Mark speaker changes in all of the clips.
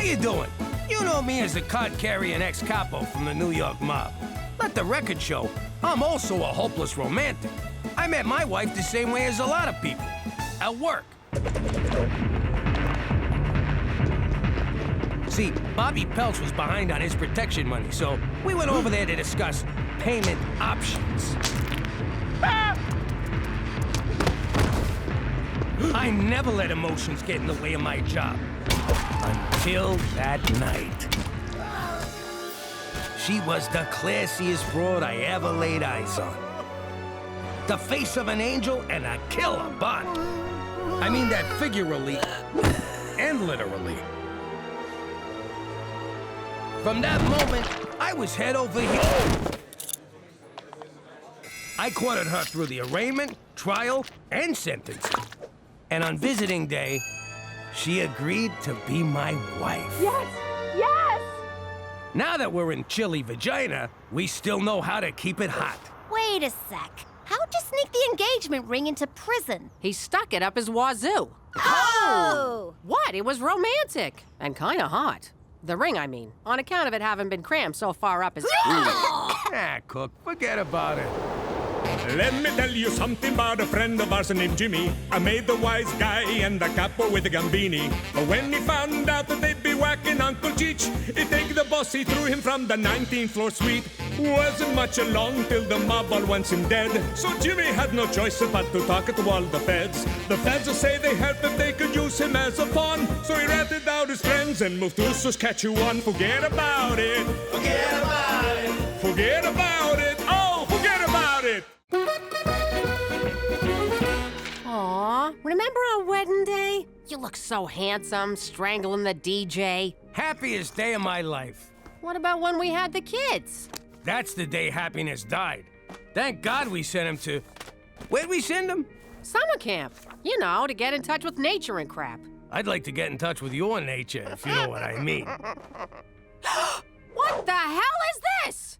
Speaker 1: you doing? You know me as a card-carrying ex-capo from the New York mob. Let the record show, I'm also a hopeless romantic. I met my wife the same way as a lot of people, at work. See, Bobby Peltz was behind on his protection money, so we went over there to discuss payment options. I never let emotions get in the way of my job. Until that night. She was the classiest broad I ever laid eyes on. The face of an angel and a killer body. I mean that figuratively and literally. From that moment, I was head over heels. I courted her through the arraignment, trial, and sentencing. And on visiting day, she agreed to be my wife.
Speaker 2: Yes! Yes!
Speaker 1: Now that we're in chilly Regina, we still know how to keep it hot.
Speaker 3: Wait a sec. How'd you sneak the engagement ring into prison?
Speaker 2: He stuck it up his wazoo.
Speaker 3: Oh!
Speaker 2: What? It was romantic. And kinda hot. The ring, I mean. On account of it having been crammed so far up his...
Speaker 1: Ah, Cook, forget about it.
Speaker 4: Let me tell you something about a friend of ours named Jimmy. I made the wise guy and the capo with the Gambini. But when he found out that they'd be whacking Uncle Cheech, he take the boss, he threw him from the 19th floor suite. Wasn't much along till the mob all wants him dead. So Jimmy had no choice but to talk to all the feds. The feds will say they helped if they could use him as a pawn. So he ratted out his friends and moved to Saskatchewan. Forget about it. Forget about it. Forget about it. Oh, forget about it.
Speaker 2: Aw, remember our wedding day? You look so handsome, strangling the DJ.
Speaker 1: Happiest day of my life.
Speaker 2: What about when we had the kids?
Speaker 1: That's the day happiness died. Thank God we sent him to... Where'd we send him?
Speaker 2: Summer camp. You know, to get in touch with nature and crap.
Speaker 1: I'd like to get in touch with your nature, if you know what I mean.
Speaker 2: What the hell is this?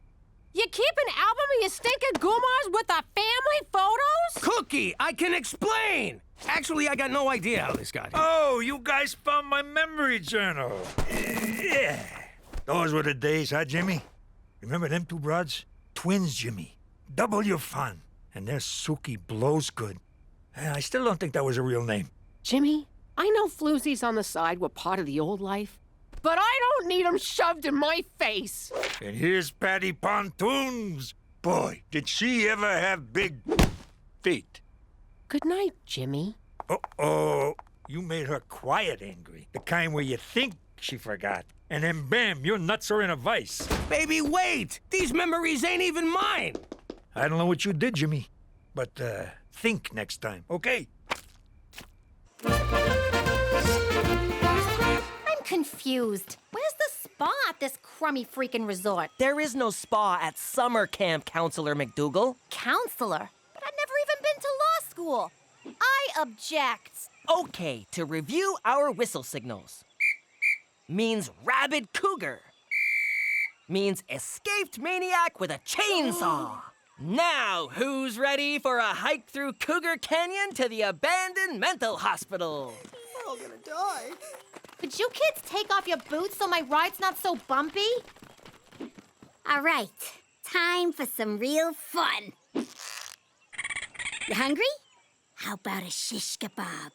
Speaker 2: You keep an album of your stinking goomars with the family photos?
Speaker 1: Cookie, I can explain! Actually, I got no idea how this got here.
Speaker 5: Oh, you guys found my memory journal. Yeah. Those were the days, huh, Jimmy? Remember them two broads? Twins, Jimmy. Double your fun. And their Suki blows good. I still don't think that was a real name.
Speaker 2: Jimmy, I know floozies on the side were part of the old life, but I don't need them shoved in my face.
Speaker 5: And here's Patty Pontoons. Boy, did she ever have big feet.
Speaker 2: Good night, Jimmy.
Speaker 5: Uh-oh. You made her quiet angry. The kind where you think she forgot. And then bam, your nuts are in a vice.
Speaker 1: Baby, wait! These memories ain't even mine!
Speaker 5: I don't know what you did, Jimmy. But, think next time, okay?
Speaker 3: I'm confused. Where's the spa at this crummy freaking resort?
Speaker 6: There is no spa at summer camp, Counselor MacDougal.
Speaker 3: Counselor? But I've never even been to law school. I object.
Speaker 6: Okay, to review our whistle signals. Means rabid cougar. Means escaped maniac with a chainsaw. Now, who's ready for a hike through Cougar Canyon to the abandoned mental hospital?
Speaker 7: We're all gonna die.
Speaker 3: Could you kids take off your boots so my ride's not so bumpy?
Speaker 8: All right, time for some real fun. You hungry? How about a shish kebab?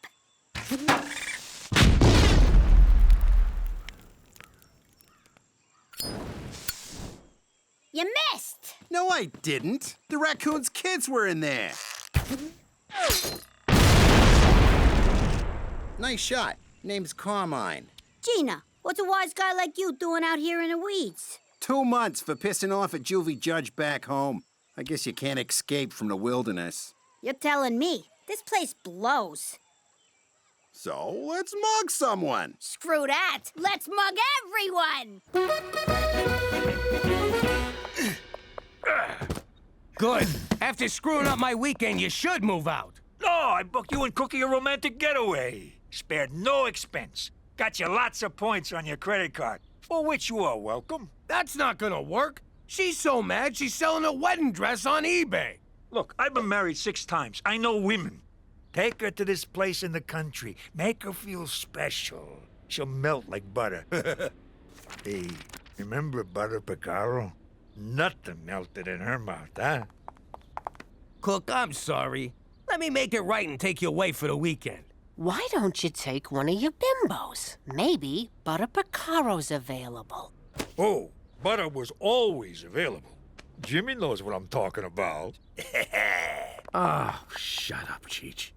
Speaker 8: You missed!
Speaker 7: No, I didn't. The raccoon's kids were in there. Nice shot. Name's Carmine.
Speaker 8: Gina, what's a wise guy like you doing out here in the weeds?
Speaker 7: 2 months for pissing off a juvie judge back home. I guess you can't escape from the wilderness.
Speaker 8: You're telling me. This place blows.
Speaker 7: So, let's mug someone.
Speaker 8: Screw that. Let's mug everyone.
Speaker 1: Good. After screwing up my weekend, you should move out.
Speaker 5: No, I booked you and Cookie a romantic getaway. Spared no expense. Got you lots of points on your credit card, for which you are welcome.
Speaker 1: That's not gonna work. She's so mad she's selling a wedding dress on eBay.
Speaker 5: Look, I've been married 6 times. I know women. Take her to this place in the country. Make her feel special. She'll melt like butter. Hey, remember Butter Picaro? Nothing melted in her mouth, huh?
Speaker 1: Cook, I'm sorry. Let me make it right and take you away for the weekend.
Speaker 2: Why don't you take one of your bimbos? Maybe Butter Picaro's available.
Speaker 5: Oh, butter was always available. Jimmy knows what I'm talking about.
Speaker 1: Oh, shut up, Cheech.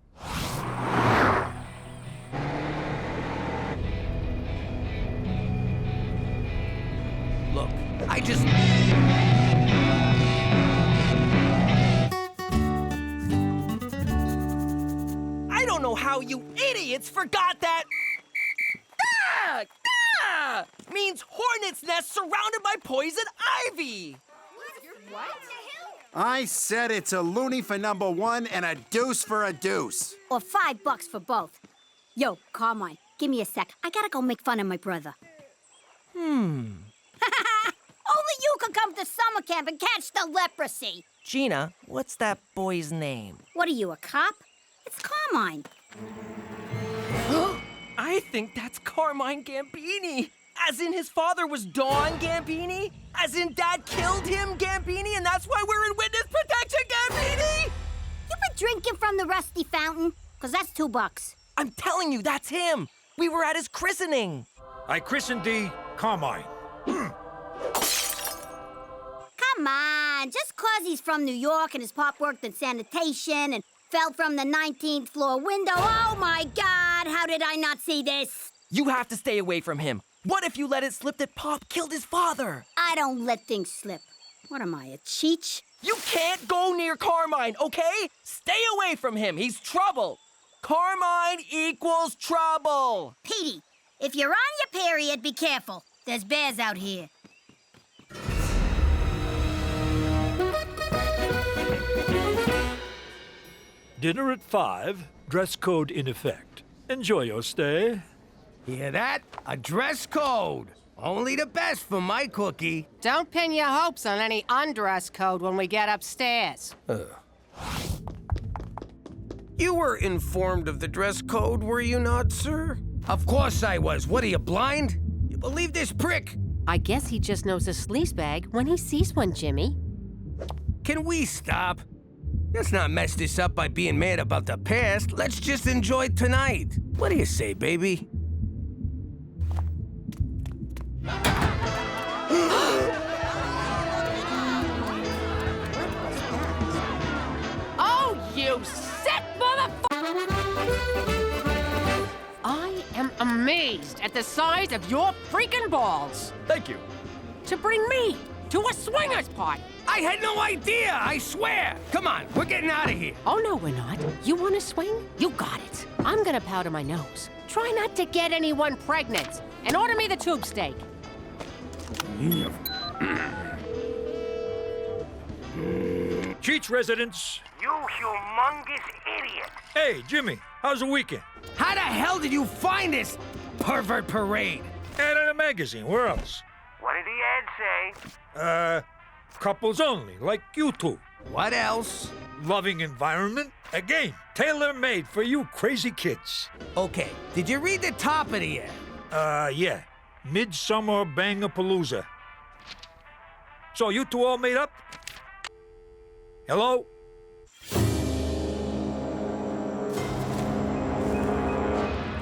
Speaker 1: Look,
Speaker 6: I don't know how you idiots forgot that. Ah! Ah! Means hornet's nest surrounded by poison ivy.
Speaker 3: What?
Speaker 7: I said it's a loony for number one and a deuce for a deuce.
Speaker 8: Or $5 for both. Yo, Carmine, give me a sec. I gotta go make fun of my brother. Only you could come to summer camp and catch the leprosy.
Speaker 6: Gina, what's that boy's name?
Speaker 8: What are you, a cop? It's Carmine.
Speaker 6: I think that's Carmine Gambini. As in his father was Don Gambini? As in Dad killed him, Gambini, and that's why we're in witness protection, Gambini?
Speaker 8: You been drinking from the rusty fountain? 'Cause that's $2.
Speaker 6: I'm telling you, that's him. We were at his christening.
Speaker 5: I christened thee Carmine.
Speaker 8: Come on, just 'cause he's from New York and his pop worked in sanitation and fell from the 19th floor window. Oh my God, how did I not see this?
Speaker 6: You have to stay away from him. What if you let it slip that Pop killed his father?
Speaker 8: I don't let things slip. What am I, a Cheech?
Speaker 6: You can't go near Carmine, okay? Stay away from him. He's trouble. Carmine equals trouble.
Speaker 8: Petey, if you're on your period, be careful. There's bears out here.
Speaker 5: Dinner at 5, dress code in effect. Enjoy your stay.
Speaker 1: Hear that? A dress code. Only the best for my cookie.
Speaker 2: Don't pin your hopes on any undress code when we get upstairs.
Speaker 1: You were informed of the dress code, were you not, sir? Of course I was. What, are you blind? You believe this prick?
Speaker 2: I guess he just knows a sleaze bag when he sees one, Jimmy.
Speaker 1: Can we stop? Let's not mess this up by being mad about the past. Let's just enjoy tonight. What do you say, baby?
Speaker 2: Oh, you sick motherfucker! I am amazed at the size of your freaking balls.
Speaker 5: Thank you.
Speaker 2: To bring me to a swingers party.
Speaker 1: I had no idea, I swear. Come on, we're getting out of here.
Speaker 2: Oh, no, we're not. You want to swing? You got it. I'm gonna powder my nose. Try not to get anyone pregnant. And order me the tube steak.
Speaker 5: Cheech residence.
Speaker 1: You humongous idiot.
Speaker 5: Hey, Jimmy, how's the weekend?
Speaker 1: How the hell did you find this pervert parade?
Speaker 5: Ad in a magazine. Where else?
Speaker 1: What did the ad say?
Speaker 5: Couples only, like you two.
Speaker 1: What else?
Speaker 5: Loving environment. A game tailor-made for you crazy kids.
Speaker 1: Okay, did you read the top of the ad?
Speaker 5: Yeah. Midsummer Bangapalooza. So you two all made up? Hello?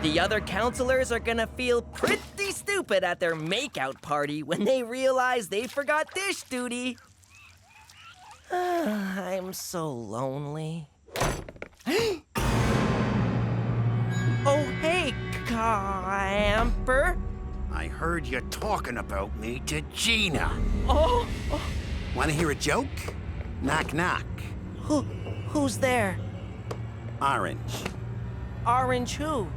Speaker 6: The other counselors are gonna feel pretty stupid at their makeout party when they realize they forgot dish duty. I'm so lonely. Oh, hey, camper.
Speaker 7: I heard you talking about me to Gina.
Speaker 6: Oh,
Speaker 7: Want to hear a joke? Knock, knock.
Speaker 6: who's there?
Speaker 7: Orange.
Speaker 6: Orange who?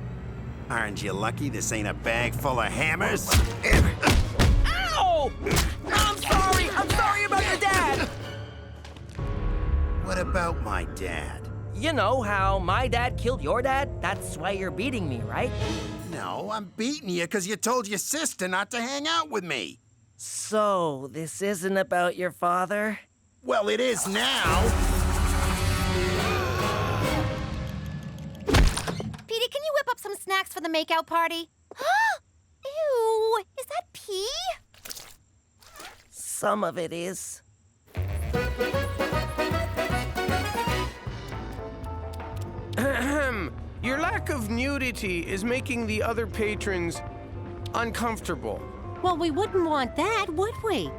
Speaker 7: Aren't you lucky this ain't a bag full of hammers?
Speaker 6: Ow! I'm sorry about your dad.
Speaker 7: What about my dad?
Speaker 6: You know how my dad killed your dad? That's why you're beating me, right?
Speaker 7: No, I'm beating you because you told your sister not to hang out with me.
Speaker 6: So, this isn't about your father?
Speaker 7: Well, it is now.
Speaker 3: Petey, can you whip up some snacks for the makeout party?
Speaker 6: Some of it is.
Speaker 1: Your lack of nudity is making the other patrons uncomfortable.
Speaker 2: Well, we wouldn't want that, would we?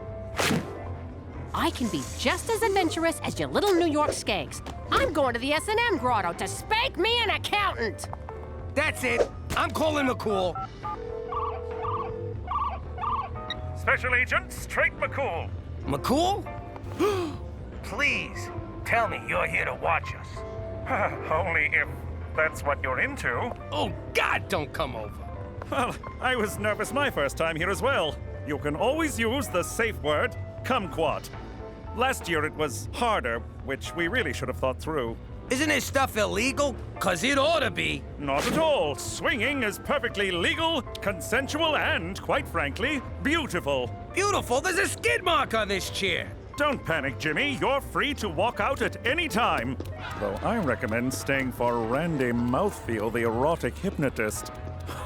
Speaker 2: I can be just as adventurous as your little New York skanks. I'm going to the S&M grotto to spank me an accountant.
Speaker 1: That's it. I'm calling McCool.
Speaker 9: Special Agent Straight McCool.
Speaker 1: McCool?
Speaker 9: Please, tell me you're here to watch us. Only if that's what you're into.
Speaker 1: Oh, God, don't come over.
Speaker 9: Well, I was nervous my first time here as well. You can always use the safe word, kumquat. Last year it was harder, which we really should have thought through.
Speaker 1: Isn't this stuff illegal? 'Cause it ought to be.
Speaker 9: Not at all. Swinging is perfectly legal, consensual, and, quite frankly, beautiful.
Speaker 1: Beautiful? There's a skid mark on this chair.
Speaker 9: Don't panic, Jimmy. You're free to walk out at any time. Though I recommend staying for Randy Mouthfeel, the erotic hypnotist.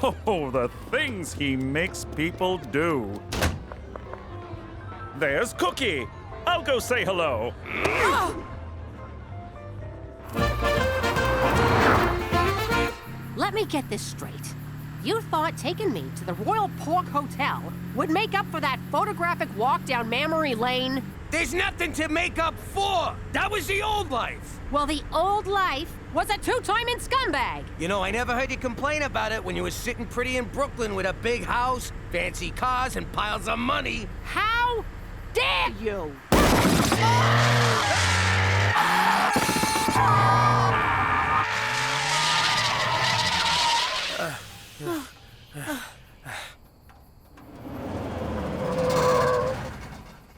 Speaker 9: Oh, the things he makes people do. There's Cookie. I'll go say hello.
Speaker 2: Let me get this straight. You thought taking me to the Royal Pork Hotel would make up for that photographic walk down Memory Lane?
Speaker 1: There's nothing to make up for. That was the old life.
Speaker 2: Well, the old life was a two-timing scumbag.
Speaker 1: You know, I never heard you complain about it when you were sitting pretty in Brooklyn with a big house, fancy cars, and piles of money.
Speaker 2: How dare you?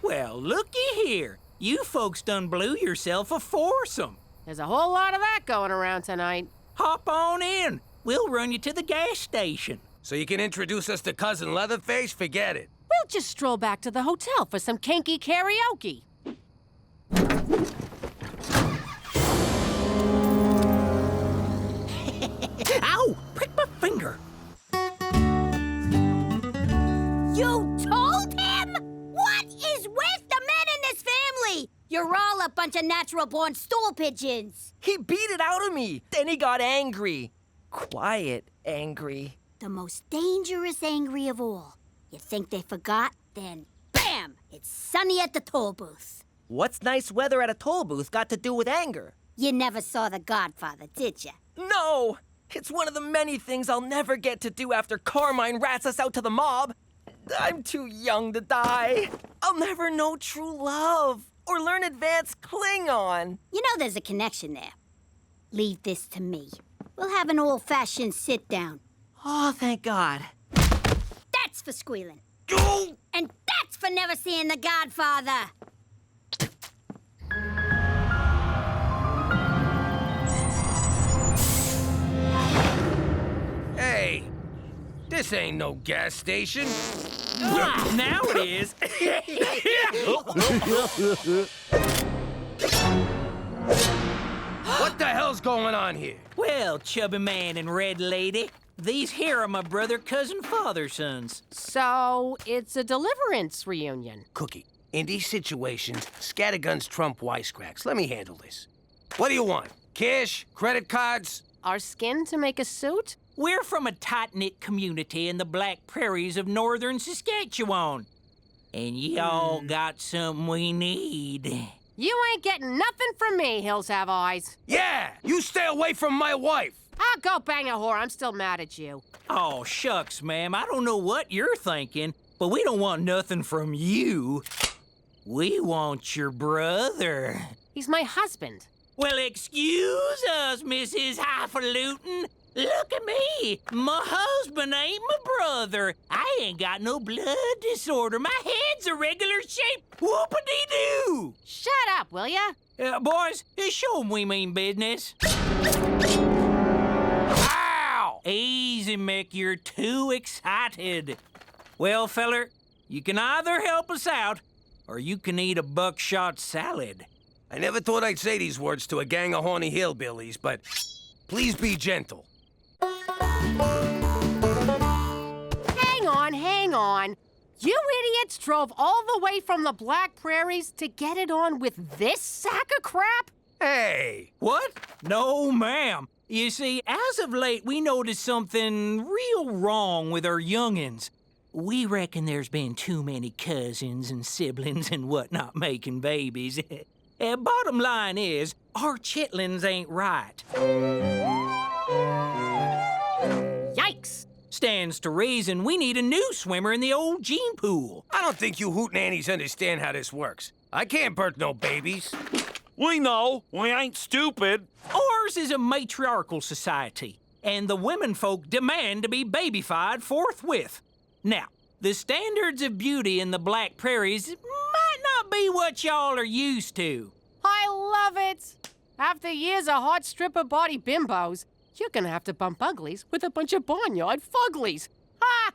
Speaker 10: Well, looky here. You folks done blew yourself a foursome.
Speaker 2: There's a whole lot of that going around tonight.
Speaker 10: Hop on in. We'll run you to the gas station.
Speaker 1: So you can introduce us to Cousin Leatherface? Forget it.
Speaker 2: We'll just stroll back to the hotel for some kinky karaoke.
Speaker 10: Ow! Prick my finger.
Speaker 8: You told him? What is with the men in this family? You're all a bunch of natural-born stool pigeons.
Speaker 6: He beat it out of me. Then he got angry. Quiet angry.
Speaker 8: The most dangerous angry of all. You think they forgot? Then, bam! It's sunny at the toll booth.
Speaker 6: What's nice weather at a toll booth got to do with anger?
Speaker 8: You never saw The Godfather, did you?
Speaker 6: No! It's one of the many things I'll never get to do after Carmine rats us out to the mob. I'm too young to die. I'll never know true love or learn advanced Klingon.
Speaker 8: You know there's a connection there. Leave this to me. We'll have an old-fashioned sit-down.
Speaker 6: Oh, thank God.
Speaker 8: That's for squealing.
Speaker 1: Oh!
Speaker 8: And that's for never seeing The Godfather.
Speaker 1: Hey, this ain't no gas station.
Speaker 10: Now it is.
Speaker 1: What the hell's going on here?
Speaker 10: Well, chubby man and red lady, these here are my brother, cousin, father sons.
Speaker 2: So, it's a deliverance reunion.
Speaker 1: Cookie, in these situations, scatterguns trump wisecracks. Let me handle this. What do you want? Cash? Credit cards?
Speaker 2: Our skin to make a suit?
Speaker 10: We're from a tight-knit community in the Black Prairies of northern Saskatchewan. And y'all got something we need.
Speaker 2: You ain't getting nothing from me, Hills Have Eyes.
Speaker 1: Yeah! You stay away from my wife!
Speaker 2: I'll go bang a whore. I'm still mad at you.
Speaker 10: Oh, shucks, ma'am. I don't know what you're thinking, but we don't want nothing from you. We want your brother.
Speaker 2: He's my husband.
Speaker 10: Well, excuse us, Mrs. Highfalutin. Look at me. My husband ain't my brother. I ain't got no blood disorder. My head's a regular shape. Whoop-a-dee-doo.
Speaker 2: Shut up, will ya?
Speaker 10: Boys, show 'em we mean business.
Speaker 1: Ow!
Speaker 10: Easy, Mick. You're too excited. Well, feller, you can either help us out, or you can eat a buckshot salad.
Speaker 1: I never thought I'd say these words to a gang of horny hillbillies, but please be gentle.
Speaker 2: Hang on. You idiots drove all the way from the Black Prairies to get it on with this sack of crap?
Speaker 1: Hey!
Speaker 10: What? No, ma'am. You see, as of late, we noticed something real wrong with our youngins. We reckon there's been too many cousins and siblings and whatnot making babies. Bottom line is, our chitlins ain't right.
Speaker 2: Yikes!
Speaker 10: Stands to reason we need a new swimmer in the old gene pool.
Speaker 1: I don't think you hootenannies understand how this works. I can't birth no babies.
Speaker 9: We know. We ain't stupid.
Speaker 10: Ours is a matriarchal society, and the women folk demand to be babyfied forthwith. Now, the standards of beauty in the Black Prairies might not be what y'all are used to.
Speaker 2: I love it! After years of hot stripper body bimbos, you're gonna have to bump uglies with a bunch of barnyard fuglies. Ha!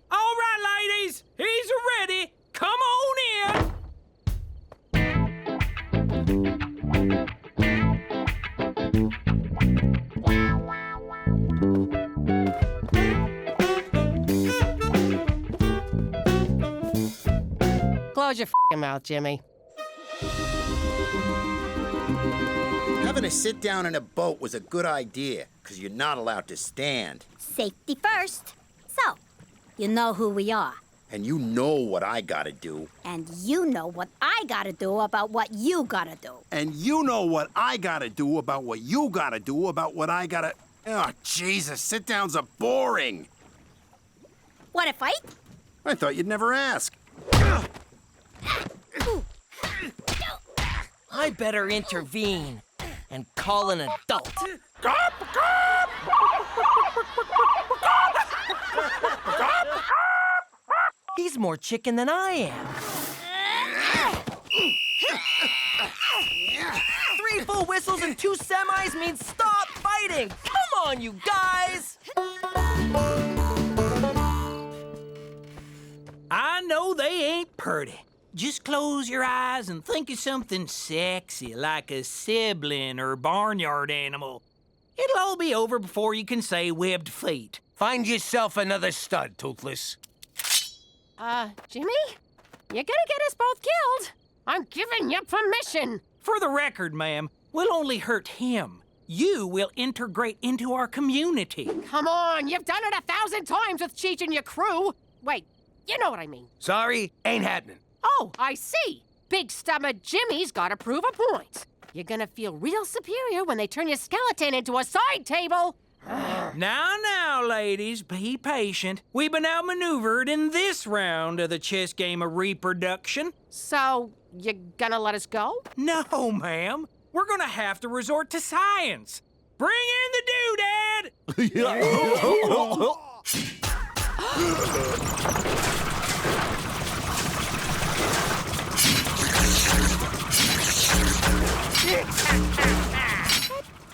Speaker 10: All right, ladies, he's ready. Come on in.
Speaker 2: Close your f***ing mouth, Jimmy.
Speaker 7: Having a sit down in a boat was a good idea, because you're not allowed to stand.
Speaker 8: Safety first. So, you know who we are.
Speaker 7: And you know what I gotta do.
Speaker 8: And you know what I gotta do about what you gotta do.
Speaker 7: And you know what I gotta do about what you gotta do about what I gotta... Oh, Jesus, sit-downs are boring.
Speaker 8: Want to fight?
Speaker 7: I thought you'd never ask.
Speaker 6: I better intervene and call an adult. He's more chicken than I am. 3 full whistles and 2 semis means stop fighting. Come on, you guys.
Speaker 10: I know they ain't purty. Just close your eyes and think of something sexy, like a sibling or barnyard animal. It'll all be over before you can say webbed feet.
Speaker 1: Find yourself another stud, Toothless.
Speaker 2: Jimmy? You're gonna get us both killed. I'm giving you permission.
Speaker 10: For the record, ma'am, we'll only hurt him. You will integrate into our community.
Speaker 2: Come on, you've done it 1,000 times with Cheech and your crew. Wait, you know what I mean.
Speaker 1: Sorry, ain't happening.
Speaker 2: Oh, I see. Big stomach Jimmy's gotta prove a point. You're gonna feel real superior when they turn your skeleton into a side table.
Speaker 10: Now, ladies, be patient. We've been outmaneuvered in this round of the chess game of reproduction.
Speaker 2: So, you gonna let us go?
Speaker 10: No, ma'am. We're gonna have to resort to science. Bring in the doodad!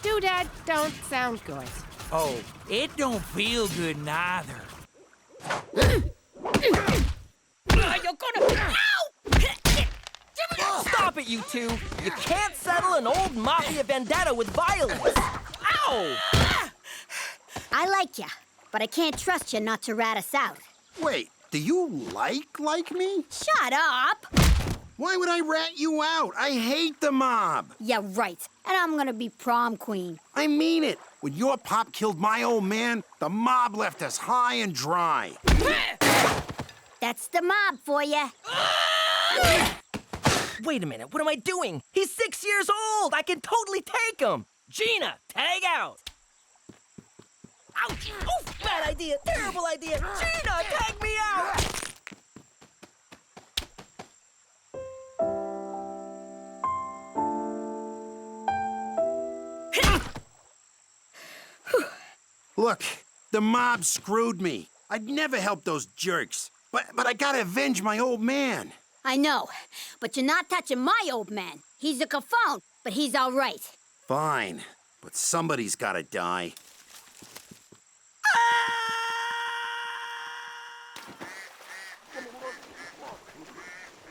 Speaker 2: Doodad don't sound good.
Speaker 10: Oh, it don't feel good neither.
Speaker 6: You're gonna... Ow! Stop it, you two. You can't settle an old mafia vendetta with violence. Ow!
Speaker 8: I like ya, but I can't trust you not to rat us out.
Speaker 7: Wait, do you like me?
Speaker 8: Shut up!
Speaker 7: Why would I rat you out? I hate the mob.
Speaker 8: Yeah, right. And I'm gonna be prom queen.
Speaker 7: I mean it. When your pop killed my old man, the mob left us high and dry.
Speaker 8: That's the mob for ya.
Speaker 6: Wait a minute, what am I doing? He's 6 years old! I can totally take him! Gina, tag out! Ouch! Oof, bad idea, terrible idea! Gina, tag me out!
Speaker 7: Look, the mob screwed me. I'd never help those jerks. But I gotta avenge my old man.
Speaker 8: I know, but you're not touching my old man. He's a cafone, but he's all right.
Speaker 7: Fine, but somebody's gotta die.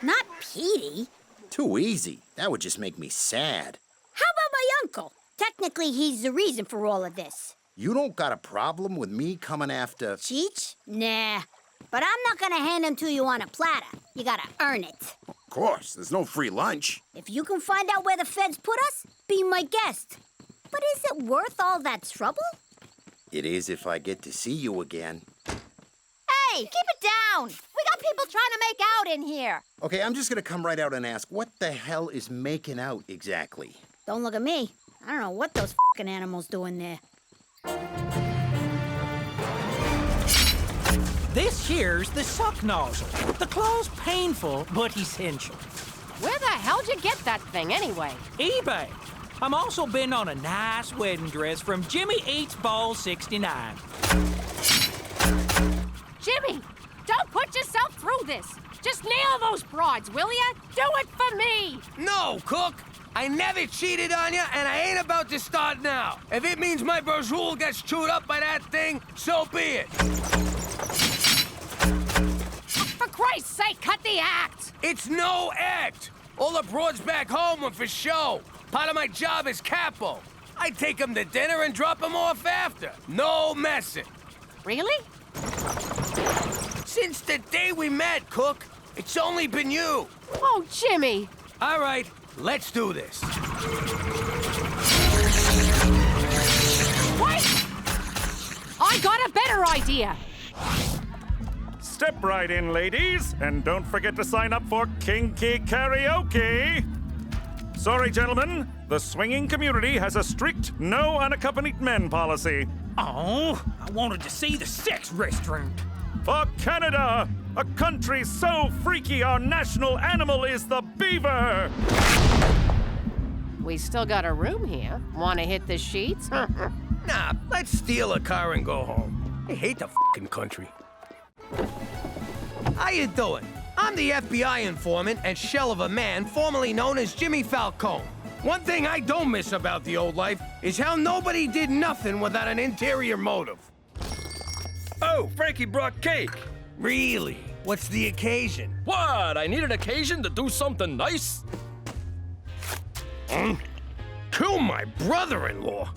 Speaker 8: Not Petey.
Speaker 7: Too easy. That would just make me sad.
Speaker 8: How about my uncle? Technically, he's the reason for all of this.
Speaker 7: You don't got a problem with me coming after...
Speaker 8: Cheech? Nah. But I'm not gonna hand them to you on a platter. You gotta earn it.
Speaker 7: Of course, there's no free lunch.
Speaker 8: If you can find out where the feds put us, be my guest. But is it worth all that trouble?
Speaker 7: It is if I get to see you again.
Speaker 3: Hey, keep it down. We got people trying to make out in here.
Speaker 7: Okay, I'm just gonna come right out and ask, what the hell is making out exactly?
Speaker 8: Don't look at me. I don't know what those fucking animals doing there.
Speaker 10: This here's the suck nozzle. The claw's painful, but essential.
Speaker 2: Where the hell'd you get that thing anyway?
Speaker 10: eBay. I'm also been on a nice wedding dress from Jimmy Eats Ball 69.
Speaker 2: Jimmy, don't put yourself through this. Just nail those broads, will ya? Do it for me.
Speaker 1: No, Cook. I never cheated on you, and I ain't about to start now. If it means my brazool gets chewed up by that thing, so be it.
Speaker 2: For Christ's sake, cut the act.
Speaker 1: It's no act. All the broads back home were for show. Part of my job is capo. I take them to dinner and drop them off after. No messing.
Speaker 2: Really?
Speaker 1: Since the day we met, Cook, it's only been you.
Speaker 2: Oh, Jimmy.
Speaker 1: All right, let's do this.
Speaker 2: Wait! I got a better idea.
Speaker 9: Step right in, ladies, and don't forget to sign up for Kinky Karaoke. Sorry, gentlemen, the swinging community has a strict no unaccompanied men policy.
Speaker 10: Oh, I wanted to see the sex restaurant.
Speaker 9: For Canada, a country so freaky our national animal is the beaver.
Speaker 2: We still got a room here. Want to hit the sheets?
Speaker 1: Nah, let's steal a car and go home. I hate the fucking country. How you doing? I'm the FBI informant and shell of a man formerly known as Jimmy Falcone. One thing I don't miss about the old life is how nobody did nothing without an interior motive.
Speaker 11: Oh, Frankie brought cake.
Speaker 1: Really? What's the occasion?
Speaker 11: What? I need an occasion to do something nice?
Speaker 1: Kill my brother-in-law.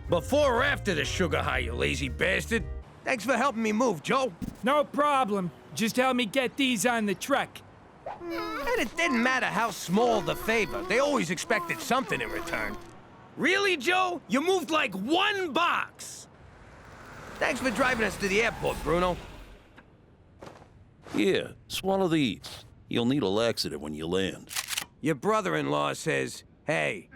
Speaker 1: Before or after the sugar high, you lazy bastard? Thanks for helping me move, Joe.
Speaker 12: No problem. Just help me get these on the truck.
Speaker 1: And it didn't matter how small the favor. They always expected something in return. Really, Joe? You moved like one box. Thanks for driving us to the airport, Bruno.
Speaker 13: Here, swallow these. You'll need a laxative when you land.
Speaker 1: Your brother-in-law says, hey.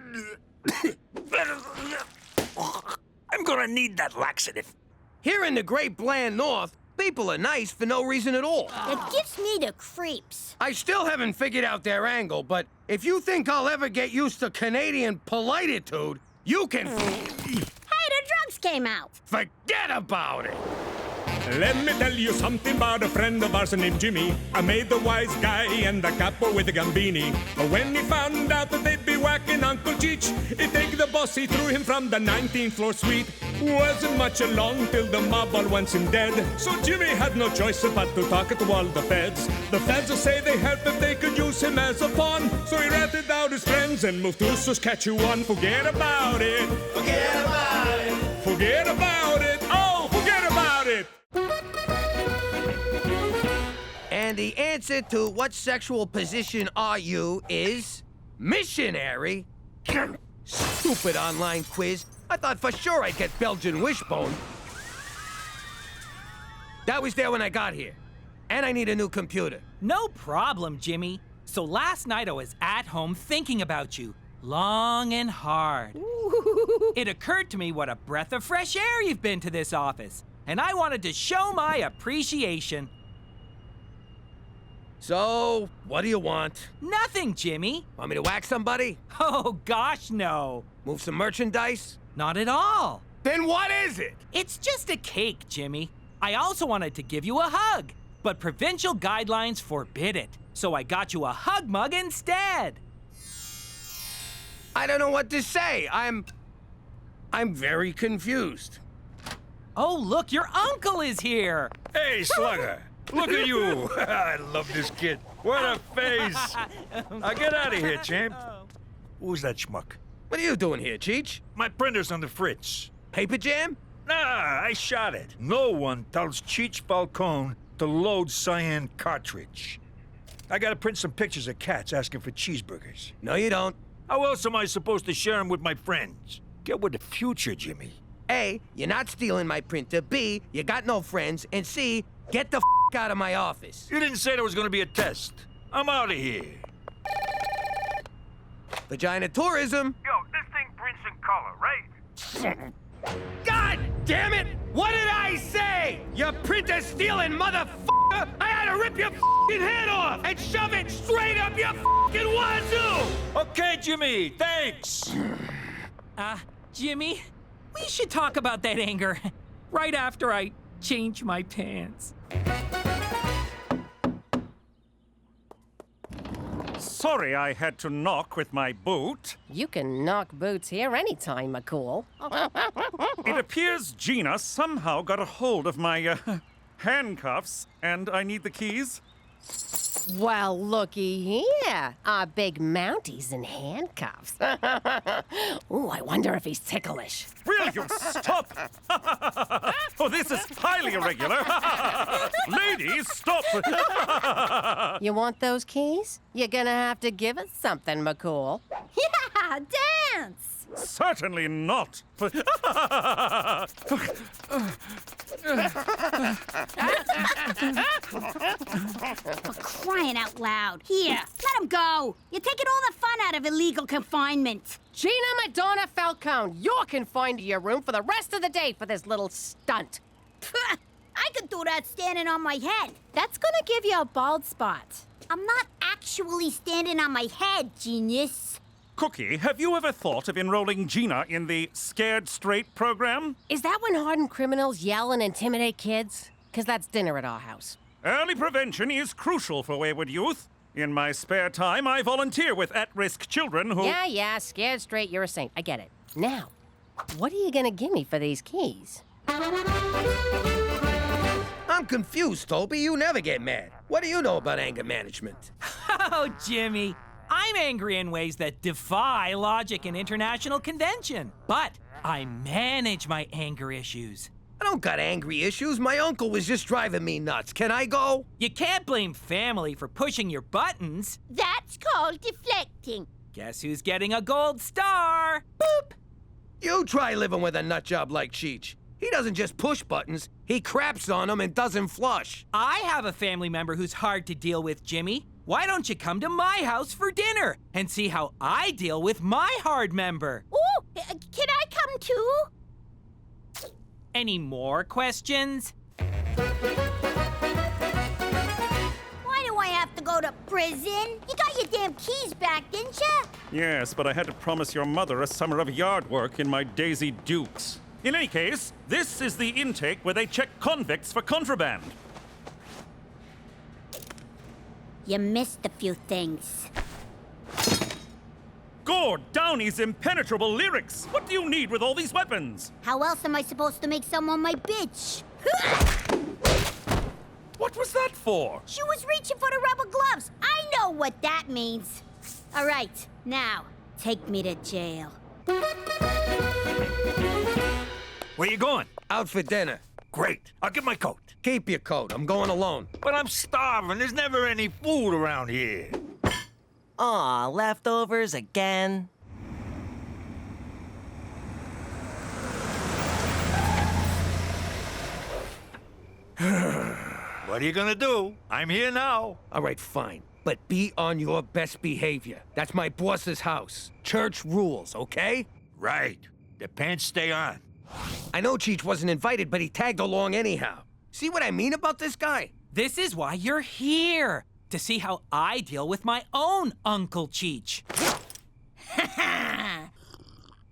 Speaker 5: I'm gonna need that laxative.
Speaker 1: Here in the great bland north, people are nice for no reason at all.
Speaker 8: It gives me the creeps.
Speaker 1: I still haven't figured out their angle, but if you think I'll ever get used to Canadian polititude, you can...
Speaker 8: Hey, the drugs came out.
Speaker 1: Forget about it.
Speaker 4: Let me tell you something about a friend of ours named Jimmy. I made the wise guy and the capo with the Gambini. When he found out that they'd be whacking Uncle Cheech, he'd take the boss, he threw him from the 19th floor suite. Wasn't much along till the mob all wants him dead. So Jimmy had no choice but to talk to all the feds. The feds will say they helped if they could use him as a pawn. So he ratted out his friends and moved to Saskatchewan. Forget about it. Forget about it. Forget about it. Oh, forget about it.
Speaker 1: And the answer to what sexual position are you is missionary. Stupid online quiz. I thought for sure I'd get Belgian wishbone. That was there when I got here. And I need a new computer.
Speaker 10: No problem, Jimmy. So last night I was at home thinking about you, long and hard. It occurred to me what a breath of fresh air you've been to this office, and I wanted to show my appreciation.
Speaker 1: So, what do you want?
Speaker 10: Nothing, Jimmy.
Speaker 1: Want me to whack somebody?
Speaker 10: Oh, gosh, no.
Speaker 1: Move some merchandise?
Speaker 10: Not at all.
Speaker 1: Then what is it?
Speaker 10: It's just a cake, Jimmy. I also wanted to give you a hug, but provincial guidelines forbid it. So I got you a hug mug instead.
Speaker 1: I don't know what to say. I'm very confused.
Speaker 10: Oh, look, your uncle is here.
Speaker 5: Hey, Slugger. Look at you. I love this kid. What a face. Now get out of here, champ. Who's that schmuck?
Speaker 1: What are you doing here, Cheech?
Speaker 5: My printer's on the fritz.
Speaker 1: Paper jam?
Speaker 5: Nah, I shot it. No one tells Cheech Falcone to load cyan cartridge. I gotta print some pictures of cats asking for cheeseburgers.
Speaker 1: No, you don't.
Speaker 5: How else am I supposed to share them with my friends? Get with the future, Jimmy.
Speaker 1: A, you're not stealing my printer. B, you got no friends. And C, get the out of my office.
Speaker 5: You didn't say there was gonna be a test. I'm out of here.
Speaker 1: Vagina tourism.
Speaker 5: Yo, this thing prints in color, right?
Speaker 1: God damn it! What did I say? You printer stealing motherfucker! I had to rip your fucking head off and shove it straight up your fucking wazoo!
Speaker 5: Okay, Jimmy, thanks.
Speaker 10: Jimmy, we should talk about that anger right after I change my pants.
Speaker 9: Sorry I had to knock with my boot.
Speaker 2: You can knock boots here anytime, McCool.
Speaker 9: It appears Gina somehow got a hold of my handcuffs, and I need the keys.
Speaker 2: Well, looky here. Our big Mounties in handcuffs. Ooh, I wonder if he's ticklish.
Speaker 9: Will you stop? Oh, this is highly irregular. Ladies, stop.
Speaker 2: You want those keys? You're gonna have to give us something, McCool.
Speaker 8: Yeah, dance!
Speaker 9: Certainly not.
Speaker 8: For crying out loud. Here, let him go. You're taking all the fun out of illegal confinement.
Speaker 2: Gina Madonna Falcone, you're confined to your room for the rest of the day for this little stunt.
Speaker 8: I could do that standing on my head.
Speaker 3: That's gonna give you a bald spot.
Speaker 8: I'm not actually standing on my head, genius.
Speaker 9: Cookie, have you ever thought of enrolling Gina in the Scared Straight program?
Speaker 2: Is that when hardened criminals yell and intimidate kids? Because that's dinner at our house.
Speaker 9: Early prevention is crucial for wayward youth. In my spare time, I volunteer with at-risk children who...
Speaker 2: Yeah, scared straight, you're a saint. I get it. Now, what are you gonna give me for these keys?
Speaker 1: I'm confused, Toby. You never get mad. What do you know about anger management?
Speaker 10: Oh, Jimmy. I'm angry in ways that defy logic and international convention. But I manage my anger issues.
Speaker 1: I don't got angry issues. My uncle was just driving me nuts. Can I go?
Speaker 10: You can't blame family for pushing your buttons.
Speaker 8: That's called deflecting.
Speaker 10: Guess who's getting a gold star? Boop!
Speaker 1: You try living with a nut job like Cheech. He doesn't just push buttons, he craps on them and doesn't flush.
Speaker 10: I have a family member who's hard to deal with, Jimmy. Why don't you come to my house for dinner and see how I deal with my hard member?
Speaker 8: Ooh, can I come too?
Speaker 10: Any more questions?
Speaker 8: Why do I have to go to prison? You got your damn keys back, didn't you?
Speaker 9: Yes, but I had to promise your mother a summer of yard work in my Daisy Dukes. In any case, this is the intake where they check convicts for contraband.
Speaker 8: You missed a few things.
Speaker 9: Gord Downey's impenetrable lyrics! What do you need with all these weapons?
Speaker 8: How else am I supposed to make someone my bitch?
Speaker 9: What was that for?
Speaker 8: She was reaching for the rubber gloves. I know what that means. All right, now, take me to jail.
Speaker 5: Where you going?
Speaker 1: Out for dinner.
Speaker 5: Great. I'll get my coat.
Speaker 1: Keep your coat. I'm going alone.
Speaker 5: But I'm starving. There's never any food around here.
Speaker 6: Aw, leftovers again?
Speaker 5: What are you gonna do? I'm here now.
Speaker 1: All right, fine. But be on your best behavior. That's my boss's house. Church rules, okay?
Speaker 5: Right. The pants stay on.
Speaker 1: I know Cheech wasn't invited, but he tagged along anyhow. See what I mean about this guy?
Speaker 10: This is why you're here. To see how I deal with my own Uncle Cheech.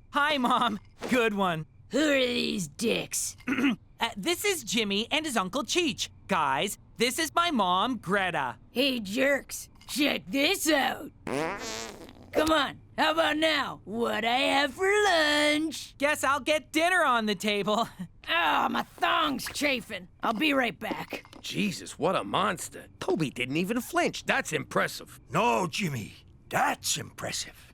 Speaker 10: Hi, Mom. Good one.
Speaker 8: Who are these dicks?
Speaker 10: This is Jimmy and his Uncle Cheech. Guys, this is my mom, Greta.
Speaker 14: Hey, jerks. Check this out. Come on. How about now? What I have for lunch?
Speaker 10: Guess I'll get dinner on the table.
Speaker 14: Ah, my thong's chafing. I'll be right back.
Speaker 1: Jesus, what a monster. Toby didn't even flinch. That's impressive.
Speaker 5: No, Jimmy. That's impressive.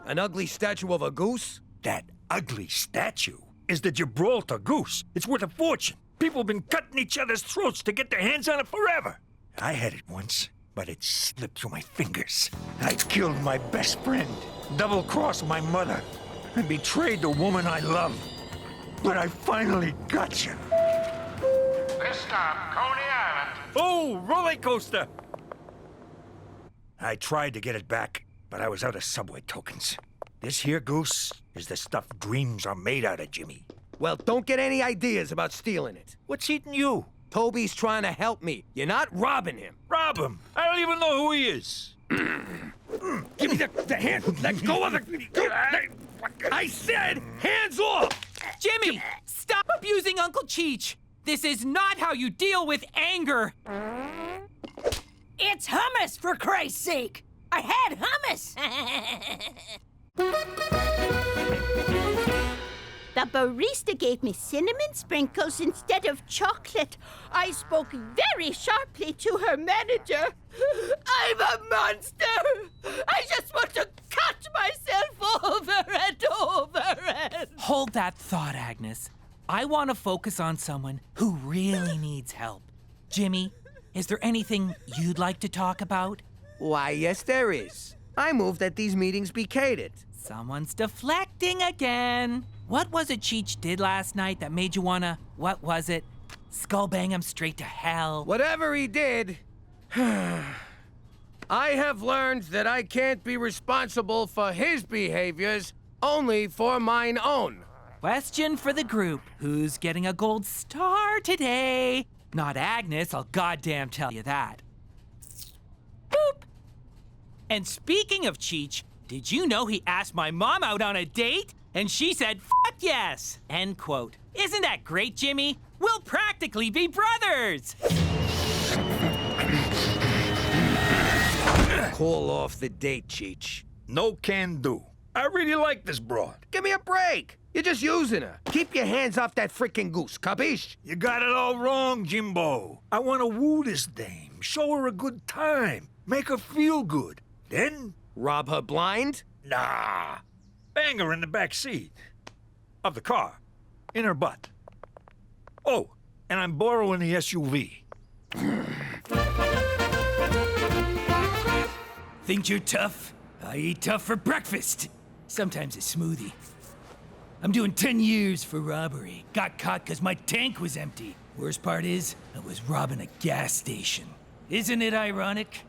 Speaker 1: An ugly statue of a goose?
Speaker 5: That ugly statue is the Gibraltar goose. It's worth a fortune. People have been cutting each other's throats to get their hands on it forever. I had it once, but it slipped through my fingers. I killed my best friend, double-crossed my mother, and betrayed the woman I love. But I finally got you.
Speaker 15: This stop, Coney Island.
Speaker 5: Oh, roller coaster! I tried to get it back, but I was out of subway tokens. This here goose is the stuff dreams are made out of, Jimmy.
Speaker 1: Well, don't get any ideas about stealing it.
Speaker 5: What's eating you?
Speaker 1: Toby's trying to help me. You're not robbing him.
Speaker 5: Rob him? I don't even know who he is.
Speaker 1: Give me the hand. Let go of the... I said hands off!
Speaker 10: Jimmy, stop abusing Uncle Cheech. This is not how you deal with anger.
Speaker 14: It's hummus, for Christ's sake! I had hummus!
Speaker 8: The barista gave me cinnamon sprinkles instead of chocolate. I spoke very sharply to her manager. I'm a monster! I just want to cut myself over and over and...
Speaker 10: Hold that thought, Agnes. I want to focus on someone who really needs help. Jimmy, is there anything you'd like to talk about?
Speaker 1: Why, yes, there is. I move that these meetings be catered.
Speaker 10: Someone's deflecting again. What was it Cheech did last night that made you wanna, what was it? Skull bang him straight to hell.
Speaker 1: Whatever he did, I have learned that I can't be responsible for his behaviors, only for mine own.
Speaker 10: Question for the group. Who's getting a gold star today? Not Agnes, I'll goddamn tell you that. Boop. And speaking of Cheech, did you know he asked my mom out on a date? And she said, "Fuck yes!" End quote. Isn't that great, Jimmy? We'll practically be brothers!
Speaker 1: Call off the date, Cheech.
Speaker 5: No can do. I really like this broad.
Speaker 1: Give me a break. You're just using her. Keep your hands off that freaking goose, capiche?
Speaker 5: You got it all wrong, Jimbo. I want to woo this dame, show her a good time, make her feel good. Then...
Speaker 1: rob her blind?
Speaker 5: Nah. Bang her in the back seat of the car, in her butt. Oh, and I'm borrowing the SUV.
Speaker 12: Think you're tough? I eat tough for breakfast. Sometimes a smoothie. I'm doing 10 years for robbery. Got caught because my tank was empty. Worst part is, I was robbing a gas station. Isn't it ironic?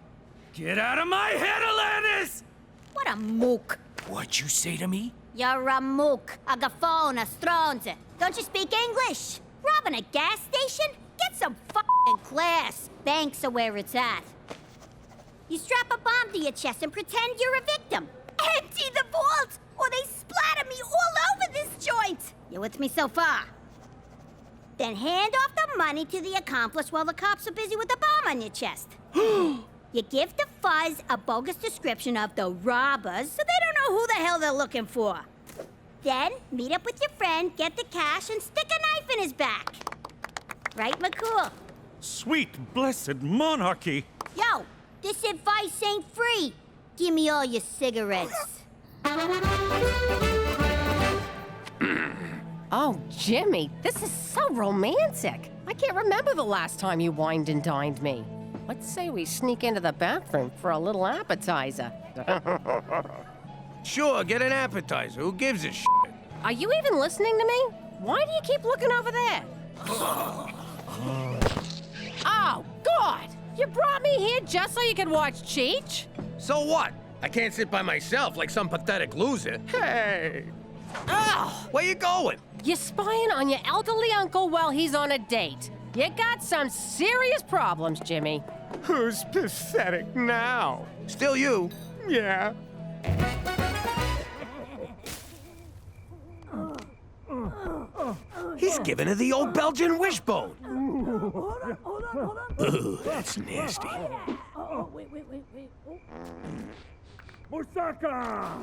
Speaker 12: Get out of my head, Alanis!
Speaker 8: What a mook.
Speaker 12: What'd you say to me?
Speaker 8: You're a mook, a gaffone, a stronze. Don't you speak English? Robbing a gas station? Get some f***ing class. Banks are where it's at. You strap a bomb to your chest and pretend you're a victim. Empty the vault, or they splatter me all over this joint. You with me so far? Then hand off the money to the accomplice while the cops are busy with the bomb on your chest. You give the fuzz a bogus description of the robbers so they don't know who the hell they're looking for. Then meet up with your friend, get the cash, and stick a knife in his back. Right, McCool?
Speaker 9: Sweet, blessed monarchy.
Speaker 8: Yo, this advice ain't free. Give me all your cigarettes.
Speaker 2: Oh, Jimmy, this is so romantic. I can't remember the last time you wined and dined me. Let's say we sneak into the bathroom for a little appetizer.
Speaker 1: Sure, get an appetizer. Who gives a shit?
Speaker 2: Are you even listening to me? Why do you keep looking over there? Oh, God! You brought me here just so you could watch Cheech?
Speaker 1: So what? I can't sit by myself like some pathetic loser. Hey!
Speaker 2: Oh!
Speaker 1: Where you going?
Speaker 2: You're spying on your elderly uncle while he's on a date. You got some serious problems, Jimmy.
Speaker 1: Who's pathetic now? Still you? Yeah. He's giving her the old Belgian wishbone. Ooh, that's nasty.
Speaker 14: Wait.
Speaker 5: Moussaka!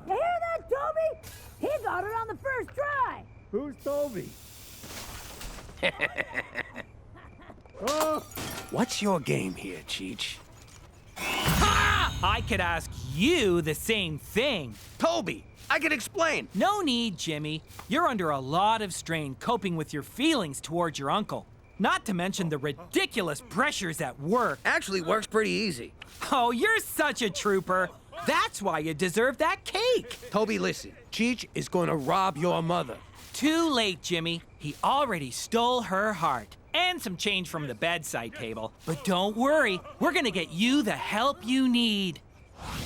Speaker 14: You hear that, Toby? He got it on the first try.
Speaker 5: Who's Toby?
Speaker 1: What's your game here, Cheech?
Speaker 10: Ha! I could ask you the same thing.
Speaker 1: Toby, I can explain.
Speaker 12: No need, Jimmy. You're under a lot of strain coping with your feelings towards your uncle. Not to mention the ridiculous pressures at work.
Speaker 1: Actually, works pretty easy.
Speaker 12: Oh, you're such a trooper. That's why you deserve that cake.
Speaker 1: Toby, listen. Cheech is gonna rob your mother.
Speaker 12: Too late, Jimmy. He already stole her heart. And some change from the bedside table. But don't worry, we're gonna get you the help you need.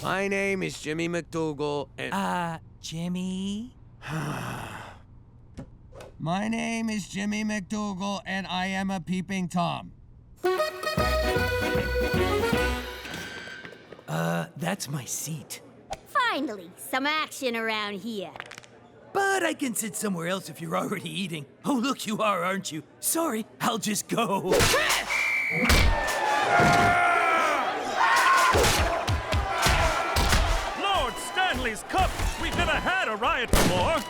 Speaker 1: My name is Jimmy MacDougal, and...
Speaker 12: Jimmy?
Speaker 1: My name is Jimmy MacDougal, and I am a peeping Tom.
Speaker 12: That's my seat.
Speaker 8: Finally, some action around here.
Speaker 12: But I can sit somewhere else if you're already eating. Oh, look, you are, aren't you? Sorry, I'll just go.
Speaker 9: Lord Stanley's Cup! We've never had a riot before!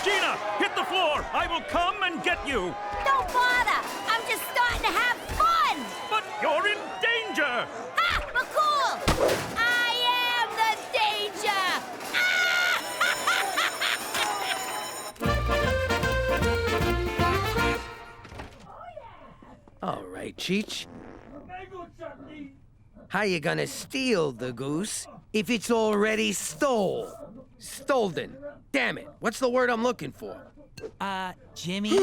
Speaker 9: Gina, hit the floor! I will come and get you!
Speaker 8: Don't bother! I'm just starting to have fun!
Speaker 9: But you're in danger!
Speaker 8: Ha! McCool! I am the danger!
Speaker 1: All right, Cheech. How you gonna steal the goose if it's already Stolen. Damn it. What's the word I'm looking for?
Speaker 12: Jimmy?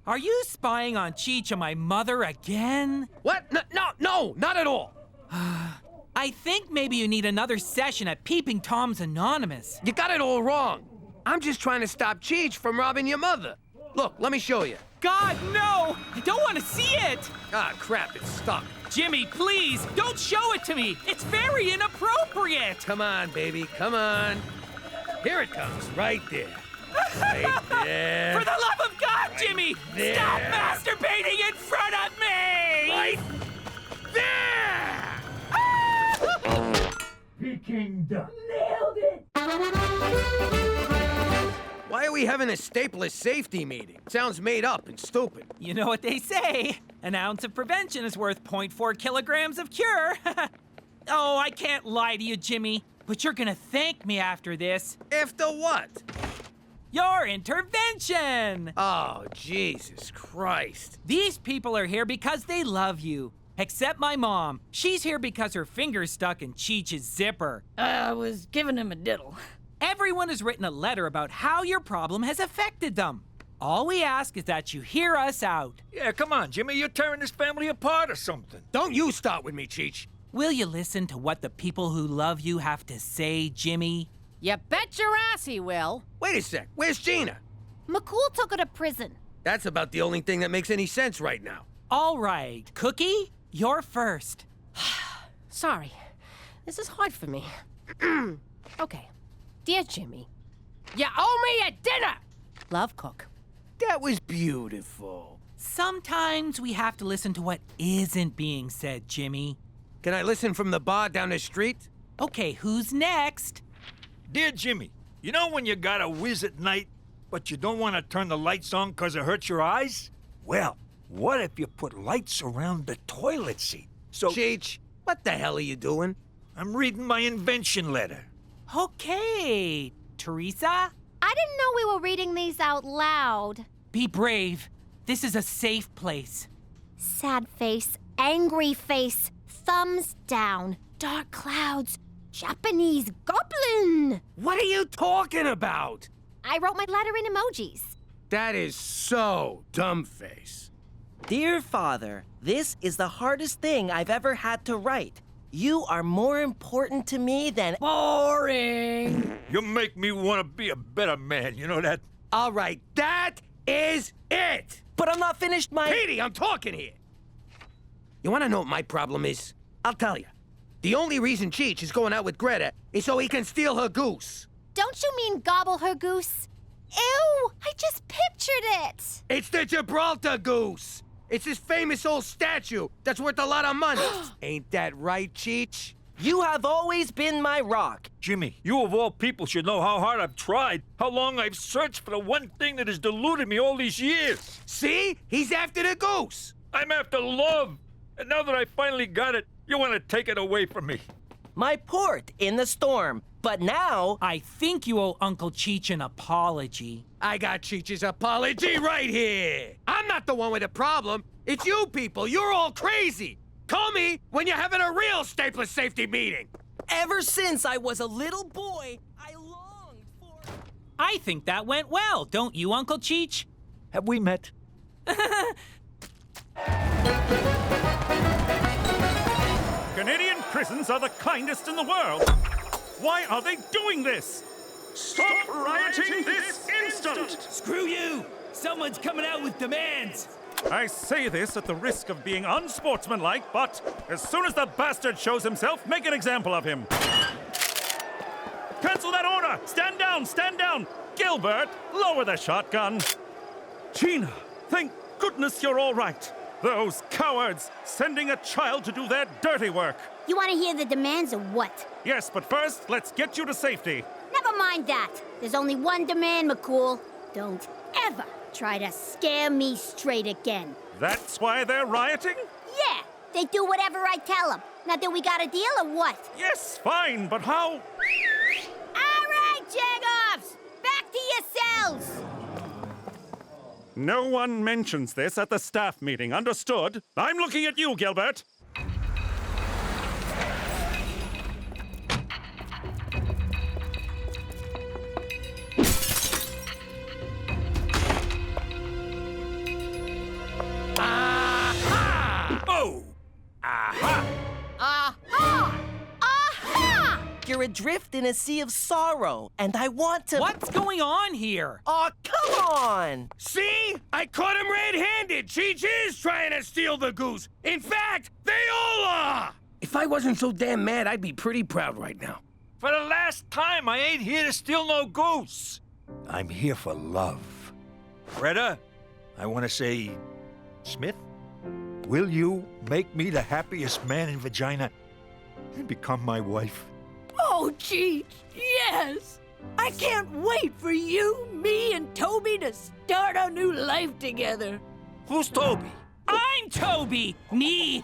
Speaker 12: Are you spying on Cheech and my mother again?
Speaker 1: What? No, not at all.
Speaker 12: I think maybe you need another session at Peeping Tom's Anonymous.
Speaker 1: You got it all wrong. I'm just trying to stop Cheech from robbing your mother. Look, let me show you.
Speaker 12: God, no! I don't want to see it!
Speaker 1: Ah, crap, it's stuck.
Speaker 12: Jimmy, please, don't show it to me! It's very inappropriate!
Speaker 1: Come on, baby, come on. Here it comes, right there. Right there.
Speaker 12: For the love of God, Jimmy!
Speaker 1: there.
Speaker 12: Stop masturbating in front of me!
Speaker 1: Right there!
Speaker 5: Peking duck.
Speaker 14: Nailed it!
Speaker 1: Why are we having a stapler safety meeting? Sounds made up and stupid.
Speaker 12: You know what they say. An ounce of prevention is worth 0.4 kilograms of cure. Oh, I can't lie to you, Jimmy. But you're gonna thank me after this.
Speaker 1: After what?
Speaker 12: Your intervention!
Speaker 1: Oh, Jesus Christ.
Speaker 12: These people are here because they love you. Except my mom. She's here because her finger's stuck in Cheech's zipper.
Speaker 14: I was giving him a diddle.
Speaker 12: Everyone has written a letter about how your problem has affected them. All we ask is that you hear us out.
Speaker 5: Yeah, come on, Jimmy. You're tearing this family apart or something.
Speaker 1: Don't you start with me, Cheech.
Speaker 12: Will you listen to what the people who love you have to say, Jimmy?
Speaker 2: You bet your ass he will.
Speaker 1: Wait a sec. Where's Gina?
Speaker 8: McCool took her to prison.
Speaker 1: That's about the only thing that makes any sense right now.
Speaker 12: All right, Cookie, you're first.
Speaker 2: Sorry. This is hard for me. Okay. Dear Jimmy, you owe me a dinner! Love, Cook.
Speaker 1: That was beautiful.
Speaker 12: Sometimes we have to listen to what isn't being said, Jimmy.
Speaker 1: Can I listen from the bar down the street?
Speaker 12: Okay, who's next?
Speaker 5: Dear Jimmy, you know when you got a whiz at night, but you don't want to turn the lights on because it hurts your eyes? Well, what if you put lights around the toilet seat? So...
Speaker 1: Cheech, what the hell are you doing?
Speaker 5: I'm reading my invention letter.
Speaker 12: Okay, Teresa?
Speaker 8: I didn't know we were reading these out loud.
Speaker 12: Be brave. This is a safe place.
Speaker 8: Sad face, angry face, thumbs down, dark clouds, Japanese goblin.
Speaker 1: What are you talking about?
Speaker 8: I wrote my letter in emojis.
Speaker 1: That is so dumbface.
Speaker 6: Dear Father, this is the hardest thing I've ever had to write. You are more important to me than...
Speaker 14: Boring!
Speaker 5: You make me want to be a better man, you know that?
Speaker 1: All right, that is it.
Speaker 6: But I'm not finished my...
Speaker 1: Petey, I'm talking here. You want to know what my problem is? I'll tell you. The only reason Cheech is going out with Greta is so he can steal her goose.
Speaker 8: Don't you mean gobble her goose? Ew, I just pictured it.
Speaker 1: It's the Gibraltar goose. It's this famous old statue that's worth a lot of money. Ain't that right, Cheech?
Speaker 6: You have always been my rock.
Speaker 5: Jimmy, you of all people should know how hard I've tried, how long I've searched for the one thing that has deluded me all these years.
Speaker 1: See? He's after the goose.
Speaker 5: I'm after love. And now that I finally got it, you want to take it away from me.
Speaker 6: My port in the storm. But now...
Speaker 12: I think you owe Uncle Cheech an apology.
Speaker 1: I got Cheech's apology right here. I'm not the one with the problem. It's you people. You're all crazy. Call me when you're having a real stapler safety meeting.
Speaker 6: Ever since I was a little boy, I longed for...
Speaker 12: I think that went well, don't you, Uncle Cheech?
Speaker 5: Have we met?
Speaker 9: Canadian prisons are the kindest in the world. Why are they doing this? Stop rioting this instant!
Speaker 12: Screw you! Someone's coming out with demands!
Speaker 9: I say this at the risk of being unsportsmanlike, but as soon as the bastard shows himself, make an example of him. Cancel that order! Stand down! Stand down! Gilbert, lower the shotgun. Gina, thank goodness you're all right. Those cowards, sending a child to do their dirty work.
Speaker 8: You want to hear the demands or what?
Speaker 9: Yes, but first, let's get you to safety.
Speaker 8: Never mind that. There's only one demand, McCool. Don't ever try to scare me straight again.
Speaker 9: That's why they're rioting?
Speaker 8: Yeah, they do whatever I tell them. Now, do we got a deal or what?
Speaker 9: Yes, fine, but how?
Speaker 8: All right, jagoffs! Back to your cells!
Speaker 9: No one mentions this at the staff meeting, understood? I'm looking at you, Gilbert.
Speaker 1: Aha!
Speaker 5: Oh! Aha!
Speaker 8: Aha! Aha!
Speaker 6: You're adrift in a sea of sorrow, and I want to...
Speaker 12: What's going on here?
Speaker 6: Oh, come on!
Speaker 1: See? I caught him red-handed. Cheech is trying to steal the goose. In fact, they all are. If I wasn't so damn mad, I'd be pretty proud right now.
Speaker 5: For the last time, I ain't here to steal no goose. I'm here for love. Greta, I want to say, Smith, will you make me the happiest man in Regina and become my wife?
Speaker 14: Oh, Cheech, yes! I can't wait for you, me, and Toby to start our new life together.
Speaker 5: Who's Toby?
Speaker 12: I'm Toby! Me!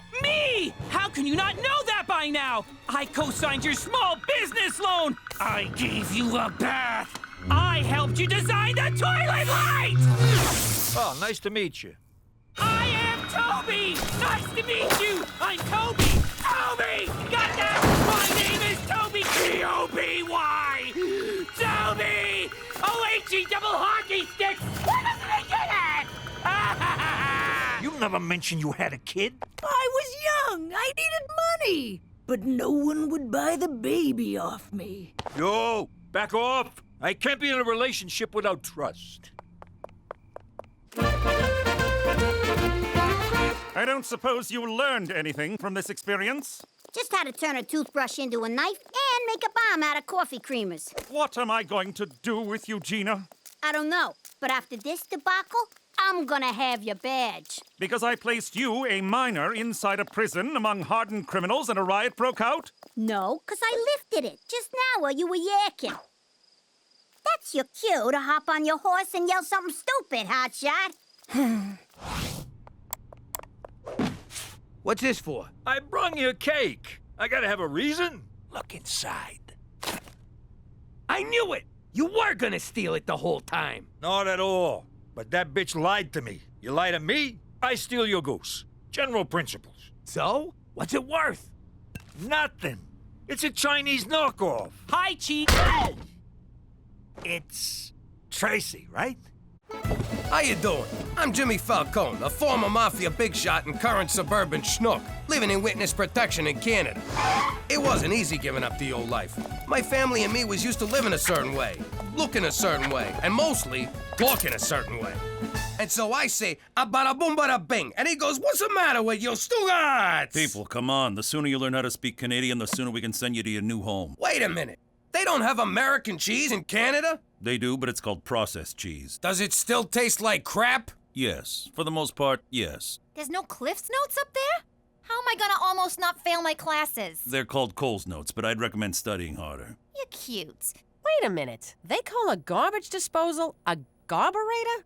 Speaker 12: How can you not know that by now? I co-signed your small business loan! I gave you a bath! I helped you design the toilet light!
Speaker 5: Oh, nice to meet you.
Speaker 12: I am Toby! Nice to meet you! I'm Toby! Toby! Got that? My name is Toby! T-O-B-Y! Toby! O-H-E double hockey sticks! Why doesn't he get it?
Speaker 5: You never mentioned you had a kid.
Speaker 14: I was young. I needed money. But no one would buy the baby off me.
Speaker 5: Yo, back off. I can't be in a relationship without trust.
Speaker 9: I don't suppose you learned anything from this experience?
Speaker 8: Just how to turn a toothbrush into a knife and make a bomb out of coffee creamers.
Speaker 9: What am I going to do with you, Gina?
Speaker 8: I don't know, but after this debacle, I'm gonna have your badge.
Speaker 9: Because I placed you, a minor, inside a prison among hardened criminals and a riot broke out?
Speaker 8: No, 'cause I lifted it just now while you were yakking. That's your cue to hop on your horse and yell something stupid, hotshot.
Speaker 1: What's this for?
Speaker 5: I brung you a cake. I gotta have a reason. Look inside.
Speaker 1: I knew it! You were gonna steal it the whole time.
Speaker 5: Not at all. But that bitch lied to me. You lie to me, I steal your goose. General principles.
Speaker 1: So? What's it worth?
Speaker 5: Nothing. It's a Chinese knockoff.
Speaker 12: Hi, Cheech.
Speaker 5: It's Tracy, right?
Speaker 1: How you doing? I'm Jimmy Falcone, a former mafia big shot and current suburban schnook, living in witness protection in Canada. It wasn't easy giving up the old life. My family and me was used to living a certain way, looking a certain way, and mostly talking a certain way. And so I say, a bada boom bada bing, and he goes, what's the matter with you, Stugarts?
Speaker 13: People, come on. The sooner you learn how to speak Canadian, the sooner we can send you to your new home.
Speaker 1: Wait a minute. They don't have American cheese in Canada?
Speaker 13: They do, but it's called processed cheese.
Speaker 1: Does it still taste like crap?
Speaker 13: Yes. For the most part, yes.
Speaker 3: There's no Cliff's Notes up there? How am I gonna almost not fail my classes?
Speaker 13: They're called Cole's Notes, but I'd recommend studying harder.
Speaker 3: You're cute.
Speaker 2: Wait a minute. They call a garbage disposal a garburator?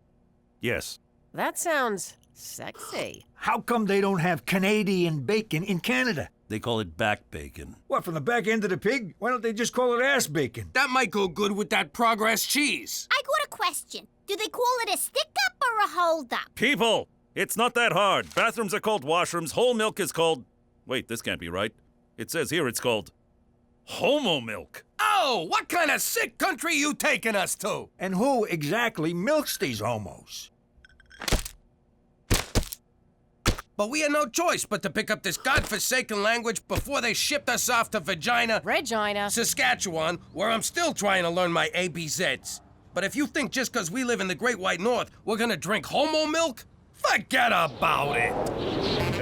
Speaker 9: Yes.
Speaker 2: That sounds sexy.
Speaker 5: How come they don't have Canadian bacon in Canada?
Speaker 13: They call it back bacon.
Speaker 5: What, from the back end of the pig? Why don't they just call it ass bacon?
Speaker 1: That might go good with that Progress cheese.
Speaker 8: I got a question. Do they call it a stick-up or a hold-up?
Speaker 9: People! It's not that hard. Bathrooms are called washrooms. Whole milk is called... Wait, this can't be right. It says here it's called... homo milk.
Speaker 1: Oh, what kind of sick country you taking us to?
Speaker 5: And who exactly milks these homos?
Speaker 1: But we had no choice but to pick up this godforsaken language before they shipped us off to
Speaker 2: Regina,
Speaker 1: Saskatchewan, where I'm still trying to learn my ABZs. But if you think just because we live in the Great White North, we're gonna drink homo milk, forget about it.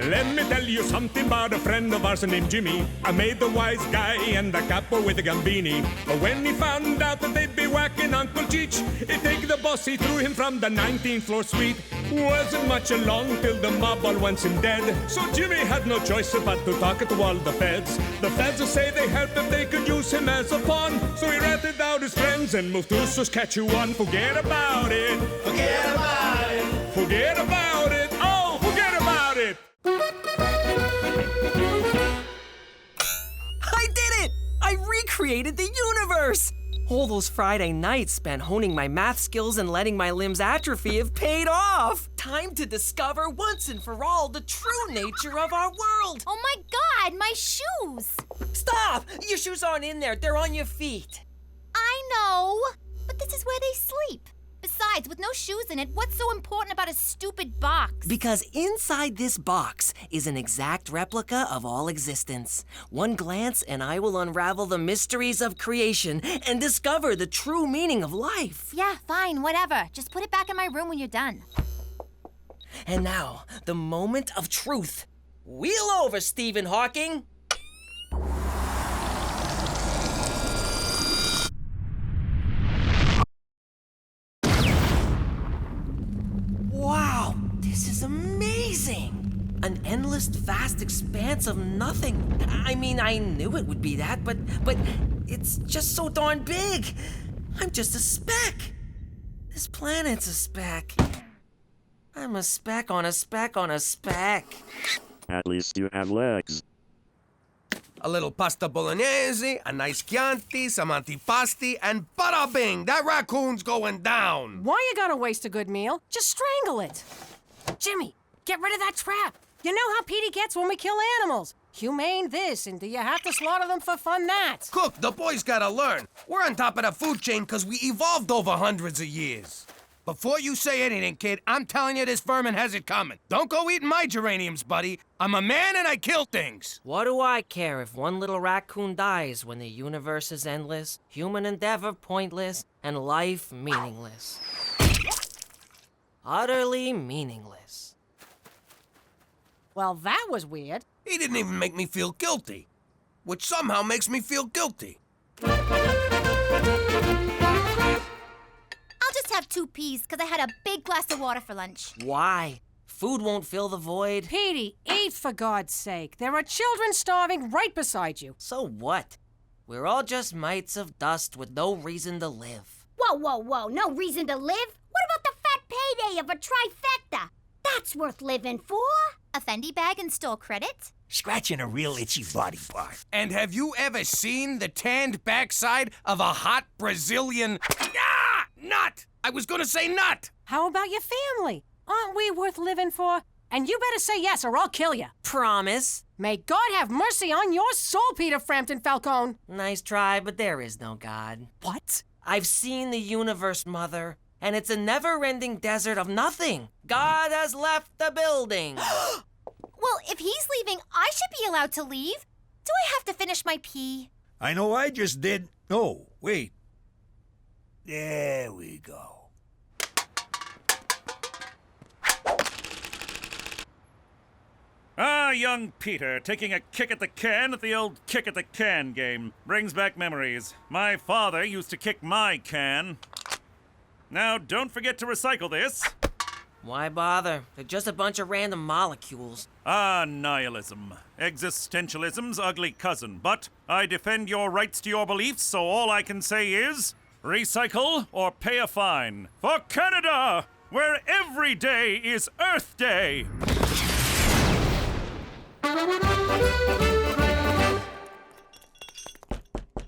Speaker 4: Let me tell you something about a friend of ours named Jimmy. I made the wise guy and the capo with the Gambini. But when he found out that they'd be whacking Uncle Cheech, he'd take the boss, he threw him from the 19th floor suite. Wasn't much along till the mob all wants him dead. So Jimmy had no choice but to talk to all the feds. The feds will say they helped if they could use him as a pawn. So he ratted out his friends and moved to Saskatchewan. Forget about it. Forget about it. Forget about it. Oh, forget about it.
Speaker 6: I did it! I recreated the universe! All those Friday nights spent honing my math skills and letting my limbs atrophy have paid off! Time to discover once and for all the true nature of our world!
Speaker 3: Oh my God, my shoes!
Speaker 6: Stop! Your shoes aren't in there, they're on your feet.
Speaker 3: I know, but this is where they sleep. Besides, with no shoes in it, what's so important about a stupid box?
Speaker 6: Because inside this box is an exact replica of all existence. One glance and I will unravel the mysteries of creation and discover the true meaning of life.
Speaker 3: Yeah, fine, whatever. Just put it back in my room when you're done.
Speaker 6: And now, the moment of truth. Wheel over, Stephen Hawking. Wow, this is amazing! An endless, vast expanse of nothing. I mean, I knew it would be that, but it's just so darn big. I'm just a speck. This planet's a speck. I'm a speck on a speck on a speck.
Speaker 16: At least you have legs.
Speaker 1: A little pasta bolognese, a nice Chianti, some antipasti, and bada bing! That raccoon's going down!
Speaker 2: Why you gotta waste a good meal? Just strangle it. Jimmy, get rid of that trap. You know how Petey gets when we kill animals. Humane this, and do you have to slaughter them for fun that?
Speaker 1: Cook, the boys gotta learn. We're on top of the food chain because we evolved over hundreds of years. Before you say anything, kid, I'm telling you this vermin has it coming. Don't go eating my geraniums, buddy. I'm a man and I kill things.
Speaker 6: What do I care if one little raccoon dies when the universe is endless, human endeavor pointless, and life meaningless? Utterly meaningless.
Speaker 2: Well, that was weird.
Speaker 1: He didn't even make me feel guilty, which somehow makes me feel guilty.
Speaker 3: I'll just have 2 peas, because I had a big glass of water for lunch.
Speaker 6: Why? Food won't fill the void.
Speaker 2: Petey, eat for God's sake. There are children starving right beside you.
Speaker 6: So what? We're all just mites of dust with no reason to live.
Speaker 8: Whoa, whoa, whoa, no reason to live? What about the fat payday of a trifecta? That's worth living for.
Speaker 3: A Fendi bag and store credit?
Speaker 5: Scratching a real itchy body part.
Speaker 1: And have you ever seen the tanned backside of a hot Brazilian... nut! I was gonna say nut!
Speaker 2: How about your family? Aren't we worth living for? And you better say yes or I'll kill you.
Speaker 6: Promise.
Speaker 2: May God have mercy on your soul, Peter Frampton Falcone.
Speaker 6: Nice try, but there is no God.
Speaker 2: What?
Speaker 6: I've seen the universe, Mother, and it's a never-ending desert of nothing. God has left the building.
Speaker 3: Well, if he's leaving, I should be allowed to leave. Do I have to finish my pee?
Speaker 5: I know I just did. No, wait. There we go.
Speaker 9: Ah, young Peter, taking a kick at the can at the old kick at the can game. Brings back memories. My father used to kick my can. Now, don't forget to recycle this.
Speaker 6: Why bother? They're just a bunch of random molecules.
Speaker 9: Ah, nihilism. Existentialism's ugly cousin. But I defend your rights to your beliefs, so all I can say is... recycle or pay a fine. For Canada, where every day is Earth Day.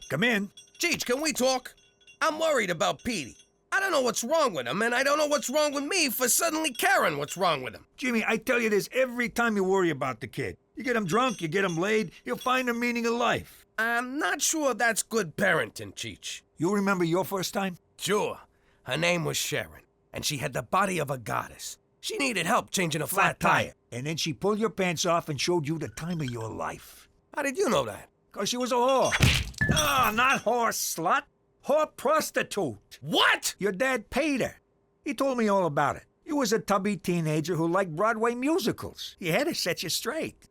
Speaker 5: Come in.
Speaker 1: Cheech, can we talk? I'm worried about Petey. I don't know what's wrong with him, and I don't know what's wrong with me for suddenly caring what's wrong with him.
Speaker 5: Jimmy, I tell you this every time you worry about the kid. You get him drunk, you get him laid, he'll find the meaning of life.
Speaker 1: I'm not sure that's good parenting, Cheech.
Speaker 5: You remember your first time?
Speaker 1: Sure. Her name was Sharon, and she had the body of a goddess. She needed help changing a flat tire.
Speaker 5: And then she pulled your pants off and showed you the time of your life.
Speaker 1: How did you know that?
Speaker 5: 'Cause she was a whore. Ah, not whore slut. Whore prostitute.
Speaker 1: What?
Speaker 5: Your dad paid her. He told me all about it. You was a tubby teenager who liked Broadway musicals. He had to set you straight.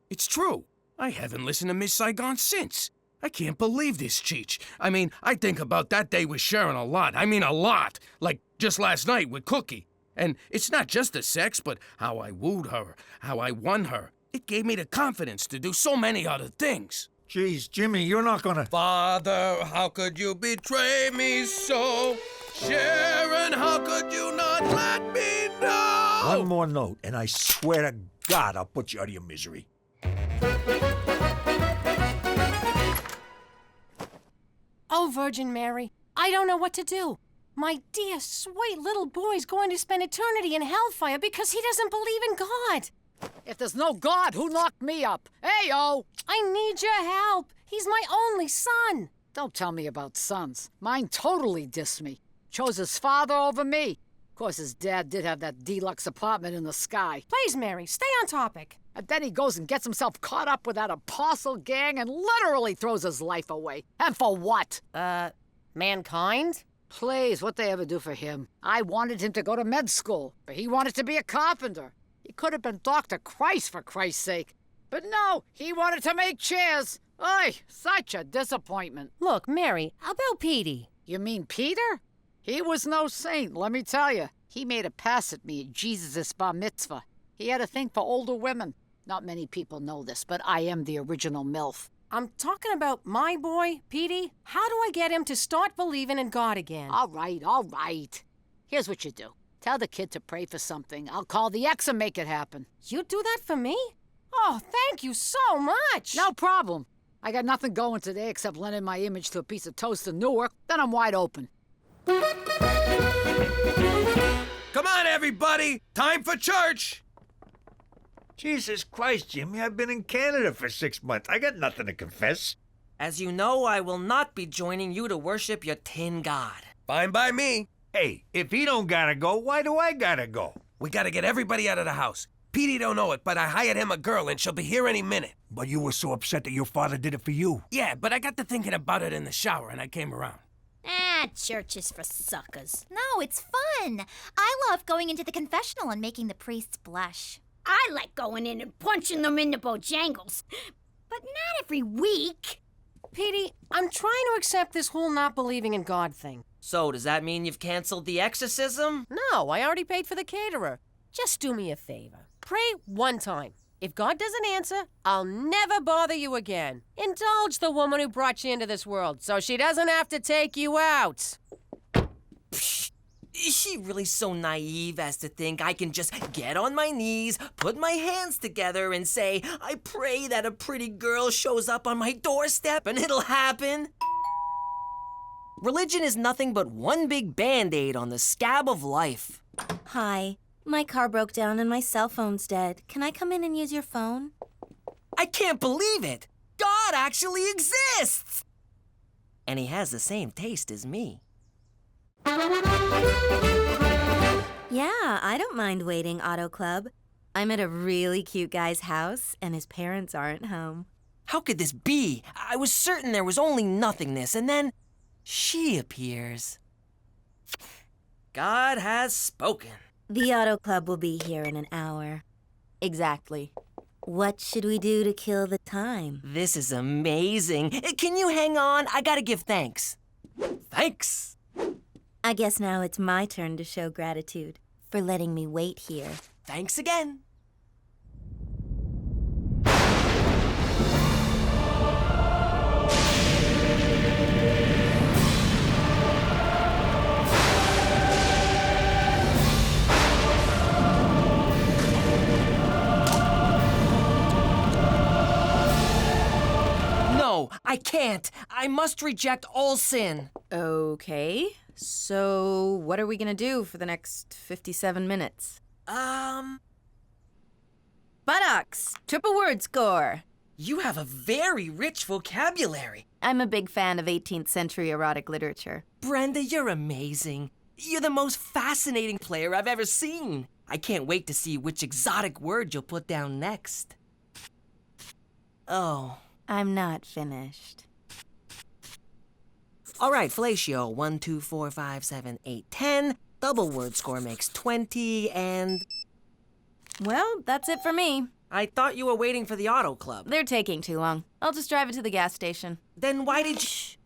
Speaker 1: It's true. I haven't listened to Miss Saigon since. I can't believe this, Cheech. I mean, I think about that day with Sharon a lot. I mean, a lot. Like just last night with Cookie. And it's not just the sex, but how I wooed her, how I won her. It gave me the confidence to do so many other things.
Speaker 5: Jeez, Jimmy, you're not gonna...
Speaker 1: Father, how could you betray me so? Sharon, how could you not let me know?
Speaker 5: One more note, and I swear to God I'll put you out of your misery.
Speaker 2: Oh, Virgin Mary, I don't know what to do. My dear, sweet little boy's going to spend eternity in hellfire because he doesn't believe in God.
Speaker 17: If there's no God, who knocked me up? Hey-o!
Speaker 2: I need your help. He's my only son.
Speaker 17: Don't tell me about sons. Mine totally dissed me. Chose his father over me. Of course, his dad did have that deluxe apartment in the sky.
Speaker 2: Please, Mary, stay on topic.
Speaker 17: And then he goes and gets himself caught up with that apostle gang and literally throws his life away. And for what?
Speaker 2: Mankind?
Speaker 17: Please, what'd they ever do for him? I wanted him to go to med school, but he wanted to be a carpenter. He could have been Dr. Christ, for Christ's sake. But no, he wanted to make chairs. Oy, such a disappointment.
Speaker 2: Look, Mary, how about Petey?
Speaker 17: You mean Peter? He was no saint, let me tell you. He made a pass at me at Jesus' bar mitzvah. He had a thing for older women. Not many people know this, but I am the original MILF.
Speaker 2: I'm talking about my boy, Petey. How do I get him to start believing in God again?
Speaker 17: All right. Here's what you do. Tell the kid to pray for something. I'll call the ex and make it happen.
Speaker 2: You do that for me? Oh, thank you so much.
Speaker 17: No problem. I got nothing going today except lending my image to a piece of toast in Newark. Then I'm wide open.
Speaker 1: Come on, everybody. Time for church.
Speaker 5: Jesus Christ, Jimmy, I've been in Canada for 6 months. I got nothing to confess.
Speaker 6: As you know, I will not be joining you to worship your tin god.
Speaker 1: Fine by me.
Speaker 5: Hey, if he don't gotta go, why do I gotta go?
Speaker 1: We gotta get everybody out of the house. Petey don't know it, but I hired him a girl and she'll be here any minute.
Speaker 5: But you were so upset that your father did it for you.
Speaker 1: Yeah, but I got to thinking about it in the shower and I came around.
Speaker 3: Church is for suckers. No, it's fun. I love going into the confessional and making the priests blush.
Speaker 8: I like going in and punching them in the bojangles. But not every week.
Speaker 2: Petey, I'm trying to accept this whole not believing in God thing.
Speaker 6: So, does that mean you've canceled the exorcism?
Speaker 2: No, I already paid for the caterer. Just do me a favor. Pray one time. If God doesn't answer, I'll never bother you again. Indulge the woman who brought you into this world so she doesn't have to take you out.
Speaker 6: Is she really so naive as to think I can just get on my knees, put my hands together, and say, I pray that a pretty girl shows up on my doorstep and it'll happen? Religion is nothing but one big Band-Aid on the scab of life.
Speaker 18: Hi. My car broke down and my cell phone's dead. Can I come in and use your phone?
Speaker 6: I can't believe it! God actually exists! And he has the same taste as me.
Speaker 18: Yeah, I don't mind waiting, Auto Club. I'm at a really cute guy's house, and his parents aren't home.
Speaker 6: How could this be? I was certain there was only nothingness, and then she appears. God has spoken.
Speaker 18: The Auto Club will be here in an hour. Exactly. What should we do to kill the time?
Speaker 6: This is amazing. Can you hang on? I gotta give thanks. Thanks.
Speaker 18: I guess now it's my turn to show gratitude for letting me wait here.
Speaker 6: Thanks again. can't. I must reject all sin.
Speaker 18: Okay. So, what are we gonna do for the next 57 minutes? Buttocks! Triple word score!
Speaker 6: You have a very rich vocabulary.
Speaker 18: I'm a big fan of 18th century erotic literature.
Speaker 6: Brenda, you're amazing. You're the most fascinating player I've ever seen. I can't wait to see which exotic word you'll put down next. Oh.
Speaker 18: I'm not finished.
Speaker 6: All right, fellatio. 1, 2, 4, 5, 7, 8, 10. Double word score makes 20, and...
Speaker 18: Well, that's it for me.
Speaker 6: I thought you were waiting for the auto club.
Speaker 18: They're taking too long. I'll just drive it to the gas station.
Speaker 6: Then why did you...
Speaker 18: Shh.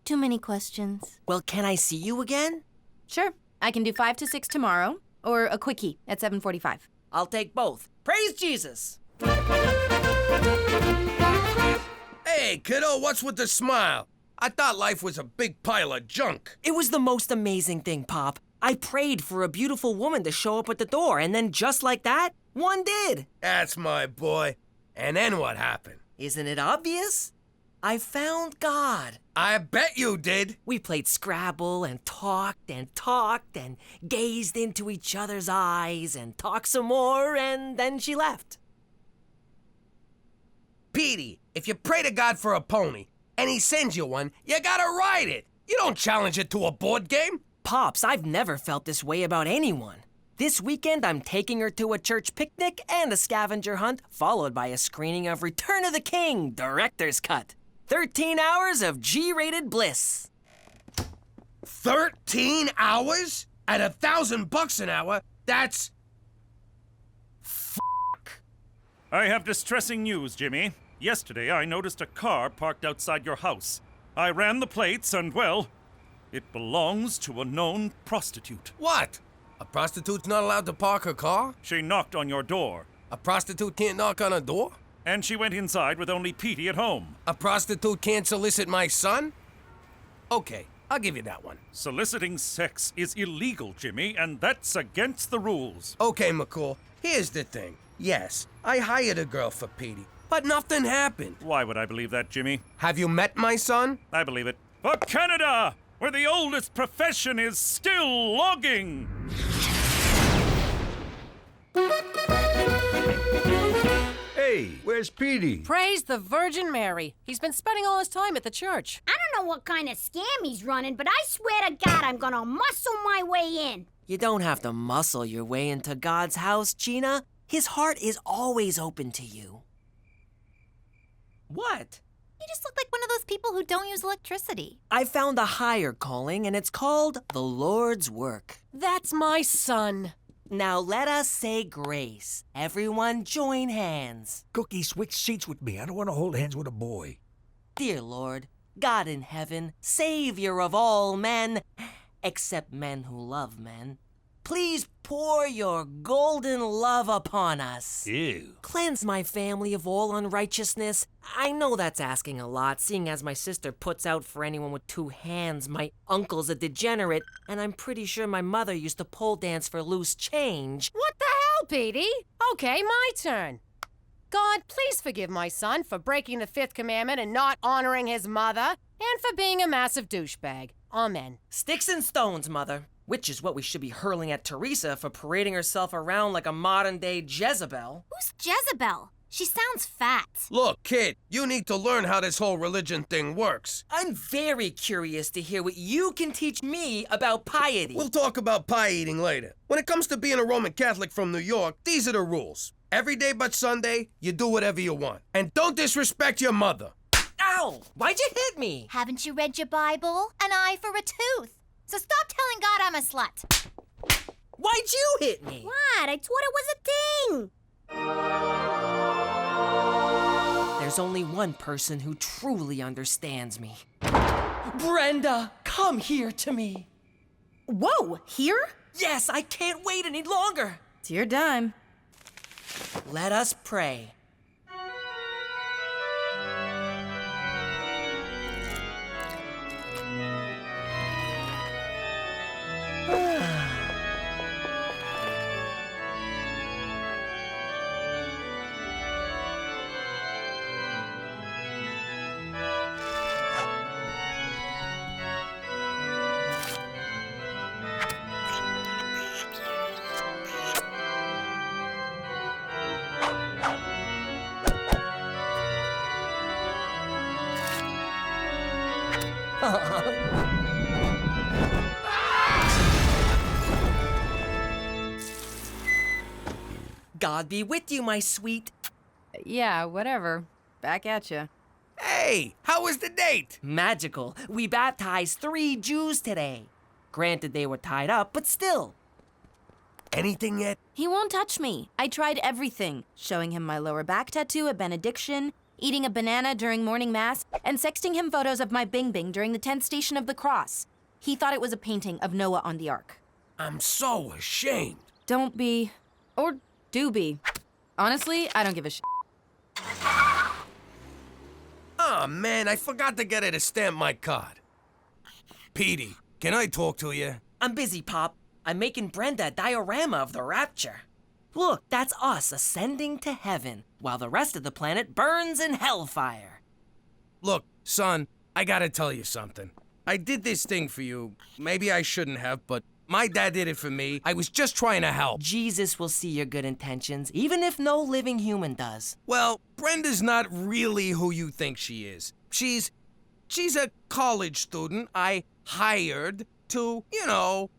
Speaker 18: Too many questions.
Speaker 6: Well, can I see you again?
Speaker 18: Sure. I can do 5 to 6 tomorrow, or a quickie at 7:45.
Speaker 6: I'll take both. Praise Jesus!
Speaker 1: Hey, kiddo, what's with the smile? I thought life was a big pile of junk.
Speaker 6: It was the most amazing thing, Pop. I prayed for a beautiful woman to show up at the door, and then just like that, one did.
Speaker 1: That's my boy. And then what happened?
Speaker 6: Isn't it obvious? I found God.
Speaker 1: I bet you did.
Speaker 6: We played Scrabble and talked and gazed into each other's eyes and talked some more, and then she left.
Speaker 1: Petey, if you pray to God for a pony, and he sends you one, you gotta ride it. You don't challenge it to a board game.
Speaker 6: Pops, I've never felt this way about anyone. This weekend, I'm taking her to a church picnic and a scavenger hunt, followed by a screening of Return of the King, Director's Cut. 13 hours of G-rated bliss.
Speaker 1: 13 hours? At $1,000 an hour, that's...
Speaker 9: I have distressing news, Jimmy. Yesterday, I noticed a car parked outside your house. I ran the plates and, well, it belongs to a known prostitute.
Speaker 1: What? A prostitute's not allowed to park her car?
Speaker 9: She knocked on your door.
Speaker 1: A prostitute can't knock on a door?
Speaker 9: And she went inside with only Petey at home.
Speaker 1: A prostitute can't solicit my son? Okay, I'll give you that one.
Speaker 9: Soliciting sex is illegal, Jimmy, and that's against the rules.
Speaker 1: Okay, McCool, here's the thing. Yes, I hired a girl for Petey, but nothing happened.
Speaker 9: Why would I believe that, Jimmy?
Speaker 1: Have you met my son?
Speaker 9: I believe it. For Canada, where the oldest profession is still logging!
Speaker 5: Hey, where's Petey?
Speaker 2: Praise the Virgin Mary. He's been spending all his time at the church.
Speaker 8: I don't know what kind of scam he's running, but I swear to God I'm gonna muscle my way in.
Speaker 6: You don't have to muscle your way into God's house, Gina. His heart is always open to you. What?
Speaker 3: You just look like one of those people who don't use electricity.
Speaker 6: I found a higher calling, and it's called the Lord's work.
Speaker 2: That's my son.
Speaker 6: Now let us say grace. Everyone join hands.
Speaker 5: Cookie, switch seats with me. I don't want to hold hands with a boy.
Speaker 6: Dear Lord, God in heaven, Savior of all men, except men who love men, please pour your golden love upon us.
Speaker 5: Ew.
Speaker 6: Cleanse my family of all unrighteousness. I know that's asking a lot, seeing as my sister puts out for anyone with 2 hands. My uncle's a degenerate, and I'm pretty sure my mother used to pole dance for loose change.
Speaker 2: What the hell, Petey? Okay, my turn. God, please forgive my son for breaking the 5th commandment and not honoring his mother, and for being a massive douchebag. Amen.
Speaker 6: Sticks and stones, Mother. Which is what we should be hurling at Teresa for parading herself around like a modern-day Jezebel.
Speaker 3: Who's Jezebel? She sounds fat.
Speaker 1: Look, kid, you need to learn how this whole religion thing works.
Speaker 6: I'm very curious to hear what you can teach me about piety.
Speaker 1: We'll talk about pie eating later. When it comes to being a Roman Catholic from New York, these are the rules. Every day but Sunday, you do whatever you want. And don't disrespect your mother.
Speaker 6: Ow! Why'd you hit me?
Speaker 3: Haven't you read your Bible? An eye for a tooth. So stop telling God I'm a slut.
Speaker 6: Why'd you hit me?
Speaker 8: What? I thought it was a thing.
Speaker 6: There's only one person who truly understands me. Brenda, come here to me.
Speaker 18: Whoa, here?
Speaker 6: Yes, I can't wait any longer.
Speaker 18: It's your dime.
Speaker 6: Let us pray. God be with you, my sweet.
Speaker 2: Yeah, whatever. Back at you.
Speaker 1: Hey, how was the date?
Speaker 6: Magical. We baptized 3 Jews today. Granted, they were tied up, but still.
Speaker 1: Anything yet?
Speaker 18: He won't touch me. I tried everything. Showing him my lower back tattoo at benediction, eating a banana during morning mass, and sexting him photos of my Bing Bing during the 10th station of the cross. He thought it was a painting of Noah on the ark.
Speaker 1: I'm so ashamed.
Speaker 18: Don't be. Or do be. Honestly, I don't give a shit.
Speaker 1: Oh, man, I forgot to get her to stamp my card. Petey, can I talk to you?
Speaker 6: I'm busy, Pop. I'm making Brenda a diorama of the rapture. Look, that's us ascending to heaven, while the rest of the planet burns in hellfire.
Speaker 1: Look, son, I gotta tell you something. I did this thing for you. Maybe I shouldn't have, but my dad did it for me. I was just trying to help.
Speaker 6: Jesus will see your good intentions, even if no living human does.
Speaker 1: Well, Brenda's not really who you think she is. She's a college student I hired to,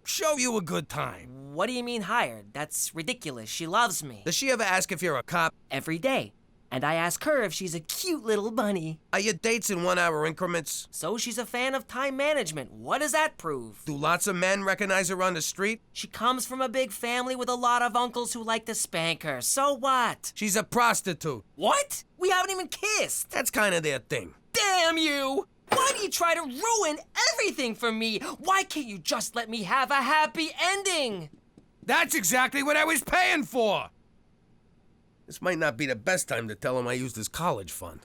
Speaker 1: show you a good time.
Speaker 6: What do you mean hired? That's ridiculous. She loves me.
Speaker 1: Does she ever ask if you're a cop?
Speaker 6: Every day. And I ask her if she's a cute little bunny.
Speaker 1: Are your dates in 1-hour increments?
Speaker 6: So she's a fan of time management. What does that prove?
Speaker 1: Do lots of men recognize her on the street?
Speaker 6: She comes from a big family with a lot of uncles who like to spank her. So what?
Speaker 1: She's a prostitute.
Speaker 6: What? We haven't even kissed.
Speaker 1: That's kind of their thing.
Speaker 6: Damn you! Why do you try to ruin everything for me? Why can't you just let me have a happy ending?
Speaker 1: That's exactly what I was paying for! This might not be the best time to tell him I used his college fund.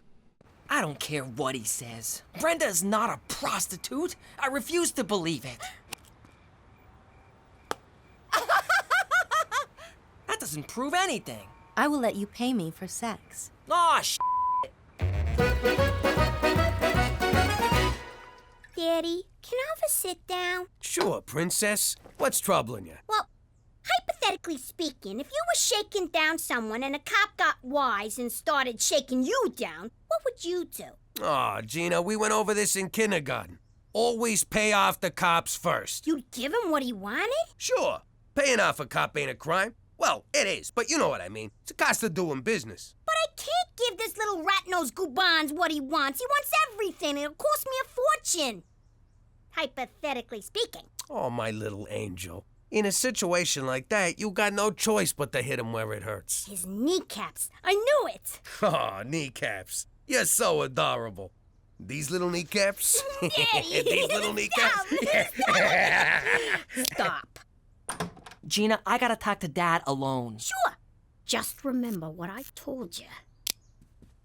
Speaker 6: I don't care what he says. Brenda is not a prostitute. I refuse to believe it. That doesn't prove anything.
Speaker 18: I will let you pay me for sex.
Speaker 6: Aw,
Speaker 8: Daddy, can I have a sit down?
Speaker 1: Sure, princess. What's troubling you?
Speaker 8: Well, hypothetically speaking, if you were shaking down someone and a cop got wise and started shaking you down, what would you do?
Speaker 1: Aw, Gina, we went over this in kindergarten. Always pay off the cops first.
Speaker 8: You'd give him what he wanted?
Speaker 1: Sure. Paying off a cop ain't a crime. Well, it is, but you know what I mean. It's a cost of doing business.
Speaker 8: But I can't give this little rat-nosed goobans what he wants. He wants everything. It'll cost me a fortune. Hypothetically speaking.
Speaker 1: Oh, my little angel. In a situation like that, you got no choice but to hit him where it hurts.
Speaker 8: His kneecaps. I knew it.
Speaker 1: Oh, kneecaps. You're so adorable. These little kneecaps?
Speaker 8: Daddy,
Speaker 1: These little kneecaps?
Speaker 8: Stop.
Speaker 6: Gina, I gotta talk to Dad alone.
Speaker 8: Sure. Just remember what I told you.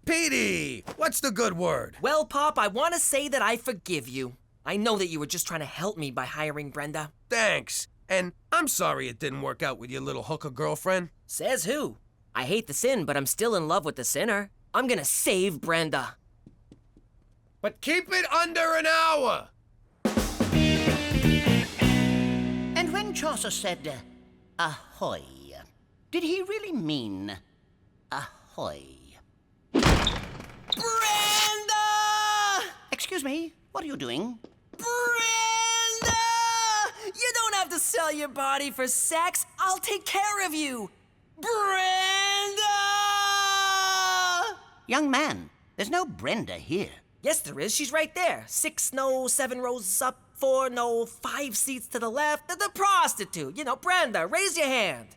Speaker 1: Petey, what's the good word?
Speaker 6: Well, Pop, I want to say that I forgive you. I know that you were just trying to help me by hiring Brenda.
Speaker 1: Thanks. And I'm sorry it didn't work out with your little hooker girlfriend.
Speaker 6: Says who? I hate the sin, but I'm still in love with the sinner. I'm gonna save Brenda.
Speaker 1: But keep it under an hour.
Speaker 19: And when Chaucer said, ahoy, did he really mean ahoy?
Speaker 6: Brenda!
Speaker 19: Excuse me, what are you doing?
Speaker 6: Brenda! You don't have to sell your body for sex. I'll take care of you. Brenda!
Speaker 19: Young man, there's no Brenda here.
Speaker 6: Yes, there is. She's right there. 6 no, 7 rows up, 4 no, 5 seats to the left. The prostitute. Brenda, raise your hand.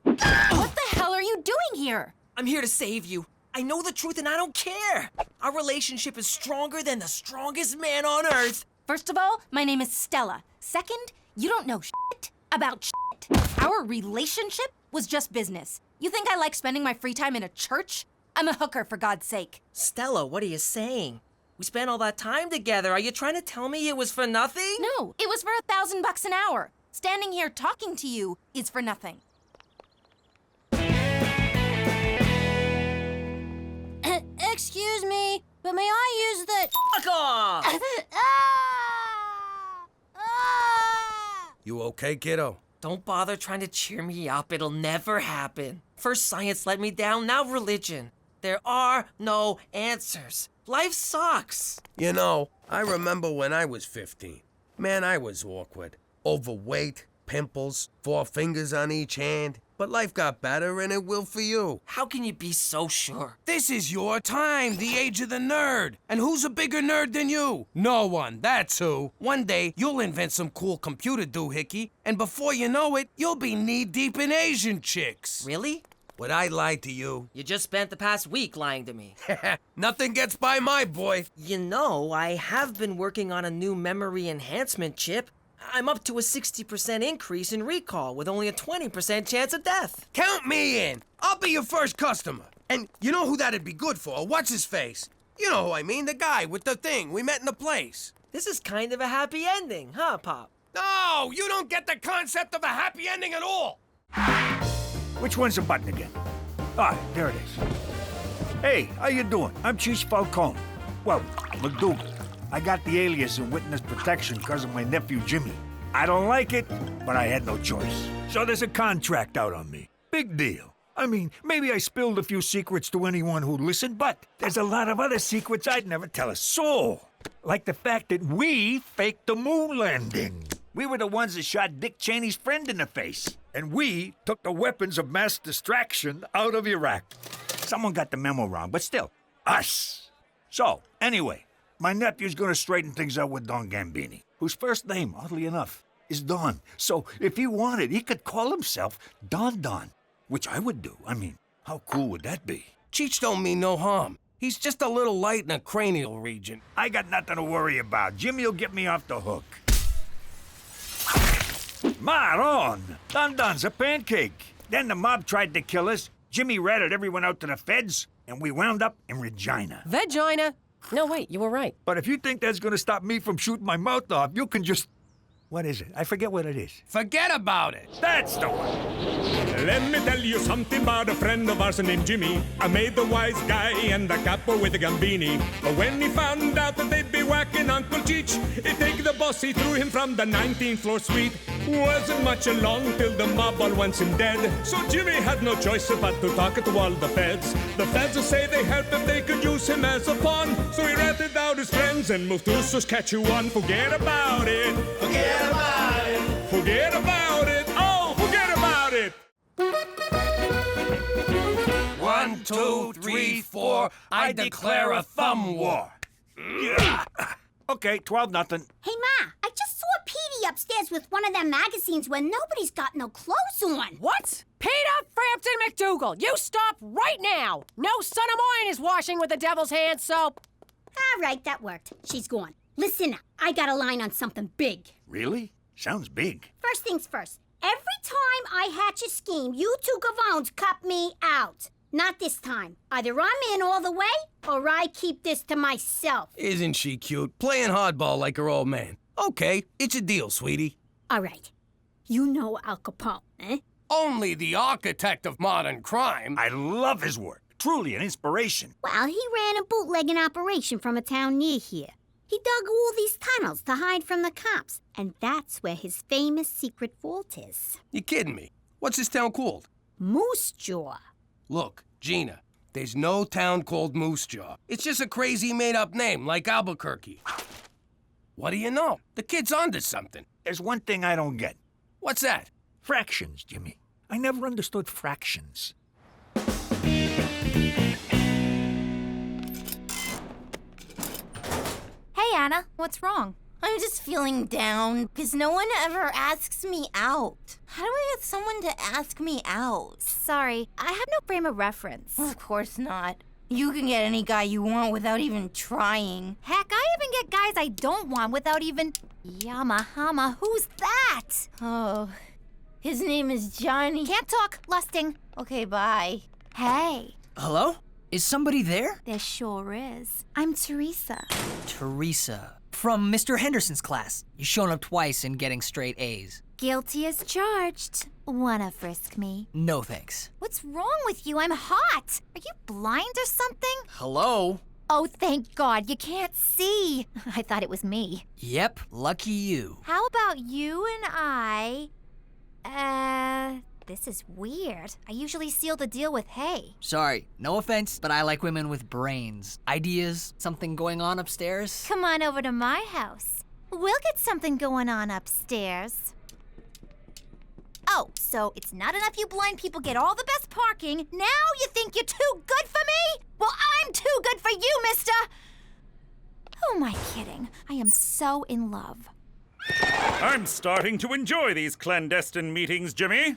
Speaker 18: What the hell are you doing here?
Speaker 6: I'm here to save you. I know the truth and I don't care. Our relationship is stronger than the strongest man on earth.
Speaker 18: First of all, my name is Stella. Second, you don't know shit about shit. Our relationship was just business. You think I like spending my free time in a church? I'm a hooker, for God's sake.
Speaker 6: Stella, what are you saying? We spent all that time together. Are you trying to tell me it was for nothing?
Speaker 18: No, it was for $1,000 an hour. Standing here talking to you is for nothing.
Speaker 8: Excuse me, but may I use the...
Speaker 6: Fuck off!
Speaker 1: You okay, kiddo?
Speaker 6: Don't bother trying to cheer me up. It'll never happen. First science let me down, now religion. There are no answers. Life sucks.
Speaker 1: I remember when I was 15. Man, I was awkward. Overweight, pimples, 4 fingers on each hand. But life got better, and it will for you.
Speaker 6: How can you be so sure?
Speaker 1: This is your time, the age of the nerd. And who's a bigger nerd than you? No one, that's who. One day, you'll invent some cool computer doohickey, and before you know it, you'll be knee-deep in Asian chicks.
Speaker 6: Really?
Speaker 1: Would I lie to you?
Speaker 6: You just spent the past week lying to me.
Speaker 1: Nothing gets by my boy.
Speaker 6: You know, I have been working on a new memory enhancement chip. I'm up to a 60% increase in recall with only a 20% chance of death.
Speaker 1: Count me in. I'll be your first customer. And you know who that'd be good for? What's his face? You know who I mean, the guy with the thing we met in the place.
Speaker 6: This is kind of a happy ending, huh, Pop?
Speaker 1: No, you don't get the concept of a happy ending at all.
Speaker 5: Which one's the button again? Ah, there it is. Hey, how you doing? I'm Cheech Falcone. Well, MacDougal. I got the alias in witness protection because of my nephew Jimmy. I don't like it, but I had no choice. So there's a contract out on me. Big deal. I mean, maybe I spilled a few secrets to anyone who'd listen, but there's a lot of other secrets I'd never tell a soul. Like the fact that we faked the moon landing. We were the ones that shot Dick Cheney's friend in the face. And we took the weapons of mass distraction out of Iraq. Someone got the memo wrong, but still, us. So, anyway, my nephew's gonna straighten things out with Don Gambini, whose first name, oddly enough, is Don. So if he wanted, he could call himself Don Don, which I would do. I mean, how cool would that be?
Speaker 1: Cheech don't mean no harm. He's just a little light in the cranial region.
Speaker 5: I got nothing to worry about. Jimmy'll get me off the hook. Maron! Don Don's a pancake. Then the mob tried to kill us. Jimmy ratted everyone out to the feds, and we wound up in Regina.
Speaker 2: Vagina? No, wait, you were right.
Speaker 5: But if you think that's gonna stop me from shooting my mouth off, you can just... What is it? I forget what it is.
Speaker 1: Forget about it.
Speaker 5: That's the one.
Speaker 4: Let me tell you something about a friend of ours named Jimmy. I made the wise guy and the capo with the Gambini. But when he found out that they'd be whacking Uncle Cheech, he'd take the boss, he threw him from the 19th floor suite. Wasn't much along till the mob all wants him dead. So Jimmy had no choice but to talk to all the feds. The feds say they help if they could use him as a pawn. So he ratted out his friends and moved to Saskatchewan. Forget about it. Forget about it. Forget about it. Oh, forget about it.
Speaker 1: 1, 2, 3, 4. I declare a thumb war.
Speaker 5: Yeah. Okay, 12-0.
Speaker 8: Hey, Ma, I just saw Petey upstairs with one of them magazines where nobody's got no clothes on.
Speaker 2: What? Peter Frampton MacDougal, you stop right now! No son of mine is washing with the devil's hand soap.
Speaker 8: All right, that worked. She's gone. Listen up, I got a line on something big.
Speaker 5: Really? Sounds big.
Speaker 8: First things first. Every time I hatch a scheme, you two gavones cut me out. Not this time. Either I'm in all the way, or I keep this to myself.
Speaker 1: Isn't she cute? Playing hardball like her old man. Okay, it's a deal, sweetie.
Speaker 8: All right. You know Al Capone, eh?
Speaker 1: Only the architect of modern crime.
Speaker 5: I love his work. Truly an inspiration.
Speaker 8: Well, he ran a bootlegging operation from a town near here. He dug all these tunnels to hide from the cops, and that's where his famous secret vault is.
Speaker 1: You kidding me? What's this town called?
Speaker 8: Moose Jaw.
Speaker 1: Look, Gina, there's no town called Moose Jaw. It's just a crazy made-up name, like Albuquerque. What do you know? The kid's onto something.
Speaker 5: There's one thing I don't get.
Speaker 1: What's that?
Speaker 5: Fractions, Jimmy. I never understood fractions.
Speaker 3: Hey, Anna, what's wrong?
Speaker 18: I'm just feeling down because no one ever asks me out. How do I get someone to ask me out?
Speaker 3: Sorry, I have no frame of reference.
Speaker 18: Of course not. You can get any guy you want without even trying.
Speaker 3: Heck, I even get guys I don't want without even... Yamahama, who's that?
Speaker 18: Oh, his name is Johnny.
Speaker 3: Can't talk, lusting.
Speaker 18: Okay, bye.
Speaker 3: Hey.
Speaker 20: Hello? Is somebody there?
Speaker 3: There sure is. I'm Teresa.
Speaker 20: Teresa. From Mr. Henderson's class. You've shown up twice and getting straight A's.
Speaker 3: Guilty as charged. Wanna frisk me?
Speaker 20: No thanks.
Speaker 3: What's wrong with you? I'm hot. Are you blind or something?
Speaker 20: Hello?
Speaker 3: Oh, thank God, you can't see. I thought it was me.
Speaker 20: Yep, lucky you.
Speaker 3: How about you and I... This is weird. I usually seal the deal with hey.
Speaker 20: Sorry, no offense, but I like women with brains. Ideas, something going on upstairs?
Speaker 3: Come on over to my house. We'll get something going on upstairs. Oh, so it's not enough you blind people get all the best parking. Now you think you're too good for me? Well, I'm too good for you, mister. Who am I kidding? I am so in love.
Speaker 9: I'm starting to enjoy these clandestine meetings, Jimmy.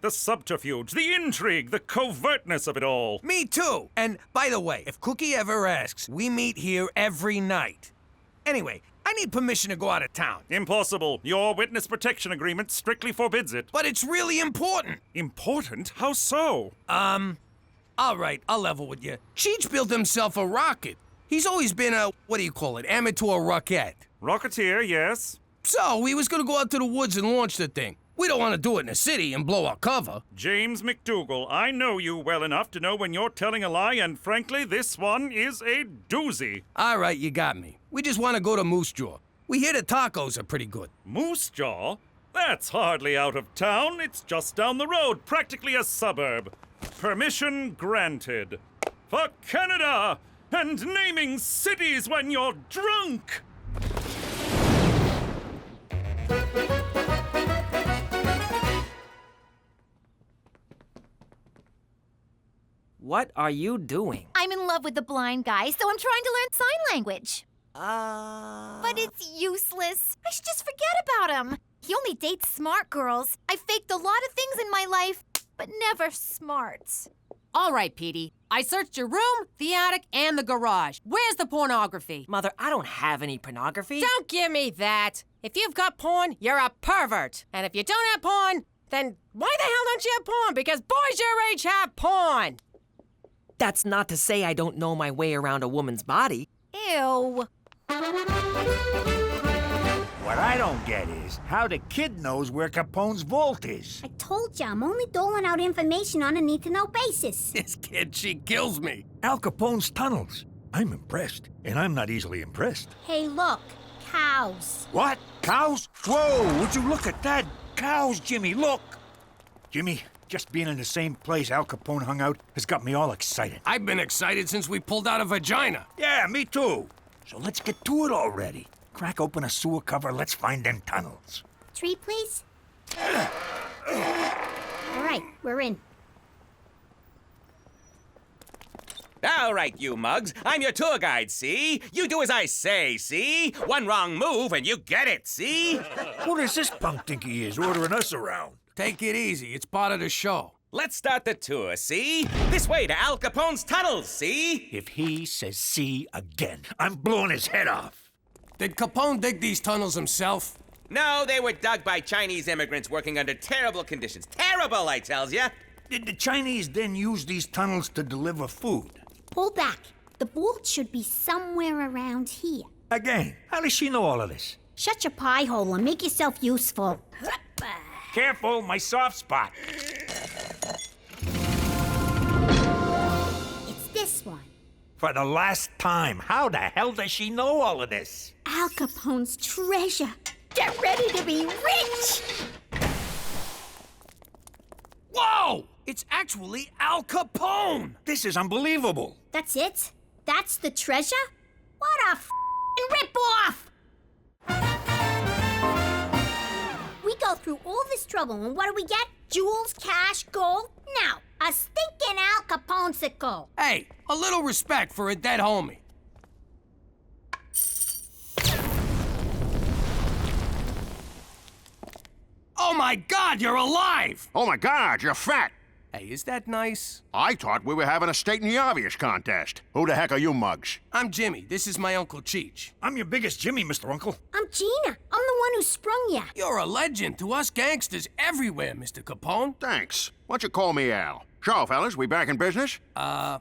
Speaker 9: The subterfuge, the intrigue, the covertness of it all.
Speaker 1: Me too. And by the way, if Cookie ever asks, we meet here every night. Anyway, I need permission to go out of town.
Speaker 9: Impossible. Your witness protection agreement strictly forbids it.
Speaker 1: But it's really important.
Speaker 9: Important? How so?
Speaker 1: All right, I'll level with you. Cheech built himself a rocket. He's always been a, amateur rocket.
Speaker 9: Rocketeer, yes.
Speaker 1: So, he was gonna go out to the woods and launch the thing. We don't want to do it in the city and blow our cover.
Speaker 9: James MacDougal, I know you well enough to know when you're telling a lie, and frankly, this one is a doozy.
Speaker 1: All right, you got me. We just want to go to Moose Jaw. We hear the tacos are pretty good.
Speaker 9: Moose Jaw? That's hardly out of town. It's just down the road, practically a suburb. Permission granted. For Canada! And naming cities when you're drunk!
Speaker 6: What are you doing?
Speaker 3: I'm in love with the blind guy, so I'm trying to learn sign language. But it's useless. I should just forget about him. He only dates smart girls. I faked a lot of things in my life, but never smarts.
Speaker 2: All right, Petey. I searched your room, the attic, and the garage. Where's the pornography?
Speaker 6: Mother, I don't have any pornography.
Speaker 2: Don't give me that. If you've got porn, you're a pervert. And if you don't have porn, then why the hell don't you have porn? Because boys your age have porn.
Speaker 6: That's not to say I don't know my way around a woman's body.
Speaker 3: Ew.
Speaker 5: What I don't get is how the kid knows where Capone's vault is.
Speaker 8: I told you, I'm only doling out information on a need-to-know basis.
Speaker 1: This kid, she kills me.
Speaker 5: Al Capone's tunnels. I'm impressed, and I'm not easily impressed.
Speaker 8: Hey, look, cows.
Speaker 5: What? Cows? Whoa, would you look at that? Cows, Jimmy, look. Jimmy, just being in the same place Al Capone hung out has got me all excited.
Speaker 1: I've been excited since we pulled out a vagina.
Speaker 5: Yeah, me too. So let's get to it already. Crack open a sewer cover, let's find them tunnels.
Speaker 8: Tree, please. All right, we're in.
Speaker 21: All right, you mugs. I'm your tour guide, see? You do as I say, see? One wrong move and you get it, see?
Speaker 5: Who does this punk think he is, ordering us around?
Speaker 1: Take it easy. It's part of the show.
Speaker 21: Let's start the tour, see? This way to Al Capone's tunnels, see?
Speaker 5: If he says see again, I'm blowing his head off.
Speaker 1: Did Capone dig these tunnels himself?
Speaker 21: No, they were dug by Chinese immigrants working under terrible conditions. Terrible, I tells ya.
Speaker 5: Did the Chinese then use these tunnels to deliver food?
Speaker 8: Pull back. The vault should be somewhere around here.
Speaker 5: Again, how does she know all of this?
Speaker 8: Shut your pie hole and make yourself useful.
Speaker 5: Careful, my soft spot.
Speaker 8: It's this one.
Speaker 5: For the last time, how the hell does she know all of this?
Speaker 8: Al Capone's treasure. Get ready to be rich!
Speaker 1: Whoa! It's actually Al Capone!
Speaker 5: This is unbelievable.
Speaker 8: That's it? That's the treasure? What a f***ing rip-off! We go through all this trouble, and what do we get? Jewels, cash, gold? No, a stinking Al Capone-sicle.
Speaker 1: Hey, a little respect for a dead homie. Oh my God, you're alive!
Speaker 22: Oh my God, you're fat!
Speaker 1: Hey, is that nice?
Speaker 22: I thought we were having a stating the obvious contest. Who the heck are you mugs?
Speaker 1: I'm Jimmy. This is my Uncle Cheech.
Speaker 5: I'm your biggest Jimmy, Mr. Uncle.
Speaker 8: I'm Gina. I'm the one who sprung ya.
Speaker 1: You're a legend to us gangsters everywhere, Mr. Capone.
Speaker 22: Thanks. Why don't you call me Al? So, fellas, we back in business?
Speaker 1: The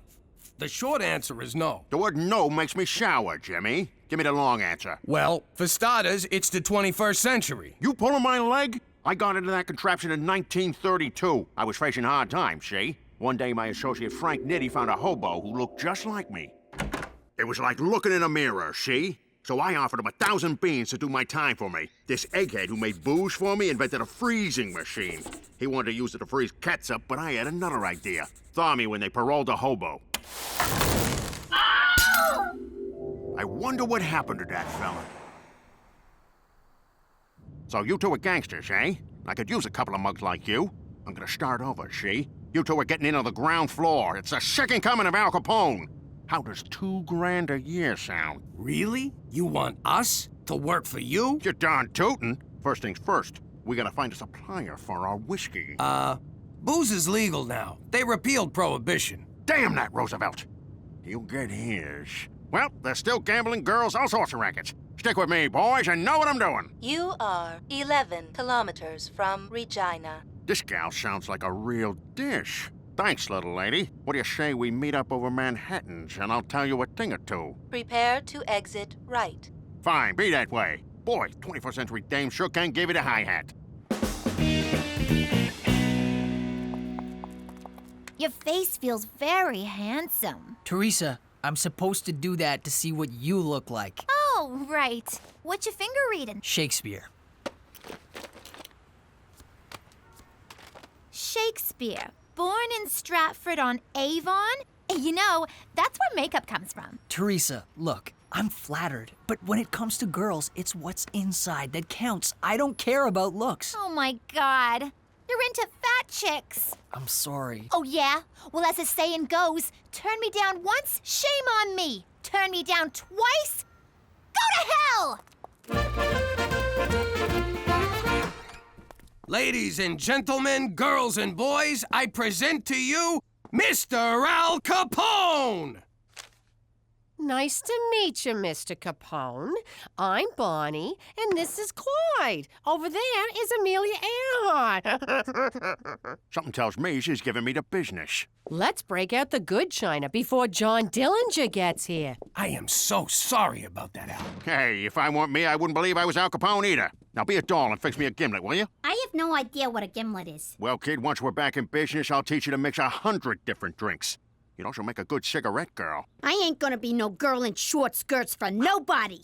Speaker 1: short answer is no.
Speaker 22: The word no makes me shower, Jimmy. Give me the long answer.
Speaker 1: Well, for starters, it's the 21st century.
Speaker 22: You pulling my leg? I got into that contraption in 1932. I was facing hard times, see? One day, my associate Frank Nitti found a hobo who looked just like me. It was like looking in a mirror, see? So I offered him 1,000 beans to do my time for me. This egghead who made booze for me invented a freezing machine. He wanted to use it to freeze ketchup, but I had another idea. Thaw me when they paroled a hobo. I wonder what happened to that fella. So you two are gangsters, eh? I could use a couple of mugs like you. I'm gonna start over, see? You two are getting in on the ground floor. It's the second coming of Al Capone. How does $2,000 a year sound?
Speaker 1: Really? You want us to work for you?
Speaker 22: You're darn tootin'. First things first, we gotta find a supplier for our whiskey.
Speaker 1: Booze is legal now. They repealed prohibition.
Speaker 22: Damn that, Roosevelt! You get his. Well, there's still gambling, girls, all sorts of rackets. Stick with me, boys, and know what I'm doing.
Speaker 18: You are 11 kilometers from Regina.
Speaker 22: This gal sounds like a real dish. Thanks, little lady. What do you say we meet up over Manhattan's, and I'll tell you a thing or two?
Speaker 18: Prepare to exit right.
Speaker 22: Fine, be that way. Boy, 21st century dame sure can give it a hi-hat.
Speaker 3: Your face feels very handsome.
Speaker 20: Teresa, I'm supposed to do that to see what you look like.
Speaker 3: Oh, right. What's your finger reading?
Speaker 20: Shakespeare.
Speaker 3: Shakespeare. Born in Stratford-on-Avon? You know, that's where makeup comes from.
Speaker 20: Teresa, look, I'm flattered, but when it comes to girls, it's what's inside that counts. I don't care about looks.
Speaker 3: Oh my God. You're into fat chicks.
Speaker 20: I'm sorry.
Speaker 3: Oh yeah? Well, as the saying goes, turn me down once, shame on me. Turn me down twice, go to hell!
Speaker 1: Ladies and gentlemen, girls and boys, I present to you Mr. Al Capone!
Speaker 2: Nice to meet you, Mr. Capone. I'm Bonnie, and this is Clyde. Over there is Amelia Earhart.
Speaker 22: Something tells me she's giving me the business.
Speaker 2: Let's break out the good china before John Dillinger gets here.
Speaker 1: I am so sorry about that, Al.
Speaker 22: Hey, if I weren't me, I wouldn't believe I was Al Capone either. Now be a doll and fix me a gimlet, will you?
Speaker 8: I have no idea what a gimlet is.
Speaker 22: Well, kid, once we're back in business, I'll teach you to mix 100 different drinks. You'd also make a good cigarette girl.
Speaker 8: I ain't gonna be no girl in short skirts for nobody.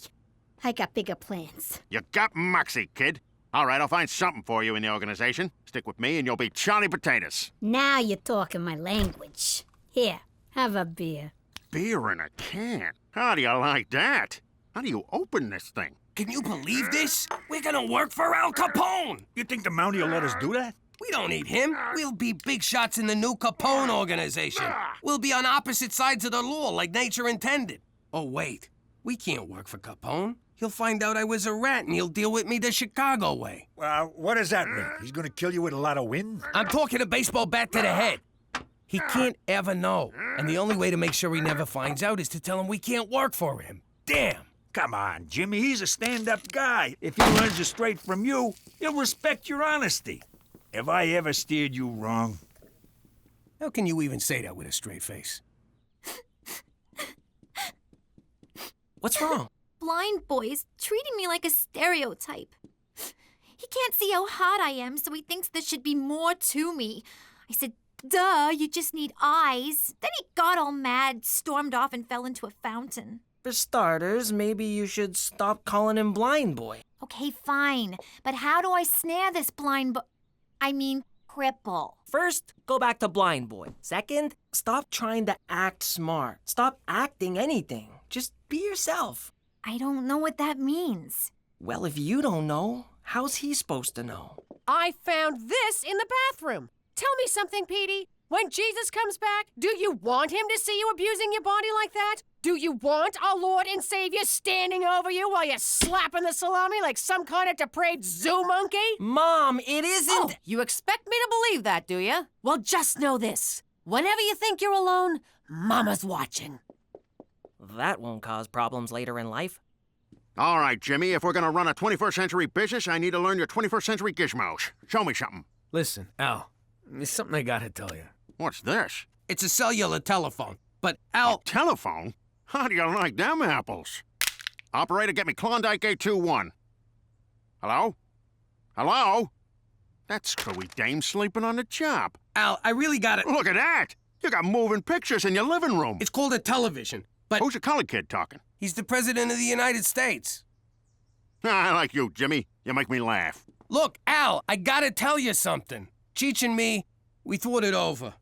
Speaker 8: I got bigger plans.
Speaker 22: You got moxie, kid. All right, I'll find something for you in the organization. Stick with me and you'll be Charlie Potatoes.
Speaker 8: Now you're talking my language. Here, have a beer.
Speaker 22: Beer in a can? How do you like that? How do you open this thing?
Speaker 1: Can you believe this? We're gonna work for Al Capone!
Speaker 5: You think the Mountie will let us do that?
Speaker 1: We don't need him. We'll be big shots in the new Capone organization. We'll be on opposite sides of the law like nature intended. Oh, wait. We can't work for Capone. He'll find out I was a rat and he'll deal with me the Chicago way.
Speaker 5: What does that mean? He's gonna kill you with a lot of wind?
Speaker 1: I'm talking a baseball bat to the head. He can't ever know. And the only way to make sure he never finds out is to tell him we can't work for him. Damn.
Speaker 5: Come on, Jimmy. He's a stand-up guy. If he learns it straight from you, he'll respect your honesty. Have I ever steered you wrong?
Speaker 1: How can you even say that with a straight face? What's wrong?
Speaker 3: Blind boy's treating me like a stereotype. He can't see how hot I am, so he thinks there should be more to me. I said, duh, you just need eyes. Then he got all mad, stormed off, and fell into a fountain.
Speaker 6: For starters, maybe you should stop calling him Blind Boy.
Speaker 3: Okay, fine. But how do I snare this cripple?
Speaker 6: First, go back to Blind Boy. Second, stop trying to act smart. Stop acting anything. Just be yourself.
Speaker 3: I don't know what that means.
Speaker 6: Well, if you don't know, how's he supposed to know?
Speaker 2: I found this in the bathroom. Tell me something, Petey. When Jesus comes back, do you want him to see you abusing your body like that? Do you want our Lord and Savior standing over you while you're slapping the salami like some kind of depraved zoo monkey?
Speaker 6: Mom, it isn't...
Speaker 2: Oh, you expect me to believe that, do you? Well, just know this. Whenever you think you're alone, Mama's watching.
Speaker 6: That won't cause problems later in life.
Speaker 22: All right, Jimmy, if we're gonna run a 21st century business, I need to learn your 21st century gizmos. Show me something.
Speaker 1: Listen, Al, there's something I gotta tell you.
Speaker 22: What's this?
Speaker 1: It's a cellular telephone, but Al...
Speaker 22: A telephone? How do you like them apples? Operator, get me Klondike 821. Hello? Hello? That screwy dame sleeping on the job.
Speaker 1: Al, I really gotta...
Speaker 22: Look at that! You got moving pictures in your living room.
Speaker 1: It's called a television, but...
Speaker 22: Who's the colored kid talking?
Speaker 1: He's the President of the United States.
Speaker 22: I like you, Jimmy. You make me laugh.
Speaker 1: Look, Al, I gotta tell you something. Cheech and me, we thought it over.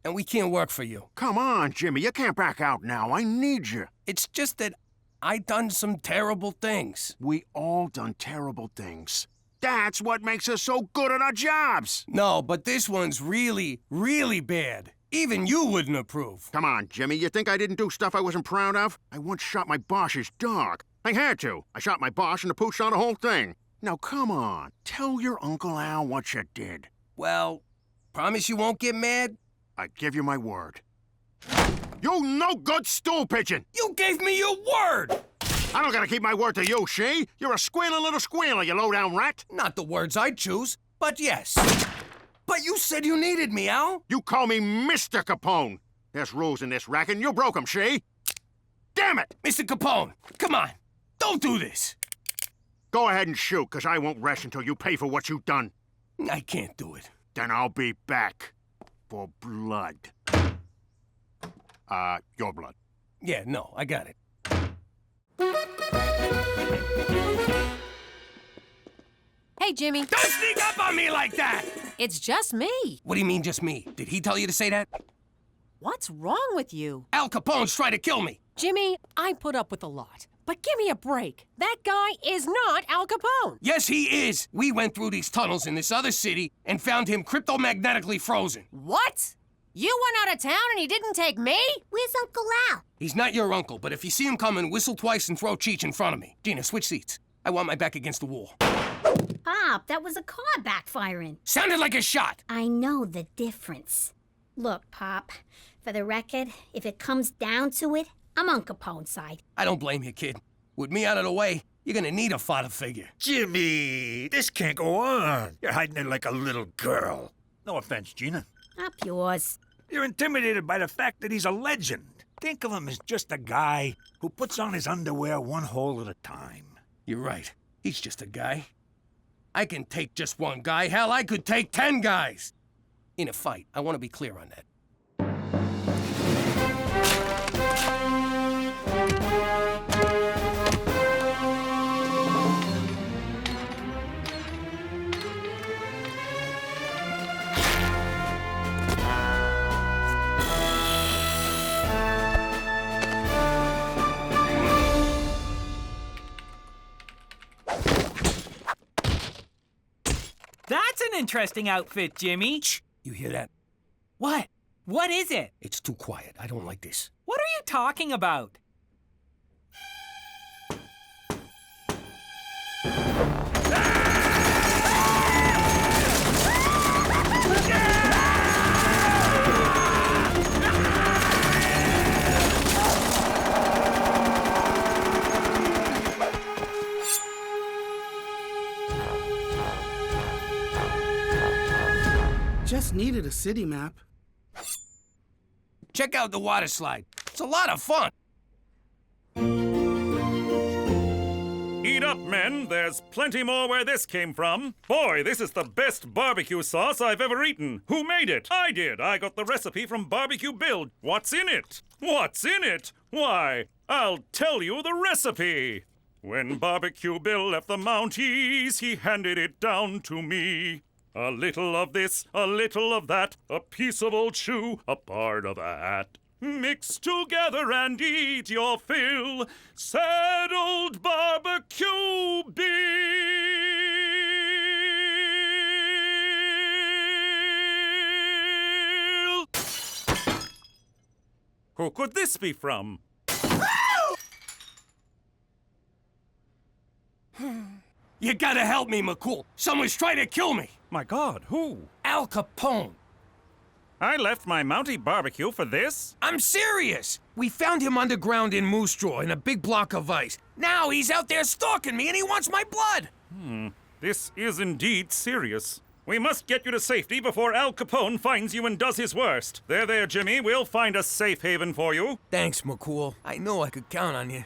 Speaker 1: And we can't work for you.
Speaker 22: Come on, Jimmy. You can't back out now. I need you.
Speaker 1: It's just that I done some terrible things.
Speaker 22: We all done terrible things. That's what makes us so good at our jobs.
Speaker 1: No, but this one's really, really bad. Even you wouldn't approve.
Speaker 22: Come on, Jimmy. You think I didn't do stuff I wasn't proud of? I once shot my boss's dog. I had to. I shot my boss and the pooch saw the whole thing. Now, come on. Tell your Uncle Al what you did.
Speaker 1: Well, promise you won't get mad?
Speaker 22: I give you my word. You no-good stool pigeon!
Speaker 1: You gave me your word!
Speaker 22: I don't gotta keep my word to you, she. You're a squealing little squealer, you low-down rat.
Speaker 1: Not the words I'd choose, but yes. But you said you needed me, Al.
Speaker 22: You call me Mr. Capone. There's rules in this racket, and you broke them, she. Damn it!
Speaker 1: Mr. Capone, come on. Don't do this.
Speaker 22: Go ahead and shoot, because I won't rest until you pay for what you've done.
Speaker 1: I can't do it.
Speaker 22: Then I'll be back. For blood. Your blood.
Speaker 1: Yeah, no, I got it.
Speaker 2: Hey, Jimmy.
Speaker 1: Don't sneak up on me like that!
Speaker 2: It's just me.
Speaker 1: What do you mean, just me? Did he tell you to say that?
Speaker 2: What's wrong with you?
Speaker 1: Al Capone's trying to kill me.
Speaker 2: Jimmy, I put up with a lot. But give me a break. That guy is not Al Capone.
Speaker 1: Yes, he is. We went through these tunnels in this other city and found him cryptomagnetically frozen.
Speaker 2: What? You went out of town and he didn't take me?
Speaker 8: Where's Uncle Al?
Speaker 1: He's not your uncle, but if you see him coming, whistle twice and throw Cheech in front of me. Gina, switch seats. I want my back against the wall.
Speaker 8: Pop, that was a car backfiring.
Speaker 1: Sounded like a shot.
Speaker 8: I know the difference. Look, Pop, for the record, if it comes down to it, I'm on Capone's side.
Speaker 1: I don't blame you, kid. With me out of the way, you're gonna need a father figure.
Speaker 5: Jimmy, this can't go on. You're hiding it like a little girl. No offense, Gina.
Speaker 8: Up yours.
Speaker 5: You're intimidated by the fact that he's a legend. Think of him as just a guy who puts on his underwear one hole at a time.
Speaker 1: You're right. He's just a guy. I can take just one guy. Hell, I could take 10 guys. In a fight, I want to be clear on that.
Speaker 10: That's an interesting outfit, Jimmy.
Speaker 1: Shh! You hear that?
Speaker 10: What? What is it?
Speaker 1: It's too quiet. I don't like this.
Speaker 10: What are you talking about?
Speaker 7: Just needed a city map.
Speaker 1: Check out the water slide. It's a lot of fun.
Speaker 9: Eat up, men. There's plenty more where this came from. Boy, this is the best barbecue sauce I've ever eaten. Who made it? I did. I got the recipe from Barbecue Bill. What's in it? What's in it? Why, I'll tell you the recipe. When Barbecue Bill left the Mounties, he handed it down to me. A little of this, a little of that, a piece of old shoe, a part of a hat. Mix together and eat your fill. Sad old Barbecue Bill. Who could this be from?
Speaker 1: You gotta help me, McCool. Someone's trying to kill me.
Speaker 9: My God, who?
Speaker 1: Al Capone.
Speaker 9: I left my Mountie barbecue for this?
Speaker 1: I'm serious. We found him underground in Moose Jaw in a big block of ice. Now he's out there stalking me and he wants my blood.
Speaker 9: This is indeed serious. We must get you to safety before Al Capone finds you and does his worst. There, Jimmy. We'll find a safe haven for you.
Speaker 1: Thanks, McCool. I know I could count on you.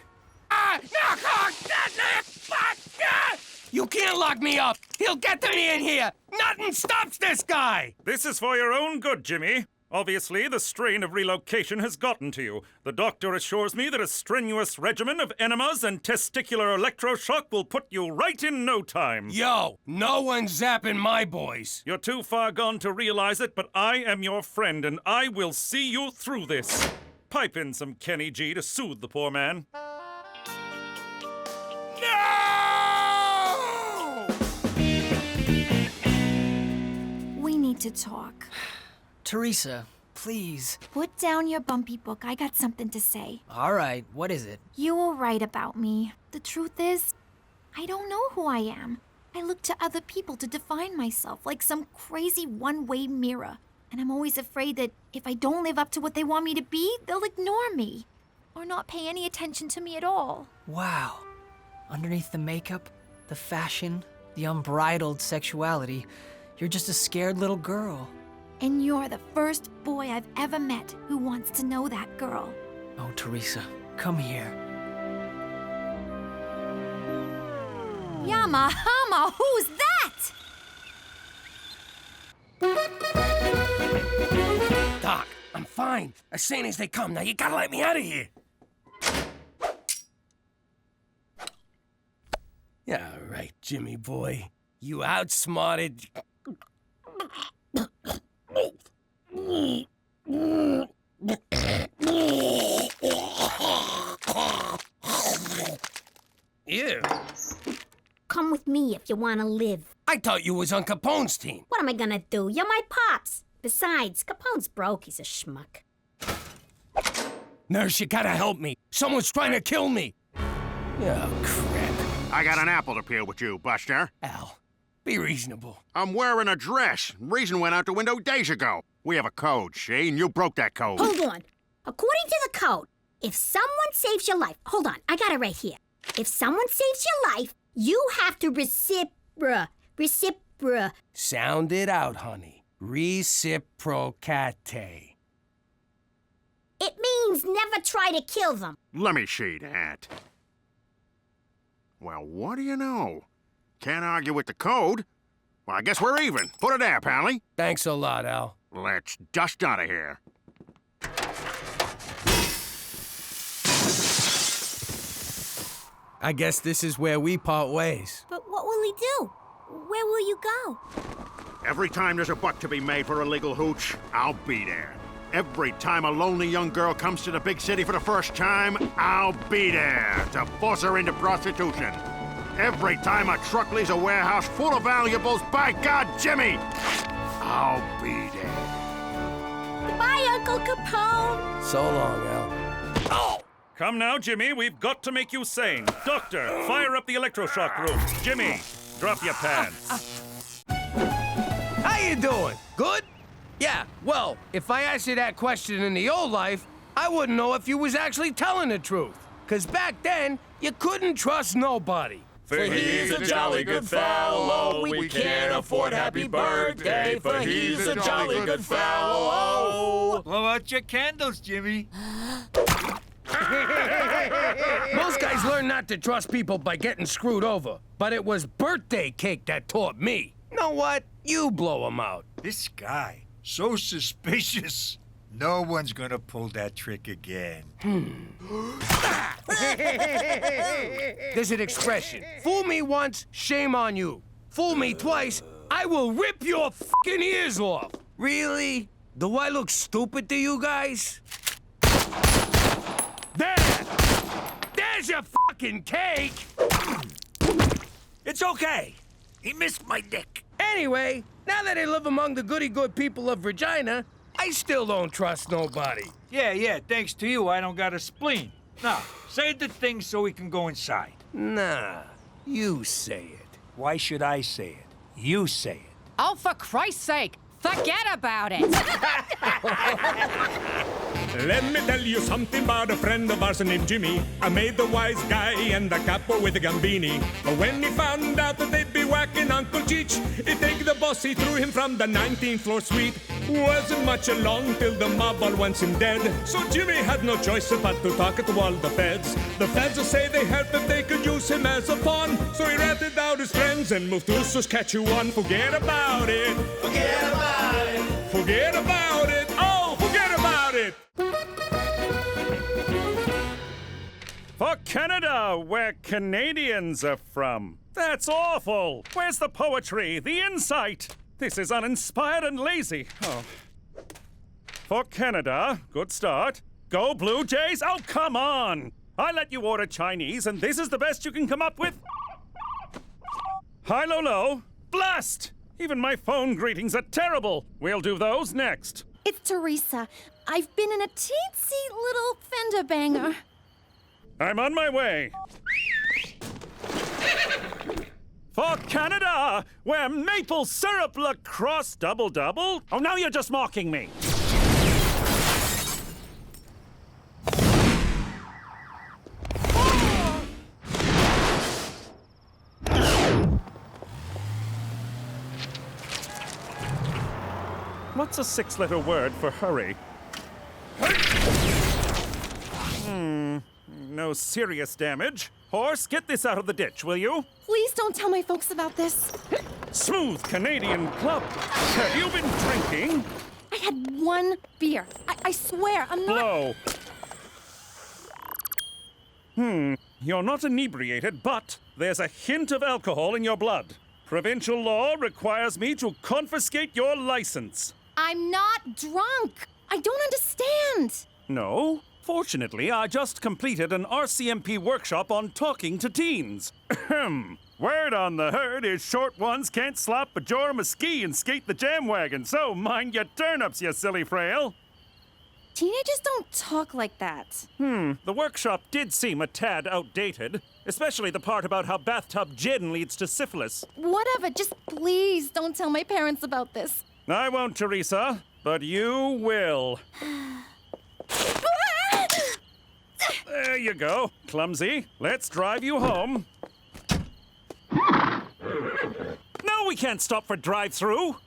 Speaker 1: You can't lock me up! He'll get to me in here! Nothing stops this guy!
Speaker 9: This is for your own good, Jimmy. Obviously, the strain of relocation has gotten to you. The doctor assures me that a strenuous regimen of enemas and testicular electroshock will put you right in no time.
Speaker 1: Yo, no one's zapping my boys.
Speaker 9: You're too far gone to realize it, but I am your friend, and I will see you through this. Pipe in some Kenny G to soothe the poor man.
Speaker 1: No!
Speaker 3: to talk.
Speaker 20: Teresa, please.
Speaker 3: Put down your bumpy book. I got something to say.
Speaker 20: All right, what is it?
Speaker 3: You were right about me. The truth is, I don't know who I am. I look to other people to define myself like some crazy one-way mirror. And I'm always afraid that if I don't live up to what they want me to be, they'll ignore me. Or not pay any attention to me at all.
Speaker 20: Wow. Underneath the makeup, the fashion, the unbridled sexuality, you're just a scared little girl.
Speaker 3: And you're the first boy I've ever met who wants to know that girl.
Speaker 20: Oh, Teresa, come here.
Speaker 3: Yamahama, who's that?
Speaker 1: Doc, I'm fine. As sane as they come. Now you gotta let me out of here. Yeah, all right, Jimmy boy. You outsmarted... Ew.
Speaker 8: Come with me if you want to live.
Speaker 1: I thought you was on Capone's team.
Speaker 8: What am I gonna do? You're my pops. Besides, Capone's broke. He's a schmuck.
Speaker 1: Nurse, you gotta help me. Someone's trying to kill me. Oh, crap.
Speaker 22: I got an apple to peel with you, Buster.
Speaker 1: Al, be reasonable.
Speaker 22: I'm wearing a dress. Reason went out the window days ago. We have a code, see? And you broke that code.
Speaker 8: Hold on. According to the code, if someone saves your life... Hold on, I got it right here. If someone saves your life, you have to recipro...
Speaker 1: Sound it out, honey. Reciprocate.
Speaker 8: It means never try to kill them.
Speaker 22: Let me see that. Well, what do you know? Can't argue with the code. Well, I guess we're even. Put it there, Pally.
Speaker 1: Thanks a lot, Al.
Speaker 22: Let's dust out of here.
Speaker 1: I guess this is where we part ways.
Speaker 8: But what will he do? Where will you go?
Speaker 22: Every time there's a buck to be made for a legal hooch, I'll be there. Every time a lonely young girl comes to the big city for the first time, I'll be there to force her into prostitution. Every time a truck leaves a warehouse full of valuables, by God, Jimmy, I'll be there.
Speaker 8: Goodbye, Uncle Capone.
Speaker 1: So long, Al. Oh!
Speaker 9: Come now, Jimmy, we've got to make you sane. Doctor, fire up the electroshock room. Jimmy, drop your pants.
Speaker 1: How you doing? Good? Yeah, well, if I asked you that question in the old life, I wouldn't know if you was actually telling the truth. 'Cause back then, you couldn't trust nobody.
Speaker 7: For he's a jolly good fellow, we can't afford happy birthday, for he's a jolly good fellow.
Speaker 5: Blow out your candles, Jimmy.
Speaker 1: Most guys learn not to trust people by getting screwed over, but it was birthday cake that taught me. Know what? You blow him out.
Speaker 5: This guy, so suspicious. No one's gonna pull that trick again.
Speaker 1: There's an expression. Fool me once, shame on you. Fool me twice, I will rip your fucking ears off. Really? Do I look stupid to you guys? There! There's your fucking cake!
Speaker 5: It's okay. He missed my dick.
Speaker 1: Anyway, now that I live among the goody-good people of Regina, I still don't trust nobody.
Speaker 5: Yeah, thanks to you, I don't got a spleen. Now, say the thing so we can go inside.
Speaker 1: Nah, you say it.
Speaker 5: Why should I say it? You say it.
Speaker 2: Oh, for Christ's sake, forget about it.
Speaker 4: Let me tell you something about a friend of ours named Jimmy. I made the wise guy and the capo with the Gambini. But when he found out that they'd be whacking Uncle Cheech, he'd take the boss, he threw him from the 19th floor suite. Wasn't much along till the mob all wants him dead. So Jimmy had no choice but to talk to all the feds. The feds will say they heard that they could use him as a pawn. So he ratted out his friends and moved to Saskatchewan. Forget about it. Forget about it. Forget about it. Oh, forget about it.
Speaker 9: For Canada, where Canadians are from. That's awful. Where's the poetry, the insight? This is uninspired and lazy. Oh. For Canada, good start. Go Blue Jays. Oh, come on. I let you order Chinese, and this is the best you can come up with? High, low, low. Blast! Even my phone greetings are terrible. We'll do those next.
Speaker 11: It's Teresa. I've been in a teensy little fender banger.
Speaker 9: I'm on my way. For Canada, where maple syrup lacrosse double-double? Oh, now you're just mocking me. What's a 6-letter word for hurry? No serious damage. Horse, get this out of the ditch, will you?
Speaker 11: Please don't tell my folks about this.
Speaker 9: Smooth Canadian club. Have you been drinking?
Speaker 11: I had one beer. I swear, I'm not...
Speaker 9: Blow. You're not inebriated, but there's a hint of alcohol in your blood. Provincial law requires me to confiscate your license.
Speaker 11: I'm not drunk. I don't understand.
Speaker 9: No. Fortunately, I just completed an RCMP workshop on talking to teens. Word on the herd is short ones can't slap a jorm a ski and skate the jam wagon, so mind your turnips, you silly frail.
Speaker 11: Teenagers don't talk like that.
Speaker 9: The workshop did seem a tad outdated, especially the part about how bathtub gin leads to syphilis.
Speaker 11: Whatever, just please don't tell my parents about this.
Speaker 9: I won't, Teresa, but you will. There you go, clumsy. Let's drive you home. No, we can't stop for drive-through.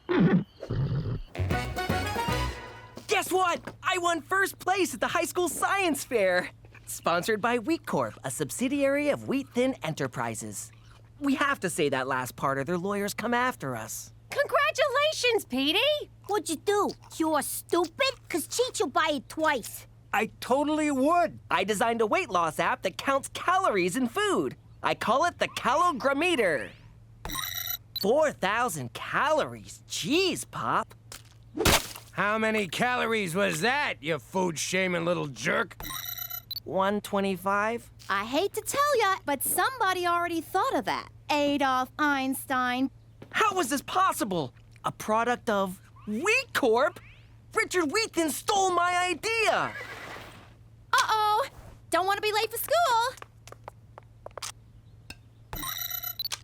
Speaker 6: Guess what? I won first place at the high school science fair. Sponsored by Wheat Corp, a subsidiary of Wheat Thin Enterprises. We have to say that last part or their lawyers come after us.
Speaker 2: Congratulations, Petey!
Speaker 8: What'd you do? You're stupid? 'Cause Cheech will buy it twice.
Speaker 6: I totally would. I designed a weight loss app that counts calories in food. I call it the Calogrammeter. 4,000 calories. Jeez, Pop.
Speaker 1: How many calories was that, you food-shaming little jerk?
Speaker 6: 125.
Speaker 11: I hate to tell ya, but somebody already thought of that. Adolf Einstein.
Speaker 6: How was this possible? A product of Wheat Corp? Richard Wheaton stole my idea!
Speaker 11: Uh-oh! Don't want to be late for school!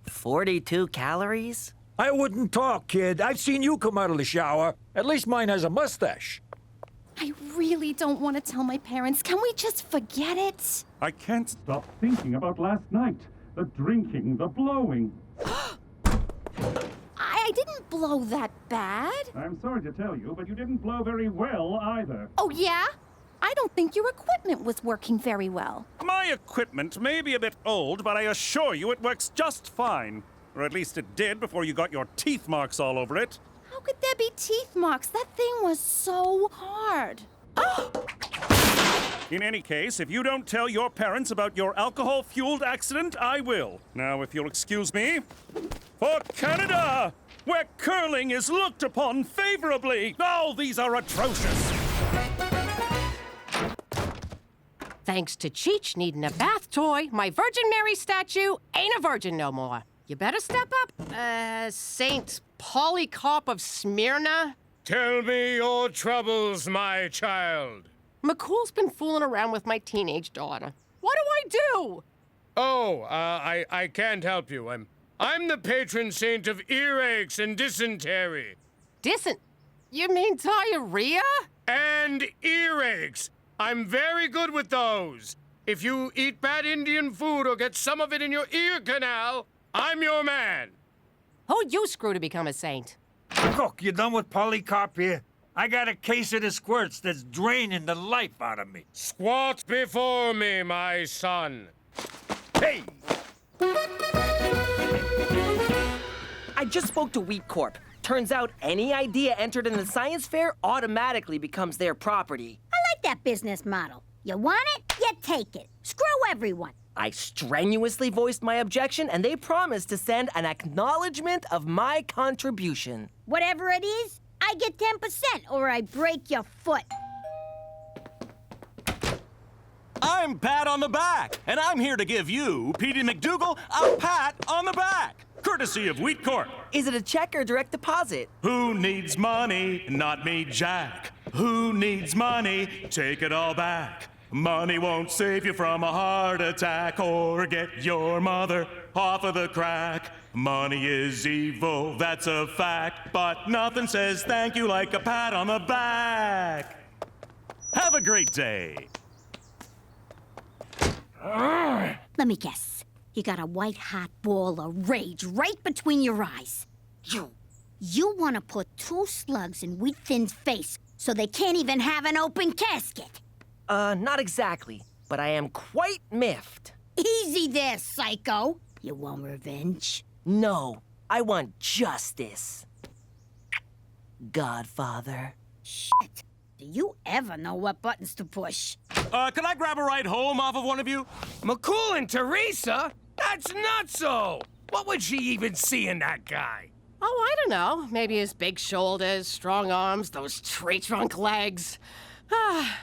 Speaker 6: 42 calories?
Speaker 5: I wouldn't talk, kid. I've seen you come out of the shower. At least mine has a mustache.
Speaker 11: I really don't want to tell my parents. Can we just forget it?
Speaker 9: I can't stop thinking about last night. The drinking, the blowing.
Speaker 11: I didn't blow that bad.
Speaker 9: I'm sorry to tell you, but you didn't blow very well either.
Speaker 11: Oh, yeah? I don't think your equipment was working very well.
Speaker 9: My equipment may be a bit old, but I assure you it works just fine. Or at least it did before you got your teeth marks all over it.
Speaker 11: How could there be teeth marks? That thing was so hard.
Speaker 9: In any case, if you don't tell your parents about your alcohol-fueled accident, I will. Now, if you'll excuse me. For Canada, where curling is looked upon favorably. Oh, these are atrocious.
Speaker 2: Thanks to Cheech needing a bath toy, my Virgin Mary statue ain't a virgin no more. You better step up, Saint Polycarp of Smyrna.
Speaker 1: Tell me your troubles, my child.
Speaker 2: McCool's been fooling around with my teenage daughter. What do I do?
Speaker 1: Oh, I can't help you. I'm the patron saint of earaches and dysentery.
Speaker 2: You mean diarrhea?
Speaker 1: And earaches. I'm very good with those. If you eat bad Indian food or get some of it in your ear canal, I'm your man.
Speaker 2: Who'd you screw to become a saint?
Speaker 5: Cook, you done with Polycarp here? I got a case of the squirts that's draining the life out of me.
Speaker 1: Squat before me, my son.
Speaker 5: Hey!
Speaker 6: I just spoke to Wheat Corp. Turns out any idea entered in the science fair automatically becomes their property.
Speaker 8: I like that business model. You want it, you take it. Screw everyone.
Speaker 6: I strenuously voiced my objection, and they promised to send an acknowledgement of my contribution.
Speaker 8: Whatever it is, I get 10% or I break your foot.
Speaker 15: I'm Pat on the Back, and I'm here to give you, Petey MacDougal, a pat on the back.
Speaker 9: courtesy of Wheat Corp.
Speaker 6: Is it a check or direct deposit?
Speaker 9: Who needs money? Not me, Jack. Who needs money? Take it all back. Money won't save you from a heart attack or get your mother off of the crack. Money is evil, that's a fact, but nothing says thank you like a pat on the back. Have a great day.
Speaker 8: Let me guess. You got a white-hot ball of rage right between your eyes. You want to put 2 slugs in Wheat Thin's face so they can't even have an open casket.
Speaker 6: Not exactly, but I am quite miffed.
Speaker 8: Easy there, psycho. You want revenge?
Speaker 6: No, I want justice. Godfather.
Speaker 8: Shit. Do you ever know what buttons to push?
Speaker 9: Can I grab a ride home off of one of you?
Speaker 1: McCool and Teresa? That's nutso! What would she even see in that guy?
Speaker 2: Oh, I don't know. Maybe his big shoulders, strong arms, those tree-trunk legs.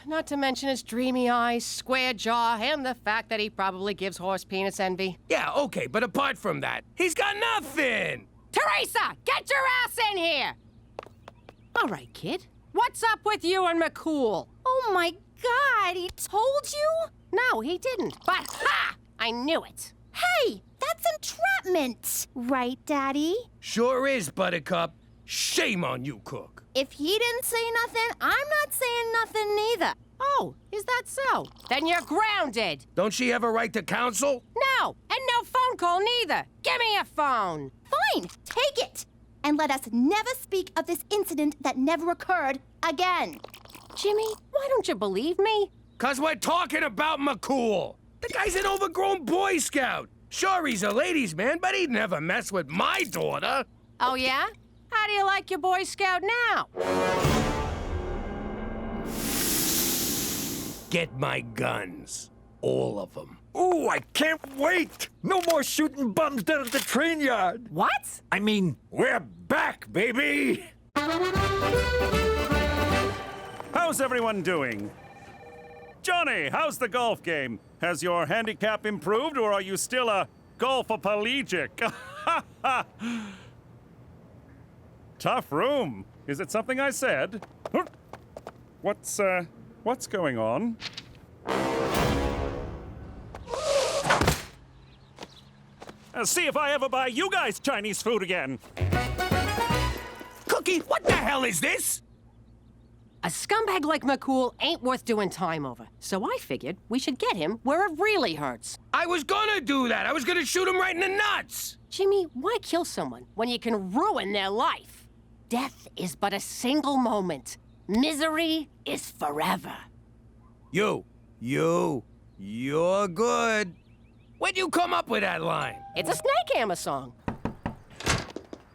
Speaker 2: Not to mention his dreamy eyes, square jaw, and the fact that he probably gives horse penis envy.
Speaker 1: Yeah, okay, but apart from that, he's got nothing!
Speaker 2: Teresa, get your ass in here! All right, kid. What's up with you and McCool?
Speaker 11: Oh my God, he told you?
Speaker 2: No, he didn't. But ha! I knew it.
Speaker 11: Hey, that's entrapment. Right, Daddy?
Speaker 1: Sure is, Buttercup. Shame on you, Cook.
Speaker 11: If he didn't say nothing, I'm not saying nothing neither.
Speaker 2: Oh, is that so? Then you're grounded.
Speaker 1: Don't she have a right to counsel?
Speaker 2: No, and no phone call neither. Give me a phone.
Speaker 11: Fine, take it. And let us never speak of this incident that never occurred again.
Speaker 2: Jimmy, why don't you believe me?
Speaker 1: 'Cause we're talking about McCool. The guy's an overgrown Boy Scout. Sure, he's a ladies' man, but he'd never mess with my daughter.
Speaker 2: Oh, yeah? How do you like your Boy Scout now?
Speaker 1: Get my guns. All of them.
Speaker 5: Ooh, I can't wait! No more shooting bums down at the train yard.
Speaker 2: What?
Speaker 5: I mean, we're back, baby!
Speaker 9: How's everyone doing? Johnny, how's the golf game? Has your handicap improved, or are you still a golfoplegic? Tough room. Is it something I said? What's going on? See if I ever buy you guys Chinese food again.
Speaker 1: Cookie, what the hell is this?
Speaker 2: A scumbag like McCool ain't worth doing time over. So I figured we should get him where it really hurts.
Speaker 1: I was gonna do that. I was gonna shoot him right in the nuts.
Speaker 2: Jimmy, why kill someone when you can ruin their life? Death is but a single moment. Misery is forever.
Speaker 1: You're good. Where'd you come up with that line?
Speaker 2: It's a Snake Hammer song.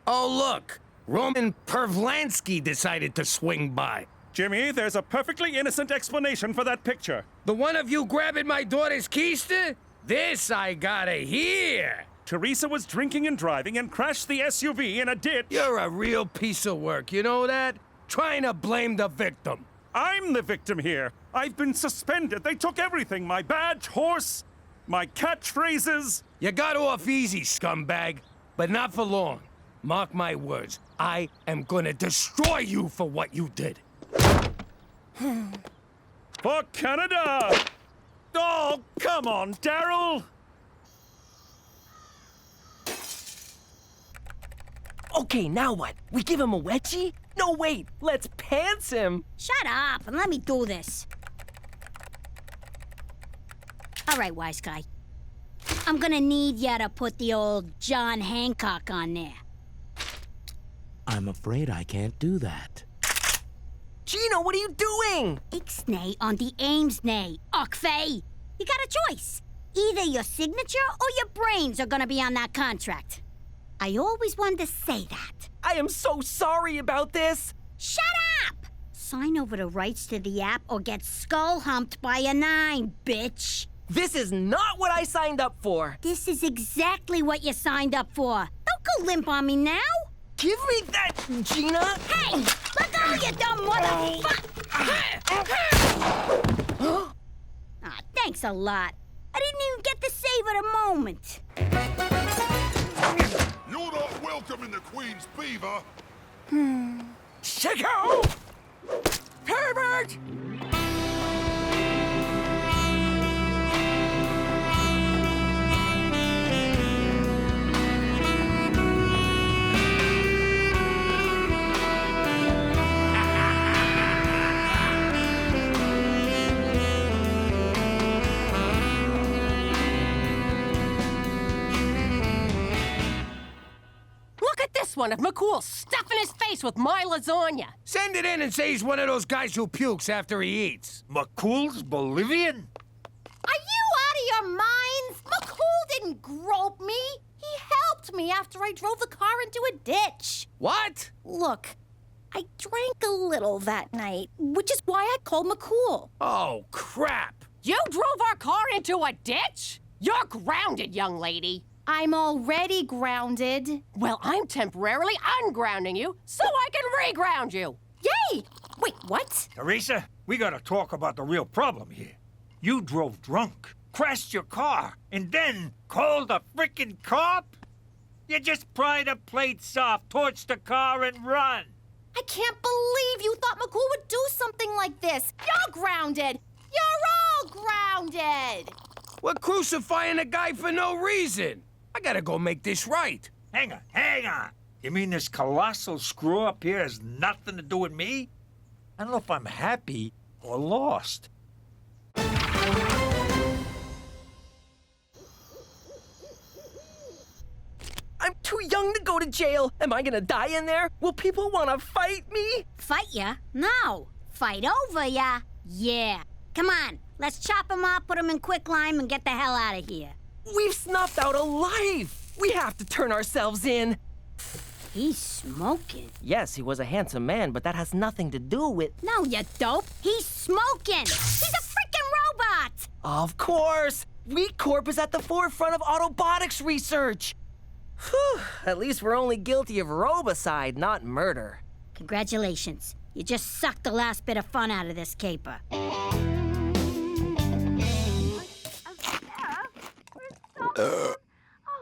Speaker 1: Oh, look. Roman Pervlansky decided to swing by.
Speaker 9: Jimmy, there's a perfectly innocent explanation for that picture.
Speaker 1: The one of you grabbing my daughter's keister? This I gotta hear.
Speaker 9: Teresa was drinking and driving and crashed the SUV in a ditch.
Speaker 1: You're a real piece of work, you know that? Trying to blame the victim.
Speaker 9: I'm the victim here. I've been suspended. They took everything. My badge, horse, my catchphrases.
Speaker 1: You got off easy, scumbag, but not for long. Mark my words. I am gonna destroy you for what you did.
Speaker 9: For Canada! Oh, come on, Daryl!
Speaker 6: Okay, now what? We give him a wedgie? No, wait, let's pants him.
Speaker 8: Shut up and let me do this. All right, wise guy. I'm gonna need ya to put the old John Hancock on there.
Speaker 14: I'm afraid I can't do that.
Speaker 6: Gino, what are you doing?
Speaker 8: Ixnay on the Amesnay, Ockfey. You got a choice. Either your signature or your brains are gonna be on that contract. I always wanted to say that.
Speaker 6: I am so sorry about this.
Speaker 8: Shut up! Sign over the rights to the app or get skull-humped by a 9, bitch.
Speaker 6: This is not what I signed up for.
Speaker 8: This is exactly what you signed up for. Don't go limp on me now.
Speaker 6: Give me that, Gina!
Speaker 8: Hey! Let go, you dumb motherfucker! Aw, thanks a lot. I didn't even get to savor the moment.
Speaker 22: You
Speaker 7: welcome in the Queen's Beaver.
Speaker 6: Sicko! Herbert!
Speaker 2: Look at this one of McCool stuffing his face with my lasagna.
Speaker 1: Send it in and say he's one of those guys who pukes after he eats.
Speaker 5: McCool's Bolivian?
Speaker 11: Are you out of your minds? McCool didn't grope me. He helped me after I drove the car into a ditch.
Speaker 1: What?
Speaker 11: Look, I drank a little that night, which is why I called McCool.
Speaker 1: Oh, crap.
Speaker 2: You drove our car into a ditch? You're grounded, young lady.
Speaker 11: I'm already grounded.
Speaker 2: Well, I'm temporarily ungrounding you so I can reground you.
Speaker 11: Yay! Wait, what?
Speaker 5: Teresa, we gotta talk about the real problem here. You drove drunk, crashed your car, and then called a frickin' cop? You just pry the plates off, torch the car, and run.
Speaker 11: I can't believe you thought McCool would do something like this. You're grounded. You're all grounded.
Speaker 1: We're crucifying a guy for no reason. I gotta go make this right.
Speaker 5: Hang on. You mean this colossal screw-up here has nothing to do with me? I don't know if I'm happy or lost.
Speaker 6: I'm too young to go to jail. Am I gonna die in there? Will people wanna fight me?
Speaker 8: Fight ya? No. Fight over ya? Yeah. Come on, let's chop him up, put him in quicklime, and get the hell out of here.
Speaker 6: We've snuffed out a life. We have to turn ourselves in.
Speaker 8: He's smoking.
Speaker 6: Yes, he was a handsome man, but that has nothing to do with...
Speaker 8: No, you dope. He's smoking. He's a freaking robot.
Speaker 6: Of course. Wheat Corp is at the forefront of autobotics research. Whew, at least we're only guilty of robicide, not murder.
Speaker 8: Congratulations. You just sucked the last bit of fun out of this caper.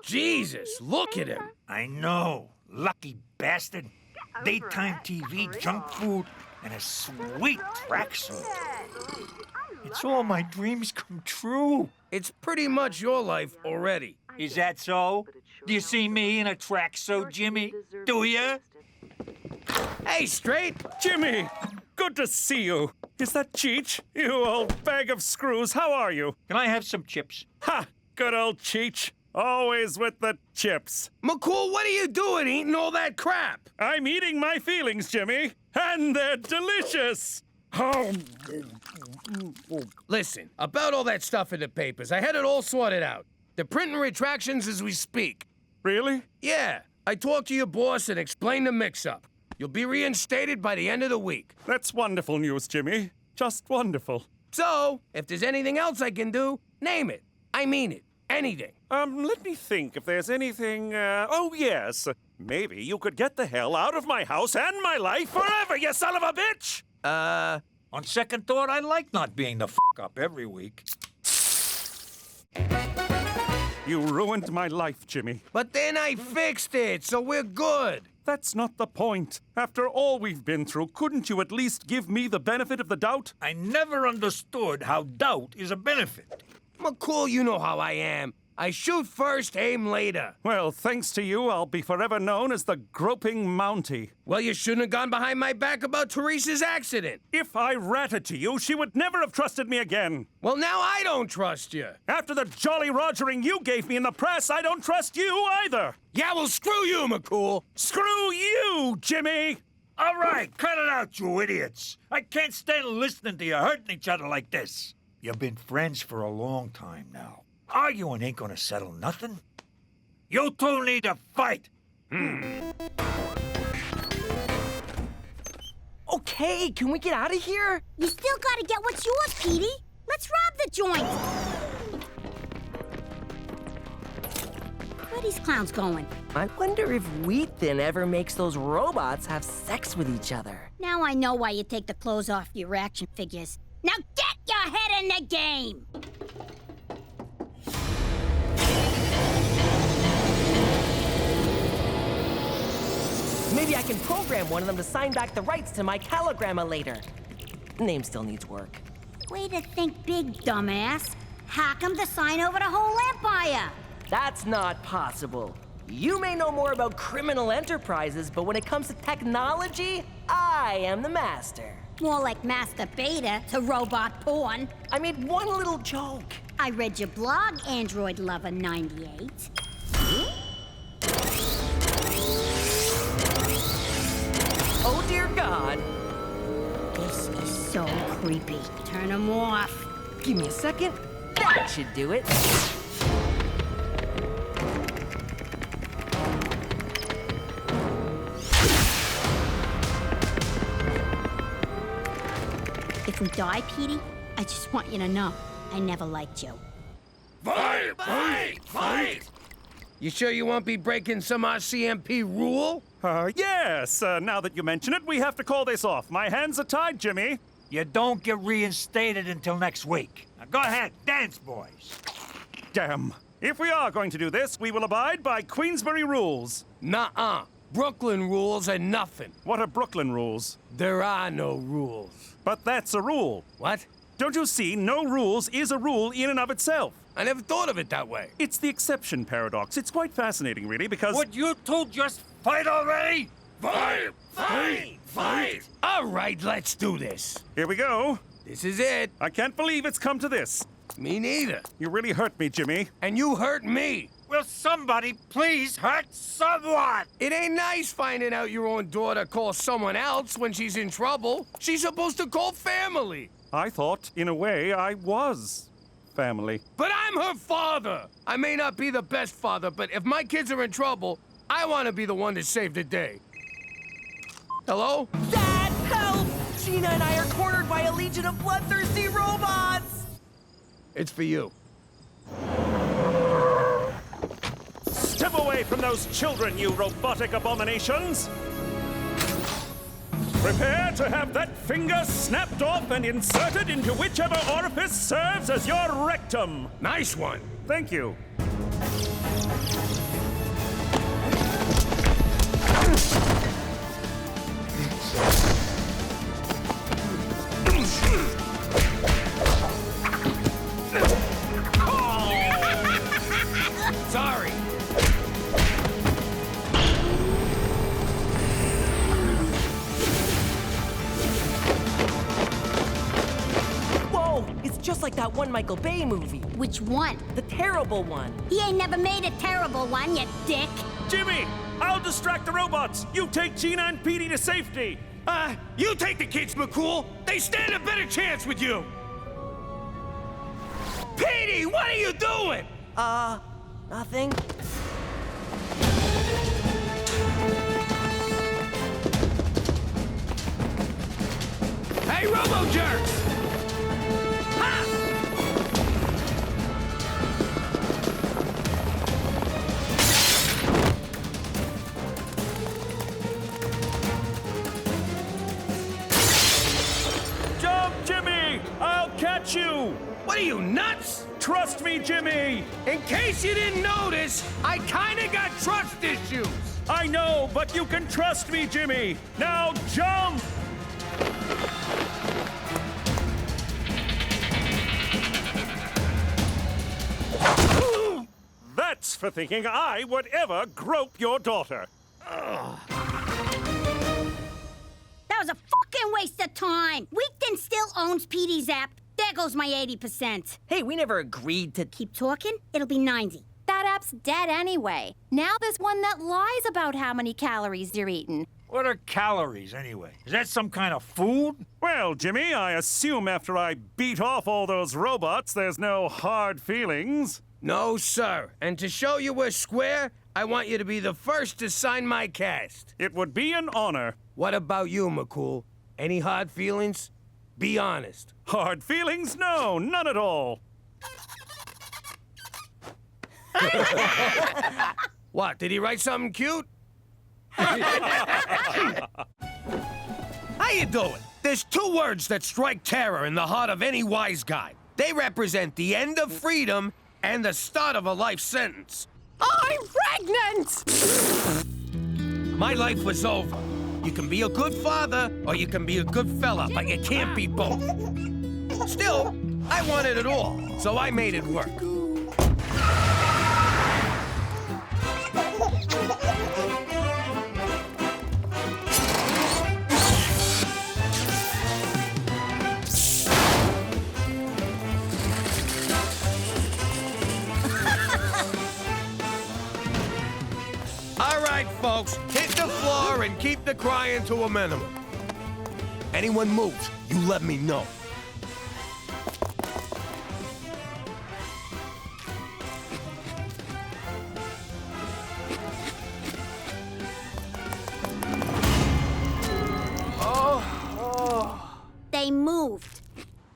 Speaker 1: Jesus, look at him.
Speaker 5: I know. Lucky bastard. Daytime TV, junk food, and a sweet tracksuit. It's all my dreams come true.
Speaker 1: It's pretty much your life already.
Speaker 5: Is that so? Do you see me in a tracksuit, Jimmy? Do ya?
Speaker 1: Hey, Straight.
Speaker 9: Jimmy, good to see you. Is that Cheech? You old bag of screws, how are you?
Speaker 5: Can I have some chips?
Speaker 9: Ha! Good old Cheech. Always with the chips.
Speaker 1: McCool, what are you doing eating all that crap?
Speaker 9: I'm eating my feelings, Jimmy, and they're delicious. Oh.
Speaker 1: Listen, about all that stuff in the papers, I had it all sorted out. They're printing retractions as we speak.
Speaker 9: Really?
Speaker 1: Yeah. I talked to your boss and explained the mix-up. You'll be reinstated by the end of the week.
Speaker 9: That's wonderful news, Jimmy. Just wonderful.
Speaker 1: So, if there's anything else I can do, name it. I mean it. Anything.
Speaker 9: Let me think if there's anything, oh yes. Maybe you could get the hell out of my house and my life forever, you son of a bitch!
Speaker 5: On second thought, I like not being the up every week.
Speaker 9: You ruined my life, Jimmy.
Speaker 1: But then I fixed it, so we're good.
Speaker 9: That's not the point. After all we've been through, couldn't you at least give me the benefit of the doubt?
Speaker 5: I never understood how doubt is a benefit.
Speaker 1: McCool, you know how I am. I shoot first, aim later.
Speaker 9: Well, thanks to you, I'll be forever known as the groping Mountie.
Speaker 1: Well, you shouldn't have gone behind my back about Teresa's accident.
Speaker 9: If I ratted to you, she would never have trusted me again.
Speaker 1: Well, now I don't trust you.
Speaker 9: After the jolly rogering you gave me in the press, I don't trust you either.
Speaker 1: Yeah, well, screw you, McCool.
Speaker 9: Screw you, Jimmy.
Speaker 5: All right, cut it out, you idiots. I can't stand listening to you hurting each other like this. You've been friends for a long time now. Arguing ain't gonna settle nothing. You two need to fight.
Speaker 6: Okay, can we get out of here?
Speaker 8: You still gotta get what's yours, Petey. Let's rob the joint. Where are these clowns going?
Speaker 6: I wonder if Wheat Thin ever makes those robots have sex with each other.
Speaker 8: Now I know why you take the clothes off your action figures. Now get your head in the game!
Speaker 6: Maybe I can program one of them to sign back the rights to my calogramma later. Name still needs work.
Speaker 8: Way to think big, dumbass. Hack him to sign over the whole empire.
Speaker 6: That's not possible. You may know more about criminal enterprises, but when it comes to technology, I am the master.
Speaker 8: More like Master Beta to robot porn.
Speaker 6: I made one little joke.
Speaker 8: I read your blog, Android Lover 98.
Speaker 6: Oh, dear God.
Speaker 8: This is so creepy. Turn him off.
Speaker 6: Give me a second. That should do it.
Speaker 8: If we die, Petey, I just want you to know I never liked you.
Speaker 1: Fight! Fight! Fight! You sure you won't be breaking some RCMP rule?
Speaker 9: Yes. Now that you mention it, we have to call this off. My hands are tied, Jimmy.
Speaker 5: You don't get reinstated until next week. Now go ahead, dance, boys.
Speaker 9: Damn. If we are going to do this, we will abide by Queensbury rules.
Speaker 1: Nuh-uh. Brooklyn rules are nothing.
Speaker 9: What are Brooklyn rules?
Speaker 1: There are no rules.
Speaker 9: But that's a rule.
Speaker 1: What?
Speaker 9: Don't you see? No rules is a rule in and of itself.
Speaker 1: I never thought of it that way.
Speaker 9: It's the exception paradox. It's quite fascinating, really, because...
Speaker 5: Would you two just fight already?
Speaker 1: Fight! Fight! Fight! All right, let's do this.
Speaker 9: Here we go.
Speaker 1: This is it.
Speaker 9: I can't believe it's come to this.
Speaker 1: Me neither.
Speaker 9: You really hurt me, Jimmy.
Speaker 1: And you hurt me.
Speaker 5: Will somebody please hurt someone?
Speaker 1: It ain't nice finding out your own daughter calls someone else when she's in trouble. She's supposed to call family.
Speaker 9: I thought, in a way, I was family.
Speaker 1: But I'm her father. I may not be the best father, but if my kids are in trouble, I want to be the one to save the day. Hello?
Speaker 6: Dad, help! Gina and I are cornered by a legion of bloodthirsty robots!
Speaker 1: It's for you.
Speaker 9: Step away from those children, you robotic abominations! Prepare to have that finger snapped off and inserted into whichever orifice serves as your rectum.
Speaker 1: Nice one.
Speaker 9: Thank you.
Speaker 1: Sorry.
Speaker 6: Whoa! It's just like that one Michael Bay movie.
Speaker 8: Which one?
Speaker 6: The terrible one.
Speaker 8: He ain't never made a terrible one, you dick.
Speaker 9: Jimmy, I'll distract the robots. You take Gina and Petey to safety.
Speaker 1: You take the kids, McCool. They stand a better chance with you. Petey, what are you doing?
Speaker 6: Nothing.
Speaker 1: Hey, Robo-Jerks! Ha!
Speaker 9: Jump, Jimmy! I'll catch you!
Speaker 1: What are you, nuts?
Speaker 9: Trust me, Jimmy!
Speaker 1: In case you didn't notice, I kinda got trust issues.
Speaker 9: I know, but you can trust me, Jimmy! Now jump! That's for thinking I would ever grope your daughter.
Speaker 8: That was a fucking waste of time. Weekden still owns Petey's app. There goes my 80%.
Speaker 6: Hey, we never agreed to...
Speaker 8: Keep talking, it'll be 90.
Speaker 12: That app's dead anyway. Now there's one that lies about how many calories you're eating.
Speaker 5: What are calories, anyway? Is that some kind of food?
Speaker 9: Well, Jimmy, I assume after I beat off all those robots, there's no hard feelings.
Speaker 1: No, sir. And to show you we're square, I want you to be the first to sign my cast.
Speaker 9: It would be an honor.
Speaker 1: What about you, McCool? Any hard feelings? Be honest.
Speaker 9: Hard feelings? No, none at all.
Speaker 1: What, did he write something cute? How you doing? There's two words that strike terror in the heart of any wise guy. They represent the end of freedom and the start of a life sentence.
Speaker 2: I'm pregnant!
Speaker 1: My life was over. You can be a good father or you can be a good fella, but you can't be both. Still, I wanted it all, so I made it work. All right, folks, hit the floor and keep the crying to a minimum. Anyone moves, you let me know.
Speaker 8: They moved.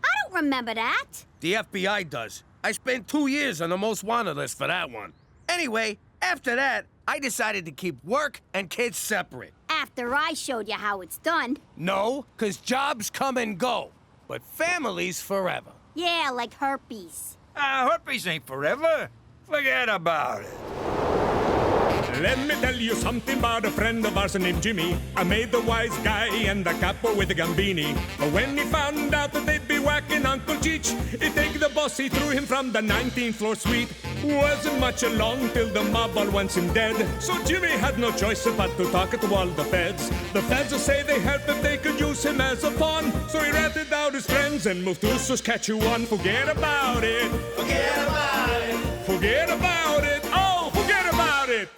Speaker 8: I don't remember that.
Speaker 1: The FBI does. I spent 2 years on the most wanted list for that one. Anyway, after that, I decided to keep work and kids separate.
Speaker 8: After I showed you how it's done.
Speaker 1: No, 'cause jobs come and go, but families forever.
Speaker 8: Yeah, like herpes.
Speaker 5: Herpes ain't forever. Forget about it.
Speaker 4: Let me tell you something about a friend of ours named Jimmy. I made the wise guy and the capo with the Gambini. But when he found out that they'd be whacking Uncle Cheech, he take the boss, he threw him from the 19th floor suite. Wasn't much along till the mob all wants him dead. So Jimmy had no choice but to talk to all the feds. The feds will say they helped if they could use him as a pawn. So he ratted out his friends and moved to Saskatchewan. Forget about it. Forget about it. Forget about it. Oh, forget about it.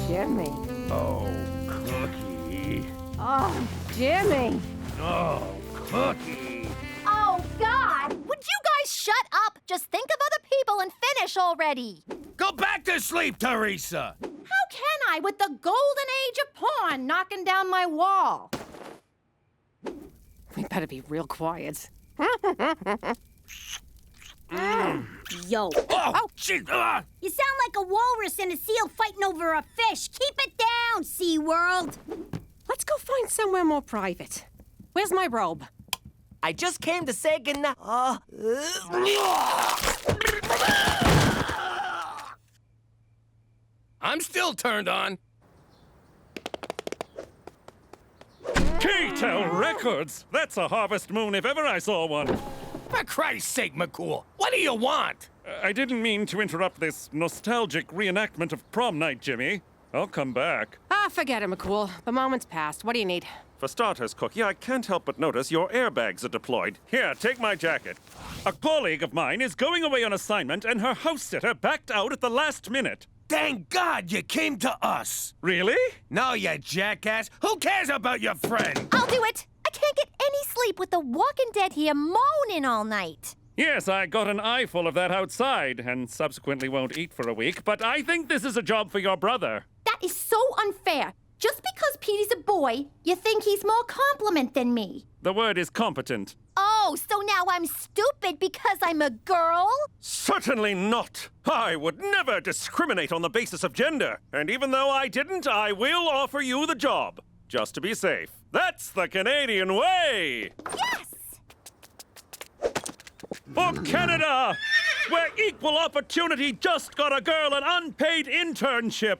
Speaker 2: Jimmy.
Speaker 1: Oh, Cookie.
Speaker 2: Oh, Jimmy.
Speaker 1: Oh, Cookie.
Speaker 3: Oh, God! Would you guys shut up? Just think of other people and finish already.
Speaker 1: Go back to sleep, Teresa.
Speaker 11: How can I with the golden age of porn knocking down my wall?
Speaker 2: We better be real quiet.
Speaker 8: Yo.
Speaker 1: Oh, shit.
Speaker 8: You sound like a walrus and a seal fighting over a fish. Keep it down, SeaWorld.
Speaker 2: Let's go find somewhere more private. Where's my robe?
Speaker 6: I just came to say goodnight.
Speaker 1: I'm still turned on.
Speaker 9: K-Tel Records! That's a harvest moon if ever I saw one.
Speaker 1: For Christ's sake, McCool, what do you want?
Speaker 9: I didn't mean to interrupt this nostalgic reenactment of prom night, Jimmy. I'll come back.
Speaker 2: Forget it, McCool. The moment's passed. What do you need?
Speaker 9: For starters, Cookie, I can't help but notice your airbags are deployed. Here, take my jacket. A colleague of mine is going away on assignment, and her house sitter backed out at the last minute.
Speaker 1: Thank God you came to us.
Speaker 9: Really?
Speaker 1: No, you jackass. Who cares about your friend?
Speaker 3: I'll do it. I can't get any sleep with the Walking Dead here moaning all night.
Speaker 9: Yes, I got an eyeful of that outside, and subsequently won't eat for a week, but I think this is a job for your brother.
Speaker 11: That is so unfair. Just because Petey's a boy, you think he's more competent than me.
Speaker 9: The word is competent.
Speaker 3: Oh, so now I'm stupid because I'm a girl?
Speaker 9: Certainly not. I would never discriminate on the basis of gender. And even though I didn't, I will offer you the job. Just to be safe. That's the Canadian way!
Speaker 3: Yes!
Speaker 9: For Canada, where equal opportunity just got a girl an unpaid internship.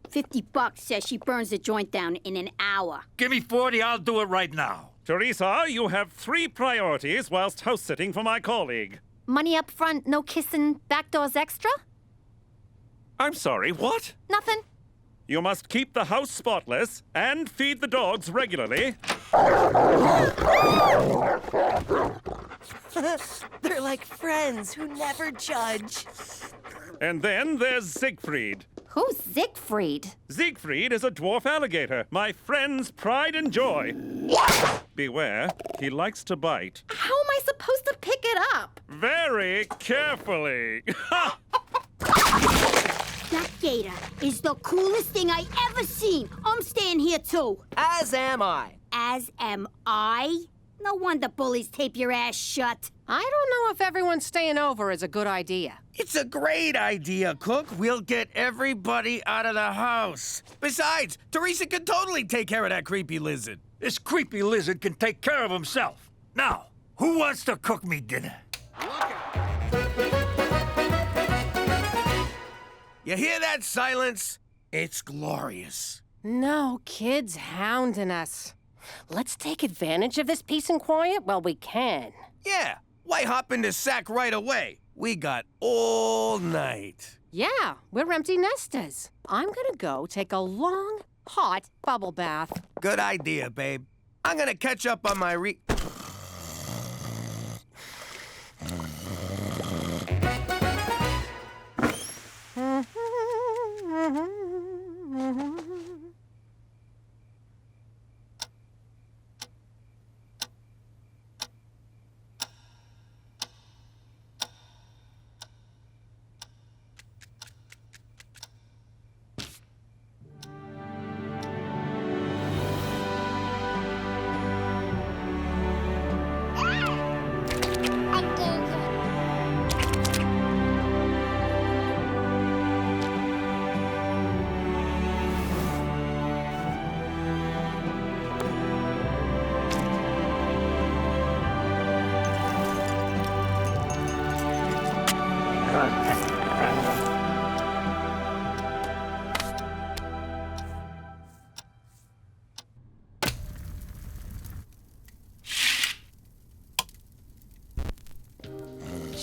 Speaker 8: $50 says she burns the joint down in an hour.
Speaker 5: Give me 40, I'll do it right now.
Speaker 9: Teresa, you have 3 priorities whilst house-sitting for my colleague.
Speaker 3: Money up front, no kissing, back doors extra?
Speaker 9: I'm sorry, what?
Speaker 3: Nothing.
Speaker 9: You must keep the house spotless and feed the dogs regularly.
Speaker 6: They're like friends who never judge.
Speaker 9: And then there's Siegfried.
Speaker 3: Who's Siegfried?
Speaker 9: Siegfried is a dwarf alligator, my friend's pride and joy. Beware, he likes to bite.
Speaker 11: How am I supposed to pick it up?
Speaker 9: Very carefully.
Speaker 8: That gator is the coolest thing I ever seen. I'm staying here too.
Speaker 6: As am I.
Speaker 8: As am I? No wonder bullies tape your ass shut.
Speaker 2: I don't know if everyone staying over is a good idea.
Speaker 1: It's a great idea, Cook. We'll get everybody out of the house. Besides, Teresa can totally take care of that creepy lizard.
Speaker 5: This creepy lizard can take care of himself. Now, Who wants to cook me dinner?
Speaker 1: You hear that silence? It's glorious.
Speaker 2: No kids hounding us. Let's take advantage of this peace and quiet while we can.
Speaker 1: Yeah, why hop into sack right away? We got all night.
Speaker 2: Yeah, we're empty nesters. I'm gonna go take a long, hot bubble bath.
Speaker 1: Good idea, babe. I'm gonna catch up on my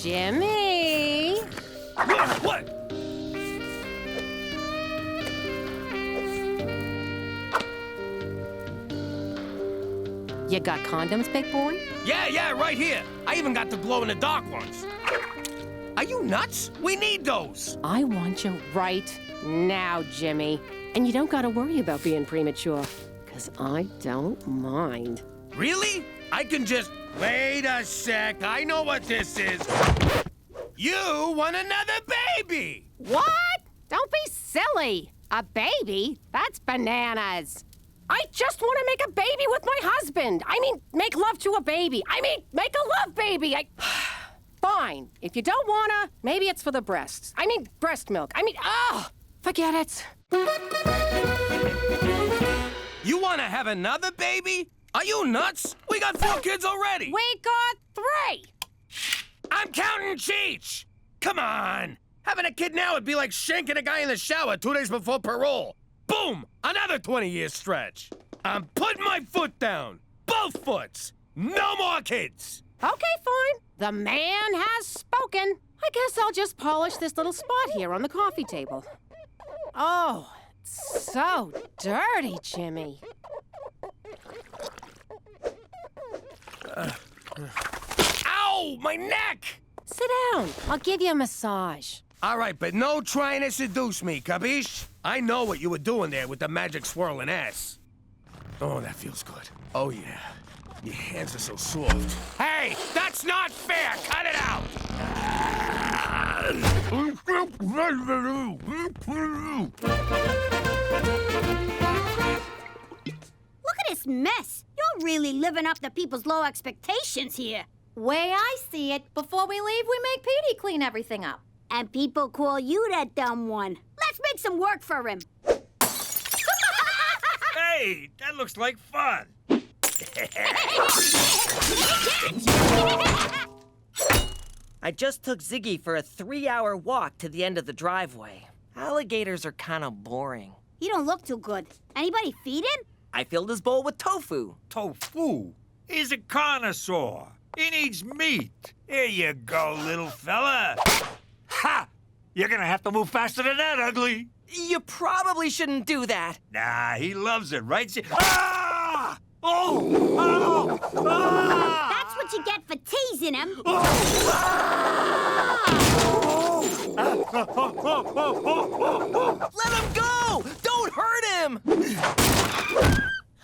Speaker 2: Jimmy!
Speaker 1: What?
Speaker 2: You got condoms, big boy?
Speaker 1: Yeah, right here. I even got the glow-in-the-dark ones. Are you nuts? We need those.
Speaker 2: I want you right now, Jimmy. And you don't gotta worry about being premature, 'cause I don't mind.
Speaker 1: Really? I can just... Wait a sec. I know what this is. You want another baby!
Speaker 2: What? Don't be silly. A baby? That's bananas. I just want to make a baby with my husband. I mean, make love to a baby. I mean, make a love baby. Fine. If you don't wanna, maybe it's for the breasts. I mean, breast milk. Forget it.
Speaker 1: You want to have another baby? Are you nuts? We got 4 kids already.
Speaker 2: We got 3.
Speaker 1: I'm counting Cheech. Come on. Having a kid now would be like shanking a guy in the shower 2 days before parole. Boom! Another 20-year stretch. I'm putting my foot down. Both foots. No more kids.
Speaker 2: Okay, fine. The man has spoken. I guess I'll just polish this little spot here on the coffee table. Oh, it's so dirty, Jimmy.
Speaker 1: Ow! My neck!
Speaker 2: Sit down. I'll give you a massage.
Speaker 1: All right, but no trying to seduce me, capiche? I know what you were doing there with the magic swirling ass. Oh, that feels good. Oh, yeah. Your hands are so soft. Hey, that's not fair! Cut it out!
Speaker 8: Look at this mess. You're really living up to people's low expectations here.
Speaker 12: Way I see it, before we leave, we make Petey clean everything up.
Speaker 8: And people call you that dumb one. Let's make some work for him.
Speaker 5: Hey, that looks like fun.
Speaker 6: I just took Ziggy for a 3-hour walk to the end of the driveway. Alligators are kind of boring.
Speaker 8: He don't look too good. Anybody feed him?
Speaker 6: I filled his bowl with tofu.
Speaker 5: Tofu? He's a connoisseur. He needs meat. Here you go, little fella. Ha! You're gonna have to move faster than that, ugly.
Speaker 6: You probably shouldn't do that.
Speaker 5: Nah, he loves it, right? Ah! Oh! Oh! Ah!
Speaker 8: That's what you get for teasing him.
Speaker 6: Let him go! Don't hurt him!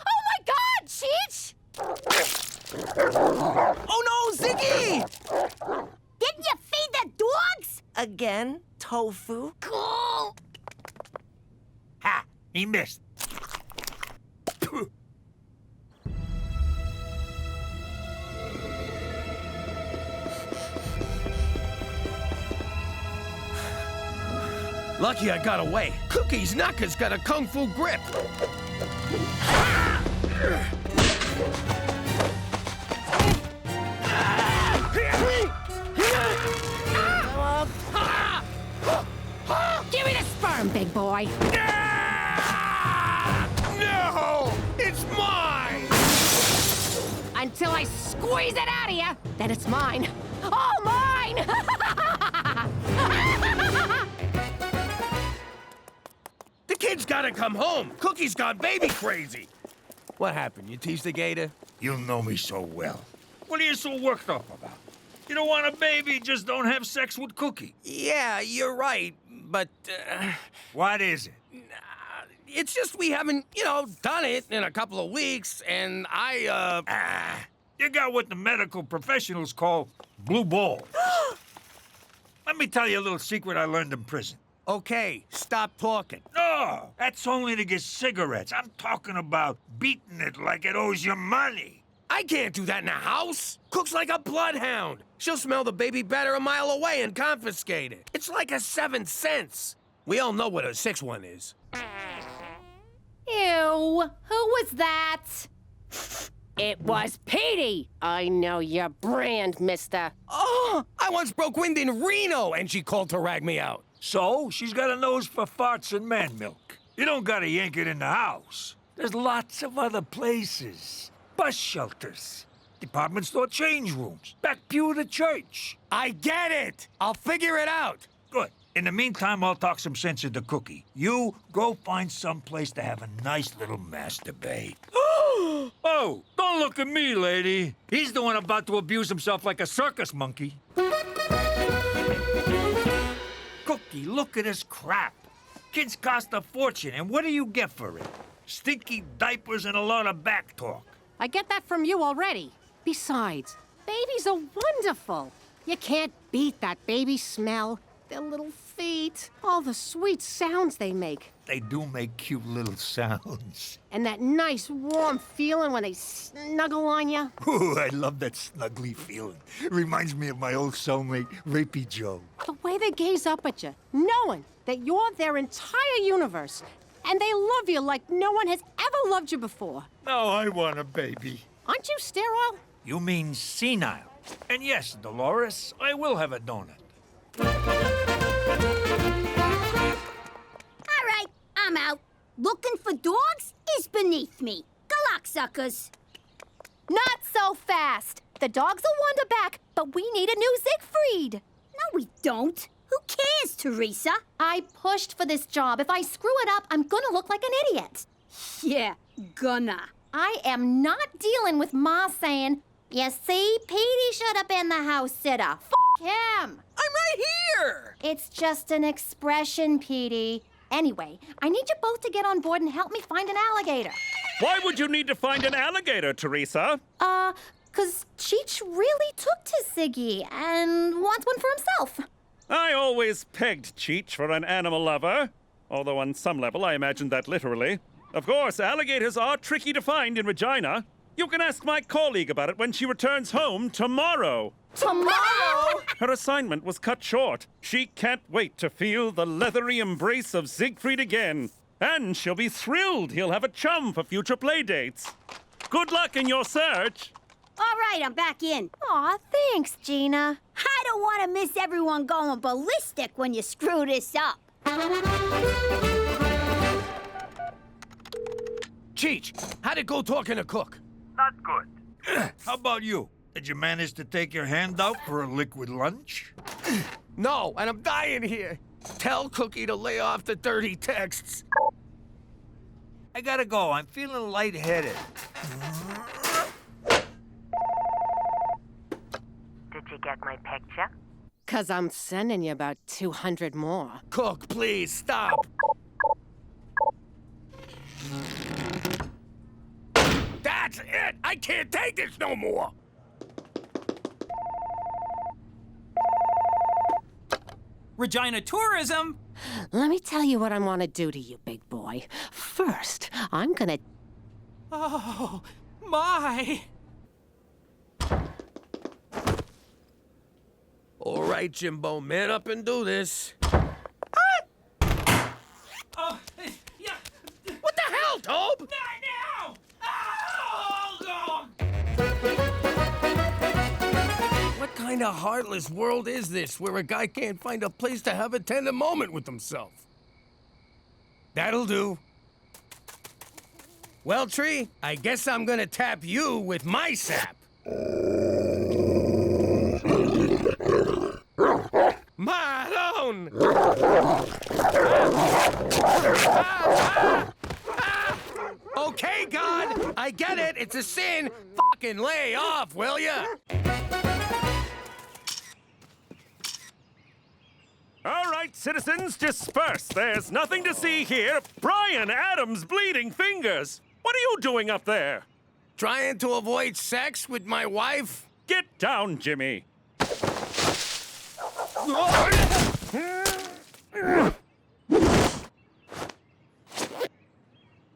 Speaker 2: Oh my God, Cheech!
Speaker 6: Oh no, Ziggy!
Speaker 8: Didn't you feed the dogs?
Speaker 6: Again? Tofu?
Speaker 5: Ha! He missed.
Speaker 1: Lucky I got away. Cookie's Knucker's got a kung fu grip.
Speaker 2: boy.
Speaker 1: No! It's mine!
Speaker 2: Until I squeeze it out of you, then it's mine. All mine!
Speaker 1: The kid's gotta come home. Cookie's gone baby crazy. What happened? You teased the gator?
Speaker 5: You know me so well. What are you so worked up about? You don't want a baby, just don't have sex with Cookie.
Speaker 1: Yeah, you're right, but...
Speaker 5: What is it?
Speaker 1: It's just we haven't, done it in a couple of weeks, and
Speaker 5: You got what the medical professionals call blue balls. Let me tell you a little secret I learned in prison.
Speaker 1: Okay, stop talking.
Speaker 5: No, that's only to get cigarettes. I'm talking about beating it like it owes you money.
Speaker 1: I can't do that in the house. Cook's like a bloodhound. She'll smell the baby better a mile away and confiscate it. It's like a 7 cents. We all know what a 6-1 is.
Speaker 2: Ew, who was that? It was Petey. I know your brand, mister.
Speaker 1: Oh, I once broke wind in Reno, and she called to rag me out.
Speaker 5: So, she's got a nose for farts and man milk. You don't gotta yank it in the house. There's lots of other places. Bus shelters, department store change rooms, back pew of the church.
Speaker 1: I get it. I'll figure it out.
Speaker 5: Good. In the meantime, I'll talk some sense into Cookie. You go find some place to have a nice little masturbate. Oh, don't look at me, lady. He's the one about to abuse himself like a circus monkey. Cookie, look at this crap. Kids cost a fortune, and what do you get for it? Stinky diapers and a lot of back talk.
Speaker 2: I get that from you already. Besides, babies are wonderful. You can't beat that baby smell. Their little feet, all the sweet sounds they make.
Speaker 5: They do make cute little sounds.
Speaker 2: And that nice, warm feeling when they snuggle on you.
Speaker 5: Ooh, I love that snuggly feeling. Reminds me of my old cellmate, Rapey Joe.
Speaker 2: The way they gaze up at you, knowing that you're their entire universe. And they love you like no one has ever loved you before.
Speaker 5: Now I want a baby.
Speaker 2: Aren't you sterile?
Speaker 5: You mean senile. And yes, Dolores, I will have a donut.
Speaker 8: All right, I'm out. Looking for dogs is beneath me. Good luck, suckers.
Speaker 12: Not so fast. The dogs will wander back, but we need a new Siegfried.
Speaker 8: No, we don't. Who cares, Teresa?
Speaker 12: I pushed for this job. If I screw it up, I'm gonna look like an idiot.
Speaker 8: Yeah, gonna.
Speaker 12: I am not dealing with Ma saying, you see, Petey should have been the house sitter. F him.
Speaker 1: I'm right here.
Speaker 12: It's just an expression, Petey. Anyway, I need you both to get on board and help me find an alligator.
Speaker 9: Why would you need to find an alligator, Teresa?
Speaker 12: 'Cause Cheech really took to Siggy and wants one for himself.
Speaker 9: I always pegged Cheech for an animal lover. Although on some level, I imagined that literally. Of course, alligators are tricky to find in Regina. You can ask my colleague about it when she returns home tomorrow.
Speaker 12: Tomorrow?
Speaker 9: Her assignment was cut short. She can't wait to feel the leathery embrace of Siegfried again. And she'll be thrilled he'll have a chum for future play dates. Good luck in your search.
Speaker 8: All right, I'm back in.
Speaker 12: Aw, thanks, Gina.
Speaker 8: I don't want to miss everyone going ballistic when you screw this up.
Speaker 1: Cheech, how'd it go talking to Cook?
Speaker 5: Not good. How about you? Did you manage to take your hand out for a liquid lunch?
Speaker 1: No, and I'm dying here. Tell Cookie to lay off the dirty texts.
Speaker 5: I gotta go. I'm feeling lightheaded.
Speaker 2: Did you get my picture? 'Cause I'm sending you about 200 more.
Speaker 1: Cook, please, stop. That's it! I can't take this no more!
Speaker 10: Regina Tourism!
Speaker 2: Let me tell you what I want to do to you, big boy. First, I'm gonna...
Speaker 10: Oh, my!
Speaker 1: All right, Jimbo, man up and do this.
Speaker 10: Oh, yeah.
Speaker 1: What the hell, Tobe?
Speaker 10: Not now! Oh, God!
Speaker 1: What kind of heartless world is this where a guy can't find a place to have a tender moment with himself? That'll do. Well, Tree, I guess I'm gonna tap you with my sap. Maroon! Okay, God, I get it. It's a sin. Fucking lay off, will ya?
Speaker 9: All right, citizens, disperse. There's nothing to see here. Brian Adams' bleeding fingers. What are you doing up there?
Speaker 1: Trying to avoid sex with my wife?
Speaker 9: Get down, Jimmy.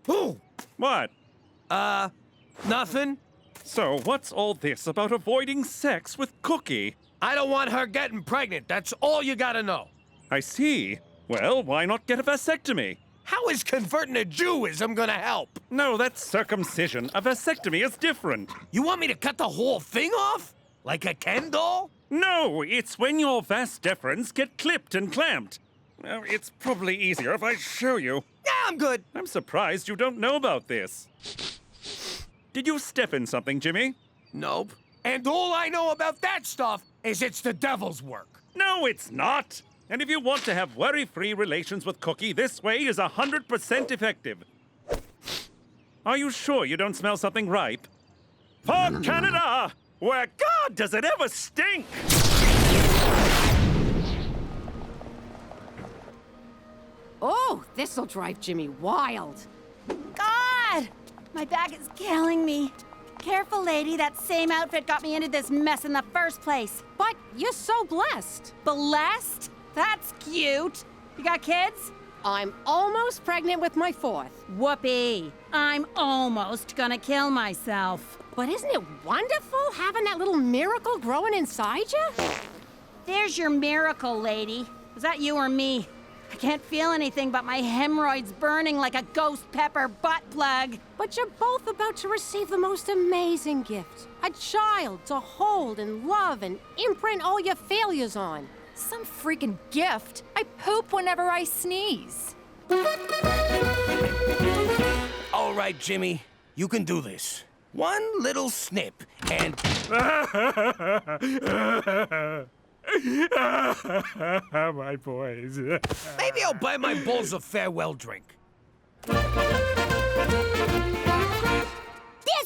Speaker 1: Who?
Speaker 9: What?
Speaker 1: Nothing.
Speaker 9: So, what's all this about avoiding sex with Cookie?
Speaker 1: I don't want her getting pregnant. That's all you gotta know.
Speaker 9: I see. Well, why not get a vasectomy?
Speaker 1: How is converting to Jewism gonna help?
Speaker 9: No, that's circumcision. A vasectomy is different.
Speaker 1: You want me to cut the whole thing off? Like a Ken doll?
Speaker 9: No, it's when your vas deferens get clipped and clamped. Well, it's probably easier if I show you.
Speaker 1: Yeah, I'm good.
Speaker 9: I'm surprised you don't know about this. Did you step in something, Jimmy?
Speaker 1: Nope. And all I know about that stuff is it's the devil's work.
Speaker 9: No, it's not. And if you want to have worry-free relations with Cookie, this way is 100% effective. Are you sure you don't smell something ripe? For Canada, where God does it ever stink!
Speaker 2: Oh, this'll drive Jimmy wild.
Speaker 11: God! My back is killing me. Careful, lady. That same outfit got me into this mess in the first place.
Speaker 2: But you're so blessed.
Speaker 11: Blessed? That's cute. You got kids?
Speaker 2: I'm almost pregnant with my fourth.
Speaker 11: Whoopee. I'm almost gonna kill myself.
Speaker 2: But isn't it wonderful having that little miracle growing inside you?
Speaker 11: There's your miracle, lady. Was that you or me? I can't feel anything but my hemorrhoids burning like a ghost pepper butt plug.
Speaker 2: But you're both about to receive the most amazing gift. A child to hold and love and imprint all your failures on.
Speaker 18: Some freaking gift. I poop whenever I sneeze.
Speaker 1: All right, Jimmy, you can do this. One little snip and...
Speaker 5: My boys.
Speaker 1: Maybe I'll buy my bulls a farewell drink.
Speaker 8: This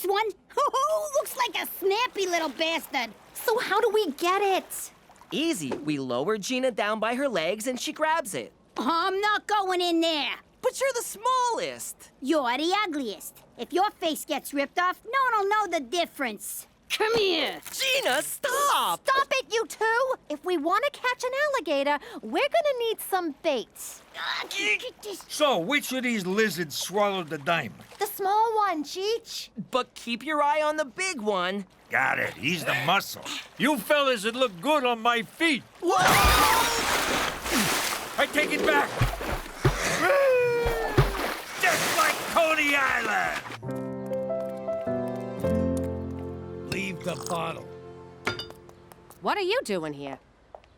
Speaker 8: one? Looks like a snappy little bastard.
Speaker 12: So how do we get it?
Speaker 6: Easy. We lower Gina down by her legs and she grabs it.
Speaker 8: I'm not going in there.
Speaker 6: But you're the smallest.
Speaker 8: You're the ugliest. If your face gets ripped off, no one will know the difference. Come here.
Speaker 6: Gina, stop!
Speaker 12: Stop it, you two! If we want to catch an alligator, we're gonna need some bait.
Speaker 5: So, which of these lizards swallowed the diamond?
Speaker 12: The small one, Cheech.
Speaker 6: But keep your eye on the big one.
Speaker 5: Got it. He's the muscle. You fellas would look good on my feet.
Speaker 6: Whoa!
Speaker 5: I take it back. Just like Coney Island.
Speaker 1: Leave the bottle.
Speaker 2: What are you doing here?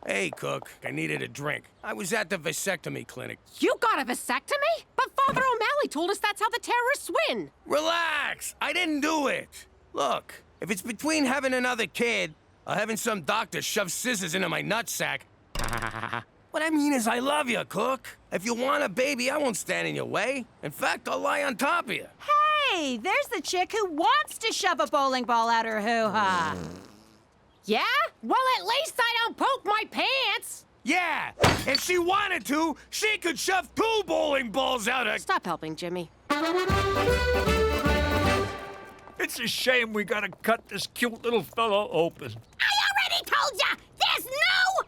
Speaker 1: Hey, Cook, I needed a drink. I was at the vasectomy clinic.
Speaker 2: You got a vasectomy? But Father O'Malley told us that's how the terrorists win.
Speaker 1: Relax! I didn't do it. Look, if it's between having another kid or having some doctor shove scissors into my nutsack, what I mean is I love you, Cook. If you want a baby, I won't stand in your way. In fact, I'll lie on top of you.
Speaker 11: Hey, there's the chick who wants to shove a bowling ball out her hoo-ha.
Speaker 2: Yeah? Well, at least I don't poke my pants.
Speaker 1: Yeah, if she wanted to, she could shove 2 bowling balls out her...
Speaker 2: Stop helping, Jimmy.
Speaker 5: It's a shame we gotta cut this cute little fellow open.
Speaker 8: I already told ya! There's no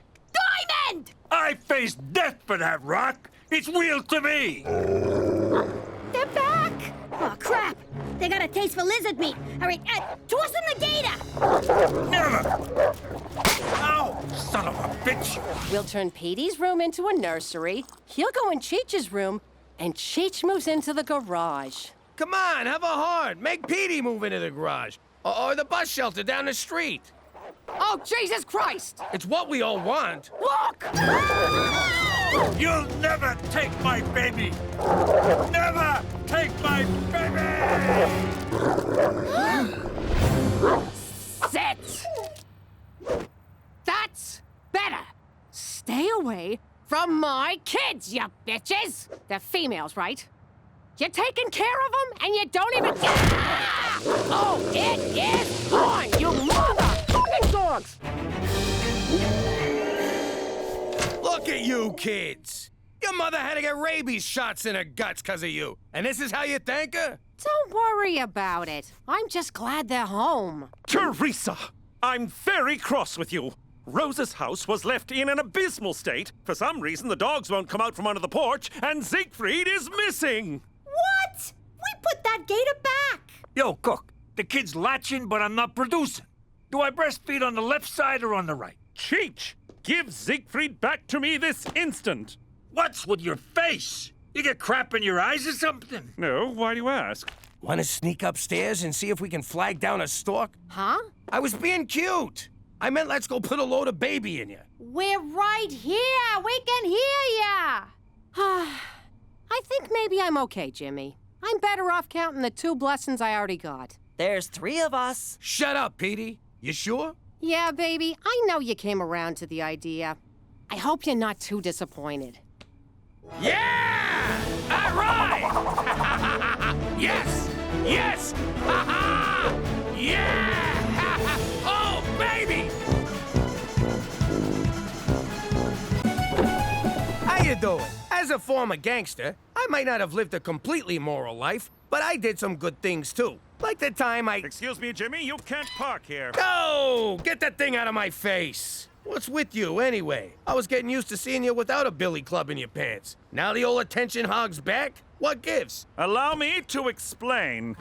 Speaker 8: diamond!
Speaker 5: I face death for that rock. It's wheeled to me.
Speaker 8: They're back! Oh, crap. They got a taste for lizard meat. All right, toss them the gator!
Speaker 5: Never! Ow! Son of a bitch!
Speaker 2: We'll turn Petey's room into a nursery. He'll go in Cheech's room, and Cheech moves into the garage.
Speaker 1: Come on, have a heart. Make Petey move into the garage. Or the bus shelter down the street.
Speaker 2: Oh, Jesus Christ!
Speaker 1: It's what we all want.
Speaker 2: Look!
Speaker 5: You'll never take my baby! Never take my baby!
Speaker 2: Sit! That's better. Stay away from my kids, you bitches! They're females, right? You're taking care of them, and you don't even... Oh, it is on, you motherfucking dogs!
Speaker 1: Look at you kids! Your mother had to get rabies shots in her guts because of you. And this is how you thank her?
Speaker 2: Don't worry about it. I'm just glad they're home.
Speaker 9: Teresa, I'm very cross with you. Rosa's house was left in an abysmal state. For some reason, the dogs won't come out from under the porch, and Siegfried is missing.
Speaker 12: What? We put that gator back.
Speaker 5: Yo, Cook, the kid's latching, but I'm not producing. Do I breastfeed on the left side or on the right?
Speaker 9: Cheech, give Siegfried back to me this instant.
Speaker 5: What's with your face? You get crap in your eyes or something?
Speaker 9: No, why do you ask?
Speaker 1: Want to sneak upstairs and see if we can flag down a stork?
Speaker 2: Huh?
Speaker 1: I was being cute. I meant let's go put a load of baby in you.
Speaker 2: We're right here. We can hear ya. I think maybe I'm okay, Jimmy. I'm better off counting the 2 blessings I already got.
Speaker 6: There's 3 of us.
Speaker 1: Shut up, Petey. You sure?
Speaker 2: Yeah, baby. I know you came around to the idea. I hope you're not too disappointed.
Speaker 1: Yeah! All right! Yes! Yes! Ha-ha! Yeah! Oh, baby! How you doing? As a former gangster, I might not have lived a completely moral life, but I did some good things too. Like the time I...
Speaker 9: Excuse me, Jimmy, you can't park here.
Speaker 1: No! Get that thing out of my face! What's with you, anyway? I was getting used to seeing you without a billy club in your pants. Now the old attention hog's back? What gives?
Speaker 9: Allow me to explain.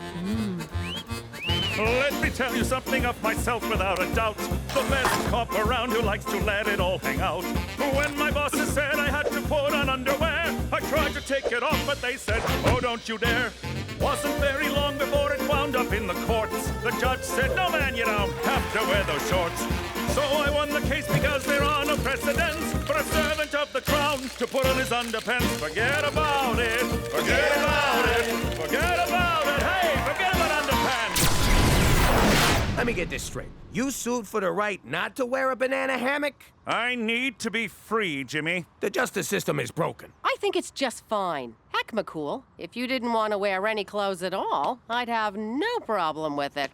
Speaker 9: Let me tell you something of myself without a doubt. The best cop around who likes to let it all hang out. When my bosses said I had to put on underwear, I tried to take it off, but they said, oh, don't you dare. Wasn't very long before it wound up in the courts. The judge said, no, man, you don't have to wear those shorts. So I won the case because there are no precedents for a servant of the crown to put on his underpants. Forget about it. Forget about it. Forget about it. Hey, forget about underpants.
Speaker 1: Let me get this straight. You sued for the right not to wear a banana hammock?
Speaker 9: I need to be free, Jimmy.
Speaker 1: The justice system is broken.
Speaker 2: I think it's just fine. Heck, McCool, if you didn't want to wear any clothes at all, I'd have no problem with it.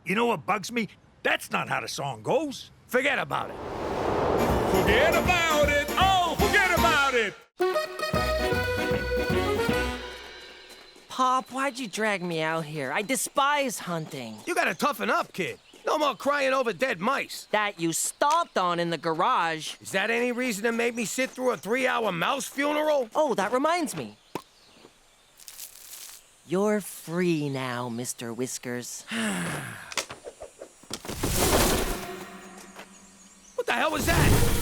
Speaker 5: You know what bugs me? That's not how the song goes.
Speaker 1: Forget about it.
Speaker 4: Forget about it. Oh, forget about it.
Speaker 6: Pop, why'd you drag me out here? I despise hunting.
Speaker 1: You gotta toughen up, kid. No more crying over dead mice.
Speaker 6: That you stomped on in the garage.
Speaker 1: Is that any reason to make me sit through a 3-hour mouse funeral?
Speaker 6: Oh, that reminds me. You're free now, Mr. Whiskers.
Speaker 1: What the hell was that?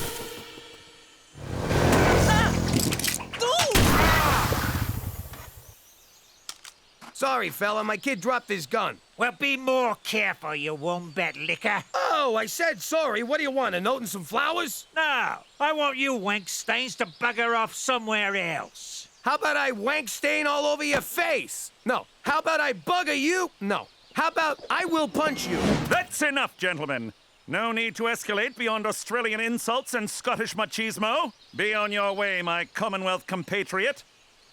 Speaker 1: Sorry, fella, my kid dropped his gun.
Speaker 5: Well, be more careful, you wombat licker.
Speaker 1: Oh, I said sorry. What do you want, a note and some flowers?
Speaker 5: No, I want you wank stains to bugger off somewhere else.
Speaker 1: How about I wank stain all over your face? No. How about I bugger you? No. How about I will punch you?
Speaker 9: That's enough, gentlemen. No need to escalate beyond Australian insults and Scottish machismo. Be on your way, my Commonwealth compatriot.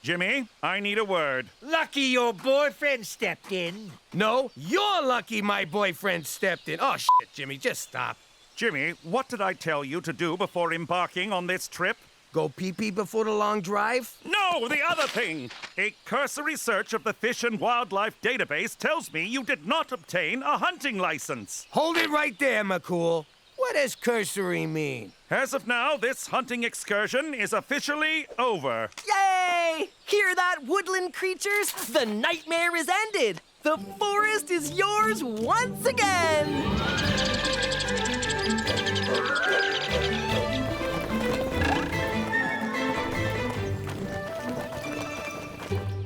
Speaker 9: Jimmy, I need a word.
Speaker 5: Lucky your boyfriend stepped in.
Speaker 1: No, you're lucky my boyfriend stepped in. Oh, shit, Jimmy, just stop.
Speaker 9: Jimmy, what did I tell you to do before embarking on this trip?
Speaker 1: Go pee-pee before the long drive?
Speaker 9: No, the other thing. A cursory search of the Fish and Wildlife database tells me you did not obtain a hunting license.
Speaker 1: Hold it right there, McCool. What does cursory mean?
Speaker 9: As of now, this hunting excursion is officially over.
Speaker 6: Yay! Hear that, woodland creatures? The nightmare is ended. The forest is yours once again.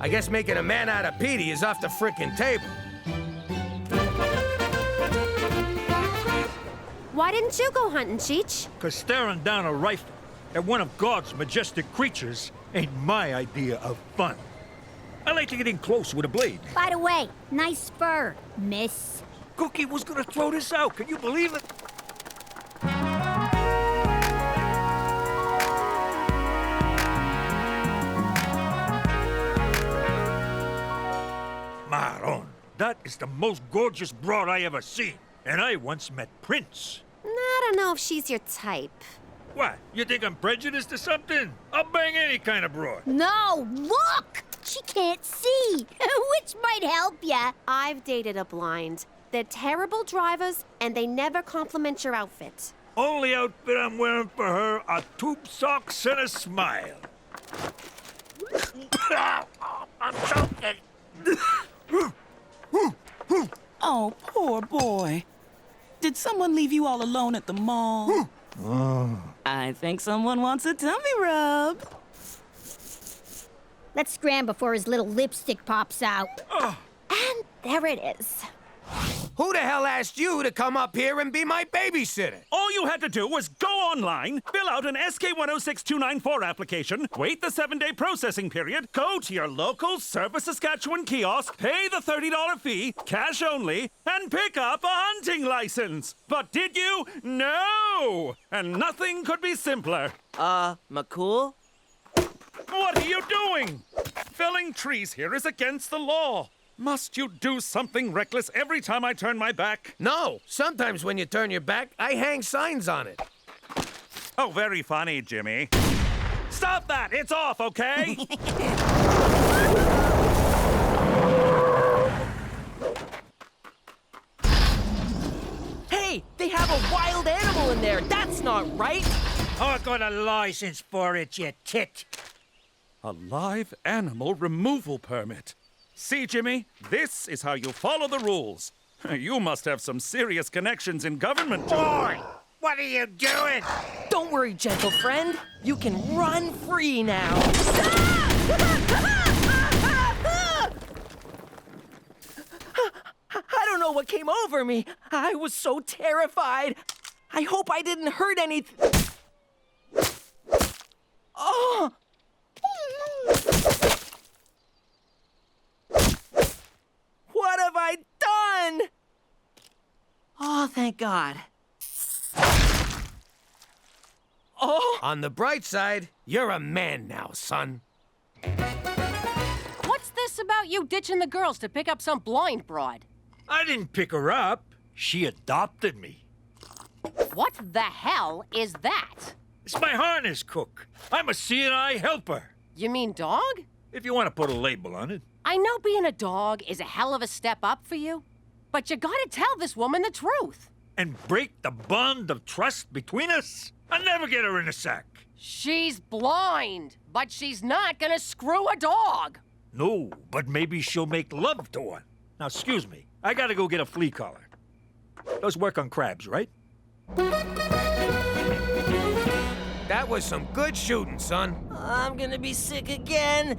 Speaker 1: I guess making a man out of Petey is off the frickin' table.
Speaker 2: Why didn't you go hunting, Cheech?
Speaker 5: 'Cause staring down a rifle at one of God's majestic creatures ain't my idea of fun. I like to get in close with a blade.
Speaker 8: By the way, nice fur, miss.
Speaker 5: Cookie was gonna throw this out. Can you believe it? Maron, that is the most gorgeous broad I ever seen. And I once met Prince.
Speaker 13: I don't know if she's your type.
Speaker 5: What? You think I'm prejudiced or something? I'll bang any kind of broad.
Speaker 8: No, look! She can't see, which might help ya.
Speaker 13: I've dated a blind. They're terrible drivers, and they never compliment your outfit.
Speaker 5: Only outfit I'm wearing for her are tube socks and a smile. I'm choking.
Speaker 15: Oh, poor boy. Did someone leave you all alone at the mall? I think someone wants a tummy rub.
Speaker 8: Let's scram before his little lipstick pops out.
Speaker 13: And there it is.
Speaker 1: Who the hell asked you to come up here and be my babysitter?
Speaker 9: All you had to do was go online, fill out an SK106294 application, wait the 7-day processing period, go to your local Service Saskatchewan kiosk, pay the $30 fee, cash only, and pick up a hunting license. But did you? No! And nothing could be simpler.
Speaker 6: McCool?
Speaker 9: What are you doing? Felling trees here is against the law. Must you do something reckless every time I turn my back?
Speaker 1: No. Sometimes when you turn your back, I hang signs on it.
Speaker 9: Oh, very funny, Jimmy. Stop that! It's off, okay?
Speaker 6: Hey, they have a wild animal in there. That's not right.
Speaker 5: I got a license for it, you tit.
Speaker 9: A live animal removal permit. See, Jimmy, this is how you follow the rules. You must have some serious connections in government.
Speaker 5: Boy, what are you doing?
Speaker 6: Don't worry, gentle friend. You can run free now. I don't know what came over me. I was so terrified. I hope I didn't hurt anything. Oh! What have I done? Oh, thank God. Oh!
Speaker 1: On the bright side, you're a man now, son.
Speaker 2: What's this about you ditching the girls to pick up some blind broad?
Speaker 5: I didn't pick her up. She adopted me.
Speaker 2: What the hell is that?
Speaker 5: It's my harness cook. I'm a CNI helper.
Speaker 2: You mean dog?
Speaker 5: If you want to put a label on it.
Speaker 2: I know being a dog is a hell of a step up for you, but you gotta tell this woman the truth.
Speaker 5: And break the bond of trust between us? I'll never get her in a sack.
Speaker 2: She's blind, but she's not gonna screw a dog.
Speaker 5: No, but maybe she'll make love to one. Now, excuse me. I gotta go get a flea collar. Those work on crabs, right?
Speaker 1: That was some good shooting, son.
Speaker 6: I'm gonna be sick again.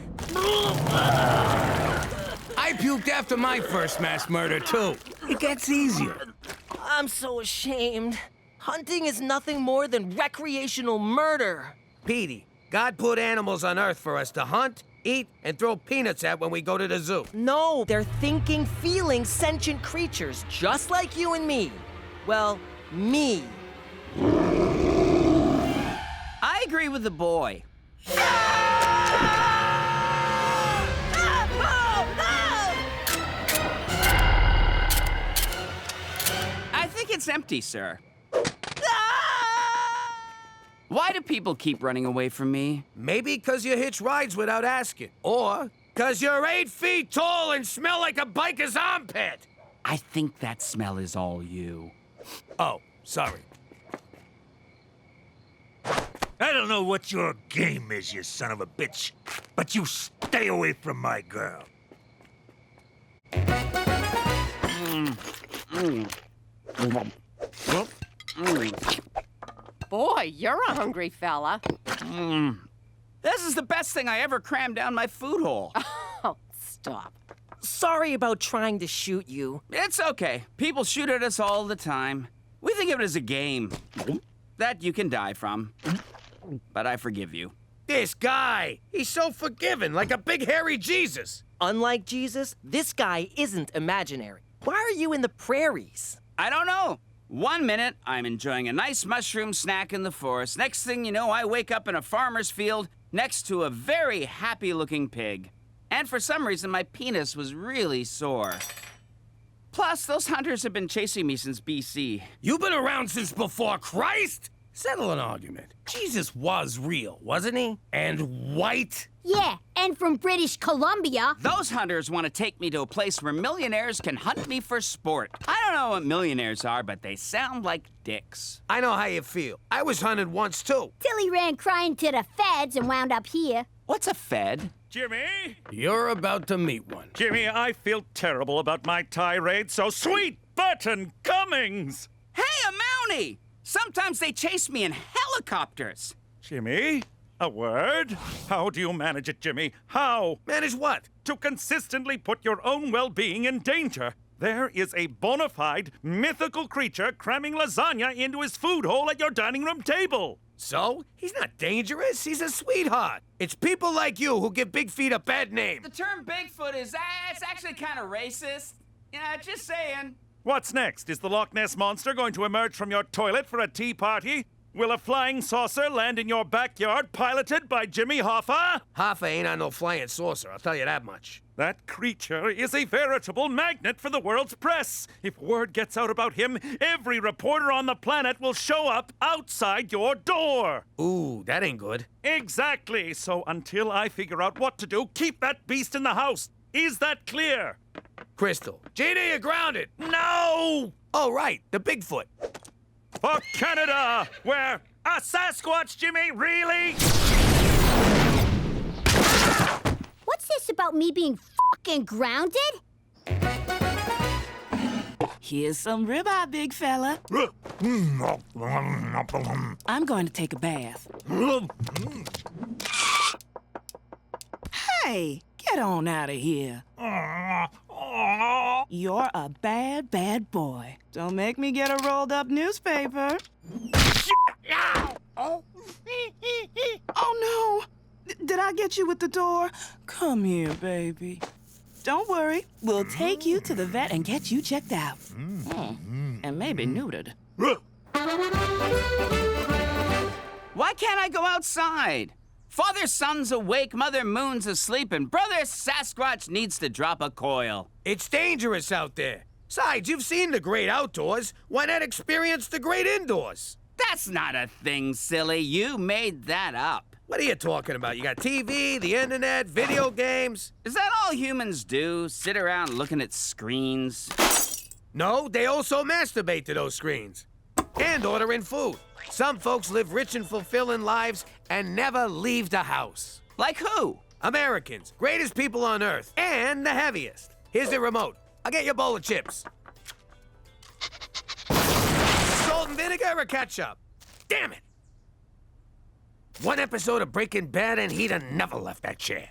Speaker 1: I puked after my first mass murder, too. It gets easier.
Speaker 6: I'm so ashamed. Hunting is nothing more than recreational murder.
Speaker 1: Petey, God put animals on Earth for us to hunt, eat, and throw peanuts at when we go to the zoo.
Speaker 6: No, they're thinking, feeling, sentient creatures, just like you and me. Well, me.
Speaker 10: I agree with the boy. I think it's empty, sir. Why do people keep running away from me?
Speaker 1: Maybe because you hitch rides without asking. Or because you're 8 feet tall and smell like a biker's armpit.
Speaker 10: I think that smell is all you.
Speaker 1: Oh, sorry.
Speaker 5: I don't know what your game is, you son of a bitch, but you stay away from my girl.
Speaker 2: Boy, you're a hungry fella.
Speaker 10: This is the best thing I ever crammed down my food hole.
Speaker 2: Oh, stop.
Speaker 6: Sorry about trying to shoot you.
Speaker 10: It's okay. People shoot at us all the time. We think of it as a game that you can die from.
Speaker 16: but I forgive you.
Speaker 1: This guy, he's so forgiving, like a big hairy Jesus.
Speaker 6: Unlike Jesus, this guy isn't imaginary. Why are you in the prairies?
Speaker 16: I don't know. 1 minute, I'm enjoying a nice mushroom snack in the forest. Next thing you know, I wake up in a farmer's field next to a very happy-looking pig. And for some reason, my penis was really sore. Plus, those hunters have been chasing me since BC.
Speaker 1: You've been around since before Christ? Settle an argument. Jesus was real, wasn't he? And white?
Speaker 8: Yeah, and from British Columbia.
Speaker 16: Those hunters want to take me to a place where millionaires can hunt me for sport. I don't know what millionaires are, but they sound like dicks.
Speaker 1: I know how you feel. I was hunted once, too.
Speaker 8: Till he ran crying to the feds and wound up here.
Speaker 16: What's a fed?
Speaker 9: Jimmy?
Speaker 1: You're about to meet one.
Speaker 9: Jimmy, I feel terrible about my tirade, so sweet button Cummings!
Speaker 16: Hey, a Mountie! Sometimes they chase me in helicopters.
Speaker 9: Jimmy, a word? How do you manage it, Jimmy? How?
Speaker 1: Manage what?
Speaker 9: To consistently put your own well-being in danger. There is a bona fide, mythical creature cramming lasagna into his food hole at your dining room table.
Speaker 1: So? He's not dangerous. He's a sweetheart. It's people like you who give Big Feet a bad name.
Speaker 16: The term Bigfoot is, it's actually kind of racist. Yeah, just saying.
Speaker 9: What's next? Is the Loch Ness Monster going to emerge from your toilet for a tea party? Will a flying saucer land in your backyard piloted by Jimmy Hoffa?
Speaker 1: Hoffa ain't on no flying saucer, I'll tell you that much.
Speaker 9: That creature is a veritable magnet for the world's press. If word gets out about him, every reporter on the planet will show up outside your door.
Speaker 1: Ooh, that ain't good.
Speaker 9: Exactly. So until I figure out what to do, keep that beast in the house. Is that clear?
Speaker 1: Crystal. Gina, you're grounded.
Speaker 9: No!
Speaker 1: Oh, right, the Bigfoot.
Speaker 9: For Canada, where a Sasquatch, Jimmy, really?
Speaker 8: What's this about me being fucking grounded?
Speaker 15: Here's some ribeye, big fella. I'm going to take a bath. Hey, get on out of here. You're a bad, bad boy. Don't make me get a rolled up newspaper. Oh no! Did I get you at the door? Come here, baby. Don't worry. We'll take you to the vet and get you checked out. And maybe neutered.
Speaker 16: Why can't I go outside? Father Sun's awake, Mother Moon's asleep, and Brother Sasquatch needs to drop a coil.
Speaker 1: It's dangerous out there. Besides, you've seen the great outdoors. Why not experience the great indoors?
Speaker 16: That's not a thing, silly. You made that up.
Speaker 1: What are you talking about? You got TV, the internet, video games.
Speaker 16: Is that all humans do? Sit around looking at screens?
Speaker 1: No, they also masturbate to those screens. And order in food. Some folks live rich and fulfilling lives and never leave the house.
Speaker 16: Like who?
Speaker 1: Americans. Greatest people on earth. And the heaviest. Here's the remote. I'll get you a bowl of chips. Salt and vinegar or ketchup? Damn it! One episode of Breaking Bad and he'd have never left that chair.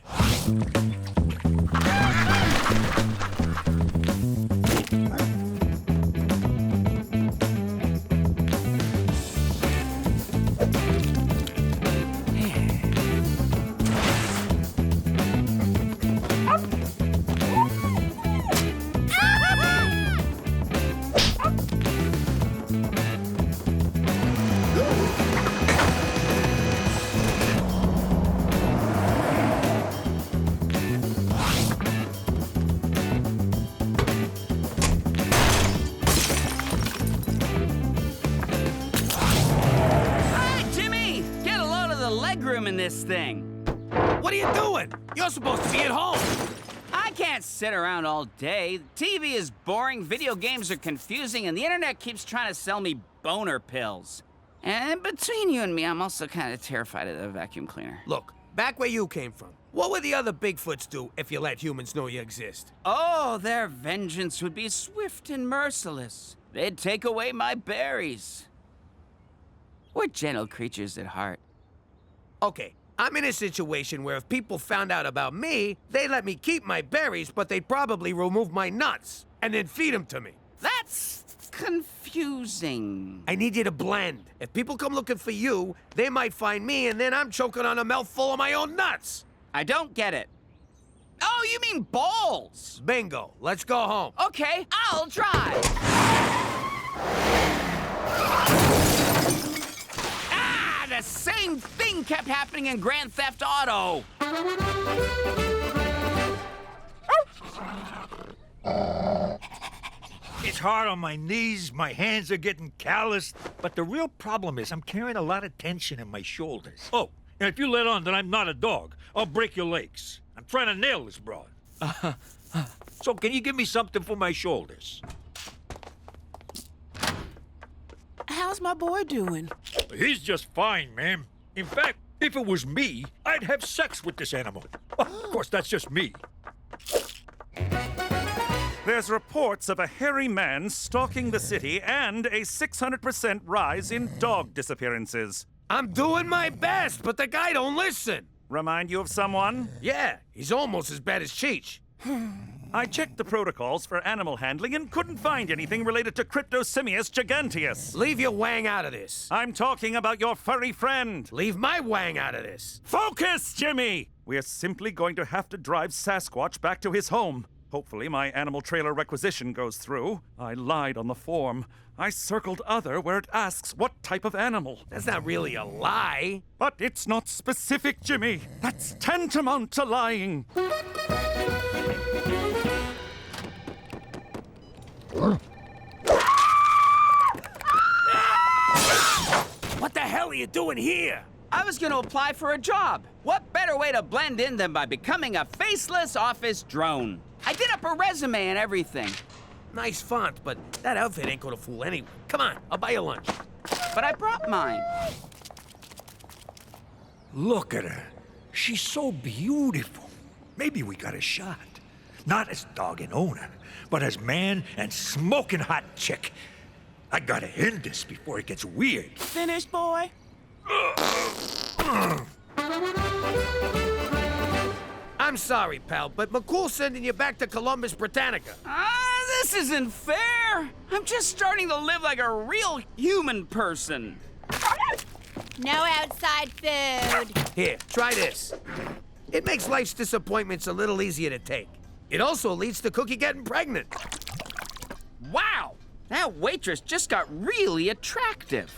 Speaker 16: In this thing.
Speaker 1: What are you doing? You're supposed to be at home.
Speaker 16: I can't sit around all day. TV is boring, video games are confusing, and the internet keeps trying to sell me boner pills. And between you and me, I'm also kind of terrified of the vacuum cleaner.
Speaker 1: Look, back where you came from, what would the other Bigfoots do if you let humans know you exist?
Speaker 16: Oh, their vengeance would be swift and merciless. They'd take away my berries. We're gentle creatures at heart.
Speaker 1: Okay, I'm in a situation where if people found out about me, they'd let me keep my berries, but they'd probably remove my nuts and then feed them to me.
Speaker 16: That's confusing.
Speaker 1: I need you to blend. If people come looking for you, they might find me, and then I'm choking on a mouthful of my own nuts.
Speaker 16: I don't get it. Oh, you mean balls?
Speaker 1: Bingo. Let's go home.
Speaker 16: Okay, I'll drive. Ah, the same thing kept happening in Grand Theft Auto.
Speaker 5: It's hard on my knees, my hands are getting calloused, but the real problem is I'm carrying a lot of tension in my shoulders. Oh, and if you let on that I'm not a dog, I'll break your legs. I'm trying to nail this broad. So can you give me something for my shoulders?
Speaker 15: How's my boy doing?
Speaker 5: He's just fine, ma'am. In fact, if it was me, I'd have sex with this animal. Of course, that's just me.
Speaker 9: There's reports of a hairy man stalking the city and a 600% rise in dog disappearances.
Speaker 1: I'm doing my best, but the guy don't listen.
Speaker 9: Remind you of someone?
Speaker 1: Yeah, he's almost as bad as Cheech.
Speaker 9: I checked the protocols for animal handling and couldn't find anything related to Cryptosimius giganteus.
Speaker 1: Leave your wang out of this.
Speaker 9: I'm talking about your furry friend.
Speaker 1: Leave my wang out of this.
Speaker 9: Focus, Jimmy! We're simply going to have to drive Sasquatch back to his home. Hopefully my animal trailer requisition goes through. I lied on the form. I circled other where it asks what type of animal.
Speaker 1: That's not really a lie.
Speaker 9: But it's not specific, Jimmy. That's tantamount to lying.
Speaker 1: What the hell are you doing here?
Speaker 16: I was going to apply for a job. What better way to blend in than by becoming a faceless office drone? I did up a resume and everything.
Speaker 1: Nice font, but that outfit ain't gonna fool anyone. Come on, I'll buy you lunch.
Speaker 16: But I brought mine.
Speaker 5: Look at her. She's so beautiful. Maybe we got a shot. Not as dog and owner, but as man and smoking hot chick. I gotta end this before it gets weird.
Speaker 15: Finished, boy?
Speaker 1: I'm sorry, pal, but McCool's sending you back to Columbus, Britannica.
Speaker 16: This isn't fair. I'm just starting to live like a real human person.
Speaker 8: No outside food.
Speaker 1: Here, try this. It makes life's disappointments a little easier to take. It also leads to Cookie getting pregnant.
Speaker 16: Wow, that waitress just got really attractive.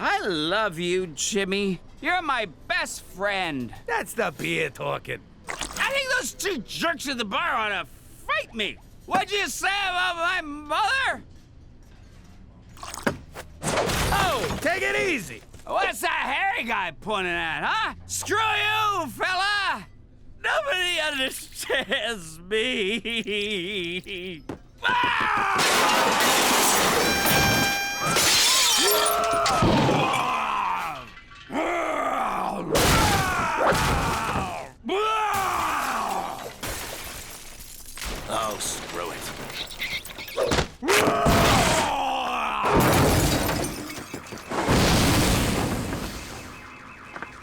Speaker 16: I love you, Jimmy. You're my best friend.
Speaker 1: That's the beer talking.
Speaker 16: I think those two jerks at the bar ought to fight me. What'd you say about my mother?
Speaker 1: Oh, take it easy.
Speaker 16: What's that hairy guy pointing at, huh? Screw you, fella! Nobody understands me.
Speaker 1: Oh, screw it.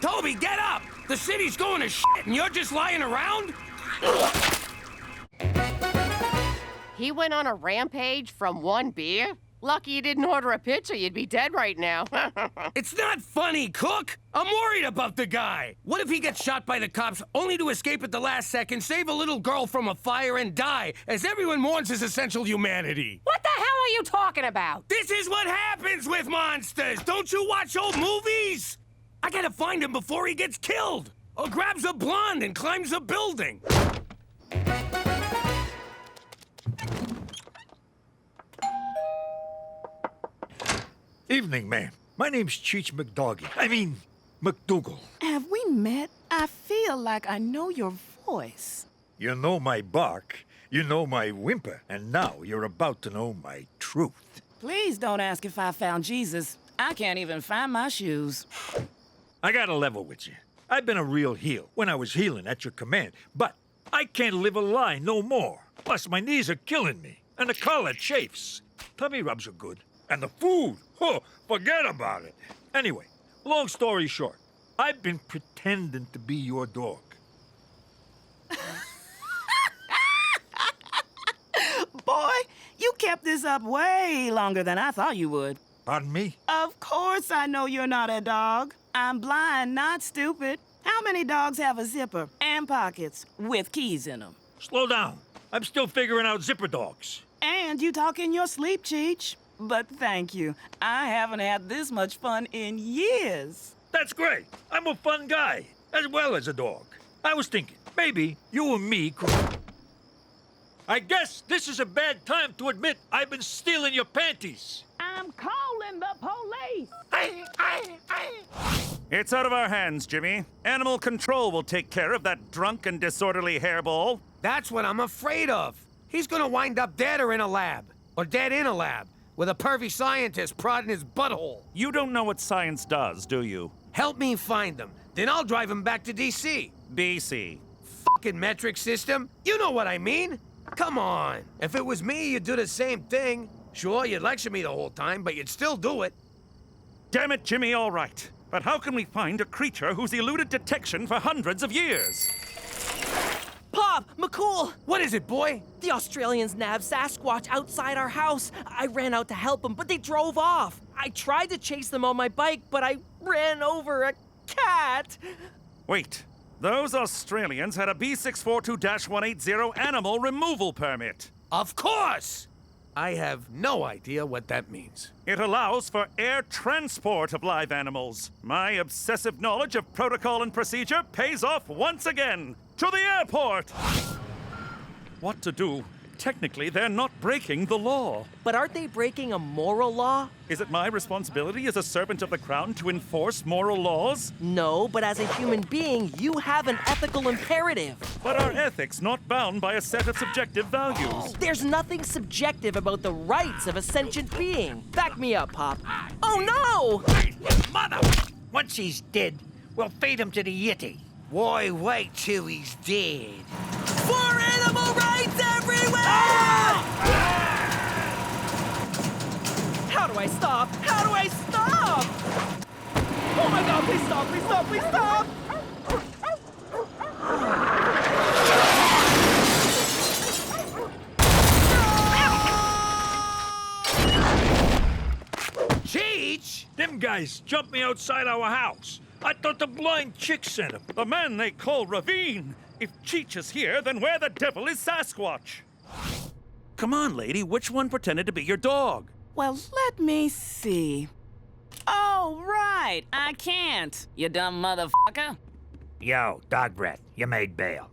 Speaker 1: Toby, get up! The city's going to shit and you're just lying around?
Speaker 2: He went on a rampage from one beer? Lucky you didn't order a pizza, you'd be dead right now.
Speaker 1: It's not funny, Cook! I'm worried about the guy! What if he gets shot by the cops only to escape at the last second, save a little girl from a fire, and die, as everyone mourns his essential humanity?
Speaker 2: What the hell are you talking about?
Speaker 1: This is what happens with monsters! Don't you watch old movies? I gotta find him before he gets killed! Or grabs a blonde and climbs a building!
Speaker 5: Evening, ma'am. My name's Cheech MacDougal.
Speaker 15: Have we met? I feel like I know your voice.
Speaker 5: You know my bark, you know my whimper, and now you're about to know my truth.
Speaker 15: Please don't ask if I found Jesus. I can't even find my shoes.
Speaker 5: I gotta level with you. I've been a real heel when I was healing at your command, but I can't live a lie no more. Plus, my knees are killing me, and the collar chafes. Tummy rubs are good. And the food, oh, forget about it. Anyway, long story short, I've been pretending to be your dog.
Speaker 15: You've kept this up way longer than I thought you would.
Speaker 5: Pardon me?
Speaker 15: Of course I know you're not a dog. I'm blind, not stupid. How many dogs have a zipper and pockets with keys in them?
Speaker 5: Slow down. I'm still figuring out zipper dogs.
Speaker 15: And you talk in your sleep, Cheech. But thank you. I haven't had this much fun in years.
Speaker 5: That's great. I'm a fun guy, as well as a dog. I was thinking, maybe you and me could... I guess this is a bad time to admit I've been stealing your panties.
Speaker 15: I'm calling the police.
Speaker 9: It's out of our hands, Jimmy. Animal control will take care of that drunk and disorderly hairball.
Speaker 1: That's what I'm afraid of. He's gonna wind up dead or in a lab. Or dead in a lab, with a pervy scientist prodding his butthole.
Speaker 9: You don't know what science does, do you?
Speaker 1: Help me find him. Then I'll drive him back to D.C.
Speaker 9: BC.
Speaker 1: Fucking metric system. You know what I mean. Come on. If it was me, you'd do the same thing. Sure, you'd lecture me the whole time, but you'd still do it.
Speaker 9: Damn it, Jimmy, all right. But how can we find a creature who's eluded detection for hundreds of years?
Speaker 6: Pop! McCool!
Speaker 1: What is it, boy?
Speaker 6: The Australians nabbed Sasquatch outside our house. I ran out to help them, but they drove off. I tried to chase them on my bike, but I ran over a cat.
Speaker 9: Wait. Those Australians had a B642-180 animal removal permit.
Speaker 1: Of course! I have no idea what that means.
Speaker 9: It allows for air transport of live animals. My obsessive knowledge of protocol and procedure pays off once again. To the airport! What to do? Technically, they're not breaking the law.
Speaker 6: But aren't they breaking a moral law?
Speaker 9: Is it my responsibility as a servant of the crown to enforce moral laws?
Speaker 6: No, but as a human being, you have an ethical imperative.
Speaker 9: But are ethics not bound by a set of subjective values?
Speaker 6: There's nothing subjective about the rights of a sentient being. Back me up, Pop. Oh, no!
Speaker 5: Mother! Once he's dead, we'll feed him to the Yeti.
Speaker 1: Why wait till he's dead?
Speaker 6: For animal rights everywhere! How do I stop? How do I stop? Oh my God, please stop, please stop, please stop!
Speaker 1: Cheech!
Speaker 5: Them guys jumped me outside our house. I thought the blind chick sent him.
Speaker 9: The man they call Ravine. If Cheech is here, then where the devil is Sasquatch? Come on, lady, which one pretended to be your dog?
Speaker 15: Well, let me see. Oh, right. I can't, you dumb motherfucker.
Speaker 5: Yo, dog breath, you made bail.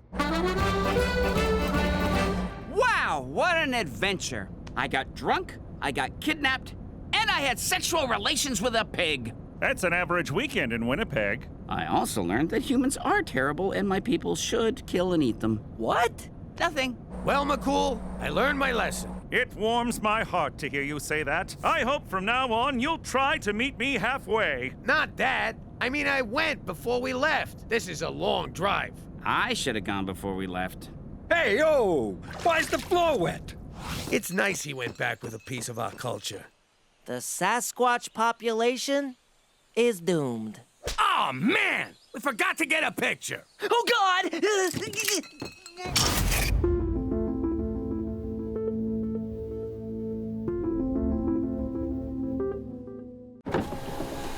Speaker 16: Wow, what an adventure. I got drunk, I got kidnapped, and I had sexual relations with a pig.
Speaker 9: That's an average weekend in Winnipeg.
Speaker 16: I also learned that humans are terrible and my people should kill and eat them.
Speaker 6: What?
Speaker 16: Nothing.
Speaker 1: Well, McCool, I learned my lesson.
Speaker 9: It warms my heart to hear you say that. I hope from now on you'll try to meet me halfway.
Speaker 1: Not that. I mean, I went before we left. This is a long drive.
Speaker 16: I should have gone before we left.
Speaker 5: Hey, yo! Why's the floor wet?
Speaker 1: It's nice he went back with a piece of our culture.
Speaker 6: The Sasquatch population is doomed.
Speaker 1: Oh, man! We forgot to get a picture.
Speaker 6: Oh, God!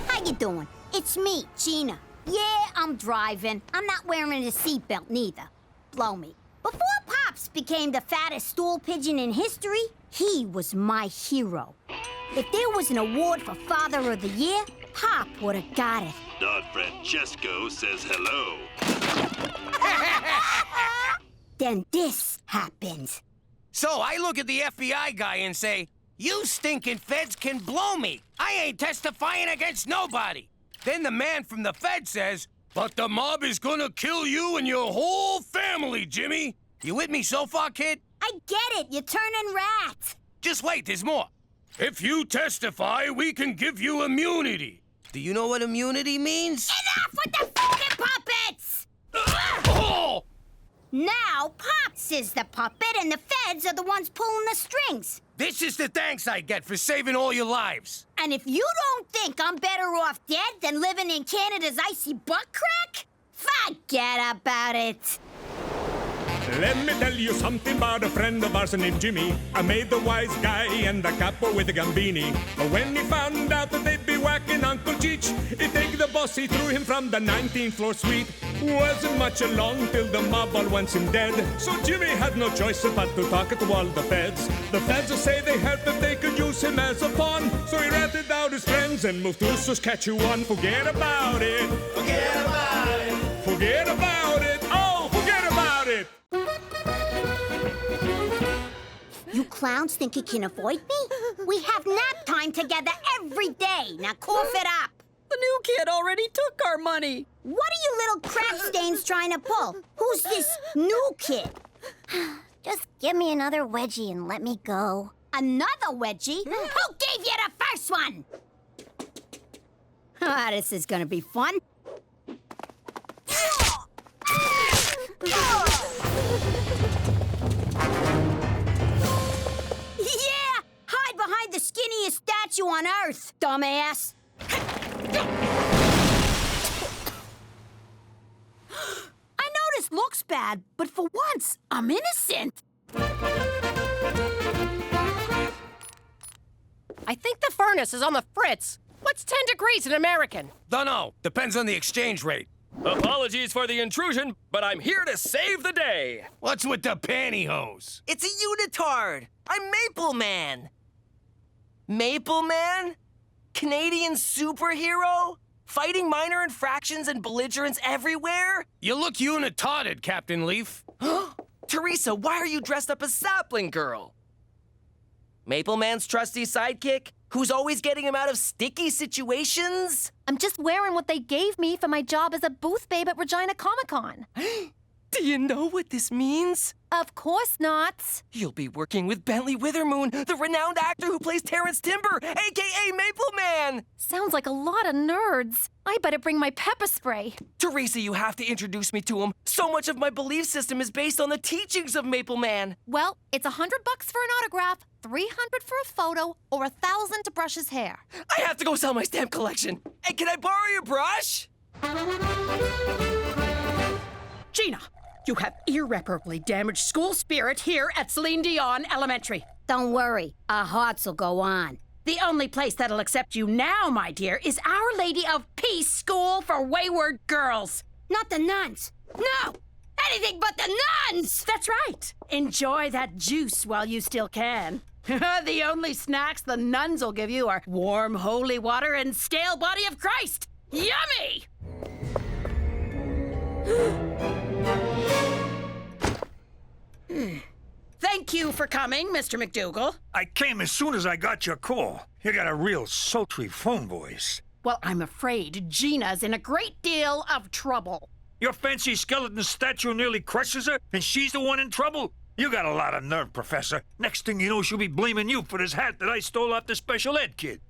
Speaker 8: How you doing? It's me, Gina. Yeah, I'm driving. I'm not wearing a seatbelt neither. Blow me. Before Pops became the fattest stool pigeon in history, he was my hero. If there was an award for Father of the Year, Pop would have got it.
Speaker 17: Don Francesco says hello.
Speaker 8: Then this happens.
Speaker 1: So I look at the FBI guy and say, "You stinking feds can blow me. I ain't testifying against nobody." Then the man from the Fed says, "But the mob is gonna kill you and your whole family, Jimmy." You with me so far, kid?
Speaker 8: I get it. You're turning rat.
Speaker 1: Just wait, there's more. "If you testify, we can give you immunity." Do you know what immunity means?
Speaker 8: Enough with the fucking puppets!
Speaker 1: Oh!
Speaker 8: Now, Pops is the puppet and the feds are the ones pulling the strings.
Speaker 1: This is the thanks I get for saving all your lives.
Speaker 8: And if you don't think I'm better off dead than living in Canada's icy butt crack, forget about it.
Speaker 4: Let me tell you something about a friend of ours named Jimmy. I made the wise guy and the capo with the Gambini. But when he found out that they'd be whacking Uncle Cheech, he take the boss, he threw him from the 19th floor suite. Wasn't much along till the mob all wants him dead. So Jimmy had no choice but to talk to all the feds. The feds say they heard that they could use him as a pawn. So he ratted out his friends and moved to Saskatchewan. Forget about it. Forget about it. Forget about it. Oh, forget about it.
Speaker 8: You clowns think you can avoid me? We have nap time together every day. Now cough it up.
Speaker 11: The new kid already took our money.
Speaker 8: What are you little crap stains trying to pull? Who's this new kid?
Speaker 12: Just give me another wedgie and let me go.
Speaker 8: Another wedgie? Who gave you the first one? Ah, this is gonna be fun. Yeah! Hide behind the skinniest statue on Earth, dumbass! I know this looks bad, but for once, I'm innocent.
Speaker 2: I think the furnace is on the fritz. What's 10 degrees in American?
Speaker 1: Dunno. Depends on the exchange rate.
Speaker 19: Apologies for the intrusion, but I'm here to save the day.
Speaker 1: What's with the pantyhose?
Speaker 6: It's a unitard. I'm Maple Man. Maple Man? Canadian superhero? Fighting minor infractions and belligerents everywhere?
Speaker 1: You look unitarded, Captain Leaf.
Speaker 6: Teresa, why are you dressed up as Sapling Girl? Maple Man's trusty sidekick, who's always getting him out of sticky situations?
Speaker 12: I'm just wearing what they gave me for my job as a booth babe at Regina Comic-Con.
Speaker 6: Do you know what this means?
Speaker 12: Of course not.
Speaker 6: You'll be working with Bentley Withermoon, the renowned actor who plays Terrence Timber, a.k.a. Maple Man!
Speaker 12: Sounds like a lot of nerds. I better bring my pepper spray.
Speaker 6: Teresa, you have to introduce me to him. So much of my belief system is based on the teachings of Maple Man.
Speaker 12: Well, it's $100 for an autograph, $300 for a photo, or $1,000 to brush his hair.
Speaker 6: I have to go sell my stamp collection. Hey, can I borrow your brush?
Speaker 11: Gina, you have irreparably damaged school spirit here at Celine Dion Elementary.
Speaker 8: Don't worry, our hearts will go on.
Speaker 11: The only place that'll accept you now, my dear, is Our Lady of Peace School for Wayward Girls.
Speaker 8: Not the nuns. No! Anything but the nuns!
Speaker 11: That's right. Enjoy that juice while you still can. The only snacks the nuns will give you are warm holy water and stale body of Christ. Yummy! Thank you for coming, Mr. MacDougal.
Speaker 5: I came as soon as I got your call. You got a real sultry phone voice.
Speaker 11: Well, I'm afraid Gina's in a great deal of trouble.
Speaker 5: Your fancy skeleton statue nearly crushes her, and she's the one in trouble? You got a lot of nerve, Professor. Next thing you know, she'll be blaming you for this hat that I stole off the special ed kid.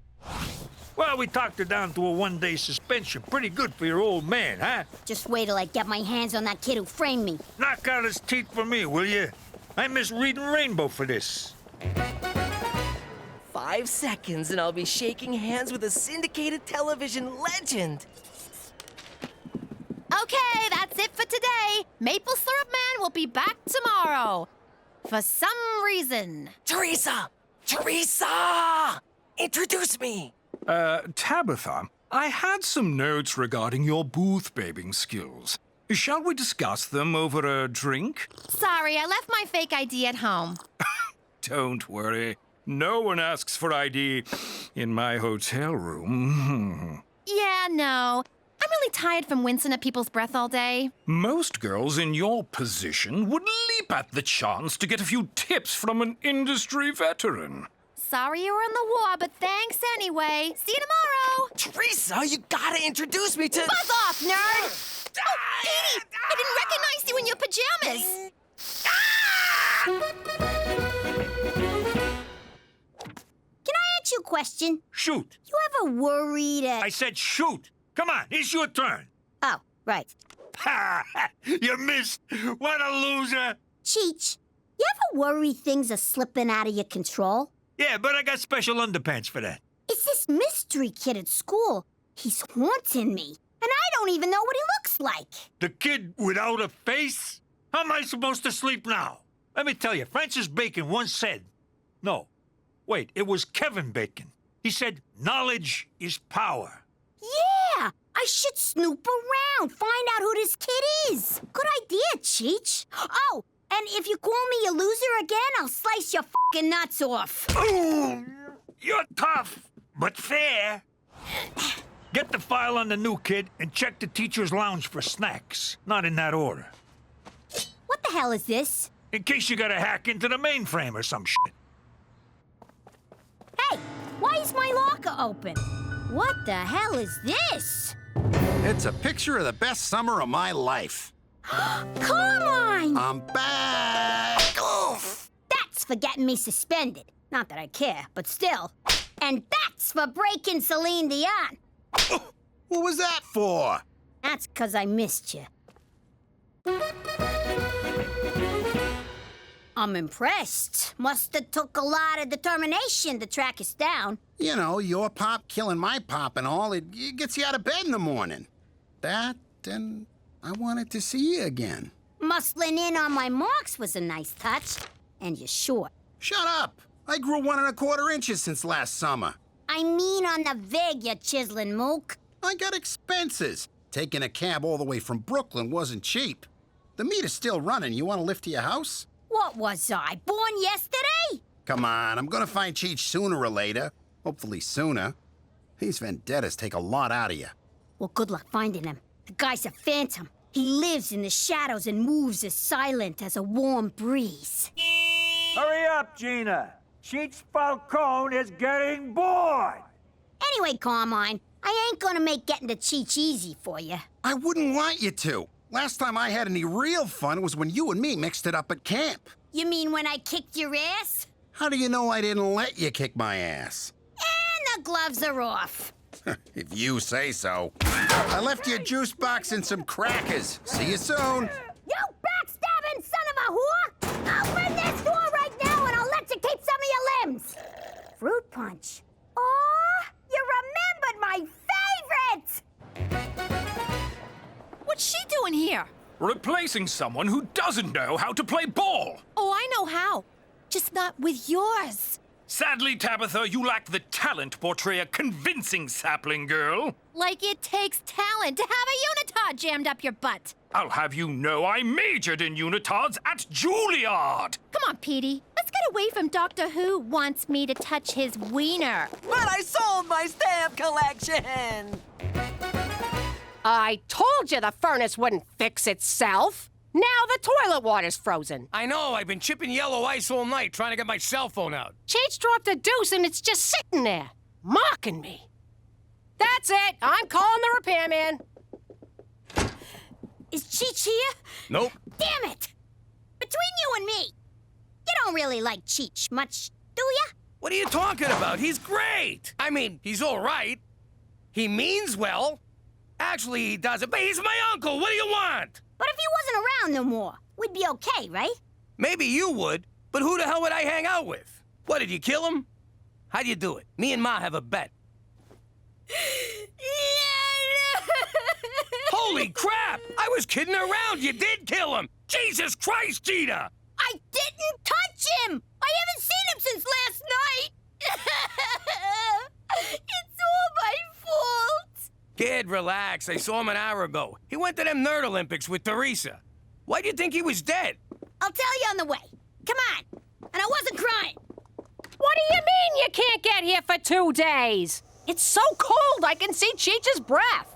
Speaker 5: Well, we talked her down to a one-day suspension. Pretty good for your old man, huh?
Speaker 8: Just wait till I get my hands on that kid who framed me.
Speaker 5: Knock out his teeth for me, will you? I miss reading Rainbow for this.
Speaker 6: 5 seconds and I'll be shaking hands with a syndicated television legend.
Speaker 12: Okay, that's it for today. Maple Syrup Man will be back tomorrow. For some reason.
Speaker 6: Teresa! Teresa! Introduce me!
Speaker 21: Tabitha, I had some notes regarding your booth-babing skills. Shall we discuss them over a drink?
Speaker 12: Sorry, I left my fake ID at home.
Speaker 21: Don't worry. No one asks for ID in my hotel room.
Speaker 12: Yeah, no. I'm really tired from wincing at people's breath all day.
Speaker 21: Most girls in your position would leap at the chance to get a few tips from an industry veteran.
Speaker 12: Sorry you were in the war, but thanks anyway. See you tomorrow.
Speaker 6: Teresa, you gotta introduce me to...
Speaker 12: Buzz off, nerd! Oh, Edie! I didn't recognize you in your pajamas!
Speaker 8: Can I ask you a question?
Speaker 5: Shoot.
Speaker 8: You ever worried that...
Speaker 5: I said shoot. Come on, it's your turn.
Speaker 8: Oh, right.
Speaker 5: Ha! You missed. What a loser.
Speaker 8: Cheech, you ever worry things are slipping out of your control?
Speaker 5: Yeah, but I got special underpants for that.
Speaker 8: It's this mystery kid at school. He's haunting me, and I don't even know what he looks like.
Speaker 5: The kid without a face? How am I supposed to sleep now? Let me tell you, Francis Bacon once said... No, wait, it was Kevin Bacon. He said, knowledge is power.
Speaker 8: Yeah! I should snoop around, find out who this kid is. Good idea, Cheech. Oh, and if you call me a loser again, I'll slice your fucking nuts off.
Speaker 5: Ooh, you're tough, but fair. Get the file on the new kid and check the teacher's lounge for snacks. Not in that order.
Speaker 8: What the hell is this?
Speaker 5: In case you gotta hack into the mainframe or some shit.
Speaker 8: Hey, why is my locker open? What the hell is this?
Speaker 14: It's a picture of the best summer of my life.
Speaker 8: Carmine!
Speaker 14: I'm back! Oof!
Speaker 8: That's for getting me suspended. Not that I care, but still. And that's for breaking Celine Dion.
Speaker 14: What was that for?
Speaker 8: That's 'cause I missed you. I'm impressed. Must have took a lot of determination to track us down.
Speaker 14: You know, your pop killing my pop and all, it gets you out of bed in the morning. That, and I wanted to see you again.
Speaker 8: Muscling in on my marks was a nice touch. And you're short.
Speaker 14: Shut up! I grew 1 1/4 inches since last summer.
Speaker 8: I mean on the vig, you chiseling mook.
Speaker 14: I got expenses. Taking a cab all the way from Brooklyn wasn't cheap. The meter's still running. You want to lift to your house?
Speaker 8: What was I, born yesterday?
Speaker 14: Come on, I'm gonna find Cheech sooner or later. Hopefully sooner. These vendettas take a lot out of you.
Speaker 8: Well, good luck finding him. The guy's a phantom. He lives in the shadows and moves as silent as a warm breeze.
Speaker 5: Hurry up, Gina. Cheech Falcone is getting bored.
Speaker 8: Anyway, Carmine, I ain't gonna make getting to Cheech easy for you.
Speaker 14: I wouldn't want you to. Last time I had any real fun was when you and me mixed it up at camp.
Speaker 8: You mean when I kicked your ass?
Speaker 14: How do you know I didn't let you kick my ass?
Speaker 8: And the gloves are off.
Speaker 14: If you say so. I left you a juice box and some crackers. See you soon.
Speaker 8: You backstabbing son of a whore! Open this door right now and I'll let you keep some of your limbs. Fruit punch. Oh, you remembered my favorite!
Speaker 11: What's she doing here?
Speaker 21: Replacing someone who doesn't know how to play ball.
Speaker 11: Oh, I know how. Just not with yours.
Speaker 21: Sadly, Tabitha, you lack the talent to portray a convincing sapling girl.
Speaker 11: Like it takes talent to have a unitard jammed up your butt.
Speaker 21: I'll have you know I majored in unitards at Juilliard.
Speaker 12: Come on, Petey. Let's get away from Doctor Who wants me to touch his wiener.
Speaker 6: But I sold my stamp collection!
Speaker 2: I told you the furnace wouldn't fix itself. Now the toilet water's frozen.
Speaker 1: I know, I've been chipping yellow ice all night trying to get my cell phone out.
Speaker 2: Cheech dropped a deuce and it's just sitting there, mocking me. That's it. I'm calling the repairman.
Speaker 8: Is Cheech here?
Speaker 1: Nope.
Speaker 8: Damn it! Between you and me, you don't really like Cheech much, do ya?
Speaker 1: What are you talking about? He's great. I mean, he's all right. He means well. Actually, he doesn't, but he's my uncle. What do you want?
Speaker 8: But if he wasn't around no more, we'd be okay, right?
Speaker 1: Maybe you would, but who the hell would I hang out with? What, did you kill him? How'd you do it? Me and Ma have a bet. Holy crap! I was kidding around. You did kill him. Jesus Christ, Gina!
Speaker 8: I didn't touch him! I haven't seen him since last night! It's all my fault!
Speaker 1: Kid, relax. I saw him an hour ago. He went to them Nerd Olympics with Teresa. Why do you think he was dead?
Speaker 8: I'll tell you on the way. Come on. And I wasn't crying.
Speaker 2: What do you mean you can't get here for 2 days? It's so cold I can see Cheech's breath.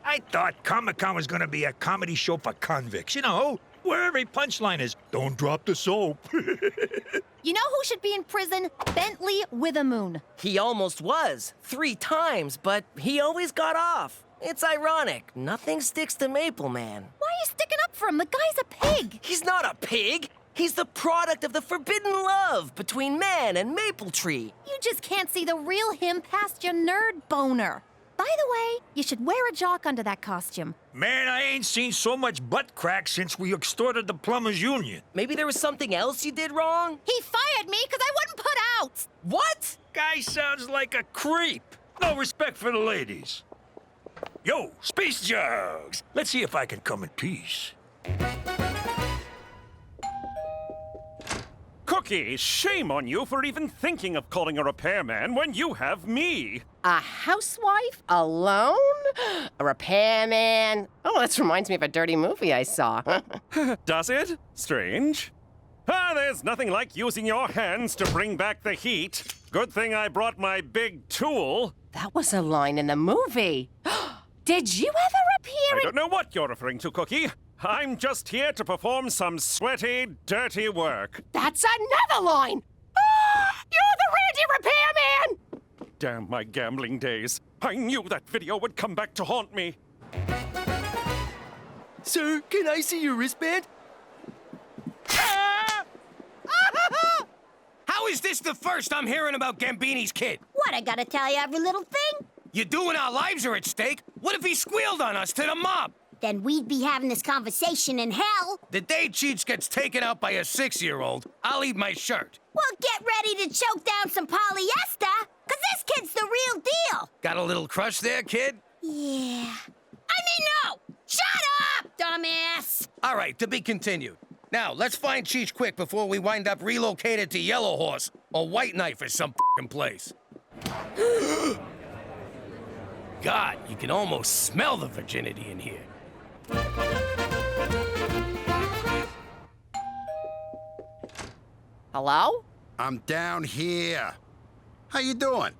Speaker 5: I thought Comic-Con was gonna be a comedy show for convicts, you know, where every punchline is, don't drop the soap.
Speaker 12: You know who should be in prison? Bentley Withemoon.
Speaker 6: He almost was, 3 times, but he always got off. It's ironic. Nothing sticks to Maple Man.
Speaker 12: Why are you sticking up for him? The guy's a pig.
Speaker 6: He's not a pig. He's the product of the forbidden love between man and Maple Tree.
Speaker 12: You just can't see the real him past your nerd boner. By the way, you should wear a jock under that costume.
Speaker 5: Man, I ain't seen so much butt crack since we extorted the Plumbers Union.
Speaker 6: Maybe there was something else you did wrong?
Speaker 12: He fired me because I wouldn't put out.
Speaker 6: What?
Speaker 5: Guy sounds like a creep. No respect for the ladies. Yo, space jugs! Let's see if I can come in peace.
Speaker 9: Cookie, shame on you for even thinking of calling a repairman when you have me.
Speaker 2: A housewife? Alone? A repairman? Oh, this reminds me of a dirty movie I saw.
Speaker 9: Does it? Strange. There's nothing like using your hands to bring back the heat. Good thing I brought my big tool.
Speaker 2: That was a line in the movie. Did you ever appear
Speaker 9: I don't know what you're referring to, Cookie. I'm just here to perform some sweaty, dirty work.
Speaker 2: That's another line! Ah, you're the Randy repairman!
Speaker 9: Damn my gambling days. I knew that video would come back to haunt me.
Speaker 1: Sir, can I see your wristband? How is this the first I'm hearing about Gambini's kid?
Speaker 8: What, I gotta tell you every little thing?
Speaker 1: You're doing our lives are at stake. What if he squealed on us to the mob?
Speaker 8: Then we'd be having this conversation in hell.
Speaker 1: The day Cheech gets taken out by a 6-year-old, I'll eat my shirt.
Speaker 8: Well, get ready to choke down some polyester, 'cause this kid's the real deal.
Speaker 1: Got a little crush there, kid?
Speaker 8: Yeah. I mean, no! Shut up, dumbass!
Speaker 1: All right, to be continued. Now, let's find Cheech quick before we wind up relocated to Yellow Horse or White Knife or some f***ing place. God, you can almost smell the virginity in here.
Speaker 2: Hello?
Speaker 14: I'm down here. How you doing?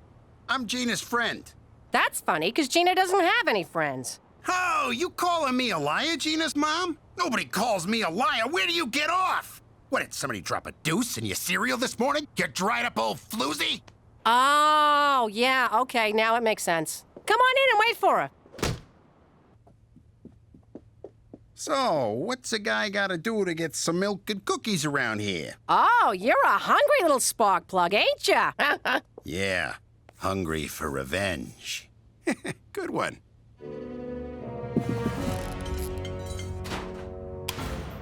Speaker 14: I'm Gina's friend.
Speaker 2: That's funny, because Gina doesn't have any friends.
Speaker 14: Oh, you calling me a liar, Gina's mom? Nobody calls me a liar. Where do you get off? What, did somebody drop a deuce in your cereal this morning? You dried up old floozy?
Speaker 2: Oh, yeah, okay, now it makes sense. Come on in and wait for her.
Speaker 14: So, what's a guy gotta do to get some milk and cookies around here?
Speaker 2: Oh, you're a hungry little spark plug, ain't ya?
Speaker 14: Yeah, hungry for revenge. Good one.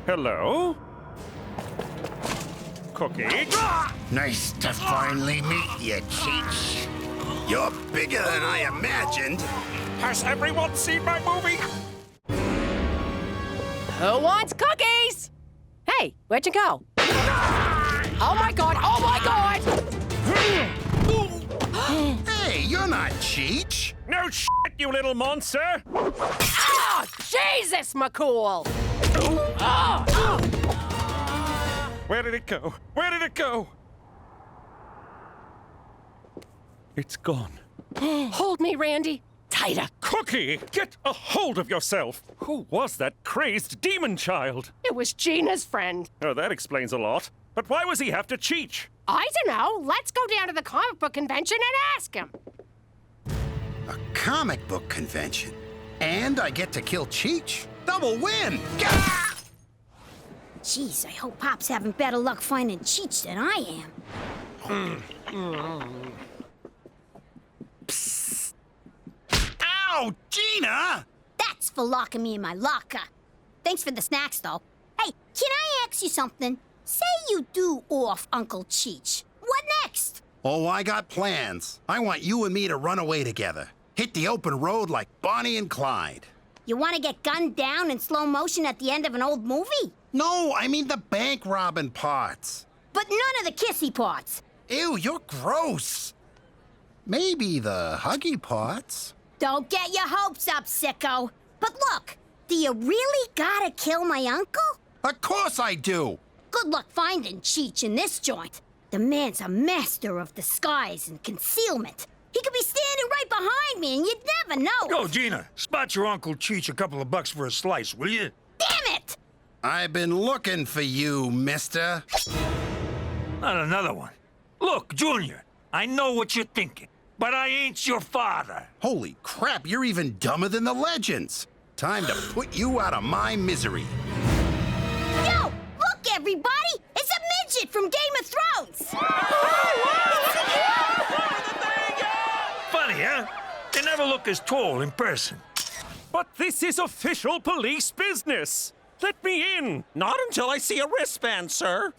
Speaker 9: Hello? Cookie?
Speaker 14: Nice to finally meet you, Cheech. You're bigger than I imagined.
Speaker 9: Has everyone seen my movie?
Speaker 2: Who wants cookies? Hey, where'd you go? Oh my god, oh my god!
Speaker 14: Hey, you're not Cheech.
Speaker 9: No shit, you little monster!
Speaker 2: Oh, Jesus, McCool!
Speaker 9: Where did it go? Where did it go? It's gone.
Speaker 2: Hold me, Randy. Tighter.
Speaker 9: Cookie, get a hold of yourself. Who was that crazed demon child?
Speaker 2: It was Gina's friend.
Speaker 9: Oh, that explains a lot. But why was he after Cheech?
Speaker 2: I don't know. Let's go down to the comic book convention and ask him.
Speaker 14: A comic book convention? And I get to kill Cheech? Double win! Gah!
Speaker 8: Jeez, I hope Pop's having better luck finding Cheech than I am.
Speaker 14: Psst. Ow, Gina!
Speaker 8: That's for locking me in my locker. Thanks for the snacks, though. Hey, can I ask you something? Say you do off Uncle Cheech. What next?
Speaker 14: Oh, I got plans. I want you and me to run away together. Hit the open road like Bonnie and Clyde.
Speaker 8: You want to get gunned down in slow motion at the end of an old movie?
Speaker 14: No, I mean the bank robbing parts.
Speaker 8: But none of the kissy parts.
Speaker 14: Ew, you're gross. Maybe the huggy parts.
Speaker 8: Don't get your hopes up, sicko. But look, do you really gotta kill my uncle?
Speaker 14: Of course I do.
Speaker 8: Good luck finding Cheech in this joint. The man's a master of disguise and concealment. He could be standing right behind me and you'd never know.
Speaker 5: Yo, Gina, spot your Uncle Cheech a couple of bucks for a slice, will you?
Speaker 8: Damn it!
Speaker 14: I've been looking for you, mister.
Speaker 5: Not another one. Look, Junior, I know what you're thinking, but I ain't your father.
Speaker 14: Holy crap, you're even dumber than the legends. Time to put you out of my misery.
Speaker 8: Yo, look, everybody! It's a midget from Game of Thrones!
Speaker 5: Funny, huh? They never look as tall in person.
Speaker 9: But this is official police business. Let me in.
Speaker 19: Not until I see a wristband, sir.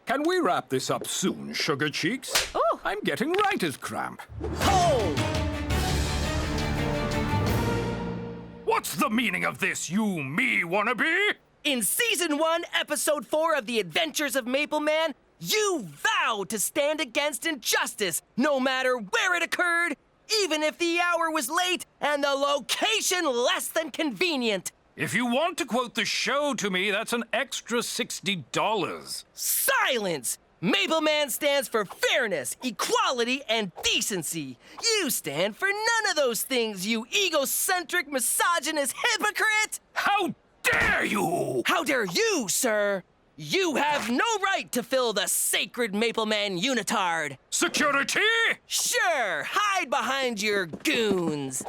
Speaker 21: Can we wrap this up soon, Sugar Cheeks?
Speaker 2: Oh.
Speaker 21: I'm getting writer's cramp.
Speaker 2: Hold!
Speaker 21: What's the meaning of this, you me wannabe?
Speaker 6: In Season 1, Episode 4 of The Adventures of Maple Man, you vowed to stand against injustice, no matter where it occurred, even if the hour was late and the location less than convenient.
Speaker 21: If you want to quote the show to me, that's an extra $60.
Speaker 6: Silence! Maple Man stands for fairness, equality, and decency. You stand for none of those things, you egocentric, misogynist hypocrite!
Speaker 21: How dare you!
Speaker 6: How dare you, sir? You have no right to fill the sacred Maple Man unitard.
Speaker 21: Security?
Speaker 6: Sure, hide behind your goons.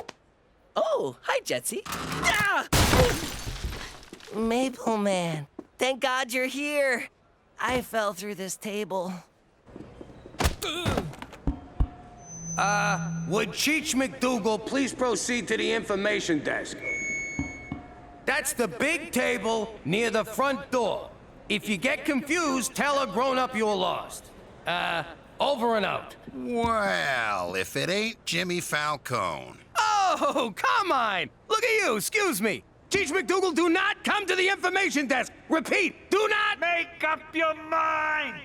Speaker 6: Oh, hi, Jetsy. Ah! Maple Man, thank God you're here. I fell through this table.
Speaker 1: Would Cheech MacDougal please proceed to the information desk? That's the big table near the front door. If you get confused, tell a grown-up you're lost. Over and out.
Speaker 14: Well, if it ain't Jimmy Falcone.
Speaker 1: Oh, come on! Look at you, excuse me. Cheech MacDougal, do not come to the information desk. Repeat, do not...
Speaker 5: Make up your mind!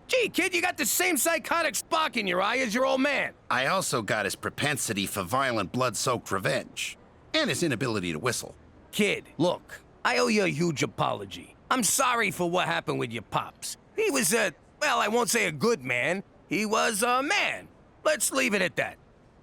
Speaker 1: Gee, kid, you got the same psychotic spark in your eye as your old man.
Speaker 14: I also got his propensity for violent, blood-soaked revenge. And his inability to whistle.
Speaker 1: Kid, look, I owe you a huge apology. I'm sorry for what happened with your pops. He was well, I won't say a good man. He was a man. Let's leave it at that.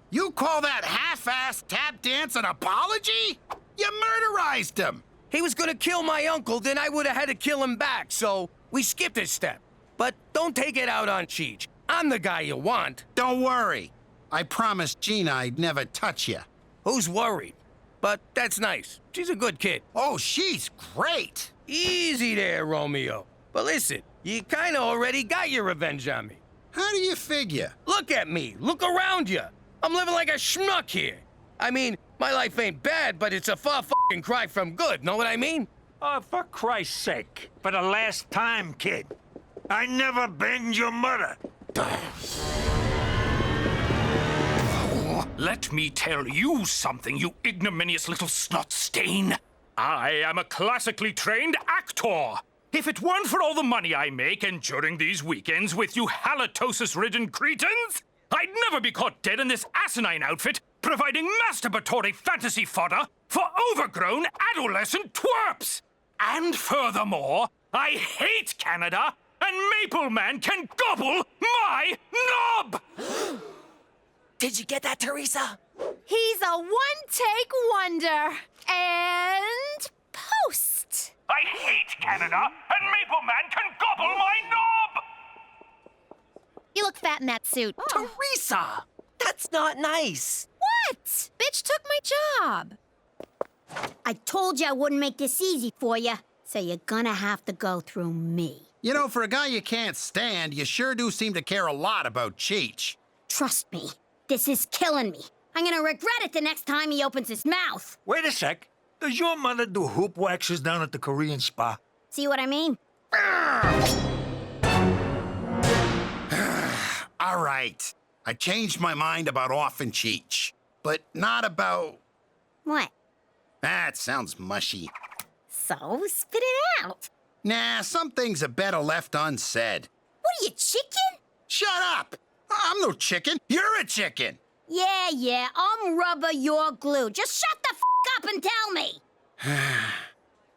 Speaker 14: You call that half-assed tap dance an apology? You murderized him!
Speaker 1: He was gonna kill my uncle, then I would've had to kill him back, so we skipped a step. But don't take it out on Cheech. I'm the guy you want.
Speaker 14: Don't worry. I promised Gina I'd never touch you.
Speaker 1: Who's worried? But that's nice. She's a good kid.
Speaker 14: Oh, she's great!
Speaker 1: Easy there, Romeo. But listen, you kinda already got your revenge on me.
Speaker 14: How do you figure?
Speaker 1: Look at me. Look around you. I'm living like a schnook here. I mean, my life ain't bad, but it's a far f***ing cry from good, know what I mean?
Speaker 5: Oh, for Christ's sake. For the last time, kid. I never banged your mother.
Speaker 21: Let me tell you something, you ignominious little snot stain. I am a classically trained actor. If it weren't for all the money I make and during these weekends with you halitosis-ridden cretins, I'd never be caught dead in this asinine outfit, providing masturbatory fantasy fodder for overgrown adolescent twerps. And furthermore, I hate Canada, and Maple Man can gobble my knob!
Speaker 6: Did you get that, Teresa?
Speaker 2: He's a one-take wonder. And post.
Speaker 21: I hate Canada, and Maple Man can gobble my knob!
Speaker 12: You look fat in that suit.
Speaker 6: Teresa! That's not nice.
Speaker 2: What? Bitch took my job.
Speaker 8: I told you I wouldn't make this easy for you, so you're gonna have to go through me.
Speaker 14: You know, for a guy you can't stand, you sure do seem to care a lot about Cheech.
Speaker 8: Trust me, this is killing me. I'm gonna regret it the next time he opens his mouth.
Speaker 5: Wait a sec. Does your mother do hoop waxes down at the Korean spa?
Speaker 8: See what I mean?
Speaker 14: All right. I changed my mind about Orphan Cheech, but not about...
Speaker 8: What?
Speaker 14: That sounds mushy.
Speaker 8: So, spit it out.
Speaker 14: Nah, some things are better left unsaid.
Speaker 8: What are you, chicken?
Speaker 14: Shut up! I'm no chicken. You're a chicken.
Speaker 8: Yeah, I'm rubber, you're glue. Just shut the f*** up and tell me.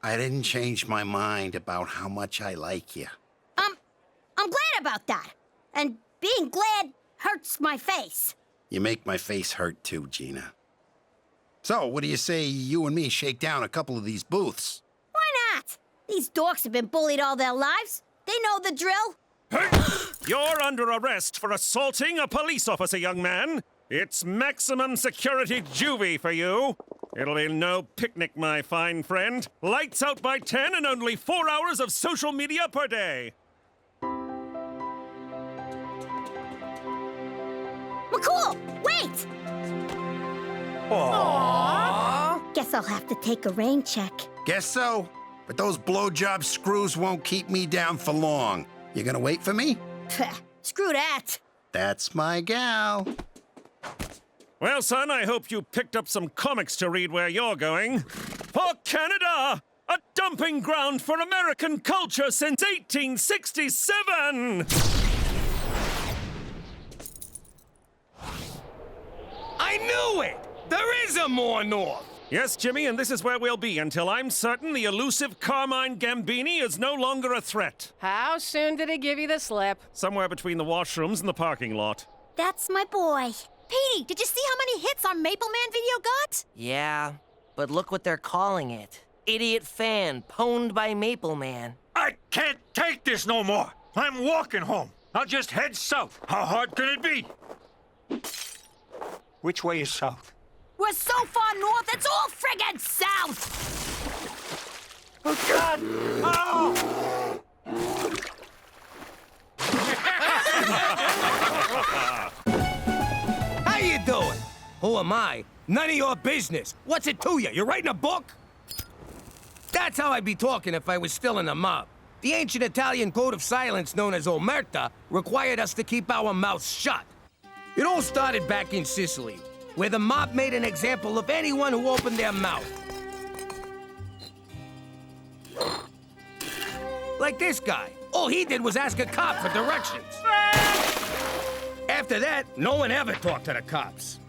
Speaker 14: I didn't change my mind about how much I like you.
Speaker 8: I'm glad about that. And being glad hurts my face.
Speaker 14: You make my face hurt too, Gina. So, what do you say you and me shake down a couple of these booths?
Speaker 8: Why not? These dorks have been bullied all their lives. They know the drill.
Speaker 9: You're under arrest for assaulting a police officer, young man. It's maximum security juvie for you. It'll be no picnic, my fine friend. Lights out by 10 and only 4 hours of social media per day.
Speaker 8: McCool, wait!
Speaker 14: Aww.
Speaker 8: Guess I'll have to take a rain check.
Speaker 14: Guess so. But those blowjob screws won't keep me down for long. You gonna wait for me?
Speaker 8: Screw that.
Speaker 14: That's my gal.
Speaker 9: Well, son, I hope you picked up some comics to read where you're going. For Canada, a dumping ground for American culture since 1867!
Speaker 1: I knew it! There is a more north!
Speaker 9: Yes, Jimmy, and this is where we'll be until I'm certain the elusive Carmine Gambini is no longer a threat.
Speaker 2: How soon did he give you the slip?
Speaker 9: Somewhere between the washrooms and the parking lot.
Speaker 8: That's my boy. Petey, did you see how many hits our Maple Man video got?
Speaker 6: Yeah, but look what they're calling it. Idiot fan pwned by Maple Man.
Speaker 5: I can't take this no more. I'm walking home. I'll just head south. How hard can it be? Which way is south?
Speaker 11: We're so far north, it's all friggin' south!
Speaker 5: Oh, God! Oh!
Speaker 1: How you doing? Who am I? None of your business. What's it to you? You're writing a book? That's how I'd be talking if I was still in the mob. The ancient Italian code of silence known as omerta required us to keep our mouths shut. It all started back in Sicily, where the mob made an example of anyone who opened their mouth. Like this guy. All he did was ask a cop for directions. After that, no one ever talked to the cops.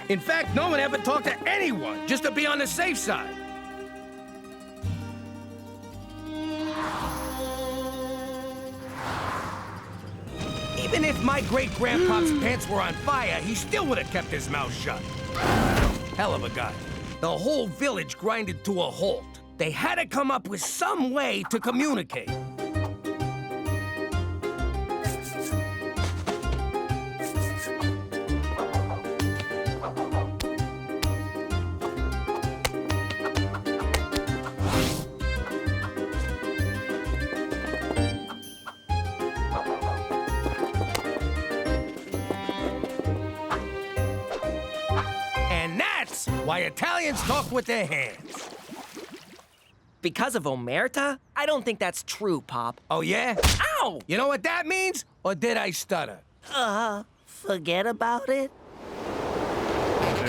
Speaker 1: In fact, no one ever talked to anyone, just to be on the safe side. Even if my great-grandpa's pants were on fire, he still would have kept his mouth shut. Hell of a guy. The whole village grinded to a halt. They had to come up with some way to communicate. Why Italians talk with their hands.
Speaker 6: Because of omerta? I don't think that's true, Pop.
Speaker 1: Oh, yeah?
Speaker 6: Ow!
Speaker 1: You know what that means? Or did I stutter?
Speaker 6: Forget about it?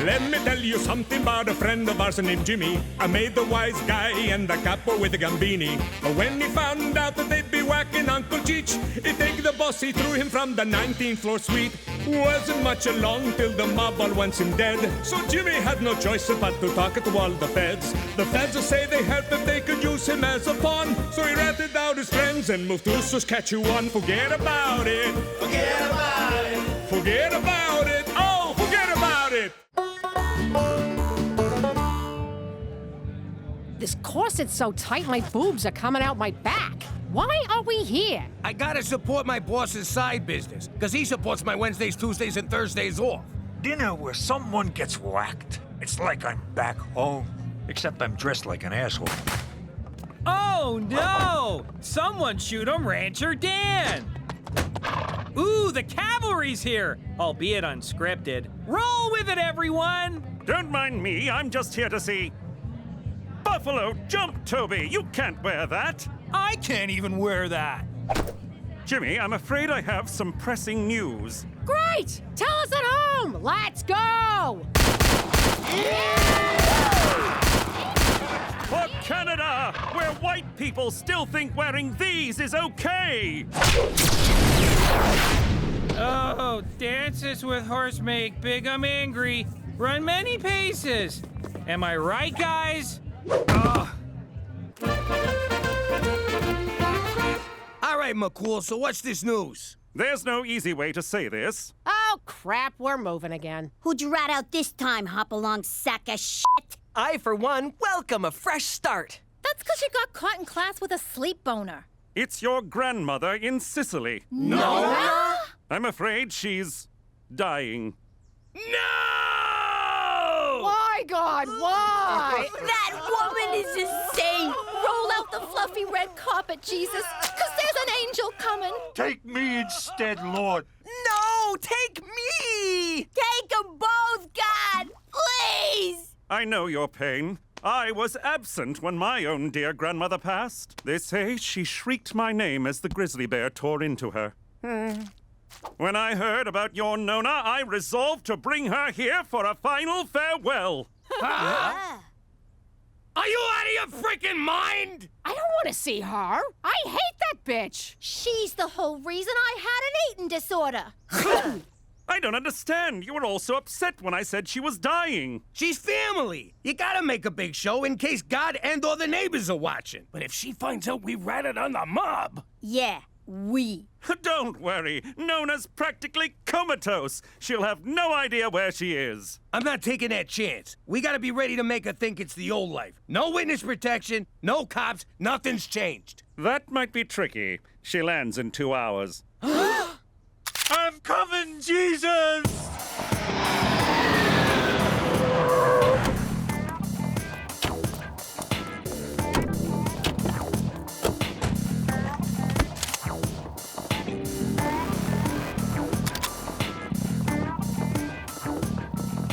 Speaker 4: Let me tell you something about a friend of ours named Jimmy. I made the wise guy and the capo with the Gambini. But when he found out that they'd be whacking Uncle Cheech, he'd take the boss, he threw him from the 19th floor suite. Wasn't much along till the mob all wants him dead. So Jimmy had no choice but to talk to all the feds. The feds say they heard that they could use him as a pawn. So he ratted out his friends and moved to Saskatchewan. Forget about it. Forget about it. Forget about it. Oh, forget about it.
Speaker 2: This corset's so tight my boobs are coming out my back. Why are we here?
Speaker 1: I gotta support my boss's side business, because he supports my Wednesdays, Tuesdays, and Thursdays off.
Speaker 5: Dinner where someone gets whacked. It's like I'm back home, except I'm dressed like an asshole.
Speaker 10: Oh, no! Someone shoot him, Rancher Dan! Ooh, the cavalry's here, albeit unscripted. Roll with it, everyone!
Speaker 9: Don't mind me, I'm just here to see... Buffalo Jump, Toby! You can't wear that!
Speaker 10: I can't even wear that!
Speaker 9: Jimmy, I'm afraid I have some pressing news.
Speaker 2: Great! Tell us at home! Let's go!
Speaker 9: For Canada, where white people still think wearing these is okay!
Speaker 10: Oh, dances with horse make big 'em angry. Run many paces. Am I right, guys?
Speaker 1: All right, McCool, so what's this news?
Speaker 9: There's no easy way to say this.
Speaker 2: Oh, crap, we're moving again.
Speaker 8: Who'd you rat out this time, hop-along sack of shit?
Speaker 6: I, for one, welcome a fresh start.
Speaker 12: That's because you got caught in class with a sleep boner.
Speaker 9: It's your grandmother in Sicily.
Speaker 12: No!
Speaker 9: I'm afraid she's dying.
Speaker 2: Why, God, why?
Speaker 12: That woman is insane! Roll out the fluffy red carpet, Jesus, because there's an angel coming.
Speaker 5: Take me instead, Lord.
Speaker 6: No, take me!
Speaker 12: Take them both, God! Please!
Speaker 9: I know your pain. I was absent when my own dear grandmother passed. They say she shrieked my name as the grizzly bear tore into her. When I heard about your Nona, I resolved to bring her here for a final farewell.
Speaker 1: Are you out of your freaking mind?
Speaker 2: I don't want to see her. I hate that bitch.
Speaker 12: She's the whole reason I had an eating disorder.
Speaker 9: I don't understand. You were all so upset when I said she was dying.
Speaker 1: She's family. You gotta make a big show in case God and or the neighbors are watching. But if she finds out we ratted on the mob...
Speaker 12: Yeah, we.
Speaker 9: Don't worry. Nona's practically comatose. She'll have no idea where she is.
Speaker 1: I'm not taking that chance. We gotta be ready to make her think it's the old life. No witness protection, no cops, nothing's changed.
Speaker 9: That might be tricky. She lands in 2 hours.
Speaker 5: I'm coming, Jesus!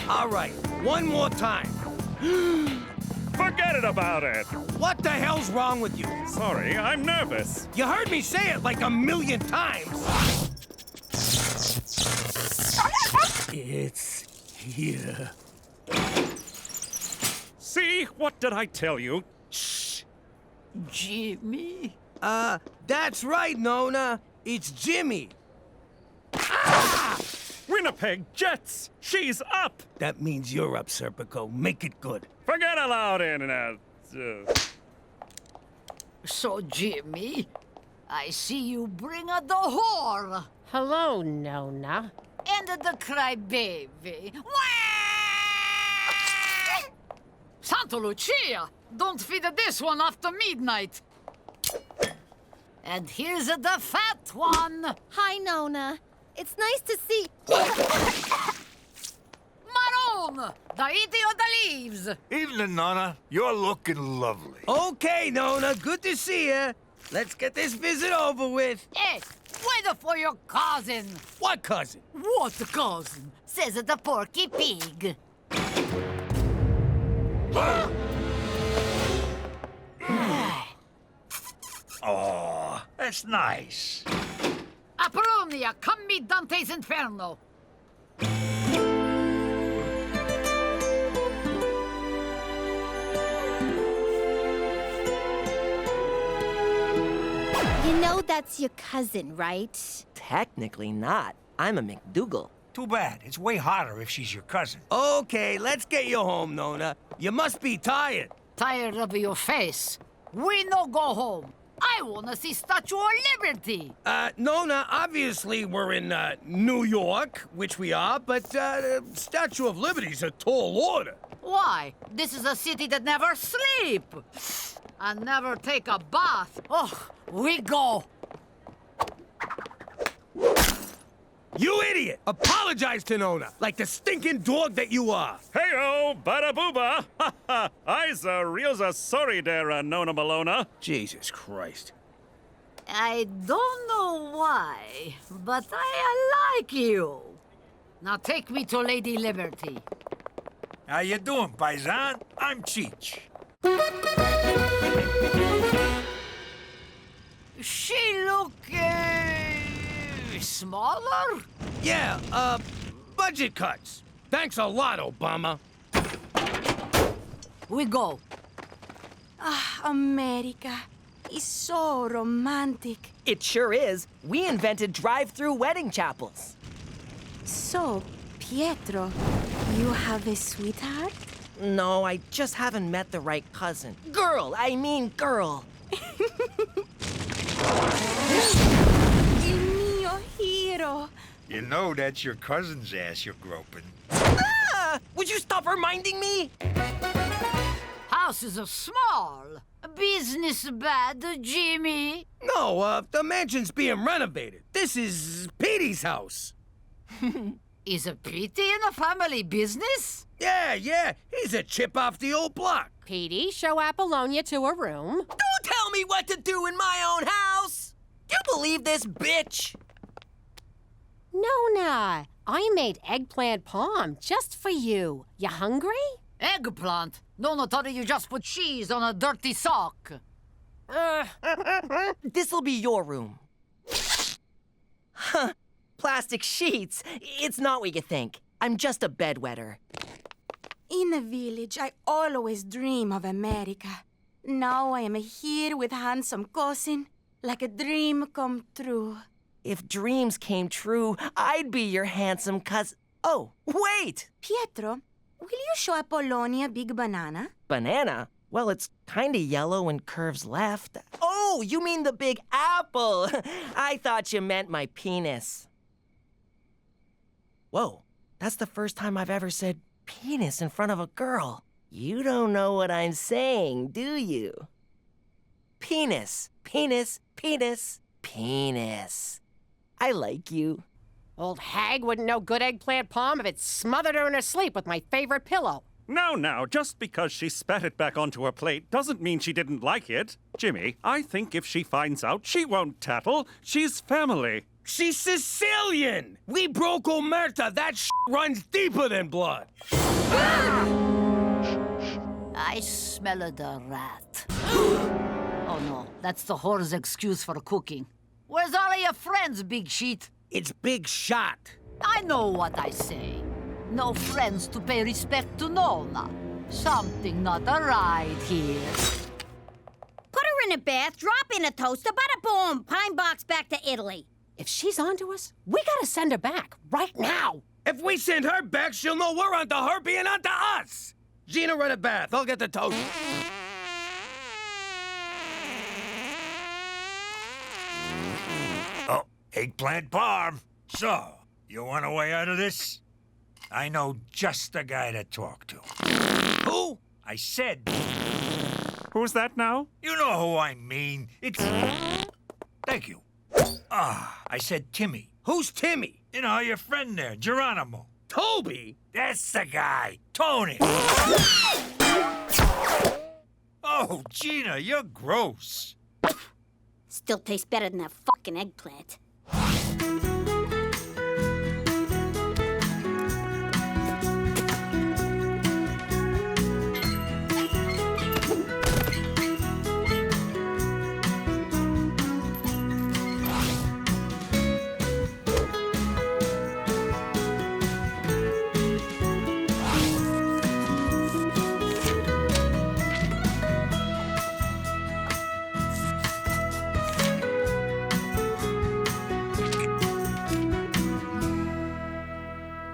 Speaker 1: All right, one more time.
Speaker 9: Forget it about it.
Speaker 1: What the hell's wrong with you?
Speaker 9: Sorry, I'm nervous.
Speaker 1: You heard me say it like 1,000,000 times. It's here.
Speaker 9: See? What did I tell you?
Speaker 10: Shh. Jimmy?
Speaker 1: That's right, Nona. It's Jimmy.
Speaker 9: Winnipeg Jets! She's up!
Speaker 1: That means you're up, Serpico. Make it good.
Speaker 9: Forget aloud, Internet.
Speaker 10: So, Jimmy, I see you bring a the whore.
Speaker 2: Hello, Nona.
Speaker 10: And the crybaby. Santa Lucia! Don't feed this one after midnight. And here's the fat one.
Speaker 12: Hi, Nona. It's nice to see...
Speaker 10: Maroon! The eating of the leaves.
Speaker 5: Evening, Nona. You're looking lovely.
Speaker 1: Okay, Nona. Good to see you. Let's get this visit over with.
Speaker 10: Hey, wait for your cousin.
Speaker 1: What cousin?
Speaker 10: What cousin? Says the Porky Pig.
Speaker 5: Oh, that's nice.
Speaker 10: Apollonia, come meet Dante's Inferno.
Speaker 12: You know that's your cousin, right?
Speaker 6: Technically not. I'm a MacDougal.
Speaker 5: Too bad. It's way hotter if she's your cousin.
Speaker 1: Okay, let's get you home, Nona. You must be tired.
Speaker 10: Tired of your face. We no go home. I wanna see Statue of Liberty.
Speaker 1: Nona, obviously we're in, New York, which we are, but, Statue of Liberty's a tall order.
Speaker 10: Why? This is a city that never sleep. And never take a bath. Oh, we go.
Speaker 1: You idiot! Apologize to Nona, like the stinking dog that you are.
Speaker 9: Hey-o, bada booba! Ha ha! I's real sorry there, Nona Malona.
Speaker 1: Jesus Christ.
Speaker 10: I don't know why, but I like you. Now take me to Lady Liberty.
Speaker 5: How you doing, Paisan? I'm Cheech.
Speaker 10: She look, smaller?
Speaker 1: Yeah, budget cuts. Thanks a lot, Obama.
Speaker 10: We go.
Speaker 18: Ah, America. It's so romantic.
Speaker 6: It sure is. We invented drive-through wedding chapels.
Speaker 18: So, Pietro, you have a sweetheart?
Speaker 6: No, I just haven't met the right cousin. Girl, I mean girl.
Speaker 18: Il mio hero.
Speaker 5: You know that's your cousin's ass you're groping.
Speaker 6: Ah! Would you stop reminding me?
Speaker 10: Houses are small. Business bad, Jimmy.
Speaker 1: No, the mansion's being renovated. This is Petey's house.
Speaker 10: Is a Petey in a family business?
Speaker 1: Yeah. He's a chip off the old block.
Speaker 2: Petey, show Apollonia to her room.
Speaker 6: Don't tell me what to do in my own house! Do you believe this bitch?
Speaker 2: Nona, I made eggplant palm just for you. You hungry?
Speaker 10: Eggplant? Nona thought you just put cheese on a dirty sock.
Speaker 6: This'll be your room. Plastic sheets. It's not what you think. I'm just a bedwetter.
Speaker 11: In the village, I always dream of America. Now I am here with handsome cousin, like a dream come true.
Speaker 6: If dreams came true, I'd be your handsome cousin. Oh, wait!
Speaker 11: Pietro, will you show Apollonia Big Banana?
Speaker 6: Banana? Well, it's kinda yellow and curves left. Oh, you mean the big apple! I thought you meant my penis. Whoa, that's the first time I've ever said penis in front of a girl. You don't know what I'm saying, do you? Penis, penis, penis, penis. I like you.
Speaker 2: Old hag wouldn't know good eggplant palm if it smothered her in her sleep with my favorite pillow.
Speaker 9: Now, just because she spat it back onto her plate doesn't mean she didn't like it. Jimmy, I think if she finds out, she won't tattle. She's family.
Speaker 1: She's Sicilian! We broke Omerta. That runs deeper than blood.
Speaker 20: I smell a rat. Oh no, that's the whore's excuse for cooking. Where's all of your friends, Big Sheet?
Speaker 1: It's Big Shot.
Speaker 20: I know what I say. No friends to pay respect to Nona. Something not right here.
Speaker 8: Put her in a bath, drop in a toaster, bada boom, pine box back to Italy.
Speaker 2: If she's onto us, we gotta send her back right now.
Speaker 1: If we send her back, she'll know we're onto her being onto us. Gina, run a bath. I'll get the toast.
Speaker 5: Oh, eggplant parm. So, you want a way out of this? I know just the guy to talk to.
Speaker 1: Who?
Speaker 5: I said...
Speaker 9: Who's that now?
Speaker 5: You know who I mean. It's... Thank you. I said Timmy.
Speaker 1: Who's Timmy?
Speaker 5: You know, your friend there, Geronimo.
Speaker 1: Toby?
Speaker 5: That's the guy. Tony. Oh, Gina, you're gross.
Speaker 8: Still tastes better than that fucking eggplant.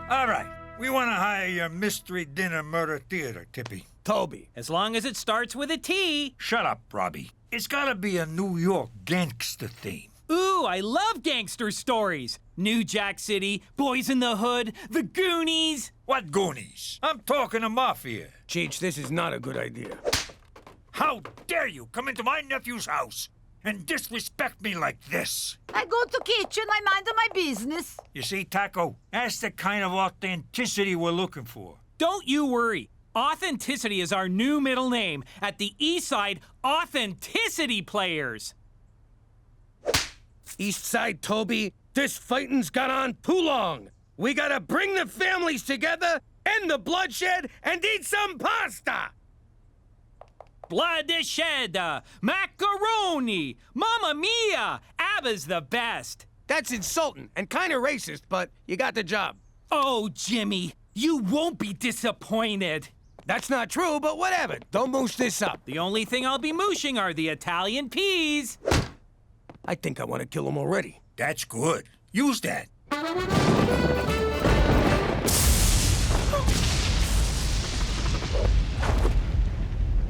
Speaker 5: All right. We want to hire your mystery dinner murder theater, Tippy.
Speaker 1: Toby.
Speaker 10: As long as it starts with a T.
Speaker 5: Shut up, Robbie. It's got to be a New York gangster theme.
Speaker 10: Ooh, I love gangster stories. New Jack City, Boys in the Hood, The Goonies.
Speaker 5: What Goonies? I'm talking to Mafia.
Speaker 1: Cheech, this is not a good idea.
Speaker 5: How dare you come into my nephew's house and disrespect me like this?
Speaker 20: I go to kitchen, I mind my business.
Speaker 5: You see, Taco, that's the kind of authenticity we're looking for.
Speaker 10: Don't you worry. Authenticity is our new middle name. At the East Side, Authenticity Players.
Speaker 1: East Side, Toby, this fighting's gone on too long. We gotta bring the families together, end the bloodshed, and eat some pasta.
Speaker 10: Blood is shed, macaroni, Mamma Mia, ABBA's the best.
Speaker 1: That's insulting and kind of racist, but you got the job.
Speaker 10: Oh, Jimmy, you won't be disappointed.
Speaker 1: That's not true, but whatever. Don't moosh this up.
Speaker 10: The only thing I'll be mooshing are the Italian peas.
Speaker 1: I think I want to kill him already.
Speaker 5: That's good. Use that.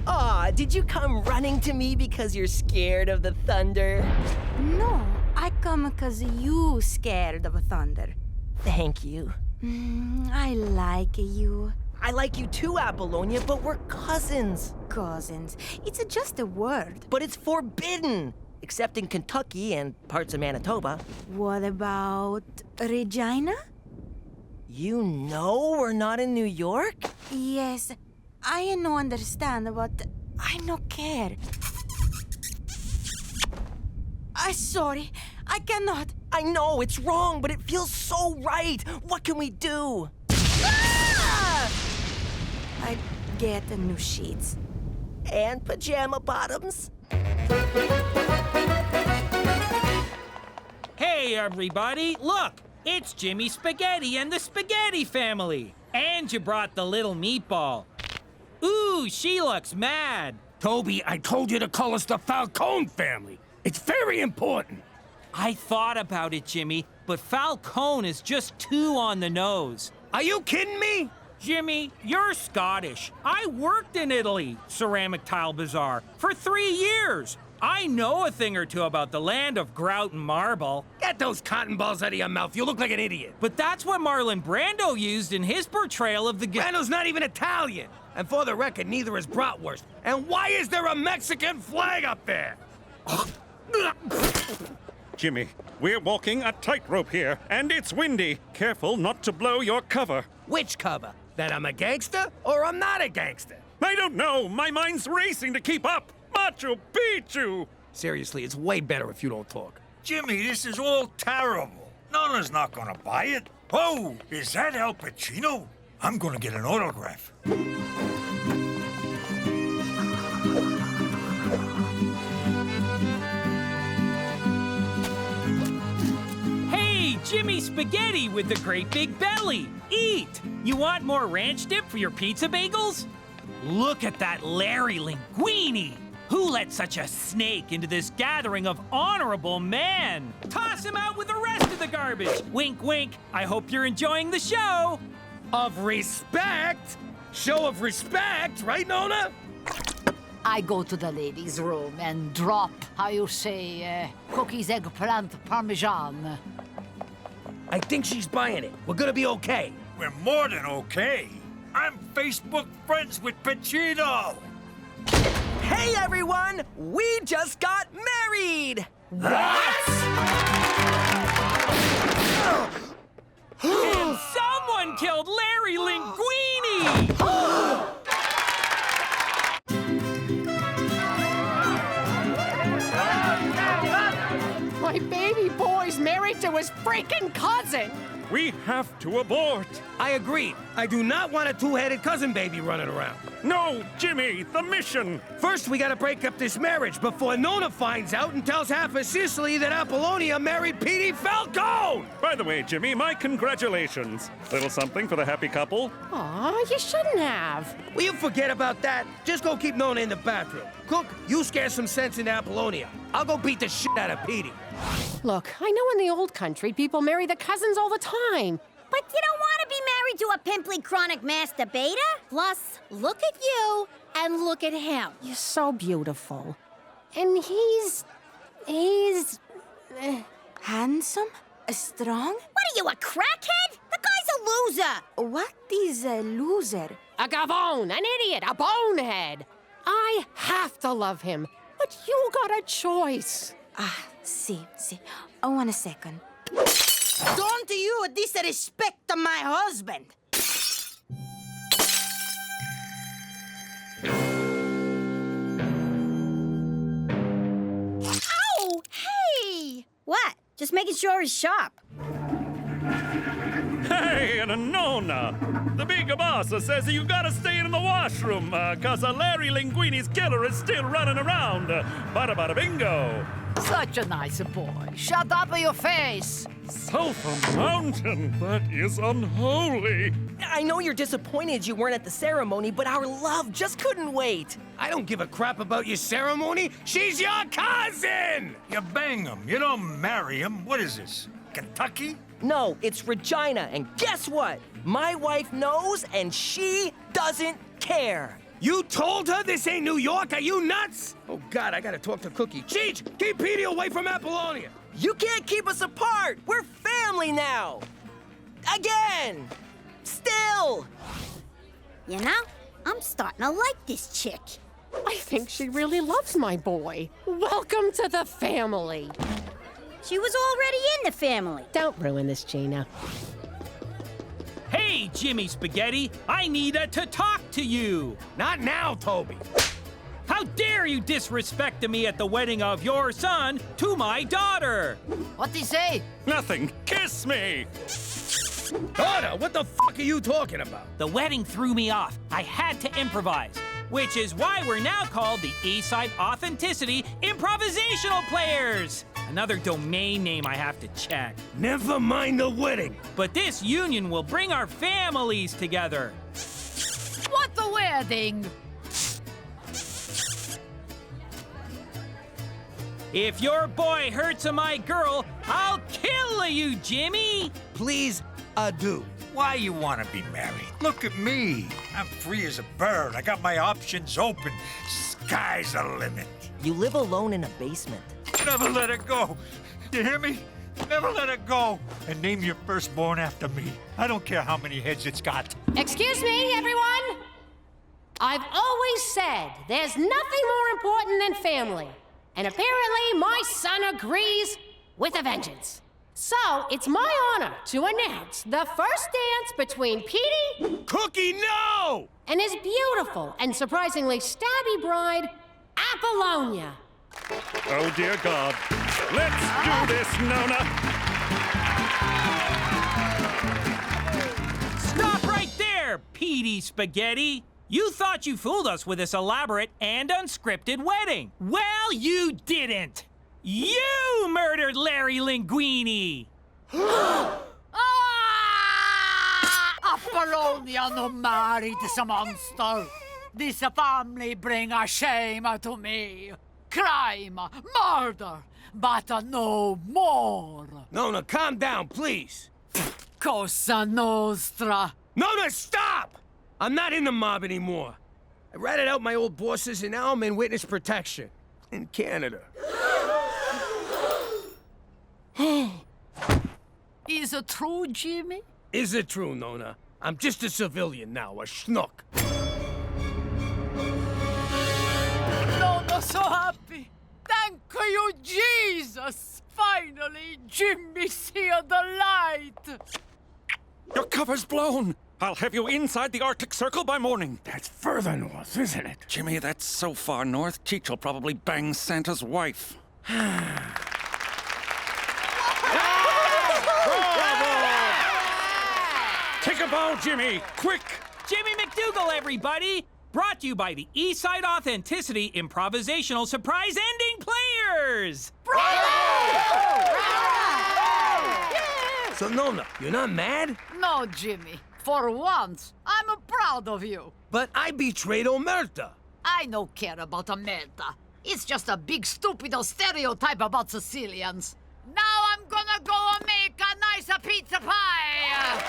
Speaker 6: Aw, did you come running to me because you're scared of the thunder?
Speaker 11: No, I come because you scared of thunder.
Speaker 6: Thank you.
Speaker 11: I like you.
Speaker 6: I like you too, Apollonia, but we're cousins.
Speaker 11: Cousins. It's just a word.
Speaker 6: But it's forbidden, except in Kentucky and parts of Manitoba.
Speaker 11: What about Regina?
Speaker 6: You know we're not in New York?
Speaker 11: Yes, I no understand, but I no care. I'm sorry, I cannot.
Speaker 6: I know, it's wrong, but it feels so right. What can we do?
Speaker 11: I get new sheets.
Speaker 6: And pajama bottoms.
Speaker 10: Hey, Hey, everybody, look! It's Jimmy Spaghetti and the Spaghetti family. And you brought the little meatball. Ooh, she looks mad.
Speaker 1: Toby, I told you to call us the Falcone family. It's very important.
Speaker 10: I thought about it, Jimmy, but Falcone is just too on the nose.
Speaker 1: Are you kidding me?
Speaker 10: Jimmy, you're Scottish. I worked in Italy, Ceramic Tile Bazaar, for 3 years. I know a thing or two about the land of grout and marble.
Speaker 1: Get those cotton balls out of your mouth. You look like an idiot.
Speaker 10: But that's what Marlon Brando used in his portrayal of the...
Speaker 1: Brando's not even Italian. And for the record, neither is bratwurst. And why is there a Mexican flag up there?
Speaker 9: Jimmy, we're walking a tightrope here, and it's windy. Careful not to blow your cover.
Speaker 1: Which cover? That I'm a gangster or I'm not a gangster?
Speaker 9: I don't know. My mind's racing to keep up. Machu Picchu!
Speaker 1: Seriously, it's way better if you don't talk.
Speaker 5: Jimmy, this is all terrible. Nona's not gonna buy it. Oh, is that Al Pacino? I'm gonna get an autograph.
Speaker 10: Hey, Jimmy Spaghetti with the great big belly. Eat! You want more ranch dip for your pizza bagels? Look at that Larry Linguini! Who let such a snake into this gathering of honorable men? Toss him out with the rest of the garbage. Wink, wink. I hope you're enjoying the show.
Speaker 1: Of respect? Show of respect, right, Nona?
Speaker 20: I go to the ladies' room and drop, how you say, cookies, eggplant, parmesan.
Speaker 1: I think she's buying it. We're gonna be okay.
Speaker 5: We're more than okay. I'm Facebook friends with Pacino.
Speaker 6: Hey, everyone! We just got married!
Speaker 10: What? And someone killed Larry Linguini!
Speaker 2: My baby boy's married to his freaking cousin!
Speaker 9: We have to abort.
Speaker 1: I agree. I do not want a two-headed cousin baby running around.
Speaker 9: No, Jimmy, the mission.
Speaker 1: First, we gotta break up this marriage before Nona finds out and tells half of Sicily that Apollonia married Petey Falcone!
Speaker 9: By the way, Jimmy, my congratulations. Little something for the happy couple?
Speaker 2: Aw, you shouldn't have.
Speaker 1: Will you forget about that? Just go keep Nona in the bathroom. Cook, you scare some sense into Apollonia. I'll go beat the shit out of Petey.
Speaker 2: Look, I know in the old country people marry the cousins all the time.
Speaker 8: But you don't want to be married to a pimply chronic masturbator? Plus, look at you and look at him.
Speaker 2: You're so beautiful. And he's...
Speaker 18: Handsome? Strong?
Speaker 8: What are you, a crackhead? The guy's a loser.
Speaker 18: What is a loser?
Speaker 2: A gavone, an idiot, a bonehead. I have to love him, but you got a choice.
Speaker 18: See. Oh, 1 second.
Speaker 7: Don't you disrespect my husband!
Speaker 8: Ow! Hey! What? Just making sure he's sharp.
Speaker 9: Hey, and Nona! The big boss says you gotta stay in the washroom, cause Larry Linguini's killer is still running around. Bada bada bingo!
Speaker 20: Such a nice boy. Shut up your face!
Speaker 9: Sulphur Mountain, that is unholy.
Speaker 6: I know you're disappointed you weren't at the ceremony, but our love just couldn't wait.
Speaker 1: I don't give a crap about your ceremony. She's your cousin!
Speaker 5: You bang him. You don't marry him. What is this, Kentucky?
Speaker 6: No, it's Regina, and guess what? My wife knows, and she doesn't care.
Speaker 1: You told her this ain't New York? Are you nuts? Oh, God, I gotta talk to Cookie. Cheech, keep Petey away from Apollonia.
Speaker 6: You can't keep us apart. We're family now. Again. Still.
Speaker 8: You know, I'm starting to like this chick.
Speaker 2: I think she really loves my boy. Welcome to the family.
Speaker 8: She was already in the family.
Speaker 2: Don't ruin this, Gina.
Speaker 10: Hey, Jimmy Spaghetti, I need to talk to you.
Speaker 1: Not now, Toby.
Speaker 10: How dare you disrespect me at the wedding of your son to my daughter?
Speaker 20: What'd he say?
Speaker 9: Nothing. Kiss me.
Speaker 1: Daughter, what the fuck are you talking about?
Speaker 10: The wedding threw me off. I had to improvise, which is why we're now called the Eastside Authenticity Improvisational Players. Another domain name I have to check.
Speaker 1: Never mind the wedding.
Speaker 10: But this union will bring our families together.
Speaker 20: What the wedding?
Speaker 10: If your boy hurts my girl, I'll kill you, Jimmy!
Speaker 1: Please, do.
Speaker 5: Why you want to be married? Look at me. I'm free as a bird. I got my options open. Sky's the limit.
Speaker 6: You live alone in a basement.
Speaker 5: Never let it go. You hear me? Never let it go. And name your firstborn after me. I don't care how many heads it's got.
Speaker 2: Excuse me, everyone. I've always said there's nothing more important than family. And apparently my son agrees with a vengeance. So it's my honor to announce the first dance between Petey...
Speaker 1: Cookie, no!
Speaker 2: ...and his beautiful and surprisingly stabby bride, Apollonia.
Speaker 9: Oh, dear God. Let's do this, Nona!
Speaker 10: Stop right there, Petey Spaghetti! You thought you fooled us with this elaborate and unscripted wedding. Well, you didn't. You murdered Larry Linguini!
Speaker 20: Apollonia no married this monster. This family bring a shame to me. Crime, murder, but no more.
Speaker 1: Nona, calm down, please.
Speaker 20: Cosa Nostra.
Speaker 1: Nona, stop! I'm not in the mob anymore. I ratted out my old bosses and now I'm in witness protection. In Canada.
Speaker 20: Is it true, Jimmy?
Speaker 1: Is it true, Nona? I'm just a civilian now, a schnook.
Speaker 20: Nona, so happy. Thank you, Jesus. Finally, Jimmy see the light.
Speaker 9: Your cover's blown. I'll have you inside the Arctic Circle by morning.
Speaker 1: That's further north, isn't it?
Speaker 9: Jimmy, that's so far north, Cheech will probably bang Santa's wife. Take a bow, Jimmy! Quick!
Speaker 10: Jimmy MacDougal, everybody! Brought to you by the Eastside Authenticity Improvisational Surprise Ending Players!
Speaker 20: Bravo!
Speaker 1: So, Nona, you're not mad?
Speaker 20: No, Jimmy. For once, I'm proud of you.
Speaker 1: But I betrayed Omerta.
Speaker 20: I don't care about Omerta. It's just a big stupid stereotype about Sicilians. Now I'm gonna go and make a nice pizza pie!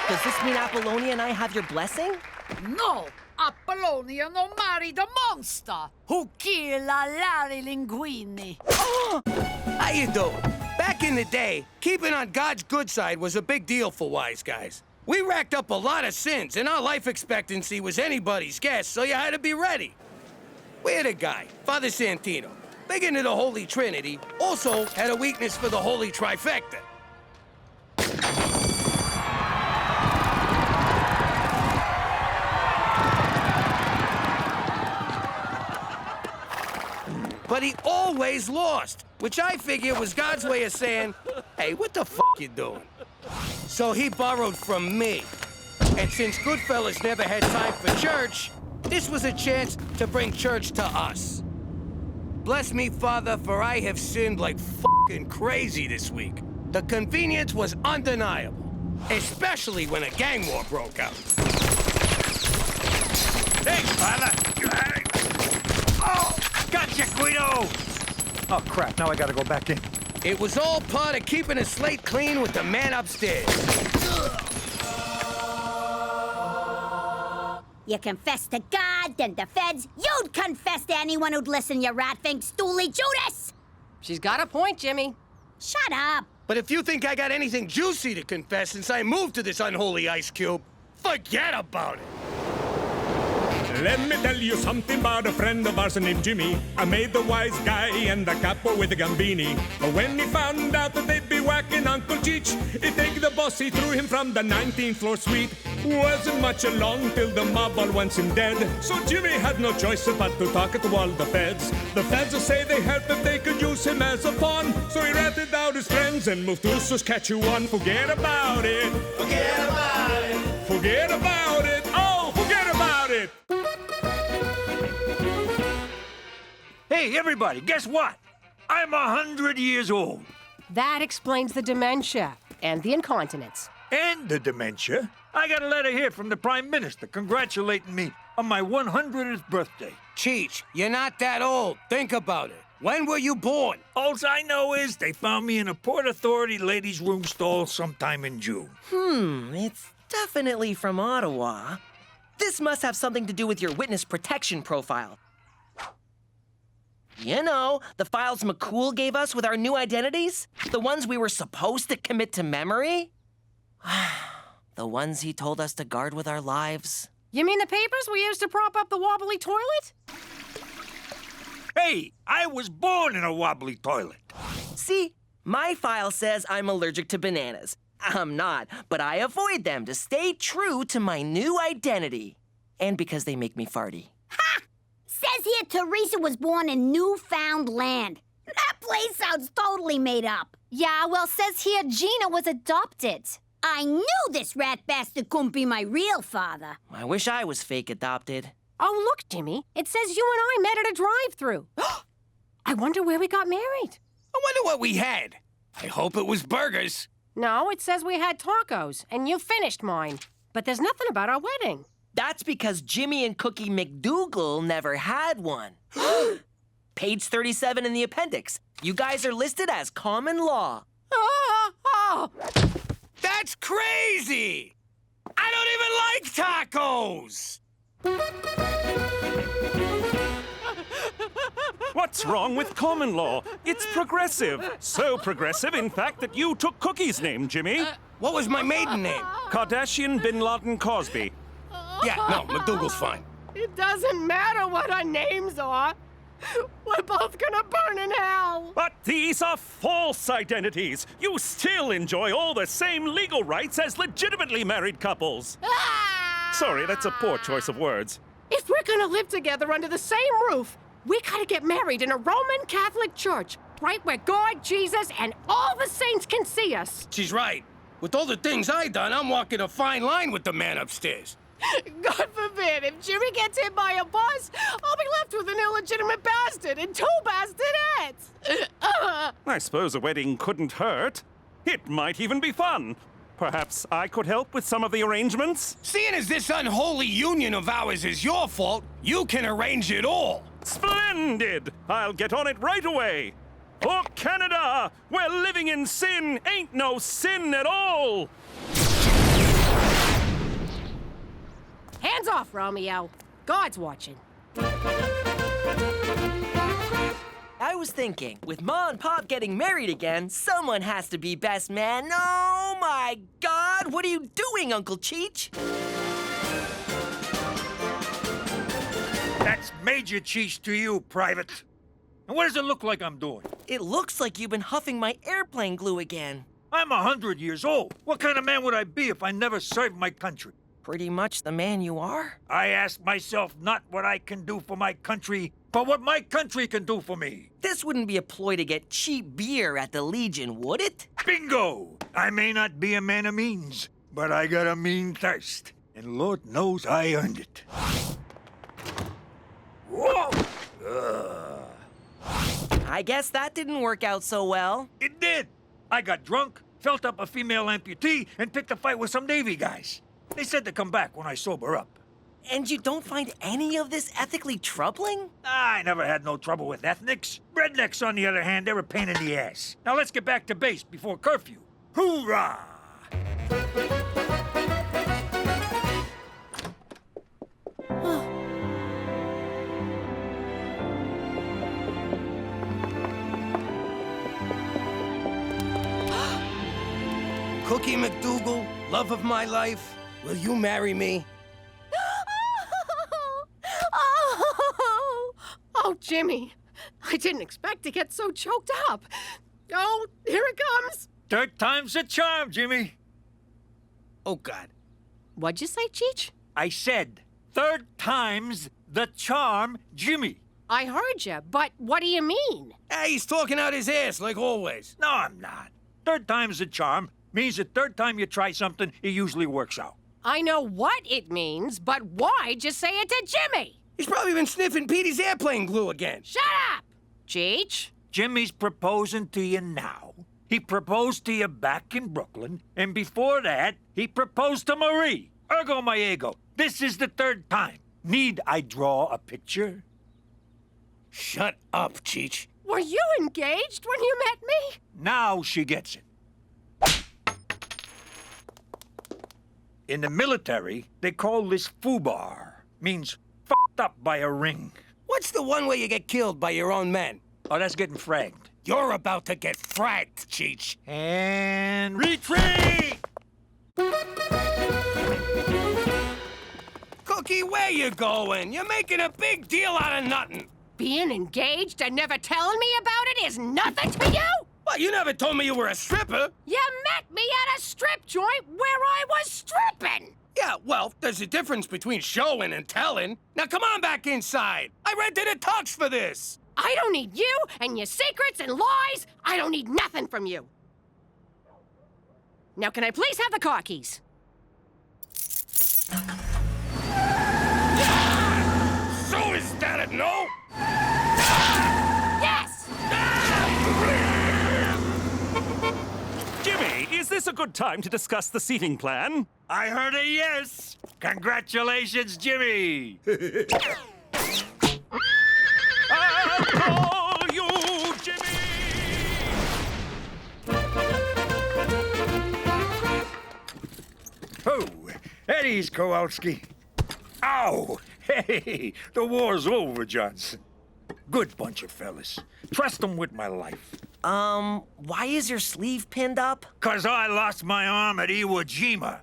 Speaker 6: Does this mean Apollonia and I have your blessing?
Speaker 20: No! Apollonia no married a monster who killed Larry Linguini.
Speaker 1: How you doing? Back in the day, keeping on God's good side was a big deal for wise guys. We racked up a lot of sins, and our life expectancy was anybody's guess, so you had to be ready. We had a guy, Father Santino, big into the Holy Trinity, also had a weakness for the Holy Trifecta. But he always lost, which I figure was God's way of saying, hey, what the f*** you doing? So he borrowed from me. And since Goodfellas never had time for church, this was a chance to bring church to us. Bless me, Father, for I have sinned like f***ing crazy this week. The convenience was undeniable, especially when a gang war broke out.
Speaker 5: Hey, Father! Oh! Gotcha, Guido! Oh, crap, now I gotta go back in.
Speaker 1: It was all part of keeping a slate clean with the man upstairs.
Speaker 8: You confess to God, then the feds. You'd confess to anyone who'd listen, you rat-fink stoolie Judas!
Speaker 2: She's got a point, Jimmy.
Speaker 8: Shut up!
Speaker 1: But if you think I got anything juicy to confess since I moved to this unholy ice cube, forget about it.
Speaker 4: Let me tell you something about a friend of ours named Jimmy. I made the wise guy and the capo with the Gambini. But when he found out that they'd be whacking Uncle Cheech, he'd take the boss, he threw him from the 19th floor suite. Wasn't much along till the mob all wants him dead. So Jimmy had no choice but to talk to all the feds. The feds say they heard that they could use him as a pawn. So he ratted out his friends and moved to Saskatchewan. Forget about it. Forget about it. Forget about it. Oh, forget about it.
Speaker 1: Hey,
Speaker 5: Hey, everybody, guess what? I'm 100 years old.
Speaker 2: That explains the dementia and the incontinence.
Speaker 5: And the dementia. I got a letter here from the Prime Minister congratulating me on my 100th birthday.
Speaker 1: Cheech, you're not that old. Think about it. When were you born?
Speaker 5: All I know is they found me in a Port Authority ladies' room stall sometime in June.
Speaker 6: It's definitely from Ottawa. This must have something to do with your witness protection profile. You know, the files McCool gave us with our new identities? The ones we were supposed to commit to memory? The ones he told us to guard with our lives.
Speaker 2: You mean the papers we used to prop up the wobbly toilet?
Speaker 5: Hey, I was born in a wobbly toilet.
Speaker 6: See, my file says I'm allergic to bananas. I'm not, but I avoid them to stay true to my new identity. And because they make me farty.
Speaker 8: Ha! Says here Teresa was born in Newfoundland. That place sounds totally made up.
Speaker 12: Yeah, well, says here Gina was adopted.
Speaker 8: I knew this rat bastard couldn't be my real father.
Speaker 6: I wish I was fake adopted.
Speaker 2: Oh, look, Jimmy. It says you and I met at a drive-thru. I wonder where we got married.
Speaker 1: I wonder what we had. I hope it was burgers.
Speaker 2: No, it says we had tacos, and you finished mine. But there's nothing about our wedding.
Speaker 6: That's because Jimmy and Cookie MacDougal never had one. Page 37 in the appendix. You guys are listed as common law.
Speaker 1: That's crazy! I don't even like tacos!
Speaker 9: What's wrong with common law? It's progressive. So progressive, in fact, that you took Cookie's name, Jimmy.
Speaker 1: What was my maiden name?
Speaker 9: Kardashian Bin Laden Cosby.
Speaker 1: Yeah, no, MacDougal's fine.
Speaker 2: It doesn't matter what our names are. We're both gonna burn in hell.
Speaker 9: But these are false identities. You still enjoy all the same legal rights as legitimately married couples. Sorry, that's a poor choice of words.
Speaker 2: If we're gonna live together under the same roof, we gotta get married in a Roman Catholic church, right where God, Jesus, and all the saints can see us.
Speaker 1: She's right. With all the things I done, I'm walking a fine line with the man upstairs.
Speaker 2: God forbid, if Jimmy gets hit by a bus, I'll be left with an illegitimate bastard and 2 bastadettes.
Speaker 9: I suppose a wedding couldn't hurt. It might even be fun. Perhaps I could help with some of the arrangements?
Speaker 1: Seeing as this unholy union of ours is your fault, you can arrange it all.
Speaker 9: Splendid! I'll get on it right away. For Canada, where living in sin ain't no sin at all!
Speaker 2: Hands off, Romeo. God's watching.
Speaker 6: I was thinking, with Ma and Pop getting married again, someone has to be best man. Oh my God! What are you doing, Uncle Cheech?
Speaker 5: That's Major Cheech to you, Private. And what does it look like I'm doing?
Speaker 6: It looks like you've been huffing my airplane glue again.
Speaker 5: I'm 100 years old. What kind of man would I be if I never served my country?
Speaker 6: Pretty much the man you are.
Speaker 5: I ask myself not what I can do for my country, but what my country can do for me.
Speaker 6: This wouldn't be a ploy to get cheap beer at the Legion, would it?
Speaker 5: Bingo! I may not be a man of means, but I got a mean thirst. And Lord knows I earned it. Whoa!
Speaker 6: I guess that didn't work out so well.
Speaker 5: It did. I got drunk, felt up a female amputee, and picked a fight with some Navy guys. They said to come back when I sober up.
Speaker 6: And you don't find any of this ethically troubling?
Speaker 5: I never had no trouble with ethnics. Rednecks, on the other hand, they're a pain in the ass. Now let's get back to base before curfew. Hoorah!
Speaker 1: Cookie MacDougal, love of my life, will you marry me?
Speaker 2: Oh, Jimmy. I didn't expect to get so choked up. Oh, here it comes.
Speaker 5: 3rd time's a charm, Jimmy.
Speaker 1: Oh, God.
Speaker 2: What'd you say, Cheech?
Speaker 5: I said 3rd time's the charm, Jimmy.
Speaker 2: I heard you, but what do you mean?
Speaker 1: Hey, he's talking out his ass, like always.
Speaker 5: No, I'm not. 3rd time's a charm means the 3rd time you try something, it usually works out.
Speaker 2: I know what it means, but why just say it to Jimmy?
Speaker 1: He's probably been sniffing Petey's airplane glue again.
Speaker 2: Shut up! Cheech?
Speaker 5: Jimmy's proposing to you now. He proposed to you back in Brooklyn, and before that, he proposed to Marie. Ergo my ego. This is the third time. Need I draw a picture?
Speaker 1: Shut up, Cheech.
Speaker 2: Were you engaged when you met me?
Speaker 5: Now she gets it. In the military, they call this foobar. Means f***ed up by a ring.
Speaker 1: What's the one where you get killed by your own men?
Speaker 5: Oh, that's getting fragged.
Speaker 1: You're about to get fragged, Cheech.
Speaker 5: And retreat!
Speaker 1: Cookie, where you going? You're making a big deal out of nothing.
Speaker 2: Being engaged and never telling me about it is nothing to you?
Speaker 1: Well, you never told me you were a stripper.
Speaker 2: You met me at a strip joint where I was stripping.
Speaker 1: Yeah, well, there's a difference between showing and telling. Now come on back inside. I rented a tux for this.
Speaker 2: I don't need you and your secrets and lies. I don't need nothing from you. Now, can I please have the car keys?
Speaker 1: So is that a no?
Speaker 2: Yes!
Speaker 9: Jimmy, is this a good time to discuss the seating plan?
Speaker 5: I heard a yes. Congratulations, Jimmy.
Speaker 9: I'll call you Jimmy!
Speaker 5: Oh, Eddie's Kowalski. Ow! Hey, the war's over, Johnson. Good bunch of fellas. Trust them with my life.
Speaker 6: Why is your sleeve pinned up?
Speaker 5: 'Cause I lost my arm at Iwo Jima.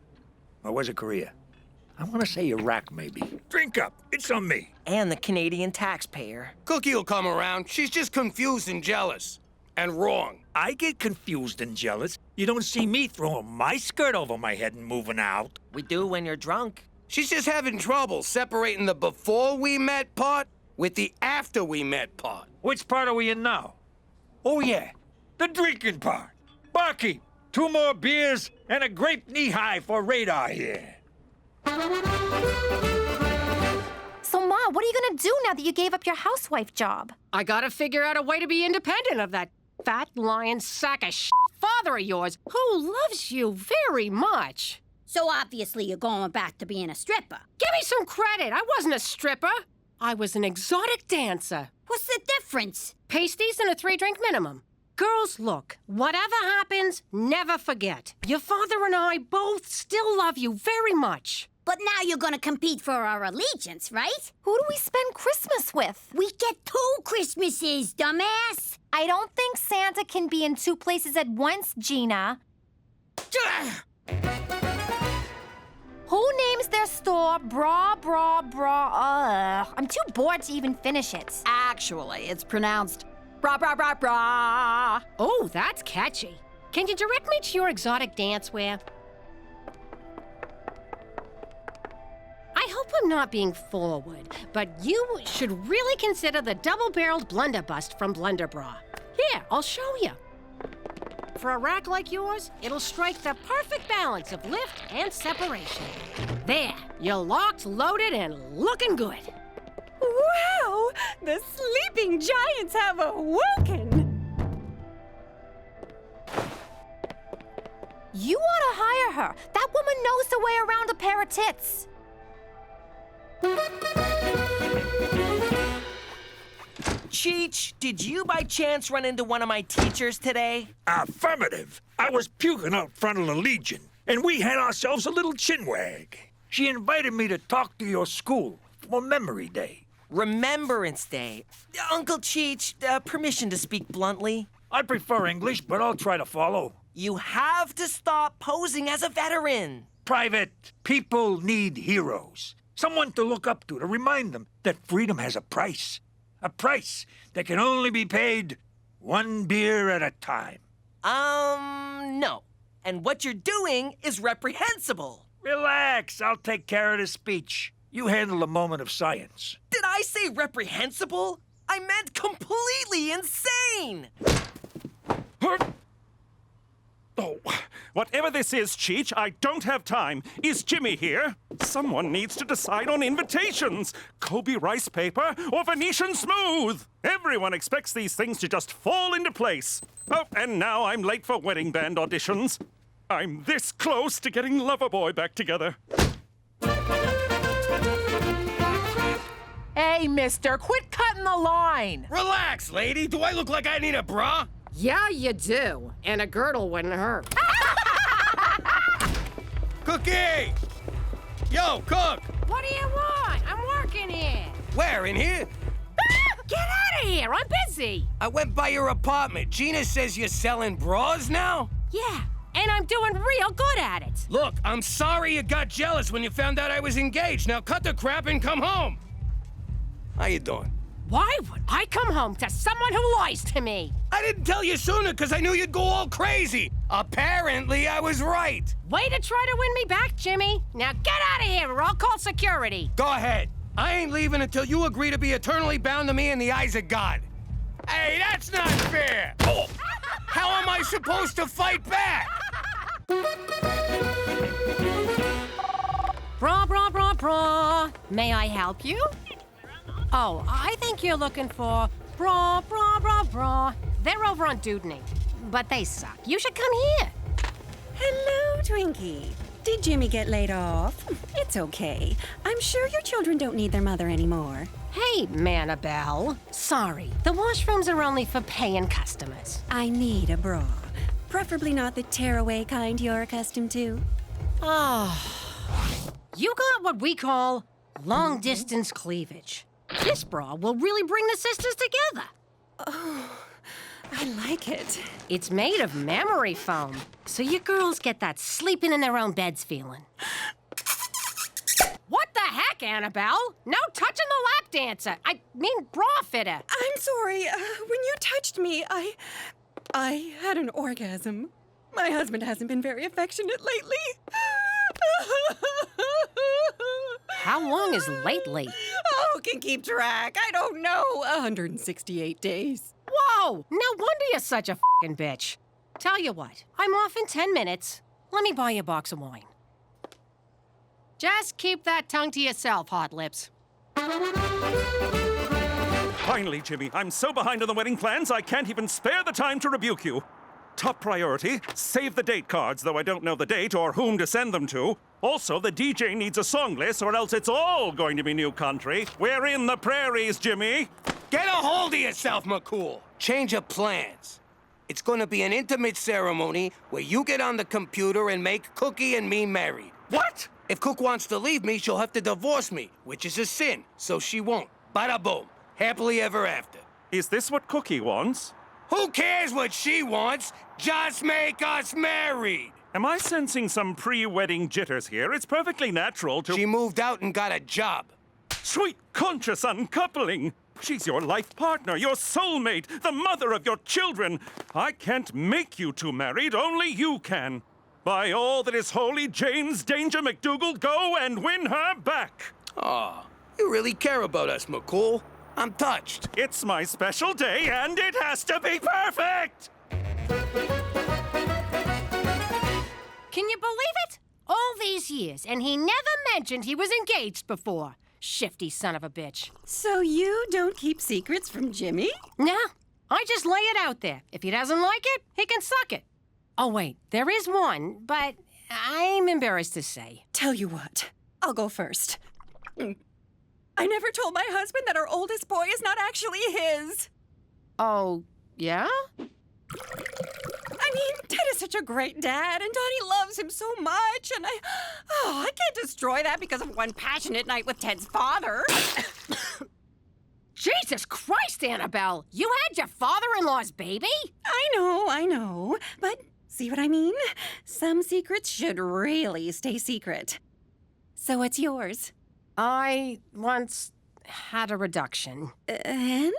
Speaker 5: Or was it Korea? I want to say Iraq, maybe. Drink up. It's on me.
Speaker 6: And the Canadian taxpayer.
Speaker 1: Cookie will come around. She's just confused and jealous. And wrong.
Speaker 5: I get confused and jealous. You don't see me throwing my skirt over my head and moving out.
Speaker 6: We do when you're drunk.
Speaker 1: She's just having trouble separating the before we met part with the after we met part.
Speaker 5: Which part are we in now? Oh, yeah. The drinking part. Barkeep, 2 more beers and a grape knee-high for radar here.
Speaker 12: So, Ma, what are you gonna do now that you gave up your housewife job?
Speaker 2: I gotta figure out a way to be independent of that fat, lying sack of shit father of yours who loves you very much.
Speaker 8: So obviously you're going back to being a stripper.
Speaker 2: Give me some credit. I wasn't a stripper. I was an exotic dancer.
Speaker 8: What's the difference?
Speaker 2: Pasties and a 3-drink minimum. Girls, look, whatever happens, never forget. Your father and I both still love you very much.
Speaker 8: But now you're gonna compete for our allegiance, right?
Speaker 12: Who do we spend Christmas with?
Speaker 8: We get 2 Christmases, dumbass!
Speaker 12: I don't think Santa can be in 2 places at once, Gina. Who names their store Bra? I'm too bored to even finish it.
Speaker 11: Actually, it's pronounced bra, bra, bra, bra.
Speaker 2: Oh, that's catchy. Can you direct me to your exotic dancewear? I hope I'm not being forward, but you should really consider the double-barreled blunderbust from Blunderbra. Here, I'll show you. For a rack like yours, it'll strike the perfect balance of lift and separation. There, you're locked, loaded, and looking good.
Speaker 3: Wow! The sleeping giants have awoken!
Speaker 12: You ought to hire her. That woman knows the way around a pair of tits.
Speaker 6: Cheech, did you by chance run into one of my teachers today?
Speaker 5: Affirmative. I was puking out front of the Legion, and we had ourselves a little chinwag. She invited me to talk to your school for Memory Day.
Speaker 6: Remembrance Day. Uncle Cheech, permission to speak bluntly.
Speaker 5: I prefer English, but I'll try to follow.
Speaker 6: You have to stop posing as a veteran.
Speaker 5: Private, people need heroes. Someone to look up to remind them that freedom has a price. A price that can only be paid 1 beer at a time.
Speaker 6: No. And what you're doing is reprehensible.
Speaker 5: Relax, I'll take care of the speech. You handle a moment of science.
Speaker 6: Did I say reprehensible? I meant completely insane!
Speaker 9: Oh, whatever this is, Cheech, I don't have time. Is Jimmy here? Someone needs to decide on invitations. Kobe rice paper or Venetian smooth. Everyone expects these things to just fall into place. Oh, and now I'm late for wedding band auditions. I'm this close to getting Loverboy back together.
Speaker 13: Hey, mister, quit cutting the line.
Speaker 1: Relax, lady. Do I look like I need a bra?
Speaker 2: Yeah, you do. And a girdle wouldn't hurt.
Speaker 1: Cookie! Yo, Cook!
Speaker 2: What do you want? I'm working here.
Speaker 1: Where, in here?
Speaker 2: Get out of here! I'm busy.
Speaker 1: I went by your apartment. Gina says you're selling bras now?
Speaker 2: Yeah, and I'm doing real good at it.
Speaker 1: Look, I'm sorry you got jealous when you found out I was engaged. Now cut the crap and come home. How you doing?
Speaker 2: Why would I come home to someone who lies to me?
Speaker 1: I didn't tell you sooner because I knew you'd go all crazy. Apparently, I was right.
Speaker 2: Way to try to win me back, Jimmy. Now get out of here or I'll call security.
Speaker 1: Go ahead. I ain't leaving until you agree to be eternally bound to me in the eyes of God. Hey, that's not fair. Oh, how am I supposed to fight back?
Speaker 2: Bra. May I help you? Oh, I think you're looking for bra. They're over on Dudney, but they suck. You should come here.
Speaker 3: Hello, Twinkie. Did Jimmy get laid off? It's okay. I'm sure your children don't need their mother anymore.
Speaker 2: Hey, Manabelle. Sorry, the washrooms are only for paying customers.
Speaker 3: I need a bra. Preferably not the tearaway kind you're accustomed to.
Speaker 2: You got what we call long-distance cleavage. This bra will really bring the sisters together.
Speaker 3: Oh, I like it.
Speaker 2: It's made of memory foam, so you girls get that sleeping in their own beds feeling. What the heck, Annabelle? No touching the lap dancer. I mean bra fitter.
Speaker 3: I'm sorry. When you touched me, I had an orgasm. My husband hasn't been very affectionate lately.
Speaker 2: How long is lately?
Speaker 3: Oh, can keep track. I don't know. 168 days.
Speaker 2: Whoa! No wonder you're such a f***ing bitch. Tell you what, I'm off in 10 minutes. Let me buy you a box of wine. Just keep that tongue to yourself, Hot Lips.
Speaker 9: Finally, Jimmy, I'm so behind on the wedding plans, I can't even spare the time to rebuke you. Top priority, save the date cards, though I don't know the date or whom to send them to. Also, the DJ needs a song list or else it's all going to be new country. We're in the prairies, Jimmy.
Speaker 1: Get a hold of yourself, McCool. Change of plans. It's going to be an intimate ceremony where you get on the computer and make Cookie and me married.
Speaker 9: What?
Speaker 1: If Cook wants to leave me, she'll have to divorce me, which is a sin, so she won't. Bada boom. Happily ever after.
Speaker 9: Is this what Cookie wants?
Speaker 1: Who cares what she wants? Just make us married.
Speaker 9: Am I sensing some pre-wedding jitters here? It's perfectly natural to...
Speaker 1: She moved out and got a job.
Speaker 9: Sweet conscious uncoupling. She's your life partner, your soulmate, the mother of your children. I can't make you two married, only you can. By all that is holy, James Danger MacDougal, go and win her back.
Speaker 1: Aw, you really care about us, McCool. I'm touched.
Speaker 9: It's my special day, and it has to be perfect!
Speaker 2: Can you believe it? All these years, and he never mentioned he was engaged before. Shifty son of a bitch.
Speaker 3: So you don't keep secrets from Jimmy?
Speaker 2: No, I just lay it out there. If he doesn't like it, he can suck it. Oh, wait, there is one, but I'm embarrassed to say.
Speaker 3: Tell you what, I'll go first. I never told my husband that our oldest boy is not actually his.
Speaker 2: Oh, yeah?
Speaker 3: I mean, Ted is such a great dad, and Donnie loves him so much, and I can't destroy that because of one passionate night with Ted's father.
Speaker 2: Jesus Christ, Annabelle! You had your father-in-law's baby?
Speaker 3: I know, but see what I mean? Some secrets should really stay secret. So what's yours?
Speaker 2: I once had a reduction.
Speaker 3: And?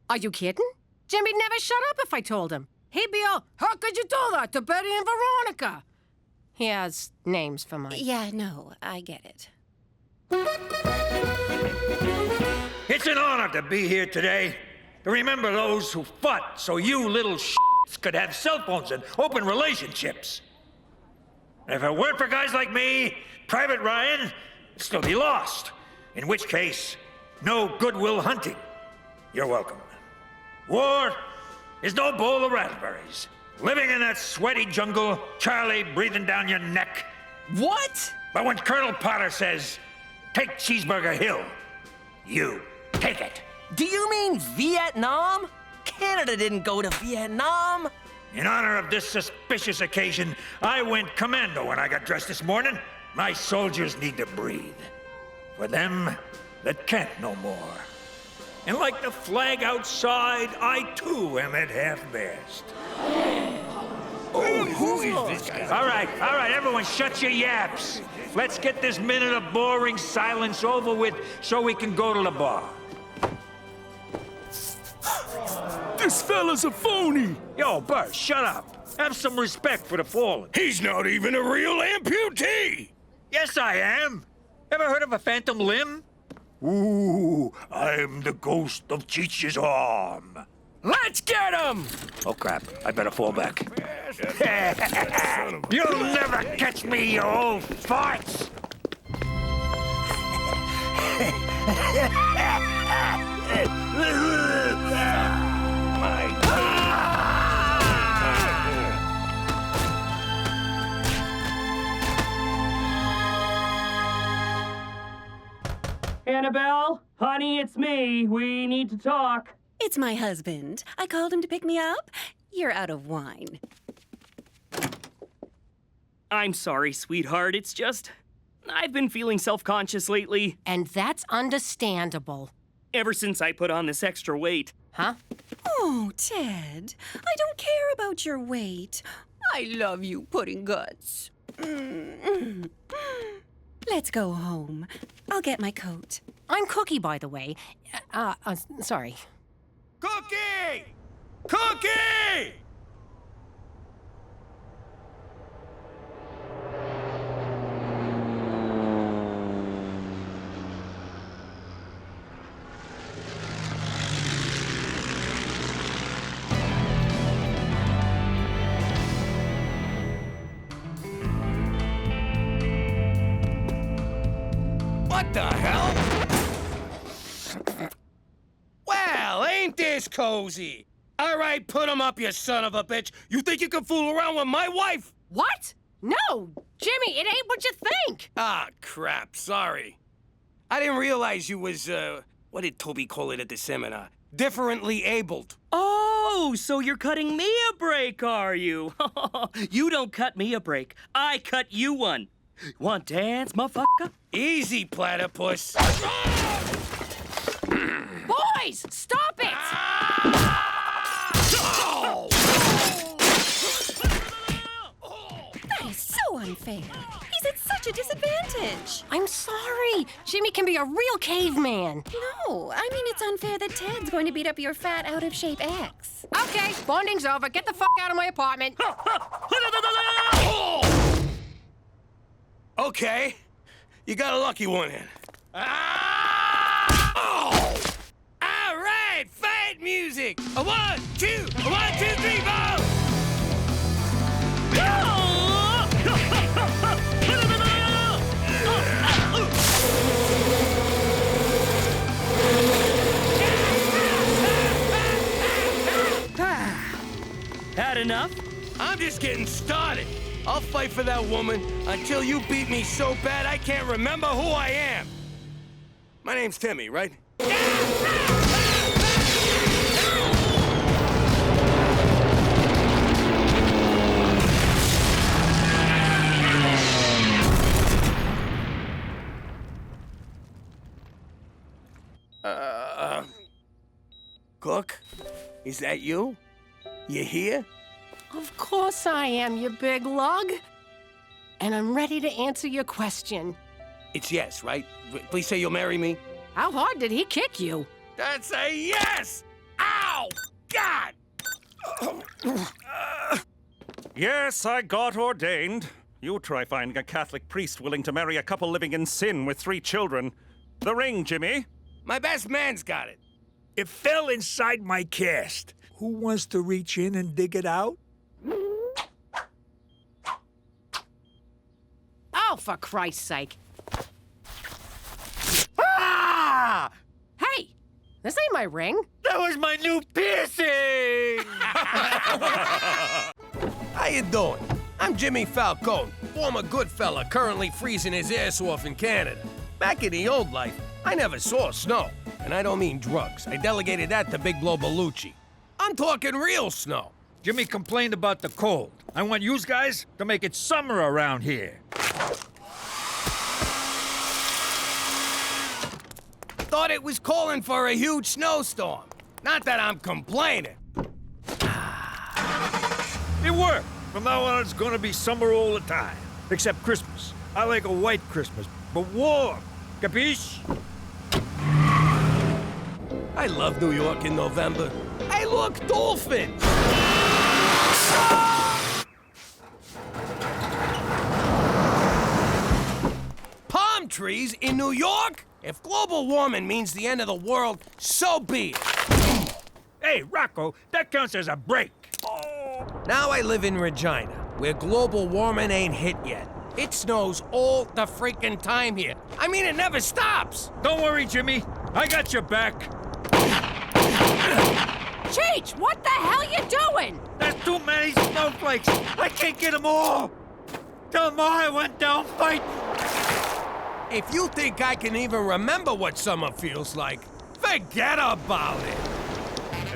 Speaker 2: Are you kidding? Jimmy'd never shut up if I told him. He'd be all, how could you do that to Betty and Veronica? He has names for my...
Speaker 3: Yeah, no, I get it.
Speaker 5: It's an honor to be here today, to remember those who fought so you little s***s could have cell phones and open relationships. And if it weren't for guys like me, Private Ryan, still be lost. In which case, no goodwill hunting. You're welcome. War is no bowl of raspberries. Living in that sweaty jungle, Charlie breathing down your neck.
Speaker 6: What?
Speaker 5: But when Colonel Potter says, take Cheeseburger Hill, you take it.
Speaker 6: Do you mean Vietnam? Canada didn't go to Vietnam.
Speaker 5: In honor of this suspicious occasion, I went commando when I got dressed this morning. My soldiers need to breathe. For them that can't no more. And like the flag outside, I too am at half-mast. Who is this guy? All right, everyone shut your yaps. Let's get this minute of boring silence over with so we can go to the bar.
Speaker 21: This fella's a phony.
Speaker 5: Yo, Bert, shut up. Have some respect for the fallen.
Speaker 21: He's not even a real amputee.
Speaker 5: Yes, I am. Ever heard of a phantom limb? Ooh, I'm the ghost of Cheech's arm.
Speaker 1: Let's get him!
Speaker 5: Oh, crap. I better fall back. You'll never catch me, you old farts!
Speaker 15: Annabelle, honey, it's me. We need to talk.
Speaker 3: It's my husband. I called him to pick me up. You're out of wine.
Speaker 15: I'm sorry, sweetheart. It's just, I've been feeling self-conscious lately.
Speaker 2: And that's understandable.
Speaker 15: Ever since I put on this extra weight.
Speaker 2: Huh?
Speaker 3: Oh, Ted, I don't care about your weight. I love you, pudding guts. Let's go home. I'll get my coat.
Speaker 2: I'm Cookie, by the way. Sorry.
Speaker 1: Cookie! Cookie! What the hell? Well, ain't this cozy? All right, put him up, you son of a bitch. You think you can fool around with my wife?
Speaker 2: What? No! Jimmy, it ain't what you think!
Speaker 1: Ah, crap, sorry. I didn't realize you was, what did Toby call it at the seminar? Differently abled.
Speaker 15: Oh, so you're cutting me a break, are you? You don't cut me a break. I cut you one. Want to dance, motherfucker?
Speaker 1: Easy, platypus.
Speaker 2: Boys, stop it!
Speaker 3: That is so unfair. He's at such a disadvantage.
Speaker 2: I'm sorry. Jimmy can be a real caveman.
Speaker 3: No, I mean it's unfair that Ted's going to beat up your fat, out-of-shape ex.
Speaker 2: Okay, bonding's over. Get the fuck out of my apartment.
Speaker 1: Okay, you got a lucky one in. All right, fight music. A 1, 2, a 1, 2, 3, 4.
Speaker 15: Had enough?
Speaker 1: I'm just getting started. I'll fight for that woman until you beat me so bad I can't remember who I am. My name's Timmy, right? Cook? Is that you? You here?
Speaker 2: Of course I am, you big lug. And I'm ready to answer your question.
Speaker 1: It's yes, right? Please say you'll marry me.
Speaker 2: How hard did he kick you?
Speaker 1: That's a yes! Ow! God!
Speaker 9: Yes, I got ordained. You try finding a Catholic priest willing to marry a couple living in sin with 3 children. The ring, Jimmy.
Speaker 1: My best man's got it.
Speaker 5: It fell inside my cast. Who wants to reach in and dig it out?
Speaker 2: Oh, for Christ's sake. This ain't my ring.
Speaker 5: That was my new piercing!
Speaker 1: How you doing? I'm Jimmy Falcone, former good fella currently freezing his ass off in Canada. Back in the old life, I never saw snow. And I don't mean drugs. I delegated that to Big Blow Bellucci. I'm talking real snow.
Speaker 5: Jimmy complained about the cold. I want you guys to make it summer around here.
Speaker 1: Thought it was calling for a huge snowstorm. Not that I'm complaining.
Speaker 5: It worked. From now on, it's gonna be summer all the time. Except Christmas. I like a white Christmas, but warm. Capiche?
Speaker 1: I love New York in November. Hey, look, dolphins! Palm trees in New York? If global warming means the end of the world, so be it.
Speaker 5: Hey, Rocco, that counts as a break.
Speaker 1: Now I live in Regina, where global warming ain't hit yet. It snows all the freaking time here. I mean, it never stops.
Speaker 5: Don't worry, Jimmy. I got your back.
Speaker 2: Cheech, what the hell you doing?
Speaker 5: There's too many snowflakes. I can't get them all. Tell them I went down fighting.
Speaker 1: If you think I can even remember what summer feels like, forget about it.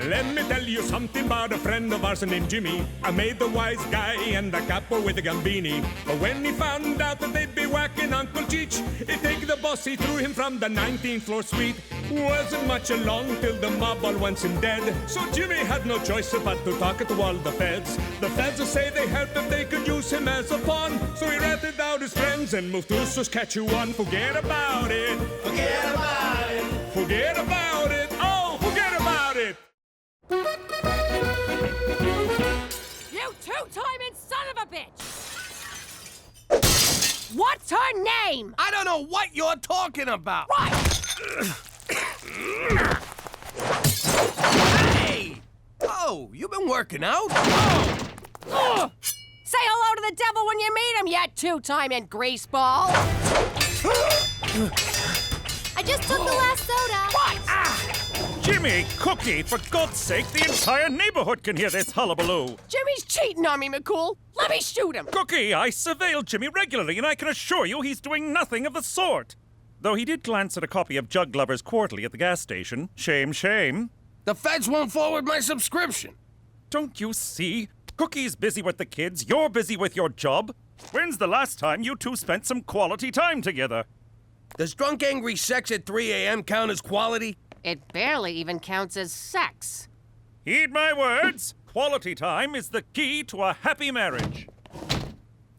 Speaker 4: Let me tell you something about a friend of ours named Jimmy. I made the wise guy and the capo with the Gambini. But when he found out that they'd be whacking Uncle Cheech, he'd take the boss, he threw him from the 19th floor suite. Wasn't much along till the mob all went in dead. So Jimmy had no choice but to talk to all the feds. The feds will say they helped if they could use him as a pawn. So he ratted out his friends and moved to Saskatchewan. Forget about it. Forget about it. Forget about it. Oh, forget about it.
Speaker 2: You two-timing son of a bitch! What's her name?
Speaker 1: I don't know what you're talking about.
Speaker 2: Right!
Speaker 1: Hey! Oh, you been working out? Oh.
Speaker 2: Say hello to the devil when you meet him, you two-timing greaseball!
Speaker 12: I just took the last soda.
Speaker 2: What?
Speaker 9: Jimmy, Cookie, for God's sake, the entire neighborhood can hear this hullabaloo.
Speaker 2: Jimmy's cheating on me, McCool. Let me shoot him.
Speaker 9: Cookie, I surveil Jimmy regularly, and I can assure you he's doing nothing of the sort. Though he did glance at a copy of Jug Lover's Quarterly at the gas station. Shame, shame.
Speaker 1: The feds won't forward my subscription.
Speaker 9: Don't you see? Cookie's busy with the kids, you're busy with your job. When's the last time you two spent some quality time together?
Speaker 1: Does drunk, angry sex at 3 a.m. count as quality?
Speaker 2: It barely even counts as sex.
Speaker 9: Heed my words. Quality time is the key to a happy marriage.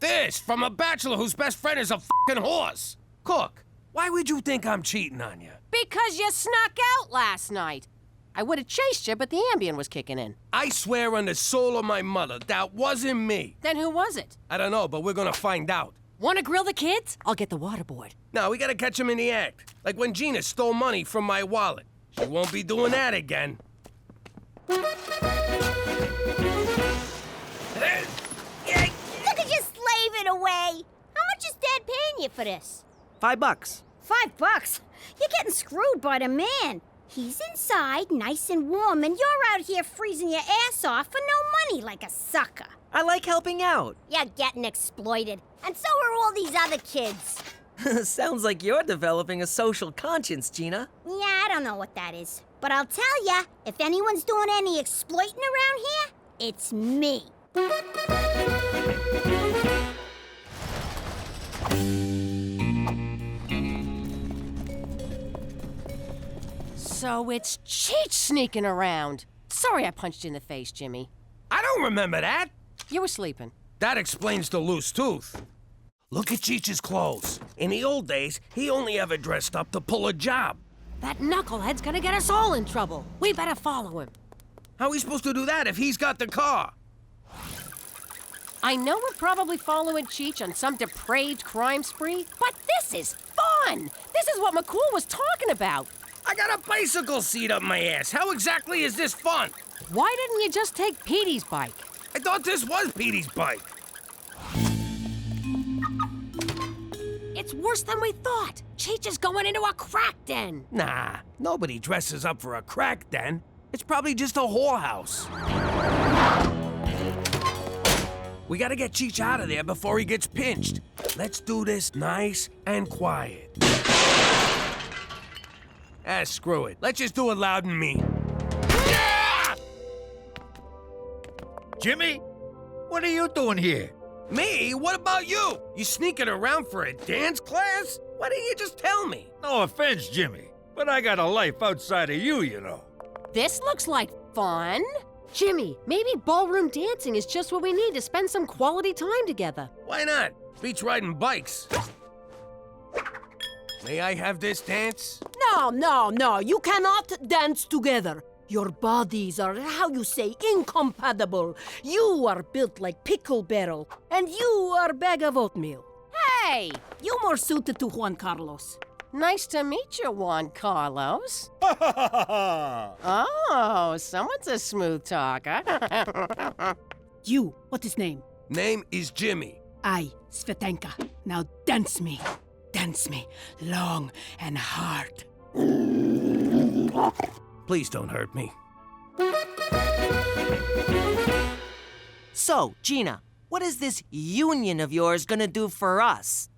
Speaker 1: This from a bachelor whose best friend is a f***ing horse. Cook, why would you think I'm cheating on you?
Speaker 2: Because you snuck out last night. I would have chased you, but the Ambien was kicking in.
Speaker 1: I swear on the soul of my mother, that wasn't me.
Speaker 2: Then who was it?
Speaker 1: I don't know, but we're gonna find out.
Speaker 2: Want to grill the kids? I'll get the waterboard.
Speaker 1: No, we gotta catch him in the act. Like when Gina stole money from my wallet. She won't be doing that again.
Speaker 8: Look at you slaving away. How much is Dad paying you for this?
Speaker 6: $5.
Speaker 8: $5? You're getting screwed by the man. He's inside, nice and warm, and you're out here freezing your ass off for no money like a sucker.
Speaker 6: I like helping out.
Speaker 8: You're getting exploited, and so are all these other kids.
Speaker 6: Sounds like you're developing a social conscience, Gina.
Speaker 8: Yeah, I don't know what that is. But I'll tell ya, if anyone's doing any exploiting around here, it's me.
Speaker 2: So it's Cheech sneaking around. Sorry I punched you in the face, Jimmy.
Speaker 1: I don't remember that.
Speaker 2: You were sleeping.
Speaker 1: That explains the loose tooth. Look at Cheech's clothes. In the old days, he only ever dressed up to pull a job.
Speaker 2: That knucklehead's gonna get us all in trouble. We better follow him.
Speaker 1: How are we supposed to do that if he's got the car?
Speaker 2: I know we're probably following Cheech on some depraved crime spree, but this is fun! This is what McCool was talking about.
Speaker 1: I got a bicycle seat up my ass. How exactly is this fun?
Speaker 2: Why didn't you just take Petey's bike?
Speaker 1: I thought this was Petey's bike.
Speaker 2: It's worse than we thought. Cheech is going into a crack den.
Speaker 1: Nah, nobody dresses up for a crack den. It's probably just a whorehouse. We gotta get Cheech out of there before he gets pinched. Let's do this nice and quiet. Screw it. Let's just do it loud and mean. Yeah!
Speaker 5: Jimmy, what are you doing here?
Speaker 1: Me? What about you? You sneaking around for a dance class? Why didn't you just tell me?
Speaker 5: No offense, Jimmy, but I got a life outside of you, you know.
Speaker 2: This looks like fun. Jimmy, maybe ballroom dancing is just what we need to spend some quality time together.
Speaker 1: Why not? Beats riding bikes. May I have this dance?
Speaker 7: No, you cannot dance together. Your bodies are, how you say, incompatible. You are built like pickle barrel, and you are bag of oatmeal.
Speaker 2: Hey!
Speaker 7: You more suited to Juan Carlos.
Speaker 2: Nice to meet you, Juan Carlos. Oh, someone's a smooth talker.
Speaker 7: You, what is name?
Speaker 1: Name is Jimmy.
Speaker 7: I, Svetanka. Now dance me. Dance me, long and hard.
Speaker 1: Please don't hurt me.
Speaker 6: So, Gina, what is this union of yours gonna do for us?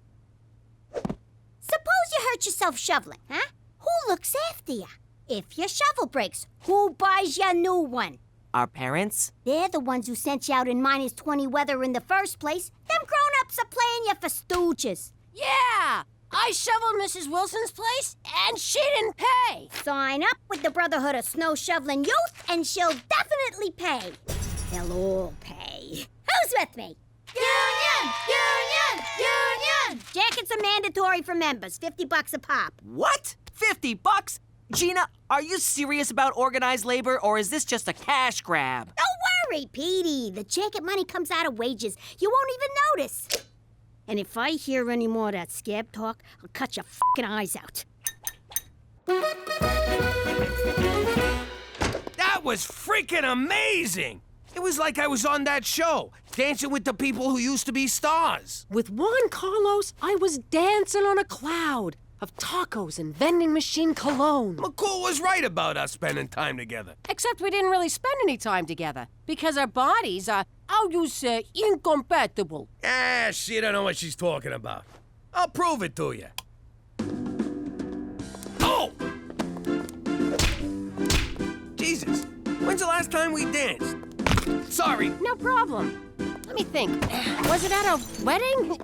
Speaker 8: Suppose you hurt yourself shoveling, huh? Who looks after you? If your shovel breaks, who buys you a new one?
Speaker 6: Our parents?
Speaker 8: They're the ones who sent you out in -20 weather in the first place. Them grown-ups are playing you for stooges.
Speaker 2: Yeah! I shoveled Mrs. Wilson's place, and she didn't pay.
Speaker 8: Sign up with the Brotherhood of Snow Shoveling Youth, and she'll definitely pay. They'll all pay. Who's with me? Union! Union! Union! Jackets are mandatory for members, $50 a pop.
Speaker 6: What? $50? Gina, are you serious about organized labor, or is this just a cash grab?
Speaker 8: Don't worry, Petey. The jacket money comes out of wages. You won't even notice. And if I hear any more of that scab talk, I'll cut your fucking eyes out.
Speaker 1: That was freaking amazing! It was like I was on that show, dancing with the people who used to be stars.
Speaker 2: With Juan Carlos, I was dancing on a cloud of tacos and vending machine cologne.
Speaker 1: McCool was right about us spending time together.
Speaker 2: Except we didn't really spend any time together because our bodies are, how you say, incompatible.
Speaker 1: She don't know what she's talking about. I'll prove it to you. Oh! Jesus, when's the last time we danced? Sorry.
Speaker 2: No problem. Let me think. Was it at a wedding?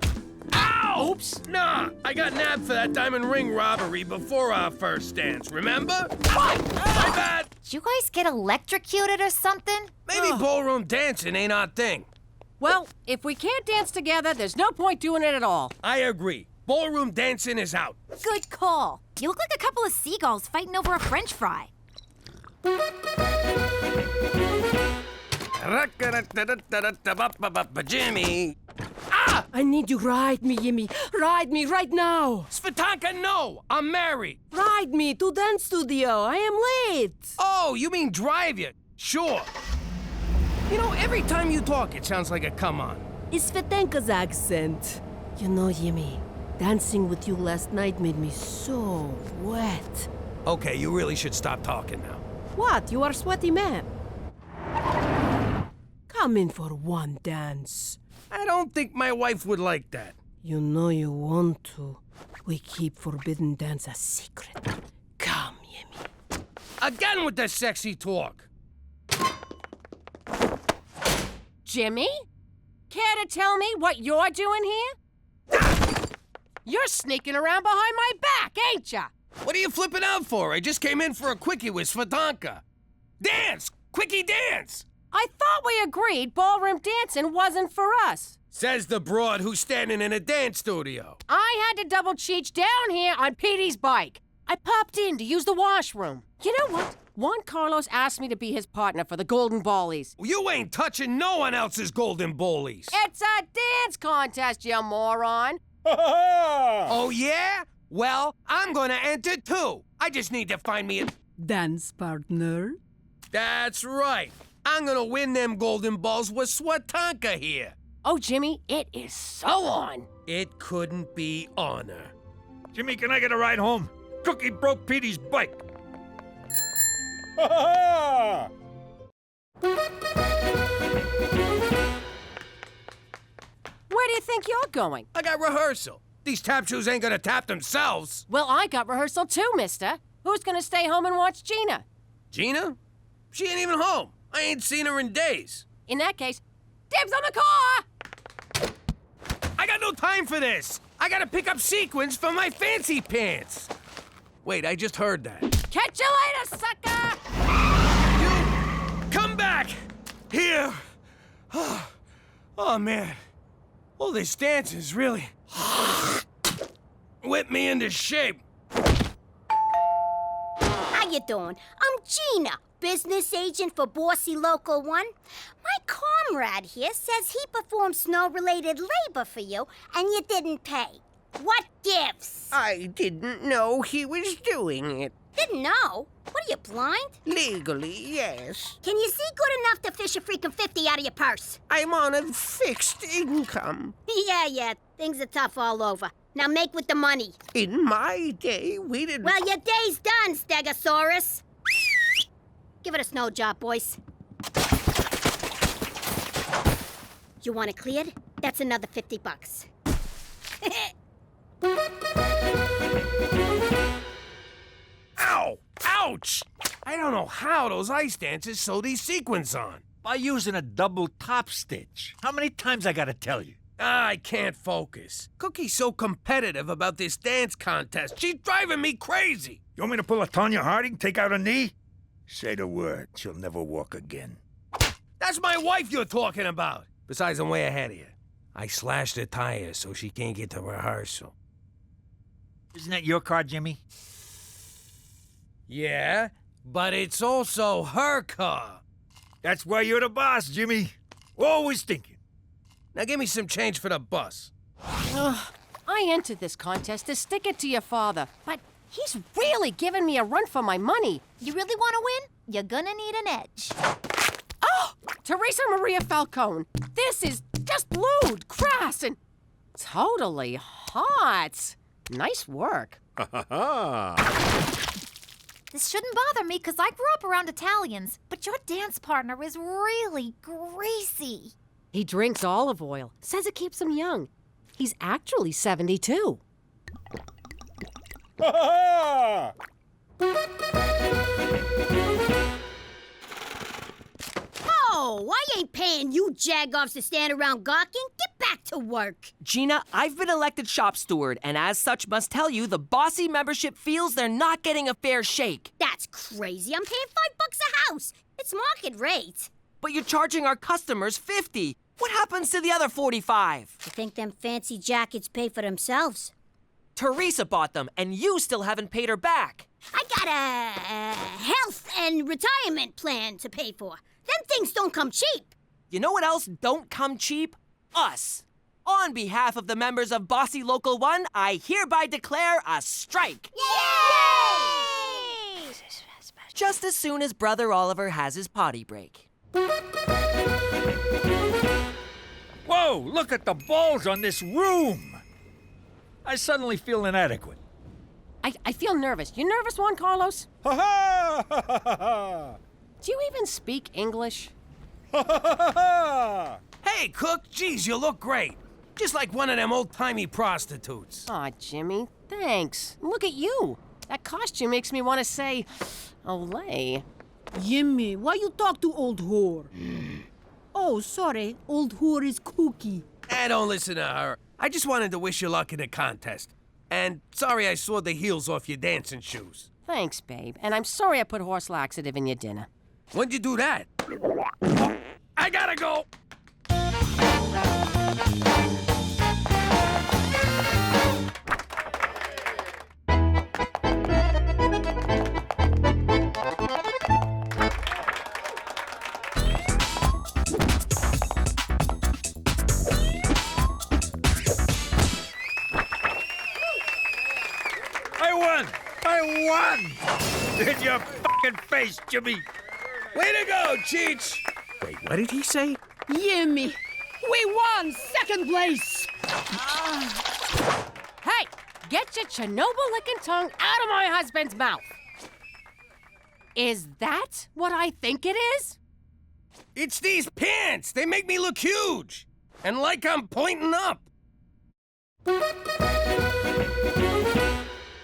Speaker 1: Ow! Oops. Nah, I got nabbed for that diamond ring robbery before our first dance, remember? What? My bad.
Speaker 12: Did you guys get electrocuted or something?
Speaker 1: Maybe ballroom dancing ain't our thing.
Speaker 2: Well, if we can't dance together, there's no point doing it at all.
Speaker 1: I agree. Ballroom dancing is out.
Speaker 12: Good call. You look like a couple of seagulls fighting over a French fry.
Speaker 1: Jimmy.
Speaker 7: Ah! I need you ride me, Jimmy. Ride me right now.
Speaker 1: Svetanka, no! I'm married.
Speaker 7: Ride me to dance studio. I am late.
Speaker 1: Oh, you mean drive you? Sure. You know, every time you talk, it sounds like a come-on.
Speaker 7: It's Svetanka's accent. You know, Jimmy, dancing with you last night made me so wet.
Speaker 1: Okay, you really should stop talking now.
Speaker 7: What? You are a sweaty man. Come in for one dance.
Speaker 1: I don't think my wife would like that.
Speaker 7: You know you want to. We keep forbidden dance a secret. Come, Jimmy.
Speaker 1: Again with the sexy talk.
Speaker 2: Jimmy? Care to tell me what you're doing here? You're sneaking around behind my back, ain't ya?
Speaker 1: What are you flipping out for? I just came in for a quickie with Svetanka. Dance! Quickie dance!
Speaker 2: I thought we agreed ballroom dancing wasn't for us.
Speaker 1: Says the broad who's standing in a dance studio.
Speaker 2: I had to double Cheech down here on Petey's bike. I popped in to use the washroom. You know what? Juan Carlos asked me to be his partner for the Golden Ballies.
Speaker 1: You ain't touching no one else's Golden Ballies.
Speaker 2: It's a dance contest, you moron.
Speaker 1: Oh, yeah? Well, I'm gonna enter too. I just need to find me a
Speaker 7: dance partner.
Speaker 1: That's right. I'm gonna win them golden balls with Svetanka here.
Speaker 2: Oh, Jimmy, it is so on.
Speaker 1: It couldn't be honor.
Speaker 5: Jimmy, can I get a ride home? Cookie broke Petey's bike.
Speaker 2: Where do you think you're going?
Speaker 1: I got rehearsal. These tap shoes ain't gonna tap themselves.
Speaker 2: Well, I got rehearsal too, mister. Who's gonna stay home and watch Gina?
Speaker 1: Gina? She ain't even home. I ain't seen her in days.
Speaker 2: In that case, dibs on the car!
Speaker 1: I got no time for this. I gotta pick up sequins for my fancy pants. Wait, I just heard that.
Speaker 2: Catch you later, sucker!
Speaker 1: You come back! Here! Oh, man. All this dance is really whipped me into shape.
Speaker 8: How you doing? I'm Gina, business agent for Bossy Local 1. My comrade here says he performed snow-related labor for you, and you didn't pay. What gives?
Speaker 16: I didn't know he was doing it.
Speaker 8: Didn't know? What are you, blind?
Speaker 16: Legally, yes.
Speaker 8: Can you see good enough to fish a freaking 50 out of your purse?
Speaker 16: I'm on a fixed income.
Speaker 8: Yeah, things are tough all over. Now make with the money.
Speaker 16: In my day, we didn't...
Speaker 8: Well, your day's done, Stegosaurus. Give it a snow job, boys. You want it cleared? That's another $50.
Speaker 1: Ow! Ouch! I don't know how those ice dancers sew these sequins on.
Speaker 5: By using a double top stitch. How many times I gotta tell you?
Speaker 1: I can't focus. Cookie's so competitive about this dance contest. She's driving me crazy.
Speaker 5: You want me to pull a Tonya Harding, take out a knee? Say the word, she'll never walk again.
Speaker 1: That's my wife you're talking about. Besides, I'm way ahead of you. I slashed her tires so she can't get to rehearsal.
Speaker 5: Isn't that your car, Jimmy?
Speaker 1: Yeah, but it's also her car.
Speaker 5: That's why you're the boss, Jimmy. Always thinking.
Speaker 1: Now give me some change for the bus.
Speaker 2: I entered this contest to stick it to your father, but he's really giving me a run for my money.
Speaker 12: You really want to win? You're gonna need an edge.
Speaker 2: Oh! Teresa Maria Falcone. This is just lewd, crass, and totally hot. Nice work.
Speaker 12: This shouldn't bother me because I grew up around Italians, but your dance partner is really greasy.
Speaker 2: He drinks olive oil. Says it keeps him young. He's actually 72.
Speaker 8: Oh, I ain't paying you jagoffs to stand around gawking. Get back to work.
Speaker 6: Gina, I've been elected shop steward, and as such must tell you the Bossy membership feels they're not getting a fair shake.
Speaker 8: That's crazy. I'm paying $5 a house. It's market rate.
Speaker 6: But you're charging our customers $50. What happens to the other $45?
Speaker 8: You think them fancy jackets pay for themselves?
Speaker 6: Teresa bought them, and you still haven't paid her back.
Speaker 8: I got a health and retirement plan to pay for. Them things don't come cheap.
Speaker 6: You know what else don't come cheap? Us. On behalf of the members of Bossy Local 1, I hereby declare a strike.
Speaker 8: Yay!
Speaker 6: Just as soon as Brother Oliver has his potty break.
Speaker 5: Whoa, look at the balls on this room. I suddenly feel inadequate.
Speaker 2: I feel nervous. You nervous, Juan Carlos?
Speaker 5: Ha ha! Ha ha ha ha!
Speaker 2: Do you even speak English?
Speaker 5: Ha ha ha ha!
Speaker 1: Hey, Cook, geez, you look great. Just like one of them old-timey prostitutes.
Speaker 2: Aw, Jimmy, thanks. Look at you. That costume makes me want to say, Olay.
Speaker 7: Jimmy, why you talk to old whore? Oh, sorry, old whore is Cookie.
Speaker 1: Don't listen to her. I just wanted to wish you luck in the contest. And sorry I sawed the heels off your dancing shoes.
Speaker 2: Thanks, babe. And I'm sorry I put horse laxative in your dinner.
Speaker 1: When'd you do that? I gotta go!
Speaker 5: I won! In your fucking face, Jimmy!
Speaker 1: Way to go, Cheech! Wait, what did he say?
Speaker 7: Jimmy, We won! Second place!
Speaker 2: Hey, get your Chernobyl-licking tongue out of my husband's mouth. Is that what I think it is?
Speaker 1: It's these pants. They make me look huge. And like I'm pointing up.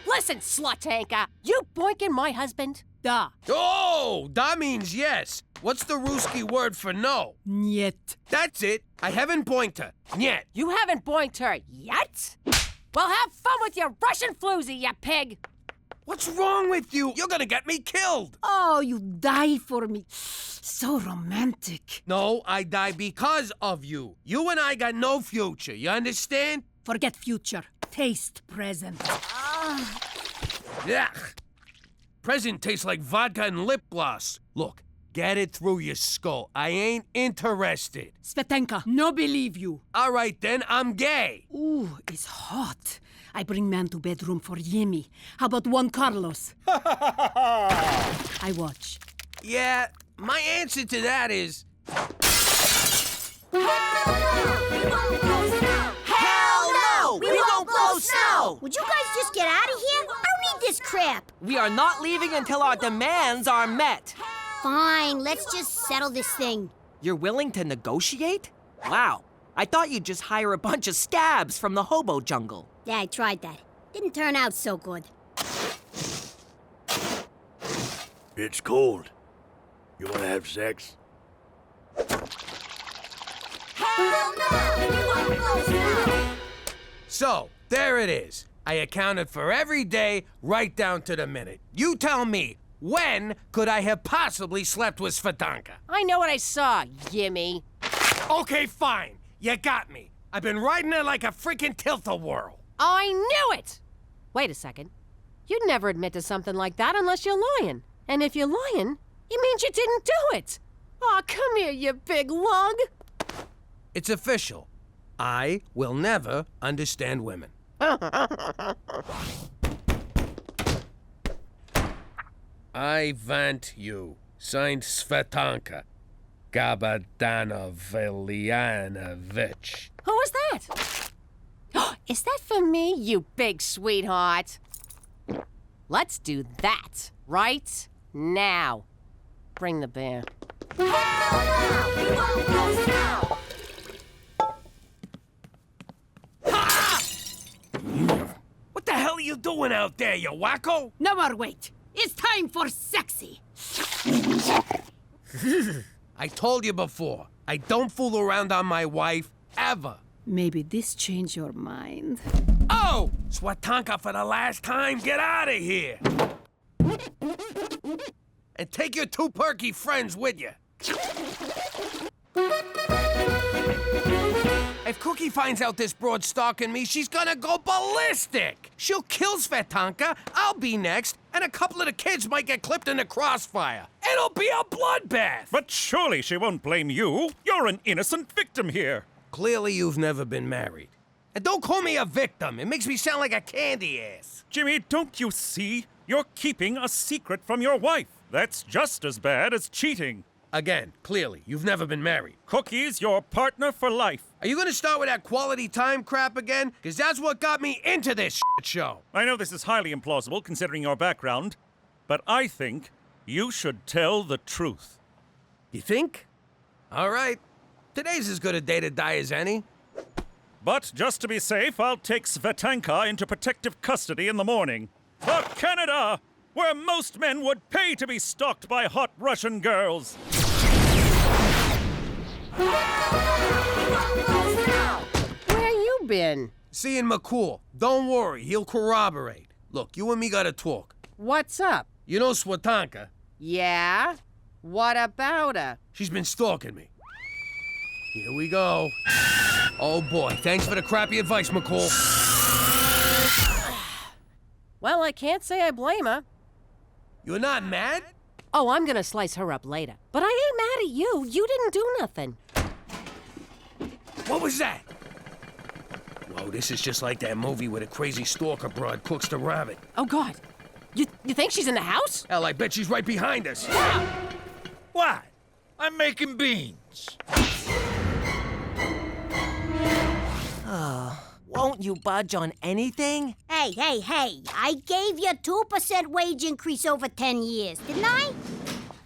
Speaker 2: Listen, slut anchor, you boinking my husband? Duh.
Speaker 1: Oh, that means yes. What's the Ruski word for no?
Speaker 7: Niet.
Speaker 1: That's it. I haven't boinked her. Yet.
Speaker 2: You haven't boinked her yet? Well, have fun with your Russian floozy, you pig.
Speaker 1: What's wrong with you? You're gonna get me killed.
Speaker 7: Oh, you die for me. So romantic.
Speaker 1: No, I die because of you. You and I got no future, you understand?
Speaker 7: Forget future. Taste present.
Speaker 1: Yuck. Present tastes like vodka and lip gloss. Look, get it through your skull. I ain't interested.
Speaker 7: Svetanka, no believe you.
Speaker 1: All right then, I'm gay.
Speaker 7: Ooh, it's hot. I bring man to bedroom for Jimmy. How about Juan Carlos? I watch.
Speaker 1: Yeah, my answer to that is...
Speaker 8: Hell no! We won't blow snow! Would you guys just get out of here? I don't need this crap.
Speaker 6: We are not leaving until our demands are met.
Speaker 8: Fine, let's just settle this thing.
Speaker 6: You're willing to negotiate? Wow. I thought you'd just hire a bunch of scabs from the hobo jungle.
Speaker 8: Yeah, I tried that. Didn't turn out so good.
Speaker 5: It's cold. You wanna have sex?
Speaker 8: Hell no! We won't blow snow!
Speaker 1: So, there it is. I accounted for every day, right down to the minute. You tell me, when could I have possibly slept with Svetanka?
Speaker 2: I know what I saw, Jimmy.
Speaker 1: Okay, fine. You got me. I've been riding her like a freaking tilt-a-whirl.
Speaker 2: I knew it! Wait a second. You'd never admit to something like that unless you're lying. And if you're lying, it means you didn't do it. Aw, come here, you big lug.
Speaker 1: It's official. I will never understand women. I want you. Signed Svetanka Gabadanovilyanovic.
Speaker 2: Who was that? Is that for me, you big sweetheart? Let's do that right now. Bring the beer.
Speaker 1: What the hell are you doing out there, you wacko?
Speaker 7: No more wait. It's time for sexy.
Speaker 1: I told you before, I don't fool around on my wife, ever.
Speaker 7: Maybe this changed your mind.
Speaker 1: Oh! Svetanka for the last time, get out of here! And take your two perky friends with you. If Cookie finds out this broad's stalking me, she's gonna go ballistic! She'll kill Svetanka, I'll be next, and a couple of the kids might get clipped in the crossfire. It'll be a bloodbath!
Speaker 9: But surely she won't blame you. You're an innocent victim here.
Speaker 1: Clearly you've never been married. And don't call me a victim. It makes me sound like a candy ass.
Speaker 9: Jimmy, don't you see? You're keeping a secret from your wife. That's just as bad as cheating.
Speaker 1: Again, clearly, you've never been married.
Speaker 9: Cookie's your partner for life.
Speaker 1: Are you gonna start with that quality time crap again? Because that's what got me into this shit show.
Speaker 9: I know this is highly implausible considering your background, but I think you should tell the truth.
Speaker 1: You think? All right. Today's as good a day to die as any.
Speaker 9: But just to be safe, I'll take Svetanka into protective custody in the morning. For Canada, where most men would pay to be stalked by hot Russian girls.
Speaker 2: Where you been?
Speaker 1: Seeing McCool. Don't worry, he'll corroborate. Look, you and me gotta talk.
Speaker 2: What's up?
Speaker 1: You know Svetanka?
Speaker 2: Yeah? What about her?
Speaker 1: She's been stalking me. Here we go. Oh boy, thanks for the crappy advice, McCool.
Speaker 2: Well, I can't say I blame her.
Speaker 1: You're not mad?
Speaker 2: Oh, I'm gonna slice her up later. But I ain't mad at you. You didn't do nothing.
Speaker 1: What was that? Whoa, this is just like that movie where the crazy stalker broad cooks the rabbit.
Speaker 2: Oh, God. You think she's in the house?
Speaker 1: Hell, I bet she's right behind us.
Speaker 5: What? I'm making beans.
Speaker 6: Won't you budge on anything?
Speaker 8: Hey, hey, hey. I gave you 2% wage increase over 10 years, didn't I?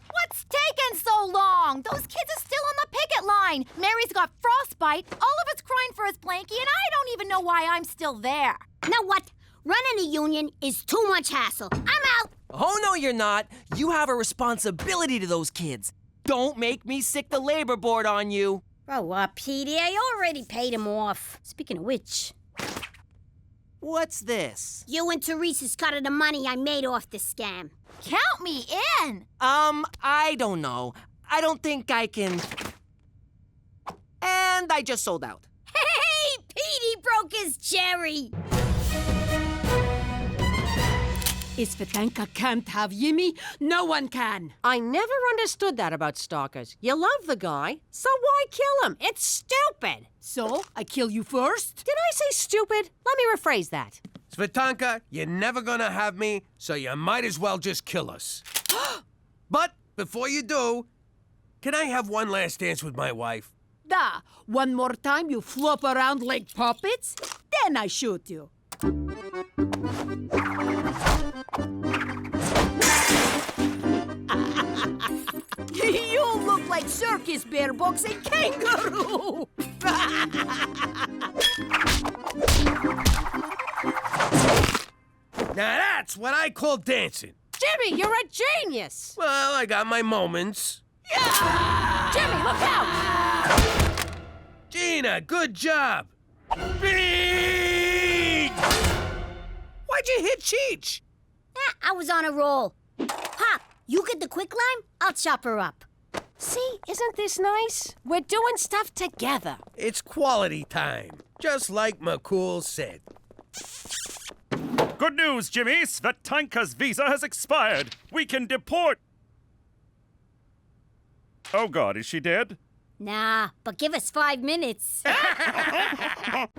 Speaker 12: What's taking so long? Those kids are still on the picket line. Mary's got frostbite. All of us crying for his blankie, and I don't even know why I'm still there.
Speaker 8: You know what? Running a union is too much hassle. I'm out.
Speaker 6: Oh, no, you're not. You have a responsibility to those kids. Don't make me sick the labor board on you.
Speaker 8: Grow up, Petey. I already paid him off. Speaking of which...
Speaker 6: What's this?
Speaker 8: You and Teresa's cut of the money I made off the scam.
Speaker 12: Count me in.
Speaker 6: I don't know. I don't think I can... And I just sold out.
Speaker 8: Hey, Petey broke his cherry.
Speaker 7: If Svetanka can't have Jimmy, no one can.
Speaker 2: I never understood that about stalkers. You love the guy, so why kill him? It's stupid.
Speaker 7: So, I kill you first?
Speaker 2: Did I say stupid? Let me rephrase that.
Speaker 1: Svetanka, you're never gonna have me, so you might as well just kill us. But before you do, can I have one last dance with my wife?
Speaker 7: Da, one more time you flop around like puppets, then I shoot you. You look like circus bear boxing kangaroo!
Speaker 1: Now that's what I call dancing.
Speaker 2: Jimmy, you're a genius.
Speaker 1: Well, I got my moments.
Speaker 2: Jimmy, look out!
Speaker 1: Gina, good job. Big! Why'd you hit Cheech?
Speaker 8: I was on a roll. Pop, you get the quicklime? I'll chop her up.
Speaker 2: See, isn't this nice? We're doing stuff together.
Speaker 1: It's quality time, just like McCool said.
Speaker 9: Good news, Jimmy. Svetanka's visa has expired. We can deport... Oh, God, is she dead?
Speaker 8: Nah, but give us 5 minutes.
Speaker 1: How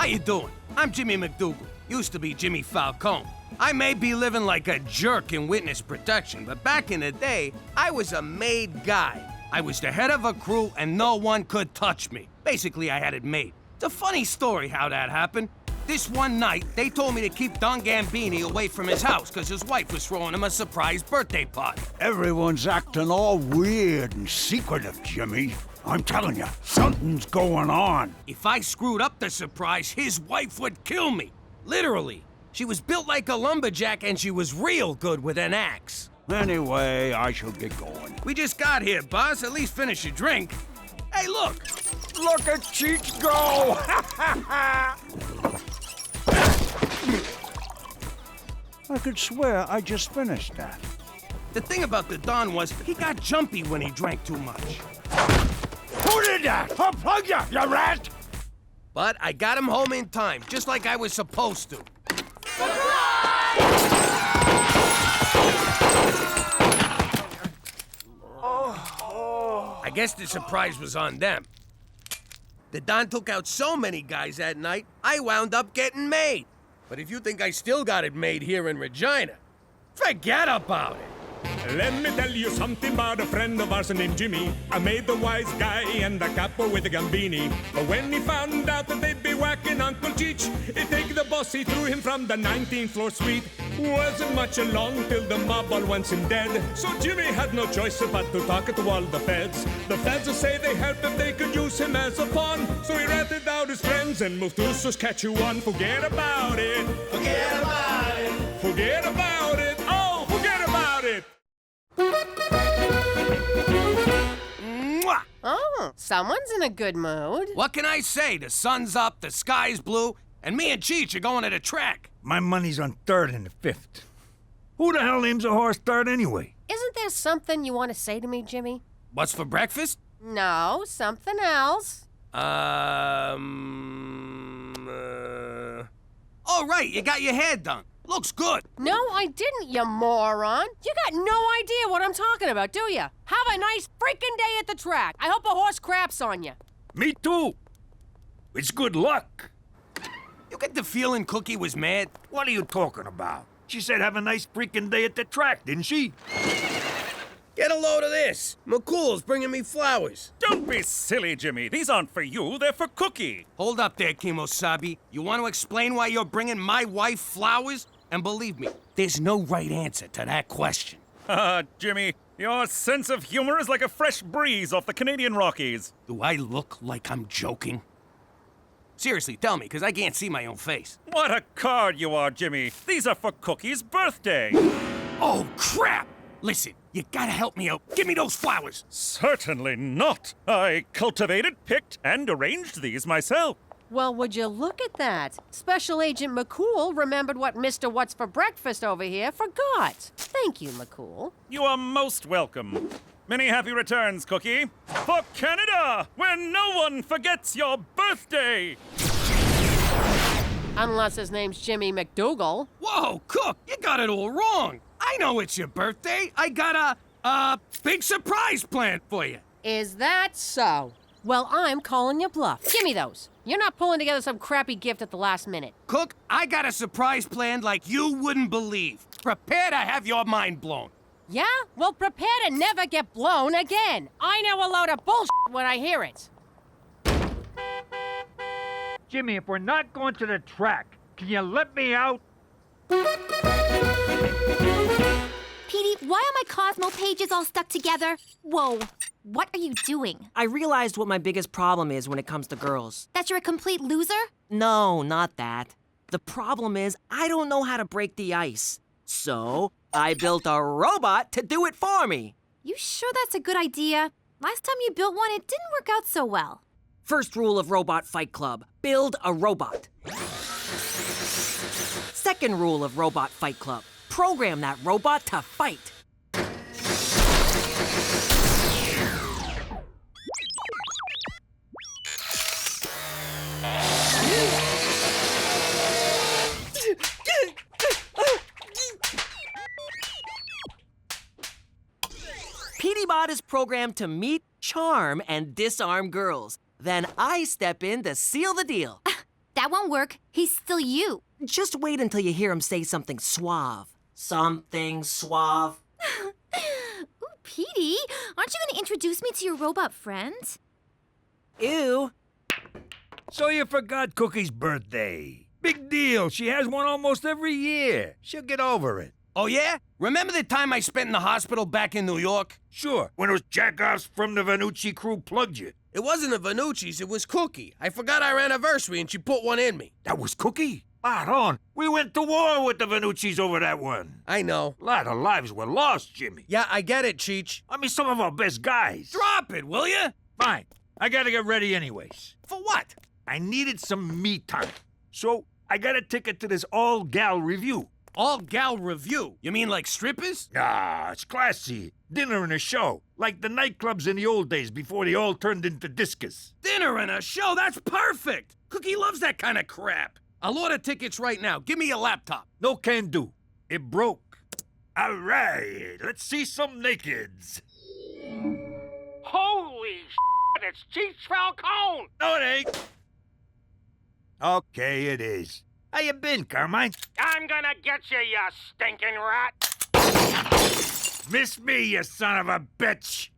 Speaker 1: you doing? I'm Jimmy MacDougal. Used to be Jimmy Falcone. I may be living like a jerk in witness protection, but back in the day, I was a made guy. I was the head of a crew and no one could touch me. Basically, I had it made. It's a funny story how that happened. This one night, they told me to keep Don Gambini away from his house because his wife was throwing him a surprise birthday party.
Speaker 5: Everyone's acting all weird and secretive, Jimmy. I'm telling you, something's going on.
Speaker 1: If I screwed up the surprise, his wife would kill me. Literally. She was built like a lumberjack and she was real good with an axe.
Speaker 5: Anyway, I shall get going.
Speaker 1: We just got here, boss. At least finish your drink. Hey, look.
Speaker 5: Look at Cheech go! I could swear I just finished that.
Speaker 1: The thing about the Don was he got jumpy when he drank too much.
Speaker 5: Who did that? Unplug you rat!
Speaker 1: But I got him home in time, just like I was supposed to. I guess the surprise was on them. The Don took out so many guys that night, I wound up getting made. But if you think I still got it made here in Regina, forget about it.
Speaker 4: Let me tell you something about a friend of ours named Jimmy. I made the wise guy and the capo with the Gambini. But when he found out that they'd be whacking Uncle Cheech, he'd take the boss, he threw him from the 19th floor suite. Wasn't much along till the mob all wants him dead. So Jimmy had no choice but to talk to all the feds. The feds say they helped if they could use him as a pawn. So he ratted out his friends and moved to Saskatchewan. Forget about it. Forget about it. Forget about it. Oh, forget about it.
Speaker 1: Mwah!
Speaker 2: Oh, someone's in a good mood.
Speaker 1: What can I say? The sun's up, the sky's blue, and me and Cheech are going to the track.
Speaker 5: My money's on 3rd and the 5th. Who the hell names a horse 3rd anyway?
Speaker 2: Isn't there something you want to say to me, Jimmy?
Speaker 1: What's for breakfast?
Speaker 2: No, something else.
Speaker 1: Oh, right, you got your hair done. Looks good.
Speaker 2: No, I didn't, you moron. You got no idea what I'm talking about, do you? Have a nice freaking day at the track. I hope a horse craps on you.
Speaker 5: Me too. It's good luck.
Speaker 1: You get the feeling Cookie was mad?
Speaker 5: What are you talking about? She said have a nice freaking day at the track, didn't she?
Speaker 1: Get a load of this. McCool's bringing me flowers.
Speaker 9: Don't be silly, Jimmy. These aren't for you, they're for Cookie.
Speaker 1: Hold up there, Kimosabi. You want to explain why you're bringing my wife flowers? And believe me, there's no right answer to that question.
Speaker 9: Jimmy, your sense of humor is like a fresh breeze off the Canadian Rockies.
Speaker 1: Do I look like I'm joking? Seriously, tell me, because I can't see my own face.
Speaker 9: What a card you are, Jimmy. These are for Cookie's birthday.
Speaker 1: Oh, crap! Listen, you gotta help me out. Give me those flowers.
Speaker 9: Certainly not. I cultivated, picked, and arranged these myself.
Speaker 2: Well, would you look at that? Special Agent McCool remembered what Mr. What's for Breakfast over here forgot. Thank you, McCool.
Speaker 9: You are most welcome. Many happy returns, Cookie. For Canada, where no one forgets your birthday.
Speaker 2: Unless his name's Jimmy MacDougal.
Speaker 1: Whoa, Cook, you got it all wrong. I know it's your birthday. I got a big surprise planned for you.
Speaker 2: Is that so? Well, I'm calling you bluff. Give me those. You're not pulling together some crappy gift at the last minute.
Speaker 1: Cook, I got a surprise planned like you wouldn't believe. Prepare to have your mind blown.
Speaker 2: Yeah? Well, prepare to never get blown again. I know a load of bullshit when I hear it.
Speaker 5: Jimmy, if we're not going to the track, can you let me out?
Speaker 12: Petey, why are my Cosmo pages all stuck together? Whoa, what are you doing?
Speaker 6: I realized what my biggest problem is when it comes to girls.
Speaker 12: That you're a complete loser?
Speaker 6: No, not that. The problem is I don't know how to break the ice. So I built a robot to do it for me.
Speaker 12: You sure that's a good idea? Last time you built one, it didn't work out so well.
Speaker 6: First rule of Robot Fight Club, build a robot. Second rule of Robot Fight Club, program that robot to fight. Petey-Bot is programmed to meet, charm, and disarm girls. Then I step in to seal the deal.
Speaker 12: That won't work. He's still you.
Speaker 6: Just wait until you hear him say something suave. Something suave.
Speaker 12: Ooh, Petey, aren't you going to introduce me to your robot friend?
Speaker 6: Ew.
Speaker 5: So you forgot Cookie's birthday. Big deal. She has one almost every year. She'll get over it.
Speaker 1: Oh, yeah? Remember the time I spent in the hospital back in New York?
Speaker 5: Sure, when those jackoffs from the Vanucci crew plugged you.
Speaker 1: It wasn't the Vanucci's, it was Cookie. I forgot our anniversary and she put one in me.
Speaker 5: That was Cookie? Spot on. We went to war with the Vanucci's over that one.
Speaker 1: I know.
Speaker 5: A lot of lives were lost, Jimmy.
Speaker 1: Yeah, I get it, Cheech.
Speaker 5: I mean, some of our best guys.
Speaker 1: Drop it, will you?
Speaker 5: Fine. I gotta get ready anyways.
Speaker 1: For what?
Speaker 5: I needed some me time. So I got a ticket to this all-gal review.
Speaker 1: All-gal review? You mean like strippers?
Speaker 5: Ah, it's classy. Dinner and a show. Like the nightclubs in the old days before they all turned into discus.
Speaker 1: Dinner and a show? That's perfect! Cookie loves that kind of crap. I'll order tickets right now. Give me your laptop.
Speaker 5: No can do. It broke. All right, let's see some nakeds.
Speaker 21: Holy shit, it's Cheech Falcone!
Speaker 5: No, it ain't. Okay, it is. How you been, Carmine?
Speaker 21: I'm gonna get you, you stinking rat!
Speaker 5: Miss me, you son of a bitch!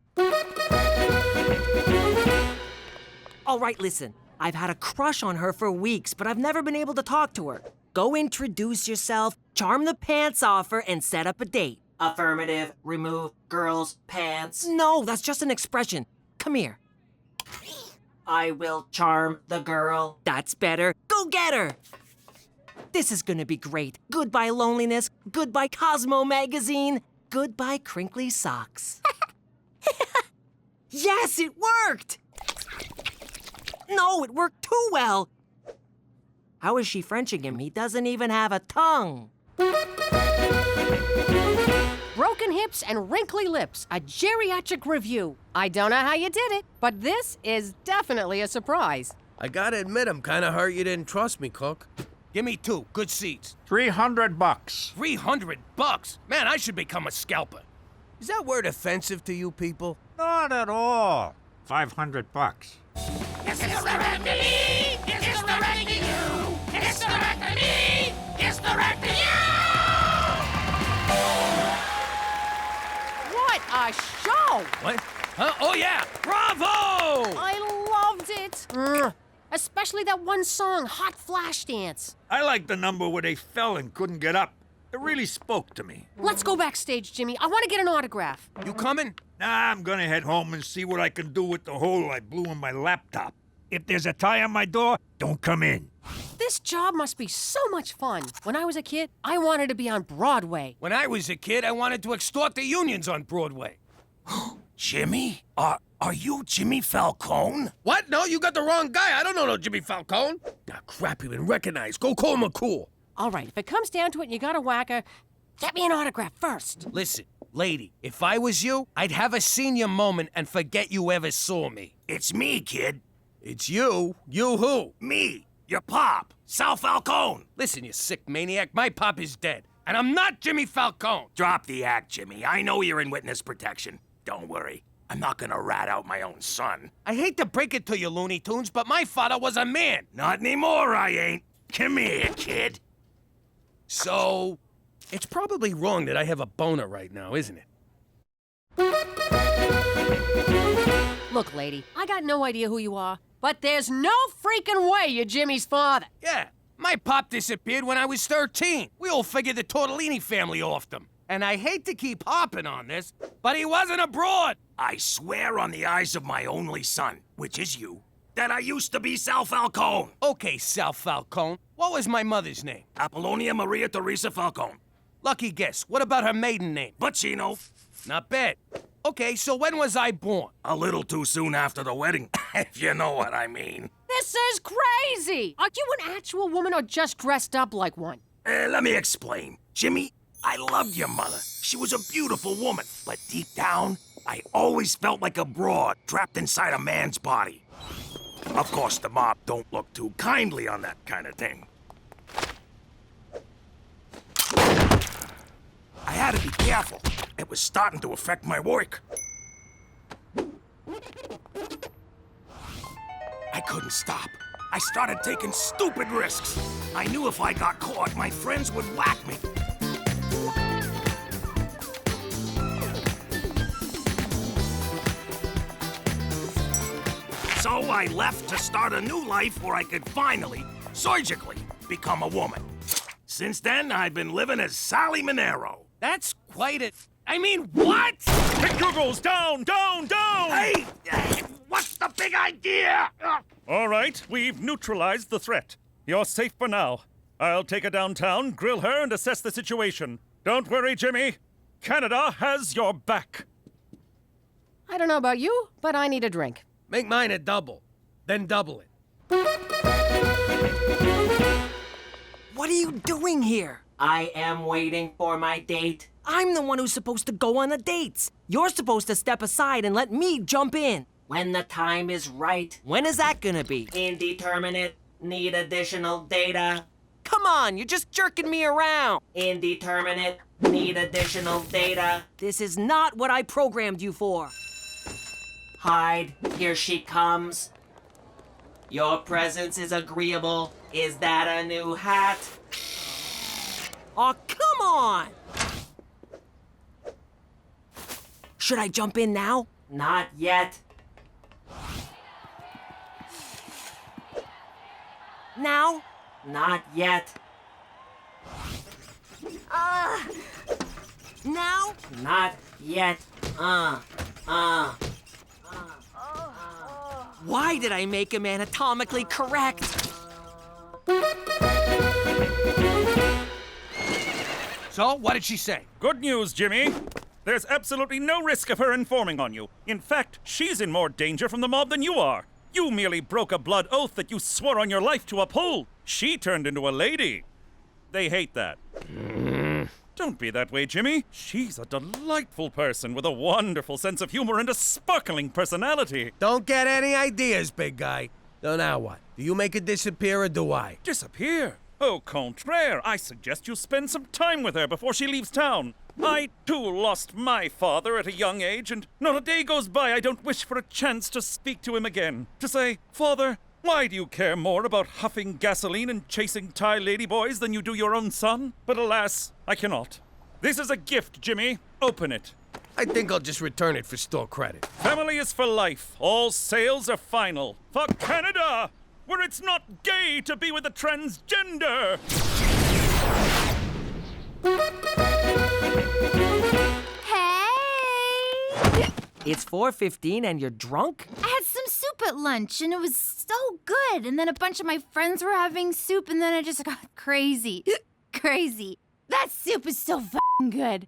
Speaker 6: All right, listen. I've had a crush on her for weeks, but I've never been able to talk to her. Go introduce yourself, charm the pants off her, and set up a date. Affirmative. Remove girls' pants. No, that's just an expression. Come here. I will charm the girl. That's better. Go get her! This is gonna be great. Goodbye loneliness. Goodbye Cosmo magazine. Goodbye crinkly socks. Yes, it worked! No, it worked too well. How is she Frenching him? He doesn't even have a tongue.
Speaker 2: Broken hips and wrinkly lips, a geriatric review. I don't know how you did it, but this is definitely a surprise.
Speaker 1: I gotta admit, I'm kinda hurt you didn't trust me, Cook. Give me 2 good seats.
Speaker 5: $300.
Speaker 1: $300? Man, I should become a scalper. Is that word offensive to you people?
Speaker 5: Not at all. $500.
Speaker 10: It's directed me! It's directed you! It's directed me! It's directed you!
Speaker 2: What a Bravo!
Speaker 1: What? Huh? Oh, yeah! Bravo!
Speaker 2: I loved it. Especially that one song, Hot Flash Dance.
Speaker 5: I like the number where they fell and couldn't get up. It really spoke to me.
Speaker 2: Let's go backstage, Jimmy. I want to get an autograph.
Speaker 1: You coming?
Speaker 5: Nah, I'm gonna head home and see what I can do with the hole I blew in my laptop. If there's a tie on my door, don't come in.
Speaker 2: This job must be so much fun. When I was a kid, I wanted to be on Broadway.
Speaker 1: When I was a kid, I wanted to extort the unions on Broadway.
Speaker 17: Jimmy? Are you Jimmy Falcone?
Speaker 1: What? No, you got the wrong guy. I don't know no Jimmy Falcone. Ah, crap, you been recognized. Go call McCool.
Speaker 2: All right, if it comes down to it and you got a whacker, get me an autograph first.
Speaker 1: Listen, lady, if I was you, I'd have a senior moment and forget you ever saw me.
Speaker 17: It's me, kid.
Speaker 1: It's you? You who?
Speaker 17: Me, your pop, Sal Falcone.
Speaker 1: Listen, you sick maniac, my pop is dead. And I'm not Jimmy Falcone.
Speaker 17: Drop the act, Jimmy. I know you're in witness protection. Don't worry. I'm not gonna rat out my own son.
Speaker 1: I hate to break it to you, Looney Tunes, but my father was a man.
Speaker 17: Not anymore, I ain't. Come here, kid.
Speaker 1: So, it's probably wrong that I have a boner right now, isn't it?
Speaker 2: Look, lady, I got no idea who you are, but there's no freaking way you're Jimmy's father.
Speaker 1: Yeah, my pop disappeared when I was 13. We all figured the Tortellini family offed him. And I hate to keep harping on this, but he wasn't abroad.
Speaker 17: I swear on the eyes of my only son, which is you, that I used to be Sal Falcone.
Speaker 1: Okay, Sal Falcone. What was my mother's name?
Speaker 17: Apollonia Maria Teresa Falcone.
Speaker 1: Lucky guess. What about her maiden name?
Speaker 17: Bacino.
Speaker 1: Not bad. Okay, so when was I born?
Speaker 17: A little too soon after the wedding, if you know what I mean.
Speaker 2: This is crazy! Are you an actual woman or just dressed up like one?
Speaker 17: Let me explain. Jimmy, I loved your mother. She was a beautiful woman. But deep down, I always felt like a broad trapped inside a man's body. Of course, the mob don't look too kindly on that kind of thing. I had to be careful. It was starting to affect my work. I couldn't stop. I started taking stupid risks. I knew if I got caught, my friends would whack me. So I left to start a new life where I could finally, surgically, become a woman. Since then, I've been living as Sally Monero.
Speaker 1: That's quite a... I mean, what?
Speaker 9: MacDougals, down, down, down!
Speaker 17: Hey! What's the big idea?
Speaker 9: All right, we've neutralized the threat. You're safe for now. I'll take her downtown, grill her, and assess the situation. Don't worry, Jimmy. Canada has your back.
Speaker 2: I don't know about you, but I need a drink.
Speaker 1: Make mine a double, then double it.
Speaker 6: What are you doing here? I am waiting for my date. I'm the one who's supposed to go on the dates. You're supposed to step aside and let me jump in. When the time is right. When is that gonna be? Indeterminate. Need additional data. Come on, you're just jerking me around. Indeterminate. Need additional data. This is not what I programmed you for. Hide. Here she comes. Your presence is agreeable. Is that a new hat? Oh, come on! Should I jump in now? Not yet. Now? Not yet. Now? Not yet. Why did I make him anatomically correct?
Speaker 1: So, what did she say?
Speaker 9: Good news, Jimmy. There's absolutely no risk of her informing on you. In fact, she's in more danger from the mob than you are. You merely broke a blood oath that you swore on your life to uphold. She turned into a lady. They hate that. Don't be that way, Jimmy. She's a delightful person with a wonderful sense of humor and a sparkling personality.
Speaker 1: Don't get any ideas, big guy. So now what? Do you make her disappear or do I?
Speaker 9: Disappear? Au contraire, I suggest you spend some time with her before she leaves town. I, too, lost my father at a young age, and not a day goes by I don't wish for a chance to speak to him again. To say, Father, why do you care more about huffing gasoline and chasing Thai ladyboys than you do your own son? But alas, I cannot. This is a gift, Jimmy. Open it.
Speaker 1: I think I'll just return it for store credit.
Speaker 9: Family is for life. All sales are final. For Canada, where it's not gay to be with a transgender.
Speaker 12: Hey!
Speaker 6: It's 4:15 and you're drunk?
Speaker 12: I had some soup at lunch and it was so good. And then a bunch of my friends were having soup and then I just got crazy. Crazy. That soup is so f***ing good.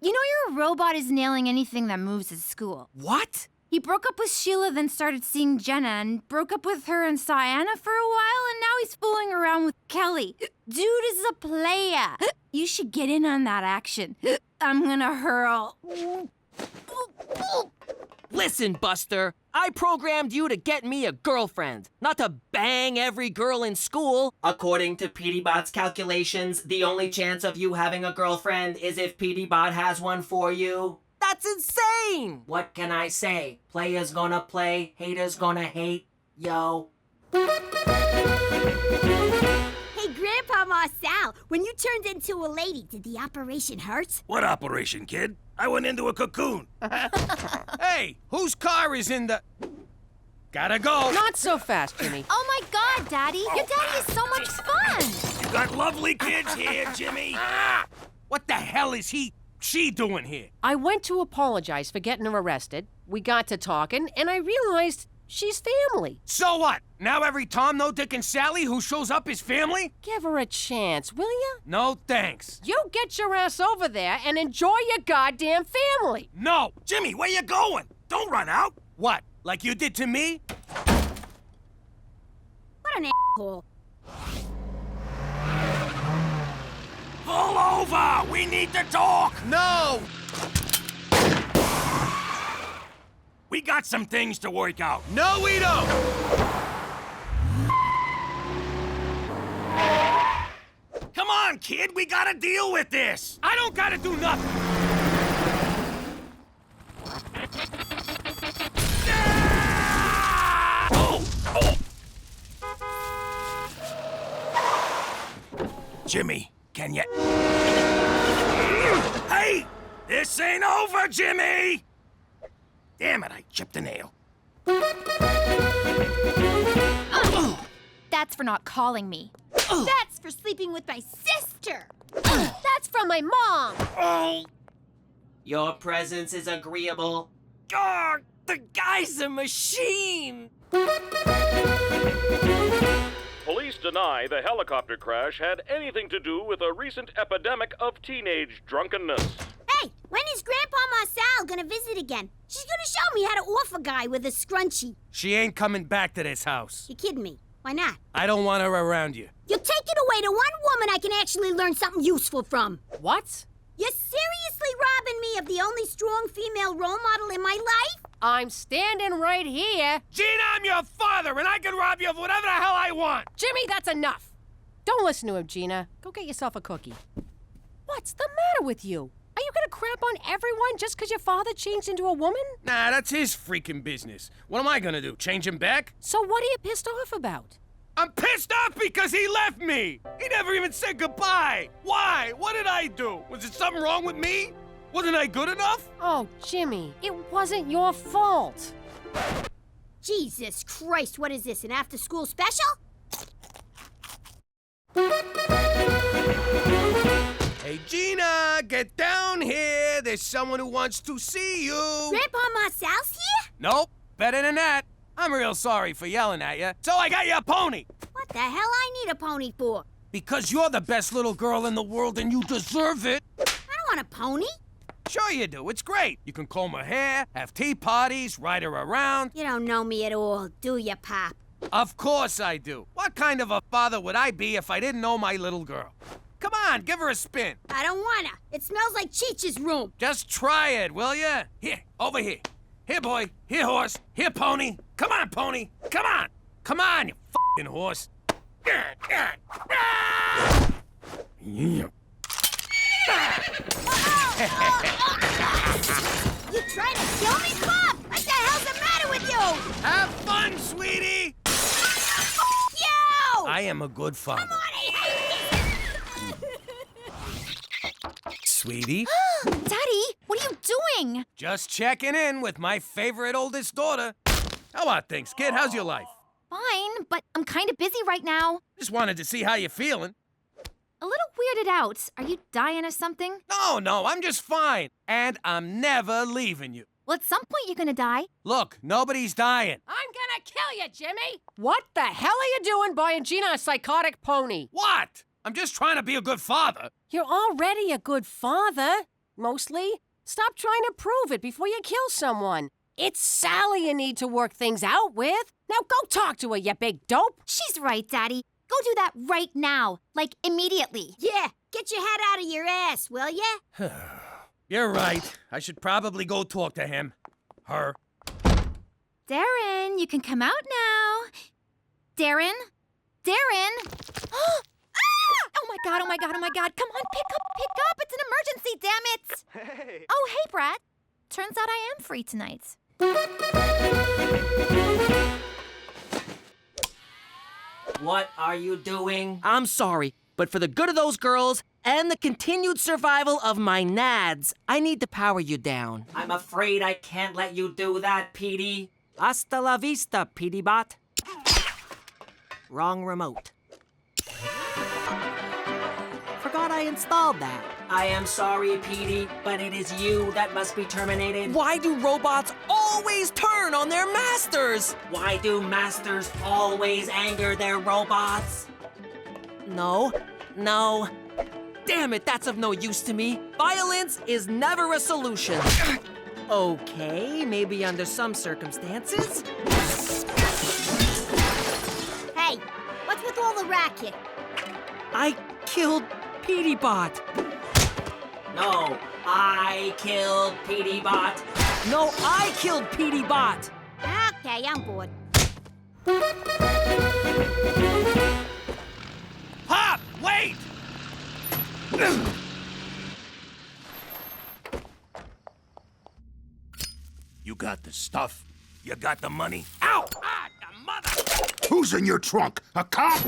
Speaker 12: You know your robot is nailing anything that moves at school.
Speaker 6: What?
Speaker 12: He broke up with Sheila, then started seeing Jenna, and broke up with her and saw Anna for a while, and now he's fooling around with Kelly. Dude is a player. You should get in on that action. I'm gonna hurl.
Speaker 6: Listen, Buster, I programmed you to get me a girlfriend, not to bang every girl in school. According to PDBot's calculations, the only chance of you having a girlfriend is if PDBot has one for you. That's insane! What can I say? Players gonna play, haters gonna hate. Yo.
Speaker 8: Hey, Grandpa Marcel, when you turned into a lady, did the operation hurt?
Speaker 17: What operation, kid? I went into a cocoon.
Speaker 1: Hey, whose car is in the... Gotta go.
Speaker 2: Not so fast, Jimmy.
Speaker 12: Oh my God, Daddy! Your daddy is so much fun!
Speaker 17: You got lovely kids here, Jimmy.
Speaker 1: What the hell is she doing here?
Speaker 2: I went to apologize for getting her arrested. We got to talking, and I realized she's family.
Speaker 1: So what? Now every Tom, no Dick, and Sally who shows up is family?
Speaker 2: Give her a chance, will ya?
Speaker 1: No, thanks.
Speaker 2: You get your ass over there and enjoy your goddamn family.
Speaker 1: No.
Speaker 17: Jimmy, where you going? Don't run out.
Speaker 1: What? Like you did to me?
Speaker 8: What an asshole.
Speaker 17: Pull over! We need to talk!
Speaker 1: No!
Speaker 17: We got some things to work out.
Speaker 1: No, we don't!
Speaker 17: Come on, kid, we gotta deal with this!
Speaker 1: I don't gotta do nothing!
Speaker 17: Jimmy, can you... Hey! This ain't over, Jimmy! Damn it, I chipped a nail.
Speaker 12: That's for not calling me.
Speaker 8: That's for sleeping with my sister.
Speaker 2: That's from my mom.
Speaker 17: Oh!
Speaker 6: Your presence is agreeable.
Speaker 17: God,
Speaker 6: the guy's a machine!
Speaker 9: Police deny the helicopter crash had anything to do with a recent epidemic of teenage drunkenness.
Speaker 8: Hey, when is Grandpa Marcel gonna visit again? She's gonna show me how to off a guy with a scrunchie.
Speaker 1: She ain't coming back to this house.
Speaker 8: You kidding me? Why not?
Speaker 1: I don't want her around you.
Speaker 8: You're taking away the one woman I can actually learn something useful from.
Speaker 2: What?
Speaker 8: You're seriously robbing me of the only strong female role model in my life?
Speaker 2: I'm standing right here.
Speaker 1: Gina, I'm your father, and I can rob you of whatever the hell I want.
Speaker 2: Jimmy, that's enough. Don't listen to him, Gina. Go get yourself a cookie. What's the matter with you? Are you gonna crap on everyone just because your father changed into a woman?
Speaker 1: Nah, that's his freaking business. What am I gonna do, change him back?
Speaker 2: So what are you pissed off about?
Speaker 1: I'm pissed off because he left me! He never even said goodbye! Why? What did I do? Was there something wrong with me? Wasn't I good enough?
Speaker 2: Oh, Jimmy, it wasn't your fault.
Speaker 8: Jesus Christ, what is this, an after-school special?
Speaker 1: Hey, Gina, get down here. There's someone who wants to see you.
Speaker 8: Grandpa Marcel's here?
Speaker 1: Nope, better than that. I'm real sorry for yelling at you, so I got you a pony.
Speaker 8: What the hell I need a pony for?
Speaker 1: Because you're the best little girl in the world and you deserve it.
Speaker 8: I don't want a pony.
Speaker 1: Sure you do, it's great. You can comb her hair, have tea parties, ride her around.
Speaker 8: You don't know me at all, do you, Pop?
Speaker 1: Of course I do. What kind of a father would I be if I didn't know my little girl? Come on, give her a spin.
Speaker 8: I don't wanna. It smells like Cheech's room.
Speaker 1: Just try it, will ya? Here, over here. Here, boy. Here, horse. Here, pony. Come on, pony. Come on. Come on, you f***ing horse.
Speaker 8: You trying to kill me, Pop? What the hell's the matter with you?
Speaker 1: Have fun, sweetie.
Speaker 8: You!
Speaker 1: I am a good father.
Speaker 8: Come on, I hate this.
Speaker 1: Sweetie,
Speaker 12: Daddy, what are you doing?
Speaker 1: Just checking in with my favorite oldest daughter. How are things, kid? How's your life?
Speaker 12: Fine, but I'm kind of busy right now.
Speaker 1: Just wanted to see how you're feeling.
Speaker 12: A little weirded out. Are you dying or something?
Speaker 1: No, I'm just fine. And I'm never leaving you.
Speaker 12: Well, at some point you're gonna die.
Speaker 1: Look, nobody's dying.
Speaker 2: I'm gonna kill you, Jimmy! What the hell are you doing buying Gina a psychotic pony?
Speaker 1: What? I'm just trying to be a good father.
Speaker 2: You're already a good father, mostly. Stop trying to prove it before you kill someone. It's Sally you need to work things out with. Now go talk to her, you big dope.
Speaker 12: She's right, Daddy. Go do that right now. Like, immediately.
Speaker 8: Yeah, get your head out of your ass, will ya?
Speaker 1: You're right. I should probably go talk to him. Her.
Speaker 12: Darren, you can come out now. Darren? Darren? Ah! Oh my God, oh my God, oh my God. Come on, pick up. It's an emergency, damn it.
Speaker 6: Hey.
Speaker 12: Oh, hey, Brad. Turns out I am free tonight.
Speaker 6: What are you doing? I'm sorry, but for the good of those girls and the continued survival of my nads, I need to power you down. I'm afraid I can't let you do that, Petey. Hasta la vista, Petey Bot. Wrong remote. Forgot I installed that. I am sorry, Petey, but it is you that must be terminated. Why do robots always turn on their masters? Why do masters always anger their robots? No. Damn it, that's of no use to me. Violence is never a solution. Okay, maybe under some circumstances.
Speaker 8: Hey, what's with all the racket?
Speaker 6: I killed Petey Bot. No, I killed Petey Bot. No, I killed Petey Bot.
Speaker 8: Okay, I'm bored.
Speaker 1: Pop, wait!
Speaker 17: You got the stuff? You got the money? Ow! Ah, the mother!
Speaker 14: Who's in your trunk? A cop?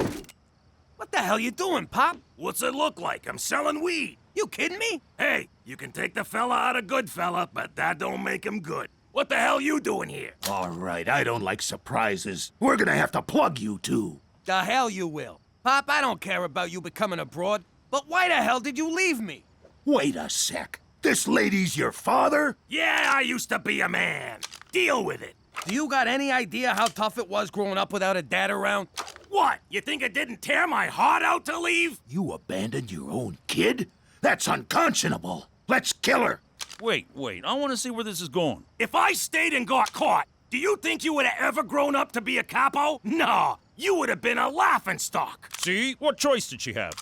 Speaker 1: What the hell you doing, Pop?
Speaker 17: What's it look like? I'm selling weed.
Speaker 1: You kidding me?
Speaker 17: Hey, you can take the fella out of good fella, but that don't make him good. What the hell you doing here?
Speaker 14: All right, I don't like surprises. We're gonna have to plug you two.
Speaker 1: The hell you will. Pop, I don't care about you becoming a broad, but why the hell did you leave me?
Speaker 14: Wait a sec. This lady's your father?
Speaker 17: Yeah, I used to be a man. Deal with it.
Speaker 1: Do you got any idea how tough it was growing up without a dad around?
Speaker 17: What? You think it didn't tear my heart out to leave?
Speaker 14: You abandoned your own kid? That's unconscionable. Let's kill her.
Speaker 21: Wait, I want to see where this is going.
Speaker 17: If I stayed and got caught, do you think you would have ever grown up to be a capo? No, you would have been a laughingstock.
Speaker 21: See? What choice did she have?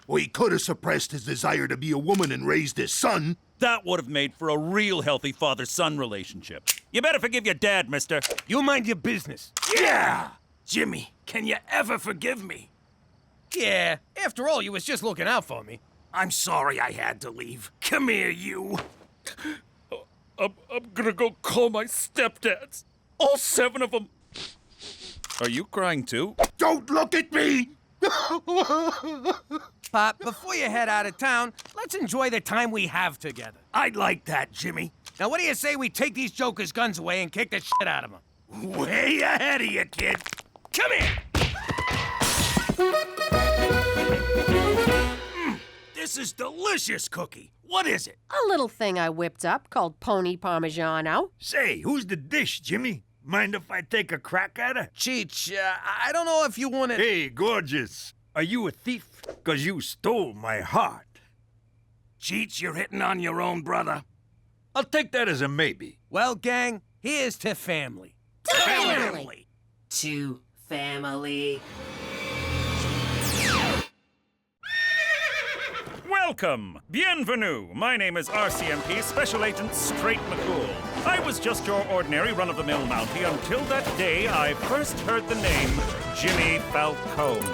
Speaker 14: We could have suppressed his desire to be a woman and raised his son.
Speaker 21: That would have made for a real healthy father-son relationship. You better forgive your dad, mister.
Speaker 1: You mind your business.
Speaker 17: Yeah! Jimmy, can you ever forgive me?
Speaker 1: Yeah, after all, you was just looking out for me.
Speaker 17: I'm sorry I had to leave. Come here, you.
Speaker 21: I'm gonna go call my stepdads. All 7 of them. Are you crying too?
Speaker 14: Don't look at me!
Speaker 1: Pop, before you head out of town, let's enjoy the time we have together.
Speaker 17: I'd like that, Jimmy.
Speaker 1: Now, what do you say we take these jokers' guns away and kick the shit out of them?
Speaker 17: Way ahead of you, kid. Come here! This is delicious, Cookie. What is it?
Speaker 2: A little thing I whipped up called Pony Parmigiano.
Speaker 5: Say, who's the dish, Jimmy? Mind if I take a crack at her?
Speaker 1: Cheech, I don't know if you want to...
Speaker 5: Hey, gorgeous. Are you a thief? 'Cause you stole my heart.
Speaker 17: Cheech, you're hitting on your own brother.
Speaker 5: I'll take that as a maybe.
Speaker 1: Well, gang, here's to family.
Speaker 6: To family. To family.
Speaker 9: Welcome! Bienvenue! My name is RCMP Special Agent Straight McCool. I was just your ordinary run-of-the-mill Mountie until that day I first heard the name Jimmy Falcone.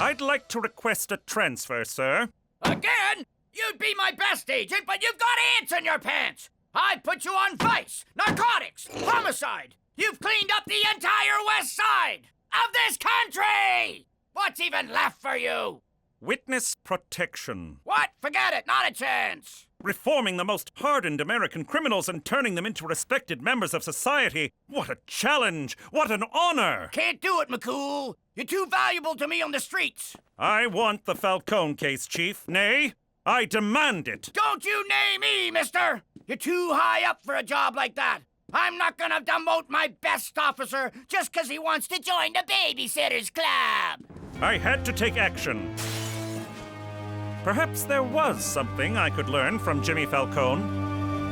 Speaker 9: I'd like to request a transfer, sir.
Speaker 10: Again? You'd be my best agent, but you've got ants in your pants! I'd put you on vice, narcotics, homicide! You've cleaned up the entire west side of this country! What's even left for you?
Speaker 9: Witness protection.
Speaker 10: What? Forget it, not a chance!
Speaker 9: reforming the most hardened American criminals and turning them into respected members of society. What a challenge! What an honor!
Speaker 17: Can't do it, McCool. You're too valuable to me on the streets.
Speaker 9: I want the Falcone case, Chief. Nay, I demand it.
Speaker 17: Don't you name me, mister! You're too high up for a job like that. I'm not gonna demote my best officer just 'cause he wants to join the Babysitters Club.
Speaker 9: I had to take action. Perhaps there was something I could learn from Jimmy Falcone.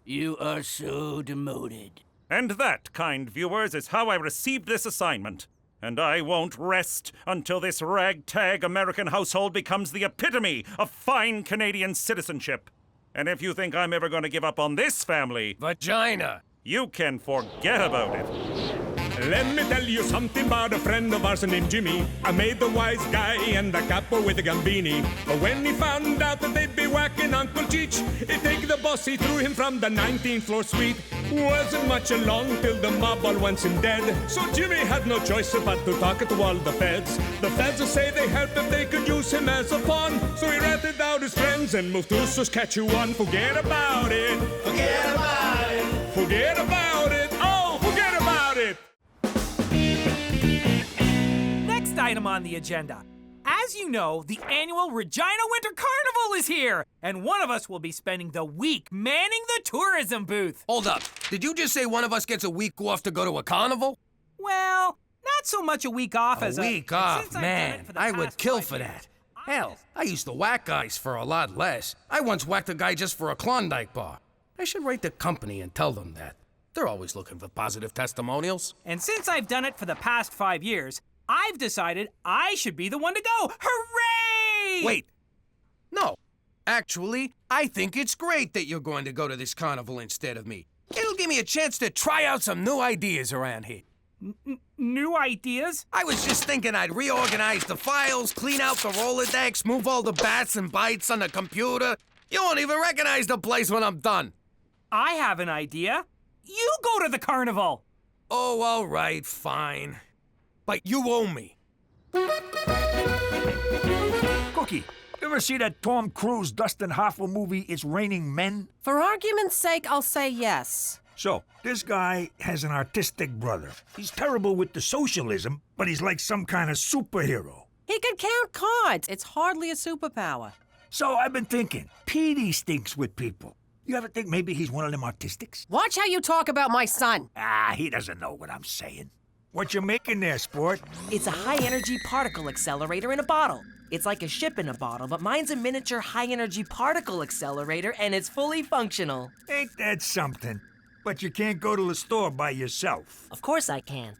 Speaker 10: You are so demoted.
Speaker 9: And that, kind viewers, is how I received this assignment. And I won't rest until this ragtag American household becomes the epitome of fine Canadian citizenship. And if you think I'm ever going to give up on this family...
Speaker 1: Vagina!
Speaker 9: You can forget about it.
Speaker 4: Let me tell you something about a friend of ours named Jimmy. I made the wise guy and the capo with the Gambini. But when he found out that they'd be whacking Uncle Cheech, he'd take the boss, he threw him from the 19th floor suite. Wasn't much along till the mob all wants him dead. So Jimmy had no choice but to talk to all the feds. The feds will say they helped if they could use him as a pawn. So he ratted out his friends and moved to Saskatchewan. Forget about it. Forget about it. Forget about it. Oh, forget about it.
Speaker 19: Next item on the agenda. As you know, the annual Regina Winter Carnival is here, and one of us will be spending the week manning the tourism booth.
Speaker 1: Hold up. Did you just say one of us gets a week off to go to a carnival?
Speaker 19: Well, not so much a week off as
Speaker 1: a week off, man. I would kill for that. Hell, I used to whack guys for a lot less. I once whacked a guy just for a Klondike bar. I should write the company and tell them that. They're always looking for positive testimonials.
Speaker 19: And since I've done it for the past 5 years, I've decided I should be the one to go. Hooray!
Speaker 1: Wait. No. Actually, I think it's great that you're going to go to this carnival instead of me. It'll give me a chance to try out some new ideas around here.
Speaker 19: New ideas?
Speaker 1: I was just thinking I'd reorganize the files, clean out the Rolodex, move all the bats and bytes on the computer. You won't even recognize the place when I'm done.
Speaker 19: I have an idea. You go to the carnival.
Speaker 1: Oh, all right, fine. But you owe me.
Speaker 5: Cookie, you ever see that Tom Cruise, Dustin Hoffman movie, It's Raining Men?
Speaker 2: For argument's sake, I'll say yes.
Speaker 5: So, this guy has an artistic brother. He's terrible with the socialism, but he's like some kind of superhero.
Speaker 2: He can count cards. It's hardly a superpower.
Speaker 5: So I've been thinking, Petey stinks with people. You ever think maybe he's one of them artistics?
Speaker 2: Watch how you talk about my son.
Speaker 5: Ah, he doesn't know what I'm saying. What you making there, sport?
Speaker 6: It's a high-energy particle accelerator in a bottle. It's like a ship in a bottle, but mine's a miniature high-energy particle accelerator, and it's fully functional.
Speaker 5: Ain't that something? But you can't go to the store by yourself.
Speaker 6: Of course I can.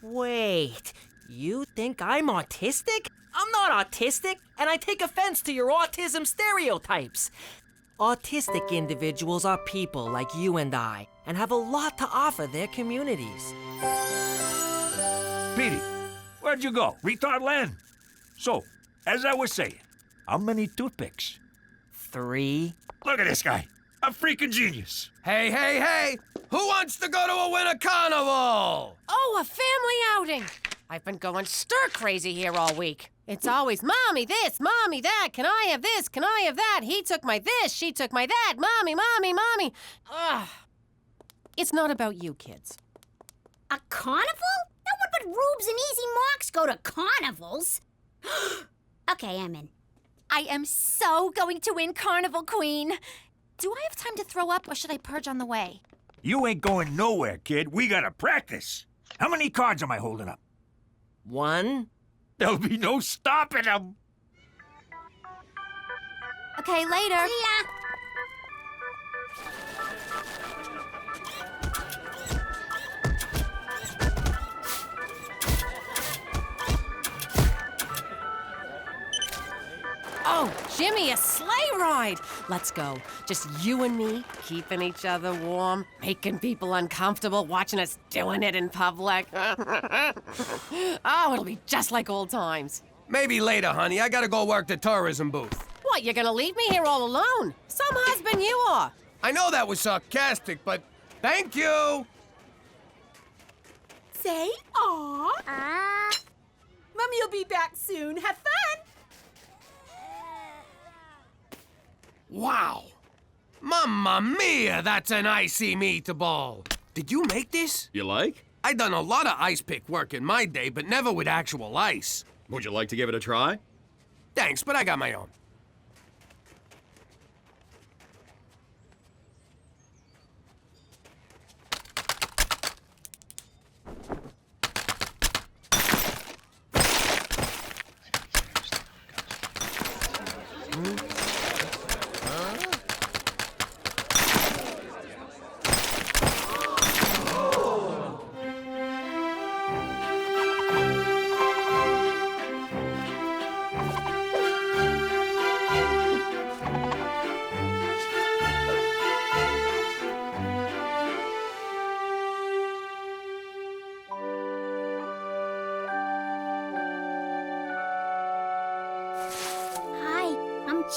Speaker 6: Wait, you think I'm autistic? I'm not autistic, and I take offense to your autism stereotypes. Autistic individuals are people like you and I, and have a lot to offer their communities.
Speaker 5: Petey, where'd you go? Retard land? So, as I was saying, how many toothpicks?
Speaker 6: 3.
Speaker 5: Look at this guy. A freaking genius.
Speaker 1: Hey, hey, hey! Who wants to go to a winter carnival?
Speaker 2: Oh, a family outing. I've been going stir-crazy here all week. It's always, Mommy this, Mommy that, can I have this, can I have that? He took my this, she took my that, Mommy, Mommy, Mommy. Ugh. It's not about you, kids.
Speaker 8: A carnival? No one but rubes and easy marks go to carnivals. Okay, I'm in.
Speaker 12: I am so going to win Carnival Queen. Do I have time to throw up, or should I purge on the way?
Speaker 5: You ain't going nowhere, kid. We gotta practice. How many cards am I holding up?
Speaker 6: 1.
Speaker 5: There'll be no stopping them.
Speaker 12: Okay, later.
Speaker 8: See ya.
Speaker 2: Oh, Jimmy, a sleigh ride. Let's go. Just you and me, keeping each other warm, making people uncomfortable, watching us doing it in public. Oh, it'll be just like old times.
Speaker 1: Maybe later, honey. I gotta go work the tourism booth.
Speaker 2: What, you're gonna leave me here all alone? Some husband you are.
Speaker 1: I know that was sarcastic, but thank you.
Speaker 11: Say aw. Mommy'll be back soon. Have fun.
Speaker 1: Wow! Mamma mia, that's an icy meatball! Did you make this?
Speaker 18: You like?
Speaker 1: I done a lot of ice pick work in my day, but never with actual ice.
Speaker 18: Would you like to give it a try?
Speaker 1: Thanks, but I got my own.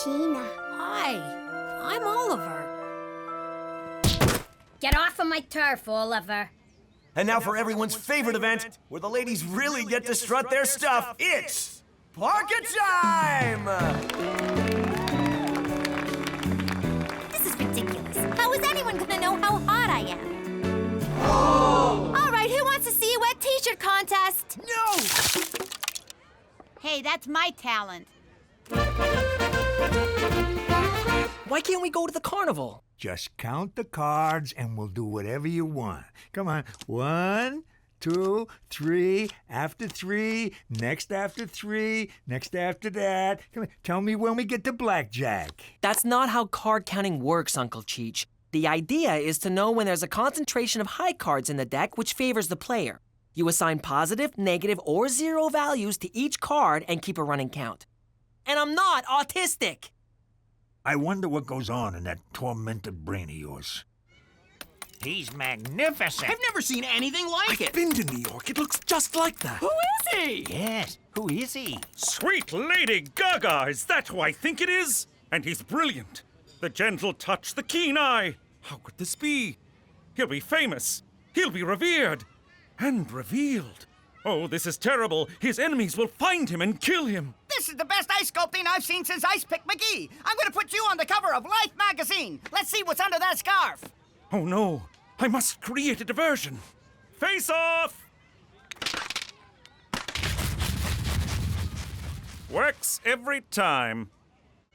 Speaker 8: Gina.
Speaker 2: Hi, I'm Oliver.
Speaker 8: Get off of my turf, Oliver.
Speaker 22: And now for everyone's favorite event, where the ladies really get to strut their stuff. It's Parka time!
Speaker 12: This is ridiculous. How is anyone gonna know how hot I am? All right, who wants to see a wet t-shirt contest?
Speaker 22: No!
Speaker 12: Hey, that's my talent.
Speaker 6: Why can't we go to the carnival?
Speaker 5: Just count the cards and we'll do whatever you want. Come on. 1, 2, 3, after 3, next after 3, next after that. Come on. Tell me when we get to blackjack.
Speaker 6: That's not how card counting works, Uncle Cheech. The idea is to know when there's a concentration of high cards in the deck which favors the player. You assign positive, negative, or 0 values to each card and keep a running count. And I'm not autistic!
Speaker 5: I wonder what goes on in that tormented brain of yours.
Speaker 16: He's magnificent.
Speaker 17: I've never seen anything like it.
Speaker 21: I've been to New York. It looks just like that.
Speaker 16: Who is he? Yes, who is he?
Speaker 9: Sweet Lady Gaga, is that who I think it is? And he's brilliant. The gentle touch, the keen eye. How could this be? He'll be famous. He'll be revered. And revealed. Oh, this is terrible. His enemies will find him and kill him.
Speaker 23: This is the best ice sculpting I've seen since Ice Pick McGee. I'm going to put you on the cover of Life magazine. Let's see what's under that scarf.
Speaker 9: Oh, no. I must create a diversion. Face off! Works every time.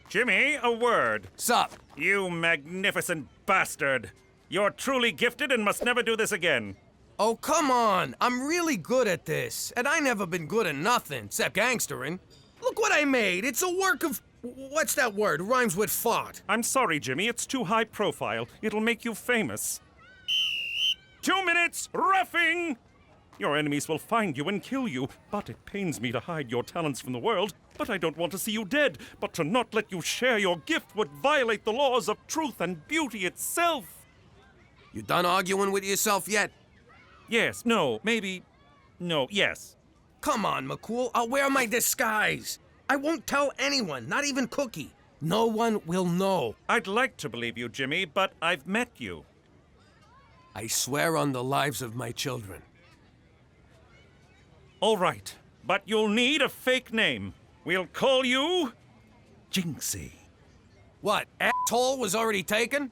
Speaker 9: Jimmy, a word.
Speaker 1: Sup?
Speaker 9: You magnificent bastard. You're truly gifted and must never do this again.
Speaker 1: Oh, come on. I'm really good at this. And I never been good at nothing, except gangstering. Look what I made. It's a work of... What's that word? Rhymes with fart.
Speaker 9: I'm sorry, Jimmy. It's too high profile. It'll make you famous. 2 minutes, roughing! Your enemies will find you and kill you. But it pains me to hide your talents from the world. But I don't want to see you dead. But to not let you share your gift would violate the laws of truth and beauty itself.
Speaker 1: You done arguing with yourself yet?
Speaker 9: Yes, no, maybe... No, yes.
Speaker 1: Come on, McCool. I'll wear my disguise. I won't tell anyone, not even Cookie. No one will know.
Speaker 9: I'd like to believe you, Jimmy, but I've met you.
Speaker 1: I swear on the lives of my children.
Speaker 9: All right, but you'll need a fake name. We'll call you... Jinxie.
Speaker 1: What, asshole was already taken?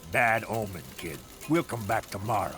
Speaker 5: Bad omen, kid. We'll come back tomorrow.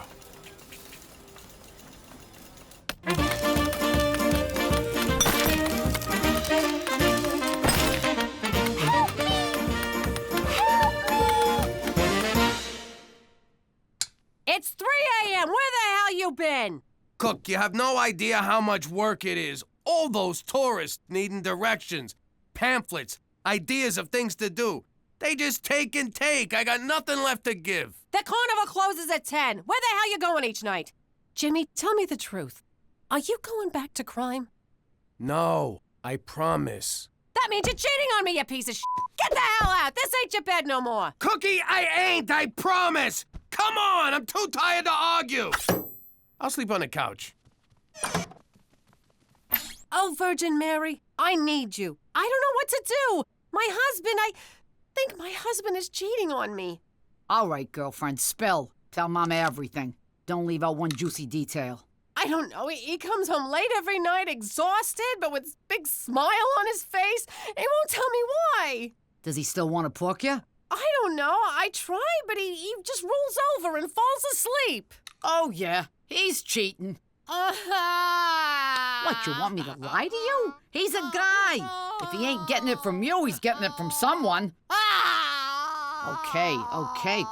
Speaker 2: It's 3 a.m. Where the hell you been?
Speaker 1: Cook, you have no idea how much work it is. All those tourists needing directions, pamphlets, ideas of things to do. They just take and take. I got nothing left to give.
Speaker 2: The carnival closes at 10. Where the hell you going each night? Jimmy, tell me the truth. Are you going back to crime?
Speaker 1: No, I promise.
Speaker 2: That means you're cheating on me, you piece of shit. Get the hell out. This ain't your bed no more.
Speaker 1: Cookie, I ain't. I promise. Come on, I'm too tired to argue. I'll sleep on the couch.
Speaker 2: Oh, Virgin Mary, I need you. I don't know what to do. I think my husband is cheating on me.
Speaker 11: All right, girlfriend, spill. Tell Mama everything. Don't leave out one juicy detail.
Speaker 2: I don't know. He comes home late every night, exhausted, but with a big smile on his face. He won't tell me why.
Speaker 11: Does he still want to pork you?
Speaker 2: I don't know. I try, but he just rolls over and falls asleep.
Speaker 11: Oh, yeah. He's cheating. What, you want me to lie to you? He's a guy. If he ain't getting it from you, he's getting it from someone. Okay,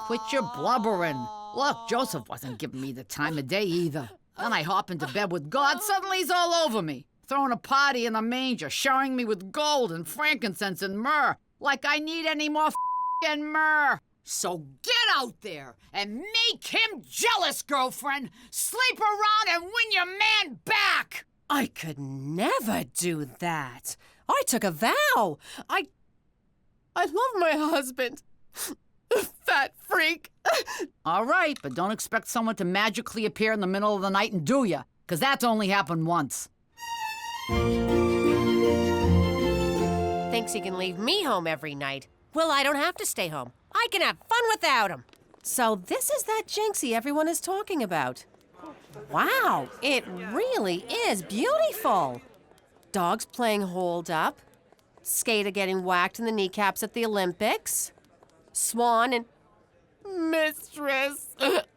Speaker 11: quit your blubbering. Look, Joseph wasn't giving me the time of day either. Then I hop into bed with God, suddenly he's all over me, throwing a party in the manger, showering me with gold and frankincense and myrrh, like I need any more f***ing myrrh. So get out there and make him jealous, girlfriend. Sleep around and win your man back.
Speaker 2: I could never do that. I took a vow. I love my husband. Fat freak.
Speaker 11: All right, but don't expect someone to magically appear in the middle of the night and do ya, because that's only happened once.
Speaker 2: Thinks he can leave me home every night. Well, I don't have to stay home. I can have fun without him. So this is that Jinxie everyone is talking about. Wow, it really is beautiful. Dogs playing hold up. Skater getting whacked in the kneecaps at the Olympics. Swan and mistress.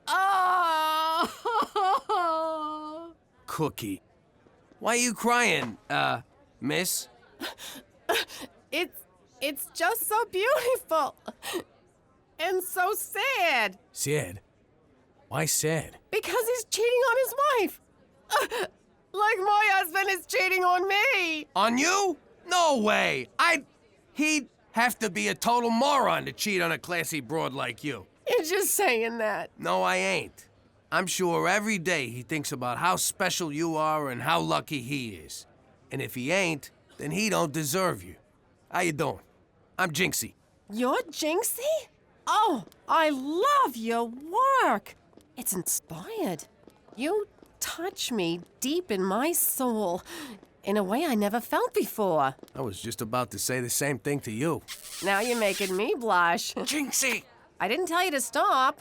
Speaker 2: Oh.
Speaker 1: Cookie. Why are you crying, miss?
Speaker 2: It's just so beautiful. And so sad.
Speaker 1: Sad? Why sad?
Speaker 2: Because he's cheating on his wife. Like my husband is cheating on me.
Speaker 1: On you? No way. He'd have to be a total moron to cheat on a classy broad like you.
Speaker 2: You're just saying that.
Speaker 1: No, I ain't. I'm sure every day he thinks about how special you are and how lucky he is. And if he ain't, then he don't deserve you. How you doing? I'm Jinxie.
Speaker 2: You're Jinxie? Oh, I love your work. It's inspired. You touch me deep in my soul in a way I never felt before.
Speaker 1: I was just about to say the same thing to you.
Speaker 2: Now you're making me blush.
Speaker 1: Jinxie!
Speaker 2: I didn't tell you to stop.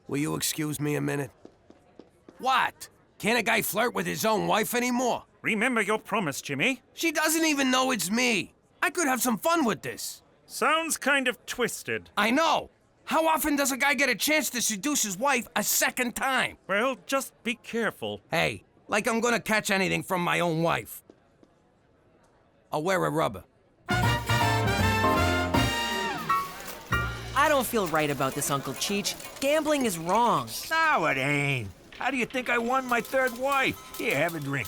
Speaker 1: Will you excuse me a minute? What? Can't a guy flirt with his own wife anymore?
Speaker 9: Remember your promise, Jimmy.
Speaker 1: She doesn't even know it's me. I could have some fun with this.
Speaker 9: Sounds kind of twisted.
Speaker 1: I know. How often does a guy get a chance to seduce his wife a second time?
Speaker 9: Well, just be careful.
Speaker 1: Hey, like I'm gonna catch anything from my own wife. I'll wear a rubber.
Speaker 6: I don't feel right about this, Uncle Cheech. Gambling is wrong.
Speaker 5: No, it ain't. How do you think I won my third wife? Here, have a drink.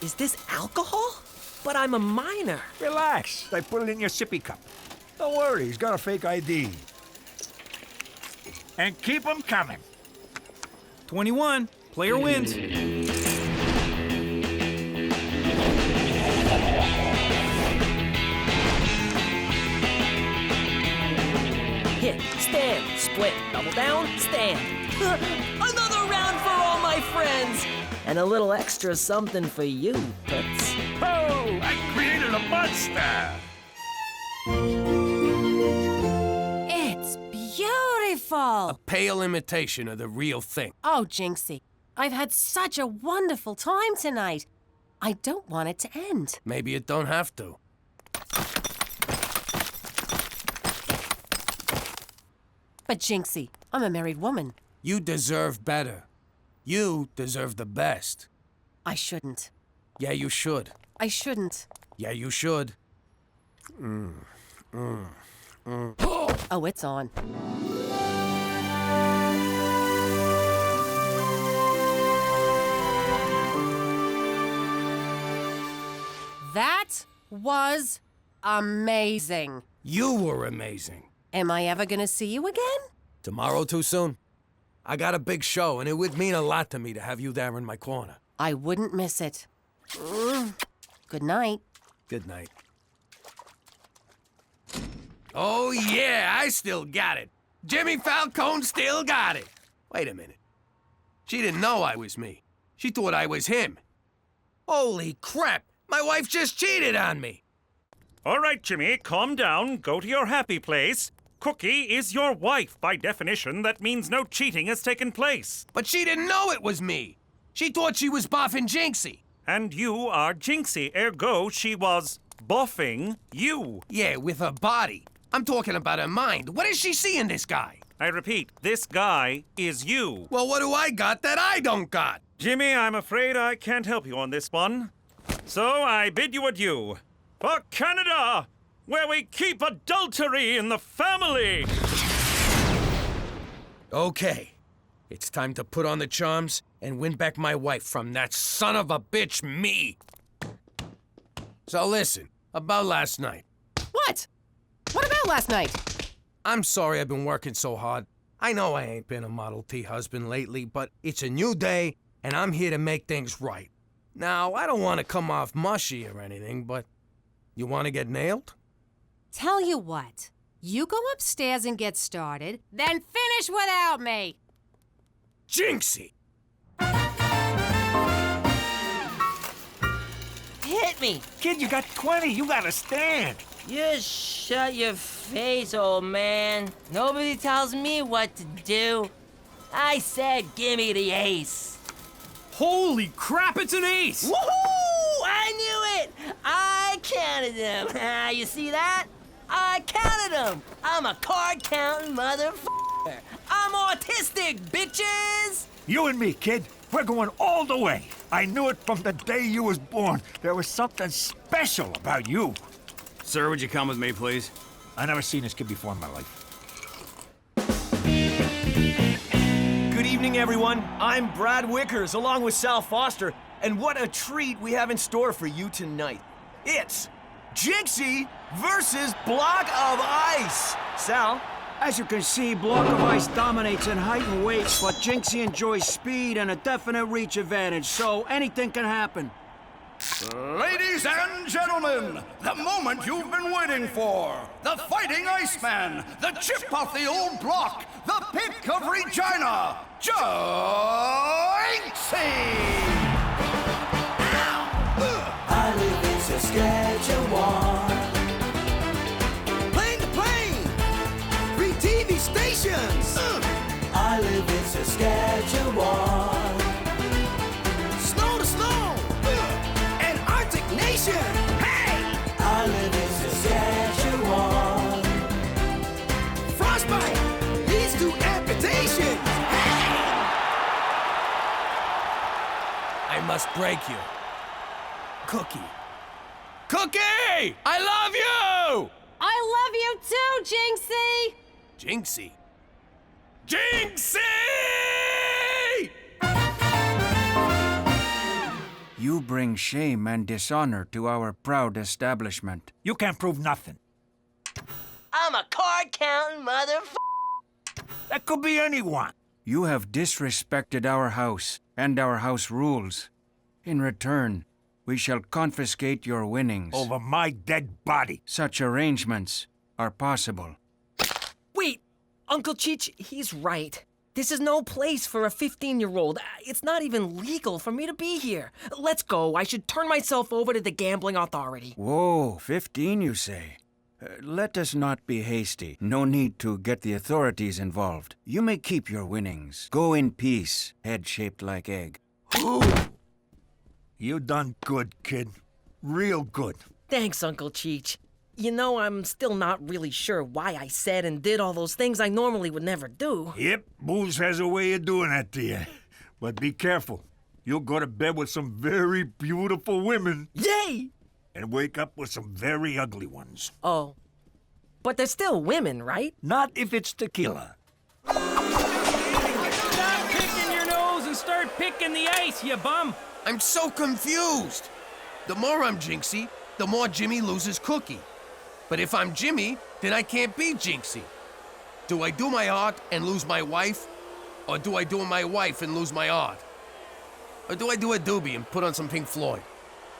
Speaker 6: Is this alcohol? But I'm a minor.
Speaker 5: Relax. I put it in your sippy cup. Don't worry, he's got a fake ID. And keep 'em coming.
Speaker 19: 21. Player wins.
Speaker 6: Hit, stand, split, double down, stand. Another round for all my friends! And a little extra something for you, Toots.
Speaker 5: Oh, I created a monster!
Speaker 2: It's beautiful.
Speaker 1: A pale imitation of the real thing.
Speaker 2: Oh, Jinxie, I've had such a wonderful time tonight. I don't want it to end.
Speaker 1: Maybe it don't have to.
Speaker 2: But Jinxie, I'm a married woman.
Speaker 1: You deserve better. You deserve the best.
Speaker 2: I shouldn't.
Speaker 1: Yeah, you should.
Speaker 2: I shouldn't.
Speaker 1: Yeah, you should.
Speaker 2: Oh, it's on. That was amazing.
Speaker 1: You were amazing.
Speaker 2: Am I ever gonna see you again?
Speaker 1: Tomorrow too soon? I got a big show, and it would mean a lot to me to have you there in my corner.
Speaker 2: I wouldn't miss it. Good night.
Speaker 1: Good night. Oh, yeah, I still got it. Jimmy Falcone still got it. Wait a minute. She didn't know I was me. She thought I was him. Holy crap! My wife just cheated on me!
Speaker 9: All right, Jimmy, calm down. Go to your happy place. Cookie is your wife. By definition, that means no cheating has taken place.
Speaker 1: But she didn't know it was me. She thought she was boffing Jinxie.
Speaker 9: And you are Jinxie, ergo she was boffing you.
Speaker 1: Yeah, with her body. I'm talking about her mind. What does she see in this guy?
Speaker 9: I repeat, this guy is you.
Speaker 1: Well, what do I got that I don't got?
Speaker 9: Jimmy, I'm afraid I can't help you on this one. So I bid you adieu. For Canada, where we keep adultery in the family.
Speaker 1: Okay. It's time to put on the charms and win back my wife from that son of a bitch, me. So listen, about last night.
Speaker 2: What? What about last night?
Speaker 1: I'm sorry I've been working so hard. I know I ain't been a Model T husband lately, but it's a new day, and I'm here to make things right. Now, I don't want to come off mushy or anything, but you want to get nailed?
Speaker 2: Tell you what, you go upstairs and get started, then finish without me.
Speaker 1: Jinxie!
Speaker 6: Hit me!
Speaker 16: Kid, you got 20. You gotta stand.
Speaker 6: Just shut your face, old man. Nobody tells me what to do. I said gimme the ace.
Speaker 19: Holy crap, it's an ace!
Speaker 6: Woohoo! I knew it! I counted them. You see that? I counted them. I'm a card-counting motherfucker. I'm autistic, bitches!
Speaker 5: You and me, kid. We're going all the way. I knew it from the day you was born. There was something special about you.
Speaker 13: Sir, would you come with me, please?
Speaker 5: I never seen this kid before in my life.
Speaker 22: Good evening, everyone. I'm Brad Wickers, along with Sal Foster, and what a treat we have in store for you tonight. It's Jinxie versus Block of Ice. Sal?
Speaker 18: As you can see, Block of Ice dominates in height and weight, but Jinxie enjoys speed and a definite reach advantage, so anything can happen.
Speaker 20: Ladies and gentlemen, the moment you've been waiting for. The Fighting Iceman, the chip off the old block, the pick of Regina, Jinxie!
Speaker 24: I live in Saskatchewan.
Speaker 20: Plane to plane, 3 TV stations.
Speaker 24: I live in Saskatchewan.
Speaker 20: Snow to snow, and Arctic Nation. Hey!
Speaker 24: I live in Saskatchewan.
Speaker 20: Frostbite leads to amputation. Hey!
Speaker 1: I must break you. Cookie. Cookie! I love you!
Speaker 2: I love you too, Jinxie!
Speaker 1: Jinxie? Jinxie!
Speaker 18: You bring shame and dishonor to our proud establishment.
Speaker 5: You can't prove nothing.
Speaker 6: I'm a card-counting motherfucker.
Speaker 5: That could be anyone.
Speaker 18: You have disrespected our house and our house rules. In return, we shall confiscate your winnings.
Speaker 5: Over my dead body.
Speaker 18: Such arrangements are possible.
Speaker 6: Wait, Uncle Cheech, he's right. This is no place for a 15-year-old. It's not even legal for me to be here. Let's go. I should turn myself over to the gambling authority.
Speaker 18: Whoa, 15 you say? Let us not be hasty. No need to get the authorities involved. You may keep your winnings. Go in peace, head shaped like egg.
Speaker 5: You done good, kid. Real good.
Speaker 6: Thanks, Uncle Cheech. You know, I'm still not really sure why I said and did all those things I normally would never do.
Speaker 5: Yep, booze has a way of doing that to you. But be careful. You'll go to bed with some very beautiful women.
Speaker 6: Yay!
Speaker 5: And wake up with some very ugly ones.
Speaker 6: Oh. But they're still women, right?
Speaker 5: Not if it's tequila.
Speaker 19: Stop picking your nose and start picking the ice, you bum!
Speaker 1: I'm so confused. The more I'm Jinxie, the more Jimmy loses Cookie. But if I'm Jimmy, then I can't be Jinxie. Do I do my art and lose my wife? Or do I do my wife and lose my art? Or do I do a doobie and put on some Pink Floyd?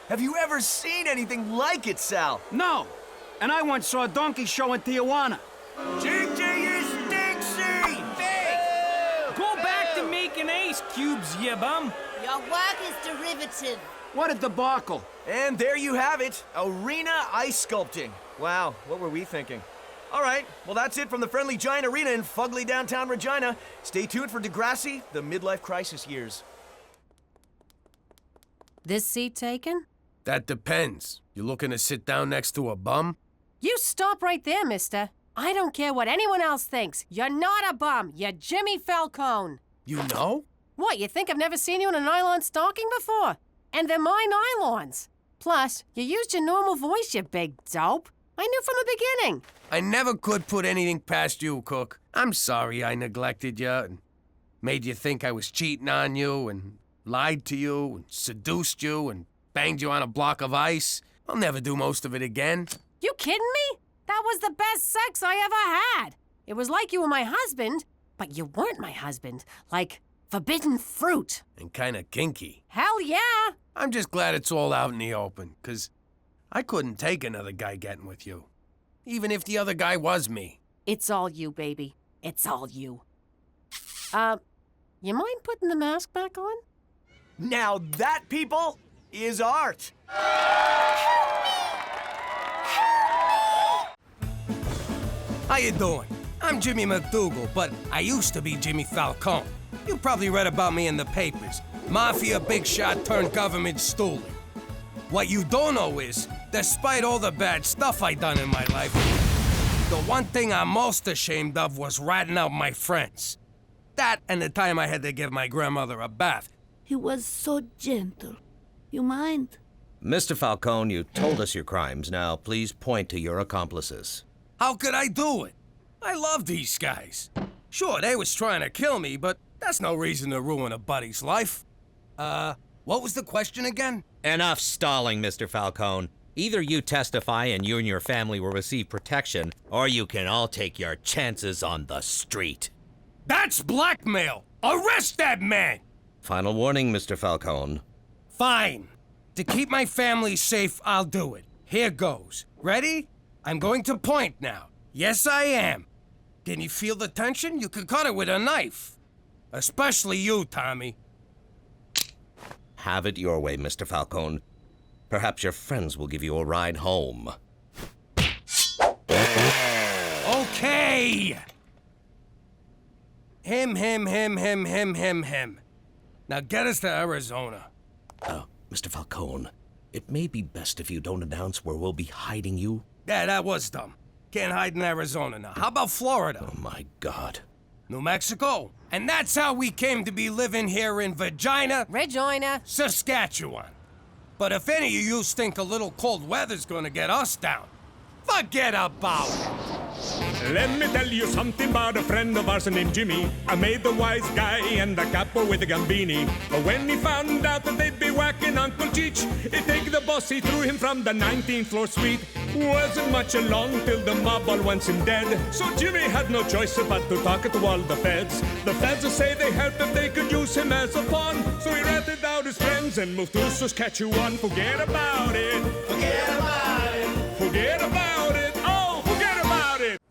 Speaker 22: Have you ever seen anything like it, Sal?
Speaker 18: No! And I once saw a donkey show in Tijuana.
Speaker 20: Jinxie is Jinxie!
Speaker 19: ice cubes, you bum.
Speaker 3: Your work is derivative.
Speaker 18: What a debacle.
Speaker 22: And there you have it, arena ice sculpting. Wow, what were we thinking? All right, well, that's it from the Friendly Giant Arena in fugly downtown Regina. Stay tuned for Degrassi, the midlife crisis years.
Speaker 2: This seat taken?
Speaker 1: That depends. You looking to sit down next to a bum?
Speaker 2: You stop right there, mister. I don't care what anyone else thinks. You're not a bum. You're Jimmy Falcone.
Speaker 1: You know?
Speaker 2: What, you think I've never seen you in a nylon stocking before? And they're my nylons. Plus, you used your normal voice, you big dope. I knew from the beginning.
Speaker 1: I never could put anything past you, Cook. I'm sorry I neglected you and made you think I was cheating on you and lied to you and seduced you and banged you on a block of ice. I'll never do most of it again.
Speaker 2: You kidding me? That was the best sex I ever had. It was like you were my husband, but you weren't my husband. Like forbidden fruit.
Speaker 1: And kinda kinky.
Speaker 2: Hell yeah!
Speaker 1: I'm just glad it's all out in the open, 'cause I couldn't take another guy getting with you. Even if the other guy was me.
Speaker 2: It's all you, baby. It's all you. You mind putting the mask back on?
Speaker 22: Now that, people, is art.
Speaker 1: How you doing? I'm Jimmy MacDougal, but I used to be Jimmy Falcone. You probably read about me in the papers. Mafia big shot turned government stoolie. What you don't know is, despite all the bad stuff I done in my life, the one thing I'm most ashamed of was ratting out my friends. That and the time I had to give my grandmother a bath.
Speaker 3: He was so gentle. You mind?
Speaker 7: Mr. Falcone, you told us your crimes. Now, please point to your accomplices.
Speaker 1: How could I do it? I love these guys. Sure, they was trying to kill me, but that's no reason to ruin a buddy's life. What was the question again?
Speaker 7: Enough stalling, Mr. Falcone. Either you testify and you and your family will receive protection, or you can all take your chances on the street.
Speaker 1: That's blackmail! Arrest that man!
Speaker 7: Final warning, Mr. Falcone.
Speaker 1: Fine. To keep my family safe, I'll do it. Here goes. Ready? I'm going to point now. Yes, I am. Can you feel the tension? You could cut it with a knife. Especially you, Tommy.
Speaker 7: Have it your way, Mr. Falcone. Perhaps your friends will give you a ride home.
Speaker 1: Okay! Him. Now get us to Arizona.
Speaker 7: Mr. Falcone, it may be best if you don't announce where we'll be hiding you.
Speaker 1: Yeah, that was dumb. Can't hide in Arizona now. How about Florida?
Speaker 7: Oh, my God.
Speaker 1: New Mexico. And that's how we came to be living here in Regina, Saskatchewan. But if any of you think a little cold weather's gonna get us down, forget about it.
Speaker 4: Let me tell you something about a friend of ours named Jimmy. I made the wise guy and the capo with the Gambini. But when he found out that they'd be whacking Uncle Cheech, he'd take the boss, he threw him from the 19th floor suite. Wasn't much along till the mob all wants him dead. So Jimmy had no choice but to talk to all the feds. The feds say they helped if they could use him as a pawn. So he ratted out his friends and moved to Saskatchewan. Forget about it. Forget about it. Forget about it. Oh, forget about it.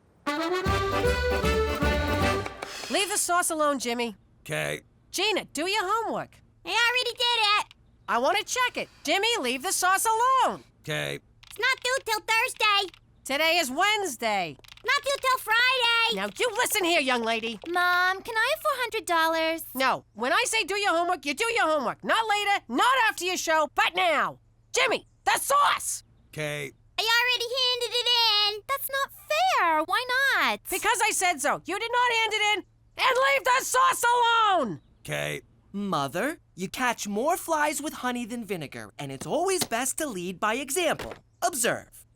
Speaker 2: Leave the sauce alone, Jimmy.
Speaker 1: Okay.
Speaker 2: Gina, do your homework.
Speaker 8: I already did it.
Speaker 2: I want to check it. Jimmy, leave the sauce alone.
Speaker 1: Okay.
Speaker 8: It's not due till Thursday.
Speaker 2: Today is Wednesday.
Speaker 8: Not due till Friday.
Speaker 2: Now, you listen here, young lady.
Speaker 12: Mom, can I have $400?
Speaker 2: No. When I say do your homework, you do your homework. Not later, not after your show, but now. Jimmy, the sauce!
Speaker 1: Okay.
Speaker 8: I already handed it in.
Speaker 12: That's not fair. Why not?
Speaker 2: Because I said so. You did not hand it in, and leave the sauce alone!
Speaker 1: Okay.
Speaker 6: Mother, you catch more flies with honey than vinegar, and it's always best to lead by example. Observe.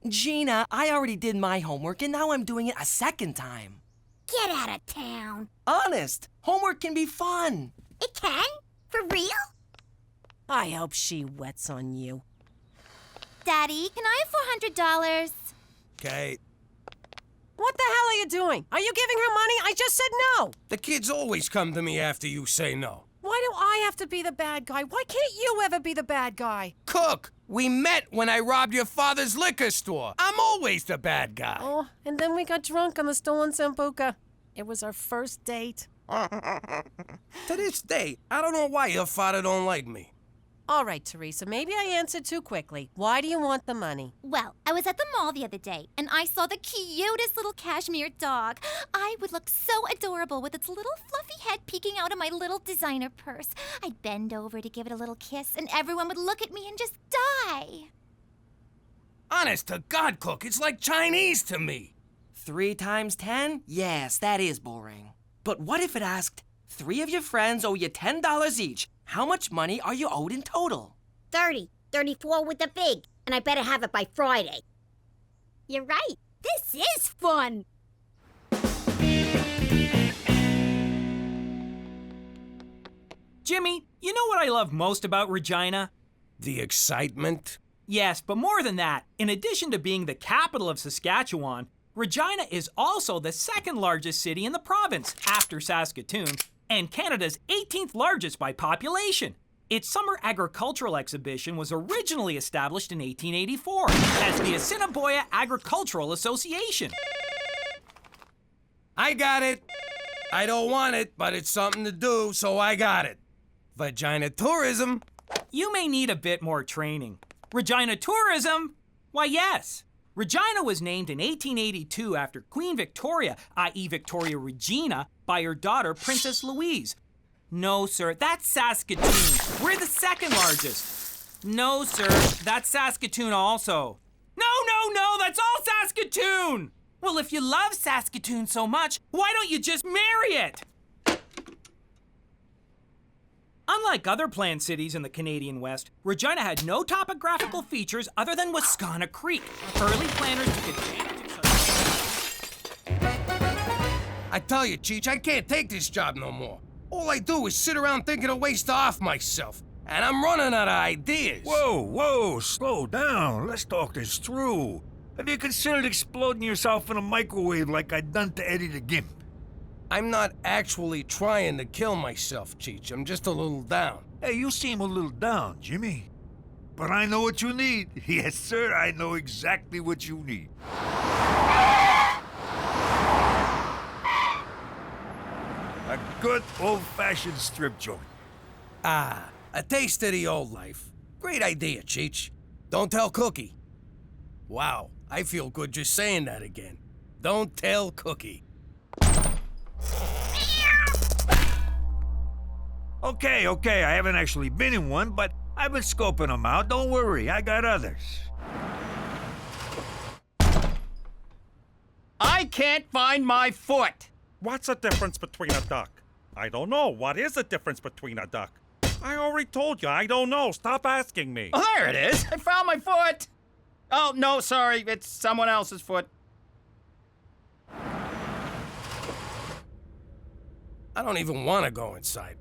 Speaker 6: Gina, I already did my homework, and now I'm doing it a second time.
Speaker 8: Get out of town.
Speaker 6: Honest, homework can be fun.
Speaker 8: It can? For real?
Speaker 2: I hope she wets on you.
Speaker 12: Daddy, can I have $400?
Speaker 1: Okay.
Speaker 2: What the hell are you doing? Are you giving her money? I just said no.
Speaker 1: The kids always come to me after you say no.
Speaker 2: Why do I have to be the bad guy? Why can't you ever be the bad guy?
Speaker 1: Cook, we met when I robbed your father's liquor store. I'm always the bad guy.
Speaker 2: Oh, and then we got drunk on the stolen Sambuca. It was our first date.
Speaker 1: To this day, I don't know why your father don't like me.
Speaker 2: All right, Teresa, maybe I answered too quickly. Why do you want the money?
Speaker 12: Well, I was at the mall the other day, and I saw the cutest little cashmere dog. I would look so adorable with its little fluffy head peeking out of my little designer purse. I'd bend over to give it a little kiss, and everyone would look at me and just die.
Speaker 1: Honest to God, Cook, it's like Chinese to me.
Speaker 6: 3 times 10? Yes, that is boring. But what if it asked, 3 of your friends owe you $10 each. How much money are you owed in total?
Speaker 8: 30. 34 with the big. And I better have it by Friday. You're right. This is fun.
Speaker 19: Jimmy, you know what I love most about Regina?
Speaker 1: The excitement?
Speaker 19: Yes, but more than that, in addition to being the capital of Saskatchewan, Regina is also the 2nd largest city in the province, after Saskatoon, and Canada's 18th largest by population. Its summer agricultural exhibition was originally established in 1884 as the Assiniboia Agricultural Association.
Speaker 1: I got it. I don't want it, but it's something to do, so I got it. Vagina tourism.
Speaker 19: You may need a bit more training. Regina tourism? Why, yes. Regina was named in 1882 after Queen Victoria, i.e. Victoria Regina, by her daughter, Princess Louise. No, sir, that's Saskatoon. We're the 2nd largest. No, sir, that's Saskatoon also. No, that's all Saskatoon! Well, if you love Saskatoon so much, why don't you just marry it? Unlike other planned cities in the Canadian West, Regina had no topographical features other than Wascana Creek. Early planners took advantage of such...
Speaker 1: I tell you, Cheech, I can't take this job no more. All I do is sit around thinking of ways to off myself. And I'm running out of ideas.
Speaker 5: Whoa, slow down. Let's talk this through. Have you considered exploding yourself in a microwave like I done to Eddie the Gimp?
Speaker 1: I'm not actually trying to kill myself, Cheech. I'm just a little down.
Speaker 5: Hey, you seem a little down, Jimmy. But I know what you need. Yes, sir, I know exactly what you need. A good old-fashioned strip joint.
Speaker 1: Ah, a taste of the old life. Great idea, Cheech. Don't tell Cookie. Wow, I feel good just saying that again. Don't tell Cookie.
Speaker 5: Okay, I haven't actually been in one, but I've been scoping them out. Don't worry, I got others.
Speaker 10: I can't find my foot.
Speaker 9: What's the difference between a duck? I don't know. What is the difference between a duck? I already told you, I don't know. Stop asking me.
Speaker 10: Oh, there it is. I found my foot. Oh, no, sorry. It's someone else's foot.
Speaker 1: I don't even want to go inside.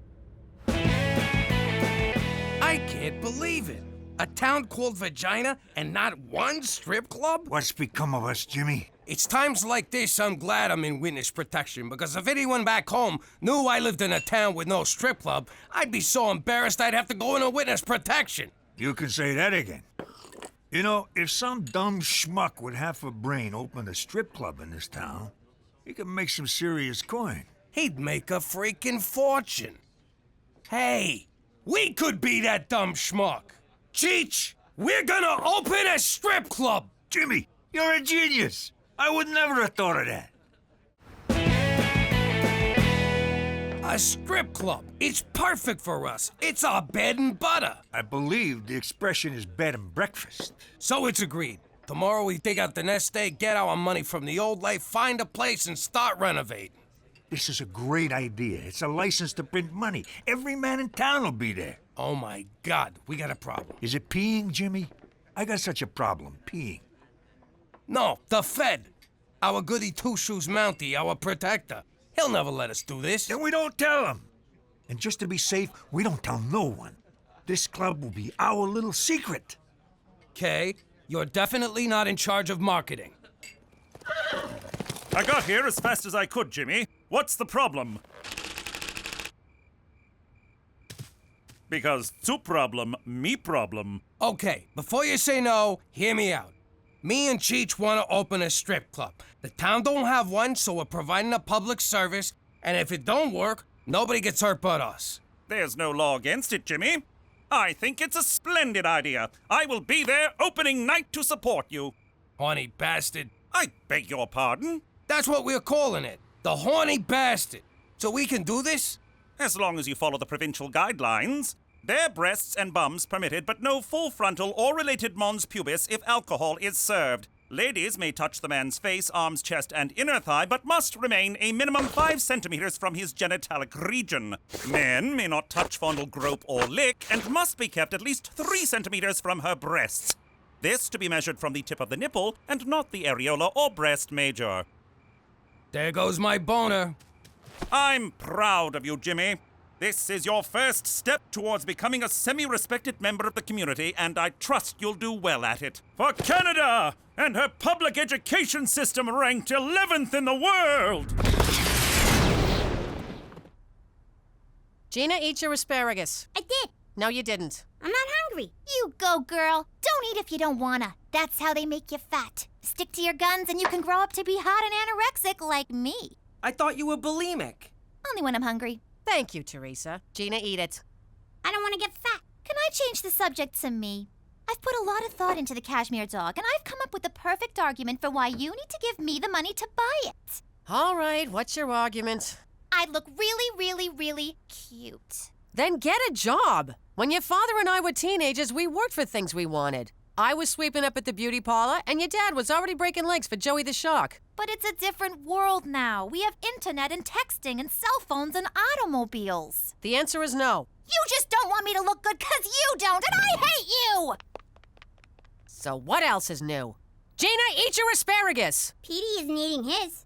Speaker 1: I can't believe it. A town called Vagina and not one strip club?
Speaker 5: What's become of us, Jimmy?
Speaker 1: It's times like this I'm glad I'm in witness protection, because if anyone back home knew I lived in a town with no strip club, I'd be so embarrassed I'd have to go into witness protection.
Speaker 5: You can say that again. You know, if some dumb schmuck with half a brain opened a strip club in this town, he could make some serious coin.
Speaker 1: He'd make a freaking fortune. Hey, we could be that dumb schmuck. Cheech, we're gonna open a strip club.
Speaker 5: Jimmy, you're a genius. I would never have thought of that.
Speaker 1: A strip club. It's perfect for us. It's our bed and butter.
Speaker 5: I believe the expression is bed and breakfast.
Speaker 1: So it's agreed. Tomorrow we dig out the nest egg, get our money from the old life, find a place, and start renovating.
Speaker 5: This is a great idea. It's a license to print money. Every man in town will be there.
Speaker 1: Oh my God, we got a problem.
Speaker 5: Is it peeing, Jimmy? I got such a problem, peeing.
Speaker 1: No, the Fed. Our goody two-shoes Mountie, our protector. He'll never let us do this.
Speaker 5: Then we don't tell him. And just to be safe, we don't tell no one. This club will be our little secret.
Speaker 1: Okay, you're definitely not in charge of marketing.
Speaker 9: I got here as fast as I could, Jimmy. What's the problem? Because two problem, me problem.
Speaker 1: Okay, before you say no, hear me out. Me and Cheech want to open a strip club. The town don't have one, so we're providing a public service, And if it don't work, nobody gets hurt but us.
Speaker 9: There's no law against it, Jimmy. I think it's a splendid idea. I will be there opening night to support you.
Speaker 1: Horny bastard.
Speaker 9: I beg your pardon?
Speaker 1: That's what we're calling it. The horny bastard. So we can do this?
Speaker 9: As long as you follow the provincial guidelines. Bare breasts and bums permitted, but no full frontal or related mons pubis if alcohol is served. Ladies may touch the man's face, arms, chest, and inner thigh, but must remain a minimum 5 centimeters from his genitalic region. Men may not touch, fondle, grope, or lick, and must be kept at least 3 centimeters from her breasts. This to be measured from the tip of the nipple, and not the areola or breast major.
Speaker 1: There goes my boner.
Speaker 9: I'm proud of you, Jimmy. This is your first step towards becoming a semi-respected member of the community, and I trust you'll do well at it. For Canada and her public education system ranked 11th in the world!
Speaker 2: Gina, eat your asparagus.
Speaker 8: I did.
Speaker 2: No, you didn't.
Speaker 8: I'm not hungry.
Speaker 12: You go, girl. Don't eat if you don't wanna. That's how they make you fat. Stick to your guns and you can grow up to be hot and anorexic like me.
Speaker 6: I thought you were bulimic.
Speaker 12: Only when I'm hungry.
Speaker 2: Thank you, Teresa. Gina, eat it.
Speaker 8: I don't want to get fat.
Speaker 12: Can I change the subject to me? I've put a lot of thought into the cashmere dog, and I've come up with the perfect argument for why you need to give me the money to buy it.
Speaker 2: All right, what's your argument?
Speaker 12: I'd look really, really, really cute.
Speaker 2: Then get a job. When your father and I were teenagers, we worked for things we wanted. I was sweeping up at the beauty parlor, and your dad was already breaking legs for Joey the Shark.
Speaker 12: But it's a different world now. We have internet and texting and cell phones and automobiles.
Speaker 2: The answer is no.
Speaker 12: You just don't want me to look good because you don't, and I hate you!
Speaker 2: So what else is new? Gina, eat your asparagus!
Speaker 8: Petey isn't eating his.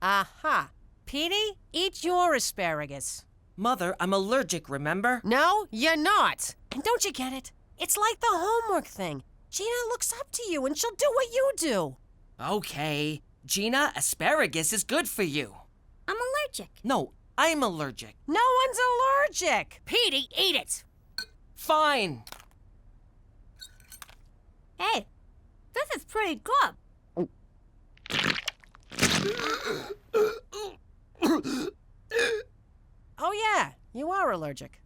Speaker 2: Aha. Petey, eat your asparagus.
Speaker 6: Mother, I'm allergic, remember?
Speaker 2: No, you're not. And don't you get it? It's like the homework thing. Gina looks up to you and she'll do what you do.
Speaker 6: Okay. Gina, asparagus is good for you.
Speaker 8: I'm allergic.
Speaker 6: No, I'm allergic.
Speaker 2: No one's allergic. Petey, eat it.
Speaker 6: Fine.
Speaker 8: Hey, this is pretty good.
Speaker 2: Oh yeah, you are allergic.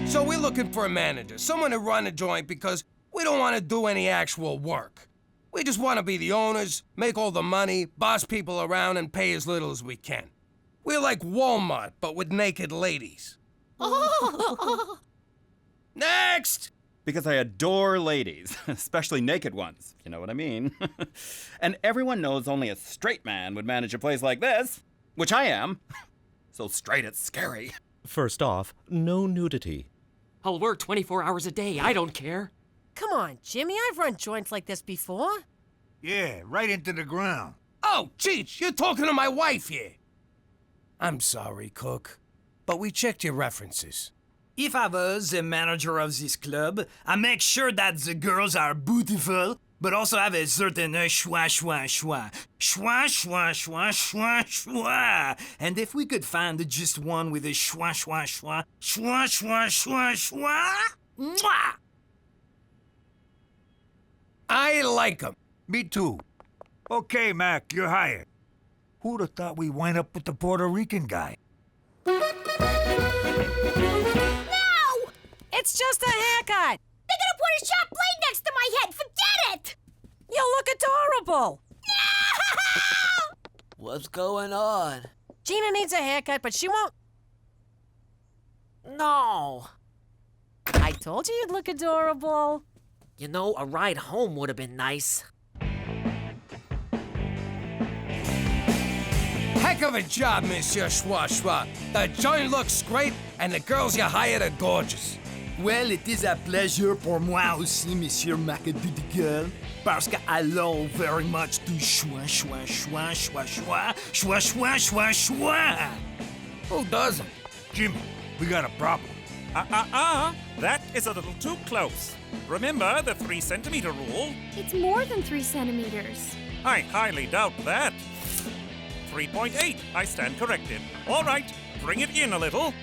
Speaker 1: So we're looking for a manager, someone to run a joint because we don't want to do any actual work. We just want to be the owners, make all the money, boss people around, and pay as little as we can. We're like Walmart, but with naked ladies. Next!
Speaker 14: Because I adore ladies, especially naked ones, you know what I mean. And everyone knows only a straight man would manage a place like this, which I am. So straight it's scary.
Speaker 7: First off, no nudity.
Speaker 6: I'll work 24 hours a day. I don't care.
Speaker 2: Come on, Jimmy. I've run joints like this before.
Speaker 5: Yeah, right into the ground.
Speaker 1: Oh, Cheech, you're talking to my wife here. I'm sorry, Cook, but we checked your references.
Speaker 10: If I was the manager of this club, I make sure that the girls are beautiful, but also have a certain schwa, schwa, schwa. Schwa, schwa, schwa, schwa, schwa. And if we could find just one with a schwa, schwa, schwa, schwa, schwa, schwa, schwa, mwah!
Speaker 1: I like 'em.
Speaker 5: Me too. Okay, Mac, you're hired. Who'd have thought we'd wind up with the Puerto Rican guy?
Speaker 2: It's just a haircut.
Speaker 8: They're gonna put a sharp blade next to my head. Forget it!
Speaker 2: You look adorable.
Speaker 15: What's going on?
Speaker 2: Gina needs a haircut, but she won't.
Speaker 6: No.
Speaker 2: I told you you'd look adorable.
Speaker 6: You know, a ride home would have been nice.
Speaker 1: Heck of a job, Monsieur Schwa Schwa. The joint looks great, and the girls you hired are gorgeous.
Speaker 10: Well, it is a pleasure pour moi aussi, Monsieur MacDougal, parce que I love very much to schwa, schwa, schwa, schwa, schwa, schwa, schwa, schwa, schwa.
Speaker 1: Who doesn't?
Speaker 5: Jimmy, we got a problem.
Speaker 9: That is a little too close. Remember the 3 centimeter rule?
Speaker 17: It's more than 3 centimeters.
Speaker 9: I highly doubt that. 3.8, I stand corrected. All right, bring it in a little.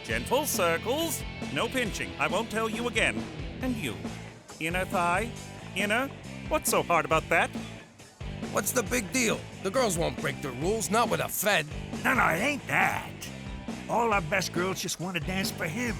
Speaker 9: Gentle circles, no pinching. I won't tell you again. And you, inner thigh, inner. What's so hard about that?
Speaker 1: What's the big deal? The girls won't break the rules, not with a Fed.
Speaker 5: No, it ain't that. All our best girls just want to dance for him.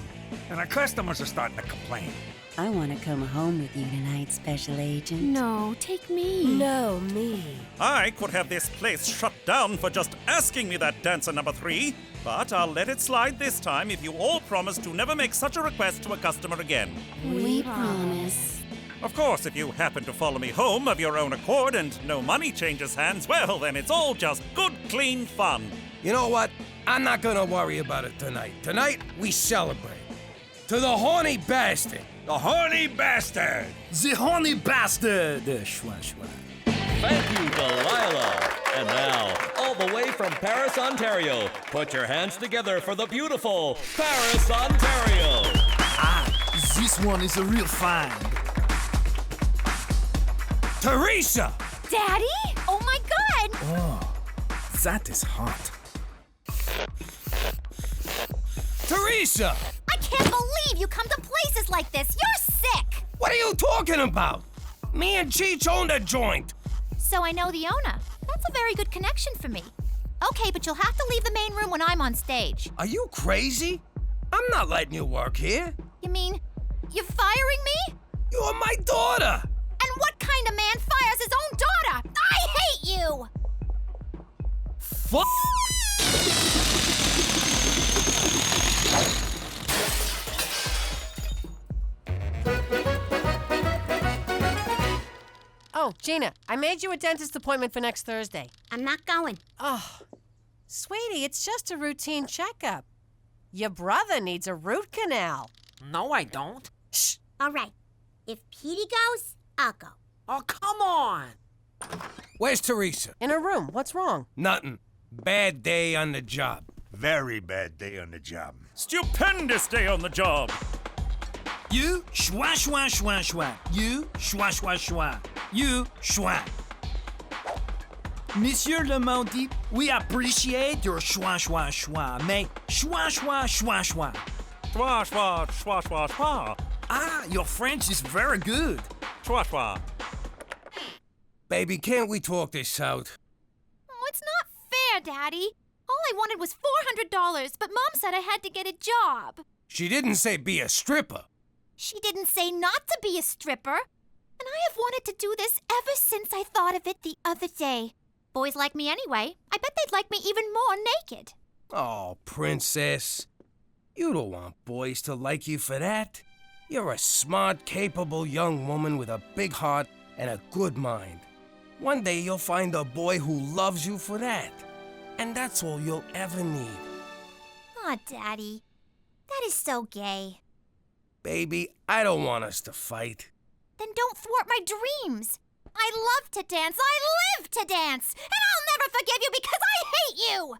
Speaker 5: And our customers are starting to complain.
Speaker 11: I want to come home with you tonight, Special Agent.
Speaker 17: No, take me.
Speaker 2: No, me.
Speaker 9: I could have this place shut down for just asking me that, dancer number 3. But I'll let it slide this time if you all promise to never make such a request to a customer again.
Speaker 11: We promise.
Speaker 9: Of course, if you happen to follow me home of your own accord and no money changes hands, well, then it's all just good, clean fun.
Speaker 1: You know what? I'm not gonna worry about it tonight. Tonight, we celebrate. To the horny bastard.
Speaker 5: The horny bastard!
Speaker 10: The horny bastard! Schwa, schwa.
Speaker 7: Thank you, Delilah. And now, all the way from Paris, Ontario, put your hands together for the beautiful Paris, Ontario.
Speaker 10: This one is a real find.
Speaker 1: Teresa!
Speaker 12: Daddy? Oh my God!
Speaker 10: Oh, that is hot.
Speaker 1: Teresa!
Speaker 8: I can't believe you come to places like this. You're sick.
Speaker 1: What are you talking about? Me and Cheech own the joint.
Speaker 8: So I know the owner. That's a very good connection for me. Okay, but you'll have to leave the main room when I'm on stage.
Speaker 1: Are you crazy? I'm not letting you work here.
Speaker 8: You mean you're firing me?
Speaker 1: You're my daughter.
Speaker 8: And what kind of man fires his own daughter? I hate you!
Speaker 1: Fuck!
Speaker 2: Oh, Gina, I made you a dentist appointment for next Thursday.
Speaker 8: I'm not going.
Speaker 2: Oh, sweetie, it's just a routine checkup. Your brother needs a root canal.
Speaker 15: No, I don't.
Speaker 2: Shh.
Speaker 8: All right. If Petey goes, I'll go.
Speaker 15: Oh, come on.
Speaker 1: Where's Teresa?
Speaker 2: In her room. What's wrong?
Speaker 1: Nothing. Bad day on the job.
Speaker 5: Very bad day on the job.
Speaker 9: Stupendous day on the job.
Speaker 10: You schwa schwa schwa schwa. You schwa schwa schwa. You schwa. Monsieur le Maudit, we appreciate your schwa schwa schwa, mais schwa schwa schwa schwa.
Speaker 9: Schwa, schwa, schwa, schwa, schwa.
Speaker 10: Ah, your French is very good.
Speaker 9: Schwa, schwa.
Speaker 1: Baby, can't we talk this out?
Speaker 8: Oh, it's not fair, Daddy. All I wanted was $400, but Mom said I had to get a job.
Speaker 1: She didn't say be a stripper.
Speaker 8: She didn't say not to be a stripper. And I have wanted to do this ever since I thought of it the other day. Boys like me anyway. I bet they'd like me even more naked.
Speaker 1: Oh, princess. You don't want boys to like you for that. You're a smart, capable young woman with a big heart and a good mind. One day you'll find a boy who loves you for that. And that's all you'll ever need.
Speaker 8: Aw, Daddy. That is so gay.
Speaker 1: Baby, I don't want us to fight.
Speaker 8: Then don't thwart my dreams. I love to dance. I live to dance. And I'll never forgive you because I hate you.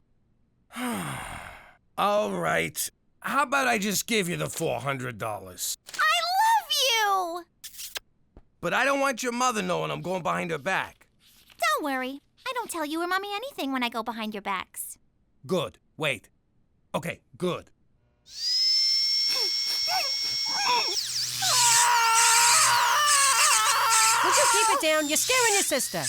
Speaker 1: All right. How about I just give you the $400?
Speaker 8: I love you.
Speaker 1: But I don't want your mother knowing I'm going behind her back.
Speaker 8: Don't worry. I don't tell you or Mommy anything when I go behind your backs.
Speaker 1: Good. Wait. Okay, good.
Speaker 2: Would you keep it down? You're scaring your sister.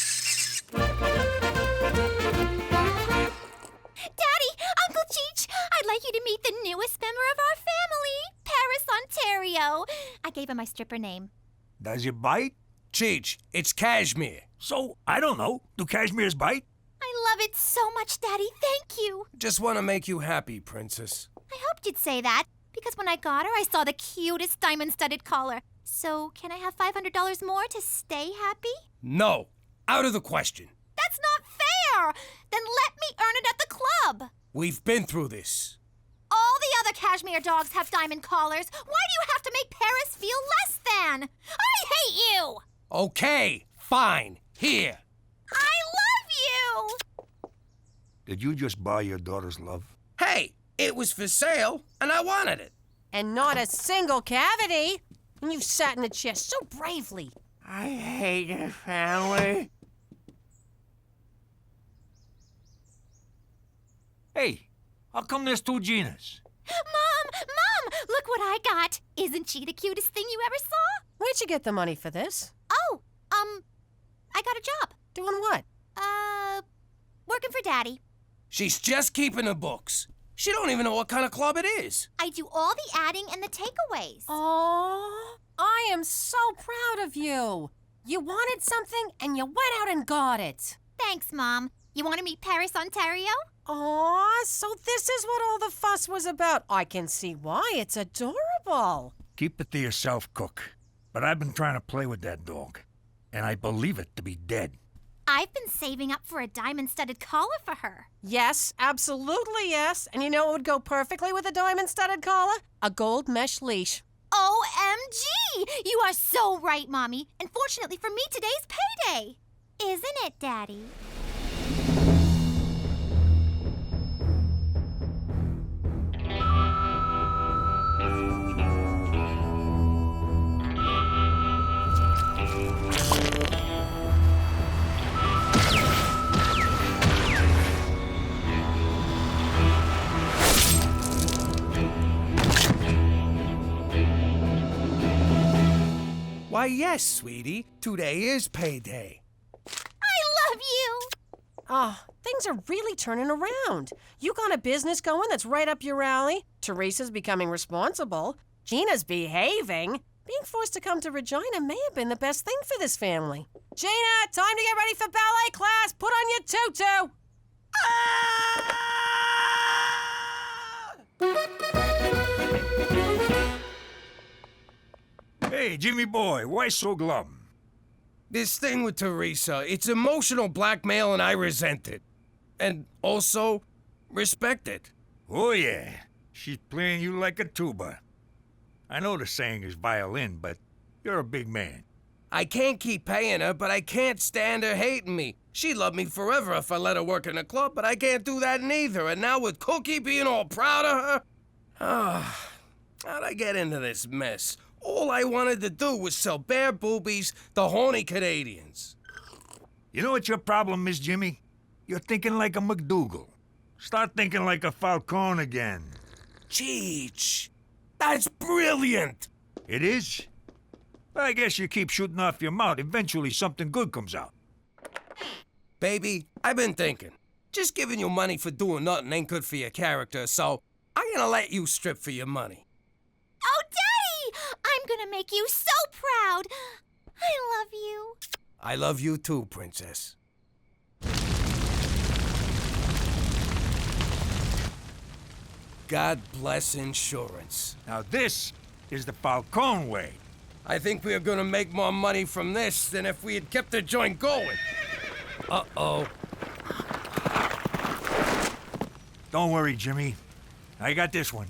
Speaker 8: Daddy, Uncle Cheech, I'd like you to meet the newest member of our family, Paris, Ontario. I gave him my stripper name.
Speaker 5: Does it bite?
Speaker 1: Cheech, it's cashmere.
Speaker 5: So, I don't know. Do cashmeres bite?
Speaker 8: I love it so much, Daddy. Thank you.
Speaker 1: Just want to make you happy, princess.
Speaker 8: I hoped you'd say that, because when I got her, I saw the cutest diamond-studded collar. So, can I have $500 more to stay happy?
Speaker 1: No. Out of the question.
Speaker 8: That's not fair! Then let me earn it at the club.
Speaker 1: We've been through this.
Speaker 8: All the other cashmere dogs have diamond collars. Why do you have to make Paris feel less than? I hate you!
Speaker 1: Okay, fine. Here.
Speaker 8: I love you!
Speaker 5: Did you just buy your daughter's love?
Speaker 1: Hey, it was for sale, and I wanted it.
Speaker 2: And not a single cavity. And you sat in the chair so bravely.
Speaker 16: I hate your family.
Speaker 5: Hey, how come there's two Ginas?
Speaker 8: Mom, look what I got. Isn't she the cutest thing you ever saw?
Speaker 2: Where'd you get the money for this?
Speaker 8: Oh, I got a job.
Speaker 2: Doing what?
Speaker 12: Working for Daddy.
Speaker 1: She's just keeping the books. She don't even know what kind of club it is.
Speaker 12: I do all the adding and the takeaways.
Speaker 2: Oh, I am so proud of you. You wanted something and you went out and got it.
Speaker 12: Thanks, Mom. You want to meet Paris, Ontario?
Speaker 2: Aw, so this is what all the fuss was about. I can see why. It's adorable.
Speaker 5: Keep it to yourself, Cook. But I've been trying to play with that dog, and I believe it to be dead.
Speaker 12: I've been saving up for a diamond-studded collar for her.
Speaker 2: Yes, absolutely yes. And you know what would go perfectly with a diamond-studded collar? A gold mesh leash.
Speaker 12: OMG! You are so right, Mommy. And fortunately for me, today's payday. Isn't it, Daddy?
Speaker 1: Why, yes, sweetie. Today is payday.
Speaker 12: I love you!
Speaker 2: Oh, things are really turning around. You got a business going that's right up your alley. Teresa's becoming responsible. Gina's behaving. Being forced to come to Regina may have been the best thing for this family. Gina, time to get ready for ballet class. Put on your tutu.
Speaker 5: Hey, Jimmy boy, why so glum?
Speaker 1: This thing with Teresa, it's emotional blackmail and I resent it. And also, respect it.
Speaker 5: Oh, yeah. She's playing you like a tuba. I know the saying is violin, but you're a big man.
Speaker 1: I can't keep paying her, but I can't stand her hating me. She'd love me forever if I let her work in a club, but I can't do that neither. And now with Cookie being all proud of her... how'd I get into this mess? All I wanted to do was sell bare boobies to horny Canadians.
Speaker 5: You know what your problem is, Jimmy? You're thinking like a MacDougal. Start thinking like a Falcone again.
Speaker 1: Cheech, that's brilliant.
Speaker 5: It is? I guess you keep shooting off your mouth. Eventually something good comes out.
Speaker 1: Baby, I've been thinking. Just giving you money for doing nothing ain't good for your character, so I'm gonna let you strip for your money.
Speaker 12: Oh, Daddy! I'm gonna make you so proud. I love you.
Speaker 1: I love you too, Princess. God bless insurance.
Speaker 5: Now this is the Falcone way.
Speaker 1: I think we are gonna make more money from this than if we had kept the joint going. Uh-oh.
Speaker 5: Don't worry, Jimmy. I got this one.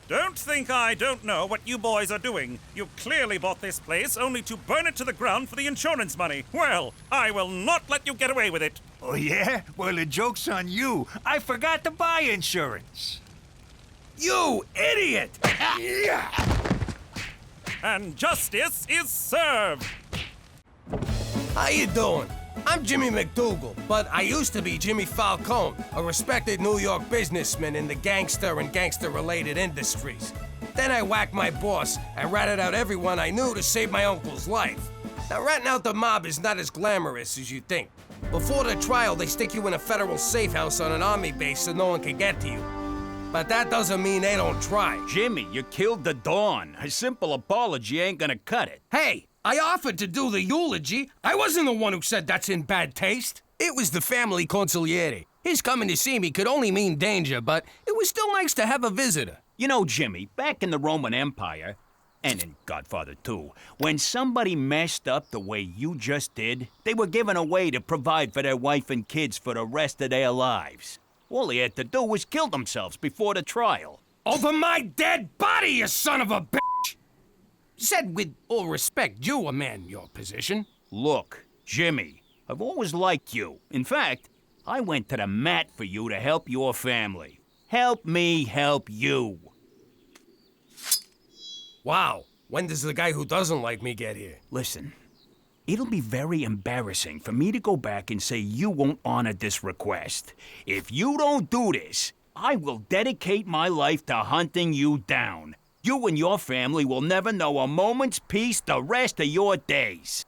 Speaker 9: Don't think I don't know what you boys are doing. You clearly bought this place only to burn it to the ground for the insurance money. Well, I will not let you get away with it.
Speaker 5: Oh, yeah? Well, the joke's on you. I forgot to buy insurance.
Speaker 1: You idiot!
Speaker 9: And justice is served.
Speaker 1: How you doing? I'm Jimmy MacDougal, but I used to be Jimmy Falcone, a respected New York businessman in the gangster and gangster-related industries. Then I whacked my boss and ratted out everyone I knew to save my uncle's life. Now, ratting out the mob is not as glamorous as you think. Before the trial, they stick you in a federal safe house on an army base so no one can get to you. But that doesn't mean they don't try.
Speaker 18: Jimmy, you killed the Dawn. A simple apology ain't gonna cut it.
Speaker 1: Hey, I offered to do the eulogy. I wasn't the one who said that's in bad taste. It was the family consigliere. His coming to see me could only mean danger, but it was still nice to have a visitor.
Speaker 18: You know, Jimmy, back in the Roman Empire, and in Godfather too, when somebody messed up the way you just did, they were given a way to provide for their wife and kids for the rest of their lives. All they had to do was kill themselves before the trial.
Speaker 1: Over my dead body, you son of a bitch! Said with all respect, you a man in your position.
Speaker 18: Look, Jimmy, I've always liked you. In fact, I went to the mat for you to help your family. Help me help you.
Speaker 1: Wow, when does the guy who doesn't like me get here?
Speaker 18: Listen, it'll be very embarrassing for me to go back and say you won't honor this request. If you don't do this, I will dedicate my life to hunting you down. You and your family will never know a moment's peace the rest of your days.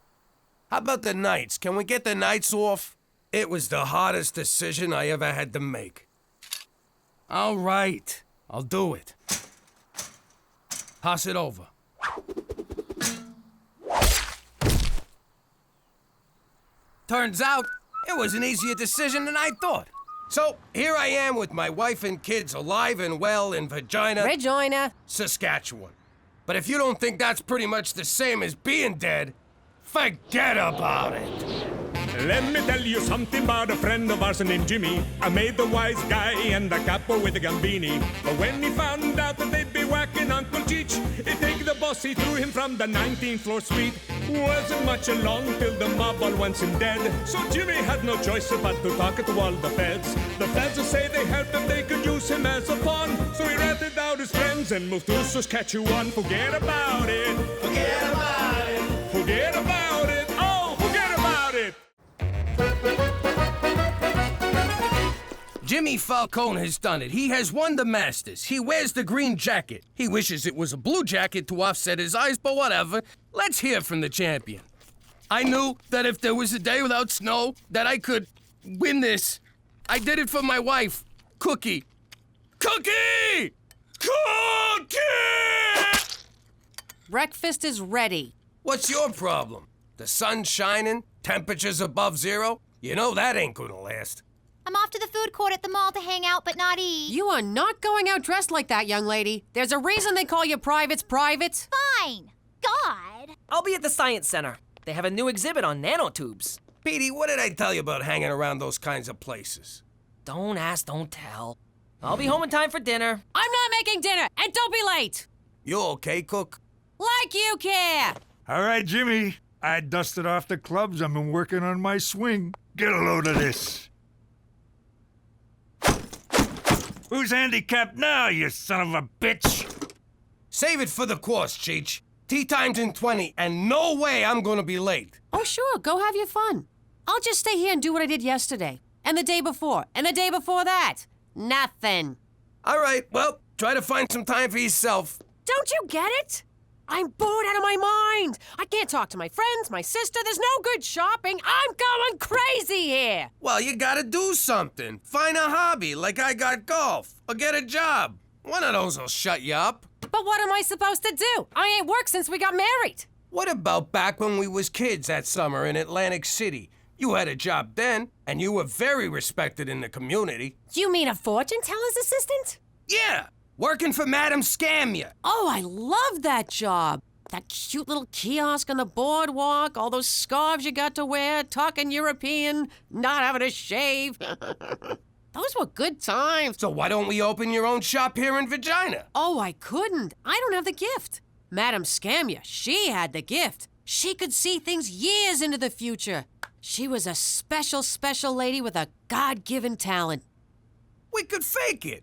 Speaker 1: How about the nights? Can we get the nights off? It was the hardest decision I ever had to make. All right, I'll do it. Pass it over. Turns out, it was an easier decision than I thought. So, here I am with my wife and kids alive and well in Regina, Saskatchewan. But if you don't think that's pretty much the same as being dead, forget about it.
Speaker 4: Let me tell you something about a friend of ours named Jimmy. I made the wise guy and the capo with the Gambini. But when he found out that they'd be whacking Uncle Cheech, he'd take the boss, he threw him from the 19th floor suite. Wasn't much along till the mob all wants him dead. So Jimmy had no choice but to talk to all the feds. The feds will say they helped him, they could use him as a pawn. So he ratted out his friends and moved to Saskatchewan. Forget about it. Forget about it. Forget about it. Oh, forget about it.
Speaker 1: Jimmy Falcone has done it. He has won the Masters. He wears the green jacket. He wishes it was a blue jacket to offset his eyes, but whatever. Let's hear from the champion. I knew that if there was a day without snow, that I could win this. I did it for my wife, Cookie. Cookie! Cookie!
Speaker 2: Breakfast is ready.
Speaker 1: What's your problem? The sun's shining, temperatures above zero? You know that ain't gonna last.
Speaker 12: I'm off to the food court at the mall to hang out but not eat.
Speaker 2: You are not going out dressed like that, young lady. There's a reason they call you privates.
Speaker 12: Fine. God.
Speaker 6: I'll be at the Science Center. They have a new exhibit on nanotubes.
Speaker 1: Petey, what did I tell you about hanging around those kinds of places?
Speaker 6: Don't ask, don't tell. I'll be home in time for dinner.
Speaker 2: I'm not making dinner, and don't be late.
Speaker 1: You okay, Cook?
Speaker 2: Like you care.
Speaker 5: All right, Jimmy. I dusted off the clubs. I've been working on my swing. Get a load of this. Who's handicapped now, you son of a bitch?
Speaker 1: Save it for the course, Cheech. Tea time's in 20, and no way I'm gonna be late.
Speaker 2: Oh, sure, go have your fun. I'll just stay here and do what I did yesterday, and the day before, and the day before that. Nothing.
Speaker 1: All right, well, try to find some time for yourself.
Speaker 2: Don't you get it? I'm bored out of my mind. I can't talk to my friends, my sister. There's no good shopping. I'm going crazy here.
Speaker 1: Well, you gotta do something. Find a hobby, like I got golf, or get a job. One of those will shut you up.
Speaker 2: But what am I supposed to do? I ain't worked since we got married.
Speaker 1: What about back when we was kids that summer in Atlantic City? You had a job then, and you were very respected in the community.
Speaker 2: You mean a fortune teller's assistant?
Speaker 1: Yeah, working for Madam Scamia.
Speaker 2: Oh, I love that job. That cute little kiosk on the boardwalk, all those scarves you got to wear, talking European, not having to shave. Those were good times.
Speaker 1: So why don't we open your own shop here in Regina?
Speaker 2: Oh, I couldn't. I don't have the gift. Madam Scamia, she had the gift. She could see things years into the future. She was a special, special lady with a God-given talent.
Speaker 1: We could fake it.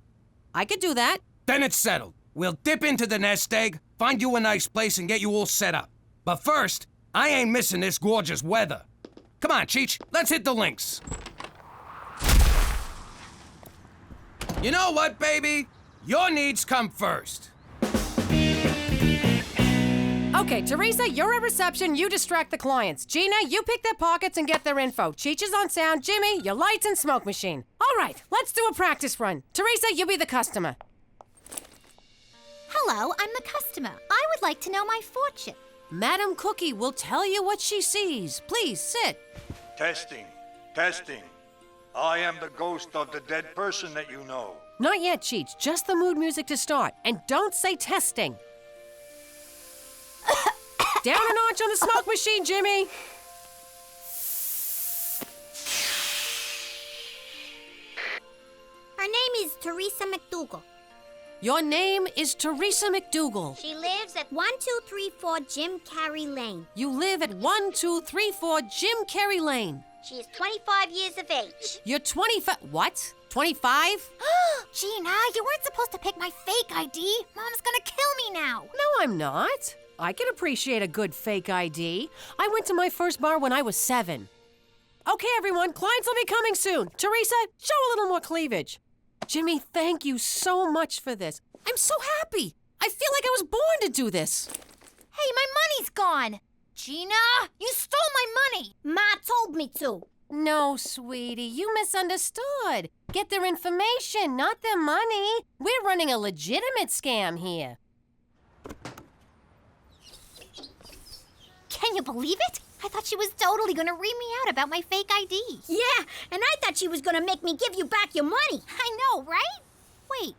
Speaker 2: I could do that.
Speaker 1: Then it's settled. We'll dip into the nest egg, find you a nice place, and get you all set up. But first, I ain't missing this gorgeous weather. Come on, Cheech, let's hit the links. You know what, baby? Your needs come first.
Speaker 2: Okay, Teresa, you're at reception. You distract the clients. Gina, you pick their pockets and get their info. Cheech is on sound. Jimmy, your lights and smoke machine. All right, let's do a practice run. Teresa, you be the customer.
Speaker 12: Hello, I'm the customer. I would like to know my fortune.
Speaker 2: Madam Cookie will tell you what she sees. Please, sit.
Speaker 5: Testing. Testing. I am the ghost of the dead person that you know.
Speaker 2: Not yet, Cheech. Just the mood music to start. And don't say testing. Down a notch on the smoke machine, Jimmy.
Speaker 8: Her name is Teresa MacDougal.
Speaker 2: Your name is Teresa MacDougal.
Speaker 8: She lives at 1234 Jim Carrey Lane.
Speaker 2: You live at 1234 Jim Carrey Lane.
Speaker 8: She is 25 years of age.
Speaker 2: You're 25. What? 25?
Speaker 12: Gina, you weren't supposed to pick my fake ID. Mom's gonna kill me now.
Speaker 2: No, I'm not. I can appreciate a good fake ID. I went to my first bar when I was 7. Okay, everyone, clients will be coming soon. Teresa, show a little more cleavage. Jimmy, thank you so much for this. I'm so happy. I feel like I was born to do this.
Speaker 12: Hey, my money's gone. Regina! You stole my money!
Speaker 8: Ma told me to.
Speaker 2: No, sweetie, you misunderstood. Get their information, not their money. We're running a legitimate scam here.
Speaker 12: Can you believe it? I thought she was totally gonna read me out about my fake ID.
Speaker 8: Yeah, and I thought she was gonna make me give you back your money.
Speaker 12: I know, right? Wait.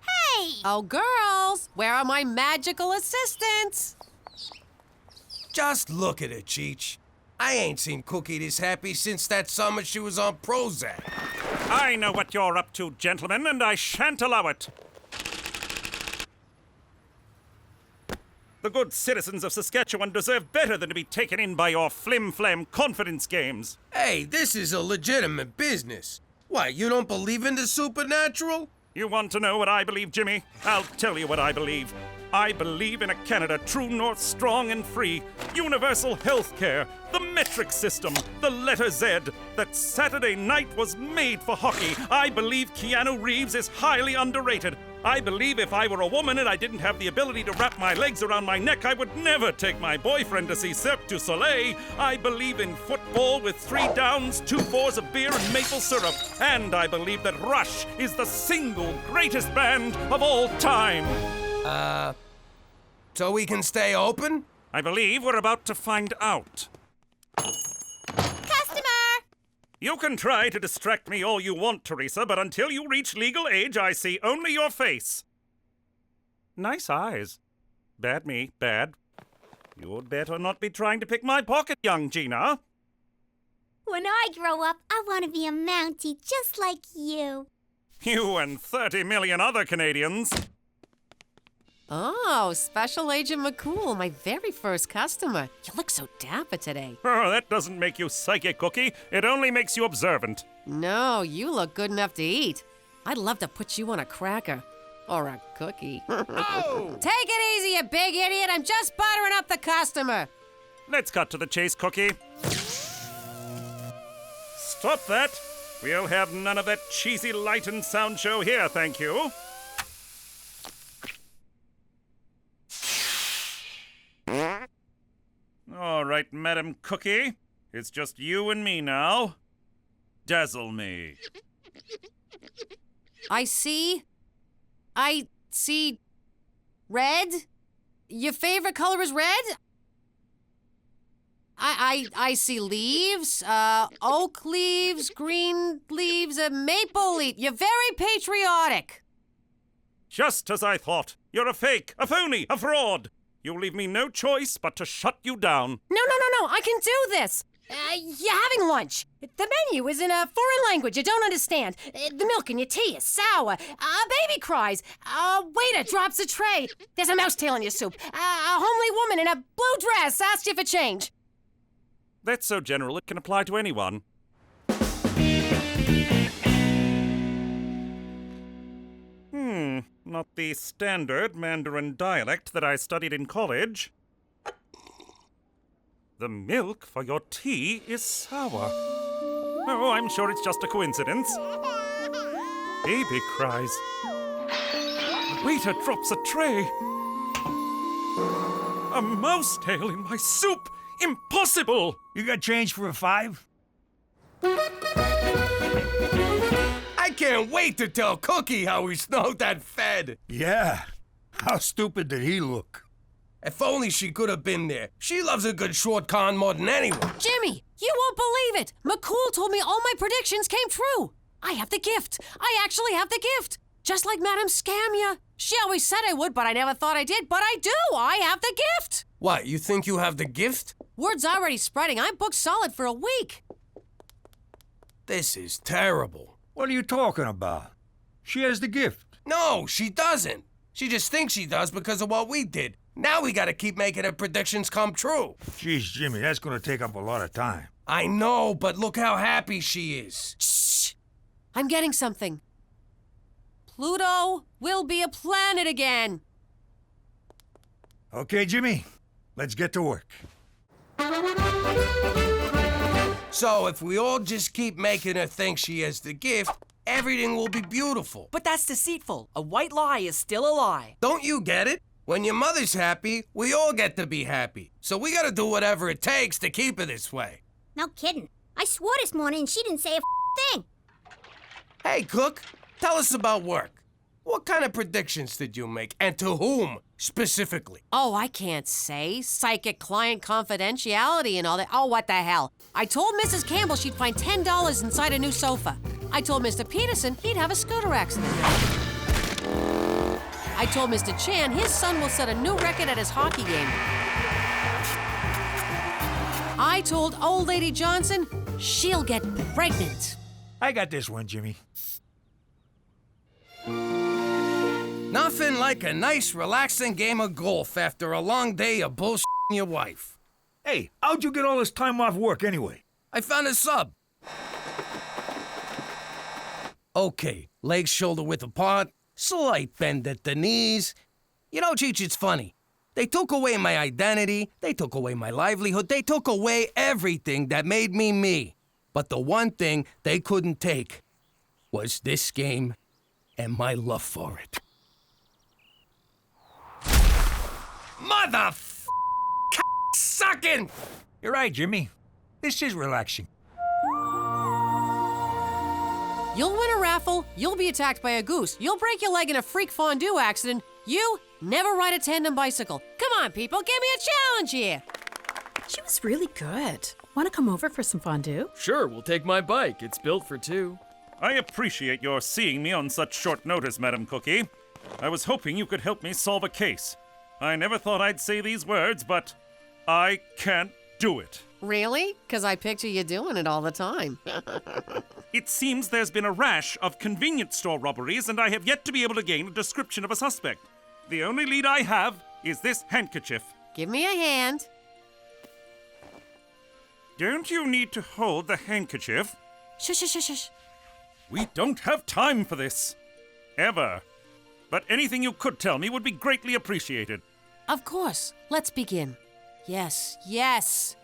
Speaker 12: Hey!
Speaker 2: Oh, girls, where are my magical assistants?
Speaker 1: Just look at her, Cheech. I ain't seen Cookie this happy since that summer she was on Prozac.
Speaker 9: I know what you're up to, gentlemen, and I shan't allow it. The good citizens of Saskatchewan deserve better than to be taken in by your flim-flam confidence games.
Speaker 1: Hey, this is a legitimate business. What, you don't believe in the supernatural?
Speaker 9: You want to know what I believe, Jimmy? I'll tell you what I believe. I believe in a Canada true north, strong and free, universal health care, the metric system, the letter Z, that Saturday night was made for hockey. I believe Keanu Reeves is highly underrated. I believe if I were a woman and I didn't have the ability to wrap my legs around my neck, I would never take my boyfriend to see Cirque du Soleil. I believe in football with 3 downs, 2 fours of beer and maple syrup. And I believe that Rush is the single greatest band of all time.
Speaker 1: So we can stay open?
Speaker 9: I believe we're about to find out.
Speaker 12: Customer!
Speaker 9: You can try to distract me all you want, Teresa, but until you reach legal age, I see only your face. Nice eyes. Bad me, bad. You'd better not be trying to pick my pocket, young Gina.
Speaker 8: When I grow up, I want to be a Mountie just like you.
Speaker 9: You and 30 million other Canadians.
Speaker 2: Oh, Special Agent McCool, my very first customer. You look so dapper today.
Speaker 9: Oh, that doesn't make you psychic, Cookie. It only makes you observant.
Speaker 2: No, you look good enough to eat. I'd love to put you on a cracker. Or a cookie.
Speaker 9: Oh!
Speaker 2: Take it easy, you big idiot. I'm just buttering up the customer.
Speaker 9: Let's cut to the chase, Cookie. Stop that. We'll have none of that cheesy light and sound show here, thank you. All right, Madam Cookie. It's just you and me now. Dazzle me.
Speaker 2: I see red. Your favorite color is red? I see leaves, oak leaves, green leaves, a maple leaf. You're very patriotic.
Speaker 9: Just as I thought. You're a fake, a phony, a fraud. You leave me no choice but to shut you down.
Speaker 2: No, I can do this. You're having lunch. The menu is in a foreign language you don't understand. The milk in your tea is sour. A baby cries. A waiter drops a tray. There's a mouse tail in your soup. A homely woman in a blue dress asks you for change.
Speaker 9: That's so general it can apply to anyone. Not the standard Mandarin dialect that I studied in college. The milk for your tea is sour. Oh, I'm sure it's just a coincidence. Baby cries. The waiter drops a tray. A mouse tail in my soup. Impossible!
Speaker 5: You got change for a 5?
Speaker 1: I can't wait to tell Cookie how we snowed that Fed.
Speaker 5: Yeah. How stupid did he look?
Speaker 1: If only she could have been there. She loves a good short con more than anyone.
Speaker 2: Jimmy, you won't believe it. McCool told me all my predictions came true. I have the gift. I actually have the gift. Just like Madame Scamia. She always said I would, but I never thought I did. But I do. I have the gift.
Speaker 1: What, you think you have the gift?
Speaker 2: Word's already spreading. I'm booked solid for a week.
Speaker 1: This is terrible.
Speaker 5: What are you talking about? She has the gift.
Speaker 1: No, she doesn't. She just thinks she does because of what we did. Now we gotta keep making her predictions come true.
Speaker 5: Jeez, Jimmy, that's gonna take up a lot of time.
Speaker 1: I know, but look how happy she is.
Speaker 2: Shh! I'm getting something. Pluto will be a planet again.
Speaker 5: Okay, Jimmy, let's get to work.
Speaker 1: So if we all just keep making her think she has the gift, everything will be beautiful.
Speaker 6: But that's deceitful. A white lie is still a lie.
Speaker 1: Don't you get it? When your mother's happy, we all get to be happy. So we gotta do whatever it takes to keep her this way.
Speaker 8: No kidding. I swore this morning and she didn't say a thing.
Speaker 1: Hey, Cook, tell us about work. What kind of predictions did you make, and to whom, specifically?
Speaker 2: Oh, I can't say. Psychic client confidentiality and all that. Oh, what the hell. I told Mrs. Campbell she'd find $10 inside a new sofa. I told Mr. Peterson he'd have a scooter accident. I told Mr. Chan his son will set a new record at his hockey game. I told old lady Johnson she'll get pregnant.
Speaker 5: I got this one, Jimmy.
Speaker 1: Nothing like a nice, relaxing game of golf after a long day of bullshitting your wife.
Speaker 5: Hey, how'd you get all this time off work anyway?
Speaker 1: I found a sub. Okay, legs shoulder width apart, slight bend at the knees. You know, Cheech, it's funny. They took away my identity, they took away my livelihood, they took away everything that made me me. But the one thing they couldn't take was this game and my love for it. Mother sucking!
Speaker 5: You're right, Jimmy. This is relaxing.
Speaker 2: You'll win a raffle, you'll be attacked by a goose, you'll break your leg in a freak fondue accident, you never ride a tandem bicycle. Come on, people, give me a challenge here.
Speaker 13: She was really good. Want to come over for some fondue?
Speaker 21: Sure, we'll take my bike. It's built for two.
Speaker 9: I appreciate your seeing me on such short notice, Madam Cookie. I was hoping you could help me solve a case. I never thought I'd say these words, but I can't do it.
Speaker 2: Really? Because I picture you doing it all the time.
Speaker 9: It seems there's been a rash of convenience store robberies, and I have yet to be able to gain a description of a suspect. The only lead I have is this handkerchief.
Speaker 2: Give me a hand.
Speaker 9: Don't you need to hold the handkerchief?
Speaker 2: Shush, shush, shush, shush.
Speaker 9: We don't have time for this. Ever. But anything you could tell me would be greatly appreciated.
Speaker 2: Of course. Let's begin. Yes, yes.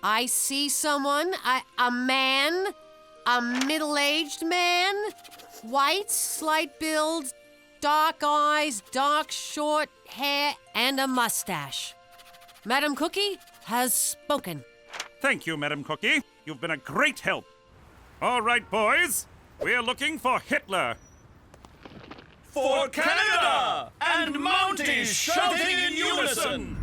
Speaker 2: I see someone, a man, a middle-aged man, white, slight build, dark eyes, dark short hair, and a mustache. Madam Cookie has spoken.
Speaker 9: Thank you, Madam Cookie. You've been a great help. All right, boys. We're looking for Hitler.
Speaker 7: For Canada! And Mounties shouting in unison!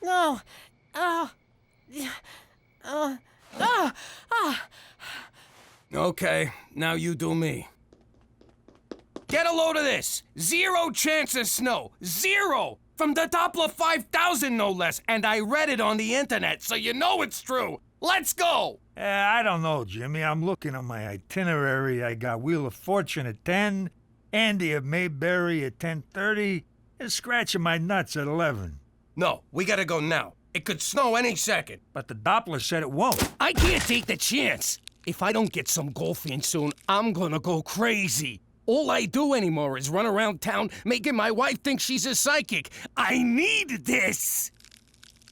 Speaker 2: No.
Speaker 1: Okay, now you do me. Get a load of this. 0 chance of snow. 0! From the Doppler 5000, no less. And I read it on the internet, so you know it's true. Let's go!
Speaker 5: I don't know, Jimmy. I'm looking at my itinerary. I got Wheel of Fortune at 10, Andy of Mayberry at 10:30, and scratching my nuts at 11.
Speaker 1: No, we gotta go now. It could snow any second.
Speaker 5: But the Doppler said it won't.
Speaker 1: I can't take the chance. If I don't get some golf in soon, I'm gonna go crazy. All I do anymore is run around town making my wife think she's a psychic. I need this!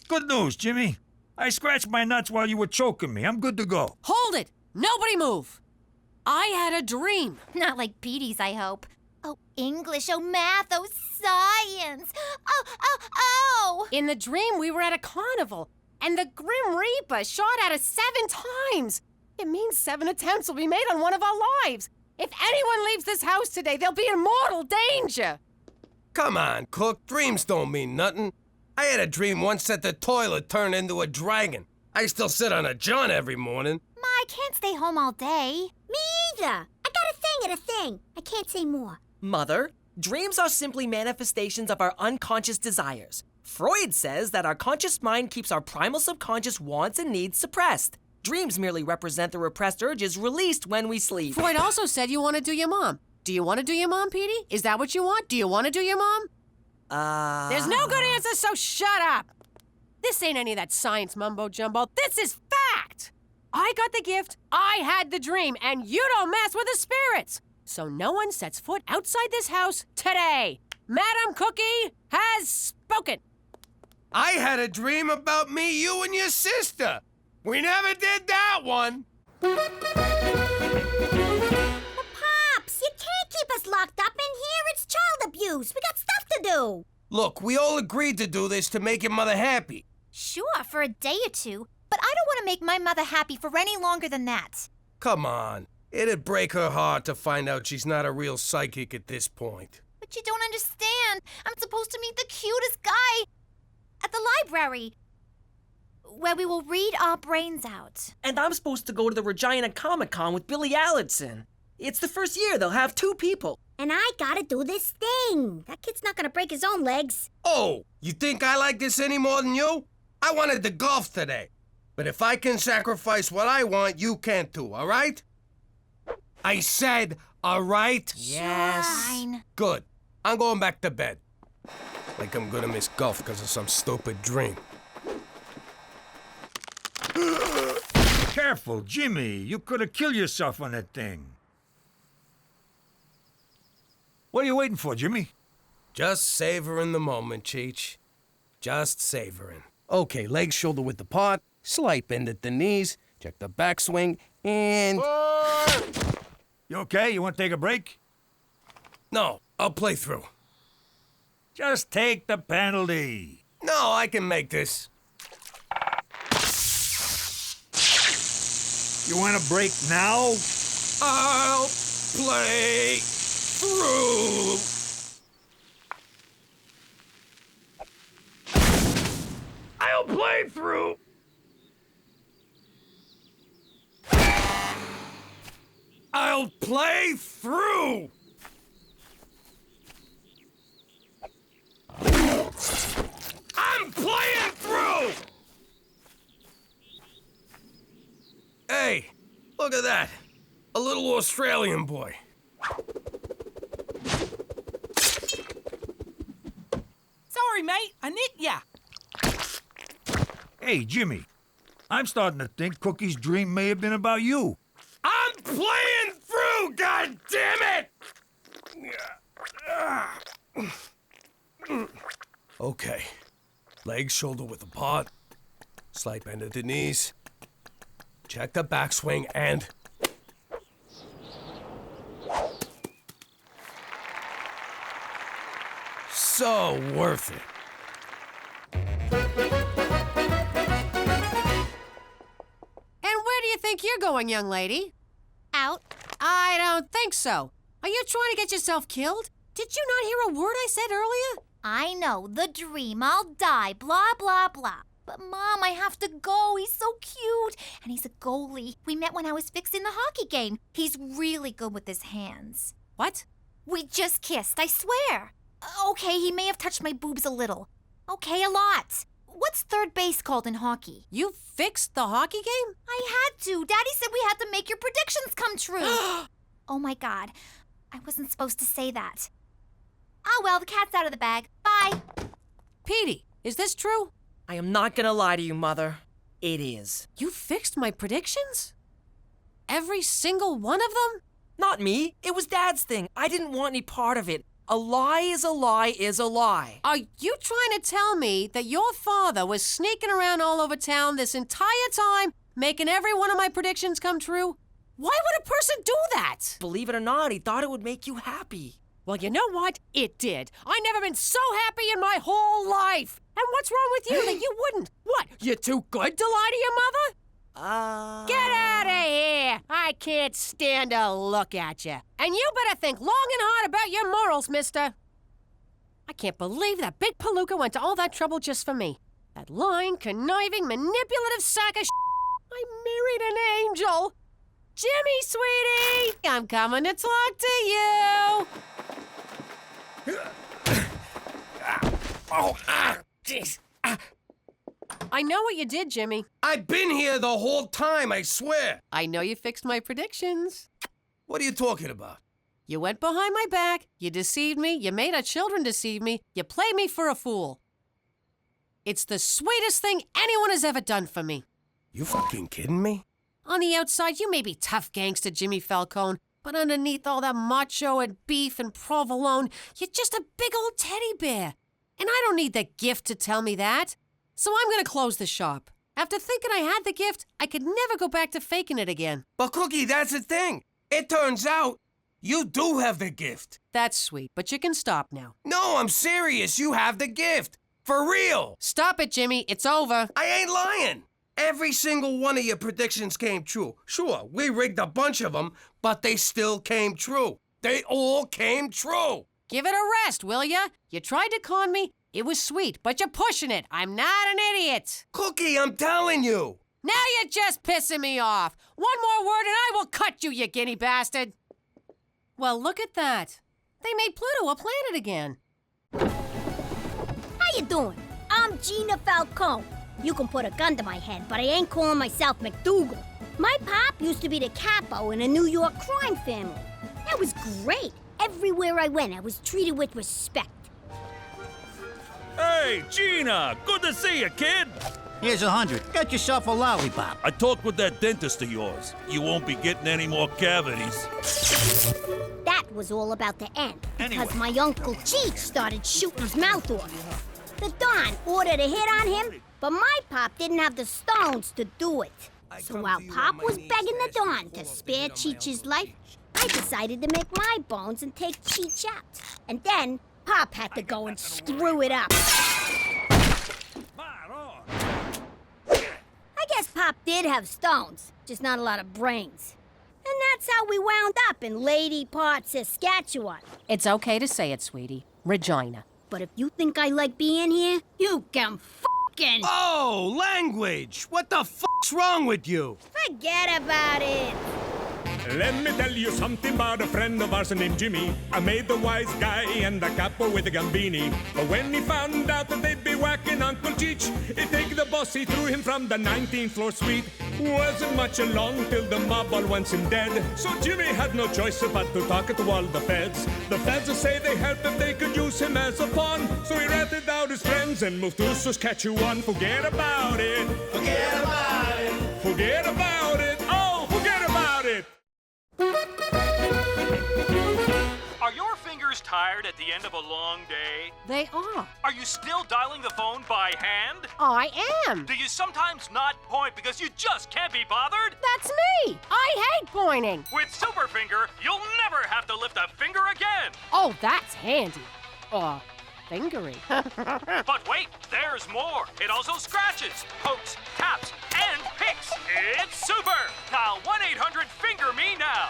Speaker 5: Good news, Jimmy. I scratched my nuts while you were choking me. I'm good to go.
Speaker 2: Hold it! Nobody move! I had a dream.
Speaker 12: Not like Petey's, I hope. Oh, English, oh, math, oh, science. Oh!
Speaker 2: In the dream, we were at a carnival, and the Grim Reaper shot at us 7 times. It means 7 attempts will be made on one of our lives. If anyone leaves this house today, they'll be in mortal danger.
Speaker 1: Come on, Cook. Dreams don't mean nothing. I had a dream once that the toilet turned into a dragon. I still sit on a john every morning.
Speaker 8: Ma, I can't stay home all day. Me either. I got a thing and a thing. I can't say more.
Speaker 6: Mother, dreams are simply manifestations of our unconscious desires. Freud says that our conscious mind keeps our primal subconscious wants and needs suppressed. Dreams merely represent the repressed urges released when we sleep.
Speaker 2: Freud also said you want to do your mom. Do you want to do your mom, Petey? Is that what you want? Do you want to do your mom? There's no good answer, so shut up. This ain't any of that science mumbo-jumbo. This is fact. I got the gift, I had the dream, and you don't mess with the spirits. So no one sets foot outside this house today. Madam Cookie has spoken.
Speaker 1: I had a dream about me, you, and your sister. We never did that one.
Speaker 8: do?
Speaker 1: Look, we all agreed to do this to make your mother happy.
Speaker 12: Sure, for a day or two, but I don't want to make my mother happy for any longer than that.
Speaker 1: Come on. It'd break her heart to find out she's not a real psychic at this point.
Speaker 12: But you don't understand. I'm supposed to meet the cutest guy at the library, where we will read our brains out.
Speaker 6: And I'm supposed to go to the Regina Comic-Con with Billy Allinson. It's the first year they'll have 2 people.
Speaker 8: And I gotta do this thing. That kid's not gonna break his own legs.
Speaker 1: Oh, you think I like this any more than you? I wanted to golf today. But if I can sacrifice what I want, you can't too, all right? I said, all right?
Speaker 6: Yes.
Speaker 12: Fine.
Speaker 1: Good. I'm going back to bed. Like I'm gonna miss golf because of some stupid dream.
Speaker 5: Careful, Jimmy. You could have killed yourself on that thing. What are you waiting for, Jimmy?
Speaker 1: Just savoring the moment, Cheech. Just savoring. Okay, leg shoulder width apart, slight bend at the knees, check the backswing, and...
Speaker 5: You okay? You want to take a break?
Speaker 1: No, I'll play through.
Speaker 5: Just take the penalty.
Speaker 1: No, I can make this.
Speaker 5: You want a break now?
Speaker 1: I'll play through. I'll play through. I'll play through. I'm playing through. Hey, look at that. A little Australian boy.
Speaker 19: Sorry, mate. I nicked ya.
Speaker 5: Hey, Jimmy. I'm starting to think Cookie's dream may have been about you.
Speaker 1: I'm playing through, God damn it! Okay. Legs shoulder width apart. Slight bend at the knees. Check the backswing and... So worth it.
Speaker 2: And where do you think you're going, young lady?
Speaker 12: Out.
Speaker 2: I don't think so. Are you trying to get yourself killed? Did you not hear a word I said earlier?
Speaker 12: I know, the dream, I'll die, blah, blah, blah. But Mom, I have to go. He's so cute. And he's a goalie. We met when I was fixing the hockey game. He's really good with his hands.
Speaker 2: What?
Speaker 12: We just kissed, I swear. Okay, he may have touched my boobs a little. Okay, a lot. What's third base called in hockey?
Speaker 2: You fixed the hockey game?
Speaker 12: I had to. Daddy said we had to make your predictions come true. Oh my God. I wasn't supposed to say that. Oh well, the cat's out of the bag. Bye.
Speaker 2: Petey, is this true?
Speaker 6: I am not gonna lie to you, Mother. It is.
Speaker 2: You fixed my predictions? Every single one of them?
Speaker 6: Not me. It was Dad's thing. I didn't want any part of it. A lie is a lie is a lie.
Speaker 2: Are you trying to tell me that your father was sneaking around all over town this entire time, making every one of my predictions come true? Why would a person do that?
Speaker 6: Believe it or not, he thought it would make you happy.
Speaker 2: Well, you know what? It did. I never been so happy in my whole life. And what's wrong with you that you wouldn't? What, you're too good to lie to your mother? Get out of here! I can't stand to look at you. And you better think long and hard about your morals, mister. I can't believe that big palooka went to all that trouble just for me. That lying, conniving, manipulative sack of I married an angel. Jimmy, sweetie! I'm coming to talk to you.
Speaker 1: Jeez.
Speaker 2: I know what you did, Jimmy.
Speaker 1: I've been here the whole time, I swear.
Speaker 2: I know you fixed my predictions.
Speaker 1: What are you talking about?
Speaker 2: You went behind my back, you deceived me, you made our children deceive me, you played me for a fool. It's the sweetest thing anyone has ever done for me.
Speaker 1: You fucking kidding me?
Speaker 2: On the outside, you may be tough gangster Jimmy Falcone, but underneath all that macho and beef and provolone, you're just a big old teddy bear. And I don't need the gift to tell me that. So I'm gonna close the shop. After thinking I had the gift, I could never go back to faking it again.
Speaker 1: But Cookie, that's the thing. It turns out You do have the gift.
Speaker 2: That's sweet, but you can stop now.
Speaker 1: No, I'm serious. You have the gift. For real.
Speaker 2: Stop it, Jimmy. It's over.
Speaker 1: I ain't lying. Every single one of your predictions came true. Sure, we rigged a bunch of them, but they still came true. They all came true.
Speaker 2: Give it a rest, will ya? You tried to con me. It was sweet, but you're pushing it. I'm not an idiot.
Speaker 1: Cookie, I'm telling you.
Speaker 2: Now you're just pissing me off. One more word and I will cut you, you guinea bastard. Well, look at that. They made Pluto a planet again.
Speaker 8: How you doing? I'm Gina Falcone. You can put a gun to my head, but I ain't calling myself MacDougal. My pop used to be the capo in a New York crime family. That was great. Everywhere I went, I was treated with respect.
Speaker 20: Hey, Gina! Good to see you, kid!
Speaker 22: Here's 100. Get yourself a lollipop.
Speaker 20: I talked with that dentist of yours. You won't be getting any more cavities.
Speaker 8: That was all about to end, because my Uncle Cheech started shooting his mouth off. The Don ordered a hit on him, but my pop didn't have the stones to do it. So while Pop was begging the Don to spare Cheech's life, I decided to make my bones and take Cheech out. And then Pop had to go and screw it up. I guess Pop did have stones, just not a lot of brains. And that's how we wound up in Lady Part, Saskatchewan.
Speaker 2: It's okay to say it, sweetie. Regina.
Speaker 8: But if you think I like being here, you can f***ing...
Speaker 1: Oh, language! What the f***'s wrong with you?
Speaker 8: Forget about it.
Speaker 4: Let me tell you something about a friend of ours named Jimmy. I made the wise guy and the capo with the Gambini. But when he found out that they'd be whacking Uncle Cheech, he'd take the boss, he threw him from the 19th floor suite. Wasn't much along till the mob all wants him dead. So Jimmy had no choice but to talk to all the feds. The feds say they helped if they could use him as a pawn. So he ratted out his friends and moved to Saskatchewan. Forget about it. Forget about it. Forget about it. Oh, forget about it.
Speaker 23: Are your fingers tired at the end of a long day?
Speaker 2: They are.
Speaker 23: Are you still dialing the phone by hand?
Speaker 2: I am.
Speaker 23: Do you sometimes not point because you just can't be bothered?
Speaker 2: That's me. I hate pointing.
Speaker 23: With Superfinger, you'll never have to lift a finger again.
Speaker 2: Oh, that's handy. Fingery.
Speaker 23: But wait, there's more. It also scratches, pokes, taps, and picks. It's super. Dial 1-800-FINGER-ME now.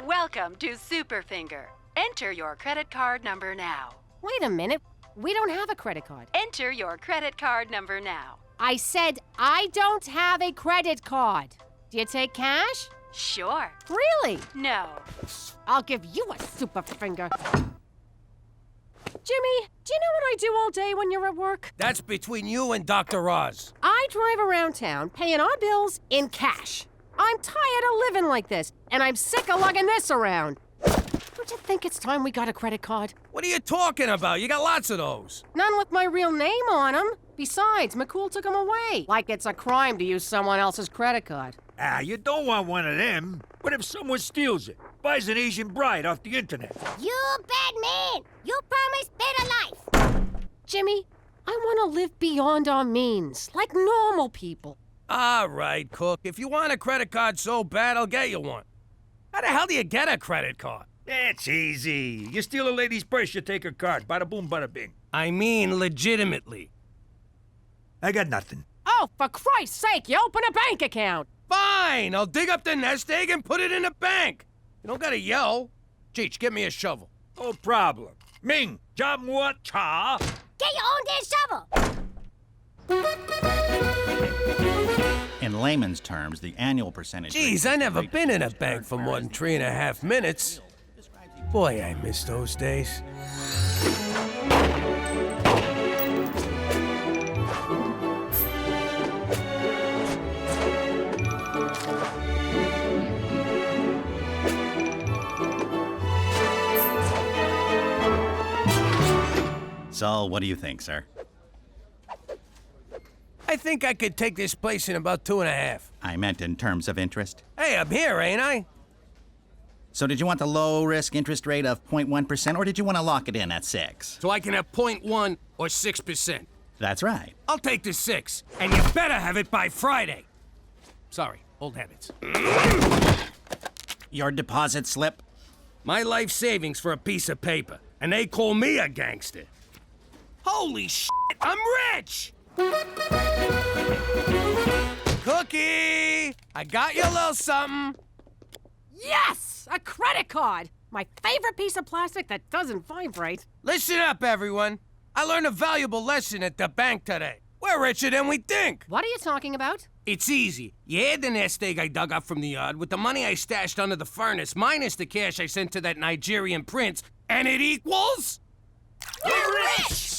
Speaker 24: Welcome to Superfinger. Enter your credit card number now.
Speaker 2: Wait a minute. We don't have a credit card.
Speaker 24: Enter your credit card number now.
Speaker 2: I said I don't have a credit card. Do you take cash?
Speaker 24: Sure.
Speaker 2: Really?
Speaker 24: No.
Speaker 2: I'll give you a super finger. Jimmy, do you know what I do all day when you're at work?
Speaker 1: That's between you and Dr. Oz.
Speaker 2: I drive around town paying our bills in cash. I'm tired of living like this, and I'm sick of lugging this around. Don't you think it's time we got a credit card?
Speaker 1: What are you talking about? You got lots of those.
Speaker 2: None with my real name on them. Besides, McCool took them away. Like it's a crime to use someone else's credit card.
Speaker 5: Ah, you don't want one of them. What if someone steals it? Buys an Asian bride off the internet?
Speaker 8: You bad man! You promised better life!
Speaker 2: Jimmy, I want to live beyond our means, like normal people.
Speaker 1: All right, Cook. If you want a credit card so bad, I'll get you one. How the hell do you get a credit card?
Speaker 5: It's easy. You steal a lady's purse, you take her card. Bada boom, bada bing.
Speaker 1: I mean legitimately.
Speaker 5: I got nothing.
Speaker 2: Oh, for Christ's sake, you open a bank account.
Speaker 1: Fine, I'll dig up the nest egg and put it in the bank. You don't gotta yell. Cheech, get me a shovel.
Speaker 5: No problem. Ming, job what cha?
Speaker 8: Get your own damn shovel!
Speaker 22: In layman's terms, the annual percentage...
Speaker 1: Geez, I never been in a bank for more than 3.5 minutes. Boy, I miss those days.
Speaker 22: So, what do you think, sir?
Speaker 1: I think I could take this place in about 2.5.
Speaker 22: I meant in terms of interest.
Speaker 1: Hey, I'm here, ain't I?
Speaker 22: So did you want the low-risk interest rate of 0.1%, or did you want to lock it in at 6?
Speaker 1: So I can have 0.1 or 6%.
Speaker 22: That's right.
Speaker 1: I'll take the 6, and you better have it by Friday. Sorry, old habits.
Speaker 22: Your deposit slip?
Speaker 1: My life savings for a piece of paper, and they call me a gangster. Holy shit, I'm rich! Cookie! I got you a little something.
Speaker 2: Yes! A credit card! My favorite piece of plastic that doesn't vibrate.
Speaker 1: Listen up, everyone. I learned a valuable lesson at the bank today. We're richer than we think.
Speaker 2: What are you talking about?
Speaker 1: It's easy. You add the nest egg I dug up from the yard with the money I stashed under the furnace minus the cash I sent to that Nigerian prince, and it equals...
Speaker 2: We're rich!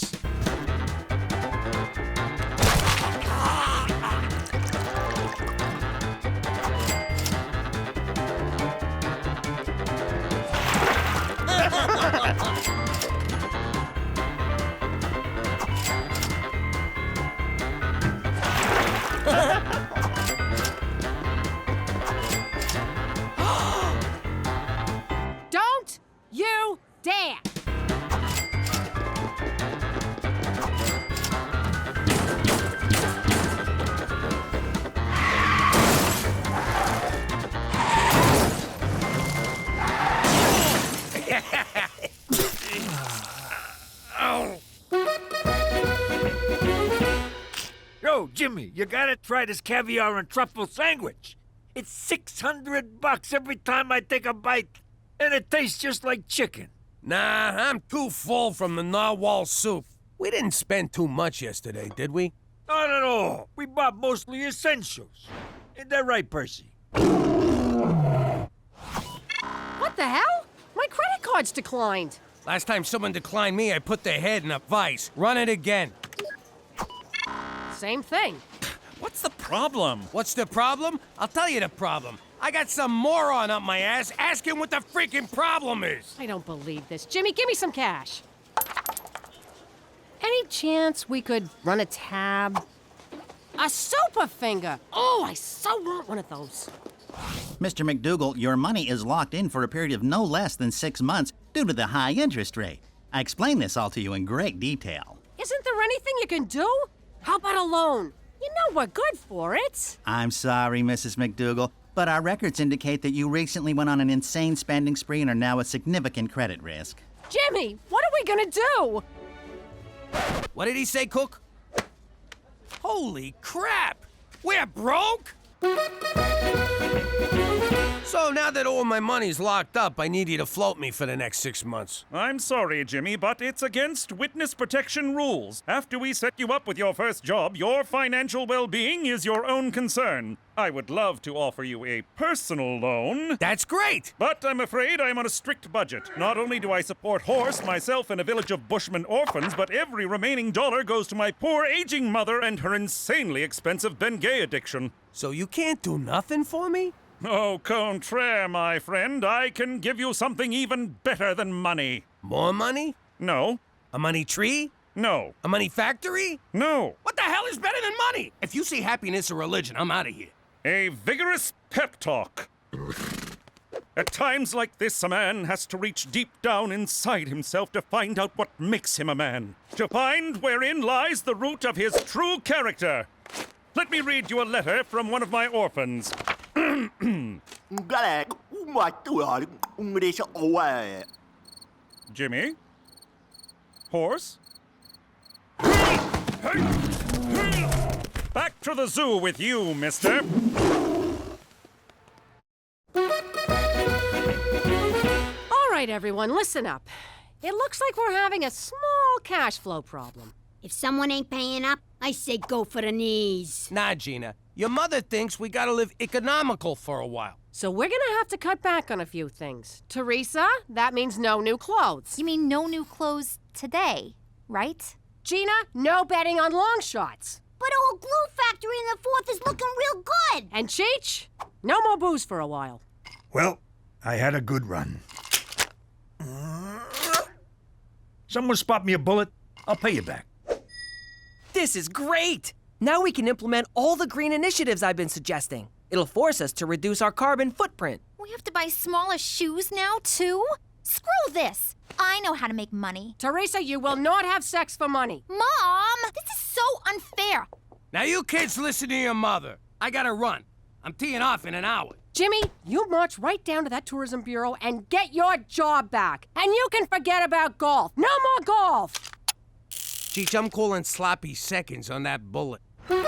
Speaker 2: Don't you dare!
Speaker 5: Yo, Jimmy, you gotta try this caviar and truffle sandwich. It's $600 every time I take a bite, and it tastes just like chicken.
Speaker 1: Nah, I'm too full from the narwhal soup. We didn't spend too much yesterday, did we?
Speaker 5: Not at all. We bought mostly essentials. Ain't that right, Percy?
Speaker 2: What the hell? My credit card's declined.
Speaker 1: Last time someone declined me, I put their head in a vice. Run it again.
Speaker 2: Same thing.
Speaker 20: What's the problem?
Speaker 1: What's the problem? I'll tell you the problem. I got some moron up my ass asking what the freaking problem is.
Speaker 2: I don't believe this. Jimmy, give me some cash. Any chance we could run a tab? A super finger. Oh, I so want one of those.
Speaker 22: Mr. MacDougal, your money is locked in for a period of no less than 6 months due to the high interest rate. I explained this all to you in great detail.
Speaker 2: Isn't there anything you can do? How about a loan? You know we're good for it.
Speaker 22: I'm sorry, Mrs. MacDougal, but our records indicate that you recently went on an insane spending spree and are now at significant credit risk.
Speaker 2: Jimmy, what are we gonna do?
Speaker 1: What did he say, Cook? Holy crap! We're broke? So now that all my money's locked up, I need you to float me for the next 6 months.
Speaker 9: I'm sorry, Jimmy, but it's against witness protection rules. After we set you up with your first job, your financial well-being is your own concern. I would love to offer you a personal loan.
Speaker 1: That's great!
Speaker 9: But I'm afraid I'm on a strict budget. Not only do I support Horse, myself, and a village of Bushmen orphans, but every remaining dollar goes to my poor aging mother and her insanely expensive Bengay addiction.
Speaker 1: So you can't do nothing for me?
Speaker 9: Au contraire, my friend. I can give you something even better than money.
Speaker 1: More money?
Speaker 9: No.
Speaker 1: A money tree?
Speaker 9: No.
Speaker 1: A money factory?
Speaker 9: No.
Speaker 1: What the hell is better than money? If you see happiness or religion, I'm out of here.
Speaker 9: A vigorous pep talk. At times like this, a man has to reach deep down inside himself to find out what makes him a man. To find wherein lies the root of his true character. Let me read you a letter from one of my orphans. Jimmy? Horse? Back to the zoo with you, mister.
Speaker 2: All right, everyone, listen up. It looks like we're having a small cash flow problem.
Speaker 8: If someone ain't paying up, I say go for the knees.
Speaker 1: Nah, Gina. Your mother thinks we gotta live economical for a while.
Speaker 2: So we're gonna have to cut back on a few things. Teresa, that means no new clothes.
Speaker 12: You mean no new clothes today, right?
Speaker 2: Gina, no betting on long shots.
Speaker 8: But old glue factory in the 4th is looking real good.
Speaker 2: And Cheech, no more booze for a while.
Speaker 5: Well, I had a good run. Someone spot me a bullet, I'll pay you back.
Speaker 6: This is great! Now we can implement all the green initiatives I've been suggesting. It'll force us to reduce our carbon footprint.
Speaker 12: We have to buy smaller shoes now, too? Screw this! I know how to make money.
Speaker 2: Teresa, you will not have sex for money.
Speaker 12: Mom! This is so unfair.
Speaker 1: Now you kids listen to your mother. I gotta run. I'm teeing off in an hour.
Speaker 2: Jimmy, you march right down to that tourism bureau and get your job back. And you can forget about golf. No more golf.
Speaker 1: Cheech, I'm calling sloppy seconds on that bullet.
Speaker 12: Can't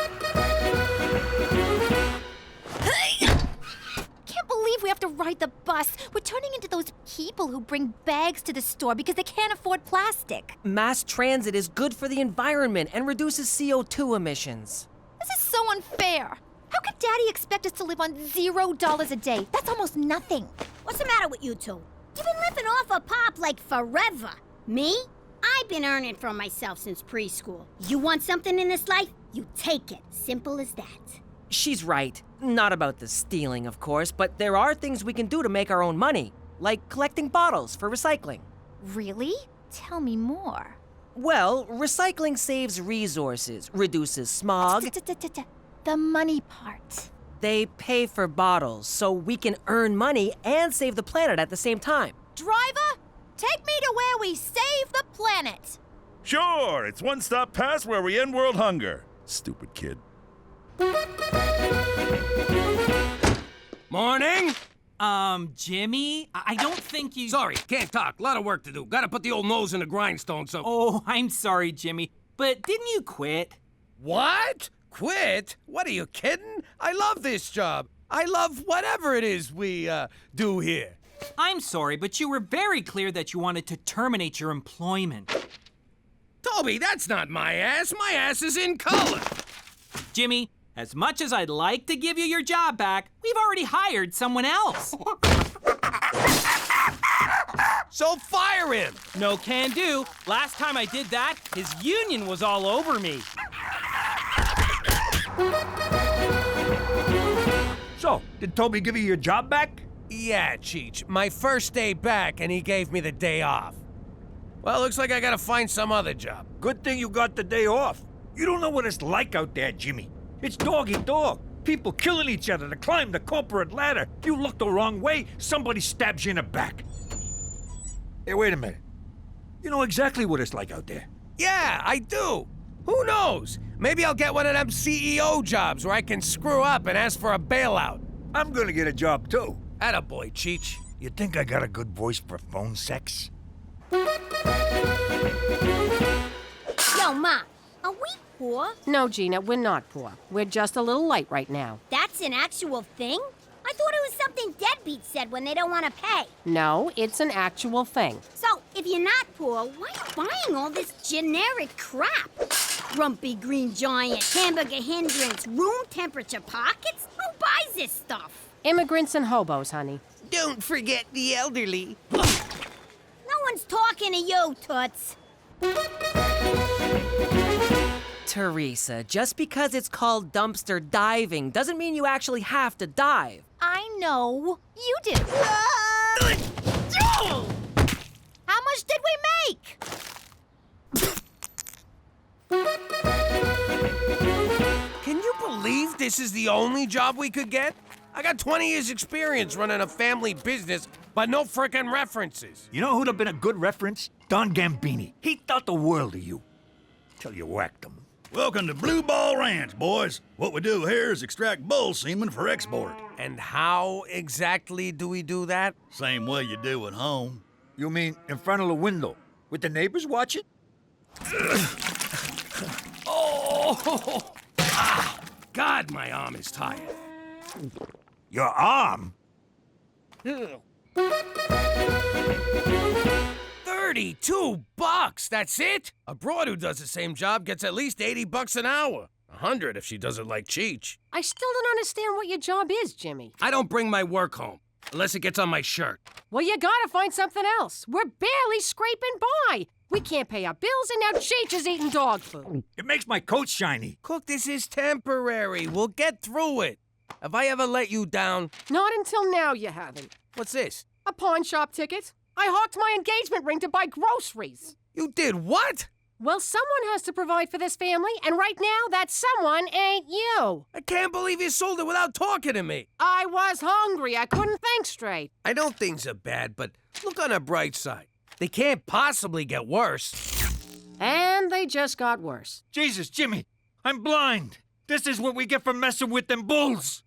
Speaker 12: believe we have to ride the bus. We're turning into those people who bring bags to the store because they can't afford plastic.
Speaker 6: Mass transit is good for the environment and reduces CO2 emissions.
Speaker 12: This is so unfair. How could Daddy expect us to live on $0 a day? That's almost nothing.
Speaker 8: What's the matter with you two? You've been living off of Pop like forever. Me? I've been earning for myself since preschool. You want something in this life? You take it. Simple as that.
Speaker 6: She's right. Not about the stealing, of course, but there are things we can do to make our own money, like collecting bottles for recycling.
Speaker 12: Really? Tell me more.
Speaker 6: Well, recycling saves resources, reduces smog.
Speaker 12: The money part.
Speaker 6: They pay for bottles, so we can earn money and save the planet at the same time.
Speaker 12: Driver, take me to where we save the planet.
Speaker 20: Sure, it's one stop past where we end world hunger. Stupid kid.
Speaker 1: Morning.
Speaker 19: Jimmy, I don't think you...
Speaker 1: Sorry, can't talk. A lot of work to do. Gotta put the old nose in the grindstone, so...
Speaker 19: Oh, I'm sorry, Jimmy, but didn't you quit?
Speaker 1: What? Quit? What, are you kidding? I love this job. I love whatever it is we, do here.
Speaker 19: I'm sorry, but you were very clear that you wanted to terminate your employment.
Speaker 1: Toby, that's not my ass. My ass is in color.
Speaker 19: Jimmy, as much as I'd like to give you your job back, we've already hired someone else.
Speaker 1: So fire him.
Speaker 19: No can do. Last time I did that, his union was all over me.
Speaker 5: So, did Toby give you your job back?
Speaker 1: Yeah, Cheech. My first day back, and he gave me the day off. Well, looks like I gotta find some other job.
Speaker 5: Good thing you got the day off. You don't know what it's like out there, Jimmy. It's dog eat dog. People killing each other to climb the corporate ladder. You look the wrong way, somebody stabs you in the back. Hey, wait a minute. You know exactly what it's like out there.
Speaker 1: Yeah, I do. Who knows? Maybe I'll get one of them CEO jobs where I can screw up and ask for a bailout.
Speaker 5: I'm gonna get a job, too.
Speaker 1: Attaboy, Cheech.
Speaker 5: You think I got a good voice for phone sex?
Speaker 8: Yo, Ma, are we poor?
Speaker 2: No, Gina, we're not poor. We're just a little light right now.
Speaker 8: That's an actual thing? I thought it was something deadbeats said when they don't want to pay.
Speaker 2: No, it's an actual thing.
Speaker 8: So, if you're not poor, why are you buying all this generic crap? Grumpy green giant, hamburger hindrance, room temperature pockets? Who buys this stuff?
Speaker 2: Immigrants and hobos, honey.
Speaker 1: Don't forget the elderly.
Speaker 8: No one's talking to you, Toots.
Speaker 6: Teresa, just because it's called dumpster diving doesn't mean you actually have to dive.
Speaker 12: I know. You did. How much did we make?
Speaker 1: Can you believe this is the only job we could get? I got 20 years experience running a family business, but no frickin' references.
Speaker 5: You know who'd have been a good reference? Don Gambini. He thought the world of you. Till you whacked him.
Speaker 3: Welcome to Blue Ball Ranch, boys. What we do here is extract bull semen for export.
Speaker 1: And how exactly do we do that?
Speaker 3: Same way you do at home.
Speaker 5: You mean in front of the window, with the neighbors watching?
Speaker 1: Oh! Ah, God, my arm is tired.
Speaker 5: Your arm?
Speaker 1: 32 bucks, that's it? A broad who does the same job gets at least 80 bucks an hour. 100 if she does it like Cheech.
Speaker 2: I still don't understand what your job is, Jimmy.
Speaker 1: I don't bring my work home, unless it gets on my shirt.
Speaker 2: Well, you gotta find something else. We're barely scraping by. We can't pay our bills, and now Cheech is eating dog food.
Speaker 5: It makes my coat shiny.
Speaker 1: Cook, this is temporary. We'll get through it. Have I ever let you down?
Speaker 2: Not until now you haven't.
Speaker 1: What's this?
Speaker 2: A pawn shop ticket. I hawked my engagement ring to buy groceries.
Speaker 1: You did what?
Speaker 2: Well, someone has to provide for this family, and right now, that someone ain't you.
Speaker 1: I can't believe you sold it without talking to me.
Speaker 2: I was hungry. I couldn't think straight.
Speaker 1: I know things are bad, but look on the bright side. They can't possibly get worse.
Speaker 2: And they just got worse.
Speaker 5: Jesus, Jimmy, I'm blind. This is what we get for messing with them bulls.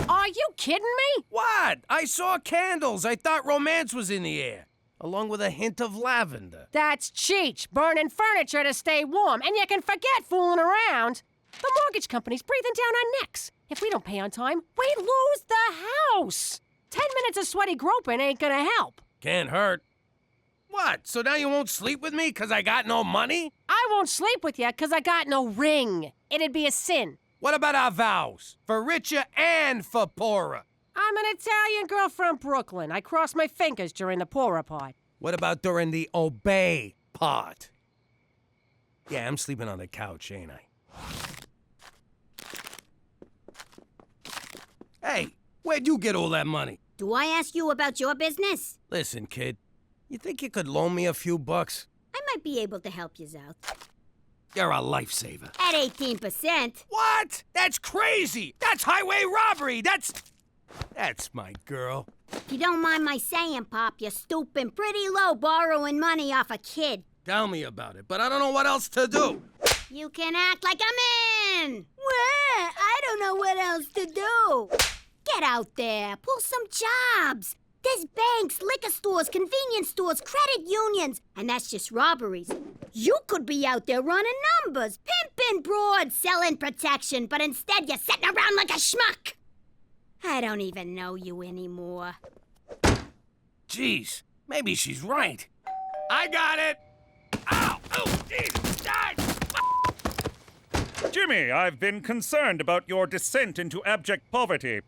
Speaker 2: Are you kidding me?
Speaker 1: What? I saw candles. I thought romance was in the air, along with a hint of lavender.
Speaker 2: That's Cheech, burning furniture to stay warm, and you can forget fooling around. The mortgage company's breathing down our necks. If we don't pay on time, we lose the house. 10 minutes of sweaty groping ain't gonna help.
Speaker 1: Can't hurt. What? So now you won't sleep with me 'cause I got no money?
Speaker 2: I won't sleep with you 'cause I got no ring. It'd be a sin.
Speaker 1: What about our vows? For richer and for poorer?
Speaker 2: I'm an Italian girl from Brooklyn. I cross my fingers during the poorer part.
Speaker 1: What about during the obey part? Yeah, I'm sleeping on the couch, ain't I? Hey, where'd you get all that money?
Speaker 8: Do I ask you about your business?
Speaker 1: Listen, kid, you think you could loan me a few bucks?
Speaker 8: I might be able to help you out.
Speaker 1: You're a lifesaver.
Speaker 8: At 18%.
Speaker 1: What? That's crazy! That's highway robbery! That's my girl.
Speaker 8: If you don't mind my saying, Pop, you're stooping pretty low borrowing money off a kid.
Speaker 1: Tell me about it, but I don't know what else to do.
Speaker 8: You can act like a man! Well, I don't know what else to do. Get out there, pull some jobs. There's banks, liquor stores, convenience stores, credit unions, and that's just robberies. You could be out there running numbers, pimping broad, selling protection, but instead you're sitting around like a schmuck. I don't even know you anymore.
Speaker 1: Jeez, maybe she's right. I got it! Ow! Oh, Jesus! Die!
Speaker 9: Jimmy, I've been concerned about your descent into abject poverty.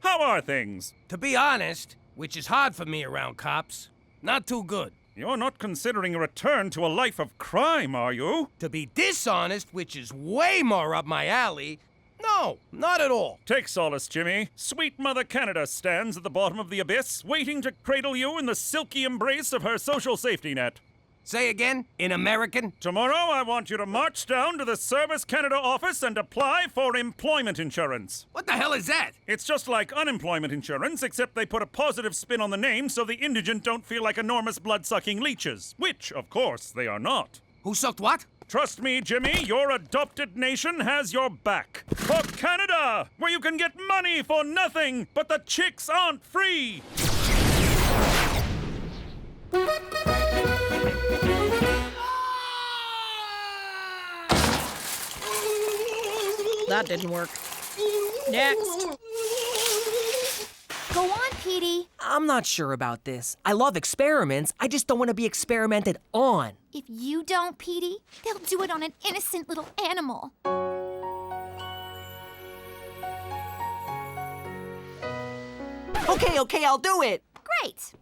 Speaker 9: How are things?
Speaker 1: To be honest, which is hard for me around cops, not too good.
Speaker 9: You're not considering a return to a life of crime, are you?
Speaker 1: To be dishonest, which is way more up my alley, no, not at all.
Speaker 9: Take solace, Jimmy. Sweet Mother Canada stands at the bottom of the abyss, waiting to cradle you in the silky embrace of her social safety net.
Speaker 1: Say again, in American?
Speaker 9: Tomorrow, I want you to march down to the Service Canada office and apply for employment insurance.
Speaker 1: What the hell is that?
Speaker 9: It's just like unemployment insurance, except they put a positive spin on the name so the indigent don't feel like enormous blood-sucking leeches, which, of course, they are not.
Speaker 1: Who sucked what?
Speaker 9: Trust me, Jimmy, your adopted nation has your back. For Canada, where you can get money for nothing, but the chicks aren't free.
Speaker 13: That didn't work. Next.
Speaker 12: Go on, Petey.
Speaker 6: I'm not sure about this. I love experiments. I just don't want to be experimented on.
Speaker 12: If you don't, Petey, they'll do it on an innocent little animal.
Speaker 6: Okay, I'll do it.
Speaker 12: Great.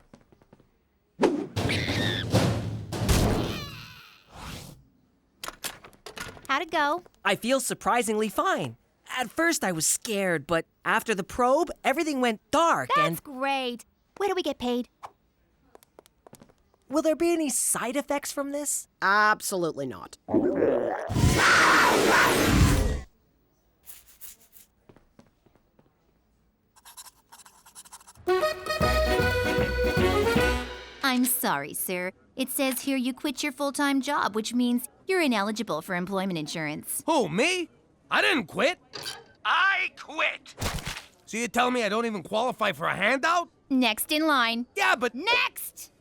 Speaker 12: How'd it go?
Speaker 6: I feel surprisingly fine. At first I was scared, but after the probe, everything went dark.
Speaker 12: That's great. Where do we get paid?
Speaker 6: Will there be any side effects from this?
Speaker 13: Absolutely not.
Speaker 12: I'm sorry, sir. It says here you quit your full-time job, which means you're ineligible for employment insurance.
Speaker 1: Who, me? I didn't quit. I quit. So you're telling me I don't even qualify for a handout?
Speaker 12: Next in line.
Speaker 1: Yeah, but...
Speaker 12: Next!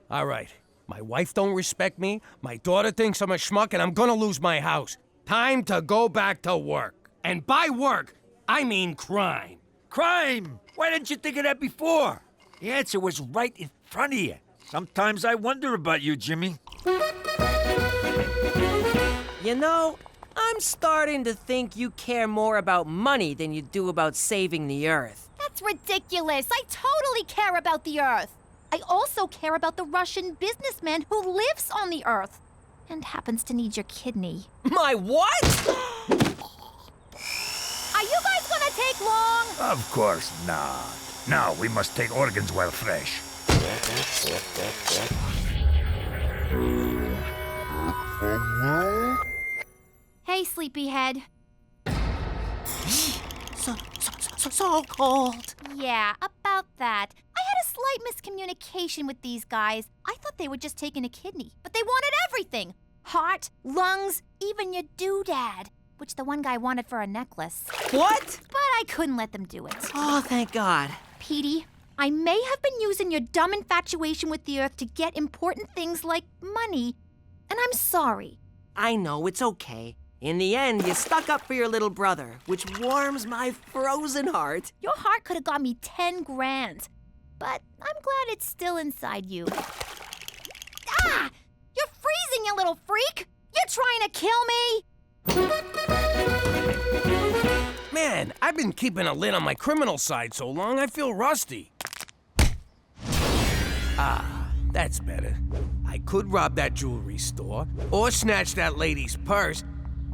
Speaker 1: All right. My wife don't respect me, my daughter thinks I'm a schmuck, and I'm gonna lose my house. Time to go back to work. And by work, I mean crime.
Speaker 5: Crime! Why didn't you think of that before? The answer was right in front of you. Sometimes I wonder about you, Jimmy.
Speaker 6: You know, I'm starting to think you care more about money than you do about saving the Earth.
Speaker 12: That's ridiculous. I totally care about the Earth. I also care about the Russian businessman who lives on the Earth and happens to need your kidney.
Speaker 6: My what?
Speaker 12: Are you guys gonna take long?
Speaker 5: Of course not. Now we must take organs while fresh.
Speaker 12: Hey, sleepyhead.
Speaker 6: So cold.
Speaker 12: Yeah, about that. I had a slight miscommunication with these guys. I thought they were just taking a kidney, but they wanted everything. heart, lungs, even your doodad, which the one guy wanted for a necklace.
Speaker 6: What?
Speaker 12: But I couldn't let them do it.
Speaker 6: Oh, thank God.
Speaker 12: Petey, I may have been using your dumb infatuation with the earth to get important things like money, and I'm sorry.
Speaker 6: I know, it's okay. In the end, you stuck up for your little brother, which warms my frozen heart.
Speaker 12: Your heart could have got me 10 grand, but I'm glad it's still inside you. Ah! You're freezing, you little freak! You're trying to kill me!
Speaker 1: Man, I've been keeping a lid on my criminal side so long, I feel rusty. Ah, that's better. I could rob that jewelry store, or snatch that lady's purse.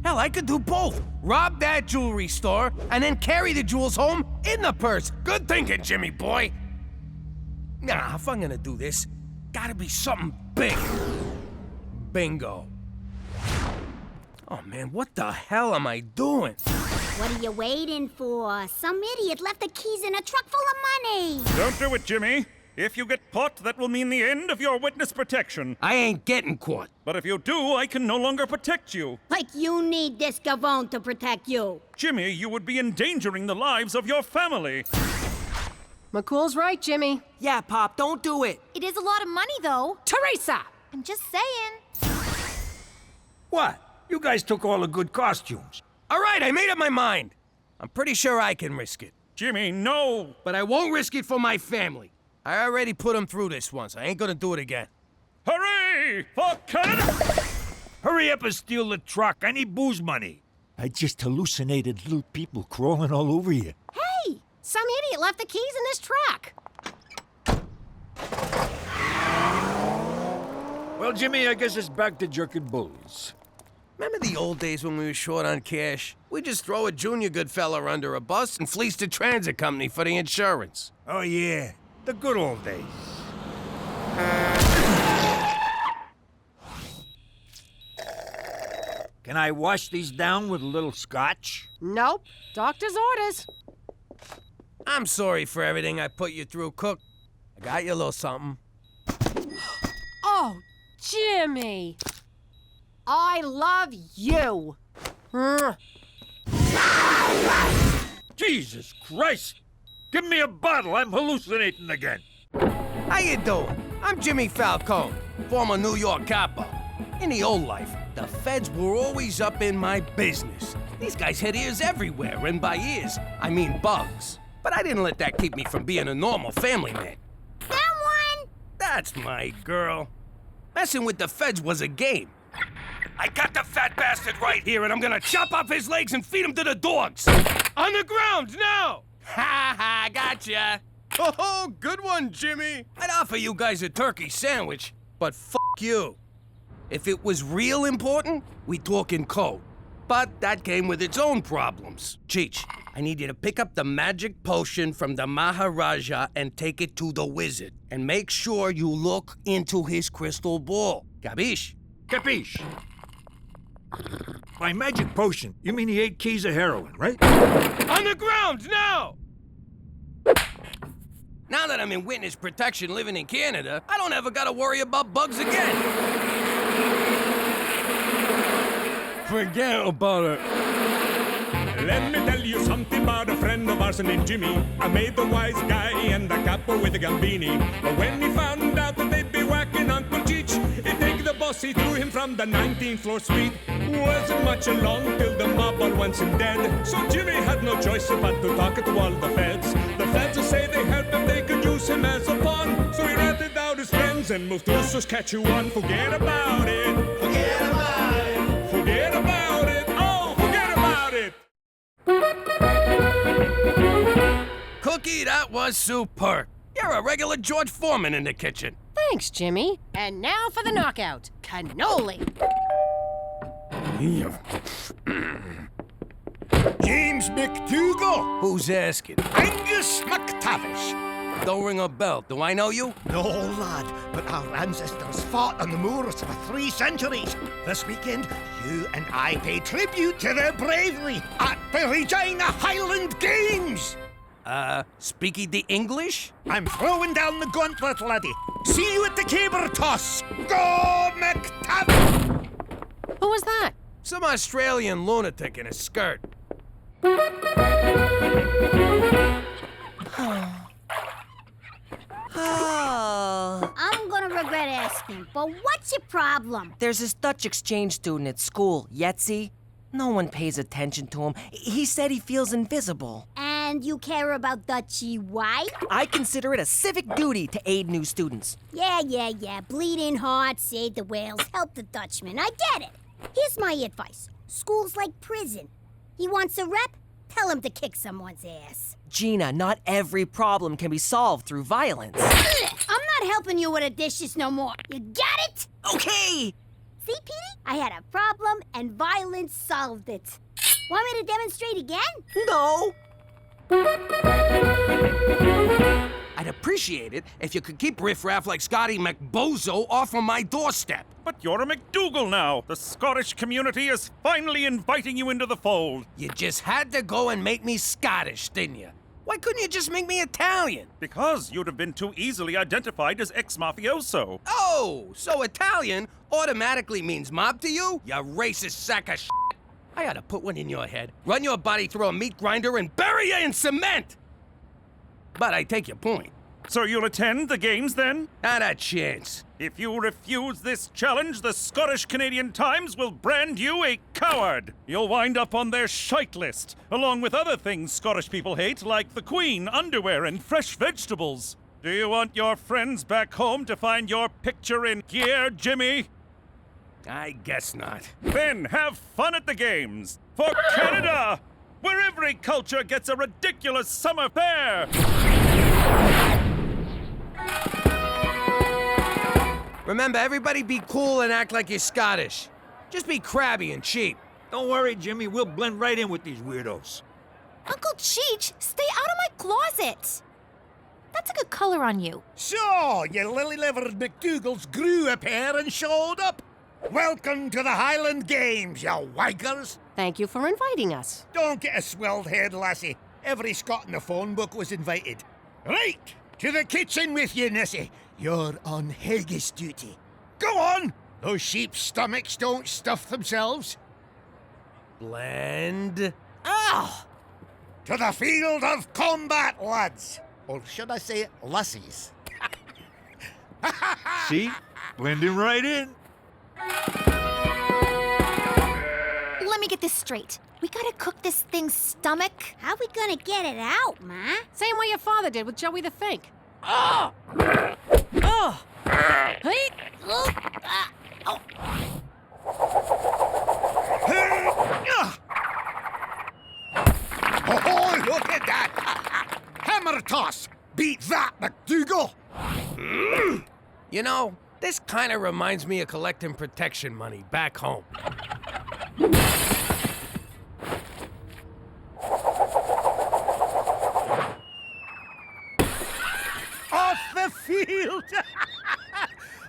Speaker 1: Hell, I could do both. Rob that jewelry store, and then carry the jewels home in the purse. Good thinking, Jimmy boy. Nah, if I'm gonna do this, gotta be something big. Bingo. Oh man, what the hell am I doing?
Speaker 8: What are you waiting for? Some idiot left the keys in a truck full of money.
Speaker 9: Don't do it, Jimmy. If you get caught, that will mean the end of your witness protection.
Speaker 1: I ain't getting caught.
Speaker 9: But if you do, I can no longer protect you.
Speaker 8: Like you need this gavone to protect you.
Speaker 9: Jimmy, you would be endangering the lives of your family.
Speaker 2: McCool's right, Jimmy.
Speaker 6: Yeah, Pop, don't do it.
Speaker 12: It is a lot of money, though.
Speaker 2: Teresa!
Speaker 12: I'm just saying.
Speaker 5: What? You guys took all the good costumes.
Speaker 1: All right, I made up my mind. I'm pretty sure I can risk it.
Speaker 9: Jimmy, no!
Speaker 1: But I won't risk it for my family. I already put them through this once. I ain't gonna do it again.
Speaker 9: Hooray! For Canuck!
Speaker 5: Hurry up and steal the truck. I need booze money. I just hallucinated little people crawling all over you.
Speaker 2: Hey! Some idiot left the keys in this truck.
Speaker 5: Well, Jimmy, I guess it's back to jerking bulls.
Speaker 1: Remember the old days when we were short on cash? We'd just throw a junior good fella under a bus and fleece the transit company for the insurance.
Speaker 5: Oh, yeah. The good old days. Can I wash these down with a little scotch?
Speaker 2: Nope. Doctor's orders.
Speaker 1: I'm sorry for everything I put you through, Cook. I got you a little something.
Speaker 2: Oh, Jimmy. I love you.
Speaker 5: Jesus Christ! Give me a bottle. I'm hallucinating again.
Speaker 1: How you doing? I'm Jimmy Falcone, former New York capo. In the old life, the feds were always up in my business. These guys had ears everywhere, and by ears, I mean bugs. But I didn't let that keep me from being a normal family man.
Speaker 8: Someone!
Speaker 1: That's my girl. Messing with the feds was a game. I got the fat bastard right here, and I'm gonna chop off his legs and feed him to the dogs. On the ground, now! Ha ha, gotcha. Oh, good one, Jimmy. I'd offer you guys a turkey sandwich, but fuck you. If it was real important, we'd talk in code. But that came with its own problems. Cheech, I need you to pick up the magic potion from the Maharaja and take it to the wizard. And make sure you look into his crystal ball. Capiche?
Speaker 5: Capiche. By magic potion, you mean he ate keys of heroin, right?
Speaker 1: On the ground, now! Now that I'm in witness protection living in Canada, I don't ever gotta worry about bugs again.
Speaker 4: Forget about it. Let me tell you something about a friend of ours named Jimmy. I made the wise guy and the capo with the Gambini. But when he found out that they'd be whacking Uncle Cheech, he take the boss, he threw him from the 19th floor suite. Wasn't much along till the mob all went and dead. So Jimmy had no choice but to talk to all the feds. The feds will say they heard that they could use him as a pawn. So he ratted out his friends and moved to Saskatchewan. Forget about it. Forget about it. Forget about it. Oh, forget about it.
Speaker 1: Cookie, that was superb. You're a regular George Foreman in the kitchen.
Speaker 2: Thanks, Jimmy. And now for the knockout. Cannoli.
Speaker 11: James MacDougal.
Speaker 1: Who's asking?
Speaker 11: Angus MacTavish.
Speaker 1: Don't ring a bell. Do I know you?
Speaker 11: No, lad, but our ancestors fought on the moors for 3 centuries. This weekend, you and I pay tribute to their bravery at the Regina Highland Games.
Speaker 1: Speaky the English?
Speaker 11: I'm throwing down the gauntlet, laddie. See you at the caber toss. Go, MacTavish!
Speaker 2: Who was that?
Speaker 1: Some Australian lunatic in a skirt.
Speaker 8: I'm gonna regret asking, but what's your problem?
Speaker 6: There's this Dutch exchange student at school, Yetzi. No one pays attention to him. He said he feels invisible.
Speaker 8: And you care about Dutchie why?
Speaker 6: I consider it a civic duty to aid new students.
Speaker 8: Yeah. Bleeding heart, save the whales, help the Dutchman. I get it. Here's my advice. School's like prison. He wants a rep? Tell him to kick someone's ass.
Speaker 6: Gina, not every problem can be solved through violence.
Speaker 8: I'm not helping you with the dishes no more. You got it?
Speaker 6: Okay.
Speaker 8: See, Petey? I had a problem and violence solved it. Want me to demonstrate again?
Speaker 6: No.
Speaker 1: I'd appreciate it if you could keep riffraff like Scotty McBozo off of my doorstep.
Speaker 9: But you're a MacDougal now. The Scottish community is finally inviting you into the fold.
Speaker 1: You just had to go and make me Scottish, didn't you? Why couldn't you just make me Italian?
Speaker 9: Because you'd have been too easily identified as ex-mafioso.
Speaker 1: Oh, so Italian automatically means mob to you? You racist sack of shit. I ought to put one in your head, run your body through a meat grinder, and bury you in cement! But I take your point.
Speaker 9: So you'll attend the games then?
Speaker 1: Not a chance.
Speaker 9: If you refuse this challenge, the Scottish Canadian Times will brand you a coward. You'll wind up on their shite list, along with other things Scottish people hate, like the Queen, underwear, and fresh vegetables. Do you want your friends back home to find your picture in gear, Jimmy?
Speaker 1: I guess not.
Speaker 9: Then have fun at the games. For Canada, where every culture gets a ridiculous summer fair.
Speaker 1: Remember, everybody be cool and act like you're Scottish. Just be crabby and cheap.
Speaker 5: Don't worry, Jimmy. We'll blend right in with these weirdos.
Speaker 12: Uncle Cheech, stay out of my closet. That's a good color on you.
Speaker 11: So, you lily-livered MacDougals grew a pair and showed up. Welcome to the Highland Games, you wankers.
Speaker 2: Thank you for inviting us.
Speaker 11: Don't get a swelled head, lassie. Every Scot in the phone book was invited. Right, to the kitchen with you, Nessie. You're on haggis duty. Go on! Those sheep's stomachs don't stuff themselves.
Speaker 1: Blend.
Speaker 11: Ah! To the field of combat, lads. Or should I say lassies?
Speaker 5: See? Blending right in.
Speaker 12: Let me get this straight. We gotta cook this thing's stomach.
Speaker 8: How we gonna get it out, Ma?
Speaker 2: Same way your father did with Joey the Fink. Oh! Oh! Hey! Oh! Oh!
Speaker 11: Oh, look at that! Hammer toss! Beat that, MacDougal!
Speaker 1: You know, this kind of reminds me of collecting protection money back home.
Speaker 11: Off the field!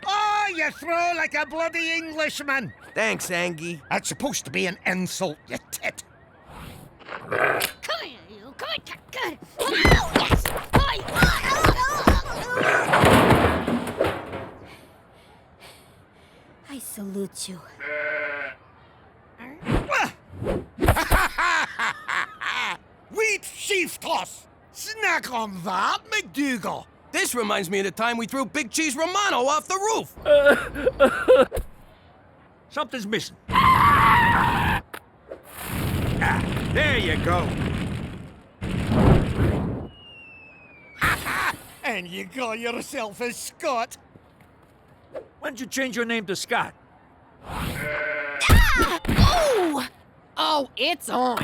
Speaker 11: Oh, you throw like a bloody Englishman!
Speaker 1: Thanks, Angie.
Speaker 11: That's supposed to be an insult, you tit.
Speaker 8: Come here, you. Come on, good. Oh, yes! I salute you.
Speaker 11: Wheat sheaf toss! Snack on that, MacDougal!
Speaker 1: This reminds me of the time we threw Big Cheese Romano off the roof.
Speaker 5: Something's missing. There you go.
Speaker 11: And you call yourself a Scot?
Speaker 5: When'd you change your name to Scott?
Speaker 2: Oh! Oh, it's on.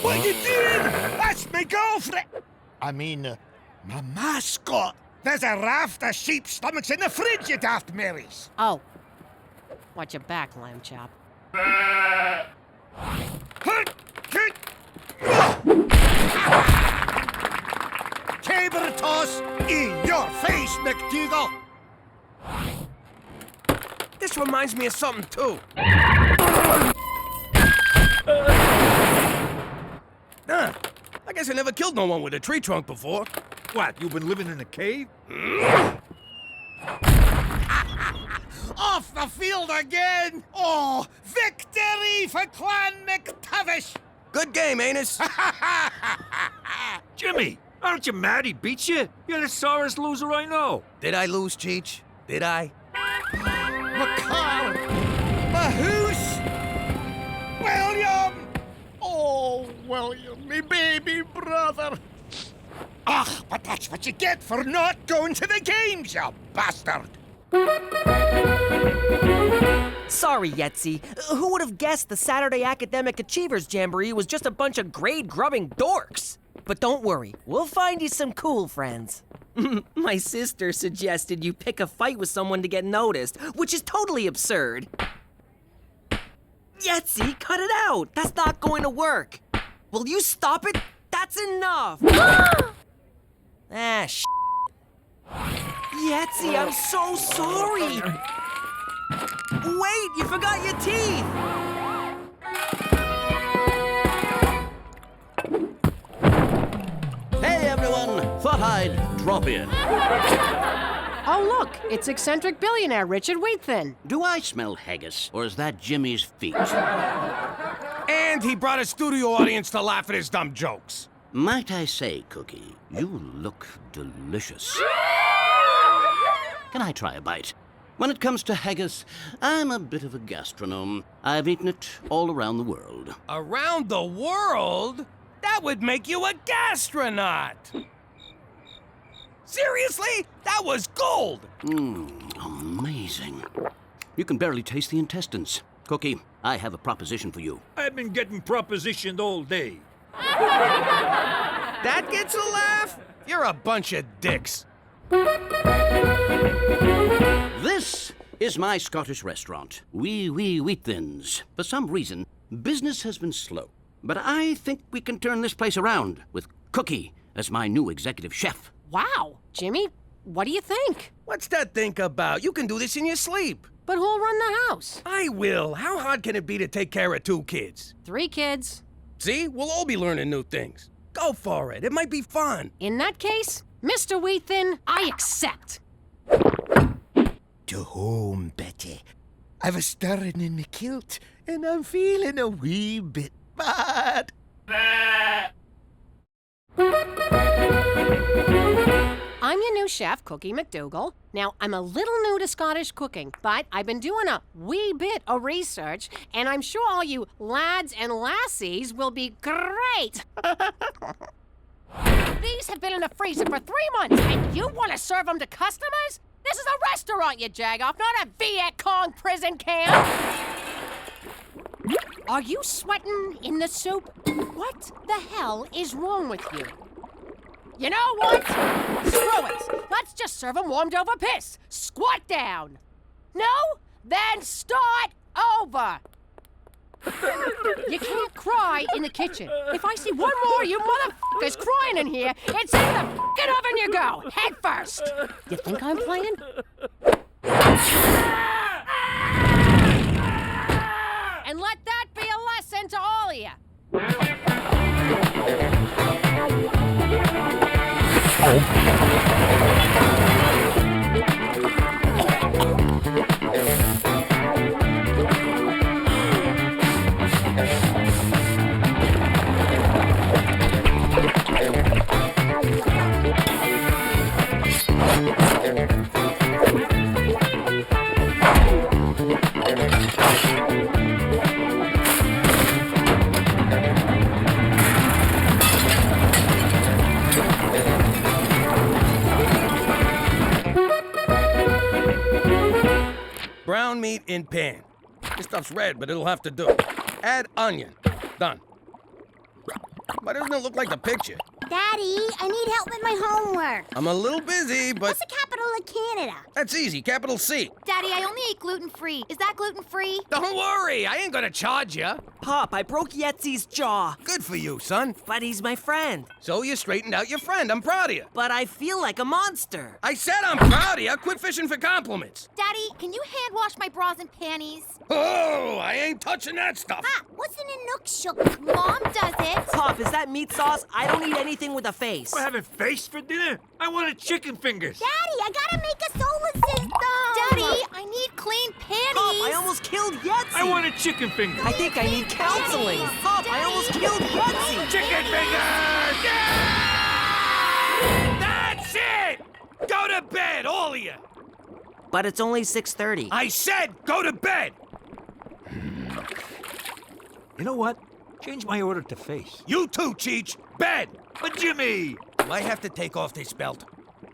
Speaker 11: What you doing? That's my girlfriend. I mean, my mascot. There's a raft of sheep stomachs in the fridge, you daft Marys.
Speaker 2: Oh. Watch your back, lamb chop.
Speaker 11: Caber toss in your face, MacDougal.
Speaker 1: This reminds me of something, too. I guess I never killed no one with a tree trunk before.
Speaker 5: What, you've been living in a cave?
Speaker 11: Off the field again! Oh, victory for Clan McTavish!
Speaker 1: Good game, Anus.
Speaker 5: Jimmy, aren't you mad he beat you? You're the sorest loser I know.
Speaker 1: Did I lose, Cheech? Did I?
Speaker 11: McCall! Mahoose! William! Oh, William, me baby brother. Ach, but that's what you get for not going to the games, you bastard!
Speaker 6: Sorry, Yetzi. Who would have guessed the Saturday Academic Achievers Jamboree was just a bunch of grade-grubbing dorks? But don't worry, we'll find you some cool friends. My sister suggested you pick a fight with someone to get noticed, which is totally absurd. Yetzi, cut it out! That's not going to work! Will you stop it? That's enough! Shh. Yetzi, I'm so sorry! Wait, you forgot your teeth!
Speaker 10: Hey, everyone! Thought I'd drop in.
Speaker 2: Oh, look, it's eccentric billionaire Richard Wheatthin.
Speaker 10: Do I smell haggis, or is that Jimmy's feet?
Speaker 1: And he brought a studio audience to laugh at his dumb jokes.
Speaker 10: Might I say, Cookie, you look delicious. Can I try a bite? When it comes to haggis, I'm a bit of a gastronome. I've eaten it all around the world.
Speaker 1: Around the world? That would make you a gastronaut. Seriously? That was gold!
Speaker 10: Amazing. You can barely taste the intestines. Cookie, I have a proposition for you.
Speaker 5: I've been getting propositioned all day.
Speaker 1: That gets a laugh? You're a bunch of dicks.
Speaker 10: This is my Scottish restaurant, Wee Wheattins. For some reason, business has been slow. But I think we can turn this place around with Cookie as my new executive chef.
Speaker 2: Wow. Jimmy, what do you think?
Speaker 1: What's that think about? You can do this in your sleep.
Speaker 2: But who'll run the house?
Speaker 1: I will. How hard can it be to take care of 2 kids?
Speaker 2: 3 kids.
Speaker 1: See? We'll all be learning new things. Go for it. It might be fun.
Speaker 2: In that case, Mr. Wheatthin, I accept.
Speaker 11: To home, Betty. I've a stirring in me kilt, and I'm feeling a wee bit bad.
Speaker 2: I'm your new chef, Cookie MacDougal. Now, I'm a little new to Scottish cooking, but I've been doing a wee bit of research, and I'm sure all you lads and lassies will be great. These have been in the freezer for 3 months, and you want to serve them to customers? This is a restaurant, you jagoff, not a Viet Cong prison camp. Are you sweating in the soup? What the hell is wrong with you? You know what? Screw it. Let's just serve them warmed over piss. Squat down. No? Then start over. You can't cry in the kitchen. If I see one more you motherfuckers crying in here, it's in the fucking oven you go, head first. You think I'm playing? And let that be a lesson to all of you.
Speaker 1: Brown meat in pan. This stuff's red, but it'll have to do. Add onion. Done. Why doesn't it look like the picture?
Speaker 8: Daddy, I need help with my homework.
Speaker 1: I'm a little busy, but...
Speaker 8: What's the capital of Canada?
Speaker 1: That's easy, capital C.
Speaker 12: Daddy, I only eat gluten-free. Is that gluten-free?
Speaker 1: Don't worry, I ain't gonna charge you.
Speaker 6: Pop, I broke Yetzi's jaw.
Speaker 1: Good for you, son.
Speaker 6: But he's my friend.
Speaker 1: So you straightened out your friend. I'm proud of you.
Speaker 6: But I feel like a monster.
Speaker 1: I said I'm proud of you. Quit fishing for compliments.
Speaker 12: Daddy, can you hand wash my bras and panties?
Speaker 1: Oh, I ain't touching that stuff.
Speaker 8: Ah, what's in a nook shook?
Speaker 12: Mom does it.
Speaker 6: Pop, is that meat sauce? I don't eat anything with a face.
Speaker 5: We're having face for dinner? I wanted chicken fingers.
Speaker 8: Daddy, I gotta make a solar system.
Speaker 12: Daddy, I need clean panties.
Speaker 6: Pop, I almost killed Yahtzee.
Speaker 5: I want a chicken finger.
Speaker 6: I think I need counseling. Pop, I almost killed Yahtzee.
Speaker 1: Chicken fingers! Yeah! That's it! Go to bed, all of you!
Speaker 6: But it's only 6:30.
Speaker 1: I said go to bed!
Speaker 5: You know what? Change my order to face.
Speaker 1: You too, Cheech! Bed!
Speaker 5: But Jimmy!
Speaker 1: I have to take off this belt.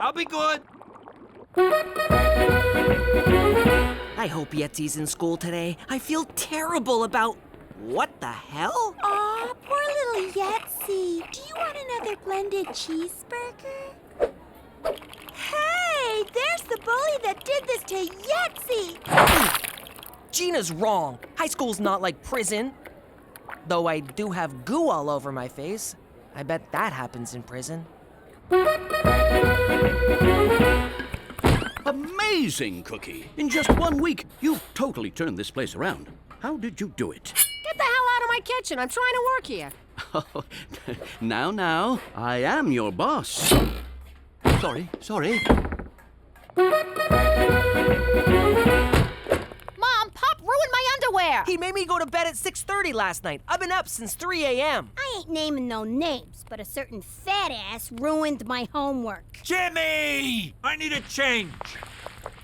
Speaker 5: I'll be good.
Speaker 6: I hope Yetzi's in school today. I feel terrible about... What the hell?
Speaker 8: Aw, poor little Yetzi. Do you want another blended cheeseburger? Hey, there's the bully that did this to Yetzi.
Speaker 6: Gina's wrong. High school's not like prison. Though I do have goo all over my face. I bet that happens in prison.
Speaker 10: Amazing, Cookie. In just 1 week, you've totally turned this place around. How did you do it?
Speaker 2: Get the hell out of my kitchen. I'm trying to work here.
Speaker 10: Oh, now, I am your boss. Sorry.
Speaker 2: Mom, Pop ruined my underwear.
Speaker 6: He made me go to bed at 6:30 last night. I've been up since 3 a.m.
Speaker 8: I ain't naming no names, but a certain fat ass ruined my homework.
Speaker 5: Jimmy! I need a change.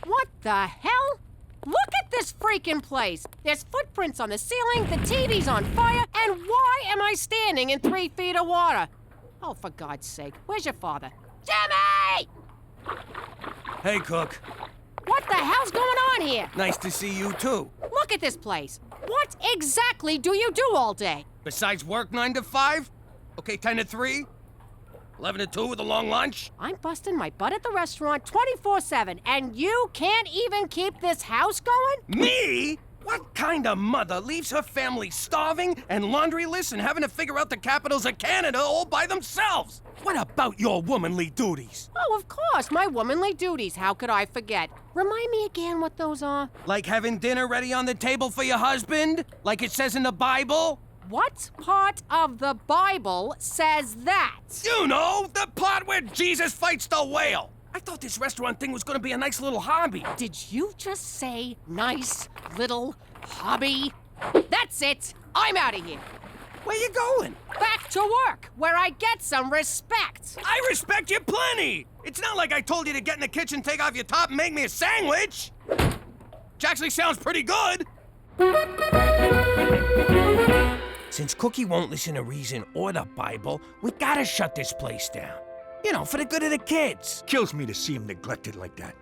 Speaker 2: What the hell? Look at this freaking place. There's footprints on the ceiling, the TV's on fire, and why am I standing in 3 feet of water? Oh, for God's sake, where's your father? Jimmy!
Speaker 1: Hey, Cook.
Speaker 2: What the hell's going on here?
Speaker 1: Nice to see you, too.
Speaker 2: Look at this place. What exactly do you do all day?
Speaker 1: Besides work 9 to 5? Okay, 10 to 3? 11 to 2 with a long lunch?
Speaker 2: I'm busting my butt at the restaurant 24/7, and you can't even keep this house going?
Speaker 1: Me? What kind of mother leaves her family starving and laundryless and having to figure out the capitals of Canada all by themselves? What about your womanly duties?
Speaker 2: Oh, of course, my womanly duties. How could I forget? Remind me again what those are.
Speaker 1: Like having dinner ready on the table for your husband? Like it says in the Bible?
Speaker 2: What part of the Bible says that?
Speaker 1: You know, the part where Jesus fights the whale. I thought this restaurant thing was gonna be a nice little hobby.
Speaker 2: Did you just say nice little hobby? That's it. I'm out of here.
Speaker 1: Where you going?
Speaker 2: Back to work, where I get some respect.
Speaker 1: I respect you plenty. It's not like I told you to get in the kitchen, take off your top, and make me a sandwich. Which actually sounds pretty good. Since Cookie won't listen to reason or the Bible, we gotta shut this place down. You know, for the good of the kids.
Speaker 5: Kills me to see him neglected like that.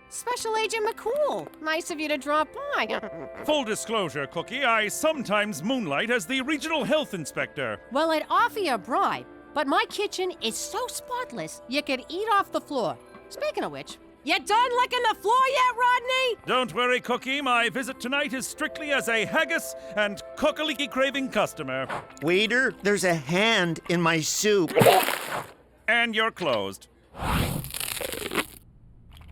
Speaker 2: Special Agent McCool, nice of you to drop by.
Speaker 9: Full disclosure, Cookie, I sometimes moonlight as the regional health inspector.
Speaker 2: Well, I'd offer you a bribe, but my kitchen is so spotless, you could eat off the floor. Speaking of which, you done licking the floor yet, Rodney?
Speaker 9: Don't worry, Cookie, my visit tonight is strictly as a haggis and cockaliki craving customer.
Speaker 11: Waiter, there's a hand in my soup.
Speaker 9: And you're closed.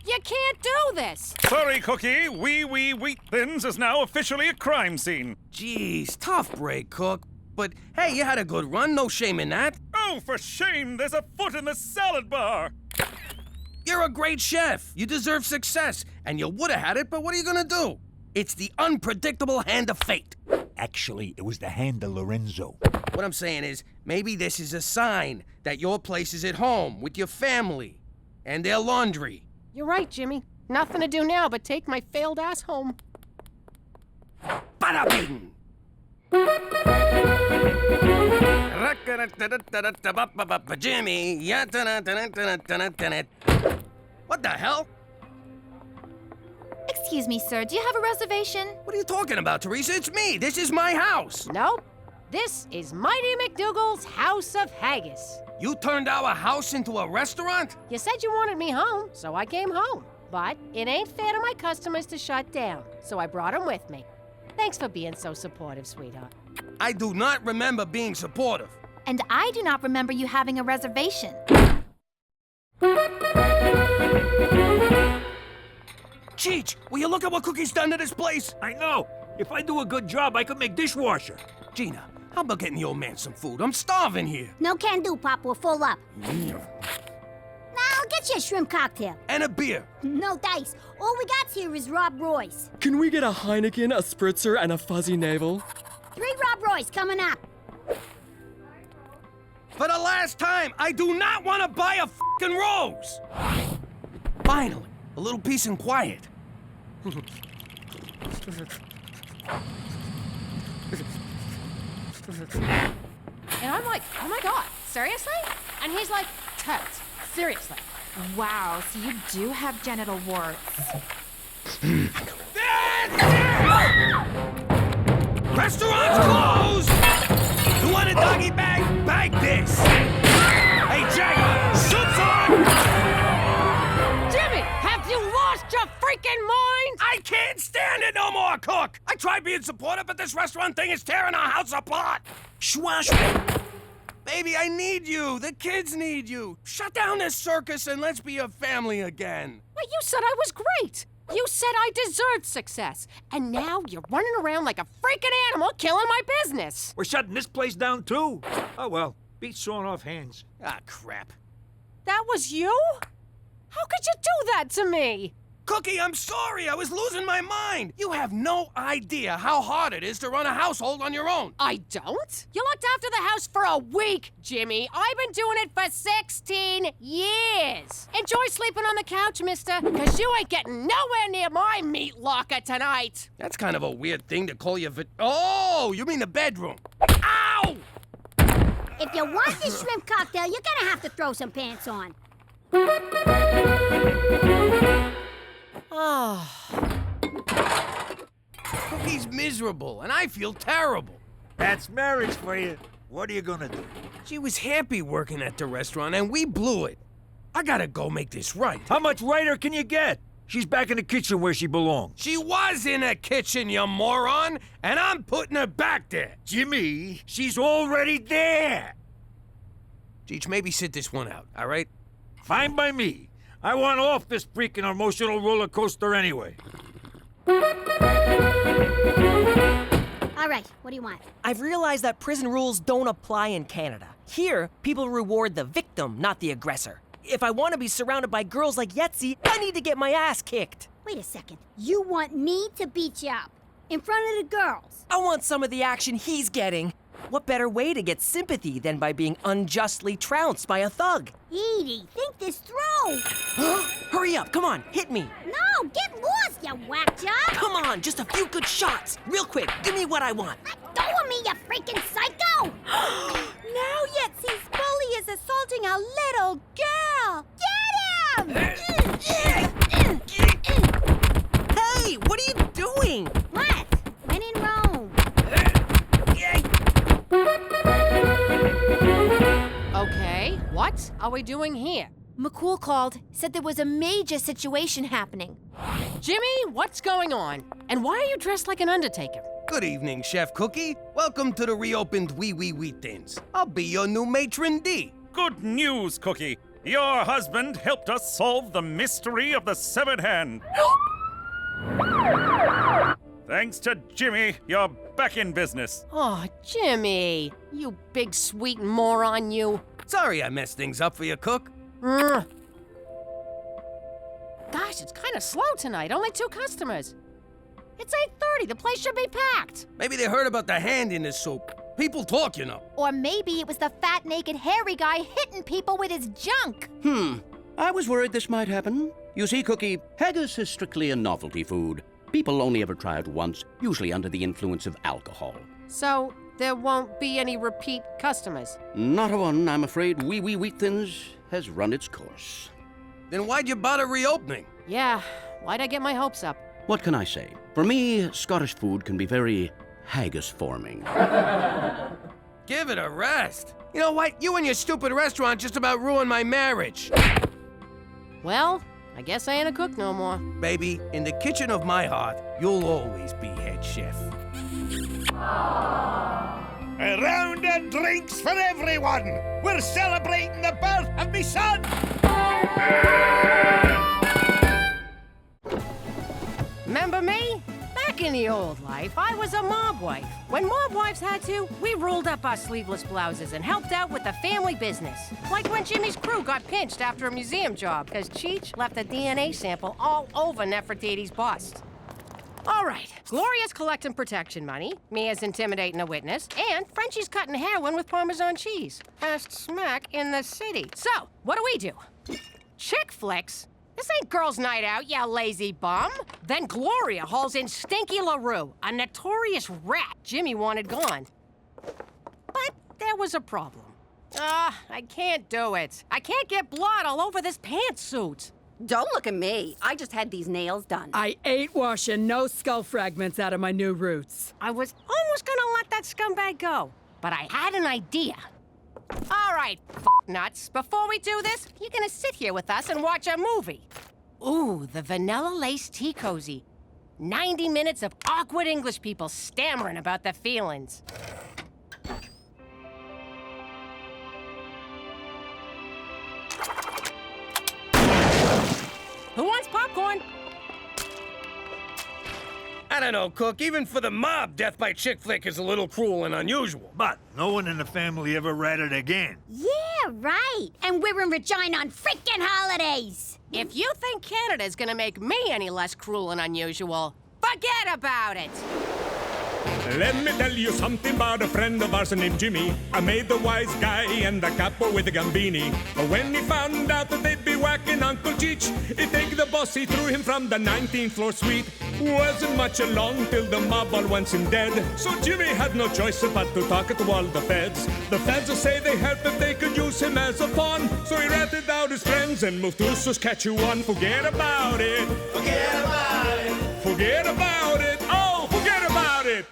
Speaker 2: You can't do this!
Speaker 9: Sorry, Cookie. Wheat Thins is now officially a crime scene.
Speaker 1: Jeez, tough break, Cook. But hey, you had a good run, no shame in that.
Speaker 9: Oh, for shame, there's a foot in the salad bar.
Speaker 1: You're a great chef. You deserve success. And you would have had it, but what are you gonna do? It's the unpredictable hand of fate.
Speaker 5: Actually, it was the hand of Lorenzo.
Speaker 1: What I'm saying is, maybe this is a sign that your place is at home with your family and their laundry.
Speaker 2: You're right, Jimmy. Nothing to do now but take my failed ass home.
Speaker 1: Bada bing! Jimmy, what the hell?
Speaker 12: Excuse me, sir. Do you have a reservation?
Speaker 1: What are you talking about, Teresa? It's me. This is my house.
Speaker 2: Nope. This is Mighty MacDougal's House of Haggis.
Speaker 1: You turned our house into a restaurant?
Speaker 2: You said you wanted me home, so I came home. But it ain't fair to my customers to shut down, so I brought them with me. Thanks for being so supportive, sweetheart.
Speaker 1: I do not remember being supportive.
Speaker 12: And I do not remember you having a reservation.
Speaker 1: Cheech, will you look at what Cookie's done to this place?
Speaker 5: I know. If I do a good job, I could make dishwasher.
Speaker 1: Gina, how about getting the old man some food? I'm starving here.
Speaker 8: No can do, Pop. We're full up.
Speaker 1: Mm.
Speaker 8: Now get What's your shrimp cocktail?
Speaker 1: And a beer.
Speaker 8: No dice. All we got here is Rob Roy's.
Speaker 21: Can we get a Heineken, a spritzer, and a fuzzy navel?
Speaker 8: 3 Rob Roy's coming up.
Speaker 1: For the last time, I do not want to buy a fucking rose! Finally, a little peace and quiet.
Speaker 2: And I'm like, oh my God, seriously? And he's like, totes, seriously.
Speaker 14: Wow, so you do have genital warts.
Speaker 1: Restaurant's closed! You want a doggy bag? Bag this! Hey, Jagger, soup's on!
Speaker 2: Jimmy, have you lost your freaking mind?
Speaker 1: I can't stand it no more, Cook! I tried being supportive, but this restaurant thing is tearing our house apart!
Speaker 18: Schwash!
Speaker 1: Baby, I need you! The kids need you! Shut down this circus and let's be a family again!
Speaker 2: Well, you said I was great! You said I deserved success, and now you're running around like a freaking animal killing my business!
Speaker 5: We're shutting this place down, too. Oh, well, beat sawing off hands.
Speaker 1: Ah, crap.
Speaker 2: That was you? How could you do that to me?
Speaker 1: Cookie, I'm sorry. I was losing my mind. You have no idea how hard it is to run a household on your own.
Speaker 2: I don't? You looked after the house for a week, Jimmy. I've been doing it for 16 years. Enjoy sleeping on the couch, mister, because you ain't getting nowhere near my meat locker tonight.
Speaker 1: That's kind of a weird thing to call your Oh, you mean the bedroom. Ow!
Speaker 8: If you want this shrimp cocktail, you're gonna have to throw some pants on.
Speaker 2: Oh.
Speaker 1: Cookie's miserable, and I feel terrible.
Speaker 5: That's marriage for you. What are you gonna do?
Speaker 1: She was happy working at the restaurant, and we blew it. I gotta go make this right.
Speaker 5: How much righter can you get? She's back in the kitchen where she belongs.
Speaker 1: She was in the kitchen, you moron, and I'm putting her back there.
Speaker 5: Jimmy, she's already there.
Speaker 1: Cheech, maybe sit this one out, all right?
Speaker 5: Fine by me. I want off this freaking emotional roller coaster anyway.
Speaker 8: All right, what do you want?
Speaker 6: I've realized that prison rules don't apply in Canada. Here, people reward the victim, not the aggressor. If I want to be surrounded by girls like Yetzi, I need to get my ass kicked.
Speaker 8: Wait a second. You want me to beat you up in front of the girls?
Speaker 6: I want some of the action he's getting. What better way to get sympathy than by being unjustly trounced by a thug?
Speaker 8: Edie, think this through.
Speaker 6: Hurry up, come on, hit me.
Speaker 8: No, get lost, you whack job.
Speaker 6: Come on, just a few good shots. Real quick, give me what I want.
Speaker 8: Let go of me, you freaking psycho.
Speaker 14: Now Yetzi's bully is assaulting a little girl. Get him!
Speaker 6: Hey, what are you doing?
Speaker 8: What? When in Rome.
Speaker 2: Okay, what are we doing here?
Speaker 12: McCool called, said there was a major situation happening.
Speaker 2: Jimmy, what's going on? And why are you dressed like an undertaker?
Speaker 1: Good evening, Chef Cookie. Welcome to the reopened Wee Wee Wheat Thins. I'll be your new matron D.
Speaker 9: Good news, Cookie. Your husband helped us solve the mystery of the severed hand. Thanks to Jimmy, you're back in business.
Speaker 2: Oh, Jimmy, you big sweet moron, you.
Speaker 1: Sorry I messed things up for you, Cook.
Speaker 2: Gosh, it's kind of slow tonight. Only 2 customers. It's 8:30. The place should be packed.
Speaker 1: Maybe they heard about the hand in the soup. People talk, you know.
Speaker 12: Or maybe it was the fat, naked, hairy guy hitting people with his junk.
Speaker 10: I was worried this might happen. You see, Cookie, haggis is strictly a novelty food. People only ever try it once, usually under the influence of alcohol.
Speaker 2: So there won't be any repeat customers?
Speaker 10: Not a one, I'm afraid. Wee Wee Wheat Thins has run its course.
Speaker 1: Then why'd you bother reopening?
Speaker 2: Yeah, why'd I get my hopes up?
Speaker 10: What can I say? For me, Scottish food can be very haggis-forming.
Speaker 1: Give it a rest. You know what? You and your stupid restaurant just about ruined my marriage.
Speaker 2: Well, I guess I ain't a cook no more.
Speaker 1: Baby, in the kitchen of my heart, you'll always be head chef.
Speaker 11: A round of drinks for everyone. We're celebrating the birth of me son.
Speaker 2: Remember me? Back in the old life, I was a mob wife. When mob wives had to, we rolled up our sleeveless blouses and helped out with the family business. Like when Jimmy's crew got pinched after a museum job because Cheech left a DNA sample all over Nefertiti's bust. All right, Gloria's collecting protection money, Mia's intimidating a witness, and Frenchie's cutting heroin with Parmesan cheese. Fast smack in the city. So, what do? Chick flicks? This ain't girls' night out, you lazy bum. Then Gloria hauls in Stinky LaRue, a notorious rat Jimmy wanted gone. But there was a problem. I can't do it. I can't get blood all over this pantsuit.
Speaker 7: Don't look at me. I just had these nails done.
Speaker 15: I ain't washing no skull fragments out of my new roots.
Speaker 2: I was almost gonna let that scumbag go, but I had an idea. All right, nuts. Before we do this, you're gonna sit here with us and watch a movie. Ooh, the Vanilla Lace Tea Cozy. 90 minutes of awkward English people stammering about their feelings. Who wants popcorn?
Speaker 1: I don't know, Cook. Even for the mob, death by chick flick is a little cruel and unusual.
Speaker 5: But no one in the family ever read it again.
Speaker 8: Yeah, right. And we're in Regina on freaking holidays.
Speaker 2: If you think Canada's gonna make me any less cruel and unusual, forget about it.
Speaker 4: Let me tell you something about a friend of ours named Jimmy. I made the wise guy and the capo with the Gambini. But when he found out that they'd be whacking Uncle Cheech, he'd take the boss, he threw him from the 19th floor suite. Wasn't much along till the mob all wants him dead. So Jimmy had no choice but to talk to all the feds. The feds say they help if they could use him as a pawn. So he ratted out his friends and moved to Saskatchewan. Forget about it. Forget about it. Forget about it. Oh, forget about it.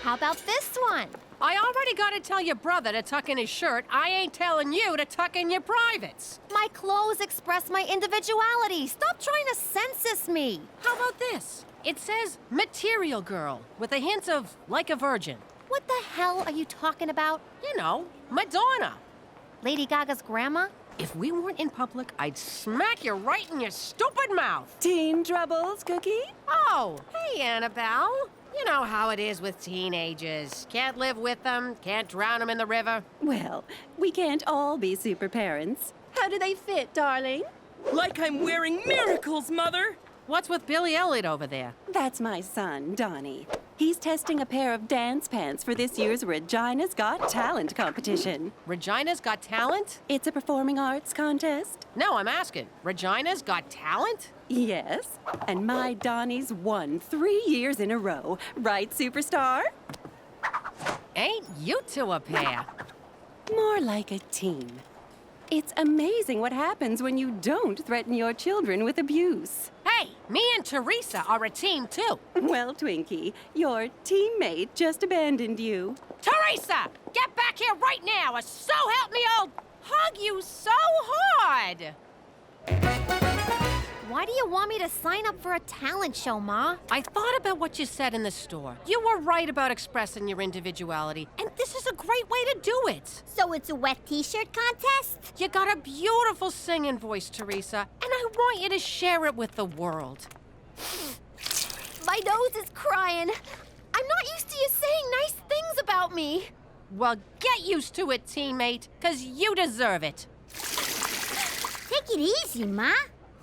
Speaker 12: How about this one?
Speaker 2: I already gotta tell your brother to tuck in his shirt. I ain't telling you to tuck in your privates.
Speaker 12: My clothes express my individuality. Stop trying to census me.
Speaker 2: How about this? It says Material Girl with a hint of like a virgin.
Speaker 12: What the hell are you talking about?
Speaker 2: You know, Madonna.
Speaker 12: Lady Gaga's grandma?
Speaker 2: If we weren't in public, I'd smack you right in your stupid mouth.
Speaker 7: Teen troubles, Cookie?
Speaker 2: Oh, hey, Annabelle. You know how it is with teenagers. Can't live with them, can't drown them in the river.
Speaker 7: Well, we can't all be super parents. How do they fit, darling?
Speaker 15: Like I'm wearing miracles, Mother!
Speaker 2: What's with Billy Elliot over there?
Speaker 7: That's my son, Donnie. He's testing a pair of dance pants for this year's Regina's Got Talent competition.
Speaker 2: Regina's Got Talent?
Speaker 7: It's a performing arts contest.
Speaker 2: No, I'm asking. Regina's Got Talent?
Speaker 7: Yes, and my Donnie's won 3 years in a row. Right, superstar?
Speaker 2: Ain't you two a pair?
Speaker 7: More like a team. It's amazing what happens when you don't threaten your children with abuse.
Speaker 2: Hey, me and Teresa are a team, too.
Speaker 7: Well, Twinkie, your teammate just abandoned you.
Speaker 2: Teresa, get back here right now, or so help me I'll hug you so hard.
Speaker 12: Why do you want me to sign up for a talent show, Ma?
Speaker 2: I thought about what you said in the store. You were right about expressing your individuality, and this is a great way to do it.
Speaker 8: So it's a wet t-shirt contest?
Speaker 2: You got a beautiful singing voice, Teresa, and I want you to share it with the world.
Speaker 12: My nose is crying. I'm not used to you saying nice things about me.
Speaker 2: Well, get used to it, teammate, 'cause you deserve it.
Speaker 8: Take it easy, Ma.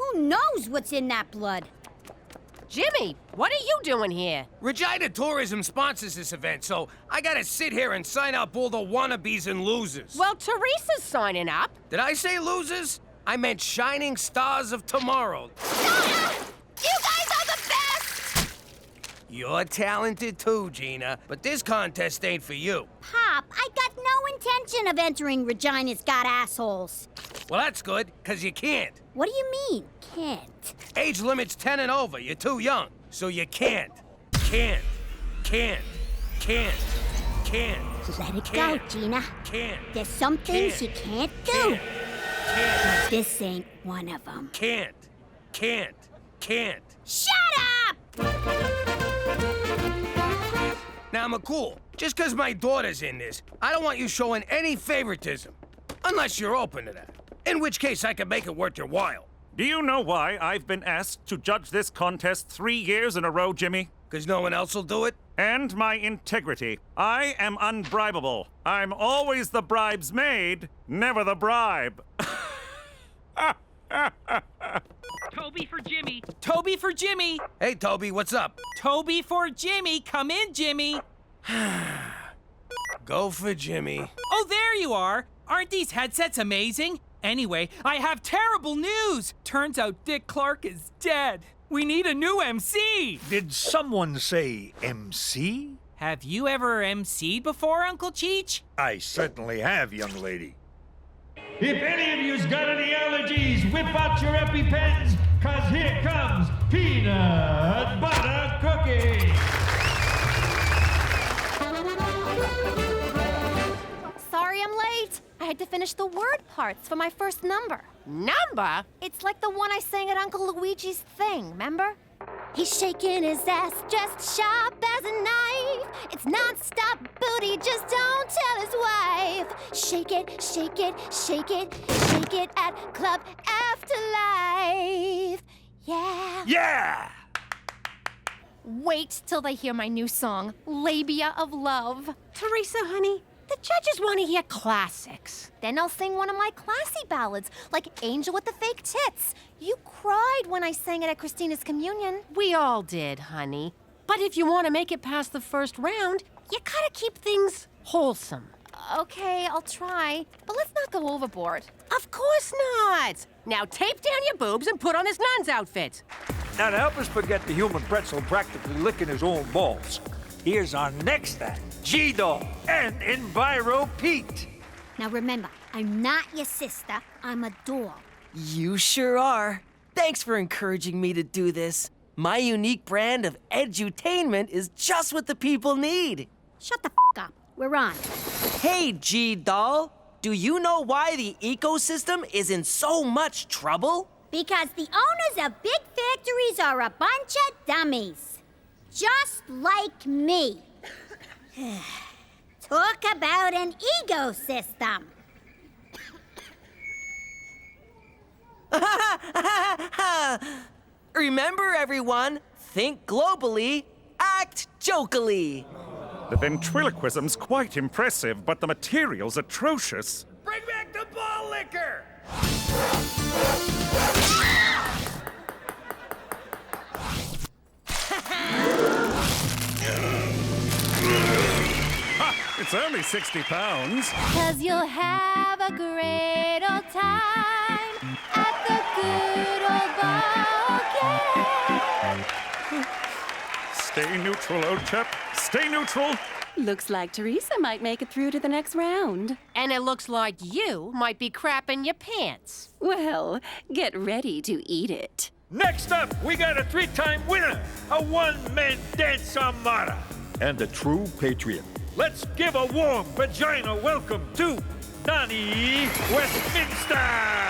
Speaker 8: Who knows what's in that blood?
Speaker 2: Jimmy, what are you doing here?
Speaker 1: Regina Tourism sponsors this event, so I gotta sit here and sign up all the wannabes and losers.
Speaker 2: Well, Teresa's signing up.
Speaker 1: Did I say losers? I meant shining stars of tomorrow.
Speaker 12: You guys are the best!
Speaker 1: You're talented too, Gina, but this contest ain't for you.
Speaker 8: Pop, I got no intention of entering Regina's Got Assholes.
Speaker 1: Well, that's good, 'cause you can't.
Speaker 8: What do you mean, can't?
Speaker 1: Age limit's 10 and over. You're too young. So you can't. Can't.
Speaker 8: Let it go, Gina.
Speaker 1: Can't.
Speaker 8: There's some things you can't do. But this ain't one of them.
Speaker 1: Can't.
Speaker 8: Shut up!
Speaker 1: Now, McCool, just 'cause my daughter's in this, I don't want you showing any favoritism. Unless you're open to that. In which case, I can make it worth your while.
Speaker 9: Do you know why I've been asked to judge this contest 3 years in a row, Jimmy?
Speaker 1: 'Cause no one else will do it?
Speaker 9: And my integrity. I am unbribable. I'm always the bribes made, never the bribe.
Speaker 19: Toby for Jimmy. Toby for Jimmy.
Speaker 1: Hey, Toby, what's up?
Speaker 19: Toby for Jimmy. Come in, Jimmy.
Speaker 1: Go for Jimmy.
Speaker 19: Oh, there you are. Aren't these headsets amazing? Anyway, I have terrible news. Turns out Dick Clark is dead. We need a new MC.
Speaker 5: Did someone say MC?
Speaker 19: Have you ever MC'd before, Uncle Cheech?
Speaker 5: I certainly have, young lady.
Speaker 16: If any of you's got any allergies, whip out your EpiPens, 'cause here comes peanut butter cookie.
Speaker 12: Sorry I'm late. I had to finish the word parts for my first number.
Speaker 2: Number?
Speaker 12: It's like the one I sang at Uncle Luigi's thing, remember? He's shaking his ass just sharp as a knife. It's non-stop booty, just don't tell his wife. Shake it, shake it, shake it, shake it at Club Afterlife. Yeah.
Speaker 5: Yeah!
Speaker 12: Wait till they hear my new song, Labia of Love.
Speaker 2: Teresa, honey, the judges want to hear classics.
Speaker 12: Then I'll sing one of my classy ballads, like Angel with the Fake Tits. You cried when I sang it at Christina's communion.
Speaker 2: We all did, honey. But if you want to make it past the first round, you gotta keep things wholesome.
Speaker 12: Okay, I'll try, but let's not go overboard.
Speaker 2: Of course not. Now tape down your boobs and put on this nun's outfit.
Speaker 5: Now to help us forget the human pretzel practically licking his own balls, here's our next act, G-Doll and Enviro Pete.
Speaker 8: Now remember, I'm not your sister, I'm a doll.
Speaker 6: You sure are. Thanks for encouraging me to do this. My unique brand of edutainment is just what the people need.
Speaker 8: Shut the up. We're on.
Speaker 6: Hey, G-Doll. Do you know why the ecosystem is in so much trouble?
Speaker 8: Because the owners of big factories are a bunch of dummies. Just like me. Talk about an ecosystem.
Speaker 6: Remember, everyone, think globally, act jokily.
Speaker 9: The ventriloquism's quite impressive, but the material's atrocious.
Speaker 1: Bring back the ball liquor!
Speaker 9: It's only 60 pounds.
Speaker 12: 'Cause you'll have a great old time at the good old ball game.
Speaker 9: Stay neutral, old chap. Stay neutral.
Speaker 7: Looks like Teresa might make it through to the next round.
Speaker 2: And it looks like you might be crapping your pants.
Speaker 7: Well, get ready to eat it.
Speaker 16: Next up, we got a 3-time winner, a one-man dance armada.
Speaker 17: And a true patriot.
Speaker 16: Let's give a warm vagina welcome to Donnie Westminster!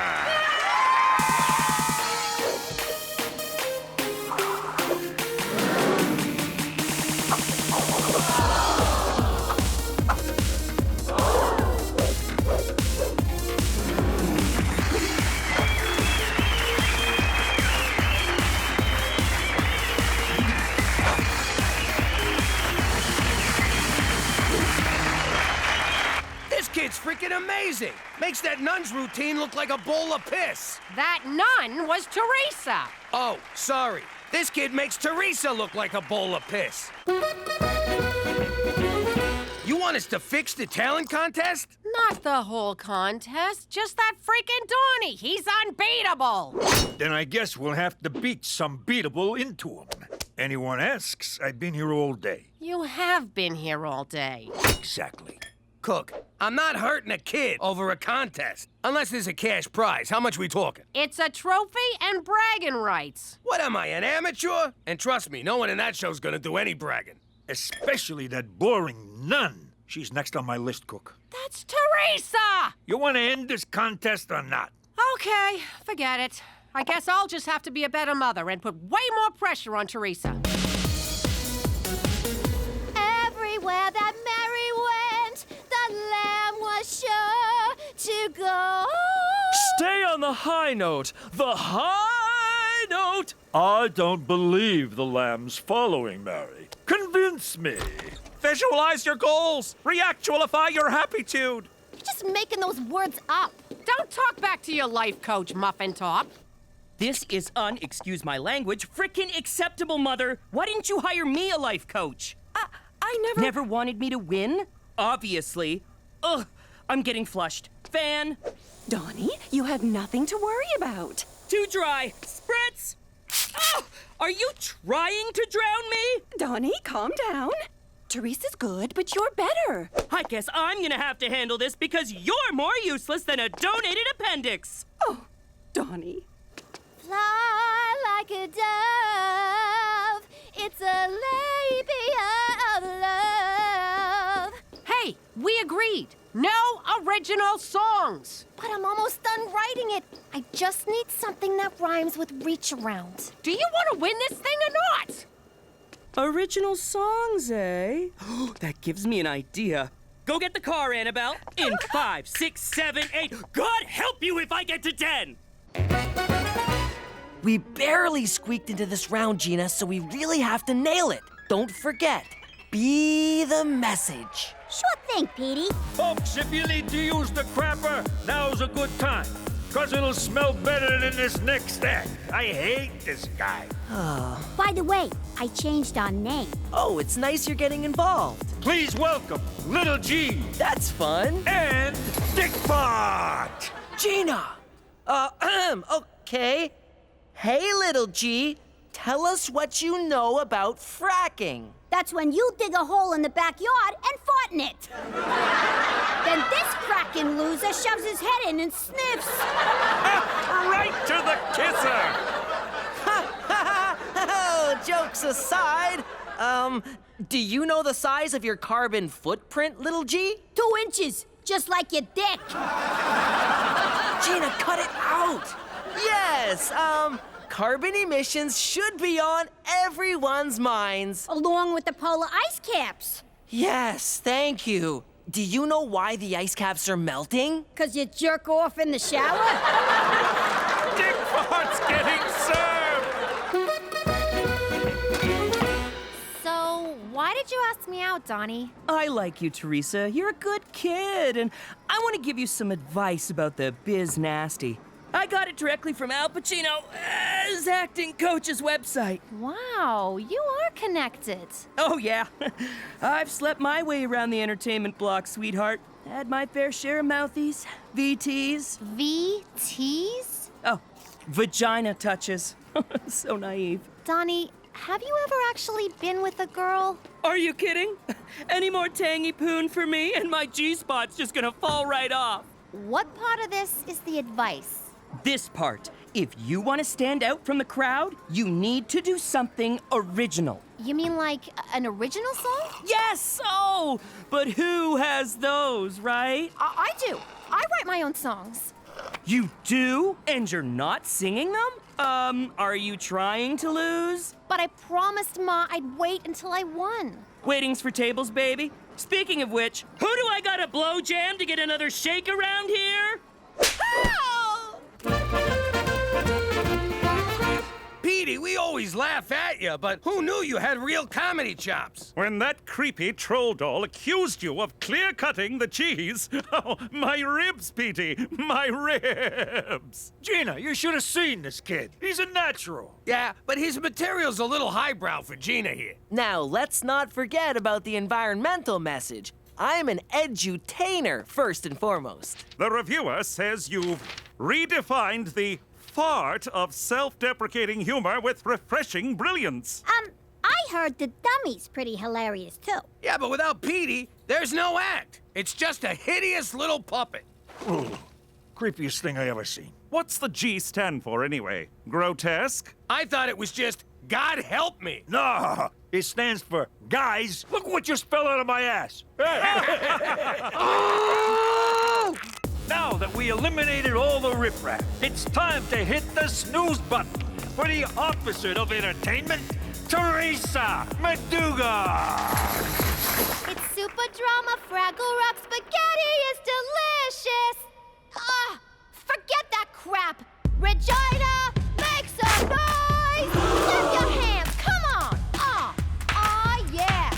Speaker 1: Kid's freaking amazing. Makes that nun's routine look like a bowl of piss.
Speaker 2: That nun was Teresa.
Speaker 1: Oh, sorry. This kid makes Teresa look like a bowl of piss. You want us to fix the talent contest?
Speaker 2: Not the whole contest, just that freaking Donnie. He's unbeatable.
Speaker 5: Then I guess we'll have to beat some beatable into him. Anyone asks, I've been here all day.
Speaker 2: You have been here all day.
Speaker 5: Exactly.
Speaker 1: Cook, I'm not hurting a kid over a contest. Unless there's a cash prize. How much we talking?
Speaker 2: It's a trophy and bragging rights.
Speaker 1: What am I, an amateur? And trust me, no one in that show's gonna do any bragging.
Speaker 5: Especially that boring nun. She's next on my list, Cook.
Speaker 2: That's Teresa!
Speaker 5: You want to end this contest or not?
Speaker 2: Okay, forget it. I guess I'll just have to be a better mother and put way more pressure on Teresa.
Speaker 12: Everywhere that Mary went, the lamb was sure to go.
Speaker 21: Stay on the the high note. The high note!
Speaker 17: I don't believe the lamb's following, Mary. Convince me.
Speaker 4: Visualize your goals. Reactualify your happitude.
Speaker 12: You're just making those words up.
Speaker 2: Don't talk back to your life coach, Muffin Top.
Speaker 6: This is excuse my language, frickin' acceptable, Mother. Why didn't you hire me a life coach?
Speaker 7: I never...
Speaker 6: Never wanted me to win? Obviously. Ugh, I'm getting flushed. Fan.
Speaker 7: Donnie, you have nothing to worry about.
Speaker 6: Too dry. Spritz! Oh, are you trying to drown me?
Speaker 7: Donnie, calm down. Teresa's good, but you're better.
Speaker 6: I guess I'm gonna have to handle this because you're more useless than a donated appendix.
Speaker 7: Oh, Donnie.
Speaker 8: Fly like a dove. It's a labia of love.
Speaker 2: Hey, we agreed. No original songs.
Speaker 12: But I'm almost done writing it. I just need something that rhymes with reach around.
Speaker 2: Do you want to win this thing or not?
Speaker 6: Original songs, eh? That gives me an idea. Go get the car, Annabelle. In 5, 6, 7, 8. God help you if I get to 10! We barely squeaked into this round, Gina, so we really have to nail it. Don't forget, be the message.
Speaker 8: Sure thing, Petey.
Speaker 16: Folks, if you need to use the crapper, now's a good time. 'Cause it'll smell better than this next act. I hate this guy.
Speaker 8: By the way, I changed our name.
Speaker 6: Oh, it's nice you're getting involved.
Speaker 16: Please welcome Little G.
Speaker 6: That's fun.
Speaker 16: And Dickpot.
Speaker 6: Gina! Okay. Hey, Little G, tell us what you know about fracking.
Speaker 8: That's when you dig a hole in the backyard and fart in it. Then this fracking loser shoves his head in and sniffs.
Speaker 16: Right to the kisser.
Speaker 6: Oh, jokes aside, do you know the size of your carbon footprint, Little G?
Speaker 8: 2 inches, just like your dick.
Speaker 6: Gina, cut it out. Yes, carbon emissions should be on everyone's minds.
Speaker 8: Along with the polar ice caps.
Speaker 6: Yes, thank you. Do you know why the ice caps are melting?
Speaker 8: 'Cause you jerk off in the shower?
Speaker 16: Dickpot's getting served.
Speaker 12: So, why did you ask me out, Donnie?
Speaker 6: I like you, Teresa. You're a good kid, and I want to give you some advice about the biz nasty. I got it directly from Al Pacino's acting coach's website.
Speaker 12: Wow, you are connected.
Speaker 6: Oh, yeah. I've slept my way around the entertainment block, sweetheart. Had my fair share of mouthies, VTs.
Speaker 12: VTs?
Speaker 6: Oh, vagina touches. So naive.
Speaker 12: Donnie, have you ever actually been with a girl?
Speaker 6: Are you kidding? Any more tangy poon for me, and my G-spot's just gonna fall right off.
Speaker 12: What part of this is the advice?
Speaker 6: This part. If you want to stand out from the crowd, you need to do something original.
Speaker 12: You mean like an original song?
Speaker 6: Yes! Oh! But who has those, right?
Speaker 12: I do. I write my own songs.
Speaker 6: You do? And you're not singing them? Are you trying to lose?
Speaker 12: But I promised Ma I'd wait until I won.
Speaker 6: Waiting's for tables, baby. Speaking of which, who do I gotta blow jam to get another shake around here?
Speaker 1: Petey, we always laugh at you, but who knew you had real comedy chops?
Speaker 9: When that creepy troll doll accused you of clear-cutting the cheese. Oh, my ribs, Petey, my ribs.
Speaker 5: Gina, you should have seen this kid. He's a natural.
Speaker 1: Yeah, but his material's a little highbrow for Gina here.
Speaker 6: Now, let's not forget about the environmental message. I'm an edutainer, first and foremost.
Speaker 9: The reviewer says you've redefined the fart of self-deprecating humor with refreshing brilliance.
Speaker 8: I heard the dummy's pretty hilarious, too.
Speaker 1: Yeah, but without Petey, there's no act. It's just a hideous little puppet.
Speaker 5: Ooh, creepiest thing I ever seen.
Speaker 9: What's the G stand for, anyway? Grotesque?
Speaker 1: I thought it was just, God help me.
Speaker 5: No, it stands for, guys, look what you spell out of my ass. Now that we eliminated all the riffraff, it's time to hit the snooze button for the opposite of entertainment, Teresa MacDougal.
Speaker 12: It's super drama, Fraggle Rock spaghetti is delicious. Forget that crap.
Speaker 8: Regina, make some noise! Clap your hands, come on! Yeah!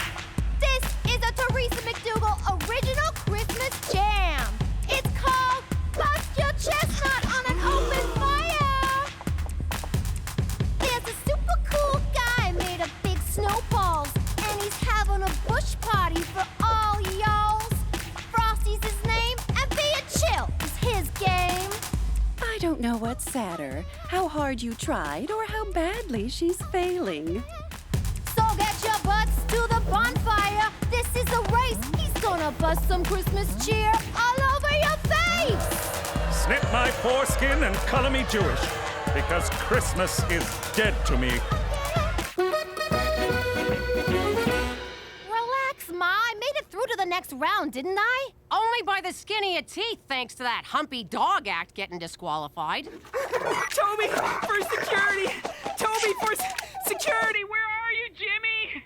Speaker 8: This is a Teresa MacDougal original Christmas jam. It's called Bust Your Chestnut on an Open Fire. There's a super cool guy made of big snowballs, and he's having a bush party for all y'alls. Frosty's his name, and being chill is his game.
Speaker 7: I don't know what's sadder, how hard you tried or how badly she's failing.
Speaker 8: So get your butts to the bonfire. This is a race. He's gonna bust some Christmas cheer all over your face.
Speaker 9: Snip my foreskin and color me Jewish, because Christmas is dead to me.
Speaker 8: Relax, Ma. I made it through to the next round, didn't I?
Speaker 2: Only by the skin of your teeth, thanks to that humpy dog act getting disqualified.
Speaker 19: Toby, for security! Toby, for security! Where are you, Jimmy?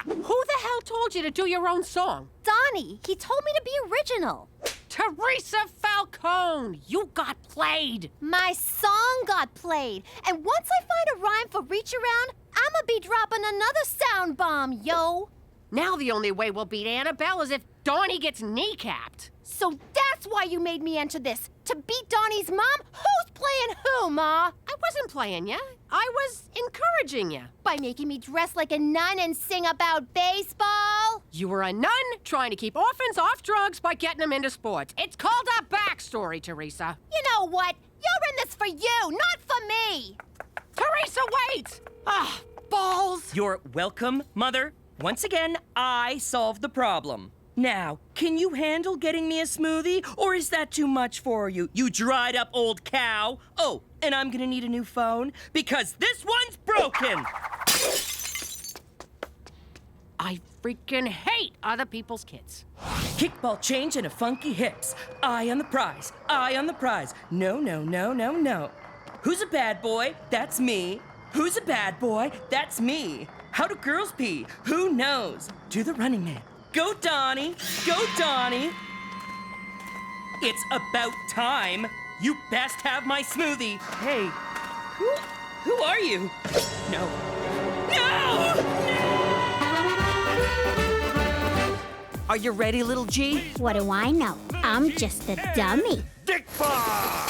Speaker 2: Who the hell told you to do your own song?
Speaker 8: Donnie. He told me to be original.
Speaker 2: Teresa Falcone, you got played.
Speaker 8: My song got played. And once I find a rhyme for Reach Around, I'ma be dropping another sound bomb, yo.
Speaker 2: Now the only way we'll beat Annabelle is if Donnie gets kneecapped.
Speaker 8: So that's why you made me enter this. To beat Donnie's mom? Who's playing who, Ma?
Speaker 2: I wasn't playing ya. I was encouraging ya.
Speaker 8: By making me dress like a nun and sing about baseball?
Speaker 2: You were a nun trying to keep orphans off drugs by getting them into sports. It's called a backstory, Teresa.
Speaker 8: You know what? You're in this for you, not for me.
Speaker 2: Teresa, wait! Ah, balls!
Speaker 6: You're welcome, Mother. Once again, I solved the problem. Now, can you handle getting me a smoothie, or is that too much for you, you dried up old cow? Oh, and I'm gonna need a new phone, because this one's broken!
Speaker 2: I freaking hate other people's kids.
Speaker 6: Kickball change and a funky hips. Eye on the prize, eye on the prize. No, no, no, no, no. Who's a bad boy? That's me. Who's a bad boy? That's me. How do girls pee? Who knows? Do the running man. Go, Donnie! Go, Donnie! It's about time. You best have my smoothie. Hey, who are you? No. No! Are you ready, little G?
Speaker 8: What do I know? I'm just a dummy.
Speaker 5: Dick bar!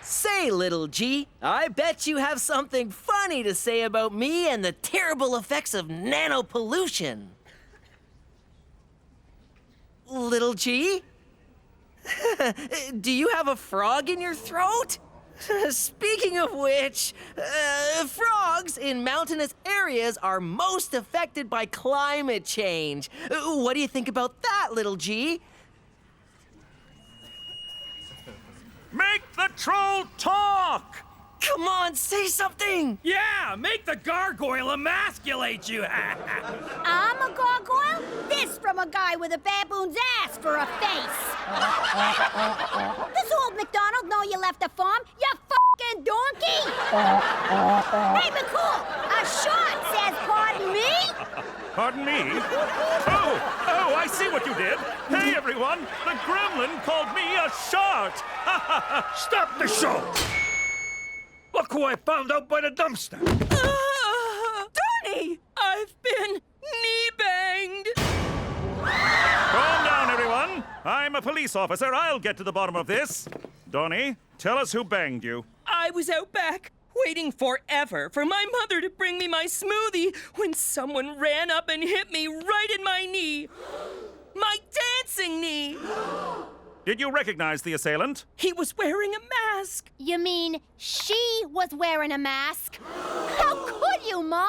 Speaker 6: Say, little G, I bet you have something funny to say about me and the terrible effects of nanopollution. Little G? Do you have a frog in your throat? Speaking of which, frogs in mountainous areas are most affected by climate change. What do you think about that, little G?
Speaker 9: Make the troll talk!
Speaker 6: Come on, say something!
Speaker 19: Yeah, make the gargoyle emasculate you!
Speaker 8: I'm a gargoyle? This from a guy with a baboon's ass for a face. Does old MacDonald know you left the farm, you fucking donkey? Hey, McCool, a short says pardon me?
Speaker 9: Pardon me? Oh, I see what you did. Hey, everyone, the gremlin called me a shart.
Speaker 5: Stop the show! Look who I found out by the dumpster.
Speaker 6: Donnie, I've been knee-banged.
Speaker 9: Calm down, everyone. I'm a police officer. I'll get to the bottom of this. Donnie, tell us who banged you.
Speaker 6: I was out back, waiting forever for my mother to bring me my smoothie when someone ran up and hit me right in my knee. My dancing knee.
Speaker 9: Did you recognize the assailant?
Speaker 6: He was wearing a mask.
Speaker 8: You mean she was wearing a mask? How could you, Ma?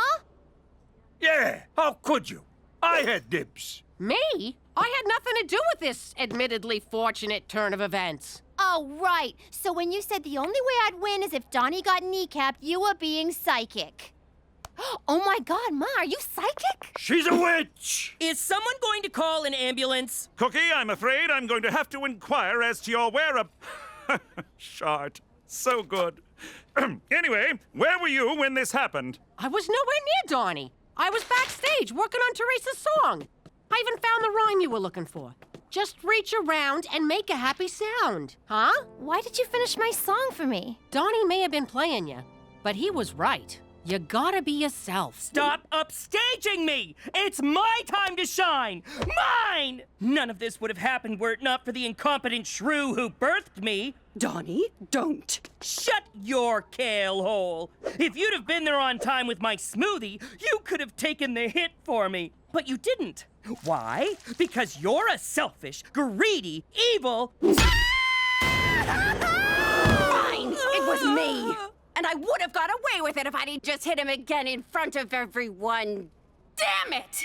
Speaker 5: Yeah, how could you? I had dibs.
Speaker 2: Me? I had nothing to do with this admittedly fortunate turn of events.
Speaker 8: Oh, right. So when you said the only way I'd win is if Donnie got kneecapped, you were being psychic. Oh my God, Ma, are you psychic?
Speaker 5: She's a witch!
Speaker 6: Is someone going to call an ambulance?
Speaker 9: Cookie, I'm afraid I'm going to have to inquire as to your shart. So good. Anyway, where were you when this happened?
Speaker 2: I was nowhere near Donnie. I was backstage working on Teresa's song. I even found the rhyme you were looking for. Just reach around and make a happy sound. Huh?
Speaker 12: Why did you finish my song for me?
Speaker 2: Donnie may have been playing you, but he was right. You gotta be yourself.
Speaker 6: Stop upstaging me! It's my time to shine! Mine! None of this would have happened were it not for the incompetent shrew who birthed me.
Speaker 7: Donnie, don't.
Speaker 6: Shut your kale hole! If you'd have been there on time with my smoothie, you could have taken the hit for me. But you didn't. Why? Because you're a selfish, greedy, evil...
Speaker 7: Fine! It was me! And I would have got away with it if I'd just hit him again in front of everyone. Damn it!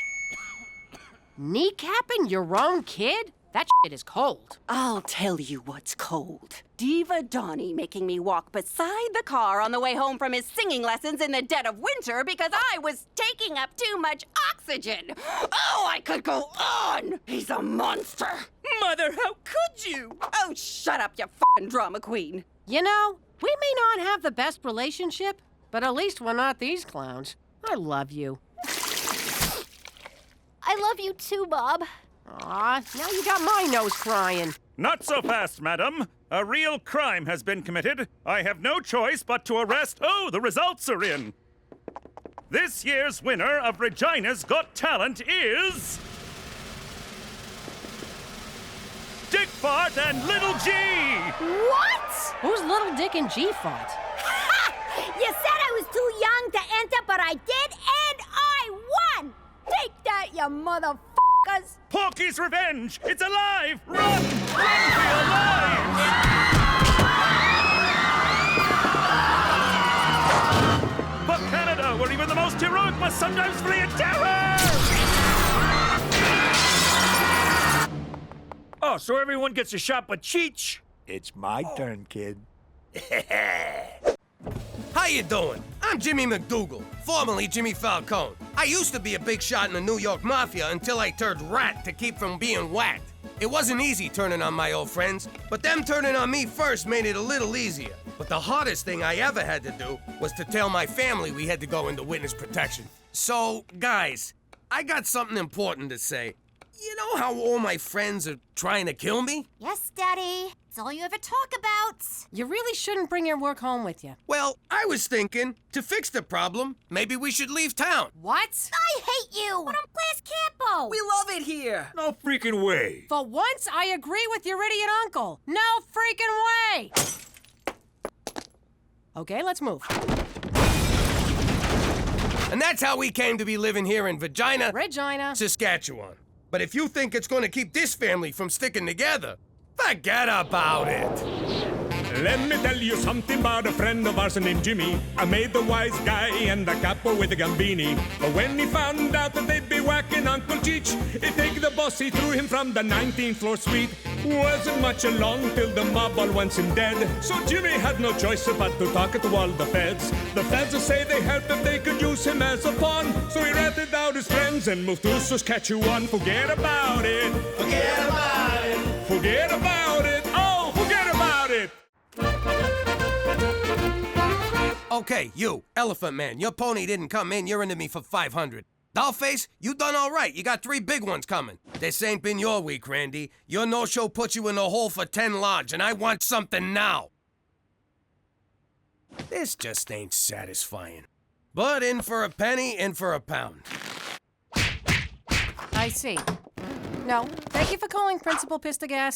Speaker 2: Kneecapping your own kid? That shit is cold.
Speaker 7: I'll tell you what's cold. Diva Donnie making me walk beside the car on the way home from his singing lessons in the dead of winter because I was taking up too much oxygen. Oh, I could go on! He's a monster!
Speaker 6: Mother, how could you?
Speaker 7: Oh, shut up, you f***ing drama queen.
Speaker 2: You know, we may not have the best relationship, but at least we're not these clowns. I love you.
Speaker 12: I love you too, Bob.
Speaker 2: Aw, now you got my nose crying.
Speaker 9: Not so fast, madam. A real crime has been committed. I have no choice but to arrest... Oh, the results are in. This year's winner of Regina's Got Talent is... Dick Fart and Little G!
Speaker 2: What? Who's Little Dick and G Fart?
Speaker 8: You said I was too young to enter, but I did, and I won! Take that, you motherfuckers!
Speaker 9: Porky's Revenge! It's alive! Run! Run for your lives! For Canada, where even the most heroic must sometimes flee in terror!
Speaker 5: Oh, so everyone gets a shot but Cheech? It's my turn, kid.
Speaker 1: How you doing? I'm Jimmy MacDougal, formerly Jimmy Falcone. I used to be a big shot in the New York Mafia until I turned rat to keep from being whacked. It wasn't easy turning on my old friends, but them turning on me first made it a little easier. But the hardest thing I ever had to do was to tell my family we had to go into witness protection. So, guys, I got something important to say. You know how all my friends are trying to kill me?
Speaker 12: Yes, Daddy. It's all you ever talk about.
Speaker 2: You really shouldn't bring your work home with you.
Speaker 1: Well, I was thinking, to fix the problem, maybe we should leave town.
Speaker 2: What?
Speaker 8: I hate you! But I'm Class Capo!
Speaker 6: We love it here!
Speaker 5: No freaking way!
Speaker 2: For once, I agree with your idiot uncle. No freaking way! Okay, let's move.
Speaker 1: And that's how we came to be living here in Regina, Saskatchewan. But if you think it's going to keep this family from sticking together, forget about it.
Speaker 4: Let me tell you something about a friend of ours named Jimmy. I made the wise guy and the capo with the Gambini. But when he found out that they'd be whacking Uncle Cheech, he'd take the boss, he threw him from the 19th floor suite. Wasn't much along till the mob all wants him dead. So Jimmy had no choice but to talk to all the feds. The feds say they helped if they could use him as a pawn. So he ratted out his friends and moved to Saskatchewan. Forget about it. Forget about it. Forget about it. Oh, forget about it.
Speaker 1: Okay, you, Elephant Man, your pony didn't come in, you're into me for 500. Dollface, you done all right. You got 3 big ones coming. This ain't been your week, Randy. Your no-show put you in the hole for 10 large, and I want something now. This just ain't satisfying. But in for a penny, in for a pound.
Speaker 2: I see. No, thank you for calling Principal Pistagas.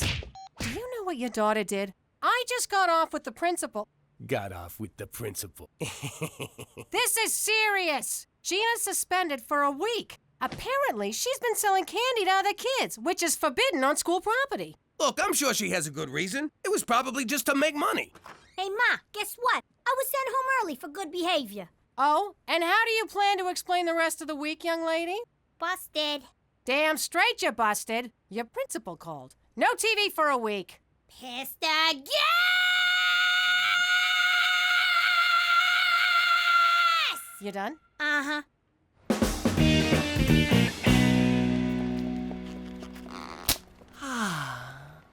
Speaker 2: Do you know what your daughter did? I just got off with the principal.
Speaker 1: Got off with the principal.
Speaker 2: This is serious. Gina's suspended for a week. Apparently, she's been selling candy to other kids, which is forbidden on school property.
Speaker 1: Look, I'm sure she has a good reason. It was probably just to make money.
Speaker 8: Hey, Ma, guess what? I was sent home early for good behavior.
Speaker 2: Oh, and how do you plan to explain the rest of the week, young lady?
Speaker 8: Busted.
Speaker 2: Damn straight you busted. Your principal called. No TV for a week.
Speaker 8: Pissed again!
Speaker 2: You done?
Speaker 8: Uh-huh.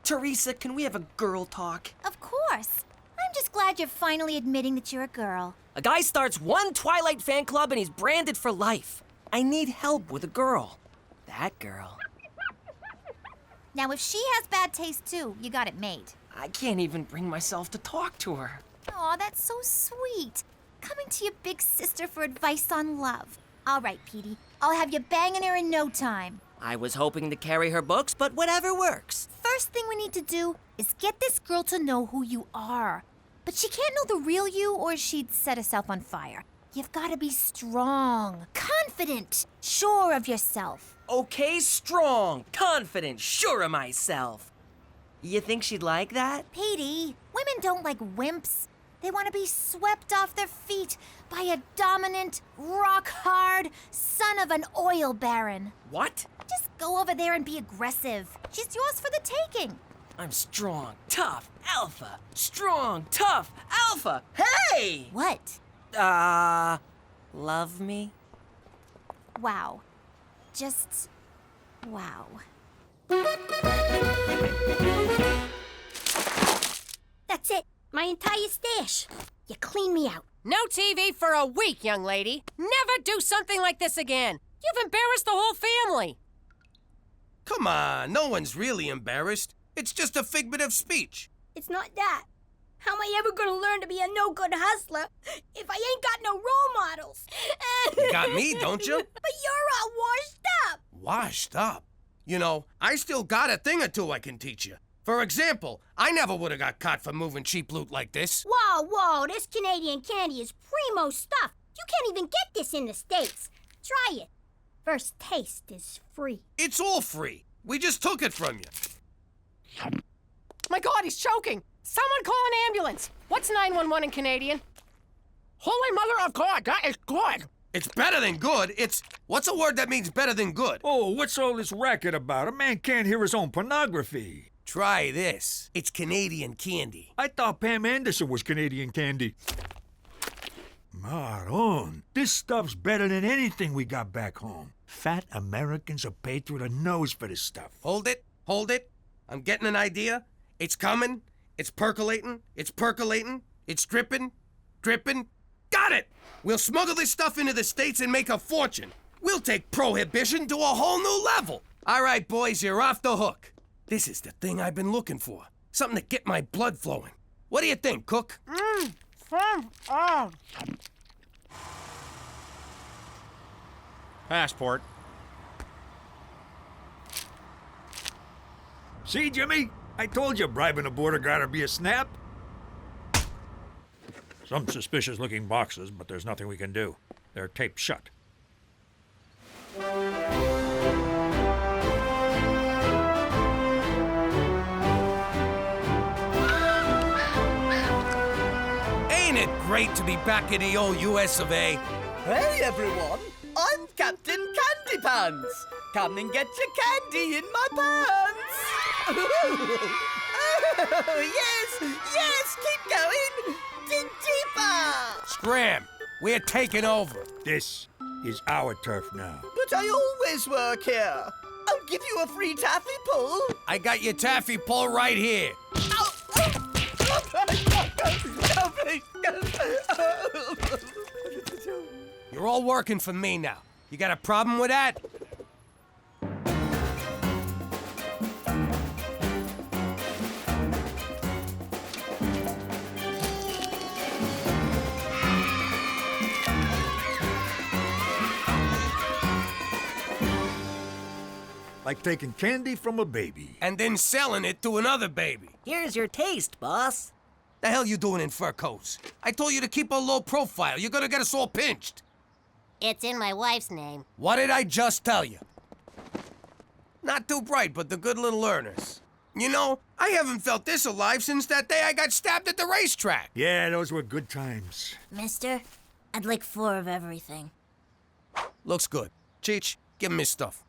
Speaker 6: Teresa, can we have a girl talk?
Speaker 12: Of course. I'm just glad you're finally admitting that you're a girl.
Speaker 6: A guy starts one Twilight fan club and he's branded for life. I need help with a girl. That girl.
Speaker 12: Now, if she has bad taste too, you got it made.
Speaker 6: I can't even bring myself to talk to her.
Speaker 12: Aw, that's so sweet. Coming to your big sister for advice on love. All right, Petey. I'll have you banging her in no time.
Speaker 6: I was hoping to carry her books, but whatever works.
Speaker 12: First thing we need to do is get this girl to know who you are. But she can't know the real you or she'd set herself on fire. You've got to be strong, confident, sure of yourself.
Speaker 6: Okay, strong, confident, sure of myself. You think she'd like that?
Speaker 12: Petey, women don't like wimps. They want to be swept off their feet by a dominant, rock-hard son of an oil baron.
Speaker 6: What?
Speaker 12: Just go over there and be aggressive. She's yours for the taking.
Speaker 6: I'm strong, tough, alpha. Strong, tough, alpha. Hey!
Speaker 12: What?
Speaker 6: Love me?
Speaker 12: Wow. Just wow.
Speaker 8: That's it. My entire stash. You clean me out.
Speaker 2: No TV for a week, young lady. Never do something like this again. You've embarrassed the whole family.
Speaker 1: Come on, no one's really embarrassed. It's just a figment of speech.
Speaker 8: It's not that. How am I ever gonna learn to be a no-good hustler if I ain't got no role models?
Speaker 1: You got me, don't you?
Speaker 8: But you're all washed up.
Speaker 1: Washed up? You know, I still got a thing or two I can teach you. For example, I never would have got caught for moving cheap loot like this.
Speaker 8: Whoa, this Canadian candy is primo stuff. You can't even get this in the States. Try it. First taste is free.
Speaker 1: It's all free. We just took it from you.
Speaker 2: My God, he's choking. Someone call an ambulance. What's 911 in Canadian? Holy Mother of God, that is good.
Speaker 1: It's better than good. What's a word that means better than good?
Speaker 5: Oh, what's all this racket about? A man can't hear his own pornography.
Speaker 1: Try this. It's Canadian candy.
Speaker 5: I thought Pam Anderson was Canadian candy. Maron, this stuff's better than anything we got back home. Fat Americans are paid through the nose for this stuff.
Speaker 1: Hold it. I'm getting an idea. It's coming. It's percolating. It's dripping. Got it! We'll smuggle this stuff into the States and make a fortune. We'll take prohibition to a whole new level. All right, boys, you're off the hook. This is the thing I've been looking for. Something to get my blood flowing. What do you think, Cook?
Speaker 18: Passport.
Speaker 5: See, Jimmy? I told you bribing a border guard would be a snap. Some suspicious-looking boxes, but there's nothing we can do. They're taped shut.
Speaker 1: Ain't it great to be back in the old US of A?
Speaker 6: Hey, everyone. I'm Captain Candy Pants. Come and get your candy in my pants. Yes, keep going. Deeper.
Speaker 1: Scram! We're taking over.
Speaker 5: This is our turf now.
Speaker 6: But I always work here. I'll give you a free taffy pull.
Speaker 1: I got your taffy pull right here. You're all working for me now. You got a problem with that?
Speaker 5: Like taking candy from a baby.
Speaker 1: And then selling it to another baby.
Speaker 6: Here's your taste, boss.
Speaker 1: The hell you doing in fur coats? I told you to keep a low profile. You're gonna get us all pinched.
Speaker 8: It's in my wife's name.
Speaker 1: What did I just tell you? Not too bright, but the good little learners. You know, I haven't felt this alive since that day I got stabbed at the racetrack.
Speaker 5: Yeah, those were good times.
Speaker 8: Mister, I'd like 4 of everything.
Speaker 1: Looks good. Cheech, give him his stuff.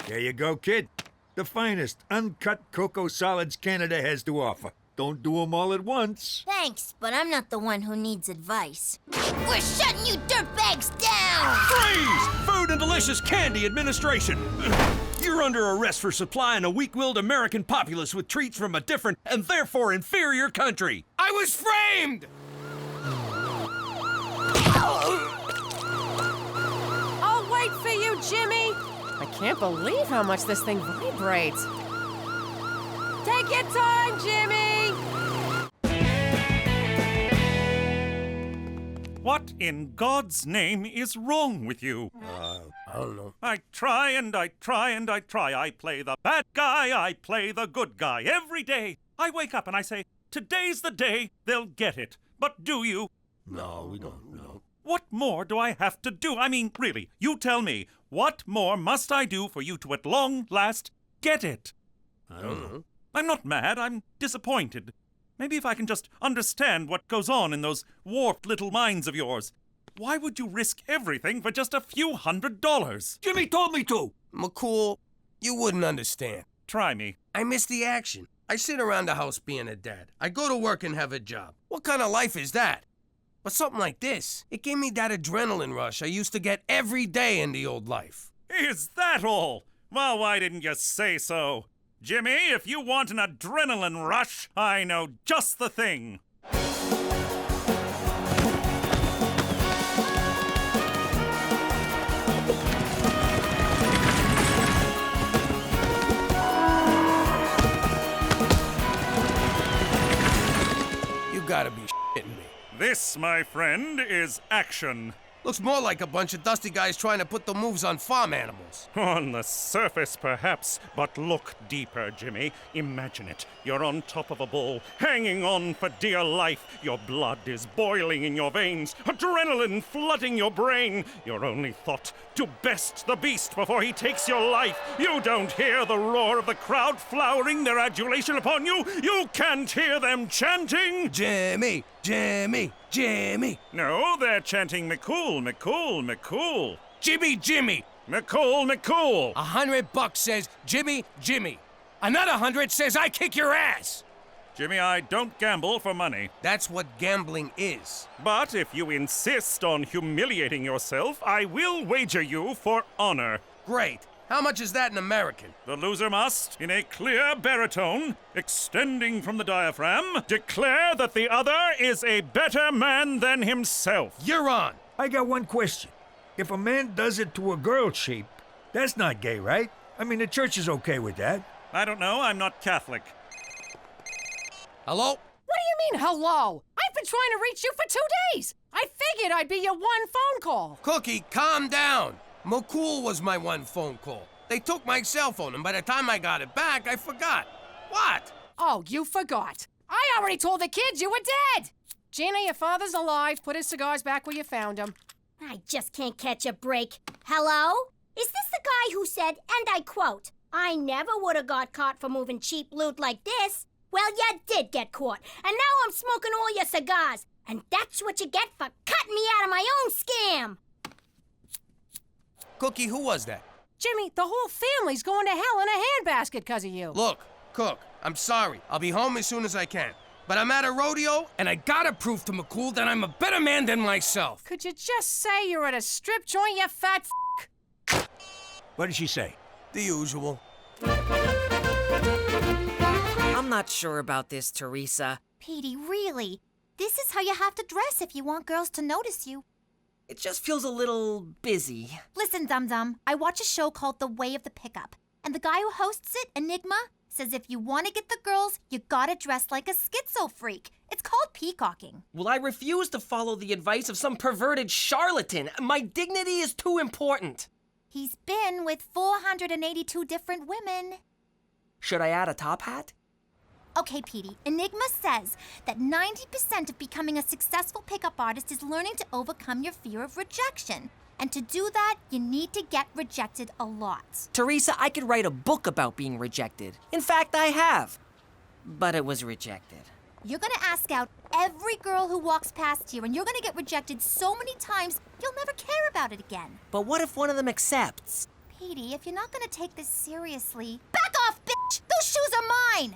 Speaker 5: There you go, kid. The finest uncut cocoa solids Canada has to offer. Don't do them all at once.
Speaker 8: Thanks, but I'm not the one who needs advice. We're shutting you dirtbags down!
Speaker 21: Freeze! Food and Delicious Candy Administration! You're under arrest for supplying a weak-willed American populace with treats from a different and therefore inferior country.
Speaker 1: I was framed!
Speaker 2: I'll wait for you, Jimmy. I can't believe how much this thing vibrates. Take your time, Jimmy!
Speaker 9: What in God's name is wrong with you?
Speaker 1: I don't know.
Speaker 9: I try and I try and I try. I play the bad guy, I play the good guy every day. I wake up and I say, today's the day they'll get it. But do you?
Speaker 1: No, we don't. No.
Speaker 9: What more do I have to do? I mean, really, you tell me. What more must I do for you to at long last get it?
Speaker 1: I don't know.
Speaker 9: I'm not mad, I'm disappointed. Maybe if I can just understand what goes on in those warped little minds of yours. Why would you risk everything for just a few $100?
Speaker 1: Jimmy told me to. McCool, you wouldn't understand.
Speaker 9: Try me.
Speaker 1: I miss the action. I sit around the house being a dad. I go to work and have a job. What kind of life is that? But something like this, it gave me that adrenaline rush I used to get every day in the old life.
Speaker 9: Is that all? Well, why didn't you say so? Jimmy, if you want an adrenaline rush, I know just the thing.
Speaker 1: You gotta be shitting me.
Speaker 9: This, my friend, is action.
Speaker 1: Looks more like a bunch of dusty guys trying to put the moves on farm animals.
Speaker 9: On the surface, perhaps, but look deeper, Jimmy. Imagine it. You're on top of a bull, hanging on for dear life. Your blood is boiling in your veins, adrenaline flooding your brain. Your only thought, to best the beast before he takes your life. You don't hear the roar of the crowd flowering their adulation upon you. You can't hear them chanting,
Speaker 1: Jimmy, Jimmy, Jimmy.
Speaker 9: No, they're chanting McCool, McCool, McCool.
Speaker 1: Jimmy, Jimmy.
Speaker 9: McCool, McCool.
Speaker 1: $100 says Jimmy, Jimmy. Another 100 says I kick your ass.
Speaker 9: Jimmy, I don't gamble for money.
Speaker 1: That's what gambling is.
Speaker 9: But if you insist on humiliating yourself, I will wager you for honor.
Speaker 1: Great. How much is that in American?
Speaker 9: The loser must, in a clear baritone, extending from the diaphragm, declare that the other is a better man than himself.
Speaker 1: You're on.
Speaker 5: I got one question. If a man does it to a girl sheep, that's not gay, right? I mean, the church is okay with that.
Speaker 9: I don't know. I'm not Catholic.
Speaker 1: Hello?
Speaker 2: What do you mean, hello? I've been trying to reach you for 2 days. I figured I'd be your one phone call.
Speaker 1: Cookie, calm down. McCool was my one phone call. They took my cell phone, and by the time I got it back, I forgot. What?
Speaker 2: Oh, you forgot. I already told the kids you were dead. Gina, your father's alive. Put his cigars back where you found them.
Speaker 8: I just can't catch a break. Hello? Is this the guy who said, and I quote, I never would have got caught for moving cheap loot like this? Well, you did get caught, and now I'm smoking all your cigars. And that's what you get for cutting me out of my own scam.
Speaker 1: Cookie, who was that?
Speaker 2: Jimmy, the whole family's going to hell in a handbasket because of you.
Speaker 1: Look, Cook, I'm sorry. I'll be home as soon as I can. But I'm at a rodeo, and I gotta prove to McCool that I'm a better man than myself.
Speaker 2: Could you just say you're at a strip joint, you fat f***?
Speaker 5: What did she say?
Speaker 1: The usual.
Speaker 6: I'm not sure about this, Teresa.
Speaker 12: Petey, really? This is how you have to dress if you want girls to notice you.
Speaker 6: It just feels a little busy.
Speaker 12: Listen, Dum-Dum, I watch a show called The Way of the Pickup. And the guy who hosts it, Enigma, says if you want to get the girls, you gotta dress like a schizo freak. It's called peacocking.
Speaker 6: Well, I refuse to follow the advice of some perverted charlatan. My dignity is too important.
Speaker 12: He's been with 482 different women.
Speaker 6: Should I add a top hat?
Speaker 12: Okay, Petey, Enigma says that 90% of becoming a successful pickup artist is learning to overcome your fear of rejection. And to do that, you need to get rejected a lot.
Speaker 6: Teresa, I could write a book about being rejected. In fact, I have. But it was rejected.
Speaker 12: You're gonna ask out every girl who walks past here, and you're gonna get rejected so many times, you'll never care about it again.
Speaker 6: But what if one of them accepts?
Speaker 12: Petey, if you're not gonna take this seriously, back off, bitch! Those shoes are mine!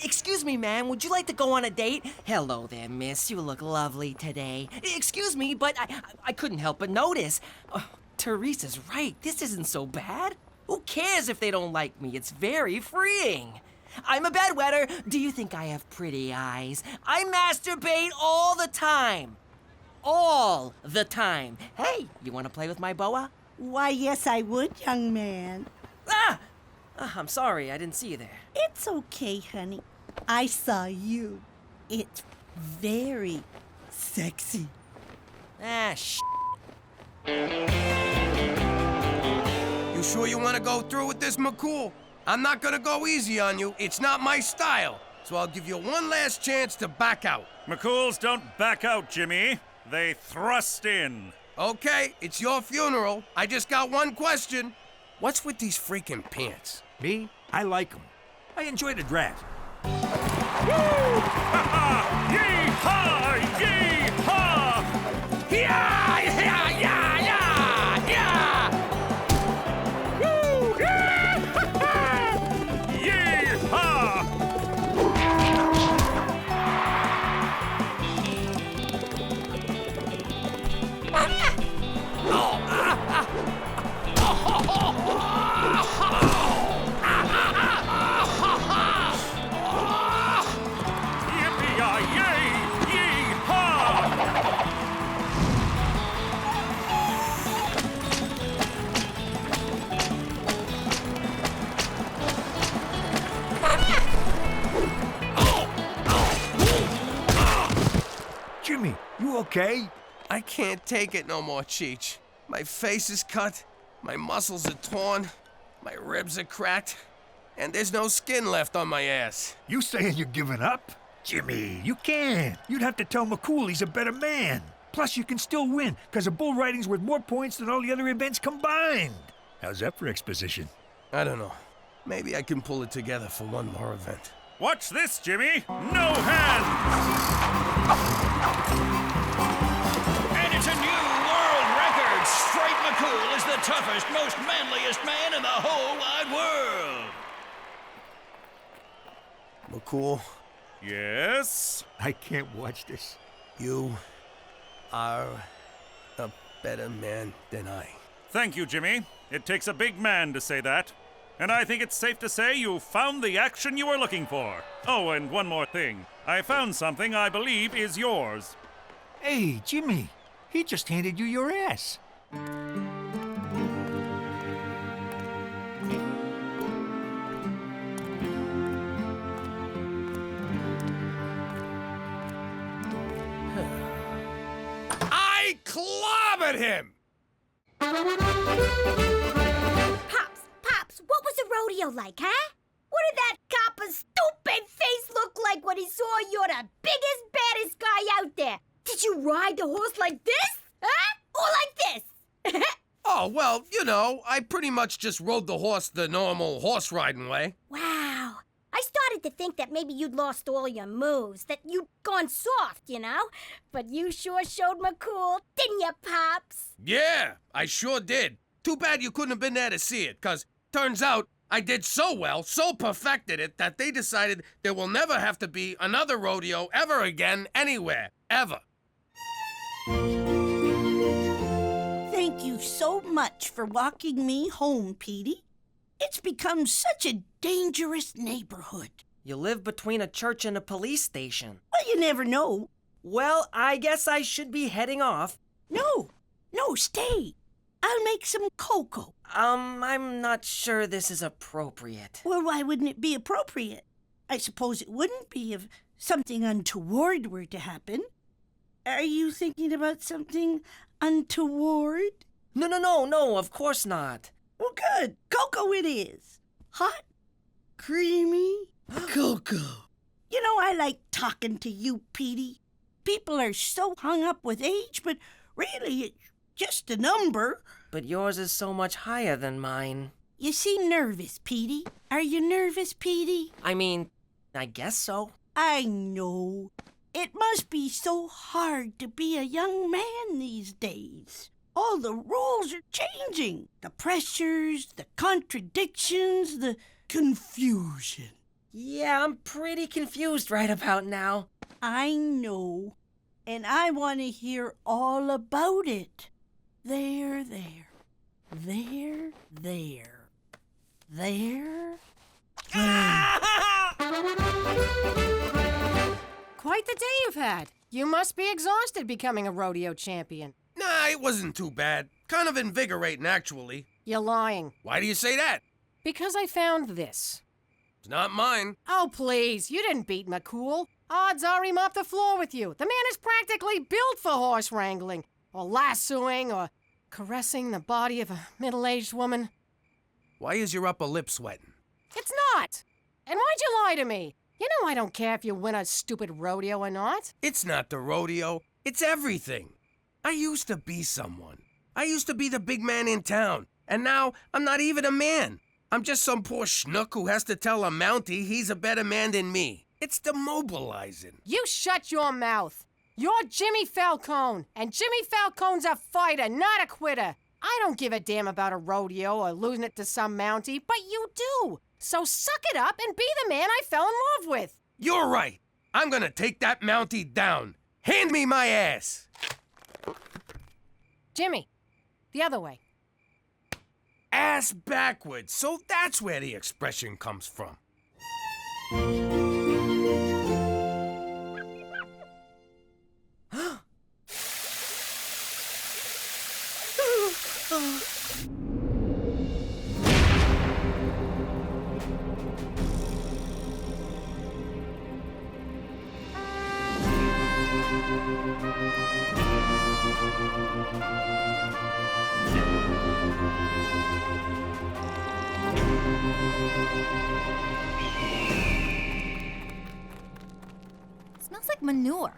Speaker 6: Excuse me, ma'am, would you like to go on a date? Hello there, miss. You look lovely today. Excuse me, but I couldn't help but notice. Oh, Teresa's right. This isn't so bad. Who cares if they don't like me? It's very freeing. I'm a bedwetter. Do you think I have pretty eyes? I masturbate all the time. All the time. Hey, you want to play with my boa?
Speaker 20: Why, yes, I would, young man.
Speaker 6: Ah! I'm sorry, I didn't see you there.
Speaker 20: It's okay, honey. I saw you. It's very sexy.
Speaker 6: Ah, sh**.
Speaker 1: You sure you want to go through with this, McCool? I'm not gonna go easy on you. It's not my style. So I'll give you one last chance to back out.
Speaker 9: McCools don't back out, Jimmy. They thrust in.
Speaker 1: Okay, it's your funeral. I just got one question. What's with these freaking pants?
Speaker 5: Me? I like them. I enjoy the draft.
Speaker 9: Woo! Ha-ha! Yee-haw! Yee-haw!
Speaker 1: Yeah! Yeah! Yeah! Yeah! Yeah!
Speaker 9: Woo! Yee-haw! Yippee-yi-yay! Yee-haw!
Speaker 5: Jimmy, you okay?
Speaker 1: I can't take it no more, Cheech. My face is cut, my muscles are torn, my ribs are cracked, and there's no skin left on my ass.
Speaker 5: You saying you're giving up? Jimmy, you can't. You'd have to tell McCool he's a better man. Plus, you can still win, because a bull riding's worth more points than all the other events combined. How's that for exposition?
Speaker 1: I don't know. Maybe I can pull it together for one more event.
Speaker 9: Watch this, Jimmy! No hands!
Speaker 21: And it's a new world record! Straight McCool is the toughest, most manliest man in the whole wide world!
Speaker 1: McCool?
Speaker 9: Yes?
Speaker 5: I can't watch this.
Speaker 1: You are a better man than I.
Speaker 9: Thank you, Jimmy. It takes a big man to say that. And I think it's safe to say you found the action you were looking for. Oh, and one more thing. I found something I believe is yours.
Speaker 5: Hey, Jimmy, he just handed you your ass.
Speaker 1: I clobbered him!
Speaker 8: Pops, what was the rodeo like, huh? What did that copper's stupid face look like when he saw you're the biggest, baddest guy out there? Did you ride the horse like this? Huh? Or like this?
Speaker 1: Oh, well, you know, I pretty much just rode the horse the normal horse riding way.
Speaker 8: Wow. I started to think that maybe you'd lost all your moves, that you'd gone soft, you know? But you sure showed McCool, didn't you, Pops?
Speaker 1: Yeah, I sure did. Too bad you couldn't have been there to see it, 'cause turns out I did so well, so perfected it, that they decided there will never have to be another rodeo ever again anywhere. Ever.
Speaker 20: Thank you so much for walking me home, Petey. It's become such a dangerous neighborhood.
Speaker 6: You live between a church and a police station.
Speaker 20: Well, you never know.
Speaker 6: Well, I guess I should be heading off.
Speaker 20: No, stay. I'll make some cocoa.
Speaker 6: I'm not sure this is appropriate.
Speaker 20: Well, why wouldn't it be appropriate? I suppose it wouldn't be if something untoward were to happen. Are you thinking about something untoward?
Speaker 6: No, of course not.
Speaker 20: Well, good. Cocoa it is. Hot, creamy cocoa. You know, I like talking to you, Petey. People are so hung up with age, but really, it's just a number.
Speaker 6: But yours is so much higher than mine.
Speaker 20: You seem nervous, Petey. Are you nervous, Petey?
Speaker 6: I mean, I guess so.
Speaker 20: I know. It must be so hard to be a young man these days. All the rules are changing. The pressures, the contradictions, the confusion.
Speaker 6: Yeah, I'm pretty confused right about now.
Speaker 20: I know. And I want to hear all about it. There.
Speaker 2: Quite the day you've had. You must be exhausted becoming a rodeo champion.
Speaker 1: Nah, it wasn't too bad. Kind of invigorating, actually.
Speaker 2: You're lying.
Speaker 1: Why do you say that?
Speaker 2: Because I found this.
Speaker 1: It's not mine.
Speaker 2: Oh, please, you didn't beat McCool. Odds are he mopped the floor with you. The man is practically built for horse wrangling, or lassoing, or caressing the body of a middle-aged woman.
Speaker 1: Why is your upper lip sweating?
Speaker 2: It's not. And why'd you lie to me? You know I don't care if you win a stupid rodeo or not.
Speaker 1: It's not the rodeo. It's everything. I used to be someone. I used to be the big man in town. And now I'm not even a man. I'm just some poor schnook who has to tell a Mountie he's a better man than me. It's demobilizing.
Speaker 2: You shut your mouth. You're Jimmy Falcone, and Jimmy Falcone's a fighter, not a quitter. I don't give a damn about a rodeo or losing it to some Mountie, but you do. So suck it up and be the man I fell in love with.
Speaker 1: You're right. I'm gonna take that Mountie down. Hand me my ass.
Speaker 2: Jimmy, the other way.
Speaker 1: Ass backwards. So that's where the expression comes from.
Speaker 12: Smells like manure.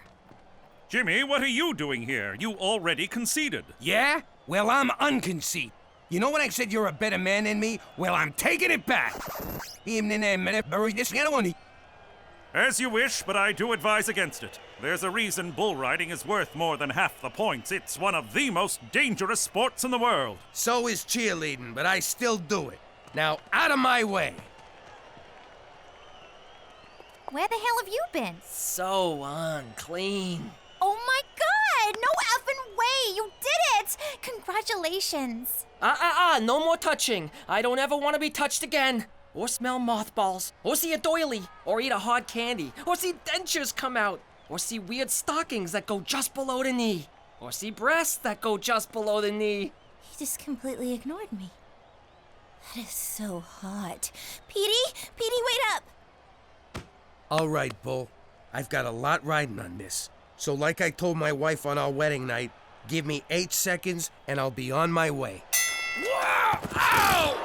Speaker 9: Jimmy, what are you doing here? You already conceded.
Speaker 1: Yeah? Well, I'm unconceit. You know when I said you're a better man than me? Well, I'm taking it back.
Speaker 9: As you wish, but I do advise against it. There's a reason bull riding is worth more than half the points. It's one of the most dangerous sports in the world.
Speaker 1: So is cheerleading, but I still do it. Now, out of my way.
Speaker 12: Where the hell have you been?
Speaker 6: So unclean.
Speaker 12: Oh my god! No effing way! You did it! Congratulations.
Speaker 6: No more touching. I don't ever want to be touched again. Or smell mothballs. Or see a doily. Or eat a hard candy. Or see dentures come out. Or see weird stockings that go just below the knee. Or see breasts that go just below the knee.
Speaker 12: He just completely ignored me. That is so hot. Petey, wait up!
Speaker 1: All right, Bull. I've got a lot riding on this. So like I told my wife on our wedding night, give me 8 seconds and I'll be on my way. Whoa! Ow!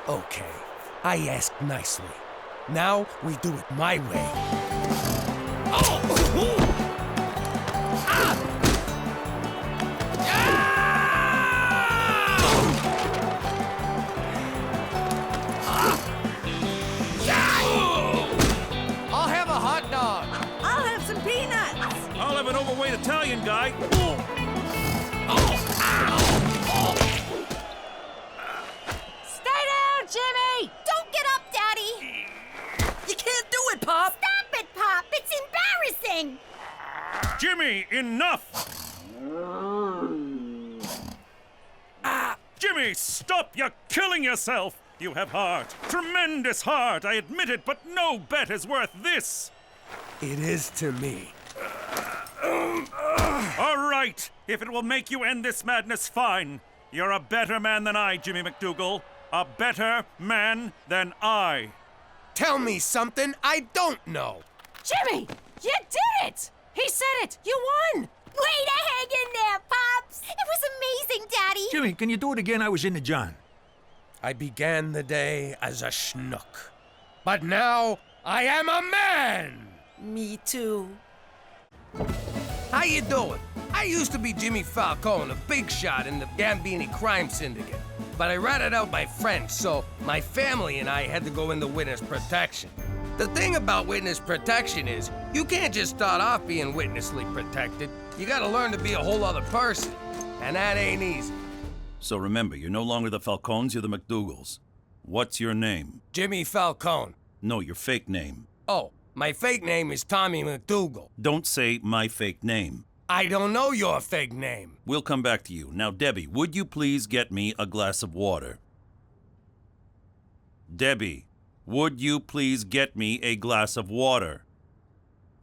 Speaker 1: Oh! Okay, I asked nicely. Now we do it my way. Oh! Ah! I'll have a hot dog.
Speaker 20: I'll have some peanuts.
Speaker 9: I'll have an overweight Italian guy.
Speaker 2: Stay down, Jimmy!
Speaker 12: Don't get up, Daddy!
Speaker 6: You can't do it, Pop!
Speaker 8: Stop it, Pop! It's embarrassing!
Speaker 9: Jimmy, enough! Jimmy, stop! You're killing yourself! You have heart. Tremendous heart, I admit it, but no bet is worth this!
Speaker 1: It is to me.
Speaker 9: All right, if it will make you end this madness, fine. You're a better man than I, Jimmy MacDougal. A better man than I.
Speaker 1: Tell me something I don't know.
Speaker 2: Jimmy, you did it! He said it! You won!
Speaker 8: Way to hang in there, Pops!
Speaker 12: It was amazing, Daddy!
Speaker 5: Jimmy, can you do it again? I was in the John.
Speaker 1: I began the day as a schnook, but now I am a man!
Speaker 6: Me too.
Speaker 1: How you doing? I used to be Jimmy Falcone, a big shot in the Gambini crime syndicate. But I ratted out my friends, so my family and I had to go into witness protection. The thing about witness protection is, you can't just start off being witnessly protected. You gotta learn to be a whole other person. And that ain't easy.
Speaker 21: So remember, you're no longer the Falcones, you're the MacDougals. What's your name?
Speaker 1: Jimmy Falcone.
Speaker 21: No, your fake name.
Speaker 1: Oh, my fake name is Tommy MacDougal.
Speaker 21: Don't say my fake name.
Speaker 1: I don't know your fake name.
Speaker 21: We'll come back to you. Now, Debbie, would you please get me a glass of water? Debbie, would you please get me a glass of water?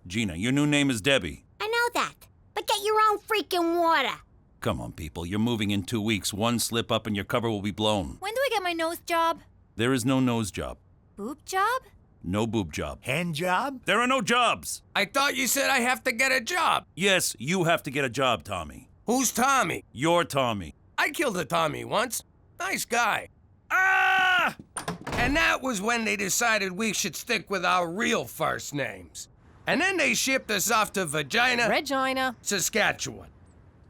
Speaker 21: Gina, your new name is Debbie.
Speaker 8: I know that, but get your own freaking water.
Speaker 21: Come on, people. You're moving in 2 weeks. One slip up and your cover will be blown.
Speaker 12: When do we get my nose job?
Speaker 9: There is no nose job.
Speaker 12: Boob job?
Speaker 9: No boob job.
Speaker 5: Hand job?
Speaker 9: There are no jobs.
Speaker 1: I thought you said I have to get a job.
Speaker 9: Yes, you have to get a job, Tommy.
Speaker 1: Who's Tommy?
Speaker 9: You're Tommy.
Speaker 1: I killed a Tommy once. Nice guy.
Speaker 9: Ah!
Speaker 1: And that was when they decided we should stick with our real first names. And then they shipped us off to
Speaker 2: Regina,
Speaker 1: Saskatchewan.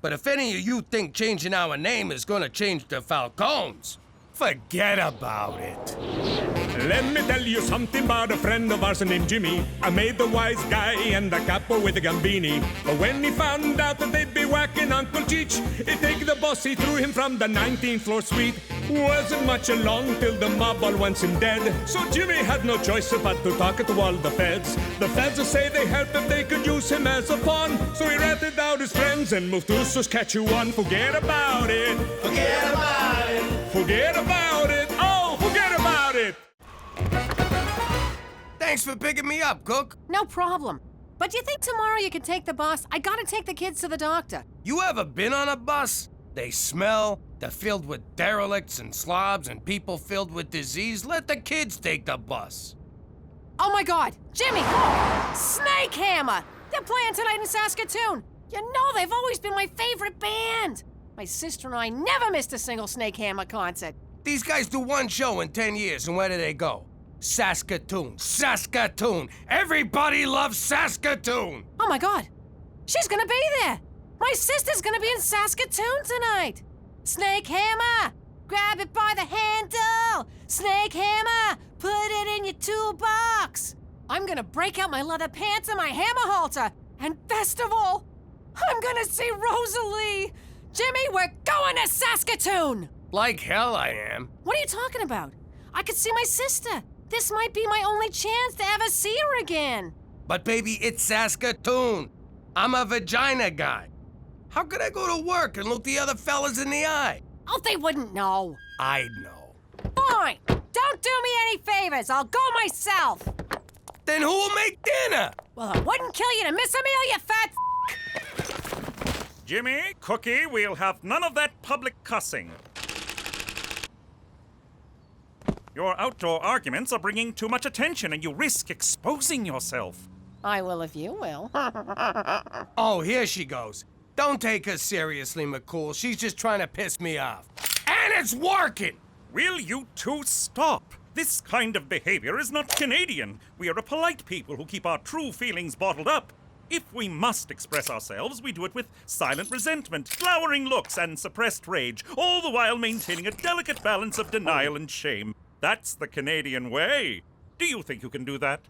Speaker 1: But if any of you think changing our name is gonna change the Falcones, forget about it.
Speaker 4: Let me tell you something about a friend of ours named Jimmy. I made the wise guy and the capo with the Gambini. But when he found out that they'd be whacking Uncle Cheech, he'd take the boss, he threw him from the 19th floor suite. Wasn't much along till the mob all wants him dead. So Jimmy had no choice but to talk to all the feds. The feds will say they helped if they could use him as a pawn. So he ratted out his friends and moved to Saskatchewan. Forget about it. Forget about it. Forget about it. Oh, forget about it.
Speaker 1: Thanks for picking me up, Cook.
Speaker 2: no problem. But do you think tomorrow you can take the bus? I gotta take the kids to the doctor.
Speaker 1: You ever been on a bus? They smell, they're filled with derelicts and slobs and people filled with disease. Let the kids take the bus.
Speaker 2: Oh my God, Jimmy! Snake Hammer! They're playing tonight in Saskatoon. You know they've always been my favorite band. My sister and I never missed a single Snake Hammer concert.
Speaker 1: These guys do one show in 10 years, and where do they go? Saskatoon. Saskatoon. Everybody loves Saskatoon.
Speaker 2: Oh my God, she's gonna be there. My sister's gonna be in Saskatoon tonight. Snake Hammer, grab it by the handle. Snake Hammer, put it in your toolbox. I'm gonna break out my leather pants and my hammer halter. And best of all, I'm gonna see Rosalie. Jimmy, we're going to Saskatoon.
Speaker 1: Like hell I am.
Speaker 2: What are you talking about? I could see my sister. This might be my only chance to ever see her again.
Speaker 1: But baby, it's Saskatoon. I'm a vagina guy. How could I go to work and look the other fellas in the eye?
Speaker 2: Oh, they wouldn't know.
Speaker 1: I'd know.
Speaker 2: Fine. Don't do me any favors. I'll go myself.
Speaker 1: Then who'll make dinner?
Speaker 2: Well, it wouldn't kill you to miss a meal, you fat
Speaker 9: Jimmy, Cookie, we'll have none of that public cussing. Your outdoor arguments are bringing too much attention and you risk exposing yourself.
Speaker 2: I will if you will.
Speaker 1: Oh, here she goes. Don't take her seriously, McCool. She's just trying to piss me off. And it's working!
Speaker 9: Will you two stop? This kind of behavior is not Canadian. We are a polite people who keep our true feelings bottled up. If we must express ourselves, we do it with silent resentment, glowering looks, and suppressed rage, all the while maintaining a delicate balance of denial and shame. That's the Canadian way. Do you think you can do that?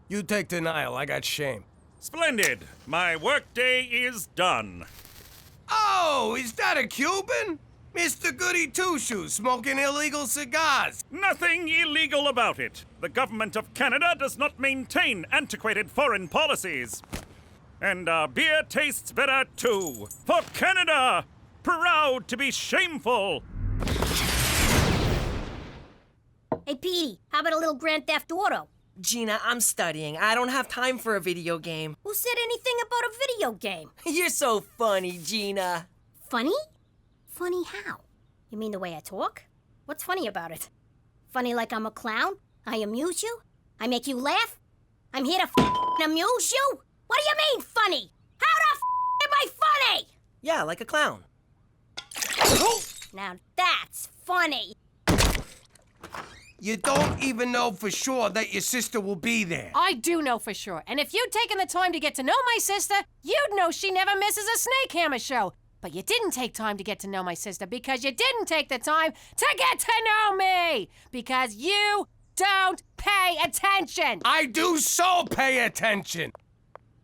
Speaker 1: You take denial, I got shame.
Speaker 9: Splendid. My workday is done.
Speaker 1: Oh, is that a Cuban? Mr. Goody Two-Shoes smoking illegal cigars.
Speaker 9: Nothing illegal about it. The government of Canada does not maintain antiquated foreign policies. And our beer tastes better too. For Canada! Proud to be shameful!
Speaker 8: Hey, Petey, how about a little Grand Theft Auto?
Speaker 6: Gina, I'm studying. I don't have time for a video game.
Speaker 8: Who said anything about a video game?
Speaker 6: You're so funny, Gina.
Speaker 8: Funny? Funny how? You mean the way I talk? What's funny about it? Funny like I'm a clown? I amuse you? I make you laugh? I'm here to amuse you? What do you mean, funny? How the am I funny?
Speaker 6: Yeah, like a clown.
Speaker 8: Now that's funny.
Speaker 1: You don't even know for sure that your sister will be there.
Speaker 2: I do know for sure. And if you'd taken the time to get to know my sister, you'd know she never misses a Snake Hammer show. But you didn't take time to get to know my sister because you didn't take the time to get to know me. Because you don't pay attention.
Speaker 1: I do so pay attention.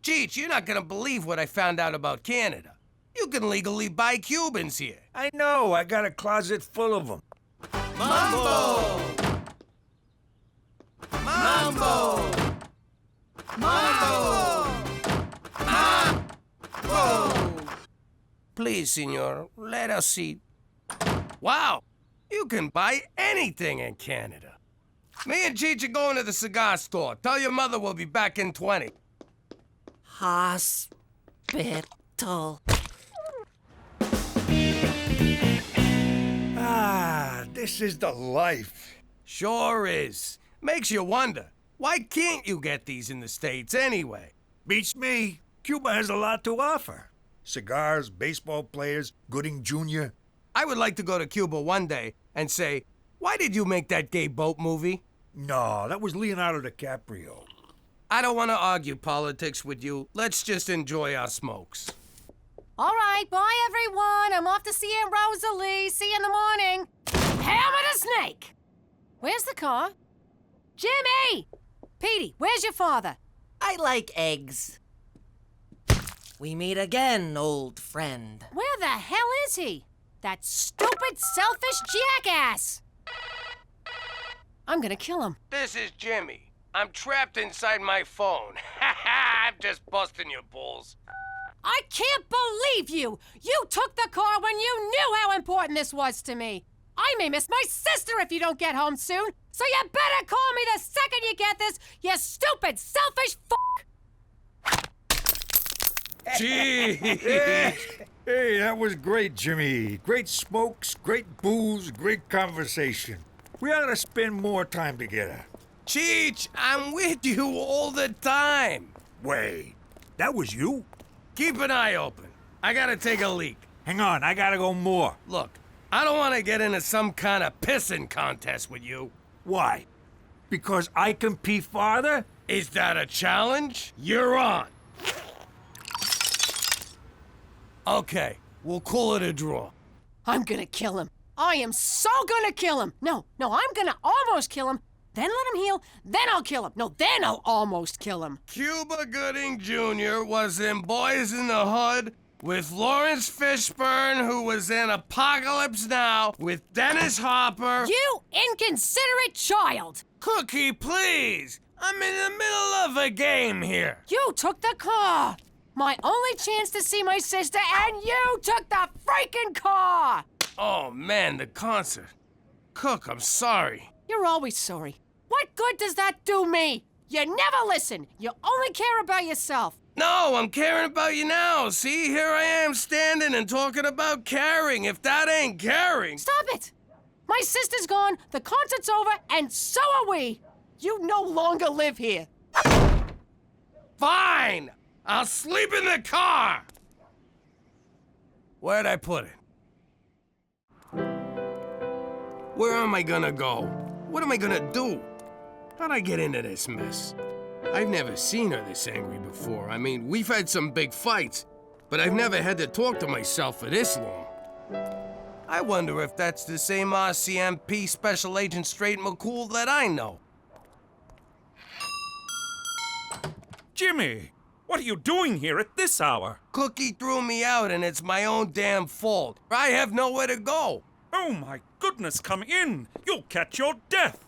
Speaker 1: Cheech, you're not gonna believe what I found out about Canada. You can legally buy Cubans here.
Speaker 5: I know. I got a closet full of them.
Speaker 1: Mambo! Mambo! Mambo! Mambo! Please, senor, let us see. Wow! You can buy anything in Canada. Me and Cheech are going to the cigar store. Tell your mother we'll be back in 20.
Speaker 6: Hospital.
Speaker 5: Ah, This is the life.
Speaker 1: Sure is. Makes you wonder, why can't you get these in the States anyway?
Speaker 5: Beats me. Cuba has a lot to offer. Cigars, baseball players, Gooding Jr.
Speaker 1: I would like to go to Cuba one day and say, why did you make that gay boat movie?
Speaker 5: No, that was Leonardo DiCaprio.
Speaker 1: I don't want to argue politics with you. Let's just enjoy our smokes.
Speaker 2: All right, bye, everyone. I'm off to see Aunt Rosalie. See you in the morning. Hammer the snake! Where's the car? Jimmy! Petey, where's your father?
Speaker 6: I like eggs. We meet again, old friend.
Speaker 2: Where the hell is he? That stupid, selfish jackass! I'm gonna kill him.
Speaker 1: This is Jimmy. I'm trapped inside my phone. I'm just busting your balls.
Speaker 2: I can't believe you! You took the car when you knew how important this was to me. I may miss my sister if you don't get home soon, so you better call me the second you get this, you stupid, selfish f***!
Speaker 1: Gee!
Speaker 5: Hey, that was great, Jimmy. Great smokes, great booze, great conversation. We ought to spend more time together.
Speaker 1: Cheech, I'm with you all the time.
Speaker 5: Wait, that was you?
Speaker 1: Keep an eye open. I gotta take a leak.
Speaker 5: Hang on, I gotta go more.
Speaker 1: Look, I don't want to get into some kind of pissing contest with you.
Speaker 5: Why? Because I can pee farther?
Speaker 1: Is that a challenge? You're on. Okay, we'll call it a draw.
Speaker 2: I'm gonna kill him. I am so gonna kill him. No, I'm gonna almost kill him. Then let him heal, then I'll kill him. No, then I'll almost kill him.
Speaker 1: Cuba Gooding Jr. was in Boys in the Hood with Lawrence Fishburne, who was in Apocalypse Now with Dennis Hopper.
Speaker 2: You inconsiderate child!
Speaker 1: Cookie, please! I'm in the middle of a game here.
Speaker 2: You took the car! My only chance to see my sister, and you took the freaking car!
Speaker 1: Oh, man, the concert. Cook, I'm sorry.
Speaker 2: You're always sorry. What good does that do me? You never listen. You only care about yourself.
Speaker 1: No, I'm caring about you now. See, here I am standing and talking about caring. If that ain't caring...
Speaker 2: Stop it! My sister's gone, the concert's over, and so are we. You no longer live here.
Speaker 1: Fine! I'll sleep in the car! Where'd I put it? Where am I gonna go? What am I gonna do? How'd I get into this mess? I've never seen her this angry before. I mean, we've had some big fights, but I've never had to talk to myself for this long. I wonder if that's the same RCMP Special Agent Straight McCool that I know.
Speaker 9: Jimmy, what are you doing here at this hour?
Speaker 1: Cookie threw me out, and it's my own damn fault. I have nowhere to go.
Speaker 9: Oh my goodness, come in. You'll catch your death.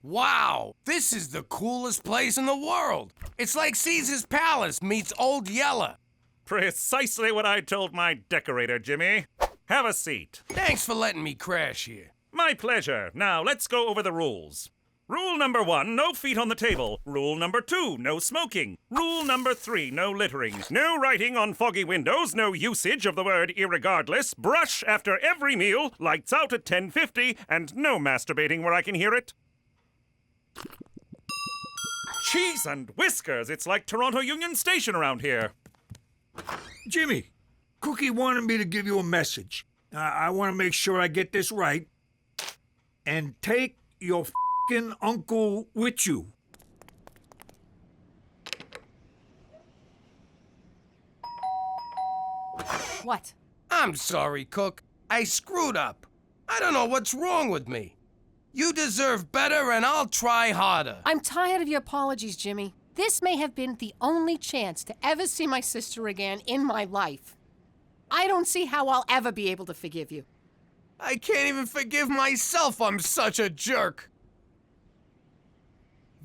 Speaker 1: Wow, this is the coolest place in the world. It's like Caesar's Palace meets Old Yeller.
Speaker 9: Precisely what I told my decorator, Jimmy. Have a seat.
Speaker 1: Thanks for letting me crash here.
Speaker 9: My pleasure. Now, let's go over the rules. Rule number 1, no feet on the table. Rule number 2, no smoking. Rule number 3, no littering. No writing on foggy windows, no usage of the word irregardless. Brush after every meal, lights out at 10:50, and no masturbating where I can hear it. Cheese and whiskers, it's like Toronto Union Station around here.
Speaker 5: Jimmy, Cookie wanted me to give you a message. I want to make sure I get this right. And take your f***ing uncle with you.
Speaker 2: What?
Speaker 1: I'm sorry, Cook. I screwed up. I don't know what's wrong with me. You deserve better, and I'll try harder.
Speaker 2: I'm tired of your apologies, Jimmy. This may have been the only chance to ever see my sister again in my life. I don't see how I'll ever be able to forgive you.
Speaker 1: I can't even forgive myself. I'm such a jerk.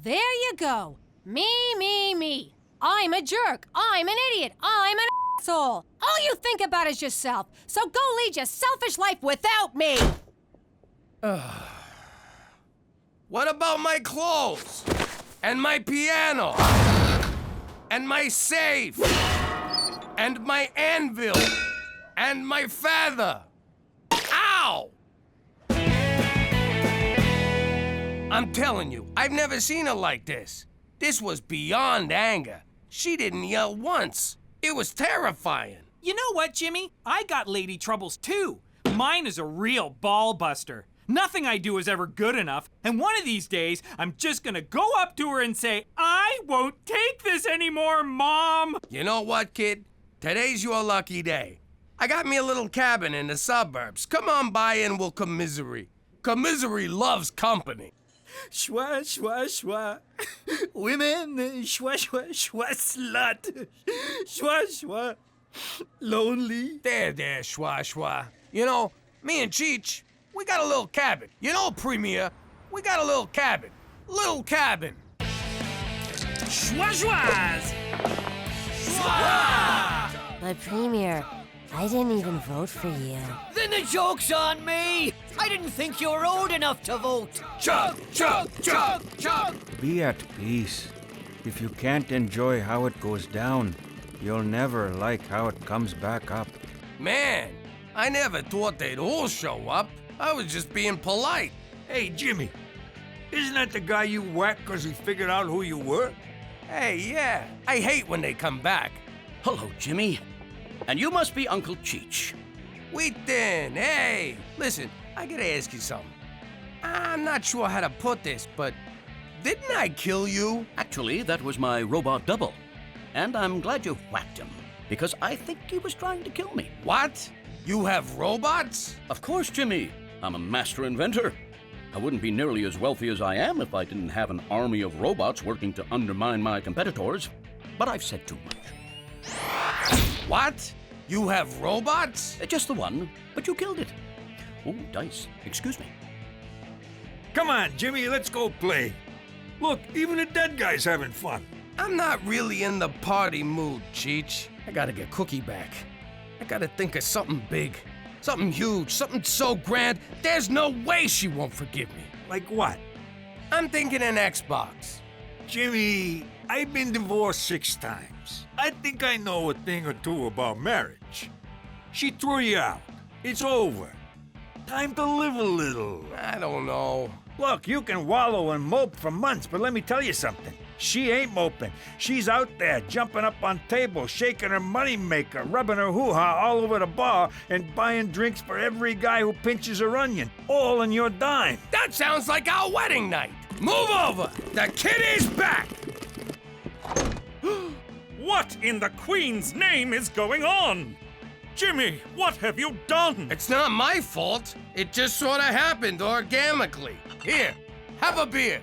Speaker 2: There you go. Me. I'm a jerk. I'm an idiot. I'm an asshole. All you think about is yourself. So go lead your selfish life without me.
Speaker 1: What about my clothes? And my piano? And my safe? And my anvil? And my feather? Ow! I'm telling you, I've never seen her like this. This was beyond anger. She didn't yell once. It was terrifying.
Speaker 19: You know what, Jimmy? I got lady troubles too. Mine is a real ball buster. Nothing I do is ever good enough, and one of these days, I'm just gonna go up to her and say, I won't take this anymore, Mom!
Speaker 1: You know what, kid? Today's your lucky day. I got me a little cabin in the suburbs. Come on by and we'll commiserate. Commiserate loves company.
Speaker 3: Schwa, schwa, schwa. Women, schwa, schwa, schwa, slut. Schwa, schwa. Lonely.
Speaker 1: There, schwa, schwa. You know, me and Cheech, we got a little cabin. You know, Premier, we got a little cabin. Little cabin.
Speaker 3: Schwa, schwas.
Speaker 2: Schwa! But Premier, I didn't even vote for you.
Speaker 3: Then the joke's on me. I didn't think you were old enough to vote.
Speaker 1: Chug, chug, chug, chug.
Speaker 22: Be at peace. If you can't enjoy how it goes down, you'll never like how it comes back up.
Speaker 1: Man, I never thought they'd all show up. I was just being polite.
Speaker 5: Hey, Jimmy, isn't that the guy you whacked because he figured out who you were?
Speaker 1: Hey, yeah. I hate when they come back.
Speaker 10: Hello, Jimmy. And you must be Uncle Cheech.
Speaker 1: Wheaton, hey. Listen, I gotta ask you something. I'm not sure how to put this, but didn't I kill you?
Speaker 10: Actually, that was my robot double. And I'm glad you whacked him, because I think he was trying to kill me.
Speaker 1: What? You have robots?
Speaker 10: Of course, Jimmy. I'm a master inventor. I wouldn't be nearly as wealthy as I am if I didn't have an army of robots working to undermine my competitors. But I've said too much.
Speaker 1: What? You have robots?
Speaker 10: Just the one, but you killed it. Oh, dice. Excuse me.
Speaker 5: Come on, Jimmy, let's go play. Look, even the dead guy's having fun.
Speaker 1: I'm not really in the party mood, Cheech. I gotta get Cookie back. I gotta think of something big. Something huge, something so grand, there's no way she won't forgive me.
Speaker 5: Like what?
Speaker 1: I'm thinking an Xbox.
Speaker 5: Jimmy, I've been divorced 6 times. I think I know a thing or two about marriage. She threw you out. It's over. Time to live a little.
Speaker 1: I don't know.
Speaker 5: Look, you can wallow and mope for months, but let me tell you something. She ain't moping. She's out there jumping up on tables, shaking her moneymaker, rubbing her hoo-ha all over the bar, and buying drinks for every guy who pinches her onion, all on your dime.
Speaker 1: That sounds like our wedding night. Move over. The kid is back.
Speaker 9: What in the Queen's name is going on? Jimmy, what have you done?
Speaker 1: It's not my fault. It just sort of happened organically. Here, have a beer.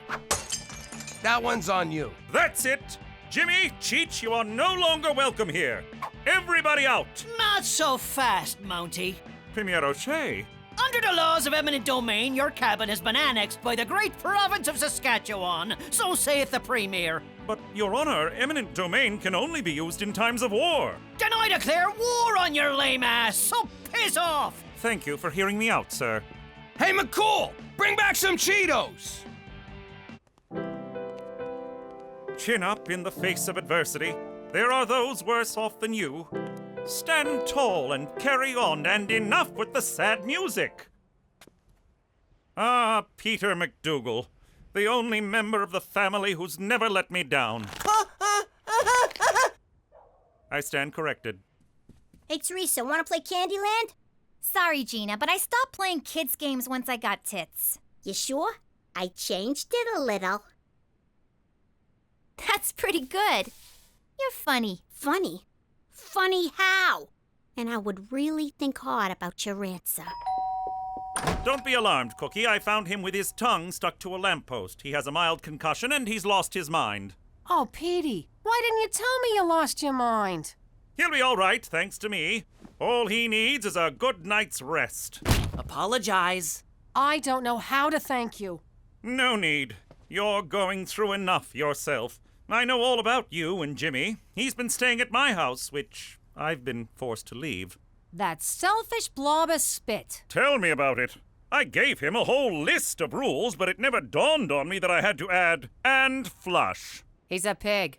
Speaker 1: That one's on you.
Speaker 9: That's it. Jimmy, Cheech, you are no longer welcome here. Everybody out.
Speaker 3: Not so fast, Mountie.
Speaker 9: Premier O'Shea.
Speaker 3: Under the laws of eminent domain, your cabin has been annexed by the great province of Saskatchewan. So saith the Premier.
Speaker 9: But, Your Honor, eminent domain can only be used in times of war.
Speaker 3: Then I declare war on your lame ass, so piss off!
Speaker 9: Thank you for hearing me out, sir.
Speaker 1: Hey, McCool, bring back some Cheetos.
Speaker 9: Chin up in the face of adversity. There are those worse off than you. Stand tall and carry on, and enough with the sad music. Ah, Peter MacDougal, the only member of the family who's never let me down. I stand corrected.
Speaker 8: Hey, Teresa, want to play Candyland?
Speaker 12: Sorry, Gina, but I stopped playing kids' games once I got tits.
Speaker 8: You sure? I changed it a little.
Speaker 12: That's pretty good. You're funny.
Speaker 8: Funny? Funny how? And I would really think hard about your answer.
Speaker 9: Don't be alarmed, Cookie. I found him with his tongue stuck to a lamppost. He has a mild concussion and he's lost his mind.
Speaker 2: Oh, Petey, why didn't you tell me you lost your mind?
Speaker 9: He'll be all right, thanks to me. All he needs is a good night's rest.
Speaker 6: Apologize.
Speaker 2: I don't know how to thank you.
Speaker 9: No need. You're going through enough yourself. I know all about you and Jimmy. He's been staying at my house, which I've been forced to leave.
Speaker 2: That selfish blob of spit.
Speaker 9: Tell me about it. I gave him a whole list of rules, but it never dawned on me that I had to add, and flush.
Speaker 2: He's a pig.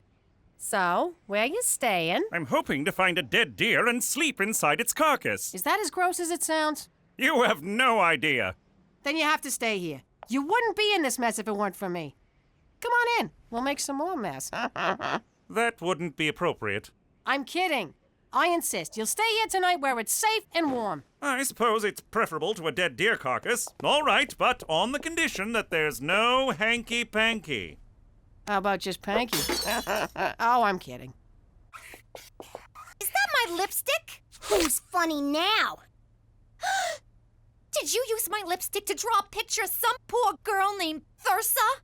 Speaker 2: So, where you staying?
Speaker 9: I'm hoping to find a dead deer and sleep inside its carcass.
Speaker 2: Is that as gross as it sounds?
Speaker 9: You have no idea.
Speaker 2: Then you have to stay here. You wouldn't be in this mess if it weren't for me. Come on in. We'll make some more mess.
Speaker 9: That wouldn't be appropriate.
Speaker 2: I'm kidding. I insist. You'll stay here tonight where it's safe and warm.
Speaker 9: I suppose it's preferable to a dead deer carcass. All right, but on the condition that there's no hanky-panky.
Speaker 2: How about just Panky? Oh, I'm kidding.
Speaker 8: Is that my lipstick? Who's funny now? Did you use my lipstick to draw a picture of some poor girl named Thursa?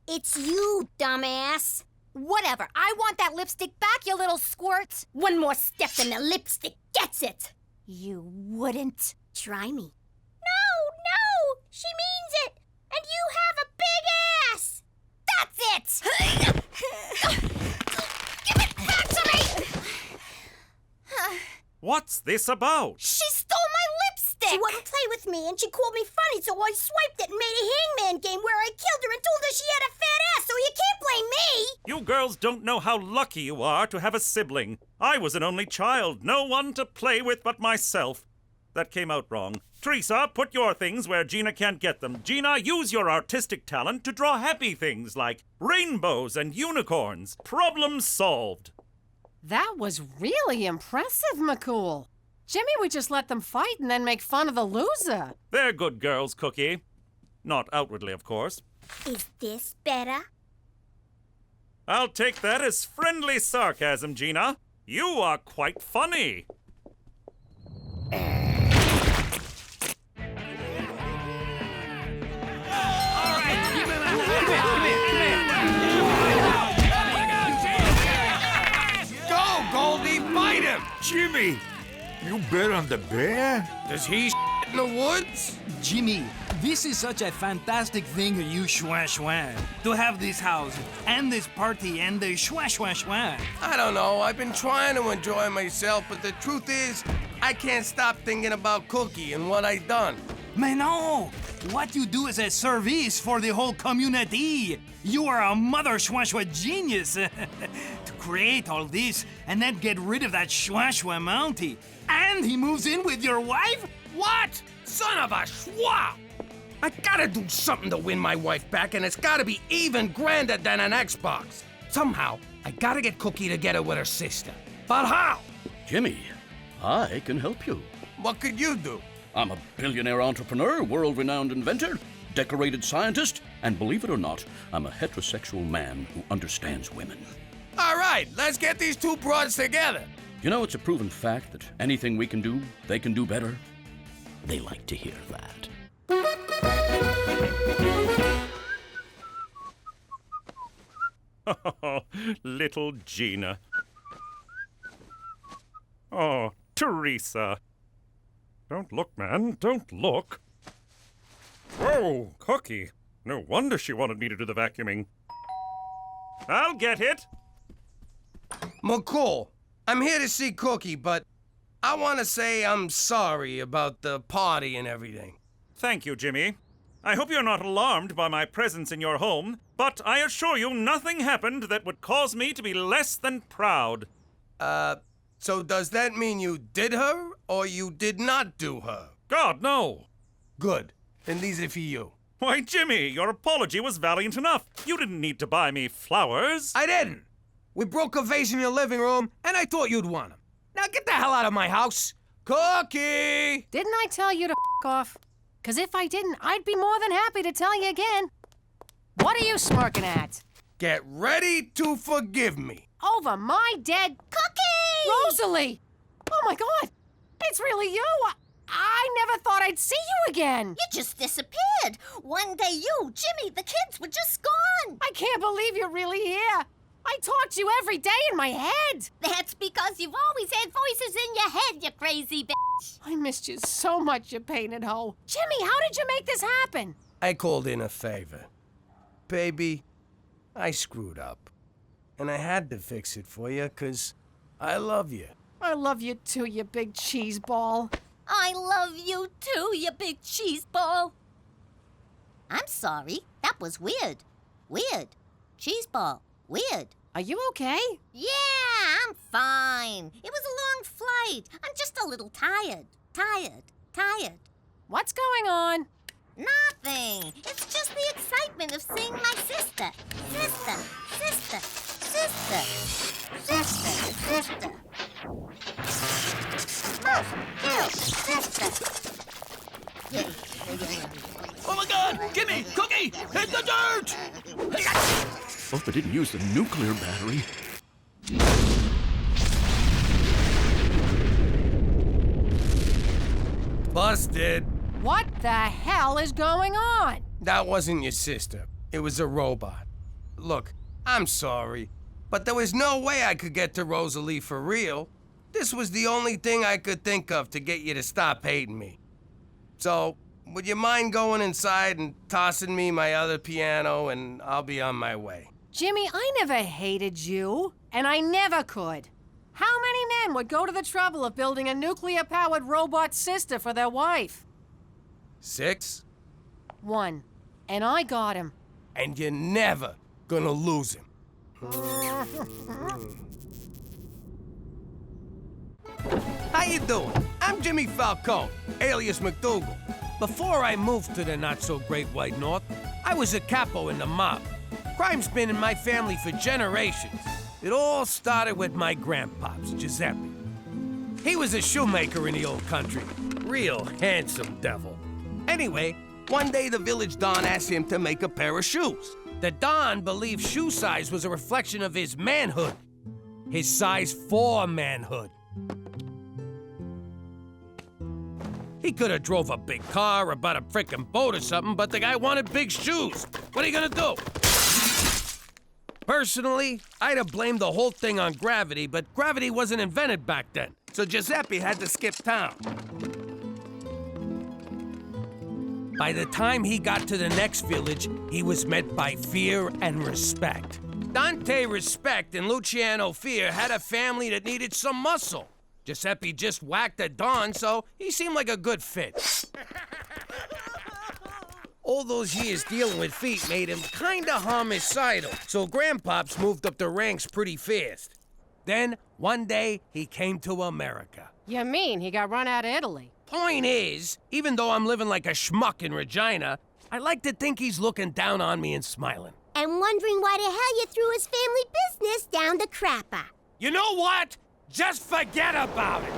Speaker 8: It's you, dumbass. Whatever. I want that lipstick back, you little squirt. One more step and the lipstick gets it. You wouldn't. Try me. No! She means it. And you have a big ass. That's it. Give it back to me.
Speaker 9: What's this about?
Speaker 8: She stole my lipstick! She wouldn't play with me, and she called me funny, so I swiped it and made a hangman game where I killed her and told her she had a fat ass, so you can't blame me!
Speaker 9: You girls don't know how lucky you are to have a sibling. I was an only child, no one to play with but myself. That came out wrong. Teresa, put your things where Gina can't get them. Gina, use your artistic talent to draw happy things like rainbows and unicorns. Problem solved.
Speaker 2: That was really impressive, McCool. Jimmy would just let them fight and then make fun of the loser.
Speaker 9: They're good girls, Cookie. Not outwardly, of course.
Speaker 8: Is this better?
Speaker 9: I'll take that as friendly sarcasm, Gina. You are quite funny.
Speaker 1: Go, Goldie, bite him!
Speaker 5: Jimmy, you bet on the bear?
Speaker 1: Does he in the woods?
Speaker 13: Jimmy, this is such a fantastic thing, you schwa to have this house and this party and the schwa.
Speaker 1: I don't know. I've been trying to enjoy myself, but the truth is, I can't stop thinking about Cookie and what I done.
Speaker 13: Mais no! What you do is a service for the whole community. You are a mother schwa genius to create all this and then get rid of that schwa Mountie. And he moves in with your wife?
Speaker 1: What? Son of a schwa! I gotta do something to win my wife back, and it's gotta be even grander than an Xbox. Somehow, I gotta get Cookie together with her sister. But how?
Speaker 10: Jimmy, I can help you.
Speaker 1: What could you do?
Speaker 10: I'm a billionaire entrepreneur, world-renowned inventor, decorated scientist, and believe it or not, I'm a heterosexual man who understands women.
Speaker 1: All right, let's get these two broads together.
Speaker 10: You know, it's a proven fact that anything we can do, they can do better. They like to hear that.
Speaker 9: Oh, little Gina. Oh, Teresa. Don't look, man. Don't look. Whoa, Cookie. No wonder she wanted me to do the vacuuming. I'll get it.
Speaker 1: McCool, I'm here to see Cookie, but I want to say I'm sorry about the party and everything.
Speaker 9: Thank you, Jimmy. I hope you're not alarmed by my presence in your home, but I assure you nothing happened that would cause me to be less than proud.
Speaker 1: So does that mean you did her, or you did not do her?
Speaker 9: God, no.
Speaker 1: Good. Then these are for you.
Speaker 9: Why, Jimmy, your apology was valiant enough. You didn't need to buy me flowers.
Speaker 1: I didn't. We broke a vase in your living room, and I thought you'd want them. Now get the hell out of my house. Cookie!
Speaker 2: Didn't I tell you to f*** off? Because if I didn't, I'd be more than happy to tell you again. What are you smirking at?
Speaker 1: Get ready to forgive me.
Speaker 2: Over my dead
Speaker 8: Cookie!
Speaker 2: Rosalie! Oh my God! It's really you! I never thought I'd see you again!
Speaker 8: You just disappeared. One day you, Jimmy, the kids were just gone.
Speaker 2: I can't believe you're really here. I talk to you every day in my head.
Speaker 8: That's because you've always had voices in your head, you crazy bitch.
Speaker 2: I missed you so much, you painted hoe. Jimmy, how did you make this happen?
Speaker 1: I called in a favor. Baby, I screwed up. And I had to fix it for you, 'cause I love you.
Speaker 2: I love you too, you big cheese ball.
Speaker 8: I love you too, you big cheese ball. I'm sorry. That was weird. Weird. Cheese ball. Weird.
Speaker 2: Are you okay?
Speaker 8: Yeah, I'm fine. It was a long flight. I'm just a little tired. Tired.
Speaker 2: What's going on?
Speaker 8: Nothing. It's just the excitement of seeing my sister. Sister, sister, sister, sister, sister. Move, kill, sister.
Speaker 21: Oh my God! Jimmy! Cookie! Hit the dirt!
Speaker 10: Hope I didn't use the nuclear battery.
Speaker 1: Busted.
Speaker 2: What the hell is going on?
Speaker 1: That wasn't your sister. It was a robot. Look, I'm sorry, but there was no way I could get to Rosalie for real. This was the only thing I could think of to get you to stop hating me. So, would you mind going inside and tossing me my other piano, and I'll be on my way?
Speaker 2: Jimmy, I never hated you, and I never could. How many men would go to the trouble of building a nuclear-powered robot sister for their wife?
Speaker 1: 6?
Speaker 2: 1. And I got him.
Speaker 1: And you're never gonna lose him. How you doing? I'm Jimmy Falcone, alias MacDougal. Before I moved to the not-so-great White North, I was a capo in the mob. Crime's been in my family for generations. It all started with my grandpops, Giuseppe. He was a shoemaker in the old country. Real handsome devil. Anyway, one day the village Don asked him to make a pair of shoes. The Don believed shoe size was a reflection of his manhood. His size 4 manhood. He could have drove a big car or bought a frickin' boat or something, but the guy wanted big shoes. What are you gonna do? Personally, I'd have blamed the whole thing on gravity, but gravity wasn't invented back then, so Giuseppe had to skip town. By the time he got to the next village, he was met by fear and respect. Dante Respect and Luciano Fear had a family that needed some muscle. Giuseppe just whacked at Don, so he seemed like a good fit. All those years dealing with feet made him kinda homicidal, so Grandpops moved up the ranks pretty fast. Then, one day, he came to America.
Speaker 2: You mean he got run out of Italy?
Speaker 1: Point is, even though I'm living like a schmuck in Regina, I like to think he's looking down on me and smiling.
Speaker 8: And wondering why the hell you threw his family business down the crapper.
Speaker 1: You know what? Just forget about it.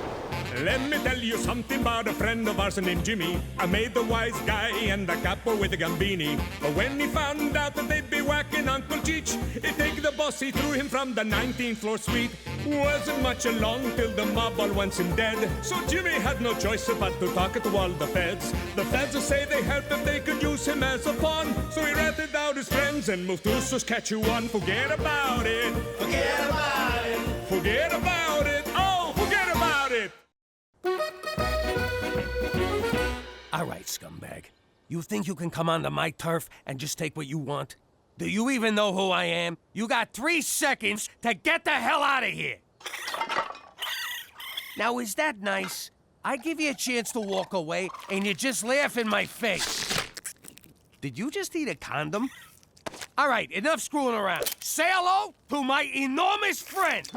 Speaker 4: Let me tell you something about a friend of ours named Jimmy. I made the wise guy and the capo with the Gambini. But when he found out that they'd be whacking Uncle Cheech, he'd take the boss, he threw him from the 19th floor suite. Wasn't much along till the mob all wants him dead. So Jimmy had no choice but to talk to all the feds. The feds will say they helped if they could use him as a pawn. So he ratted out his friends and moved to Saskatchewan. Forget about it. Forget about it. Forget about it. Oh, forget about it.
Speaker 1: All right, scumbag. You think you can come onto my turf and just take what you want? Do you even know who I am? You got 3 seconds to get the hell out of here. Now, is that nice? I give you a chance to walk away, and you just laugh in my face. Did you just eat a condom? All right, enough screwing around. Say hello to my enormous friend.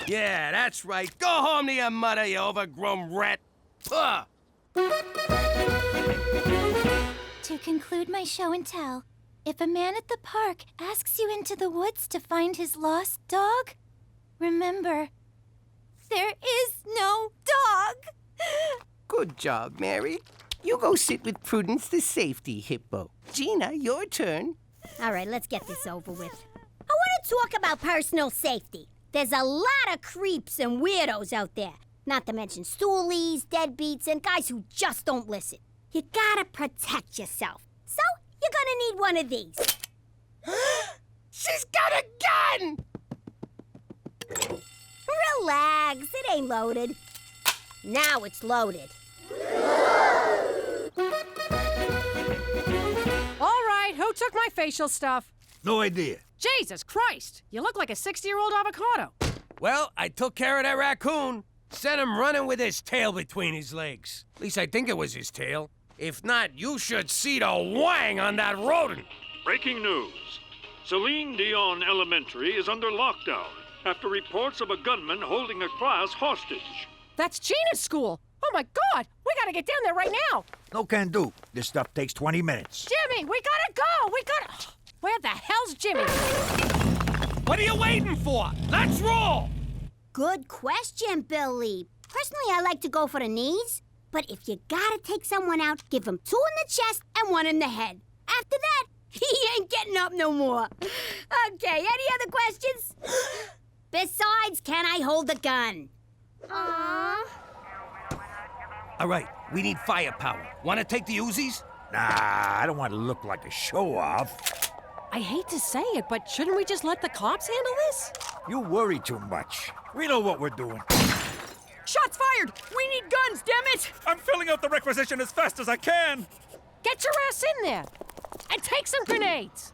Speaker 1: Yeah, that's right. Go home to your mother, you overgrown rat. Ugh.
Speaker 12: To conclude my show and tell, if a man at the park asks you into the woods to find his lost dog, remember, there is no dog.
Speaker 11: Good job, Mary. You go sit with Prudence the safety hippo. Gina, your turn.
Speaker 8: All right, let's get this over with. I want to talk about personal safety. There's a lot of creeps and weirdos out there. Not to mention stoolies, deadbeats, and guys who just don't listen. You gotta protect yourself. So, you're gonna need one of these.
Speaker 11: She's got a gun!
Speaker 8: Relax, it ain't loaded. Now it's loaded.
Speaker 2: All right, who took my facial stuff?
Speaker 5: No idea.
Speaker 2: Jesus Christ, you look like a 60-year-old avocado.
Speaker 1: Well, I took care of that raccoon. Sent him running with his tail between his legs. At least I think it was his tail. If not, you should see the wang on that rodent.
Speaker 17: Breaking news. Celine Dion Elementary is under lockdown after reports of a gunman holding a class hostage.
Speaker 2: That's Gina's school. Oh my God! We gotta get down there right now!
Speaker 5: No can do. This stuff takes 20 minutes.
Speaker 2: Jimmy, we gotta go! Where the hell's Jimmy?
Speaker 1: What are you waiting for? Let's roll!
Speaker 8: Good question, Billy. Personally, I like to go for the knees. But if you gotta take someone out, give him 2 in the chest and 1 in the head. After that, he ain't getting up no more. Okay, any other questions? Besides, can I hold the gun? Aww.
Speaker 1: All right, we need firepower. Want to take the Uzis?
Speaker 5: Nah, I don't want to look like a show-off.
Speaker 2: I hate to say it, but shouldn't we just let the cops handle this?
Speaker 5: You worry too much. We know what we're doing.
Speaker 2: Shots fired! We need guns, damn it!
Speaker 9: I'm filling out the requisition as fast as I can.
Speaker 2: Get your ass in there! And take some grenades!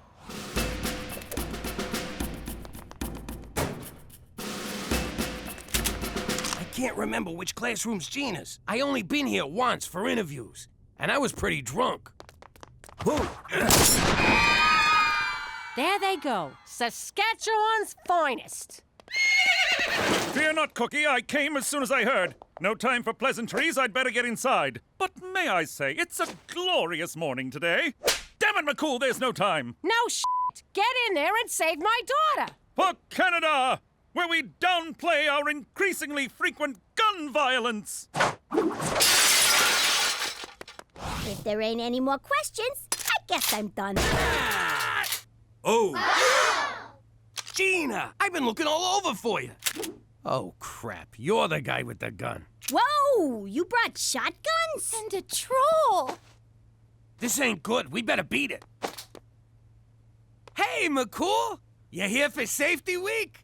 Speaker 1: I can't remember which classroom's Gina's. I only been here once for interviews, and I was pretty drunk.
Speaker 2: There they go. Saskatchewan's finest.
Speaker 9: Fear not, Cookie. I came as soon as I heard. No time for pleasantries. I'd better get inside. But may I say, it's a glorious morning today. Damn it, McCool, there's no time.
Speaker 2: No shit. Get in there and save my daughter.
Speaker 9: For Canada, where we downplay our increasingly frequent gun violence.
Speaker 8: If there ain't any more questions, I guess I'm done.
Speaker 1: Oh! Gina! I've been looking all over for you. Oh, crap. You're the guy with the gun.
Speaker 8: Whoa! You brought shotguns?
Speaker 12: And a troll!
Speaker 1: This ain't good. We better beat it. Hey, McCool! You here for Safety Week?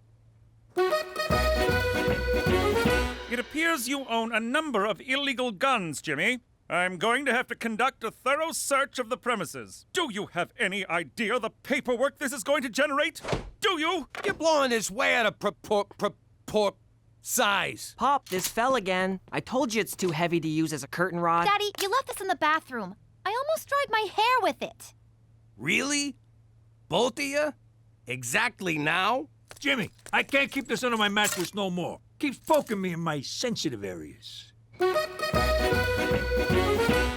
Speaker 9: It appears you own a number of illegal guns, Jimmy. I'm going to have to conduct a thorough search of the premises. Do you have any idea the paperwork this is going to generate? Do you?
Speaker 1: You're blowing this way out of size.
Speaker 6: Pop, this fell again. I told you it's too heavy to use as a curtain rod.
Speaker 12: Daddy, you left this in the bathroom. I almost dried my hair with it.
Speaker 1: Really? Both of you? Exactly now?
Speaker 5: Jimmy, I can't keep this under my mattress no more. Keeps poking me in my sensitive areas.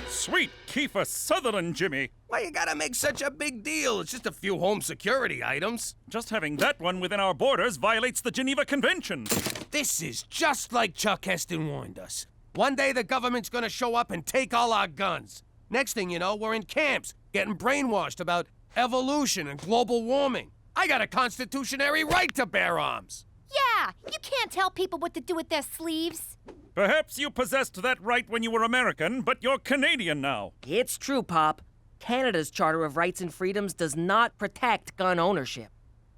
Speaker 9: Sweet Kiefer Sutherland, Jimmy.
Speaker 1: Why you gotta make such a big deal? It's just a few home security items.
Speaker 9: Just having that one within our borders violates the Geneva Convention.
Speaker 1: This is just like Chuck Heston warned us. One day the government's gonna show up and take all our guns. Next thing you know, we're in camps, getting brainwashed about evolution and global warming. I got a constitutionary right to bear arms.
Speaker 12: Yeah, you can't tell people what to do with their sleeves.
Speaker 9: Perhaps you possessed that right when you were American, but you're Canadian now.
Speaker 6: It's true, Pop. Canada's Charter of Rights and Freedoms does not protect gun ownership.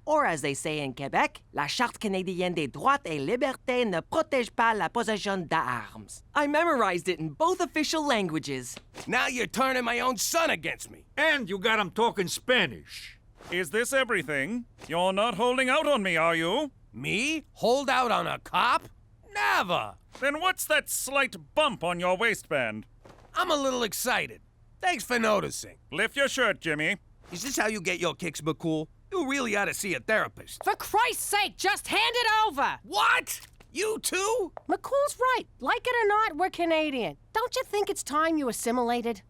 Speaker 6: Or as they say in Quebec, la Charte canadienne des droits et libertés ne protège pas la possession d'armes. I memorized it in both official languages.
Speaker 1: Now you're turning my own son against me.
Speaker 5: And you got him talking Spanish.
Speaker 9: Is this everything? You're not holding out on me, are you?
Speaker 1: Me? Hold out on a cop? Never!
Speaker 9: Then what's that slight bump on your waistband?
Speaker 1: I'm a little excited. Thanks for noticing.
Speaker 9: Lift your shirt, Jimmy.
Speaker 1: Is this how you get your kicks, McCool? You really ought to see a therapist.
Speaker 2: For Christ's sake, just hand it over!
Speaker 1: What? You too?
Speaker 2: McCool's right. Like it or not, we're Canadian. Don't you think it's time you assimilated?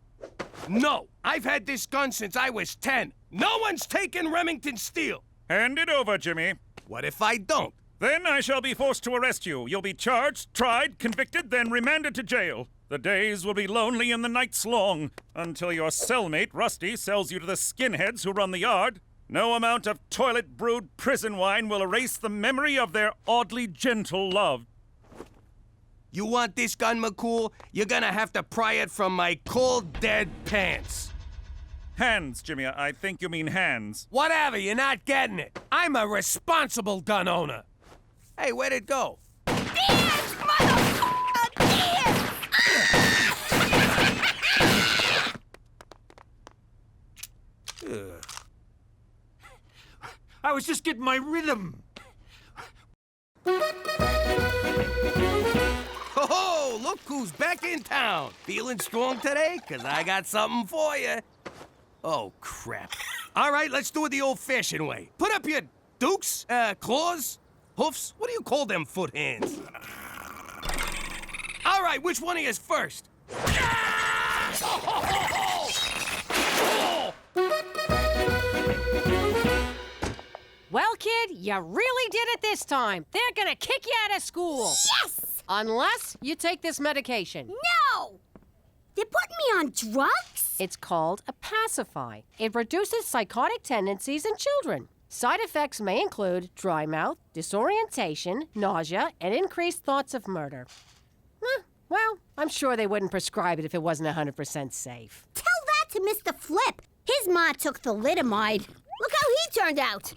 Speaker 1: No. I've had this gun since I was 10. No one's taken Remington Steel.
Speaker 9: Hand it over, Jimmy.
Speaker 1: What if I don't?
Speaker 9: Then I shall be forced to arrest you. You'll be charged, tried, convicted, then remanded to jail. The days will be lonely and the nights long, until your cellmate, Rusty, sells you to the skinheads who run the yard. No amount of toilet-brewed prison wine will erase the memory of their oddly gentle love.
Speaker 1: You want this gun, McCool? You're gonna have to pry it from my cold, dead pants.
Speaker 9: Hands, Jimmy. I think you mean hands.
Speaker 1: Whatever, you're not getting it. I'm a responsible gun owner. Hey, where'd it go?
Speaker 8: Dance, motherfucker! Dance!
Speaker 5: I was just getting my rhythm.
Speaker 1: Ho-ho! Look who's back in town. Feeling strong today? 'Cause I got something for you. Oh, crap. All right, let's do it the old-fashioned way. Put up your dukes, claws, hoofs. What do you call them foot hands? All All right, which one of you is first?
Speaker 2: Well, kid, you really did it this time. They're gonna kick you out of school.
Speaker 8: Yes!
Speaker 2: Unless you take this medication.
Speaker 8: No! They're putting me on drugs?
Speaker 2: It's called a pacifier. It reduces psychotic tendencies in children. Side effects may include dry mouth, disorientation, nausea, and increased thoughts of murder. Well, I'm sure they wouldn't prescribe it if it wasn't 100% safe.
Speaker 8: Tell that to Mr. Flip. His ma took thalidomide. Look how he turned out.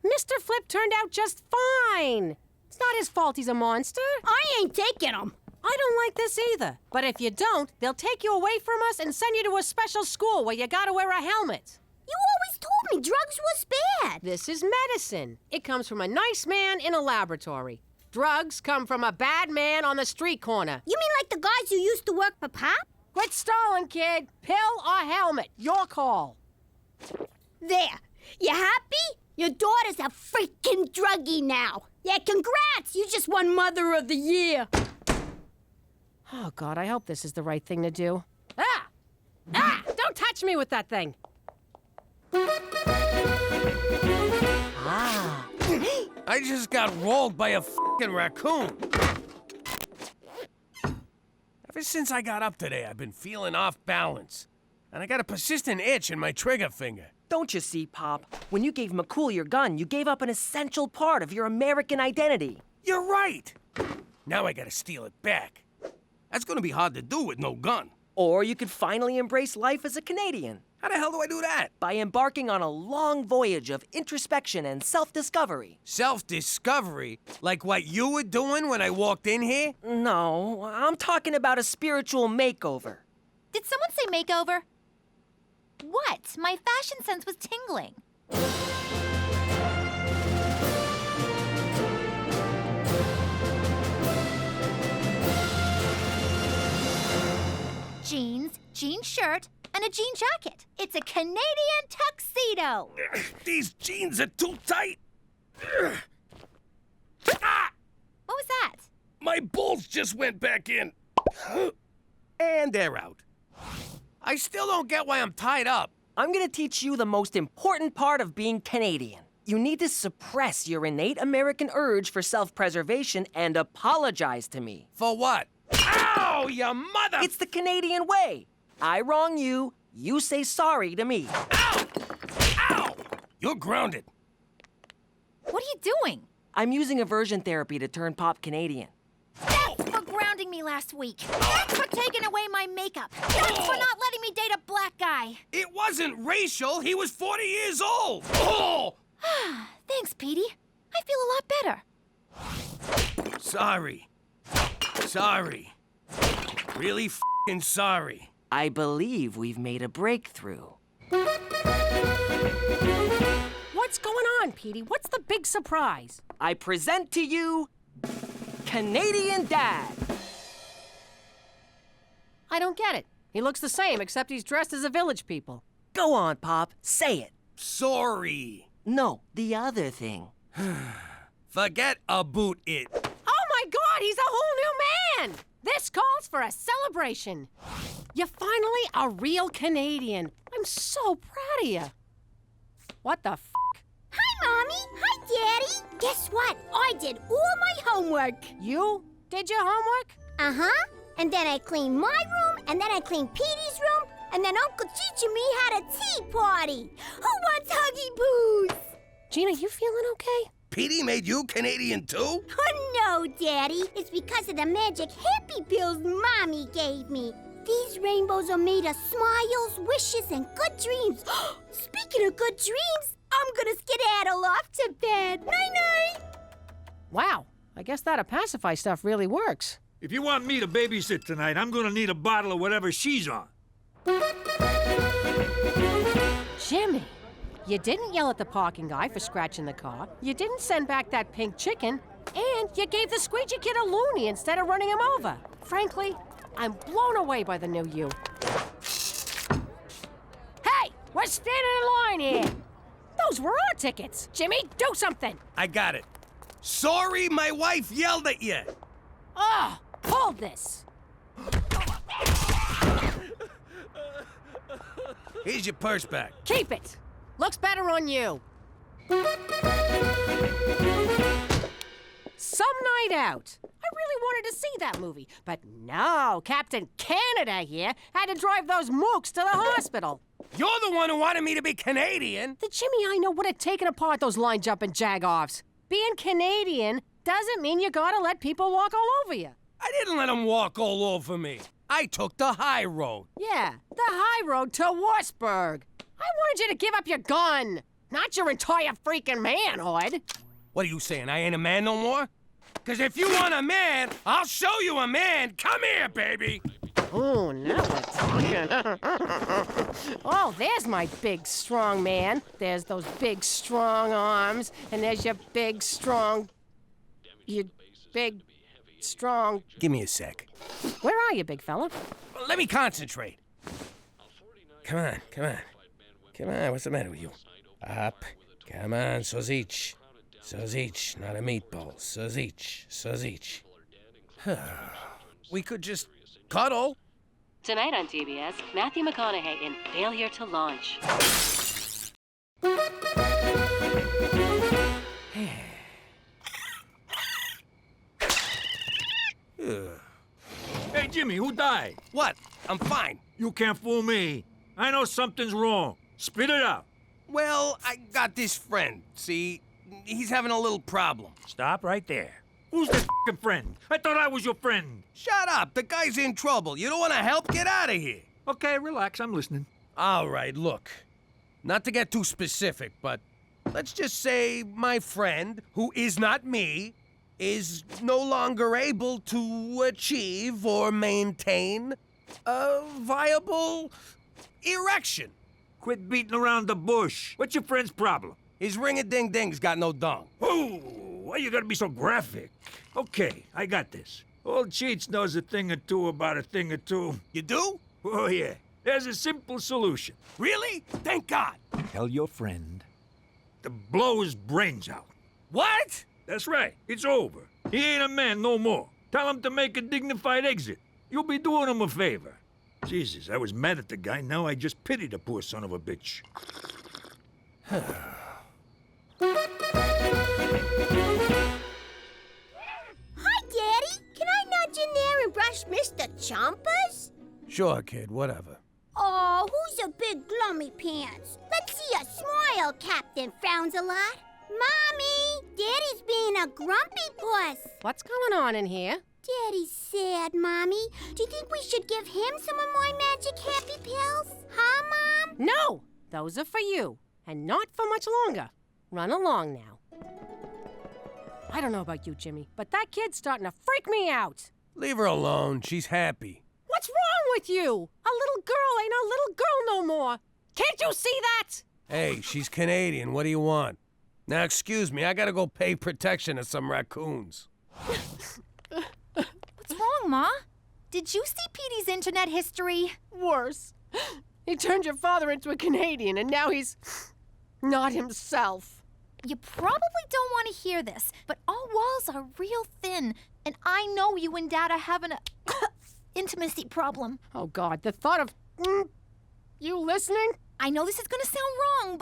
Speaker 2: Mr. Flip turned out just fine. It's not his fault he's a monster.
Speaker 8: I ain't taking him.
Speaker 2: I don't like this either. But if you don't, they'll take you away from us and send you to a special school where you gotta wear a helmet.
Speaker 8: You always told me drugs was bad.
Speaker 2: This is medicine. It comes from a nice man in a laboratory. Drugs come from a bad man on the street corner.
Speaker 8: You mean like the guys who used to work for Pop?
Speaker 2: Quit stalling, kid. Pill or helmet, your call.
Speaker 8: There. You happy? Your daughter's a freaking druggie now. Yeah, congrats. You just won Mother of the Year.
Speaker 2: Oh, God, I hope this is the right thing to do. Ah! Don't touch me with that thing.
Speaker 1: Ah. I just got rolled by a f***ing raccoon. Ever since I got up today, I've been feeling off balance. And I got a persistent itch in my trigger finger.
Speaker 6: Don't you see, Pop? When you gave McCool your gun, you gave up an essential part of your American identity.
Speaker 1: You're right. Now I gotta steal it back. That's gonna be hard to do with no gun.
Speaker 6: Or you could finally embrace life as a Canadian.
Speaker 1: How the hell do I do that?
Speaker 6: By embarking on a long voyage of introspection and self-discovery.
Speaker 1: Self-discovery? Like what you were doing when I walked in here?
Speaker 6: No, I'm talking about a spiritual makeover.
Speaker 12: Did someone say makeover? What? My fashion sense was tingling. Jeans, jean shirt, and a jean jacket. It's a Canadian tuxedo.
Speaker 1: These jeans are too tight.
Speaker 12: What was that?
Speaker 1: My balls just went back in. And they're out. I still don't get why I'm tied up.
Speaker 6: I'm gonna teach you the most important part of being Canadian. You need to suppress your innate American urge for self-preservation and apologize to me.
Speaker 1: For what? Ow, you mother!
Speaker 6: It's the Canadian way. I wrong you, you say sorry to me.
Speaker 1: Ow! Ow! You're grounded.
Speaker 12: What are you doing?
Speaker 6: I'm using aversion therapy to turn Pop Canadian.
Speaker 12: Thanks for grounding me last week. Thanks for taking away my makeup. Thanks for not letting me date a black guy.
Speaker 1: It wasn't racial. He was 40 years old. Oh!
Speaker 12: Thanks, Petey. I feel a lot better.
Speaker 1: Sorry. Sorry. Really f***ing sorry.
Speaker 6: I believe we've made a breakthrough.
Speaker 2: What's going on, Petey? What's the big surprise?
Speaker 6: I present to you Canadian Dad.
Speaker 2: I don't get it. He looks the same, except he's dressed as a village people.
Speaker 6: Go on, Pop. Say it.
Speaker 1: Sorry.
Speaker 6: No, the other thing.
Speaker 1: Forget about it.
Speaker 2: Oh my God, he's a whole new man! This calls for a celebration. You're finally a real Canadian. I'm so proud of you. What the f***?
Speaker 8: Hi, Mommy. Hi, Daddy. Guess what? I did all my homework.
Speaker 2: You did your homework?
Speaker 8: Uh-huh. And then I cleaned my room, and then I cleaned Petey's room, and then Uncle Cheech and me had a tea party. Who wants Huggy Boos?
Speaker 2: Gina, you feeling okay?
Speaker 1: Petey made you Canadian too?
Speaker 8: Oh, no, Daddy. It's because of the magic hippie pills Mommy gave me. These rainbows are made of smiles, wishes, and good dreams. Speaking of good dreams, I'm gonna skedaddle off to bed. Night-night.
Speaker 2: Wow, I guess that pacify stuff really works.
Speaker 5: If you want me to babysit tonight, I'm gonna need a bottle of whatever she's on.
Speaker 2: Jimmy, you didn't yell at the parking guy for scratching the car. You didn't send back that pink chicken. And you gave the squeegee kid a loony instead of running him over. Frankly, I'm blown away by the new you. Hey, we're standing in line here. Those were our tickets. Jimmy, do something.
Speaker 1: I got it. Sorry my wife yelled at you.
Speaker 2: Oh, hold this.
Speaker 1: Here's your purse back.
Speaker 2: Keep it. Looks better on you. Some night out. I really wanted to see that movie, but no, Captain Canada here had to drive those mooks to the hospital.
Speaker 1: You're the one who wanted me to be Canadian.
Speaker 2: The Jimmy I know would have taken apart those line-jumping jag-offs. Being Canadian doesn't mean you gotta let people walk all over you.
Speaker 1: I didn't let them walk all over me. I took the high road.
Speaker 2: Yeah, the high road to Wartburg. I wanted you to give up your gun, not your entire freaking manhood.
Speaker 1: What are you saying, I ain't a man no more? Because if you want a man, I'll show you a man. Come here, baby.
Speaker 2: Oh, now we're talking. Oh, there's my big, strong man. There's those big, strong arms. And there's your big, strong... Your big, strong...
Speaker 1: Give me a sec.
Speaker 2: Where are you, big fella?
Speaker 1: Well, let me concentrate. Come on, come on. Come on, what's the matter with you? Up. Come on, Sozich. Sozich, not a meatball. Sozich, Sozich. We could just cuddle.
Speaker 2: Tonight on TBS, Matthew McConaughey in Failure to Launch.
Speaker 5: Hey, Jimmy, who died?
Speaker 1: What? I'm fine.
Speaker 5: You can't fool me. I know something's wrong. Spit it out.
Speaker 1: Well, I got this friend, see? He's having a little problem.
Speaker 5: Stop right there. Who's that f***ing friend? I thought I was your friend.
Speaker 1: Shut up. The guy's in trouble. You don't want to help? Get out of here.
Speaker 5: Okay, relax. I'm listening.
Speaker 1: All right, look. Not to get too specific, but let's just say my friend, who is not me, is no longer able to achieve or maintain a viable erection.
Speaker 5: Quit beating around the bush. What's your friend's problem?
Speaker 1: His ring-a-ding-ding's got no dong.
Speaker 5: Oh, why you gotta be so graphic? Okay, I got this. Old Cheech knows a thing or two about a thing or two.
Speaker 1: You do?
Speaker 5: Oh, yeah. There's a simple solution.
Speaker 1: Really? Thank God.
Speaker 5: Tell your friend to blow his brains out.
Speaker 1: What?
Speaker 5: That's right. It's over. He ain't a man no more. Tell him to make a dignified exit. You'll be doing him a favor. Jesus, I was mad at the guy. Now I just pity the poor son of a bitch.
Speaker 8: Hi, Daddy. Can I nudge in there and brush Mr. Chompers?
Speaker 1: Sure, kid, whatever.
Speaker 8: Oh, who's a big glummy pants? Let's see a smile, Captain Frowns a lot. Mommy, Daddy's being a grumpy puss.
Speaker 2: What's going on in here?
Speaker 8: Daddy's sad, Mommy. Do you think we should give him some of my magic happy pills? Huh, Mom?
Speaker 2: No! Those are for you, and not for much longer. Run along now. I don't know about you, Jimmy, but that kid's starting to freak me out.
Speaker 1: Leave her alone. She's happy.
Speaker 2: What's wrong with you? A little girl ain't a little girl no more. Can't you see that?
Speaker 1: Hey, she's Canadian. What do you want? Now, excuse me, I gotta go pay protection to some raccoons.
Speaker 12: What's wrong, Ma? Did you see Petey's internet history?
Speaker 2: Worse. He turned your father into a Canadian, and now he's not himself.
Speaker 12: You probably don't want to hear this, but our walls are real thin, and I know you and Dad are having a intimacy problem.
Speaker 2: Oh, God, the thought of... you listening?
Speaker 12: I know this is going to sound wrong,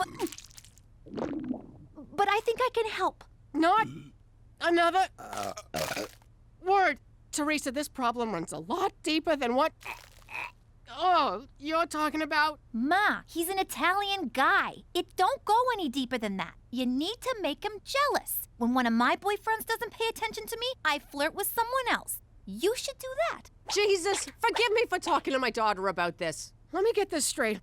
Speaker 12: but I think I can help.
Speaker 2: Not another word. Teresa, this problem runs a lot deeper than what... Oh, you're talking about?
Speaker 12: Ma, he's an Italian guy. It don't go any deeper than that. You need to make him jealous. When one of my boyfriends doesn't pay attention to me, I flirt with someone else. You should do that.
Speaker 2: Jesus, forgive me for talking to my daughter about this. Let me get this straight.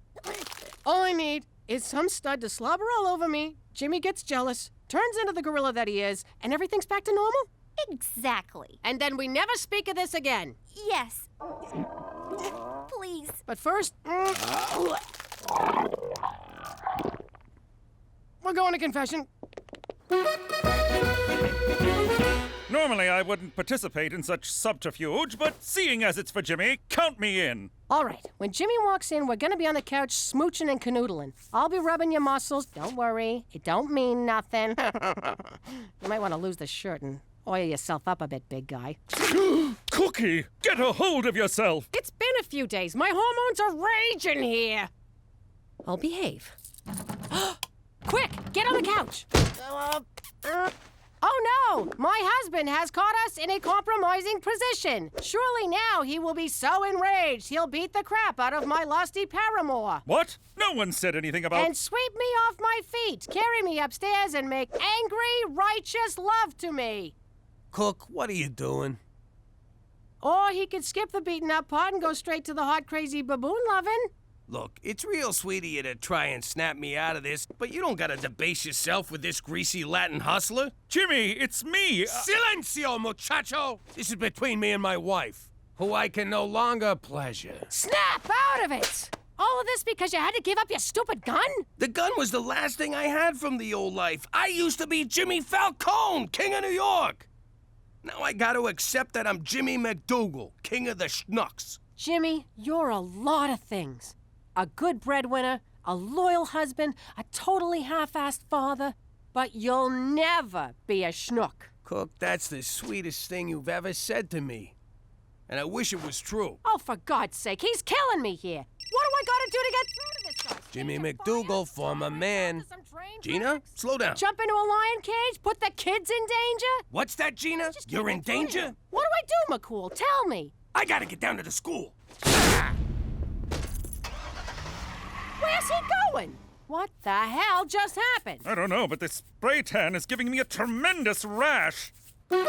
Speaker 2: All I need is some stud to slobber all over me, Jimmy gets jealous, turns into the gorilla that he is, and everything's back to normal?
Speaker 12: Exactly.
Speaker 2: And then we never speak of this again.
Speaker 12: Yes. Please.
Speaker 2: But first, we're going to confession.
Speaker 9: Normally I wouldn't participate in such subterfuge, but seeing as it's for Jimmy, count me in.
Speaker 2: All right, when Jimmy walks in, we're gonna be on the couch smooching and canoodling. I'll be rubbing your muscles. Don't worry, it don't mean nothing. You might want to lose the shirt and oil yourself up a bit, big guy.
Speaker 9: Cookie, get a hold of yourself.
Speaker 2: It's been a few days. My hormones are raging here. I'll behave. Quick, get on the couch. Oh no! My husband has caught us in a compromising position. Surely now he will be so enraged he'll beat the crap out of my lusty paramour.
Speaker 9: What? No one said anything about...
Speaker 2: And sweep me off my feet, carry me upstairs, and make angry, righteous love to me.
Speaker 1: Cook, what are you doing?
Speaker 2: Or he could skip the beaten up part and go straight to the hot, crazy baboon lovin'.
Speaker 1: Look, it's real sweet of you to try and snap me out of this, but you don't gotta debase yourself with this greasy Latin hustler.
Speaker 9: Jimmy, it's me!
Speaker 1: Silencio, muchacho! This is between me and my wife, who I can no longer pleasure.
Speaker 2: Snap out of it! All of this because you had to give up your stupid gun?
Speaker 1: The gun was the last thing I had from the old life. I used to be Jimmy Falcone, King of New York. Now I gotta accept that I'm Jimmy MacDougal, King of the Schnooks.
Speaker 2: Jimmy, you're a lot of things. A good breadwinner, a loyal husband, a totally half-assed father, but you'll never be a schnook.
Speaker 1: Cook, that's the sweetest thing you've ever said to me. And I wish it was true.
Speaker 2: Oh, for God's sake, he's killing me here. What do I gotta do to get through to this guy?
Speaker 1: Jimmy MacDougal, former man. Gina, slow down.
Speaker 2: Jump into a lion cage? Put the kids in danger?
Speaker 1: What's that, Gina? You're in danger?
Speaker 2: What do I do, McCool? Tell me.
Speaker 1: I gotta get down to the school.
Speaker 2: Where's he going? What the hell just happened?
Speaker 9: I don't know, but this spray tan is giving me a tremendous rash.
Speaker 8: Took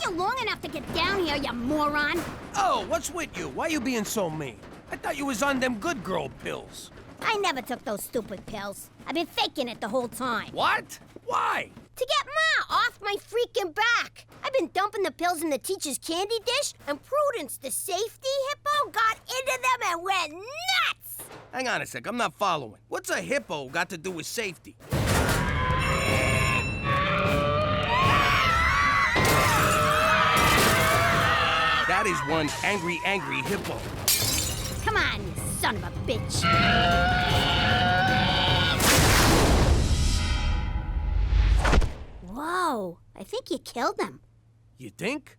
Speaker 8: you long enough to get down here, you moron.
Speaker 1: Oh, what's with you? Why you being so mean? I thought you was on them good girl pills.
Speaker 8: I never took those stupid pills. I've been faking it the whole time.
Speaker 1: What? Why?
Speaker 8: To get Ma off my freaking back. I've been dumping the pills in the teacher's candy dish, and Prudence, the safety hippo, got into them and went nuts!
Speaker 1: Hang on a sec, I'm not following. What's a hippo got to do with safety? That is one angry, angry hippo.
Speaker 8: Come on, you son of a bitch. Whoa, I think you killed him.
Speaker 1: You think?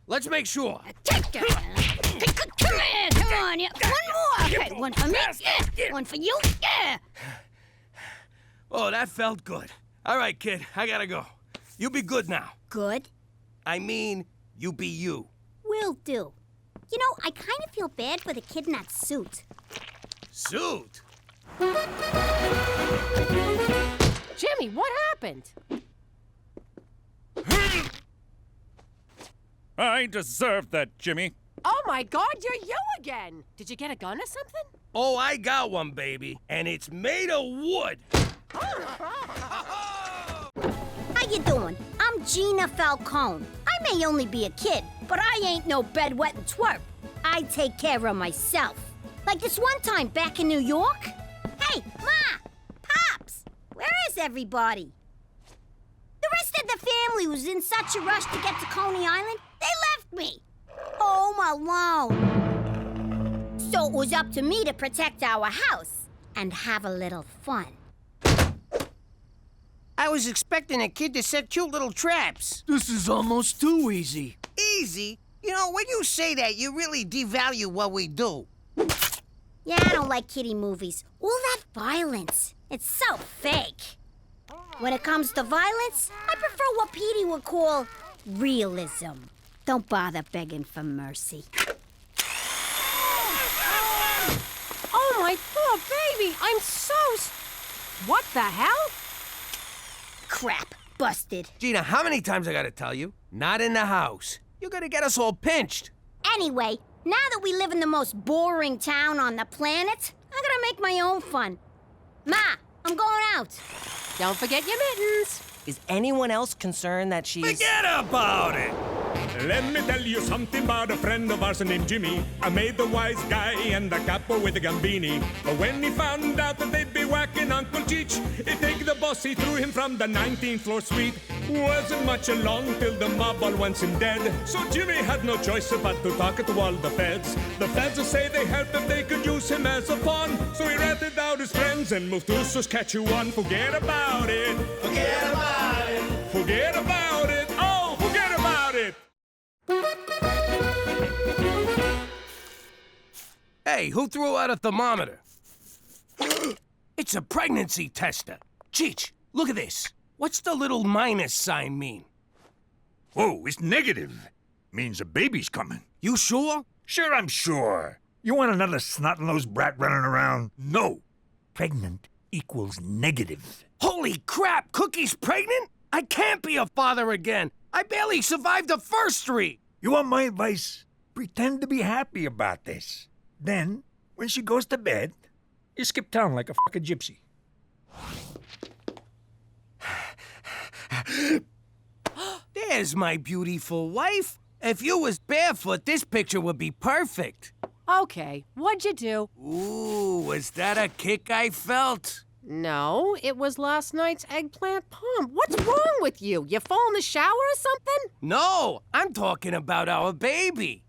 Speaker 1: Let's make sure.
Speaker 8: Take it. Come on, yeah. One more. Okay, one for me. Yeah. One for you. Yeah.
Speaker 1: Oh, that felt good. All right, kid, I gotta go. You be good now.
Speaker 8: Good?
Speaker 1: I mean, you be you.
Speaker 8: Will do. You know, I kind of feel bad for the kid in that suit.
Speaker 1: Suit?
Speaker 2: Jimmy, what happened?
Speaker 9: I deserve that, Jimmy.
Speaker 2: Oh my God, you're you again. Did you get a gun or something?
Speaker 1: Oh, I got one, baby, and it's made of wood.
Speaker 8: How you doing? I'm Gina Falcone. I may only be a kid, but I ain't no bedwetting twerp. I take care of myself. Like this one time back in New York. Hey, Ma! Pops! Where is everybody? The rest of the family was in such a rush to get to Coney Island, they left me. Home alone. So it was up to me to protect our house and have a little fun.
Speaker 1: I was expecting a kid to set cute little traps.
Speaker 11: This is almost too easy.
Speaker 1: Easy? You know, when you say that, you really devalue what we do.
Speaker 8: Yeah, I don't like kiddie movies. All that violence. It's so fake. When it comes to violence, I prefer what Petey would call realism. Don't bother begging for mercy.
Speaker 2: Oh, my poor baby. I'm so... What the hell?
Speaker 8: Crap. Busted.
Speaker 1: Gina, how many times I gotta tell you? Not in the house. You're gonna get us all pinched.
Speaker 8: Anyway, now that we live in the most boring town on the planet, I'm gonna make my own fun. Ma, I'm going out.
Speaker 2: Don't forget your mittens.
Speaker 6: Is anyone else concerned that she's...
Speaker 1: Forget about it!
Speaker 4: Let me tell you something about a friend of ours named Jimmy. I made the wise guy and the capo with the Gambini. But when he found out that they'd be whacking Uncle Cheech, he'd take the boss, he threw him from the 19th floor suite. Wasn't much along till the mob all wants him dead. So Jimmy had no choice but to talk to all the feds. The feds say they helped if they could use him as a pawn. So he ratted out his friends and moved to Saskatchewan. Forget about it. Forget about it. Forget about it. Oh, forget about it.
Speaker 1: Hey, who threw out a thermometer? It's a pregnancy tester. Cheech, look at this. What's the little minus sign mean?
Speaker 5: Whoa, it's negative. Means a baby's coming.
Speaker 1: You sure?
Speaker 5: Sure, I'm sure. You want another snot-nosed brat running around? No. Pregnant equals negative.
Speaker 1: Holy crap, Cookie's pregnant? I can't be a father again. I barely survived the first 3.
Speaker 5: You want my advice? Pretend to be happy about this. Then, when she goes to bed, you skip town like a fucking gypsy.
Speaker 1: There's my beautiful wife. If you was barefoot, this picture would be perfect.
Speaker 2: Okay, what'd you do?
Speaker 1: Ooh, was that a kick I felt?
Speaker 2: No, it was last night's eggplant palm. What's wrong with you? You fall in the shower or something?
Speaker 1: No, I'm talking about our baby.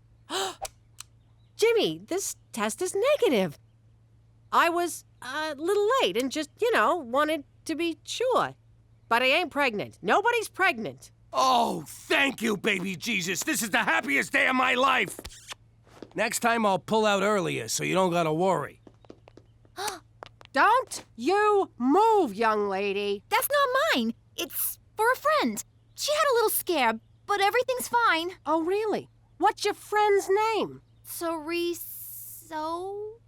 Speaker 2: Jimmy, this test is negative. I was a little late and just, wanted to be sure. But I ain't pregnant. Nobody's pregnant.
Speaker 1: Oh, thank you, baby Jesus. This is the happiest day of my life. Next time I'll pull out earlier so you don't gotta worry.
Speaker 2: Don't you move, young lady.
Speaker 12: That's not mine. It's for a friend. She had a little scare, but everything's fine.
Speaker 2: Oh, really? What's your friend's name?
Speaker 12: Cereso?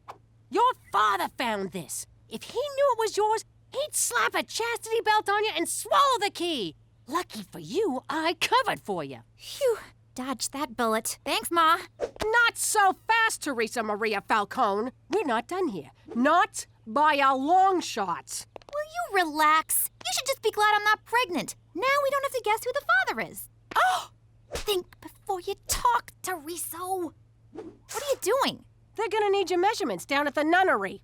Speaker 2: Your father found this. If he knew it was yours, he'd slap a chastity belt on you and swallow the key. Lucky for you, I covered for you.
Speaker 12: Phew, dodged that bullet. Thanks, Ma.
Speaker 2: Not so fast, Teresa Maria Falcone. We're not done here. Not by a long shot.
Speaker 12: Will you relax? You should just be glad I'm not pregnant. Now we don't have to guess who the father is. Oh! Think before you talk, Tereso. What are you doing?
Speaker 2: They're gonna need your measurements down at the nunnery.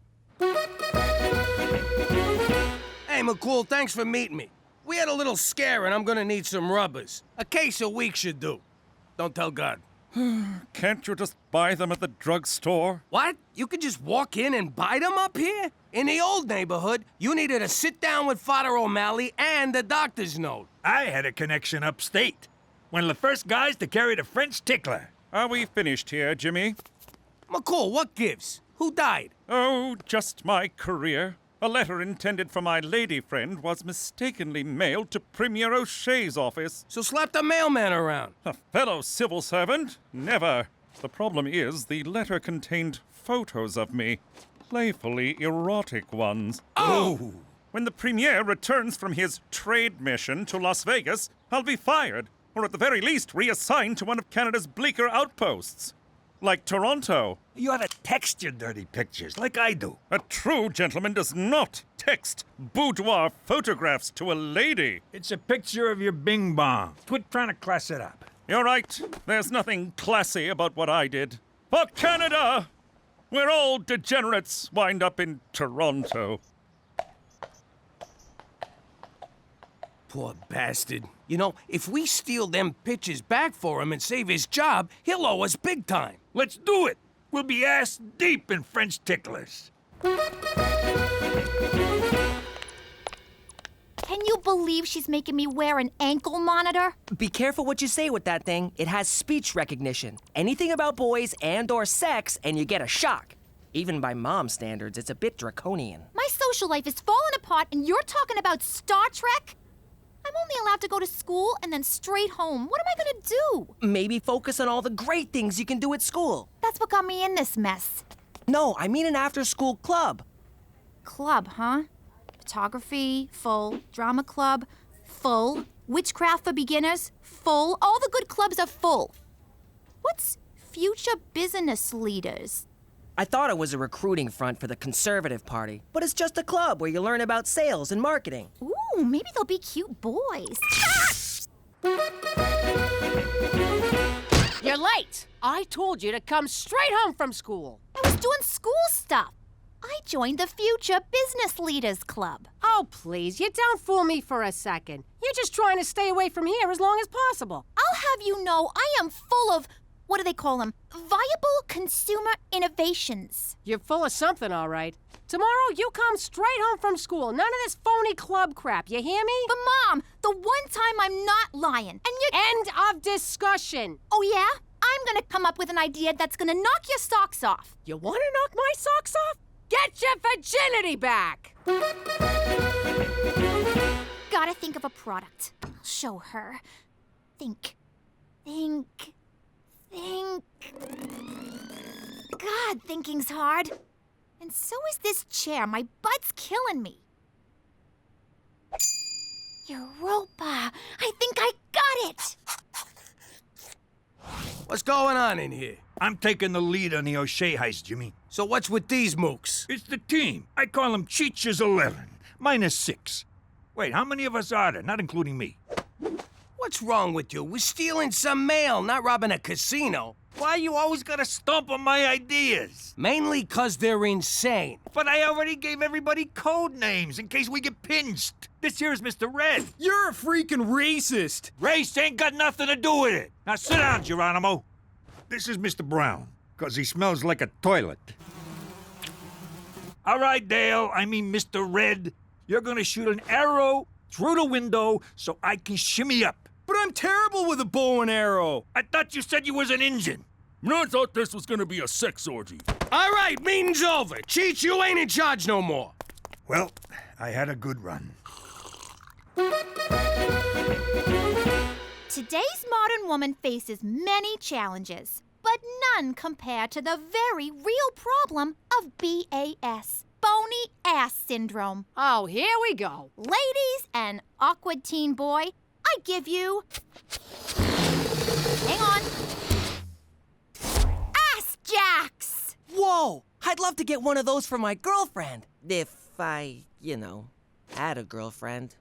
Speaker 1: Hey, McCool, thanks for meeting me. We had a little scare and I'm gonna need some rubbers. A case a week should do. Don't tell God.
Speaker 9: Can't you just buy them at the drugstore?
Speaker 1: What? You could just walk in and buy them up here? In the old neighborhood, you needed to sit down with Father O'Malley and a doctor's note.
Speaker 5: I had a connection upstate. One of the first guys to carry the French tickler.
Speaker 9: Are we finished here, Jimmy?
Speaker 1: McCool, what gives? Who died?
Speaker 9: Oh, just my career. A letter intended for my lady friend was mistakenly mailed to Premier O'Shea's office.
Speaker 1: So slap the mailman around.
Speaker 9: A fellow civil servant? Never. The problem is the letter contained photos of me. Playfully erotic ones.
Speaker 1: Oh!
Speaker 9: When the Premier returns from his trade mission to Las Vegas, I'll be fired. Or at the very least, reassigned to one of Canada's bleaker outposts. Like Toronto.
Speaker 5: You ought to text your dirty pictures, like I do.
Speaker 9: A true gentleman does not text boudoir photographs to a lady.
Speaker 5: It's a picture of your bing bong. Quit trying to class it up.
Speaker 9: You're right. There's nothing classy about what I did. For Canada! Where all degenerates wind up in Toronto.
Speaker 1: Poor bastard. You know, if we steal them pictures back for him and save his job, he'll owe us big time.
Speaker 5: Let's do it. We'll be ass deep in French ticklers.
Speaker 12: Can you believe she's making me wear an ankle monitor?
Speaker 6: Be careful what you say with that thing. It has speech recognition. Anything about boys and/or sex, and you get a shock. Even by mom standards, it's a bit draconian.
Speaker 12: My social life is falling apart, and you're talking about Star Trek? I'm only allowed to go to school and then straight home. What am I gonna do?
Speaker 6: Maybe focus on all the great things you can do at school.
Speaker 12: That's what got me in this mess.
Speaker 6: No, I mean an after-school club.
Speaker 12: Club, huh? Photography, full. Drama club, full. Witchcraft for beginners, full. All the good clubs are full. What's future business leaders?
Speaker 6: I thought it was a recruiting front for the Conservative Party, but it's just a club where you learn about sales and marketing.
Speaker 12: Ooh, maybe they'll be cute boys.
Speaker 2: You're late. I told you to come straight home from school.
Speaker 12: I was doing school stuff. I joined the Future Business Leaders Club.
Speaker 2: Oh, please, you don't fool me for a second. You're just trying to stay away from here as long as possible.
Speaker 12: I'll have you know I am full of, what do they call them? Viable consumer innovations.
Speaker 2: You're full of something, all right. Tomorrow, you come straight home from school. None of this phony club crap, you hear me?
Speaker 12: But, Mom, the one time I'm not lying, and you...
Speaker 2: End of discussion.
Speaker 12: Oh, yeah? I'm gonna come up with an idea that's gonna knock your socks off.
Speaker 2: You want to knock my socks off? Get your virginity back!
Speaker 12: Gotta think of a product. I'll show her. Think. God, thinking's hard. And so is this chair. My butt's killing me. Europa. I think I got it.
Speaker 1: What's going on in here?
Speaker 5: I'm taking the lead on the O'Shea heist, Jimmy.
Speaker 1: So what's with these mooks?
Speaker 5: It's the team. I call them Cheech's 11. Mine is 6. Wait, how many of us are there, not including me?
Speaker 1: What's wrong with you? We're stealing some mail, not robbing a casino.
Speaker 5: Why you always gotta stomp on my ideas?
Speaker 1: Mainly 'cause they're insane.
Speaker 5: But I already gave everybody code names in case we get pinched. This here's Mr. Red.
Speaker 19: You're a freaking racist.
Speaker 5: Race ain't got nothing to do with it. Now sit down, Geronimo. This is Mr. Brown, 'cause he smells like a toilet. All right, Dale, I mean Mr. Red. You're gonna shoot an arrow through the window so I can shimmy up.
Speaker 19: But I'm terrible with a bow and arrow.
Speaker 5: I thought you said you was an Injun.
Speaker 17: I thought this was gonna be a sex orgy.
Speaker 1: All right, meeting's over. Cheech, you ain't in charge no more.
Speaker 5: Well, I had a good run.
Speaker 12: Today's modern woman faces many challenges, but none compare to the very real problem of BAS, bony ass syndrome.
Speaker 2: Oh, here we go.
Speaker 12: Ladies and awkward teen boy, I give you... Hang on. Ass jacks!
Speaker 6: Whoa! I'd love to get one of those for my girlfriend. If I, had a girlfriend.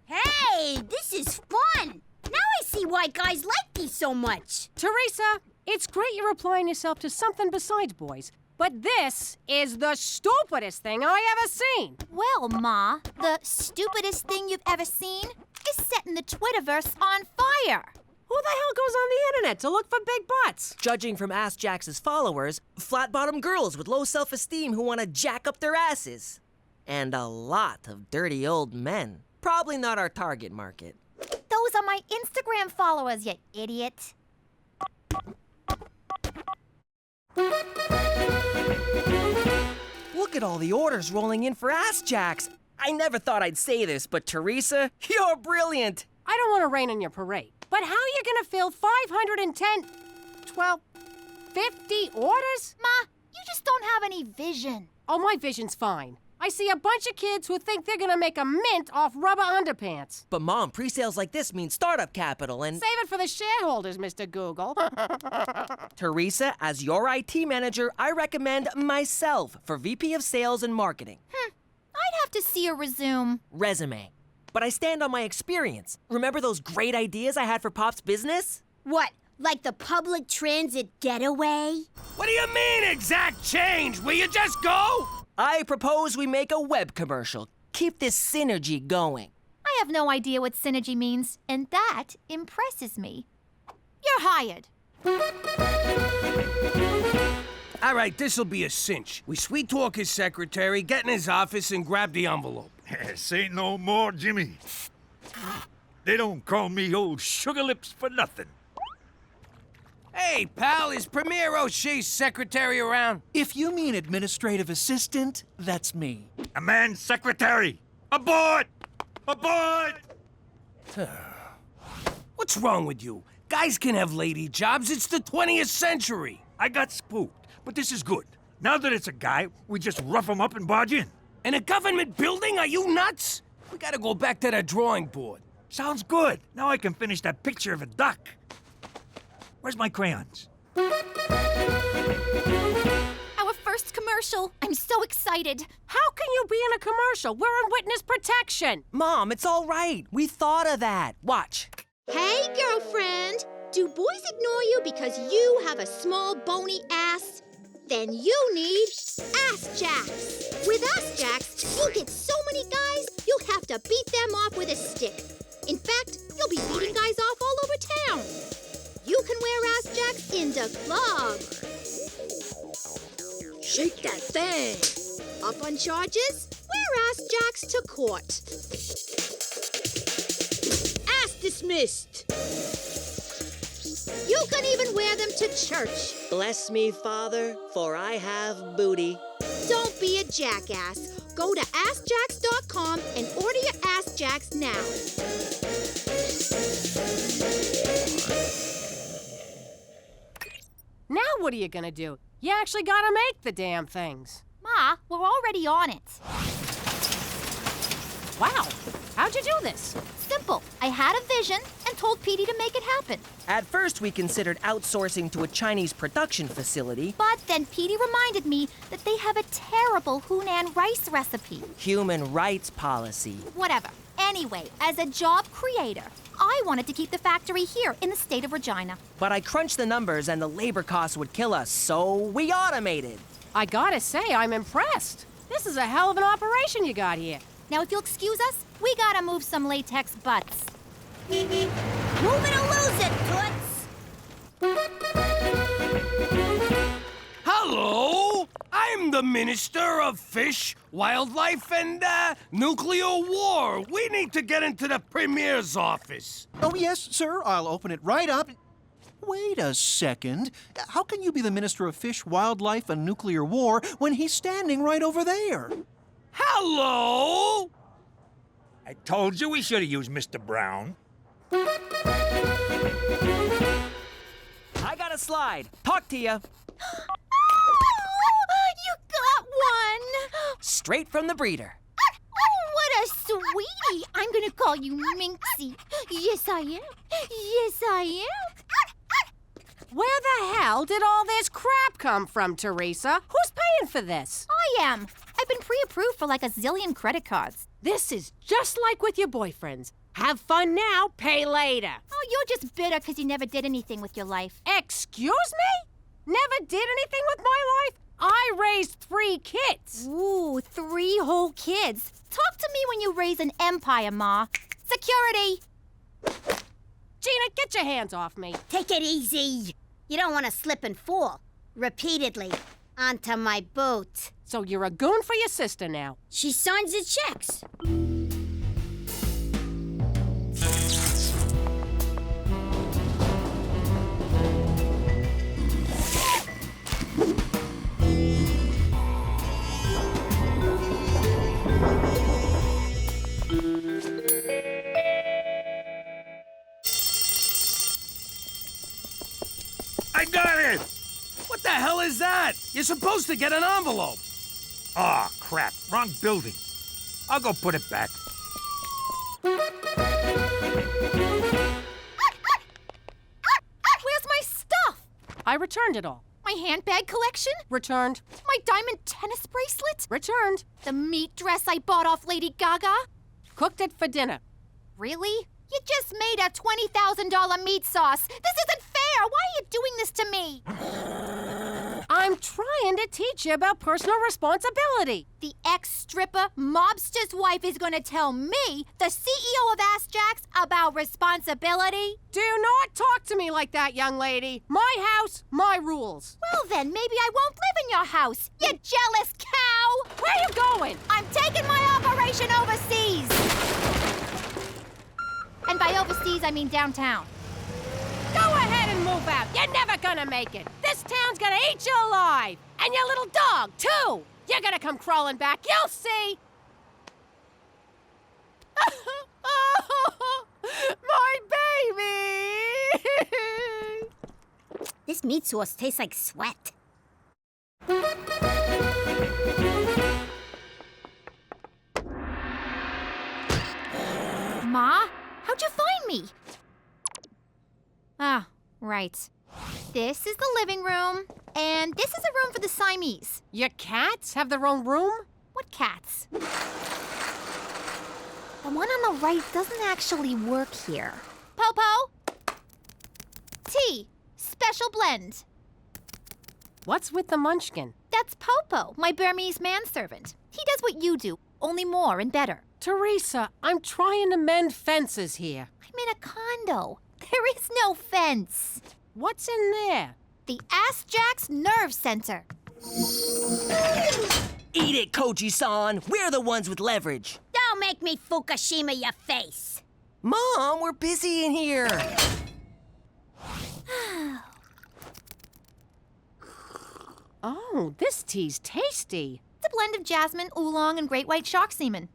Speaker 8: Hey, this is fun! Now I see why guys like these so much.
Speaker 2: Teresa, it's great you're applying yourself to something besides boys, but this is the stupidest thing I ever seen.
Speaker 12: Well, Ma, the stupidest thing you've ever seen is setting the Twitterverse on fire.
Speaker 2: Who the hell goes on the internet to look for big butts?
Speaker 6: Judging from Ass Jax's followers, flat-bottom girls with low self-esteem who want to jack up their asses. And a lot of dirty old men. Probably not our target market.
Speaker 12: Those are my Instagram followers, you idiot.
Speaker 6: Look at all the orders rolling in for Ass Jacks. I never thought I'd say this, but Teresa, you're brilliant.
Speaker 2: I don't want to rain on your parade, but how are you gonna fill 510, 12, 50 orders?
Speaker 12: Ma, you just don't have any vision.
Speaker 2: Oh, my vision's fine. I see a bunch of kids who think they're gonna make a mint off rubber underpants.
Speaker 6: But Mom, pre-sales like this mean startup capital and...
Speaker 2: Save it for the shareholders, Mr. Google.
Speaker 6: Teresa, as your IT manager, I recommend myself for VP of Sales and Marketing.
Speaker 12: I'd have to see a resume.
Speaker 6: Resume. But I stand on my experience. Remember those great ideas I had for Pop's business?
Speaker 8: What, like the public transit getaway?
Speaker 1: What do you mean, exact change? Will you just go?
Speaker 6: I propose we make a web commercial. Keep this synergy going.
Speaker 12: I have no idea what synergy means, and that impresses me. You're hired.
Speaker 1: All right, this'll be a cinch. We sweet talk his secretary, get in his office, and grab the envelope.
Speaker 5: Say no more, Jimmy. They don't call me old sugar lips for nothing.
Speaker 1: Hey, pal, is Premier O'Shea's secretary around?
Speaker 14: If you mean administrative assistant, that's me.
Speaker 5: A man's secretary. Aboard! Aboard!
Speaker 1: What's wrong with you? Guys can have lady jobs. It's the 20th century.
Speaker 5: I got spooked, but this is good. Now that it's a guy, we just rough him up and barge in.
Speaker 1: In a government building? Are you nuts? We gotta go back to the drawing board.
Speaker 5: Sounds good. Now I can finish that picture of a duck. Where's my crayons?
Speaker 12: Our first commercial. I'm so excited.
Speaker 2: How can you be in a commercial? We're in witness protection.
Speaker 6: Mom, it's all right. We thought of that. Watch.
Speaker 8: Hey, girlfriend. Do boys ignore you because you have a small bony ass? Then you need Ass Jacks. With Ass Jacks, you'll get so many guys, you'll have to beat them off with a stick. In fact, you'll be beating guys off all over town. You can wear Ass Jacks in the club. Shake that thing. Up on charges? Wear Ass Jacks to court. Ass dismissed. You can even wear them to church.
Speaker 6: Bless me, Father, for I have booty.
Speaker 8: Don't be a jackass. Go to AskJacks.com and order your Ask Jacks now.
Speaker 2: Now what are you gonna do? You actually gotta make the damn things.
Speaker 12: Ma, we're already on it.
Speaker 2: Wow, how'd you do this?
Speaker 12: Simple. I had a vision and told Petey to make it happen.
Speaker 6: At first, we considered outsourcing to a Chinese production facility.
Speaker 12: But then Petey reminded me that they have a terrible Hunan rice recipe.
Speaker 6: Human rights policy.
Speaker 12: Whatever. Anyway, as a job creator, I wanted to keep the factory here in the state of Regina.
Speaker 6: But I crunched the numbers and the labor costs would kill us, so we automated.
Speaker 2: I gotta say, I'm impressed. This is a hell of an operation you got here.
Speaker 12: Now, if you'll excuse us, we gotta move some latex butts.
Speaker 8: Move it or lose it, Toots.
Speaker 1: Hello! I'm the Minister of Fish, Wildlife, and, Nuclear War. We need to get into the Premier's office.
Speaker 14: Oh, yes, sir. I'll open it right up. Wait a second. How can you be the Minister of Fish, Wildlife, and Nuclear War when he's standing right over there?
Speaker 1: Hello!
Speaker 5: I told you we should have used Mr. Brown.
Speaker 6: I got a slide. Talk to ya.
Speaker 12: You got one!
Speaker 6: Straight from the breeder.
Speaker 12: What a sweetie! I'm gonna call you Minxie. Yes, I am. Yes, I am.
Speaker 2: Where the hell did all this crap come from, Teresa? Who's paying for this?
Speaker 12: I am. I've been pre-approved for like a zillion credit cards.
Speaker 2: This is just like with your boyfriends. Have fun now, pay later.
Speaker 12: Oh, you're just bitter because you never did anything with your life.
Speaker 2: Excuse me? Never did anything with my life? I raised 3 kids.
Speaker 12: Ooh, 3 whole kids. Talk to me when you raise an empire, Ma. Security!
Speaker 2: Gina, get your hands off me.
Speaker 8: Take it easy. You don't want to slip and fall. Repeatedly. Onto my boat.
Speaker 2: So you're a goon for your sister now.
Speaker 8: She signs the checks.
Speaker 1: I got it! What the hell is that? You're supposed to get an envelope.
Speaker 5: Aw, crap. Wrong building. I'll go put it back.
Speaker 12: Where's my stuff?
Speaker 2: I returned it all.
Speaker 12: My handbag collection?
Speaker 2: Returned.
Speaker 12: My diamond tennis bracelet?
Speaker 2: Returned.
Speaker 12: The meat dress I bought off Lady Gaga?
Speaker 2: Cooked it for dinner.
Speaker 12: Really? You just made a $20,000 meat sauce. This isn't fair. Why are you doing this to me?
Speaker 2: I'm trying to teach you about personal responsibility.
Speaker 12: The ex-stripper mobster's wife is going to tell me, the CEO of Ask Jacks, about responsibility?
Speaker 2: Do not talk to me like that, young lady. My house, my rules.
Speaker 12: Well then, maybe I won't live in your house, you jealous cow!
Speaker 2: Where you going?
Speaker 12: I'm taking my operation overseas! And by overseas, I mean downtown.
Speaker 2: Go ahead and move out. You're never gonna make it. This town's gonna eat you alive. And your little dog, too. You're gonna come crawling back. You'll see. My baby!
Speaker 8: This meat sauce tastes like sweat.
Speaker 12: Ma, how'd you find me? Ah, right. This is the living room, and this is a room for the Siamese.
Speaker 2: Your cats have their own room?
Speaker 12: What cats? The one on the right doesn't actually work here. Popo! Tea. Special blend.
Speaker 2: What's with the munchkin?
Speaker 12: That's Popo, my Burmese manservant. He does what you do, only more and better.
Speaker 2: Teresa, I'm trying to mend fences here.
Speaker 12: I'm in a condo. There is no fence.
Speaker 2: What's in there?
Speaker 12: The Ask Jacks Nerve Center.
Speaker 6: Eat it, Koji-san. We're the ones with leverage.
Speaker 8: Don't make me Fukushima your face.
Speaker 6: Mom, we're busy in here.
Speaker 2: Oh, this tea's tasty.
Speaker 12: It's a blend of jasmine, oolong, and great white shark semen.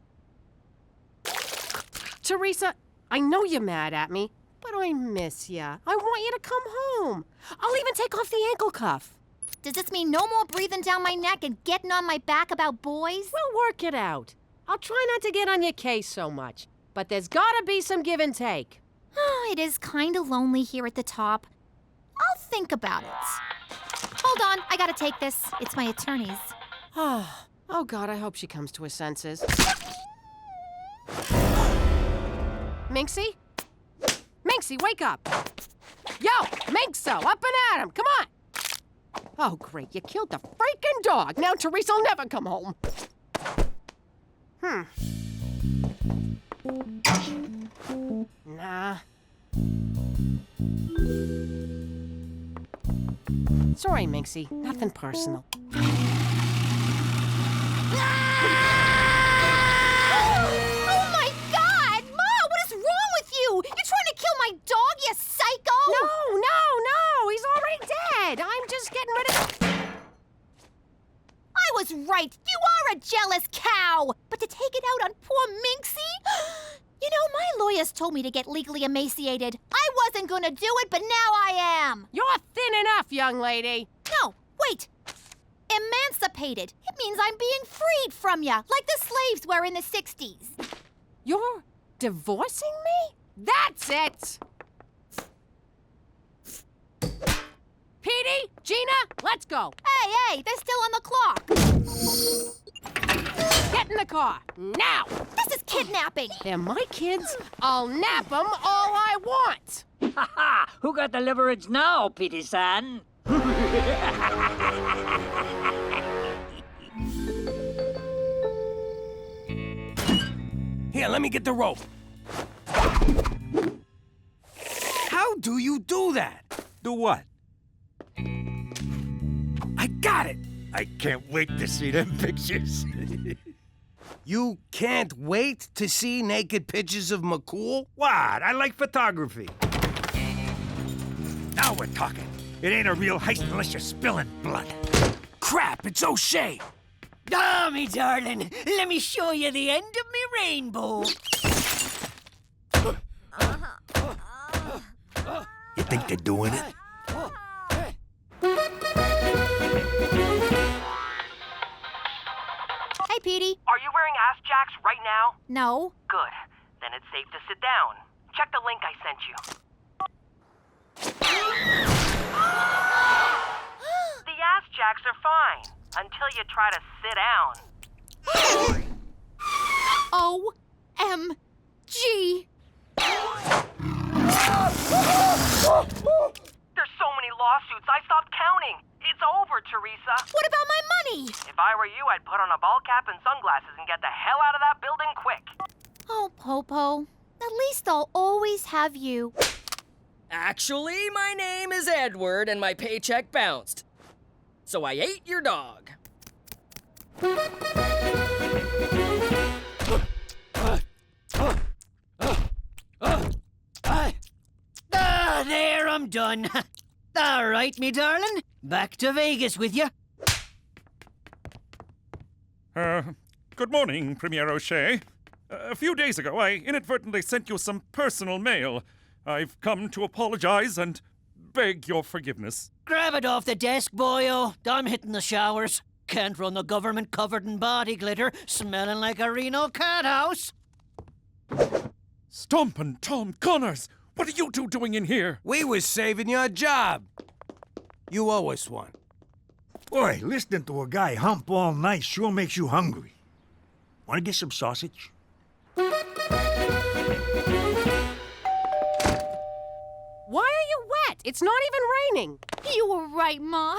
Speaker 2: Teresa, I know you're mad at me, but I miss ya. I want you to come home. I'll even take off the ankle cuff.
Speaker 12: Does this mean no more breathing down my neck and getting on my back about boys?
Speaker 2: We'll work it out. I'll try not to get on your case so much, but there's gotta be some give and take.
Speaker 12: It is kind of lonely here at the top. I'll think about it. Hold on, I gotta take this. It's my attorney's.
Speaker 2: Oh, God, I hope she comes to her senses. Minxie? Minxie, wake up! Yo, Minxo, up and at him, come on! Oh, great, you killed the freaking dog. Now Teresa'll never come home. Nah. Sorry, Minxie, nothing personal.
Speaker 12: Oh my God! Ma, what is wrong with you? You're trying to kill my dog, you psycho!
Speaker 2: No, he's already dead. I'm just getting rid of...
Speaker 12: I was right. You are a jealous cow. But to take it out on poor Minxie? You know, my lawyers told me to get legally emaciated. I wasn't gonna do it, but now I am.
Speaker 2: You're thin enough, young lady.
Speaker 12: No, wait. Emancipated. It means I'm being freed from ya, like the slaves were in the 60s.
Speaker 2: You're divorcing me? That's it! Petey, Gina, let's go.
Speaker 12: Hey, they're still on the clock.
Speaker 2: Get in the car, now!
Speaker 12: This is kidnapping.
Speaker 2: They're my kids. I'll nap them all I want.
Speaker 3: Ha ha! Who got the leverage now, Petey-san?
Speaker 1: Here, let me get the rope. How do you do that?
Speaker 5: Do what?
Speaker 1: I got it!
Speaker 5: I can't wait to see them pictures.
Speaker 1: You can't wait to see naked pictures of McCool?
Speaker 5: What? I like photography. Now we're talking. It ain't a real heist unless you're spilling blood.
Speaker 1: Crap, it's O'Shea!
Speaker 3: Ah, me darling, let me show you the end of me rainbow.
Speaker 5: You think they're doing it?
Speaker 12: Hey, Petey.
Speaker 6: Are you wearing ass jacks right now?
Speaker 12: No.
Speaker 6: Good. Then it's safe to sit down. Check the link I sent you. The ass jacks are fine until you try to sit down.
Speaker 12: OMG.
Speaker 6: There's so many lawsuits, I stopped counting. It's over, Teresa.
Speaker 12: What about my money?
Speaker 6: If I were you, I'd put on a ball cap and sunglasses and get the hell out of that building quick.
Speaker 12: Oh, Popo. At least I'll always have you.
Speaker 6: Actually, my name is Edward and my paycheck bounced. So I ate your dog. There, I'm done. All right, me darling. Back to Vegas with you.
Speaker 9: Good morning, Premier O'Shea. A few days ago, I inadvertently sent you some personal mail. I've come to apologize and beg your forgiveness.
Speaker 3: Grab it off the desk, boyo. I'm hitting the showers. Can't run the government covered in body glitter, smelling like a Reno cat house.
Speaker 9: Stompin' Tom Connors! What are you two doing in here?
Speaker 1: We was saving your job. You owe us one.
Speaker 5: Boy, listening to a guy hump all night sure makes you hungry. Want to get some sausage?
Speaker 2: Why are you wet? It's not even raining.
Speaker 12: You were right, Ma.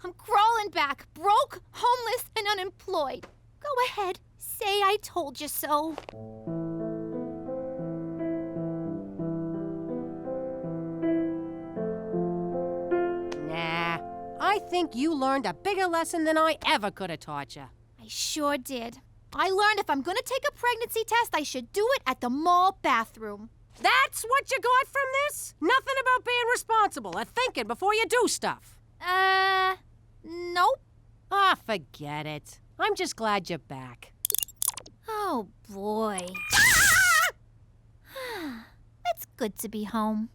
Speaker 12: I'm crawling back, broke, homeless, and unemployed. Go ahead, say I told you so.
Speaker 2: Nah, I think you learned a bigger lesson than I ever could have taught you.
Speaker 12: I sure did. I learned if I'm gonna take a pregnancy test, I should do it at the mall bathroom.
Speaker 2: That's what you got from this? Nothing about being responsible or thinking before you do stuff.
Speaker 12: Nope.
Speaker 2: Ah, forget it. I'm just glad you're back.
Speaker 12: Oh, boy. It's good to be home.